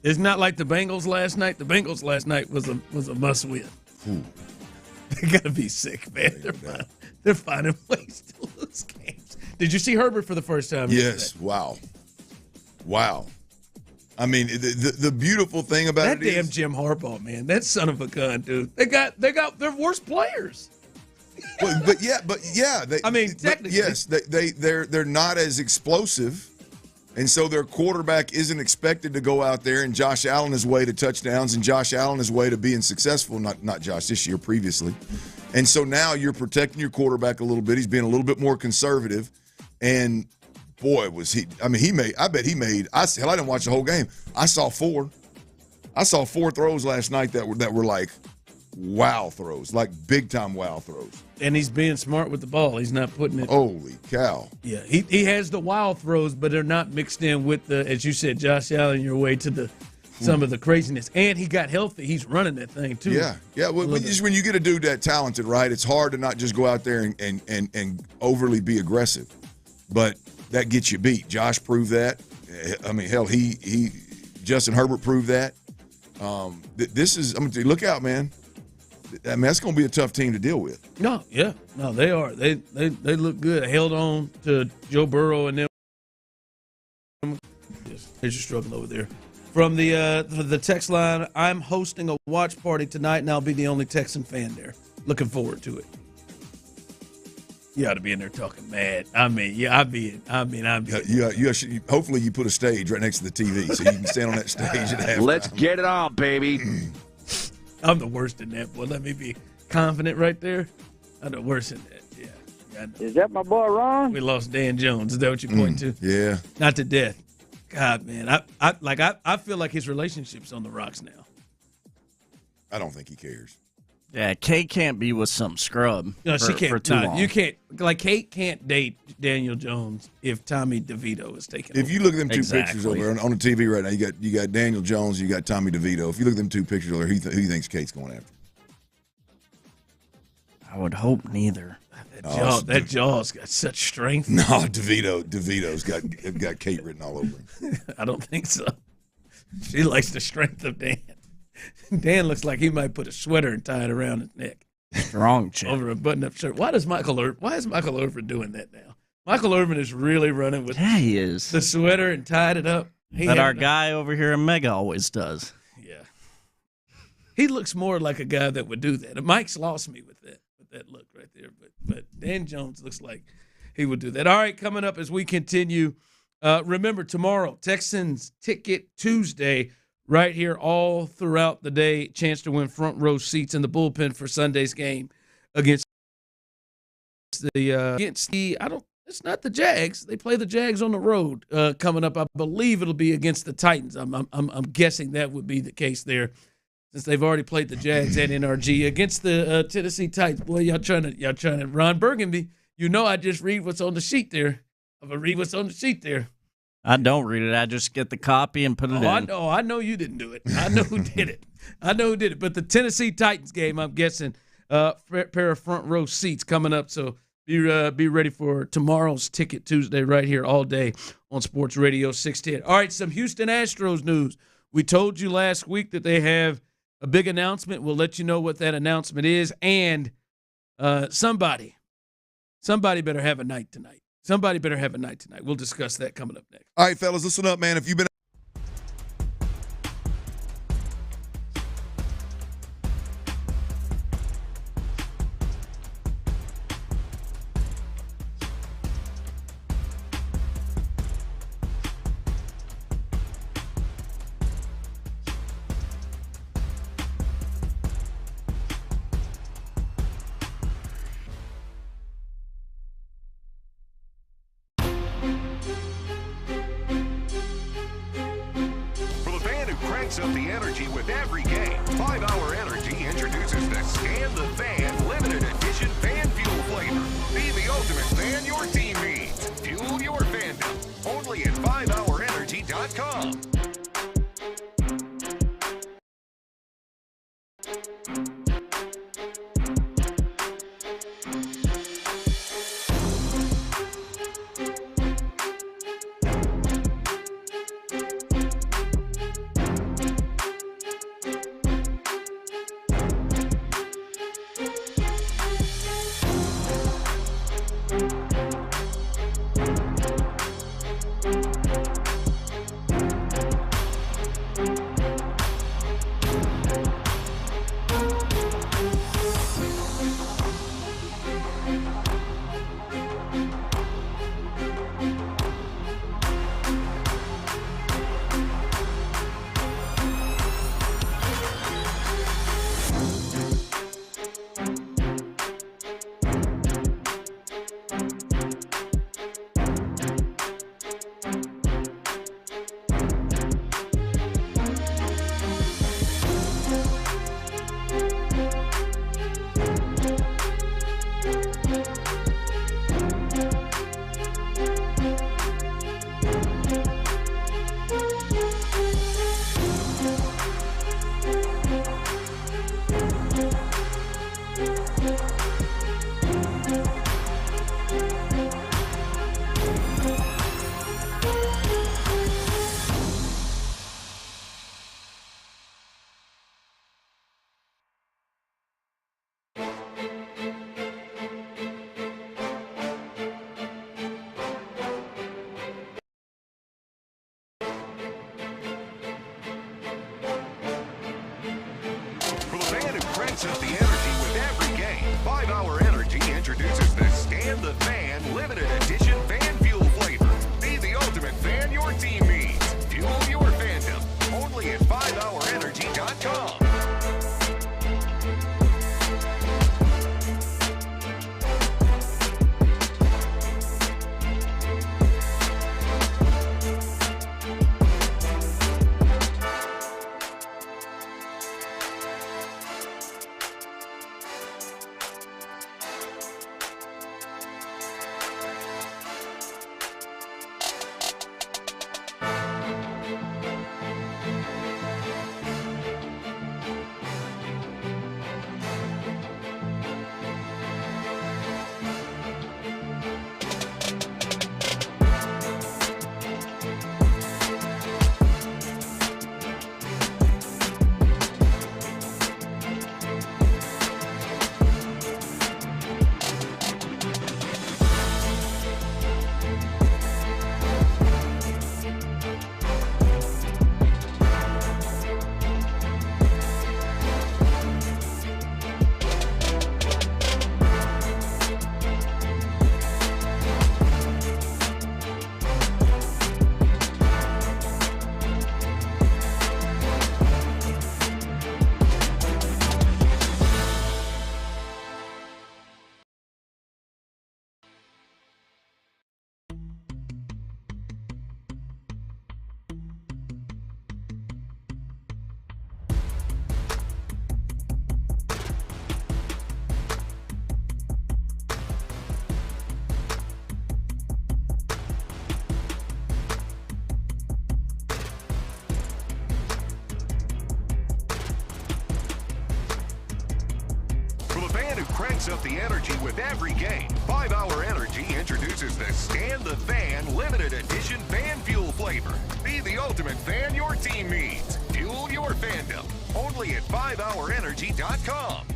it's not like the Bengals last night. The Bengals last night was a must win. Ooh. They gotta be sick, man. They're finding ways to lose games. Did you see Herbert for the first time? Yes. Wow. I mean, the beautiful thing about that damn Jim Harbaugh, man, that son of a gun, dude. They got their worst players. But technically, yes, they're not as explosive, and so their quarterback isn't expected to go out there and Josh Allen his way to touchdowns and Josh Allen his way to being successful. Not Josh this year, previously. And so now you're protecting your quarterback a little bit. He's being a little bit more conservative. And, boy, was he – I mean, I didn't watch the whole game. I saw 4 throws last night that were like wow throws, like big-time wow throws. And he's being smart with the ball. He's not putting it – Holy cow. Yeah, he has the wild throws, but they're not mixed in with the, as you said, Josh Allen, your way to some of the craziness. And he got healthy. He's running that thing, too. Yeah. Well, when you get a dude that talented, right, it's hard to not just go out there and overly be aggressive. But that gets you beat. Josh proved that. I mean, hell, Justin Herbert proved that. Look out, man. I mean, that's going to be a tough team to deal with. No, they are. They look good. They held on to Joe Burrow and them. They're just struggling over there. From the text line, I'm hosting a watch party tonight, and I'll be the only Texan fan there. Looking forward to it. You ought to be in there talking mad. I mean, yeah, I'd be. Hopefully, you put a stage right next to the TV so you can stand on that stage and have. Let's get it on, baby. I'm the worst in that, boy. Let me be confident right there. I'm the worst in that. Yeah. Is that my boy Ron? We lost Dan Jones. Is that what you're pointing to? Yeah. Not to death. God, man, I feel like his relationship's on the rocks now. I don't think he cares. Yeah, Kate can't be with some scrub. No, she can't. For too long. You can't. Like Kate can't date Daniel Jones if Tommy DeVito is taking. If you look at them two pictures over there on the TV right now, you got Daniel Jones, you got Tommy DeVito. If you look at them two pictures over there, who do you thinks Kate's going after? I would hope neither. That jaw's got such strength. No, DeVito's got Kate written all over him. I don't think so. She likes the strength of Dan. Dan looks like he might put a sweater and tie it around his neck. Strong chick. Over a button-up shirt. Why is Michael Irvin doing that now? Michael Irvin is really running with he is. The sweater and tied it up. That our guy over here in Mega always does. Yeah. He looks more like a guy that would do that. Mike's lost me with that look right there. But Dan Jones looks like he would do that. All right, coming up as we continue. Remember, tomorrow, Texans Ticket Tuesday, right here all throughout the day. Chance to win front row seats in the bullpen for Sunday's game against it's not the Jags. They play the Jags on the road coming up. I believe it'll be against the Titans. I'm guessing that would be the case there, since they've already played the Jags at NRG against the Tennessee Titans. Boy, y'all trying to Ron Burgundy. You know, I just read what's on the sheet there. I'm gonna read what's on the sheet there. I don't read it. I just get the copy and put it in. I know you didn't do it. I know who did it. But the Tennessee Titans game, I'm guessing, pair of front row seats coming up. So be ready for tomorrow's Ticket Tuesday right here all day on Sports Radio 610. All right, some Houston Astros news. We told you last week that they have a big announcement. We'll let you know what that announcement is. And somebody better have a night tonight. We'll discuss that coming up next. All right, fellas, listen up, man. If you've been up the energy with every game. 5 Hour Energy introduces the Scan the Van limited edition fan fuel flavor. Be the ultimate fan your team needs. Fuel your fandom. Only at 5hourenergy.com. cranks up the energy with every game. 5 Hour Energy introduces the Stand the Fan limited edition fan fuel flavor. Be the ultimate fan your team needs. Fuel your fandom. Only at 5hourenergy.com. Cranks up the energy with every game. 5 Hour Energy introduces the Stand the Fan limited edition fan fuel flavor. Be the ultimate fan your team needs. Fuel your fandom. Only at 5hourenergy.com.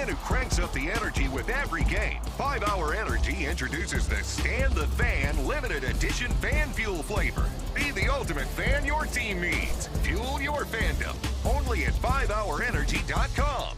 Who cranks up the energy with every game. 5 Hour Energy introduces the Stand the Fan limited edition fan fuel flavor. Be the ultimate fan your team needs. Fuel your fandom. Only at 5hourenergy.com.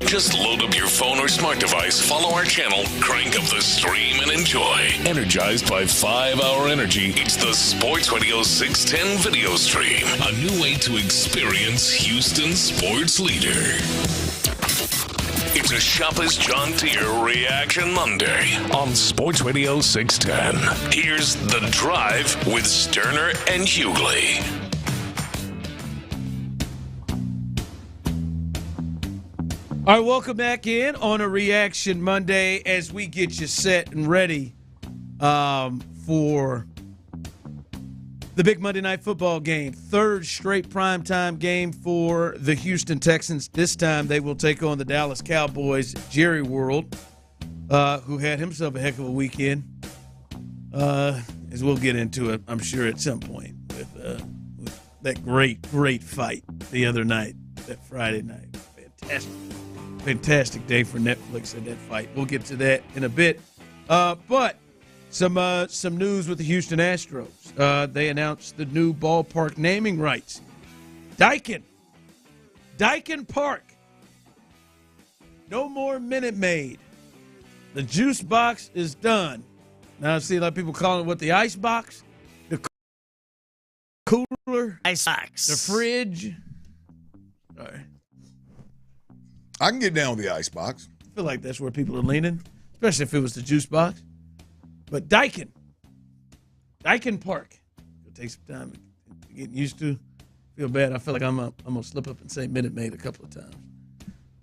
Just load up your phone or smart device, follow our channel, crank up the stream, and enjoy. Energized by 5-Hour Energy, it's the Sports Radio 610 video stream. A new way to experience Houston's sports leader. It's a Shopper's John Deere Reaction Monday on Sports Radio 610. Here's The Drive with Stoerner and Hughley. All right, welcome back in on a Reaction Monday as we get you set and ready for the big Monday Night Football game. Third straight primetime game for the Houston Texans. This time they will take on the Dallas Cowboys. Jerry World, who had himself a heck of a weekend, as we'll get into it, I'm sure, at some point with that great fight the other night, that Friday night. Fantastic day for Netflix and that fight. We'll get to that in a bit. But some news with the Houston Astros. They announced the new ballpark naming rights. Daikin Park. No more Minute Maid. The juice box is done. Now I see a lot of people calling it what, the ice box? The cooler? Ice box. The fridge? All right. I can get down with the ice box. I feel like that's where people are leaning, especially if it was the juice box. But Daikin Park. It'll take some time to get used to. Feel bad. I feel like I'm gonna slip up and say Minute Maid a couple of times.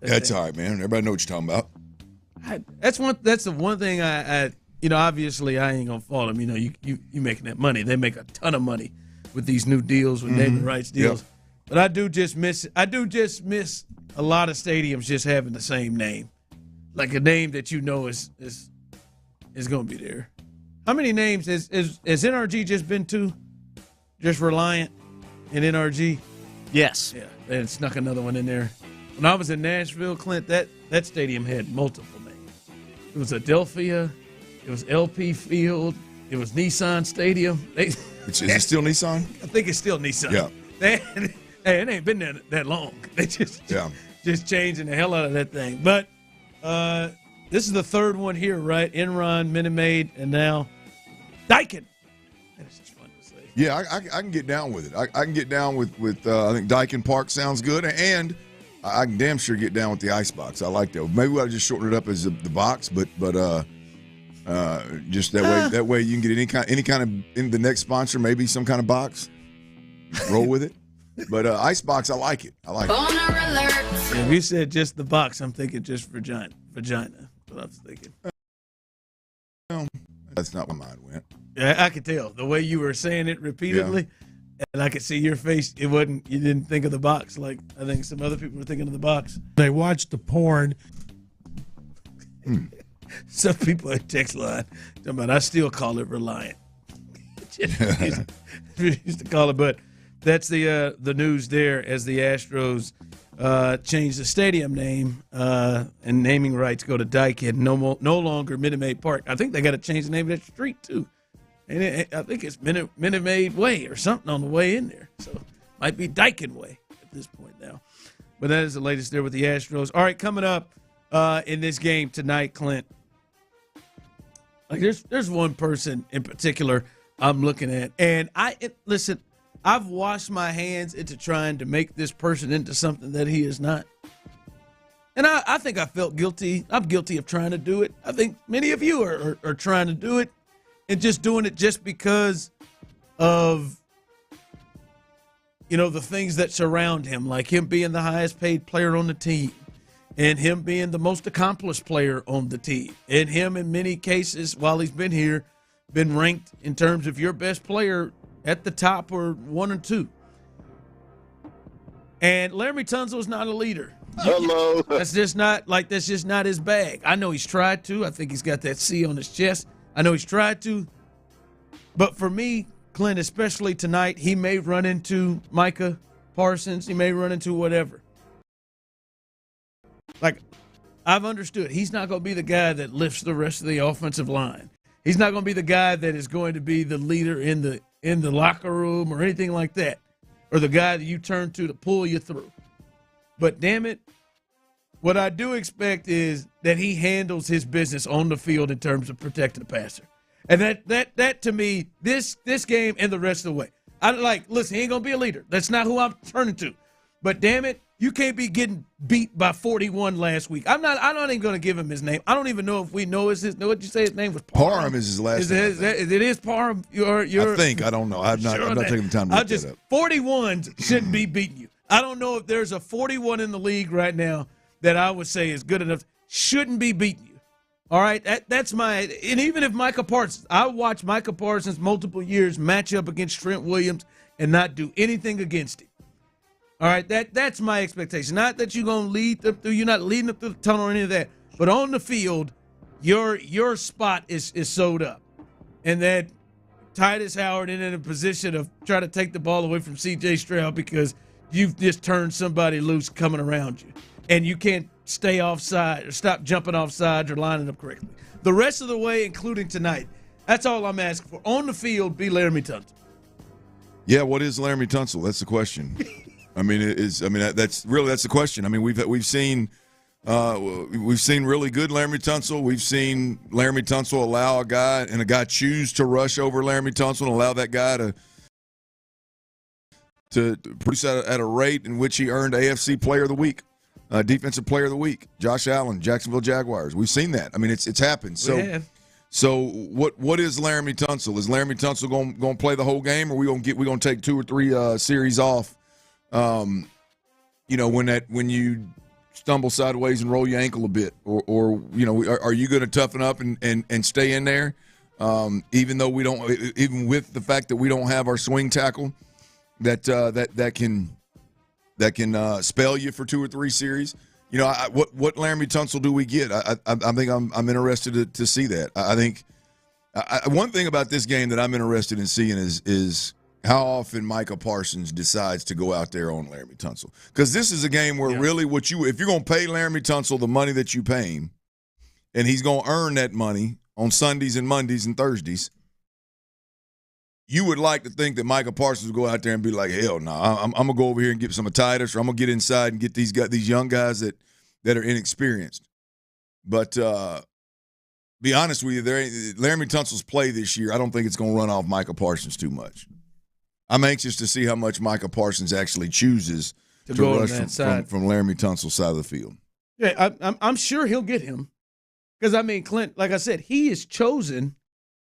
That's all right, man. Everybody know what you're talking about. That's the one thing I obviously I ain't gonna fault them. You making that money. They make a ton of money with these new deals, with naming rights deals. Yep. But I do just miss a lot of stadiums just having the same name, like a name that is going to be there. How many names has NRG just been to? Just Reliant and NRG? Yes. Yeah, and snuck another one in there. When I was in Nashville, Clint, that stadium had multiple names. It was Adelphia, it was LP Field, it was Nissan Stadium. Is it still Nissan? I think it's still Nissan. Yeah. Hey, it ain't been there that long. They just changing the hell out of that thing. But this is the third one here, right? Enron, Minute Maid, and now Daikin. That's just fun to say. Yeah, I can get down with it. I can get down with I think Daikin Park sounds good, and I can damn sure get down with the ice box. I like that. Maybe I'll just shorten it up as the box, but just that way you can get any kind of in the next sponsor, maybe some kind of box. Roll with it. But ice box, I like it. If you said just the box, I'm thinking just vagina. What I was thinking. That's not where mine went. Yeah, I could tell the way you were saying it repeatedly, and I could see your face. It wasn't. You didn't think of the box like I think some other people were thinking of the box. They watched the porn. Some people at text line talking about I still call it Reliant. used to call it, but. That's the news there as the Astros change the stadium name and naming rights go to Daikin. No longer Minute Maid Park. I think they got to change the name of that street too. And I think it's Minute Maid Way or something on the way in there. So might be Daikin Way at this point now. But that is the latest there with the Astros. All right, coming up in this game tonight, Clint. Like there's one person in particular I'm looking at, and listen. I've washed my hands into trying to make this person into something that he is not. And I think I felt guilty. I'm guilty of trying to do it. I think many of you are trying to do it and just doing it just because of, the things that surround him, like him being the highest paid player on the team and him being the most accomplished player on the team and him in many cases while he's been here, been ranked in terms of your best player at the top or one or two. And Laremy Tunsil's not a leader. Hello. That's just not his bag. I know he's tried to. I think he's got that C on his chest. I know he's tried to. But for me, Clint, especially tonight, he may run into Micah Parsons. He may run into whatever. Like, I've understood. He's not going to be the guy that lifts the rest of the offensive line. He's not going to be the guy that is going to be the leader in the locker room or anything like that, or the guy that you turn to pull you through. But damn it, What I do expect is that he handles his business on the field in terms of protecting the passer. And that to me, this game and the rest of the way. Listen, he ain't going to be a leader. That's not who I'm turning to. But damn it, you can't be getting beat by 41 last week. I'm not even going to give him his name. I don't even know if we know his. What'd you say his name was? Parham is his last name. It is Parham. I think. I don't know. I'm not taking the time to look that up. 41s shouldn't be beating you. I don't know if there's a 41 in the league right now that I would say is good enough. Shouldn't be beating you. All right, that's my – and even if Micah Parsons – I watched Micah Parsons multiple years match up against Trent Williams and not do anything against him. All right, that's my expectation. Not that you're going to lead them through – you're not leading them through the tunnel or any of that. But on the field, your spot is sewed up. And that Titus Howard in a position of trying to take the ball away from C.J. Stroud because you've just turned somebody loose coming around you. And you can't stay offside or stop jumping offside or lining up correctly. The rest of the way, including tonight, that's all I'm asking for. On the field, be Laramie Tunsil. Yeah, what is Laramie Tunsil? That's the question. That's the question. I mean, we've seen really good Laramie Tunsil. We've seen Laramie Tunsil allow a guy choose to rush over Laramie Tunsil and allow that guy to produce at a rate in which he earned AFC Player of the Week. Defensive Player of the Week, Josh Allen, Jacksonville Jaguars. We've seen that. I mean, it's happened. So what is Laramie Tunsil? Is Laramie Tunsil going to play the whole game, or we going to take 2 or 3 series off? When you stumble sideways and roll your ankle a bit, or are you going to toughen up and stay in there? Even though even with the fact that we don't have our swing tackle that can spell you for 2 or 3 series. What Laramie Tunsil do we get? I think I'm interested to see that. I think one thing about this game that I'm interested in seeing is how often Micah Parsons decides to go out there on Laramie Tunsil. Because this is a game where really if you're going to pay Laramie Tunsil the money that you pay him, and he's going to earn that money on Sundays and Mondays and Thursdays, you would like to think that Micah Parsons would go out there and be like, hell no, I'm going to go over here and get some of Titus, or I'm going to get inside and get these young guys that are inexperienced. But be honest with you, Laramie Tunsil's play this year, I don't think it's going to run off Micah Parsons too much. I'm anxious to see how much Micah Parsons actually chooses to rush from Laramie Tunsil's side of the field. Yeah, I'm sure he'll get him. Because, Clint, like I said, he is chosen –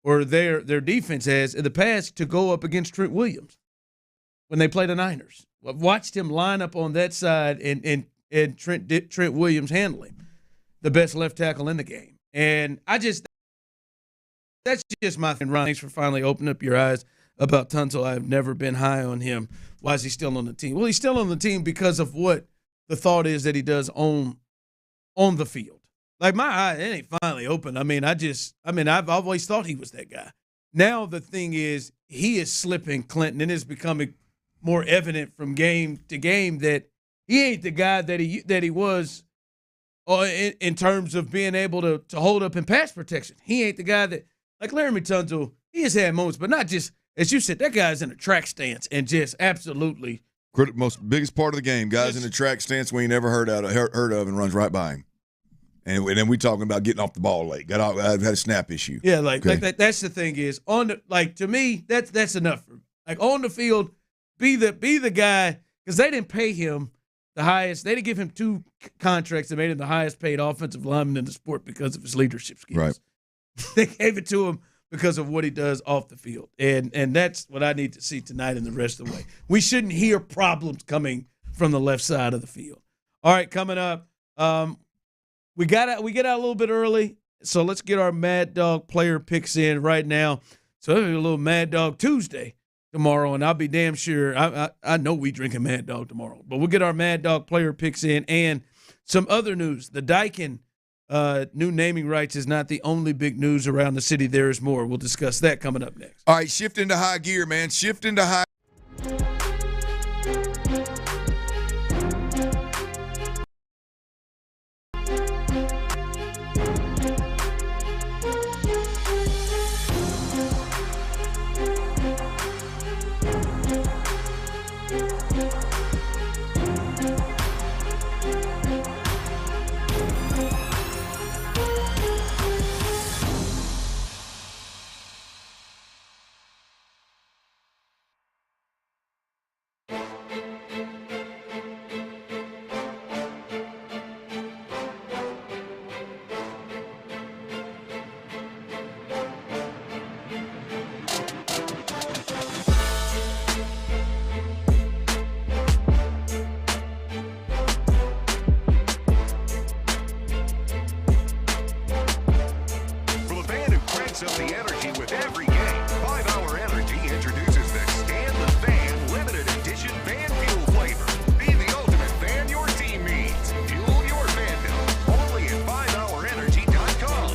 or their defense has in the past to go up against Trent Williams when they play the Niners. I've watched him line up on that side and Trent Williams handle him, the best left tackle in the game. And that's just my thing, Ron. Thanks for finally opening up your eyes about Tunsil. I've never been high on him. Why is he still on the team? Well, he's still on the team because of what the thought is that he does on the field. Like, my eye, it ain't finally open. I've always thought he was that guy. Now the thing is, he is slipping, Clinton, and it's becoming more evident from game to game that he ain't the guy that he was in terms of being able to hold up in pass protection. He ain't the guy that, like Laramie Tunsil, he has had moments, but not just, as you said, that guy's in a track stance and just absolutely. Biggest part of the game, guys in the track stance we ain't never heard of and runs right by him. And then we talking about getting off the ball late. I've had a snap issue. Yeah, like that's the thing is to me that's enough. Like on the field, be the guy, because they didn't pay him the highest. They didn't give him 2 contracts that made him the highest paid offensive lineman in the sport because of his leadership skills. Right. They gave it to him because of what he does off the field, and that's what I need to see tonight and the rest of the way. We shouldn't hear problems coming from the left side of the field. All right, coming up. We get out a little bit early, so let's get our Mad Dog player picks in right now. So it'll be a little Mad Dog Tuesday tomorrow, and I'll be damn sure. I know we drinking Mad Dog tomorrow, but we'll get our Mad Dog player picks in and some other news. The Daikin new naming rights is not the only big news around the city. There is more. We'll discuss that coming up next. All right, shift into high gear, man. Shift into high. cranks up the energy with every game. 5-Hour Energy introduces the Stand the Fan limited edition fan fuel flavor. Be the ultimate fan your team needs. Fuel your fandom. Only at 5hourenergy.com.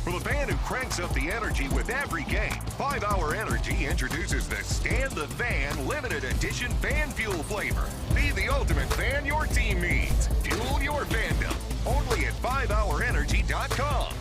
For the fan who cranks up the energy with every game, 5-Hour Energy introduces the Stand the Fan limited edition fan fuel flavor. Be the ultimate fan your team needs. Fuel your fandom. Only at 5hourenergy.com.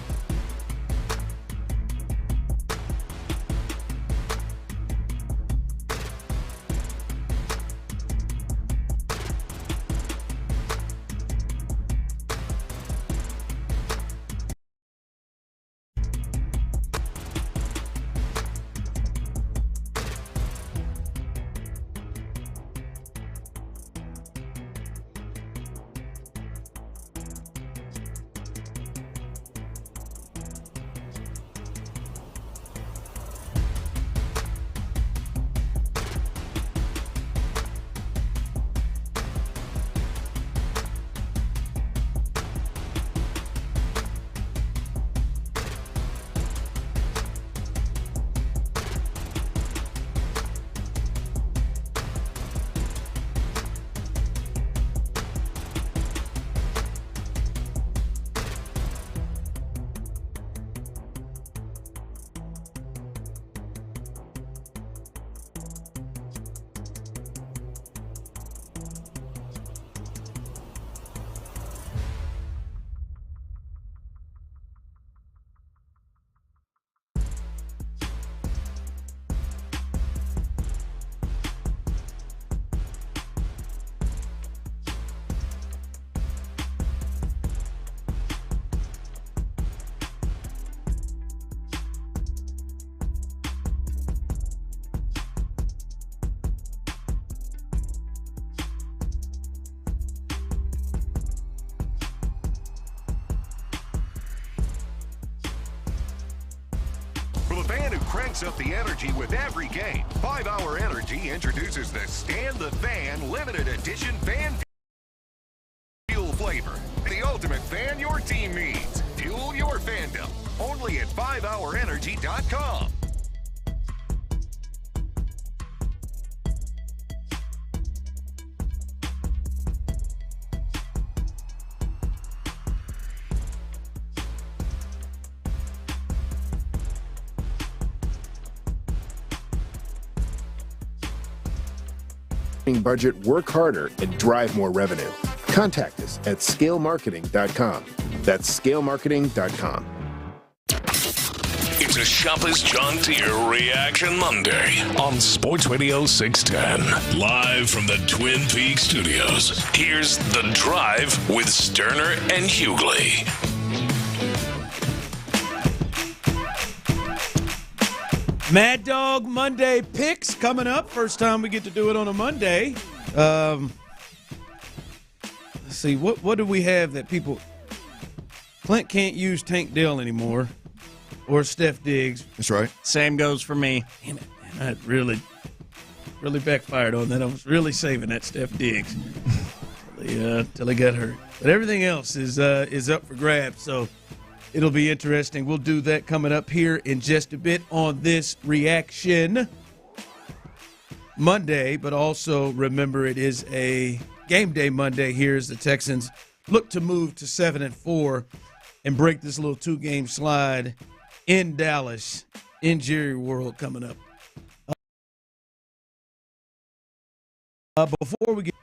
Cranks up the energy with every game. 5-Hour Energy introduces the Stand the Fan limited edition fan fuel flavor. The ultimate fan your team needs. Fuel your fandom. Only at 5hourenergy.com. Budget, work harder, and drive more revenue. Contact us at scalemarketing.com. That's scalemarketing.com. It's a Shopper's John Deere Reaction Monday on Sports Radio 610. Live from the Twin Peaks studios. Here's The Drive with Stoerner and Hughley. Mad Dog Monday picks coming up. First time we get to do it on a Monday. Let's see, what do we have that people... Clint can't use Tank Dell anymore or Steph Diggs. That's right. Same goes for me. Damn it, man. I really backfired on that. I was really saving that Steph Diggs till he got hurt. But everything else is up for grabs, so it'll be interesting. We'll do that coming up here in just a bit on this Reaction Monday, but also remember it is a game day Monday here as the Texans look to move to 7-4 and break this little 2-game slide in Dallas in Jerry World coming up. Before we get,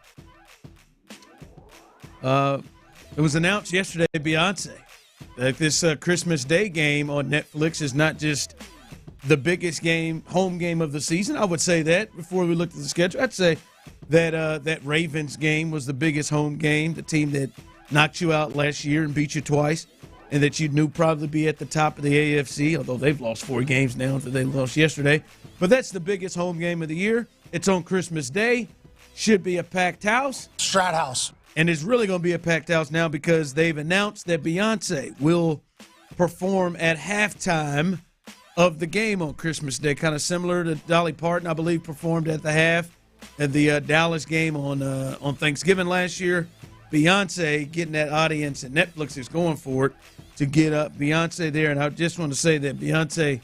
it was announced yesterday, Beyonce, that this Christmas Day game on Netflix is not just the biggest game, home game of the season. I would say that before we looked at the schedule. I'd say that that Ravens game was the biggest home game, the team that knocked you out last year and beat you twice, and that you knew probably be at the top of the AFC, although they've lost 4 games now after they lost yesterday. But that's the biggest home game of the year. It's on Christmas Day. Should be a packed house. Strat house. And it's really going to be a packed house now because they've announced that Beyonce will perform at halftime of the game on Christmas Day, kind of similar to Dolly Parton, I believe, performed at the half at the Dallas game on Thanksgiving last year. Beyonce getting that audience, and Netflix is going for it to get up Beyonce there. And I just want to say that Beyonce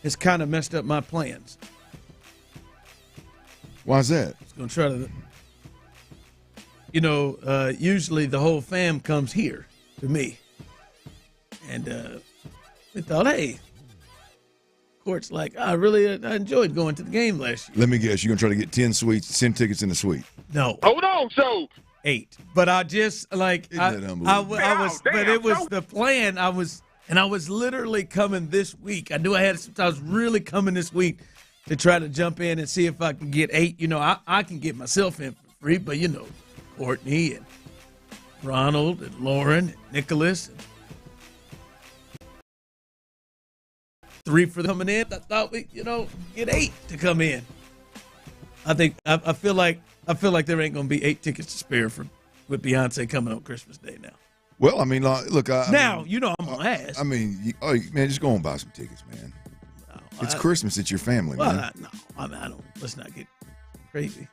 has kind of messed up my plans. Why is that? I was going to try to, usually the whole fam comes here to me. And we thought, hey, Court's like, I enjoyed going to the game last year. Let me guess, you're going to try to get 10 tickets in the suite. No. Hold on, so 8. But I just but it was the plan. I was literally coming this week. I knew I was really coming this week to try to jump in and see if I can get 8. I can get myself in for free, but Courtney and Ronald and Lauren and Nicholas. And 3 for them coming in. I thought we, get 8 to come in. I feel like there ain't gonna be 8 tickets to spare with Beyonce coming on Christmas Day now. Well, I mean, look. I'm gonna ask. I mean, man, just go and buy some tickets, man. No, it's Christmas. It's your family, man. I don't. Let's not get crazy.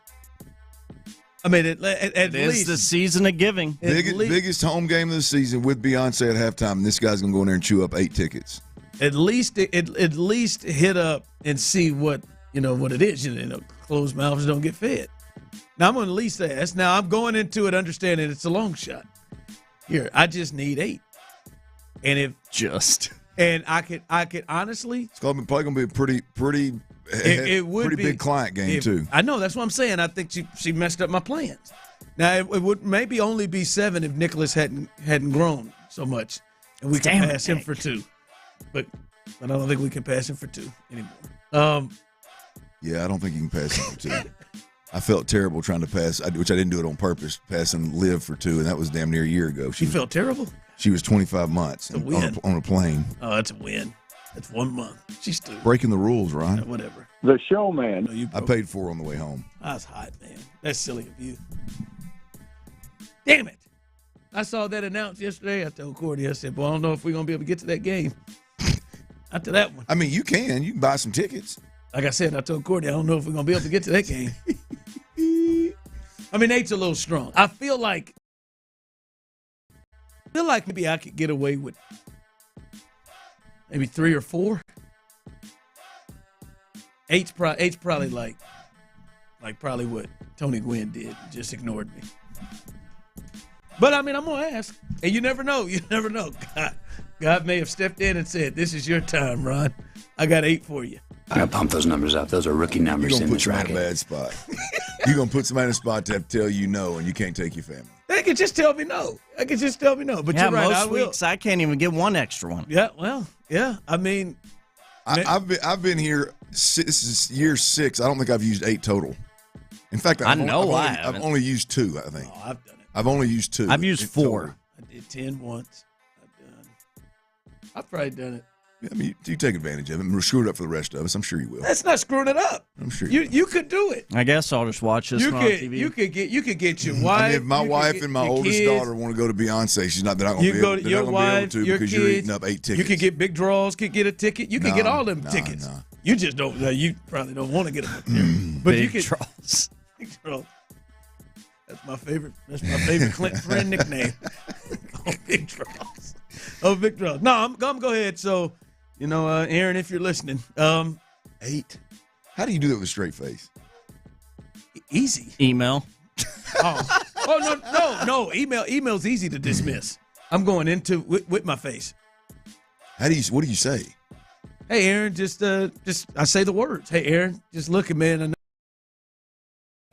I mean, at it least is the season of giving. Biggest home game of the season with Beyonce at halftime. And this guy's gonna go in there and chew up 8 tickets. At least hit up and see what it is. Closed mouths don't get fed. Now I'm going to at least ask. Now I'm going into it understanding it's a long shot. Here, I just need 8, and I could honestly. It's probably going to be a pretty big client game too. I know, that's what I'm saying. I think she messed up my plans. Now it would maybe only be 7 if Nicholas hadn't grown so much, and we could pass him for 2. But I don't think we can pass him for 2 anymore. Yeah, I don't think you can pass him for 2. I felt terrible trying to pass, which I didn't do it on purpose, passing Liv for 2, and that was damn near a year ago. She felt terrible? She was 25 months on a plane. Oh, that's a win. That's 1 month. She's still breaking the rules, Ron. Yeah, whatever. The showman. No, I paid for her on the way home. I was hot, man. That's silly of you. Damn it. I saw that announced yesterday. I told Cordy, I said, well, I don't know if we're going to be able to get to that game. After that one. I mean, you can buy some tickets. Like I said, I told Courtney, I don't know if we're going to be able to get to that game. I mean, 8's a little strong. I feel like maybe I could get away with maybe 3 or 4. 8's probably like probably what Tony Gwynn did, just ignored me. But, I mean, I'm going to ask. And you never know. You never know. God may have stepped in and said, this is your time, Ron. I got 8 for you. I gotta pump those numbers up. Those are rookie numbers in this racket. You're going to put somebody in a bad spot. You're going to put somebody in a spot to have to tell you no, and you can't take your family. They could just tell me no. But you're right. Most weeks I can't even get 1 extra one. Yeah, well, yeah. I mean. I've been here, this is year 6. I don't think I've used 8 total. In fact, I've only used 2, I think. Oh, I've done it. I've only used 2. I've used 4. I did 10 once. I've probably done it I mean, you take advantage of it and screw it up for the rest of us. I'm sure you will. That's not screwing it up. I'm sure you could do it. I guess I'll just watch this on TV. You could get your wife. I mean, if my wife and my oldest daughter want to go to Beyonce, she's not. They're not going to be able to because you're eating up 8 tickets. You could get Big Draws. Could get a ticket. You could get all them tickets. No. You just don't. You probably don't want to get them. But Big Draws. Big Draws. That's my favorite. That's my favorite Clinton friend nickname. Big Draws. Big Draws. No, I'm go ahead. So. Aaron, if you're listening, 8. How do you do that with a straight face? Easy. Email. No. Email's easy to dismiss. I'm going into with my face. What do you say? Hey, Aaron, just I say the words. Hey, Aaron, just look at man.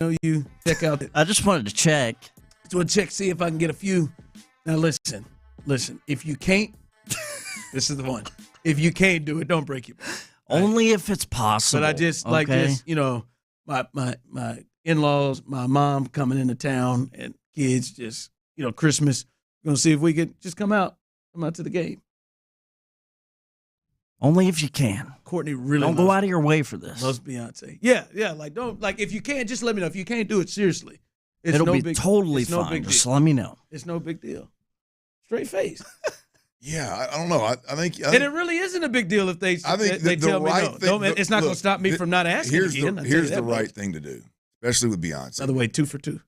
I know you check out. I just wanted to check. Just want to check, see if I can get a few. Now listen. If you can't, this is the one. If you can't do it, don't break your back. Right? Only if it's possible. But I just like this, my in-laws, my mom coming into town, and kids just, Christmas. We're gonna see if we can just come out to the game. Only if you can. Courtney really don't go out of your way for this. Loves Beyonce. Yeah. Like if you can't, just let me know. If you can't do it seriously, it'll be totally fine. Just let me know. It's no big deal. Straight face. Yeah, I don't know. I think and it really isn't a big deal if they tell me no. It's not going to stop me from not asking again. Here's the right thing to do, especially with Beyonce. By the way, 2 for 2.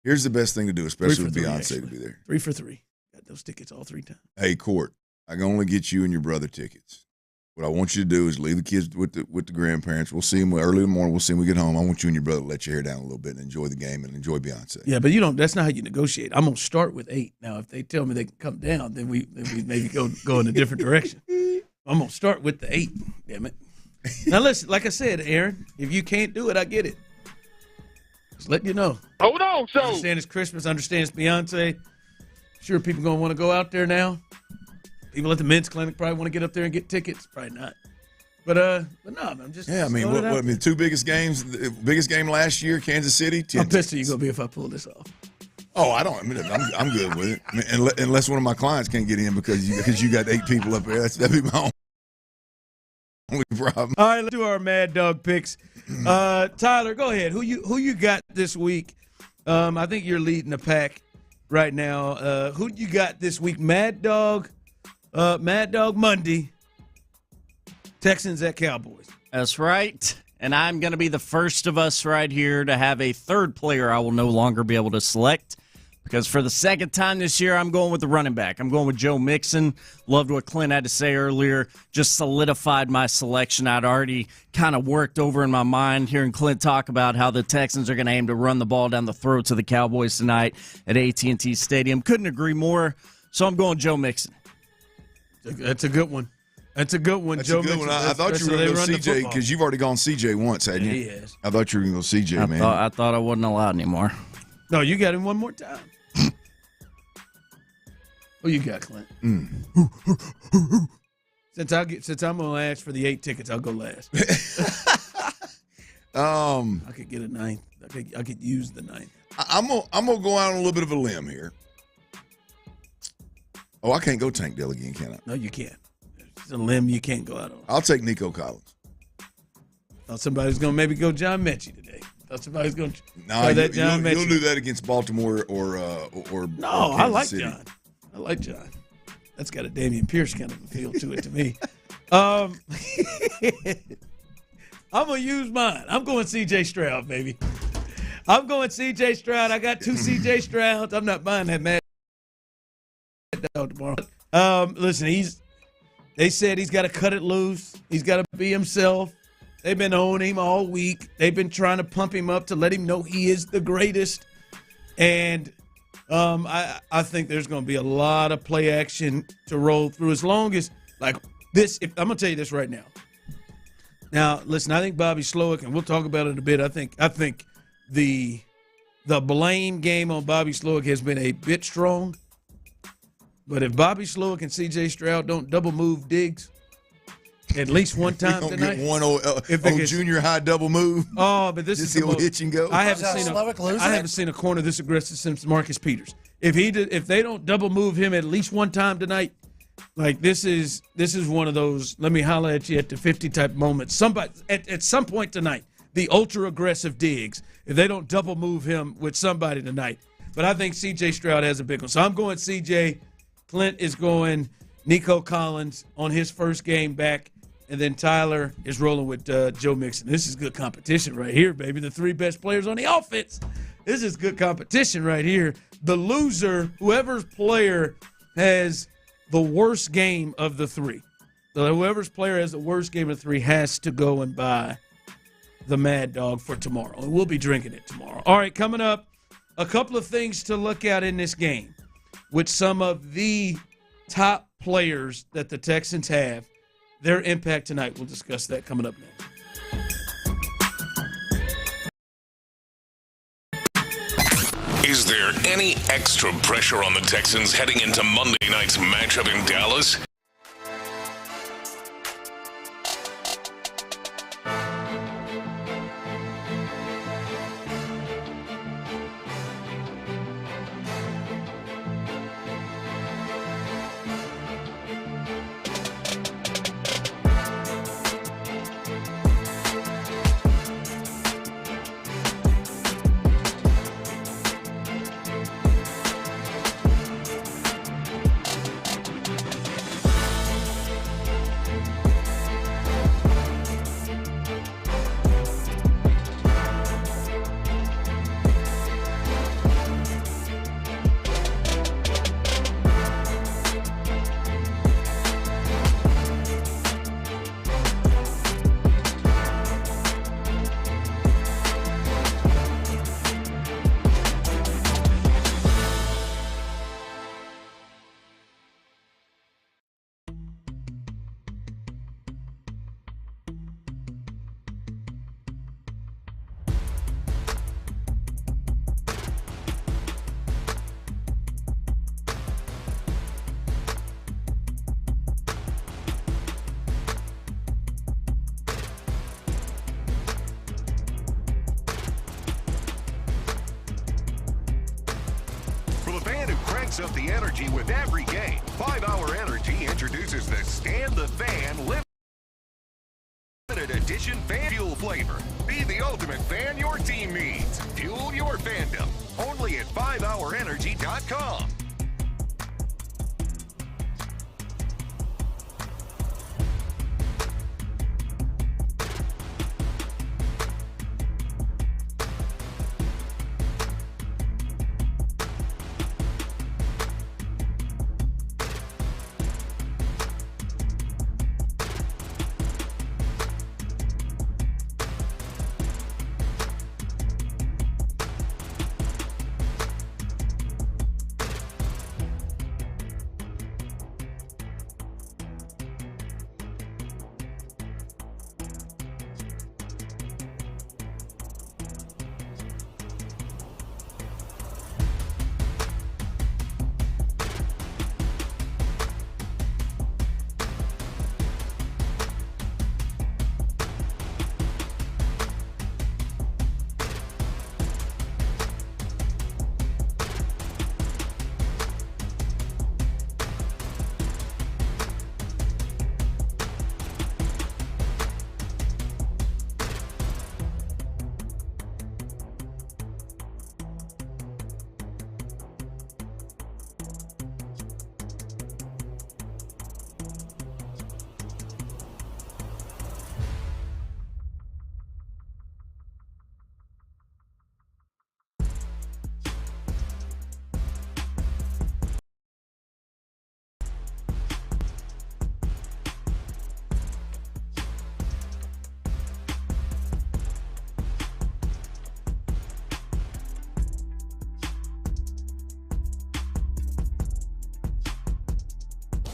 Here's the best thing to do, especially with Beyonce to be there. 3 for 3. Got those tickets all 3 times. Hey, Court, I can only get you and your brother tickets. What I want you to do is leave the kids with the grandparents. We'll see them early in the morning. We'll see them when we get home. I want you and your brother to let your hair down a little bit and enjoy the game and enjoy Beyonce. Yeah, but that's not how you negotiate. I'm gonna start with 8. Now, if they tell me they can come down, then we maybe go in a different direction. I'm gonna start with the 8. Damn it. Now listen, like I said, Aaron, if you can't do it, I get it. Just letting you know. Hold on, so. I understand it's Christmas. I understand it's Beyonce. Sure, people gonna want to go out there now. People at the men's clinic probably want to get up there and get tickets. Probably not. But no, I'm just. Yeah, I mean, the 2 biggest games, the biggest game last year, Kansas City. How pissed are you gonna be if I pull this off? Oh, I don't. I mean, I'm good with it. I mean, unless one of my clients can't get in because you got 8 people up there, that'd be my only problem. All right, let's do our Mad Dog picks. Tyler, go ahead. Who you got this week? I think you're leading the pack right now. Who you got this week? Mad Dog Monday. Texans at Cowboys. That's right. And I'm going to be the first of us right here to have a third player I will no longer be able to select because for the second time this year, I'm going with the running back. I'm going with Joe Mixon. Loved what Clint had to say earlier. Just solidified my selection. I'd already kind of worked over in my mind hearing Clint talk about how the Texans are going to aim to run the ball down the throats of the Cowboys tonight at AT&T Stadium. Couldn't agree more. So I'm going Joe Mixon. That's a good one. That's a good one, That's Joe. A good one. I thought you were going to go CJ because you've already gone CJ once, hadn't you? Yeah, he has. I thought you were going to go CJ, man. I thought I wasn't allowed anymore. No, you got him one more time. Who you got, Clint? Since I'm going to ask for the 8 tickets, I'll go last. I could get a 9th. I could use the 9th. I'm gonna go out on a little bit of a limb here. Oh, I can't go Tank Dell again, can I? No, you can't. It's a limb you can't go out on. I'll take Nico Collins. Thought somebody was going to maybe go John Mechie today. Thought somebody was going to try that John Mechie. You'll do that against Baltimore or No, I like City. John. I like John. That's got a Damian Pierce kind of a feel to it to me. I'm going to use mine. I'm going C.J. Stroud, baby. I'm going C.J. Stroud. I got 2 C.J. Strouds. I'm not buying that Mad Dog tomorrow. Listen, they said he's got to cut it loose. He's got to be himself. They've been on him all week. They've been trying to pump him up to let him know he is the greatest. And I think there's going to be a lot of play action to roll through as long as, like, this. I'm going to tell you this right now. Now, listen, I think Bobby Slowick, and we'll talk about it in a bit, I think the blame game on Bobby Slowick has been a bit strong. But if Bobby Slowick and C.J. Stroud don't double move Diggs at least one time tonight, get one old junior high double move. Oh, but this is the hitch and go. I haven't seen a corner this aggressive since Marcus Peters. If they don't double move him at least one time tonight, Like this is one of those let me holler at you at the 50 type moments. Somebody at some point tonight, the ultra aggressive Diggs, if they don't double move him with somebody tonight. But I think C.J. Stroud has a big one. So I'm going C.J. Clint is going Nico Collins on his first game back. And then Tyler is rolling with Joe Mixon. This is good competition right here, baby. The three best players on the offense. This is good competition right here. The loser, whoever's player has the worst game of the three. So whoever's player has the worst game of the three has to go and buy the Mad Dog for tomorrow. And we'll be drinking it tomorrow. All right, coming up, a couple of things to look at in this game with some of the top players that the Texans have. Their impact tonight. We'll discuss that coming up next. Is there any extra pressure on the Texans heading into Monday night's matchup in Dallas? Up the energy with every game. 5 Hour Energy introduces the Stand the Van limited edition fan fuel flavor. Be the ultimate fan your team needs. Fuel your fandom. Only at 5hourenergy.com.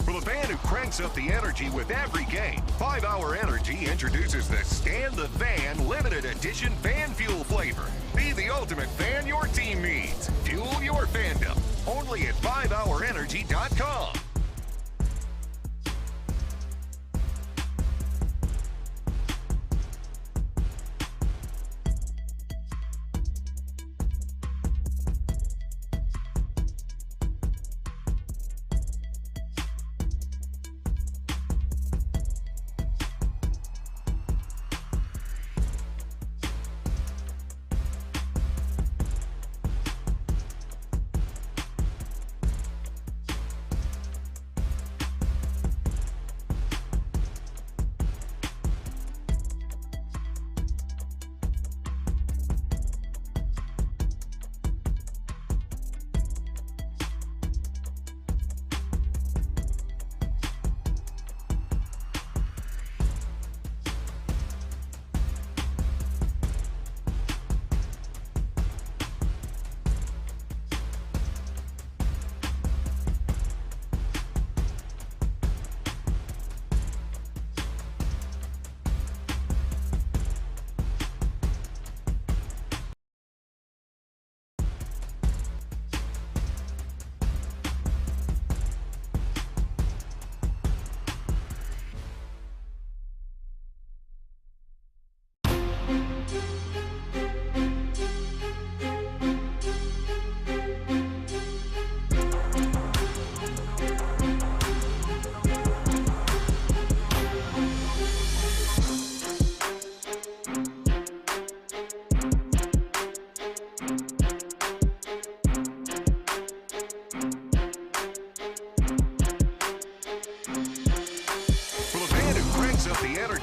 For the fan who cranks up the energy with every game, 5 Hour Energy introduces the Stand the Van limited edition fan fuel flavor. Be the ultimate fan your team needs. Fuel your fandom. Only at 5hourenergy.com.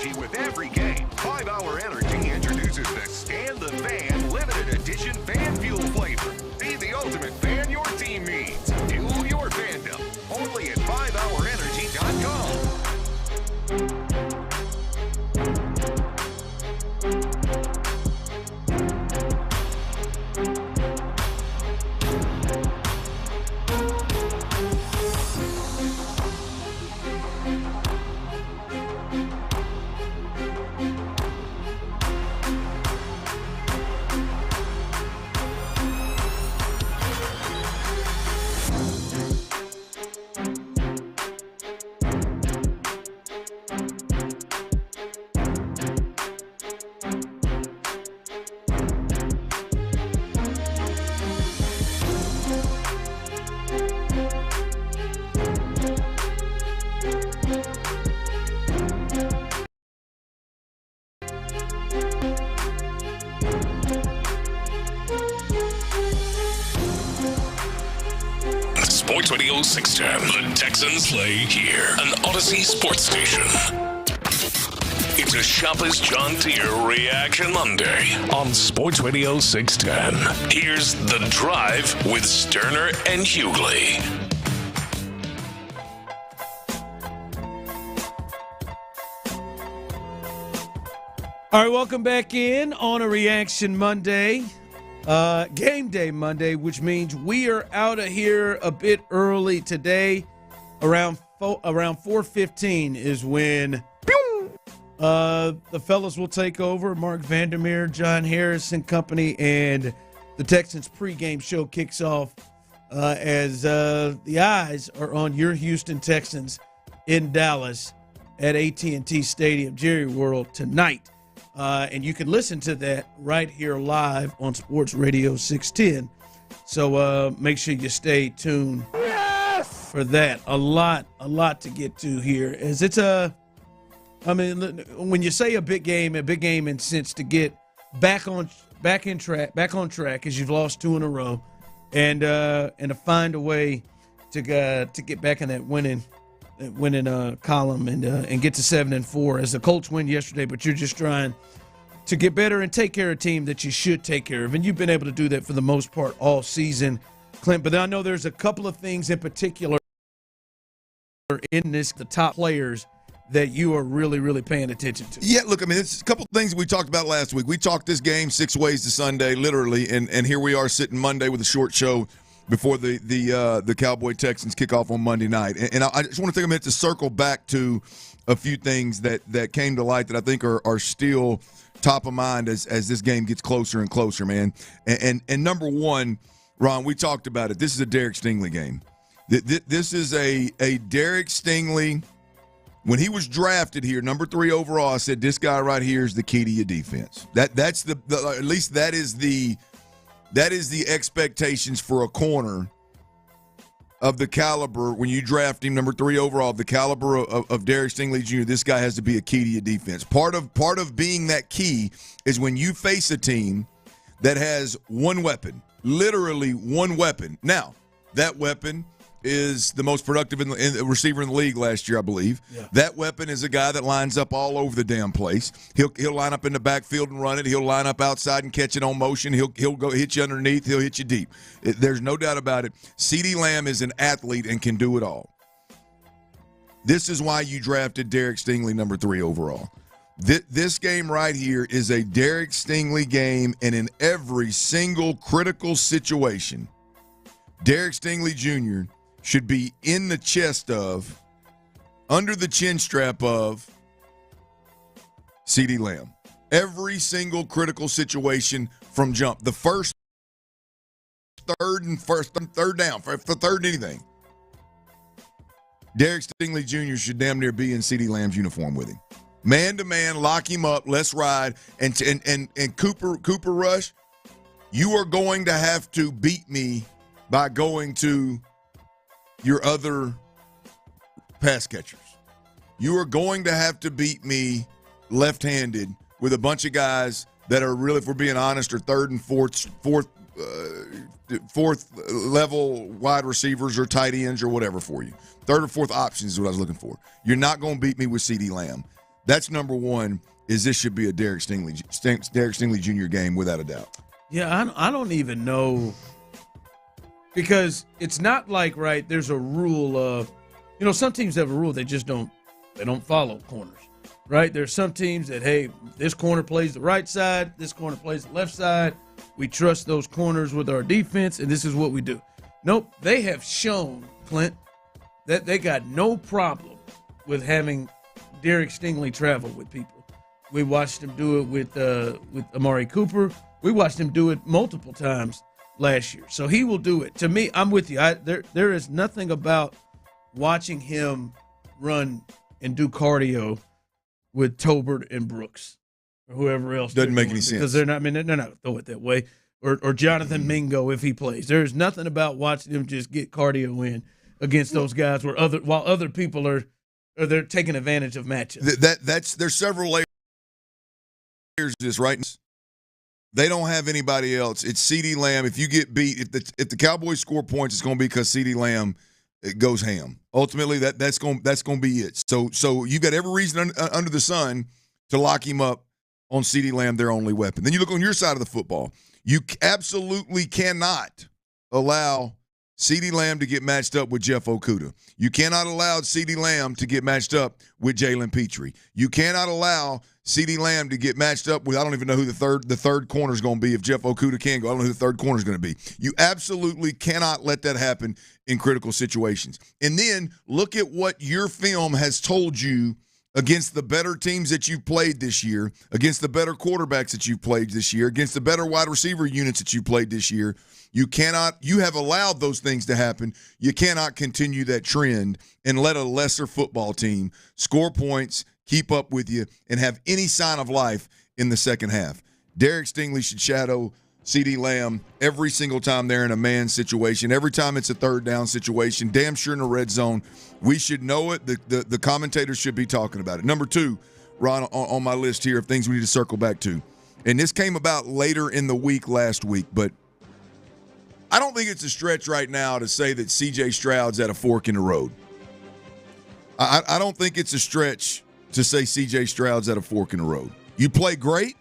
energy with every game. 5-Hour Energy introduces the Stand the Fan limited edition fan fuel flavor. Be the ultimate fan your team needs. Fuel your fandom. Only at 5hourenergy.com. Sports Radio 610. The Texans play here. An Odyssey sports station. It's a Shopper's John Deere Reaction Monday on Sports Radio 610. Here's The Drive with Stoerner and Hughley. All right, welcome back in on a Reaction Monday. Game Day Monday, which means we are out of here a bit early today. Around 4:15 is when the fellas will take over. Mark Vandermeir, John Harris and company, and the Texans pregame show kicks off as the eyes are on your Houston Texans in Dallas at AT&T Stadium, Jerry World tonight. And you can listen to that right here live on Sports Radio 610. So make sure you stay tuned for that. A lot to get to here. As it's when you say a big game in sense to get back on track, as you've lost 2 in a row, and to find a way to get back in that winning column and get to 7-4 as the Colts win yesterday, but you're just trying to get better and take care of a team that you should take care of, and you've been able to do that for the most part all season, Clint. But I know there's a couple of things in particular in the top players that you are really, really paying attention to. Yeah, look, it's a couple of things we talked about last week. We talked this game 6 ways to Sunday, literally, and here we are sitting Monday with a short show before the Cowboy Texans kick off on Monday night. And I just want to take a minute to circle back to a few things that came to light that I think are still top of mind as this game gets closer and closer, man. And number one, Ron, we talked about it. This is a Derek Stingley game. This is a Derek Stingley. When he was drafted here, number 3 overall, I said this guy right here is the key to your defense. That's at least that is the expectations for a corner of the caliber. When you draft him number 3 overall, the caliber of Derek Stingley Jr., this guy has to be a key to your defense. Part of being that key is when you face a team that has one weapon, literally one weapon. Now, that weapon is the most productive receiver in the league last year, I believe. Yeah. That weapon is a guy that lines up all over the damn place. He'll line up in the backfield and run it. He'll line up outside and catch it on motion. He'll go hit you underneath. He'll hit you deep. There's no doubt about it. CeeDee Lamb is an athlete and can do it all. This is why you drafted Derek Stingley number 3 overall. This game right here is a Derek Stingley game, and in every single critical situation, Derek Stingley Jr. should be in the chest of, under the chin strap of, CeeDee Lamb. Every single critical situation from jump. The first, third down, for third anything. Derek Stingley Jr. should damn near be in CeeDee Lamb's uniform with him. Man to man, lock him up, let's ride. And Cooper Rush, you are going to have to beat me by going to your other pass catchers. You are going to have to beat me left-handed with a bunch of guys that are really, if we're being honest, are third and fourth level wide receivers or tight ends or whatever for you. Third or fourth options is what I was looking for. You're not going to beat me with CeeDee Lamb. That's number one. Is this should be a Derek Stingley Jr. game without a doubt. Yeah, I don't even know, because it's not like, right, there's a rule of, some teams have a rule they don't follow corners, right? There's some teams that, hey, this corner plays the right side, this corner plays the left side. We trust those corners with our defense, and this is what we do. Nope, they have shown, Clint, that they got no problem with having Derek Stingley travel with people. We watched him do it with Amari Cooper. We watched him do it multiple times last year. So he will do it. To me, I'm with you. There is nothing about watching him run and do cardio with Tolbert and Brooks or whoever else. Doesn't make any sense. Because they're not going to throw it that way. Or Jonathan Mingo if he plays. There's nothing about watching him just get cardio in against those guys while other people are they're taking advantage of matchups. There's several layers to this, right? They don't have anybody else. It's CeeDee Lamb. If you get beat, if the Cowboys score points, it's going to be because CeeDee Lamb goes ham. Ultimately, that's going to be it. So you got every reason under the sun to lock him up on CeeDee Lamb, their only weapon. Then you look on your side of the football. You absolutely cannot allow CeeDee Lamb to get matched up with Jeff Okudah. You cannot allow CeeDee Lamb to get matched up with Jalen Petrie. You cannot allow CeeDee Lamb to get matched up with, I don't even know who the third corner is going to be if Jeff Okudah can go. I don't know who the third corner is going to be. You absolutely cannot let that happen in critical situations. And then look at what your film has told you against the better teams that you've played this year, against the better quarterbacks that you've played this year, against the better wide receiver units that you played this year. You have allowed those things to happen. You cannot continue that trend and let a lesser football team score points, keep up with you, and have any sign of life in the second half. Derek Stingley should shadow CeeDee Lamb every single time they're in a man situation, every time it's a third down situation, damn sure in the red zone. We should know it. The commentators should be talking about it. Number two, Ron, on my list here of things we need to circle back to, and this came about later in the week last week, but I don't think it's a stretch right now to say that C.J. Stroud's at a fork in the road. I don't think it's a stretch to say C.J. Stroud's at a fork in the road. You play great,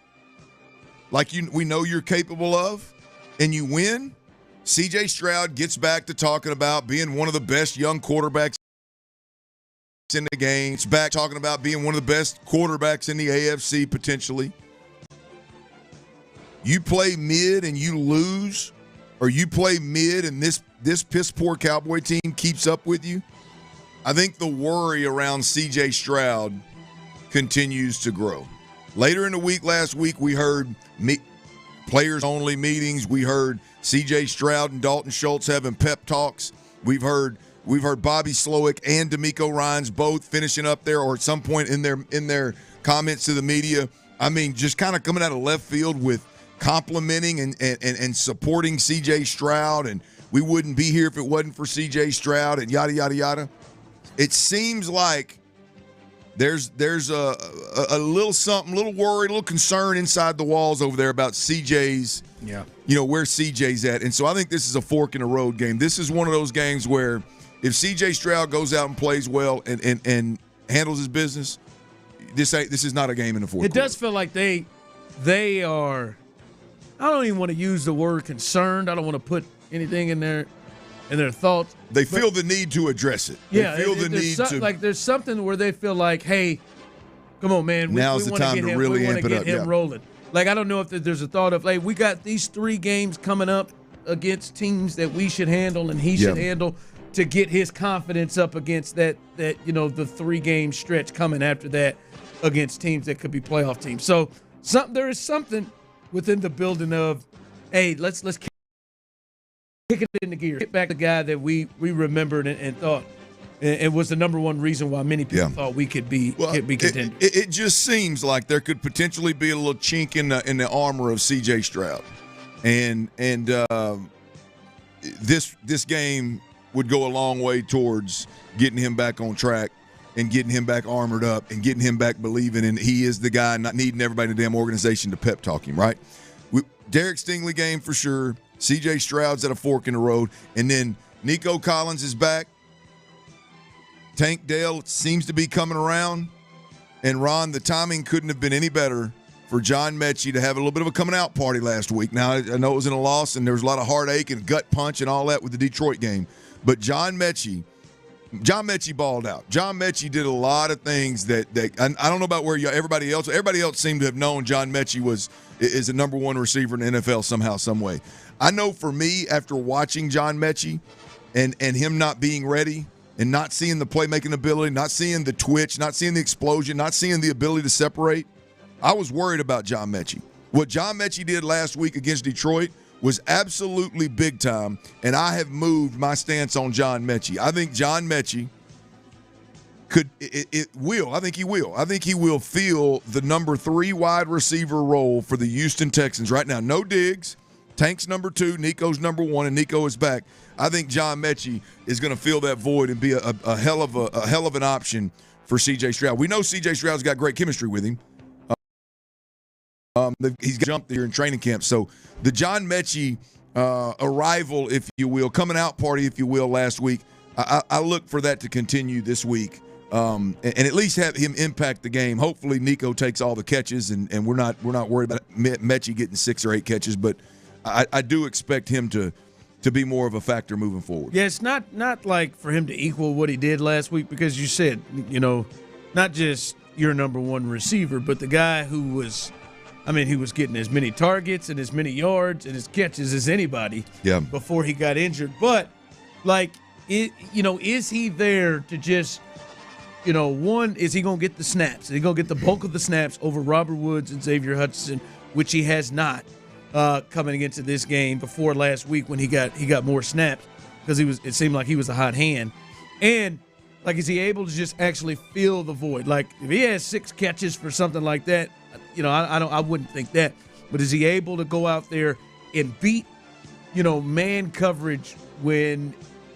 like we know you're capable of, and you win. C.J. Stroud gets back to talking about being one of the best young quarterbacks in the game. It's back talking about being one of the best quarterbacks in the AFC potentially. You play mid and you lose, or you play mid and this piss-poor Cowboy team keeps up with you, I think the worry around C.J. Stroud continues to grow. Later in the week, last week, we heard players-only meetings. We heard C.J. Stroud and Dalton Schultz having pep talks. We've heard Bobby Slowick and DeMeco Ryans both finishing up there, or at some point in their comments to the media. I mean, just kind of coming out of left field with complimenting and supporting C.J. Stroud, and we wouldn't be here if it wasn't for C.J. Stroud, and yada, yada, yada. It seems like there's a little something, a little worry, a little concern inside the walls over there about CJ's, where CJ's at. And so I think this is a fork in the road game. This is one of those games where if CJ Stroud goes out and plays well and handles his business, this is not a game in the fourth quarter. It does feel like they are, I don't even want to use the word concerned. I don't want to put anything in their thoughts. They feel the need to address it. Yeah, they feel the need to. Like there's something where they feel like, hey, come on, man. Now's the time to really amp it up. We want to get him rolling. Like, I don't know if there's a thought of, hey, we got these 3 games coming up against teams that we should handle and he should handle to get his confidence up against that the 3-game stretch coming after that against teams that could be playoff teams. So there is something within the building of, hey, let's kick it into gear. Get back the guy that we remembered and thought and was the number one reason why many people thought we could be contenders. It just seems like there could potentially be a little chink in the armor of C.J. Stroud, and this game would go a long way towards getting him back on track and getting him back armored up and getting him back believing in he is the guy, not needing everybody in the damn organization to pep talk him, right? Derek Stingley game for sure. C.J. Stroud's at a fork in the road. And then Nico Collins is back. Tank Dell seems to be coming around. And, Ron, the timing couldn't have been any better for John Mechie to have a little bit of a coming-out party last week. Now, I know it was in a loss, and there was a lot of heartache and gut punch and all that with the Detroit game. But John Mechie balled out. John Mechie did a lot of things that I don't know about where everybody else seemed to have known John Mechie is a number one receiver in the NFL somehow, some way. I know for me, after watching John Mechie and him not being ready and not seeing the playmaking ability, not seeing the twitch, not seeing the explosion, not seeing the ability to separate, I was worried about John Mechie. What John Mechie did last week against Detroit was absolutely big time, and I have moved my stance on John Mechie. I think John Mechie I think he will fill the number 3 wide receiver role for the Houston Texans right now. No Diggs. Tank's number 2, Nico's number 1, and Nico is back. I think John Mechie is going to fill that void and be a hell of an option for C.J. Stroud. We know C.J. Stroud's got great chemistry with him. He's jumped there in training camp. So the John Mechie arrival, if you will, coming out party, if you will, last week, I look for that to continue this week. And at least have him impact the game. Hopefully Nico takes all the catches, and we're not worried about Mechie getting 6 or 8 catches, but I do expect him to be more of a factor moving forward. Yeah, it's not like for him to equal what he did last week, because you said, not just your number 1 receiver, but the guy who was, he was getting as many targets and as many yards and as catches as anybody before he got injured. But, is he there to just – one, is he going to get the snaps? Is he going to get the bulk of the snaps over Robert Woods and Xavier Hutchinson, which he has not coming into this game before last week when he got more snaps because it seemed like he was a hot hand. And, is he able to just actually fill the void? If he has 6 catches for something like that, I wouldn't think that. But is he able to go out there and beat, man coverage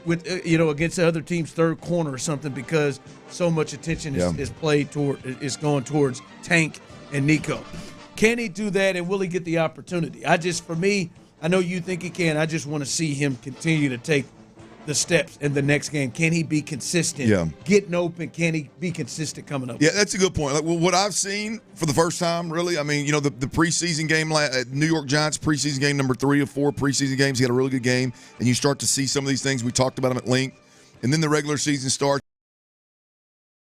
against the other team's third corner or something, because so much attention is going towards Tank and Nico. Can he do that, and will he get the opportunity? For me, I know you think he can. I just want to see him continue to take the steps in the next game. Can he be consistent? Yeah. Getting open, can he be consistent coming up? Yeah, that's a good point. What I've seen for the first time, really, the preseason game, New York Giants preseason game, number 3 of 4 preseason games, he had a really good game, and you start to see some of these things. We talked about them at length, and then the regular season starts,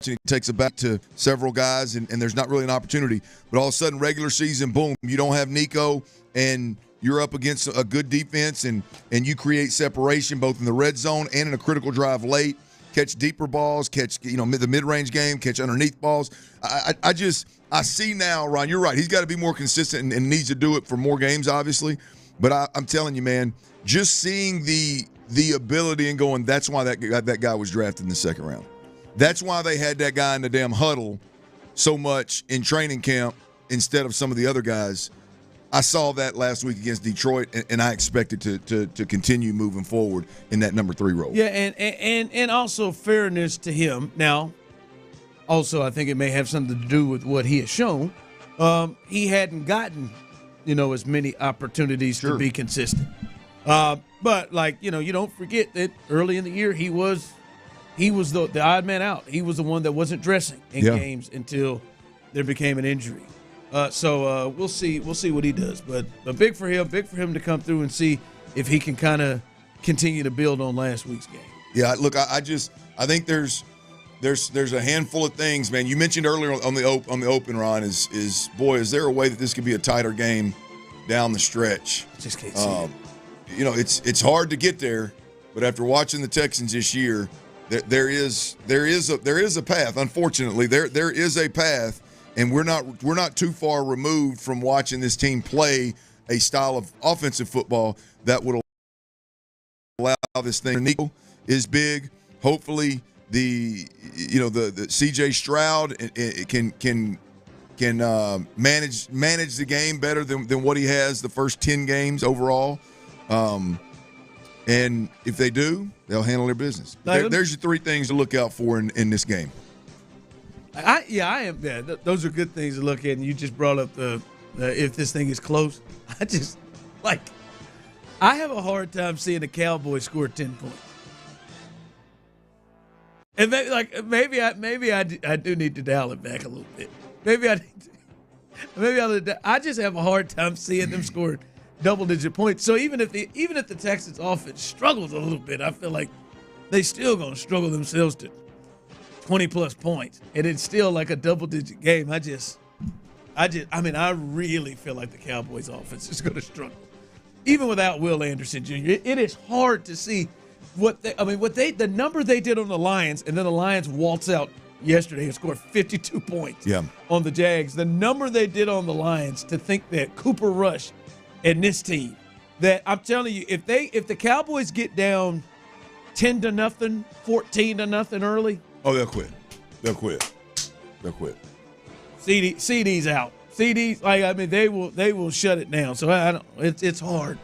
and it takes it back to several guys, and there's not really an opportunity. But all of a sudden, regular season, boom, you don't have Nico, and you're up against a good defense, and you create separation both in the red zone and in a critical drive late. Catch deeper balls, catch the mid-range game, catch underneath balls. I see now, Ron, you're right. He's got to be more consistent and needs to do it for more games, obviously. But I'm telling you, man, just seeing the ability and going, that's why that guy was drafted in the second round. That's why they had that guy in the damn huddle so much in training camp instead of some of the other guys. I saw that last week against Detroit, and I expect it to continue moving forward in that number 3 role. Yeah, and also fairness to him. Now, also I think it may have something to do with what he has shown. He hadn't gotten, as many opportunities to be consistent. But you don't forget that early in the year he was the odd man out. He was the one that wasn't dressing in games until there became an injury. So we'll see what he does, but big for him to come through and see if he can kind of continue to build on last week's game. Yeah, look, I think there's a handful of things, man. You mentioned earlier on the open, Ron, is is there a way that this could be a tighter game down the stretch? I just can't see it. It's hard to get there, but after watching the Texans this year, there is a path. Unfortunately, there is a path. And we're not too far removed from watching this team play a style of offensive football that would allow this thing. Nico is big. Hopefully, the C.J. Stroud can manage the game better than what he has the first 10 games overall. And if they do, they'll handle their business. There's your 3 things to look out for in this game. I am. Yeah, those are good things to look at. And you just brought up the if this thing is close. I have a hard time seeing the Cowboys score 10 points. And maybe I do need to dial it back a little bit. I just have a hard time seeing them score double-digit points. So even if the Texans offense struggles a little bit, I feel like they still gonna struggle themselves to 20-plus points, and it's still like a double-digit game. I really feel like the Cowboys offense is gonna struggle, even without Will Anderson Jr. It is hard to see the number they did on the Lions, and then the Lions waltz out yesterday and scored 52 points on the Jags. The number they did on the Lions, to think that Cooper Rush and this team, that I'm telling you, if the Cowboys get down 10-0, 14-0 early, they'll quit. CD's out. CD's they will shut it down. So it's hard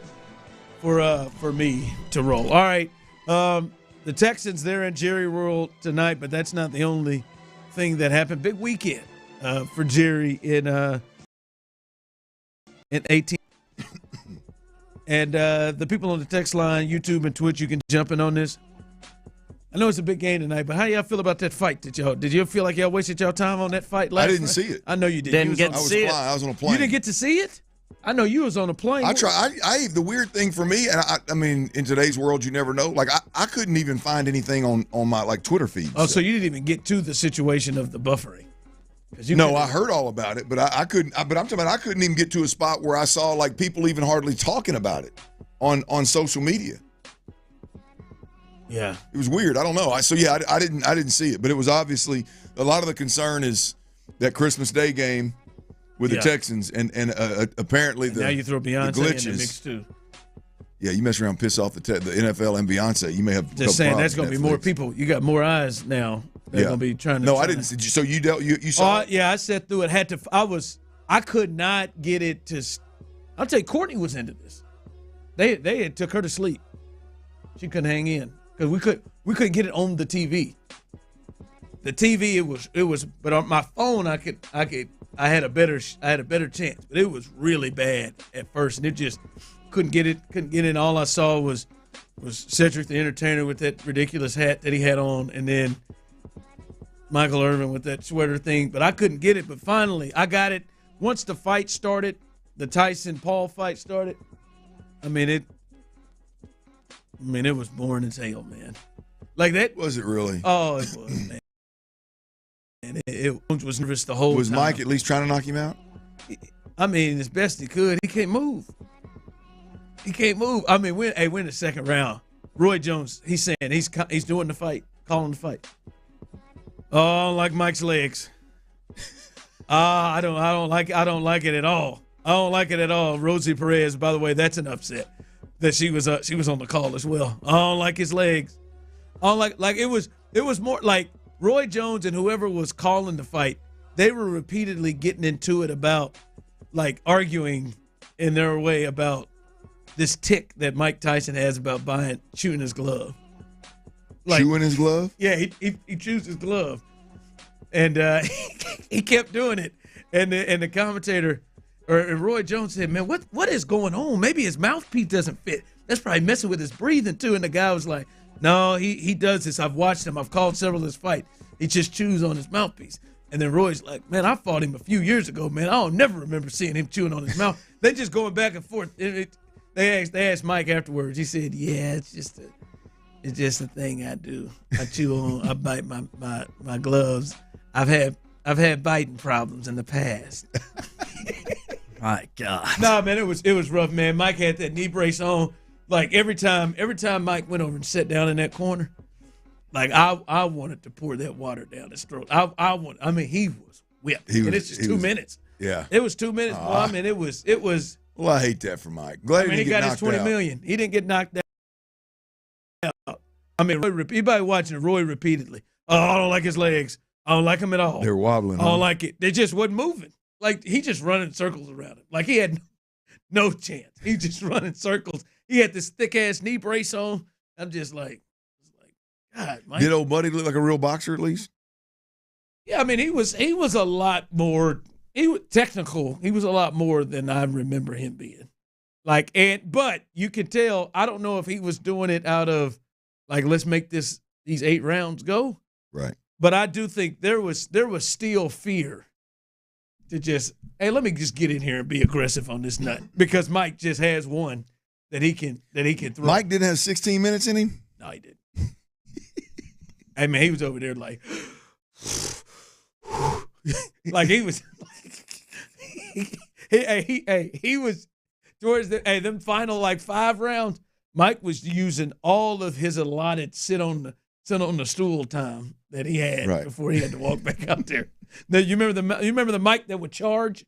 for me to roll. All right. The Texans, they're in Jerry World tonight, but that's not the only thing that happened. Big weekend for Jerry in 18. And the people on the text line, YouTube and Twitch, you can jump in on this. I know it's a big game tonight, but how y'all feel about that fight? Did you feel like y'all wasted y'all time on that fight last night? I didn't see it. I know you did. Didn't get to see it. I was on a plane. You didn't get to see it? I know you was on a plane. I tried. The weird thing for me, and I mean, in today's world, you never know. Like I couldn't even find anything on my Twitter feed. Oh, so you didn't even get to the situation of the buffering? No, I heard all about it, but I couldn't. But I'm talking about I couldn't even get to a spot where I saw like people even hardly talking about it on social media. Yeah, it was weird. I don't know. I didn't see it, but it was obviously a lot of the concern is that Christmas Day game with the Texans and apparently now you throw Beyonce glitches in the mix too. Yeah, you mess around, and piss off the NFL and Beyonce. You may have just saying that's going to be more people. You got more eyes now. They're going to be trying to. No, I didn't. So you saw? Yeah, I sat through it. I could not get it to. I'll tell you, Courtney was into this. They had took her to sleep. She couldn't hang in because we couldn't get it on the TV. The TV it was, but on my phone I had a better chance. But it was really bad at first, and it just couldn't get it. All I saw was Cedric the Entertainer with that ridiculous hat that he had on, and then Michael Irvin with that sweater thing. But I couldn't get it. But finally, I got it. Once the fight started, the Tyson-Paul fight started, it was boring as hell, man. Like that. Was it really? Oh, it was, man. And it was nervous the whole time. Was Mike at least trying to knock him out? As best he could. He can't move. We're in the second round. Roy Jones, he's saying he's doing the fight, calling the fight. Oh, I don't like Mike's legs. I don't like it at all. I don't like it at all. Rosie Perez, by the way, that's an upset that she was on the call as well. I don't like his legs. I don't like it was more like Roy Jones and whoever was calling the fight, they were repeatedly getting into it about like arguing in their way about this tick that Mike Tyson has about chewing his glove. Like, chewing his glove? Yeah, he chews his glove. And he kept doing it. And the commentator or Roy Jones said, man, what is going on? Maybe his mouthpiece doesn't fit. That's probably messing with his breathing too. And the guy was like, no, he does this. I've watched him. I've called several of his fights. He just chews on his mouthpiece. And then Roy's like, man, I fought him a few years ago, man. I don't never remember seeing him chewing on his mouth. They just going back and forth. They asked Mike afterwards. He said, yeah, it's just a thing I do. I chew on, I bite my gloves. I've had biting problems in the past. My God. Nah, man, it was rough, man. Mike had that knee brace on. Like every time Mike went over and sat down in that corner, like I wanted to pour that water down his throat. He was whipped. And it's just 2 minutes. Yeah. It was 2 minutes. Well, it was. Well, I hate that for Mike. Glad he got his $20 million. He didn't get knocked out. Anybody watching Roy repeatedly. Oh, I don't like his legs. I don't like him at all. They're wobbling. I don't like it. They just wasn't moving. Like he just running circles around him. Like he had no chance. He just running circles. He had this thick ass knee brace on. I'm just like, God, Mike. Did old buddy look like a real boxer at least? Yeah, he was a lot more. He was technical. He was a lot more than I remember him being. But you can tell. I don't know if he was doing it out of like, let's make these 8 rounds go, Right. But I do think there was still fear to just, hey, let me just get in here and be aggressive on this nut because Mike just has one that he can throw. Mike didn't have 16 minutes in him? No, he didn't. I mean, he was over there like he was he was towards them final like 5 rounds. Mike was using all of his allotted sit on the stool time that he had before he had to walk back out there. Now, you remember the Mike that would charge?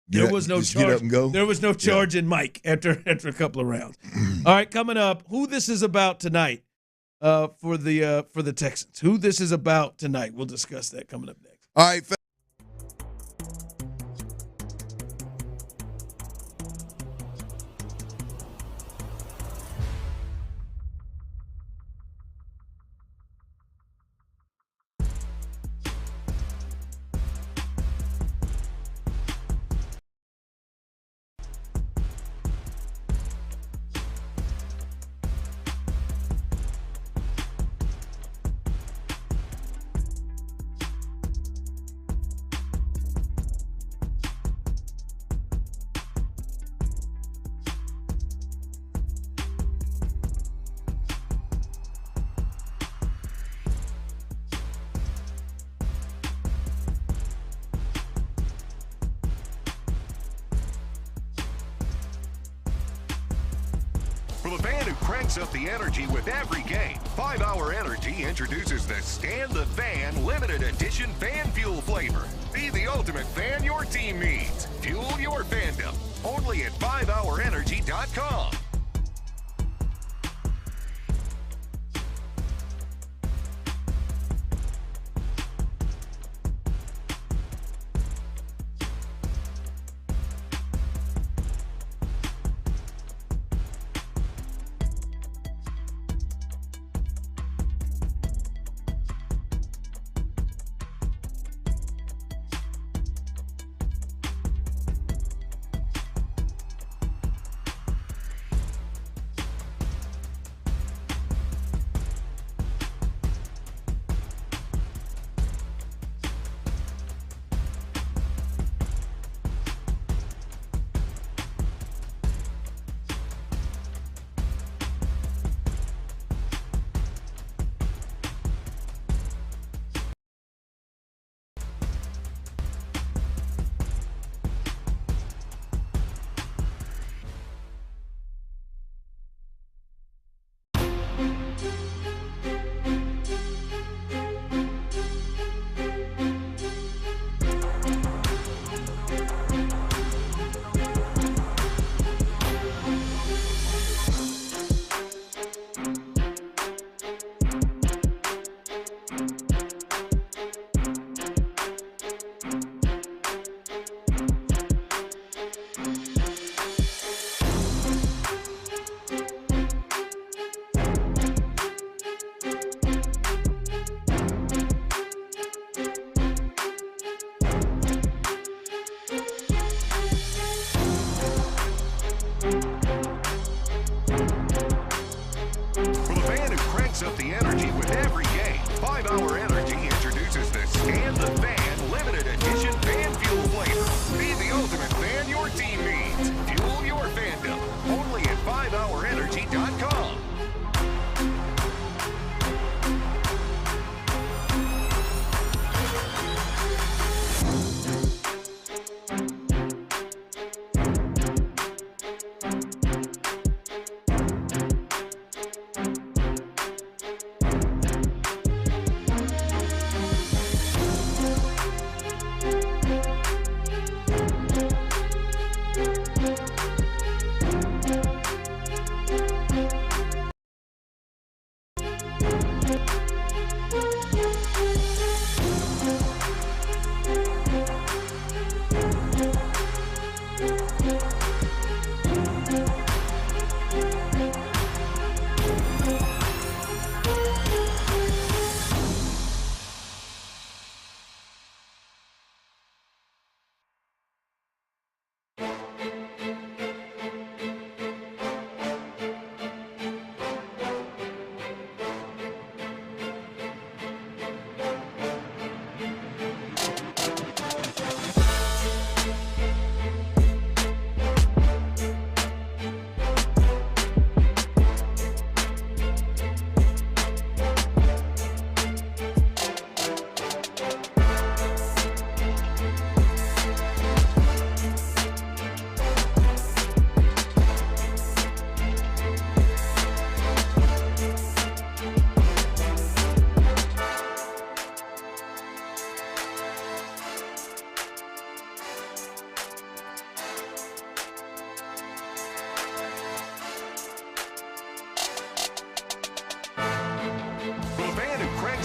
There was no charge. Get up and go? There was no charge in Mike after a couple of rounds. All right, coming up, who this is about tonight for the Texans. Who this is about tonight. We'll discuss that coming up next. All right. For the fan who cranks up the energy with every game, 5 Hour Energy introduces the Stand the Fan limited edition fan fuel flavor. Be the ultimate fan your team needs. Fuel your fandom. Only at 5hourenergy.com. Up the energy with every game. 5 Hour Energy introduces the Stand the Fan limited edition fan fuel flavor. Be the ultimate fan your team needs. Fuel your fandom. Only at 5hourenergy.com.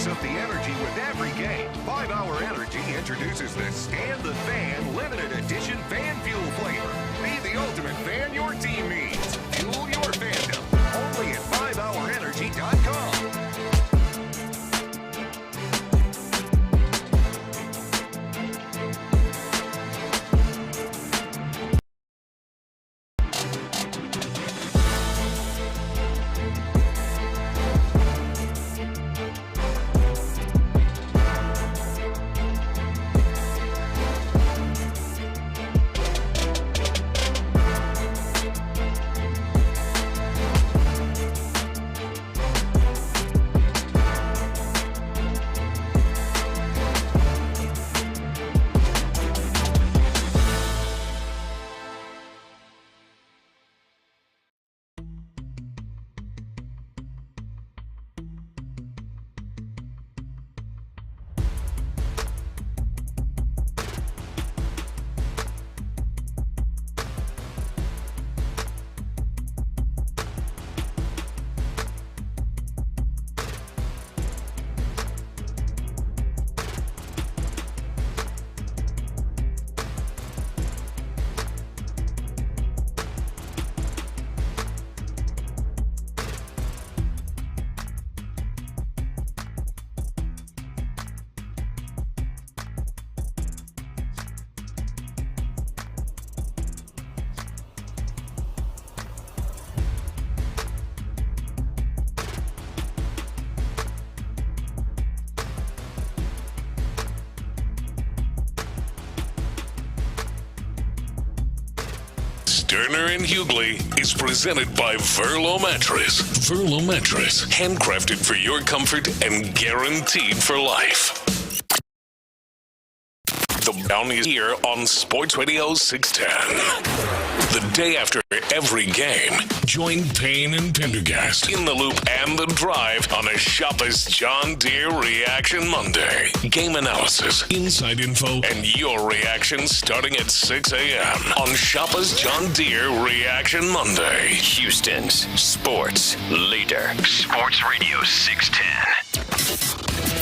cranks up the energy with every game. 5-Hour Energy introduces the Stand the Fan limited edition fan fuel flavor. Be the ultimate fan your team needs. Fuel your fandom. Only at 5hourenergy.com. Stoerner and Hughley is presented by Verlo Mattress. Verlo Mattress, handcrafted for your comfort and guaranteed for life. The Bounty is here on Sports Radio 610. The day after every game, join Payne and Pendergast in the Loop and the Drive on a Shopper's John Deere Reaction Monday. Game analysis, inside info, and your reaction starting at 6 a.m. on Shopper's John Deere Reaction Monday. Houston's sports leader. Sports Radio 610.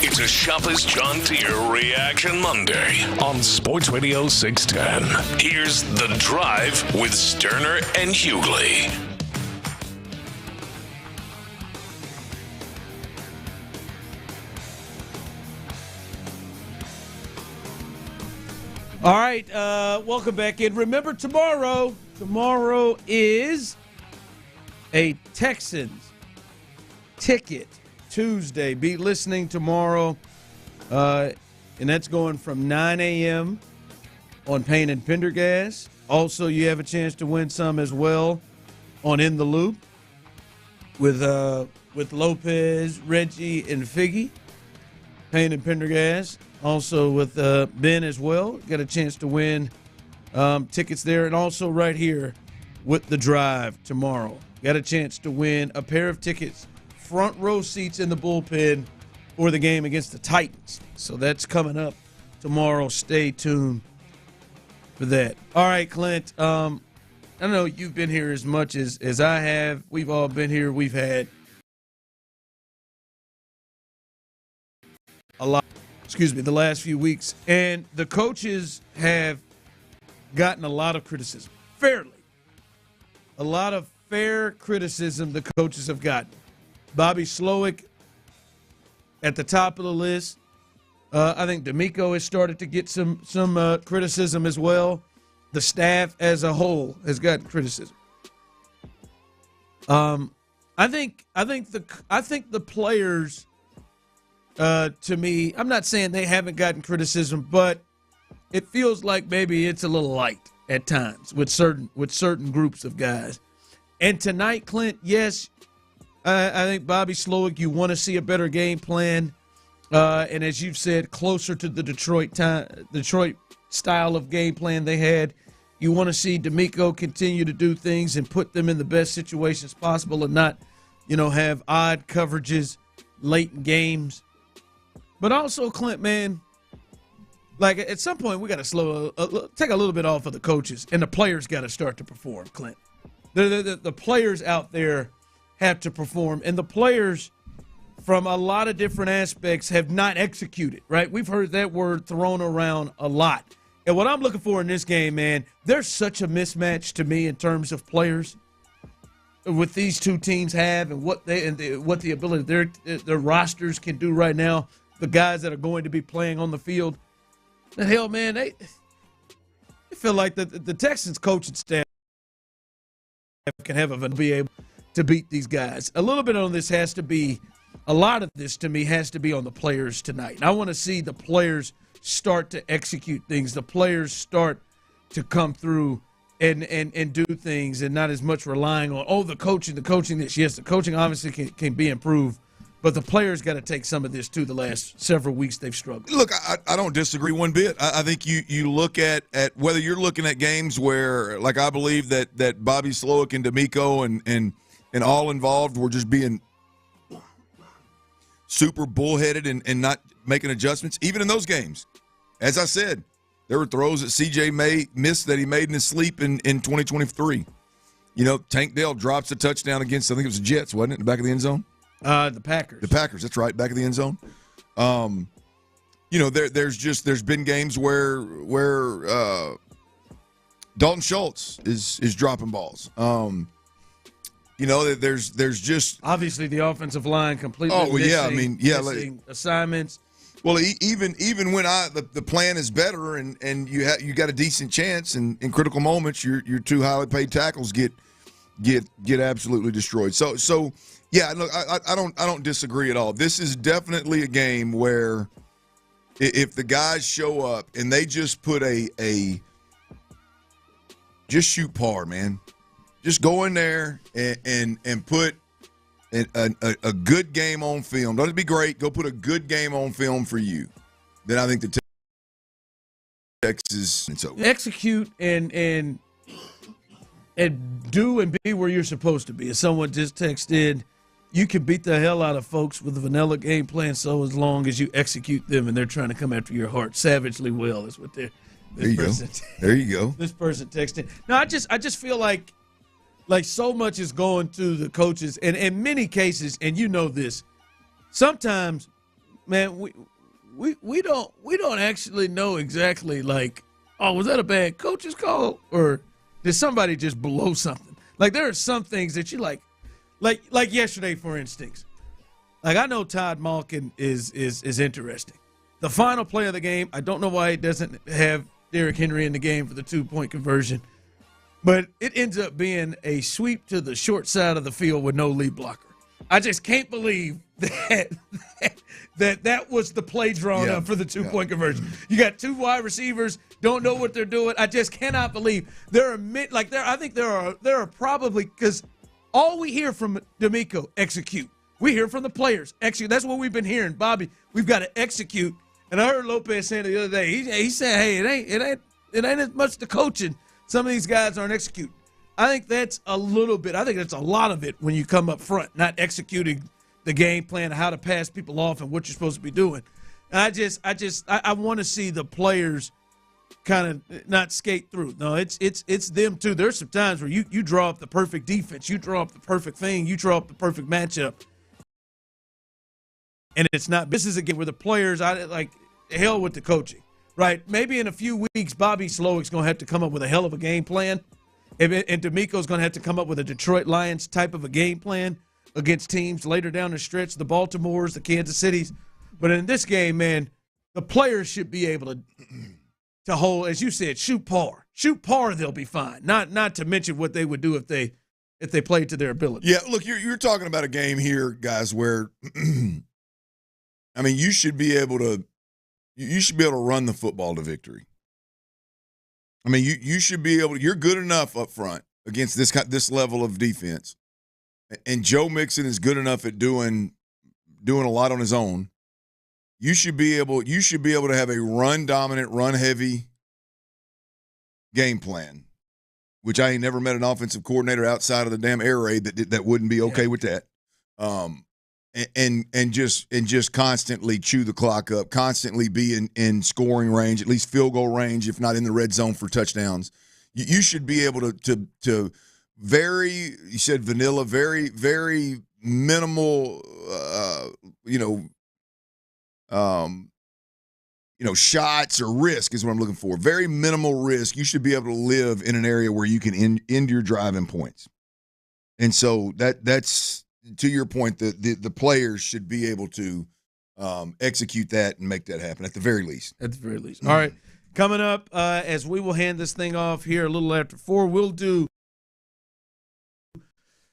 It's a Shopper's John Deere Reaction Monday on Sports Radio 610. Here's The Drive with Stoerner and Hughley. All right, welcome back in. Remember, tomorrow is a Texans ticket Tuesday. Be listening tomorrow, and that's going from 9 a.m. on Payne and Pendergast. Also, you have a chance to win some as well on In the Loop with Lopez, Reggie, and Figgy. Payne and Pendergast. Also with Ben as well. Got a chance to win tickets there. And also right here with The Drive tomorrow. Got a chance to win a pair of tickets, front row seats in the bullpen for the game against the Titans. So that's coming up tomorrow. Stay tuned for that. All right, Clint. I know you've been here as much as I have. We've all been here. We've had a lot, the last few weeks. And the coaches have gotten a lot of criticism, fairly. A lot of fair criticism the coaches have gotten. Bobby Slowick at the top of the list. I think D'Amico has started to get some criticism as well. The staff as a whole has gotten criticism. I think the players, to me, I'm not saying they haven't gotten criticism, but it feels like maybe it's a little light at times with certain groups of guys. And tonight, Clint, yes, I think Bobby Slowick, you want to see a better game plan. And as you've said, closer to the Detroit style of game plan they had. You want to see D'Amico continue to do things and put them in the best situations possible and not, have odd coverages late in games. But also, Clint, man, like at some point we got to take a little bit off of the coaches, and the players got to start to perform, Clint. The players out there have to perform, and the players from a lot of different aspects have not executed, right? We've heard that word thrown around a lot. And what I'm looking for in this game, man, there's such a mismatch to me in terms of players with these two teams have and what the ability their rosters can do right now, the guys that are going to be playing on the field. The hell, man, they feel like the Texans coaching staff can be able to beat these guys. A lot of this to me has to be on the players tonight. I want to see the players start to execute things, the players start to come through and do things and not as much relying on, the coaching this. Yes, the coaching obviously can be improved, but the players got to take some of this too. The last several weeks they've struggled. Look, I don't disagree one bit. I think you look at whether you're looking at games where, like, I believe that Bobby Slowick and D'Amico and all involved were just being super bullheaded and not making adjustments. Even in those games, as I said, there were throws that C.J. missed that he made in his sleep in 2023. Tank Dell drops a touchdown against, I think it was the Jets, wasn't it, in the back of the end zone? The Packers. The Packers, that's right, back of the end zone. There's been games where Dalton Schultz is dropping balls. There's just obviously the offensive line completely. Missing assignments. Well, even when the plan is better and you got a decent chance, and in critical moments your two highly paid tackles get absolutely destroyed. So yeah, look, I don't disagree at all. This is definitely a game where if the guys show up and they just put just shoot par, man. Just go in there and put a good game on film. Don't it be great? Go put a good game on film for you. Then I think the Texas it's over. Execute and do and be where you're supposed to be. As someone just texted, you can beat the hell out of folks with a vanilla game plan so as long as you execute them and they're trying to come after your heart savagely well is what they're. There you go. This person texted. No, I just feel like so much is going to the coaches, and in many cases, and you know this, sometimes, man, we don't actually know exactly was that a bad coach's call or did somebody just blow something? Like there are some things that you like yesterday, for instance. Like I know Todd Malkin is interesting. The final play of the game, I don't know why he doesn't have Derrick Henry in the game for the 2-point conversion. But it ends up being a sweep to the short side of the field with no lead blocker. I just can't believe that was the play drawn up for the 2-point conversion. You got two wide receivers, don't know what they're doing. I just cannot believe I think there are probably, because all we hear from D'Amico, execute. We hear from the players, execute. That's what we've been hearing. Bobby, we've got to execute. And I heard Lopez saying the other day, he said, hey, it ain't as much the coaching. Some of these guys aren't executing. I think that's a little bit. I think that's a lot of it when you come up front, not executing the game plan, how to pass people off, and what you're supposed to be doing. And I want to see the players kind of not skate through. No, it's them too. There's some times where you draw up the perfect defense, you draw up the perfect thing, you draw up the perfect matchup, and it's not. This is a game where the players, hell with the coaching. Right, maybe in a few weeks, Bobby Slowick's going to have to come up with a hell of a game plan, and D'Amico's going to have to come up with a Detroit Lions type of a game plan against teams later down the stretch, the Baltimores, the Kansas Cities. But in this game, man, the players should be able to hold, as you said, shoot par. Shoot par, they'll be fine. Not to mention what they would do if they played to their ability. Yeah, look, you're talking about a game here, guys, where I mean, you should be able to run the football to victory. I mean, you should be able to. You're good enough up front against this level of defense, and Joe Mixon is good enough at doing a lot on his own. You should be able to have a run dominant, run heavy game plan, which I ain't never met an offensive coordinator outside of the damn air raid that wouldn't be okay with that. And just constantly chew the clock up, constantly be in scoring range, at least field goal range, if not in the red zone for touchdowns. You should be able to very, you said vanilla, very, very minimal shots or risk is what I'm looking for. Very minimal risk. You should be able to live in an area where you can end your drive in points. And so that's to your point. The players should be able to execute that and make that happen at the very least. At the very least. All right. Coming up, as we will hand this thing off here a little after 4, we'll do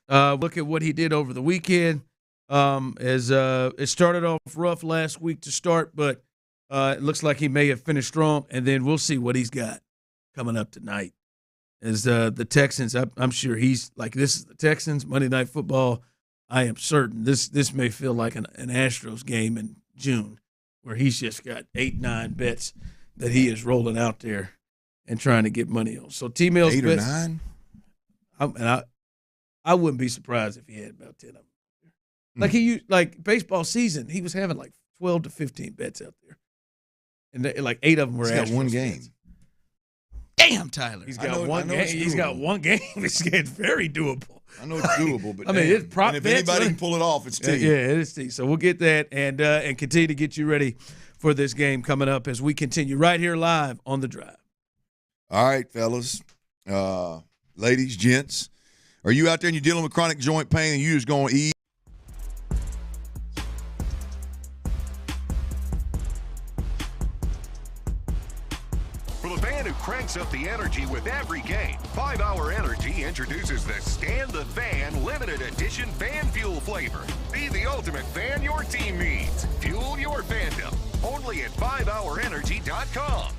look at what he did over the weekend. As it started off rough last week to start, but it looks like he may have finished strong, and then we'll see what he's got coming up tonight. As the Texans, I'm sure he's like, this is the Texans, Monday Night Football. I am certain this may feel like an Astros game in June where he's just got 8-9 bets that he is rolling out there and trying to get money on. So T-Mail's 8 or 9? I wouldn't be surprised if he had about 10 of them. Like baseball season, he was having like 12 to 15 bets out there. And like 8 of them were He's got Astros one game. Bets. Damn, Tyler. He's got one game. He's got one game. It's very doable. I know it's doable, but it's prop if bets. anybody can pull it off, it's T. Yeah, it is T. So we'll get that and continue to get you ready for this game coming up as we continue right here live on The Drive. All right, fellas, ladies, gents, are you out there and you're dealing with chronic joint pain and you just going to eat? Cranks up the energy with every game. 5-Hour Energy introduces the Stand the Van limited edition fan fuel flavor. Be the ultimate fan your team needs. Fuel your fandom. Only at 5hourenergy.com.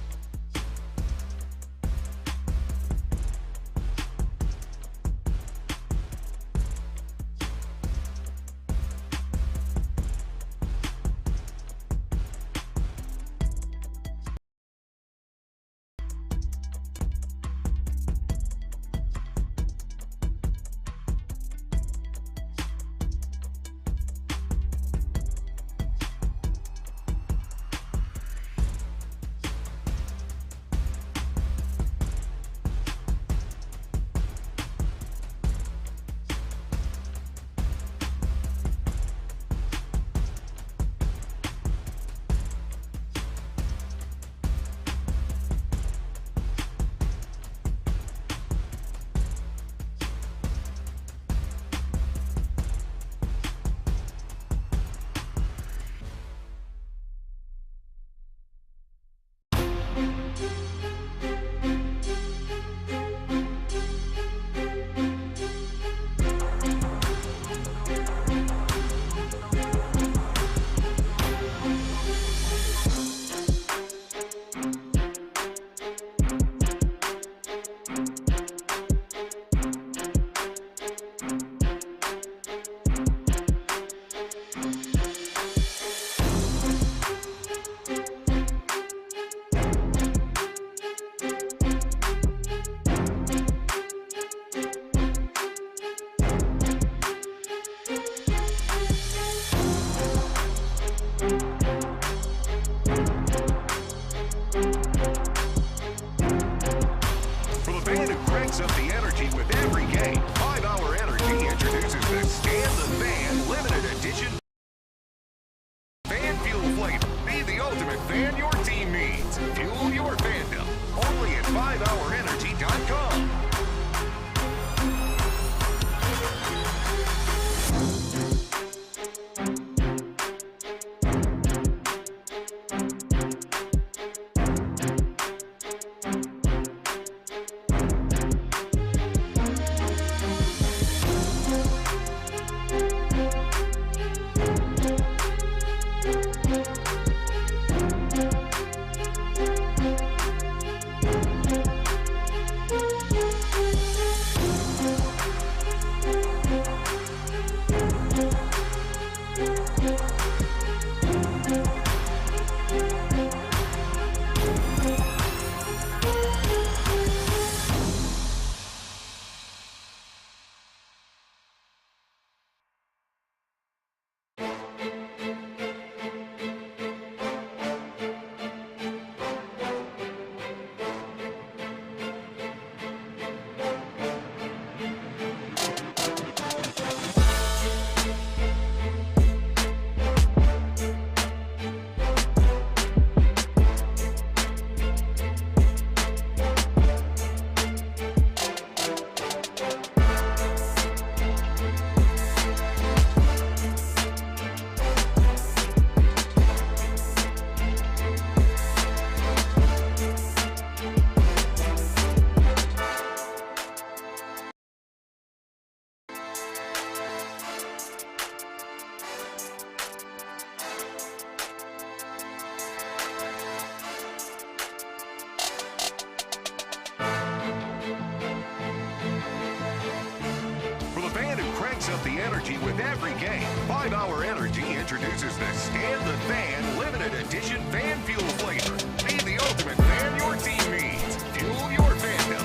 energy with every game. 5-Hour Energy introduces the Stand the Fan limited edition fan fuel flavor. Be the ultimate fan your team needs. Fuel your fandom.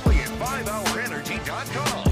Only at 5hourenergy.com.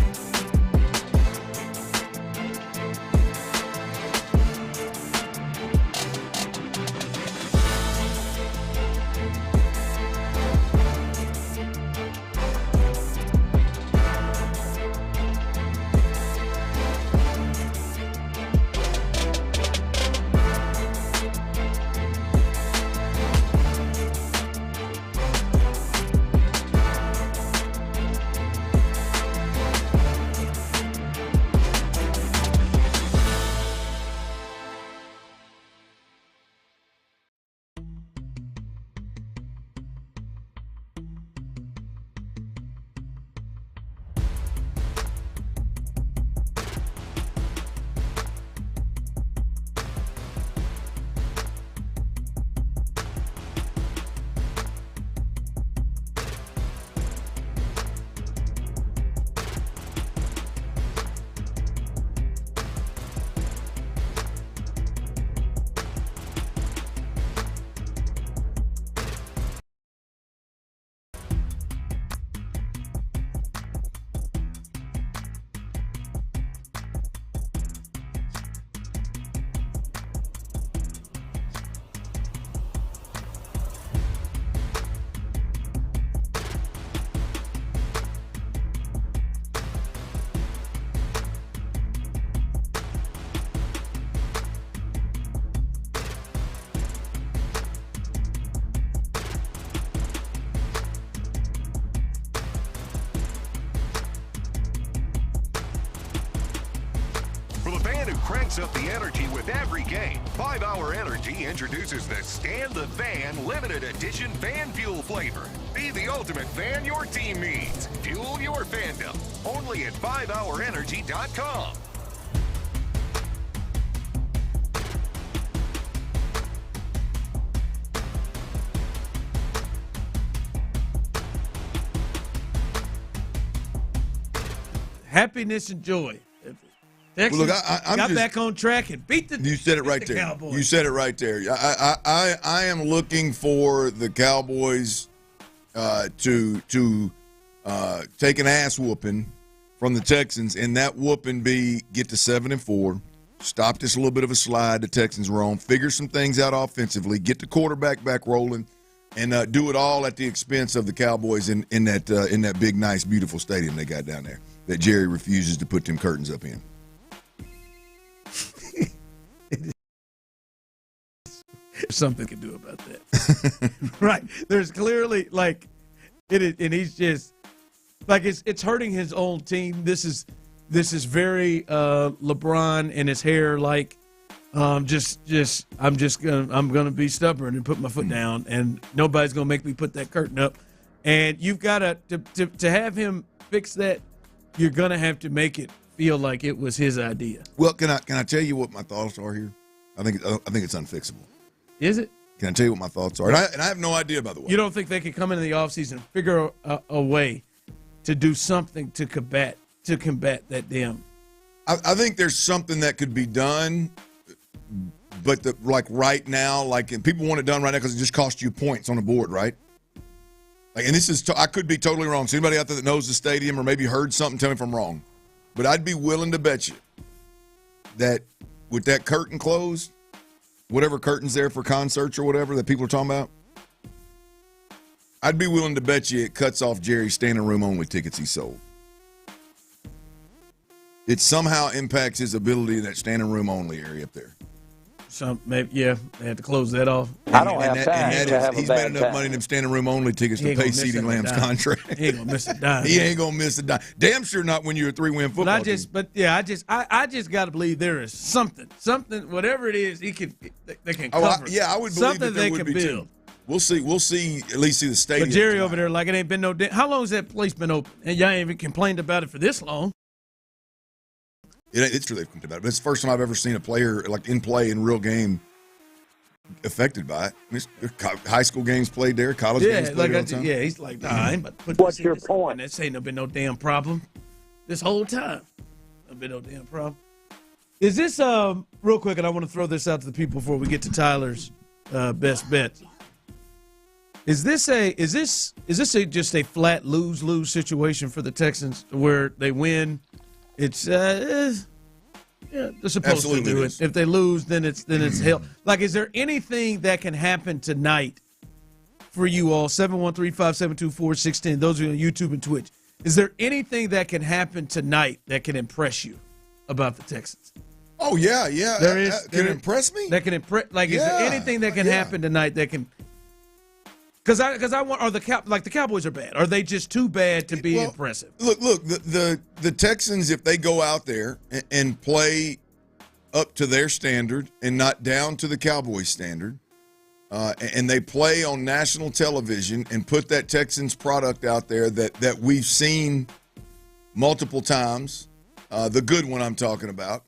Cranks up the energy with every game. 5-Hour Energy introduces the Stand the Fan limited edition fan fuel flavor. Be the ultimate fan your team needs. Fuel your fandom. Only at 5hourenergy.com. Happiness and joy. Texans well, look, I'm got just, back on track and beat the. You said it right there. Cowboys. You said it right there. I am looking for the Cowboys to take an ass whooping from the Texans, and that whooping be get to 7-4, stop this little bit of a slide the Texans were on, figure some things out offensively, get the quarterback back rolling, and do it all at the expense of the Cowboys in that big, nice, beautiful stadium they got down there that Jerry refuses to put them curtains up in. Something to do about that. Right. There's clearly like it is, and he's just like it's hurting his own team. This is very LeBron and his hair like I'm gonna be stubborn and put my foot down, and nobody's gonna make me put that curtain up. And you've got to have him fix that. You're gonna have to make it feel like it was his idea. Well, can I tell you what my thoughts are here? I think it's unfixable. Is it? Can I tell you what my thoughts are? And I have no idea, by the way. You don't think they could come into the offseason and figure a way to do something to combat that damn? I think there's something that could be done, but right now, and people want it done right now because it just costs you points on the board, right? And this is I could be totally wrong. So anybody out there that knows the stadium or maybe heard something, tell me if I'm wrong. But I'd be willing to bet you that with that curtain closed, whatever curtain's there for concerts or whatever that people are talking about, I'd be willing to bet you it cuts off Jerry's standing room only tickets he sold. It somehow impacts his ability in that standing room only area up there. Maybe, yeah, they had to close that off. I don't have time to have he's a made bad enough time. money in them standing room only tickets to pay CeeDee Lamb's contract. He ain't gonna miss a dime. He ain't gonna miss a dime. Damn sure not when you're a 3-win football team. I just got to believe there is something, whatever it is, they can cover. I would believe something that there they would can be build. Too. We'll see. At least see the stadium. But Jerry over there, like it ain't been no. How long has that place been open? And y'all ain't even complained about it for this long. It's true they've complained about it, but it's the first time I've ever seen a player in play in real game affected by it. I mean, high school games played there, college games played all the time. Yeah, he's like, nah, I ain't about to put What's this your in this point? This ain't been no damn problem this whole time. There's been no damn problem. Is this real quick? And I want to throw this out to the people before we get to Tyler's best bets. Is this just a flat lose situation for the Texans where they win? It's they're supposed Absolutely to do it. If they lose, then it's hell. Like, is there anything that can happen tonight for you all? 713-572-4610. Those are on YouTube and Twitch. Is there anything that can happen tonight that can impress you about the Texans? Oh yeah. There is. Can it impress me? That can impress. Like, is there anything that can happen tonight that can? Because I want. Are the Cowboys are bad? Are they just too bad to be impressive? Look. The Texans, if they go out there and play up to their standard and not down to the Cowboys standard, and they play on national television and put that Texans product out there that we've seen multiple times, the good one I'm talking about.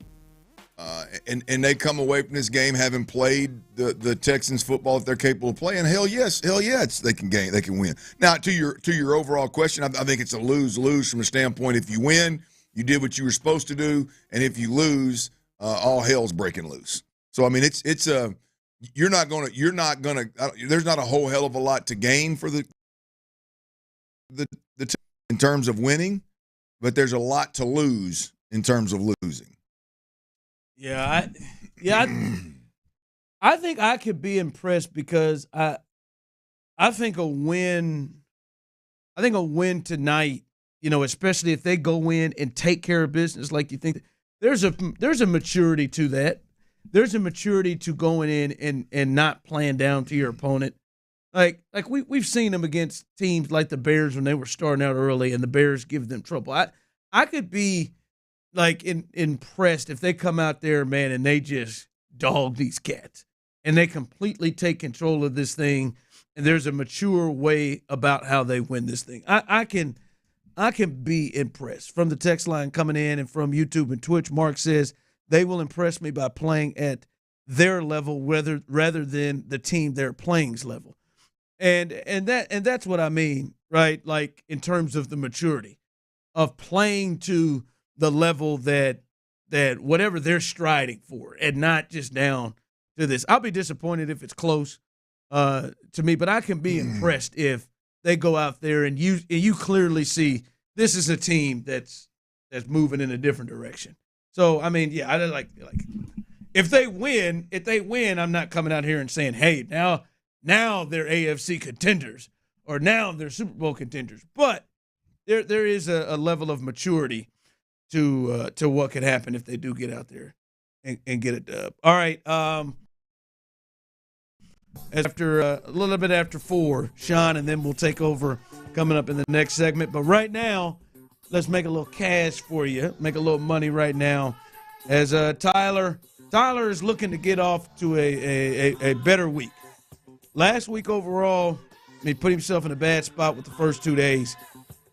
And they come away from this game having played the Texans football that they're capable of playing. Hell yes, they can win. Now, to your overall question, I think it's a lose-lose from the standpoint. If you win, you did what you were supposed to do, and if you lose, all hell's breaking loose. So I mean, it's you're not gonna. There's not a whole hell of a lot to gain for the in terms of winning, but there's a lot to lose in terms of losing. I think I could be impressed because I think a win tonight, especially if they go in and take care of business like you think, there's a maturity to that. There's a maturity to going in and not playing down to your opponent. Like we've seen them against teams like the Bears when they were starting out early and the Bears give them trouble. I could be impressed if they come out there, man, and they just dog these cats and they completely take control of this thing, and there's a mature way about how they win this thing. I can be impressed. From the text line coming in and from YouTube and Twitch, Mark says they will impress me by playing at their level rather than the team they're playing's level. And that's what I mean, right? Like, in terms of the maturity of playing to the level that whatever they're striding for, and not just down to this. I'll be disappointed if it's close to me, but I can be impressed if they go out there and you clearly see this is a team that's moving in a different direction. So I mean, I like if they win, I'm not coming out here and saying, hey, now they're AFC contenders or now they're Super Bowl contenders, but there is a level of maturity to what could happen if they do get out there and get a dub. All right. After a little bit after 4, Sean, and then we'll take over coming up in the next segment. But right now, let's make a little cash for you, make a little money right now, as Tyler is looking to get off to a better week. Last week overall, he put himself in a bad spot with the first 2 days.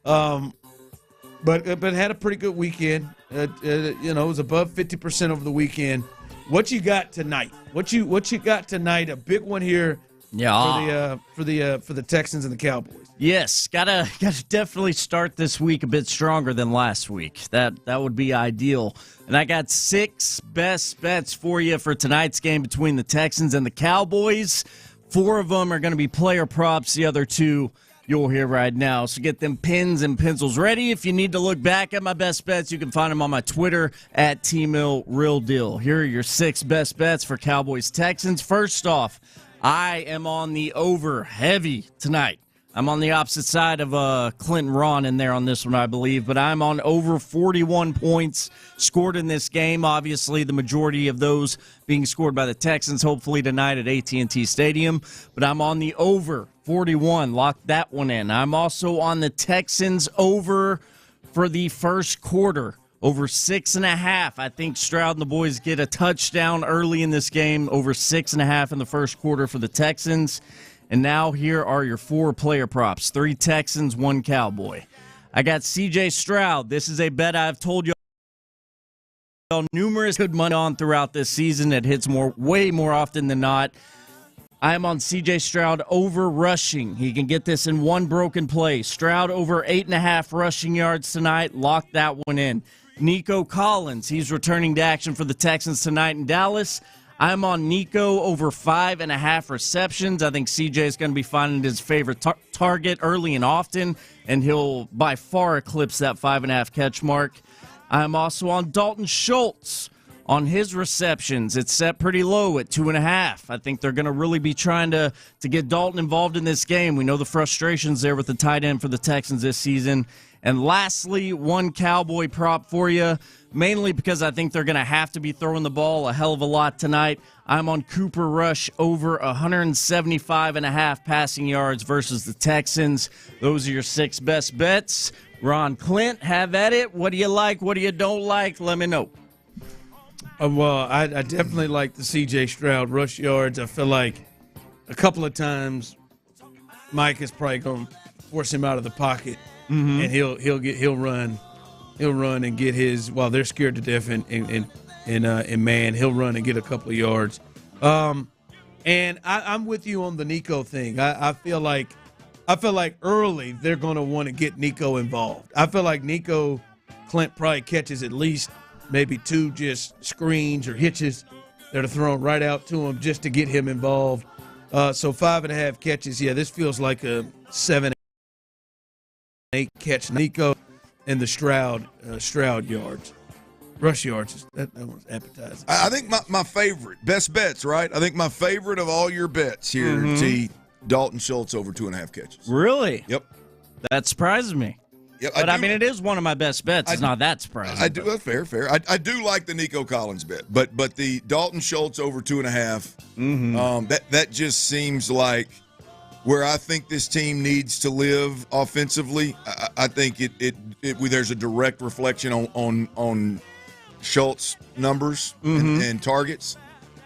But had a pretty good weekend. It was above 50% over the weekend. What you got tonight? What you got tonight? A big one here. Yeah. For the Texans and the Cowboys. Yes, gotta definitely start this week a bit stronger than last week. That would be ideal. And I got 6 best bets for you for tonight's game between the Texans and the Cowboys. 4 of them are going to be player props. The other 2 you'll hear right now. So get them pens and pencils ready. If you need to look back at my best bets, you can find them on my Twitter at @TMillRealDeal. Here are your 6 best bets for Cowboys Texans. First off, I am on the over heavy tonight. I'm on the opposite side of Clinton Ron in there on this one, I believe, but I'm on over 41 points scored in this game. Obviously, the majority of those being scored by the Texans, hopefully tonight at AT&T Stadium. But I'm on the over 41. Lock that one in. I'm also on the Texans over for the first quarter, over 6.5. I think Stroud and the boys get a touchdown early in this game, over 6.5 in the first quarter for the Texans. And now here are your 4 player props. 3 Texans, 1 Cowboy. I got C.J. Stroud. This is a bet I've told you numerous good money on throughout this season. It hits way more often than not. I'm on C.J. Stroud over rushing. He can get this in one broken play. Stroud over 8.5 rushing yards tonight. Lock that one in. Nico Collins. He's returning to action for the Texans tonight in Dallas. I'm on Nico over 5.5 receptions. I think CJ is going to be finding his favorite target early and often, and he'll by far eclipse that 5.5 catch mark. I'm also on Dalton Schultz on his receptions. It's set pretty low at 2.5. I think they're going to really be trying to get Dalton involved in this game. We know the frustrations there with the tight end for the Texans this season. And lastly, one Cowboy prop for you, mainly because I think they're going to have to be throwing the ball a hell of a lot tonight. I'm on Cooper Rush over 175.5 passing yards versus the Texans. Those are your 6 best bets. Ron Clint, have at it. What do you like? What do you don't like? Let me know. Well, I definitely like the C.J. Stroud rush yards. I feel like a couple of times Mike is probably going to force him out of the pocket, and he'll run and get his. While they're scared to death in man, he'll run and get a couple of yards. And I'm with you on the Nico thing. I feel like early they're going to want to get Nico involved. I feel like Nico Clint probably catches at least maybe 2 just screens or hitches that are thrown right out to him just to get him involved. So 5.5 catches. Yeah, this feels like a 7-8 catch. Nico and the Stroud yards. Rush yards, that one's appetizing. I think my favorite, best bets, right? I think my favorite of all your bets here, T, Dalton Schultz over 2.5 catches. Really? Yep. That surprises me. Yep, but I mean, it is one of my best bets. It's not that surprising. I do. That's fair. I do like the Nico Collins bet, but the Dalton Schultz over 2.5. That just seems like where I think this team needs to live offensively. I think there's a direct reflection on Schultz numbers and targets.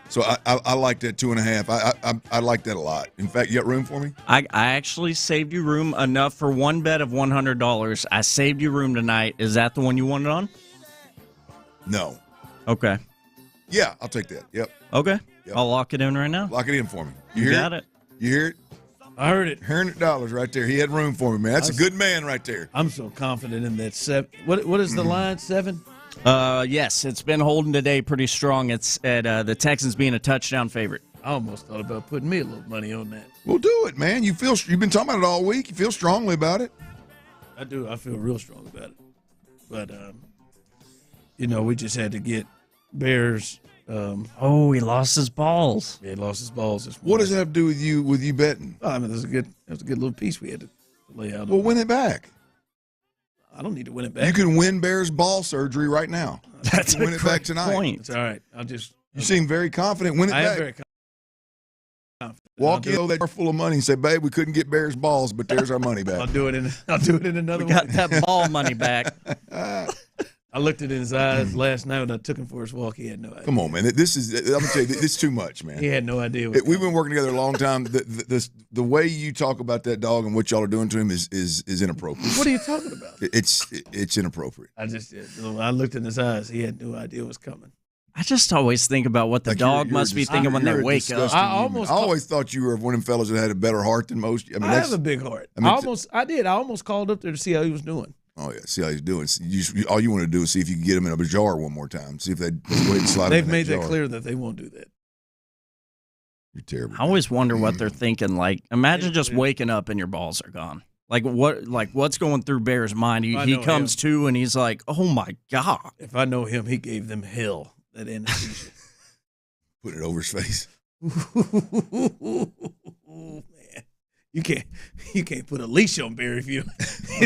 So I like that 2.5. I like that a lot. In fact, you got room for me? I actually saved you room enough for one bet of $100. I saved you room tonight. Is that the one you wanted on? No. Okay. Yeah, I'll take that. Yep. Okay. Yep. I'll lock it in right now. Lock it in for me. You hear got it? You hear it? I heard it. $100 right there. He had room for me, man. That's a good man right there. I'm so confident in that 7. What is the line? 7? Yes, it's been holding today pretty strong. It's at the Texans being a touchdown favorite. I almost thought about putting me a little money on that. Well, do it, man. You've been talking about it all week. You feel strongly about it. I do. I feel real strong about it. But we just had to get Bears. He lost his balls. Yeah, he lost his balls. What does that have to do with you betting? I mean, that was a good little piece we had to lay out. Well, win it back. I don't need to win it back. You can win Bears ball surgery right now. That's win it back tonight. Point. It's all right. You seem very confident. Win it back. I am very confident. Walk in that jar full of money and say, "Babe, we couldn't get Bears balls, but there's our money back." I'll do it in another. We got that ball money back. I looked at his eyes last night when I took him for his walk. He had no idea. Come on, man. I'm gonna tell you, this is too much, man. He had no idea. We've been working together a long time. The way you talk about that dog and what y'all are doing to him is inappropriate. What are you talking about? It's inappropriate. I looked in his eyes. He had no idea what was coming. I just always think about what the dog must be thinking when they wake up. I always thought you were one of them fellas that had a better heart than most. I have a big heart. I did. I almost called up there to see how he was doing. Oh, yeah. See how he's doing. All you want to do is see if you can get him in a jar one more time. See if they go ahead and slide They've made that clear that they won't do that. You're terrible. I always wonder what they're thinking. Like, imagine just waking up and your balls are gone. What's going through Bear's mind? He comes to and he's like, "Oh my God!" If I know him, he gave them hell. That anesthesia. Put it over his face. Man. You can't put a leash on Bear if you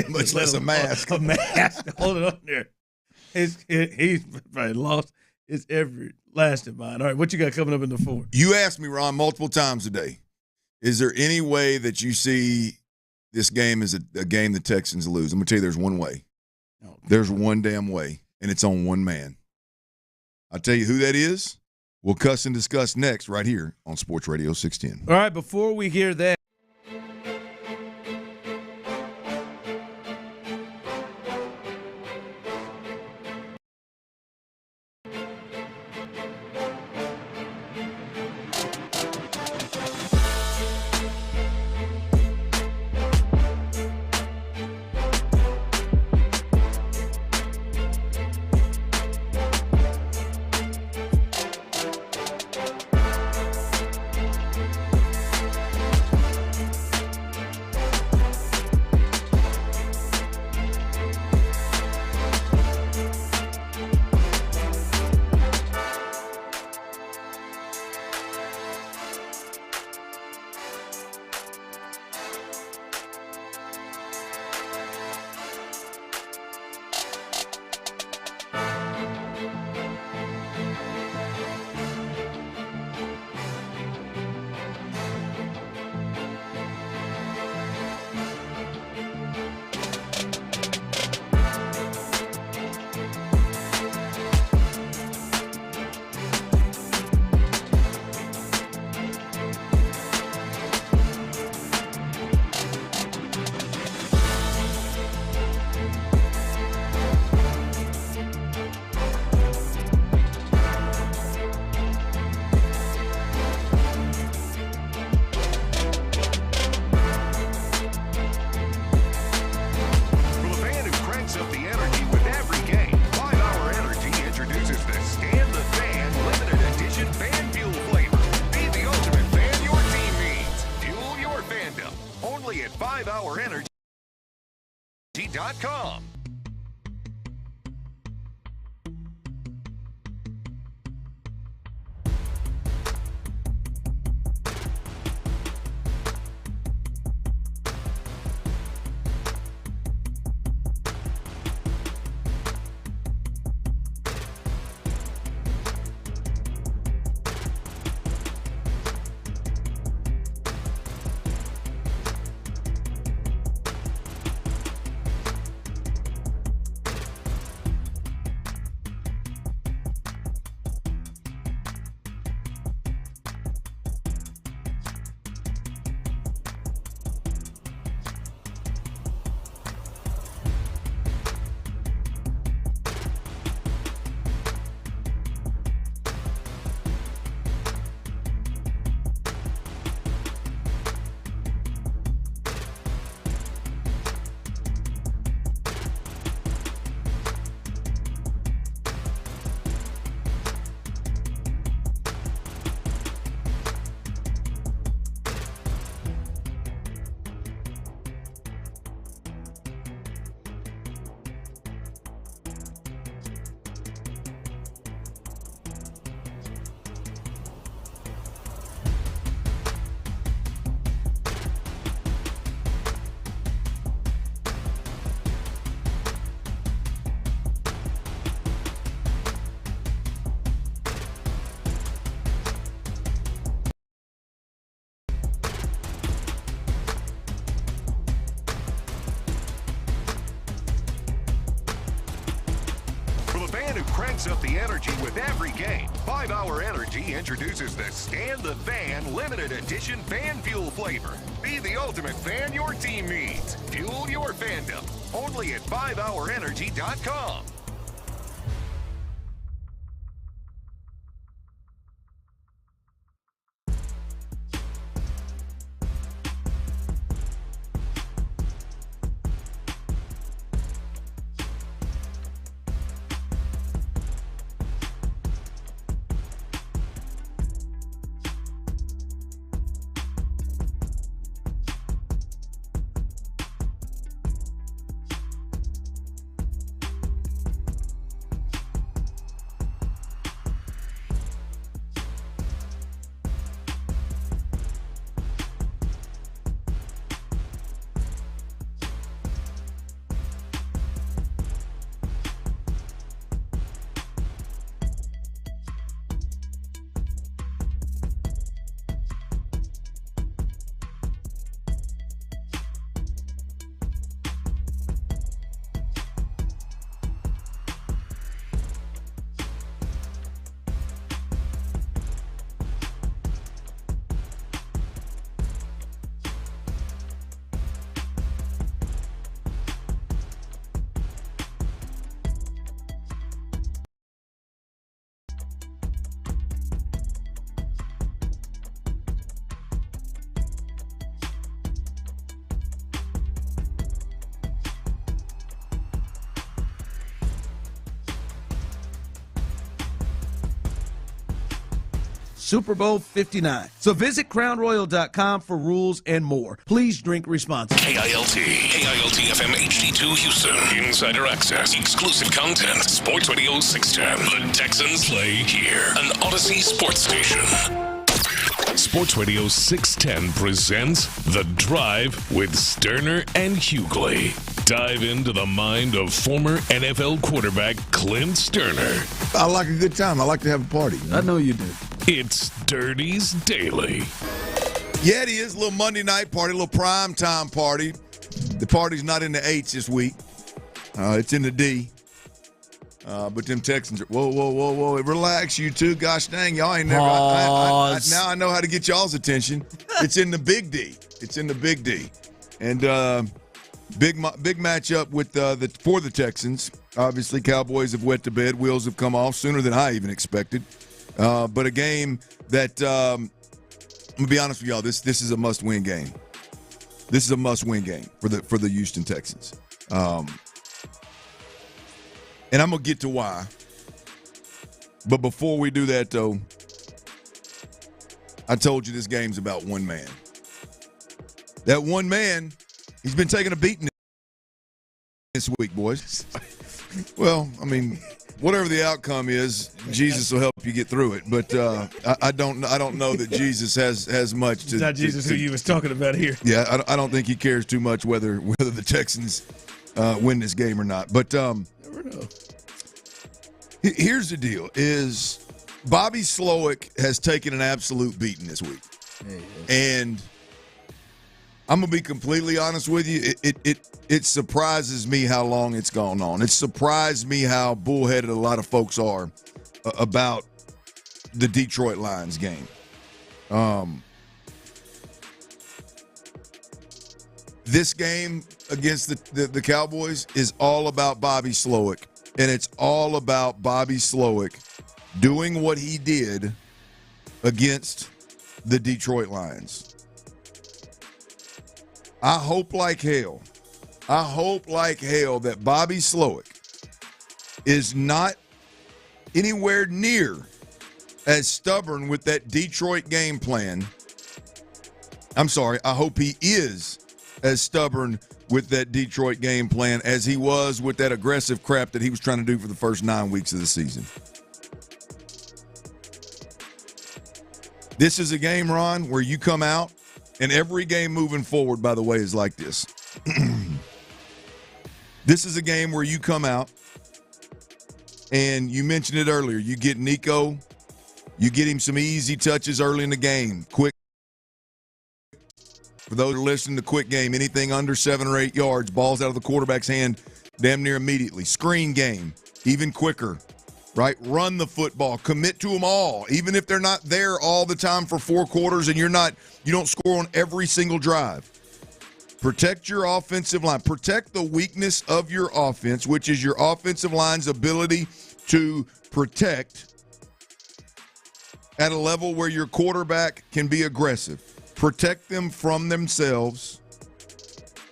much less a mask. A mask. Hold it on there. He's probably lost his every last of mine. All right, what you got coming up in the 4? You asked me, Ron, multiple times today. Is there any way that you see this game as a game the Texans lose? I'm gonna tell you, there's one way. Oh, there's one damn way, and it's on one man. I'll tell you who that is. We'll cuss and discuss next right here on Sports Radio 610. All right, before we hear that, 5hourenergy.com. Cranks up the energy with every game. 5 Hour Energy introduces the Stand the Fan limited edition fan fuel flavor. Be the ultimate fan your team needs. Fuel your fandom. Only at 5hourenergy.com. Super Bowl 59. So visit crownroyal.com for rules and more. Please drink responsibly. KILT FM HD2 Houston. Insider access, exclusive content. Sports Radio 610. The Texans play here. An Odyssey sports station. Sports Radio 610 presents The Drive with Stoerner and Hughley. Dive into the mind of former NFL quarterback Clint Stoerner. I like a good time. I like to have a party. I know you do. It's Dirty's Daily. Yeah, it is. A little Monday night party, a little prime time party. The party's not in the H this week. It's in the D. But them Texans are, whoa. Relax, you two. Gosh dang, y'all ain't never. Now I know how to get y'all's attention. It's in the Big D. It's in the Big D. And big matchup with for the Texans. Obviously, Cowboys have wet the bed. Wheels have come off sooner than I even expected. But a game that, I'm going to be honest with y'all, this is a must-win game. This is a must-win game for the Houston Texans. And I'm going to get to why. But before we do that, though, I told you this game's about one man. That one man He's been taking a beating this week, boys. Well, I mean, whatever the outcome is, Jesus will help you get through it. But I don't know that Jesus has much to. It's not Jesus who you was talking about here. Yeah, I don't think he cares too much whether the Texans win this game or not. But Never know. Here's the deal: is Bobby Slowick has taken an absolute beating this week, and I'm gonna be completely honest with you. It surprises me how long it's gone on. It surprised me how bullheaded a lot of folks are about the Detroit Lions game. This game against the Cowboys is all about Bobby Slowick, and it's all about Bobby Slowick doing what he did against the Detroit Lions. I hope like hell that Bobby Slowick is not anywhere near as stubborn with that Detroit game plan. I'm sorry, I hope he is as stubborn with that Detroit game plan as he was with that aggressive crap that he was trying to do for the first 9 weeks of the season. This is a game, Ron, where you come out, and every game moving forward, by the way, is like this. This is a game where you come out, and you mentioned it earlier. You get Nico, you get him some easy touches early in the game. Quick. For those who are listening to quick game, anything under 7 or 8 yards, balls out of the quarterback's hand damn near immediately. Screen game, even quicker. Right? Run the football. Commit to them all. Even if they're not there all the time for 4 quarters and you don't score on every single drive. Protect your offensive line. Protect the weakness of your offense, which is your offensive line's ability to protect at a level where your quarterback can be aggressive. Protect them from themselves.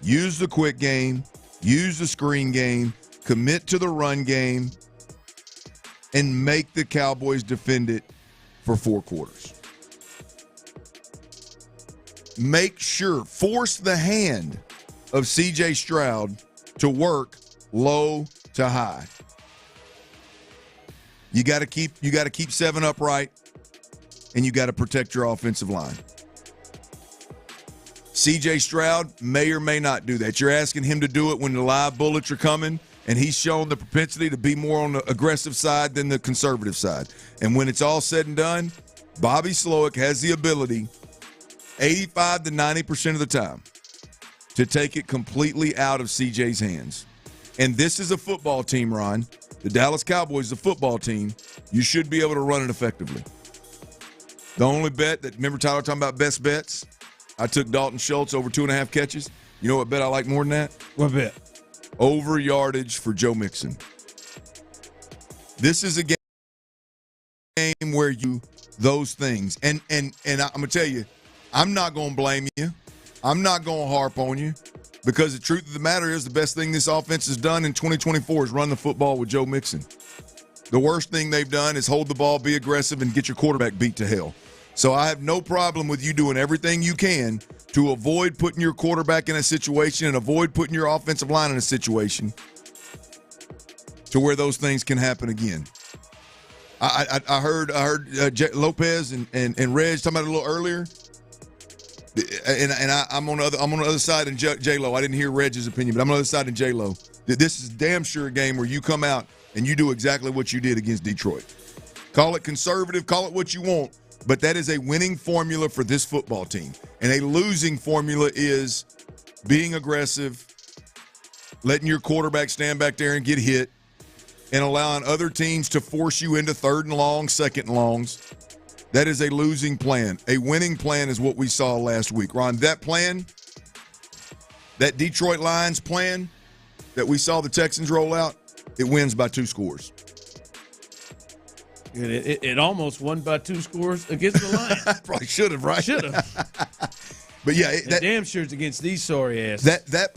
Use the quick game. Use the screen game. Commit to the run game. And make the Cowboys defend it for 4 quarters. Make sure, force the hand of C.J. Stroud to work low to high. You got to keep 7 upright, and you got to protect your offensive line. C.J. Stroud may or may not do that. You're asking him to do it when the live bullets are coming, and he's shown the propensity to be more on the aggressive side than the conservative side. And when it's all said and done, Bobby Slowick has the ability 85 to 90% of the time to take it completely out of CJ's hands. And this is a football team, Ron. The Dallas Cowboys is a football team. You should be able to run it effectively. The only bet that, remember Tyler talking about best bets? I took Dalton Schultz over 2.5 catches. You know what bet I like more than that? What bet? Over yardage for Joe Mixon. This is a game where you those things. And I'm going to tell you, I'm not going to blame you. I'm not going to harp on you because the truth of the matter is the best thing this offense has done in 2024 is run the football with Joe Mixon. The worst thing they've done is hold the ball, be aggressive, and get your quarterback beat to hell. So I have no problem with you doing everything you can to avoid putting your quarterback in a situation and avoid putting your offensive line in a situation to where those things can happen again. I heard Lopez and Reg talking about it a little earlier, and I'm on the other side in J-Lo. I didn't hear Reg's opinion, but I'm on the other side in J-Lo. This is damn sure a game where you come out and you do exactly what you did against Detroit. Call it conservative, call it what you want, but that is a winning formula for this football team. And a losing formula is being aggressive, letting your quarterback stand back there and get hit, and allowing other teams to force you into 3rd and long, 2nd and longs. That is a losing plan. A winning plan is what we saw last week. Ron, that plan, that Detroit Lions plan that we saw the Texans roll out, it wins by 2 scores. It almost won by 2 scores against the Lions. Probably should have, right? Should have. But yeah, that damn sure it's against these sorry asses. That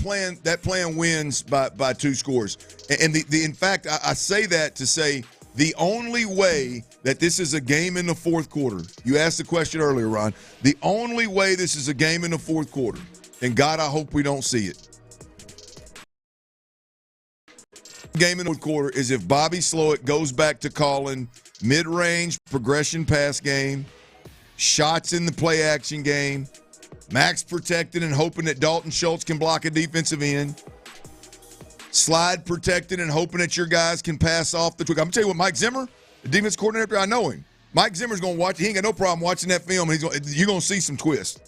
plan wins by 2 scores. And in fact, I say that to say the only way that this is a game in the 4th quarter. You asked the question earlier, Ron. The only way this is a game in the 4th quarter and God, I hope we don't see it. Game in the fourth quarter is if Bobby Slowik goes back to calling mid-range progression pass game, shots in the play-action game, max protected and hoping that Dalton Schultz can block a defensive end, slide protected and hoping that your guys can pass off the twig. I'm going to tell you what, Mike Zimmer, the defense coordinator, I know him. Mike Zimmer's going to watch. He ain't got no problem watching that film. And you're going to see some twists.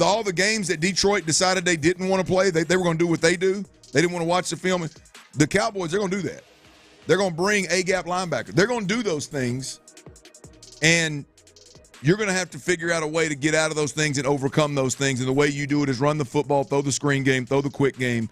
All the games that Detroit decided they didn't want to play, they were going to do what they do. They didn't want to watch the film. The Cowboys, they're going to do that. They're going to bring A-gap linebackers. They're going to do those things, and you're going to have to figure out a way to get out of those things and overcome those things. And the way you do it is run the football, throw the screen game, throw the quick game,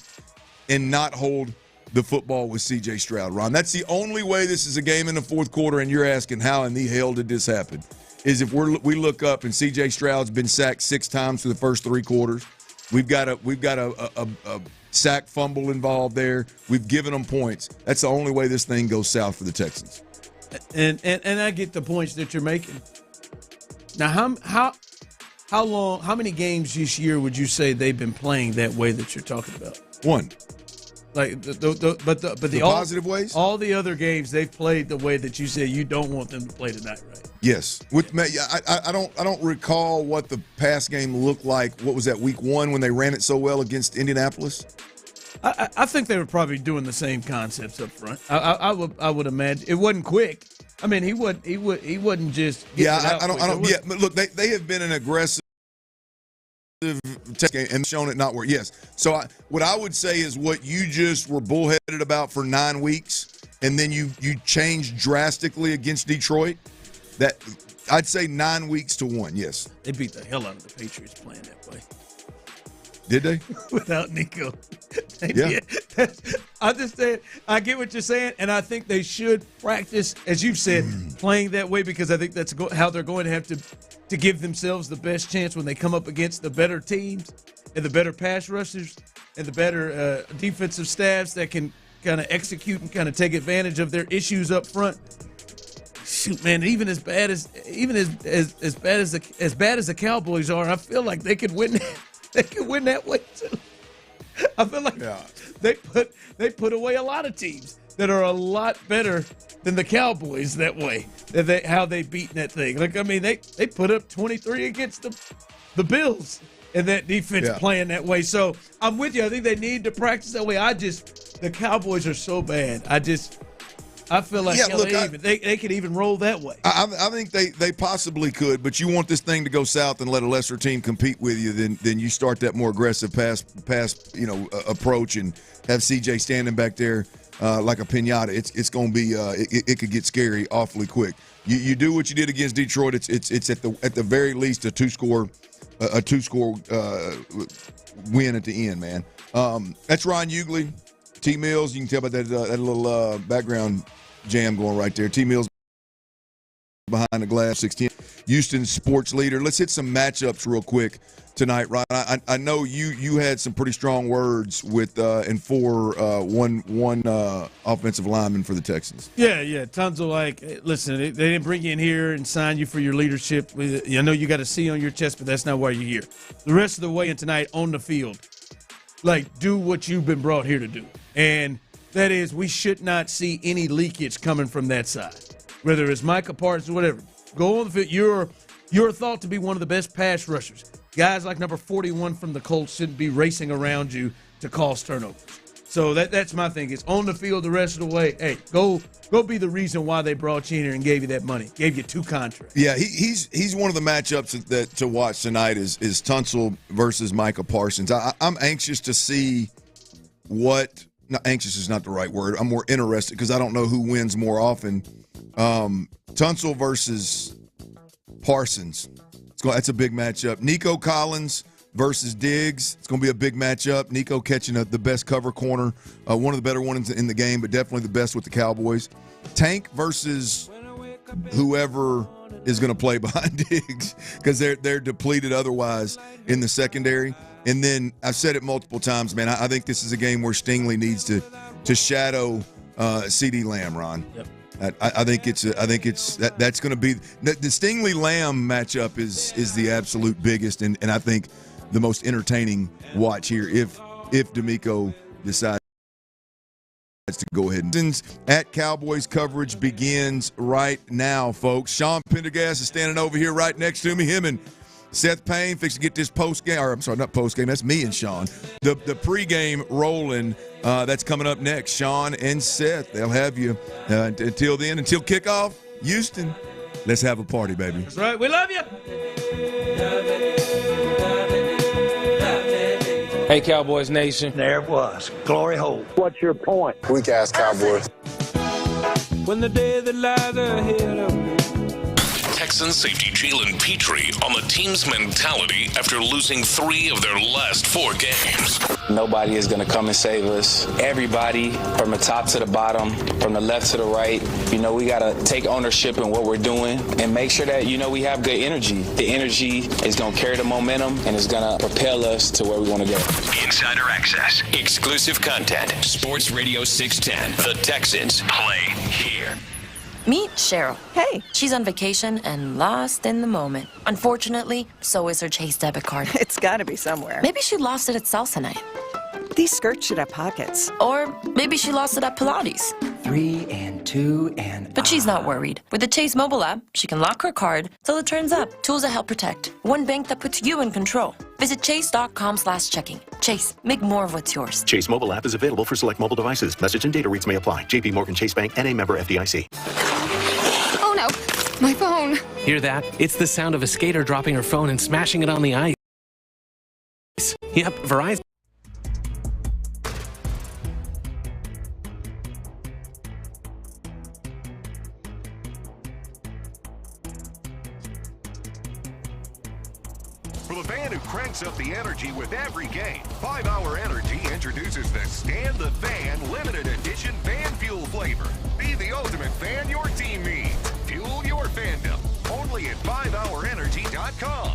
and not hold the football with C.J. Stroud, Ron. That's the only way this is a game in the fourth quarter, and you're asking how in the hell did this happen, is if we look up and C.J. Stroud's been sacked 6 times through the first 3 quarters. We've got a sack fumble involved there. We've given them points. That's the only way this thing goes south for the Texans. And I get the points that you're making. Now, how many games this year would you say they've been playing that way that you're talking about? 1. Like the positive ways. All the other games they've played the way that you said you don't want them to play tonight, right? Yes. I don't recall what the pass game looked like. What was that, week 1 when they ran it so well against Indianapolis? I think they were probably doing the same concepts up front. I would imagine it wasn't quick. I mean, he wasn't just I don't. Yeah, but look, they have been an aggressive game and shown it not work. Yes. So what I would say is what you just were bullheaded about for 9 weeks, and then you changed drastically against Detroit. That I'd say 9 weeks to 1. Yes. They beat the hell out of the Patriots playing that way. Did they? Without Nico. Yeah. I just said, I get what you're saying, and I think they should practice, as you've said, playing that way, because I think that's how they're going to have to give themselves the best chance when they come up against the better teams and the better pass rushers and the better defensive staffs that can kind of execute and kind of take advantage of their issues up front. Shoot, man, even as bad as the Cowboys are, I feel like they could win. They could win that way too. I feel like they put away a lot of teams that are a lot better than the Cowboys that way. How they beaten that thing. Like, I mean, they put up 23 against the Bills, and that defense playing that way. So I'm with you. I think they need to practice that way. The Cowboys are so bad. I feel like they could even roll that way. I think they possibly could, but you want this thing to go south and let a lesser team compete with you, then you start that more aggressive pass approach and have CJ standing back there like a pinata. It's going to be it could get scary awfully quick. You do what you did against Detroit. It's at the very least a two score win at the end, man. That's Ron Hughley. T. Mills, you can tell by that little background jam going right there. T. Mills behind the glass, 16. Houston's sports leader. Let's hit some matchups real quick tonight, Ryan. I know you had some pretty strong words with and for one offensive lineman for the Texans. Yeah. Tons of listen, they didn't bring you in here and sign you for your leadership. I know you got a C on your chest, but that's not why you're here. The rest of the way in tonight on the field, do what you've been brought here to do. And that is, we should not see any leakage coming from that side, whether it's Micah Parsons or whatever. Go on the field. You're thought to be one of the best pass rushers. Guys like number 41 from the Colts shouldn't be racing around you to cause turnovers. So that's my thing. It's on the field the rest of the way. Hey, go be the reason why they brought you in here and gave you that money. Gave you 2 contracts. Yeah, he's one of the matchups that to watch tonight is Tunsil versus Micah Parsons. I'm anxious to see what – not anxious is not the right word. I'm more interested because I don't know who wins more often. Tunsil versus Parsons. That's a big matchup. Nico Collins versus Diggs. It's going to be a big matchup. Nico catching the best cover corner, one of the better ones in the game, but definitely the best with the Cowboys. Tank versus whoever is going to play behind Diggs because they're depleted otherwise in the secondary. And then I've said it multiple times, man. I think this is a game where Stingley needs to shadow CeeDee Lamb, Ron. Yep. I think that's going to be the Stingley Lamb matchup is the absolute biggest, and I think the most entertaining watch here if D'Amico decides to go ahead. And at Cowboys coverage begins right now, folks. Sean Pendergast is standing over here right next to me. Him and Seth Payne fixing to get this post-game, or I'm sorry, not post-game, that's me and Sean. The pregame rolling, that's coming up next. Sean and Seth, they'll have you until then, until kickoff. Houston, let's have a party, baby. That's right, we love you. Hey, Cowboys Nation. There it was. Glory hole. What's your point? Weak ass Cowboys. When the day that lies ahead of me. Texans safety Jalen Petrie on the team's mentality after losing 3 of their last 4 games. Nobody is going to come and save us. Everybody, from the top to the bottom, from the left to the right, we got to take ownership in what we're doing and make sure that, we have good energy. The energy is going to carry the momentum and it's going to propel us to where we want to go. Insider access, exclusive content, Sports Radio 610. The Texans play here. Meet Cheryl. Hey. She's on vacation and lost in the moment. Unfortunately, so is her Chase debit card. It's gotta be somewhere. Maybe she lost it at salsa night. These skirts should have pockets. Or maybe she lost it at Pilates. 3 and 2 and... But she's not worried. With the Chase mobile app, she can lock her card till it turns up. Tools that help protect. One bank that puts you in control. Visit chase.com/checking. Chase, make more of what's yours. Chase mobile app is available for select mobile devices. Message and data rates may apply. JP Morgan Chase Bank, N.A. member FDIC. Oh no, my phone. Hear that? It's the sound of a skater dropping her phone and smashing it on the ice. Yep, Verizon. For the fan who cranks up the energy with every game, 5 Hour Energy introduces the Stand the Fan limited edition fan fuel flavor. Be the ultimate fan your team needs. Fuel your fandom. Only at 5hourenergy.com.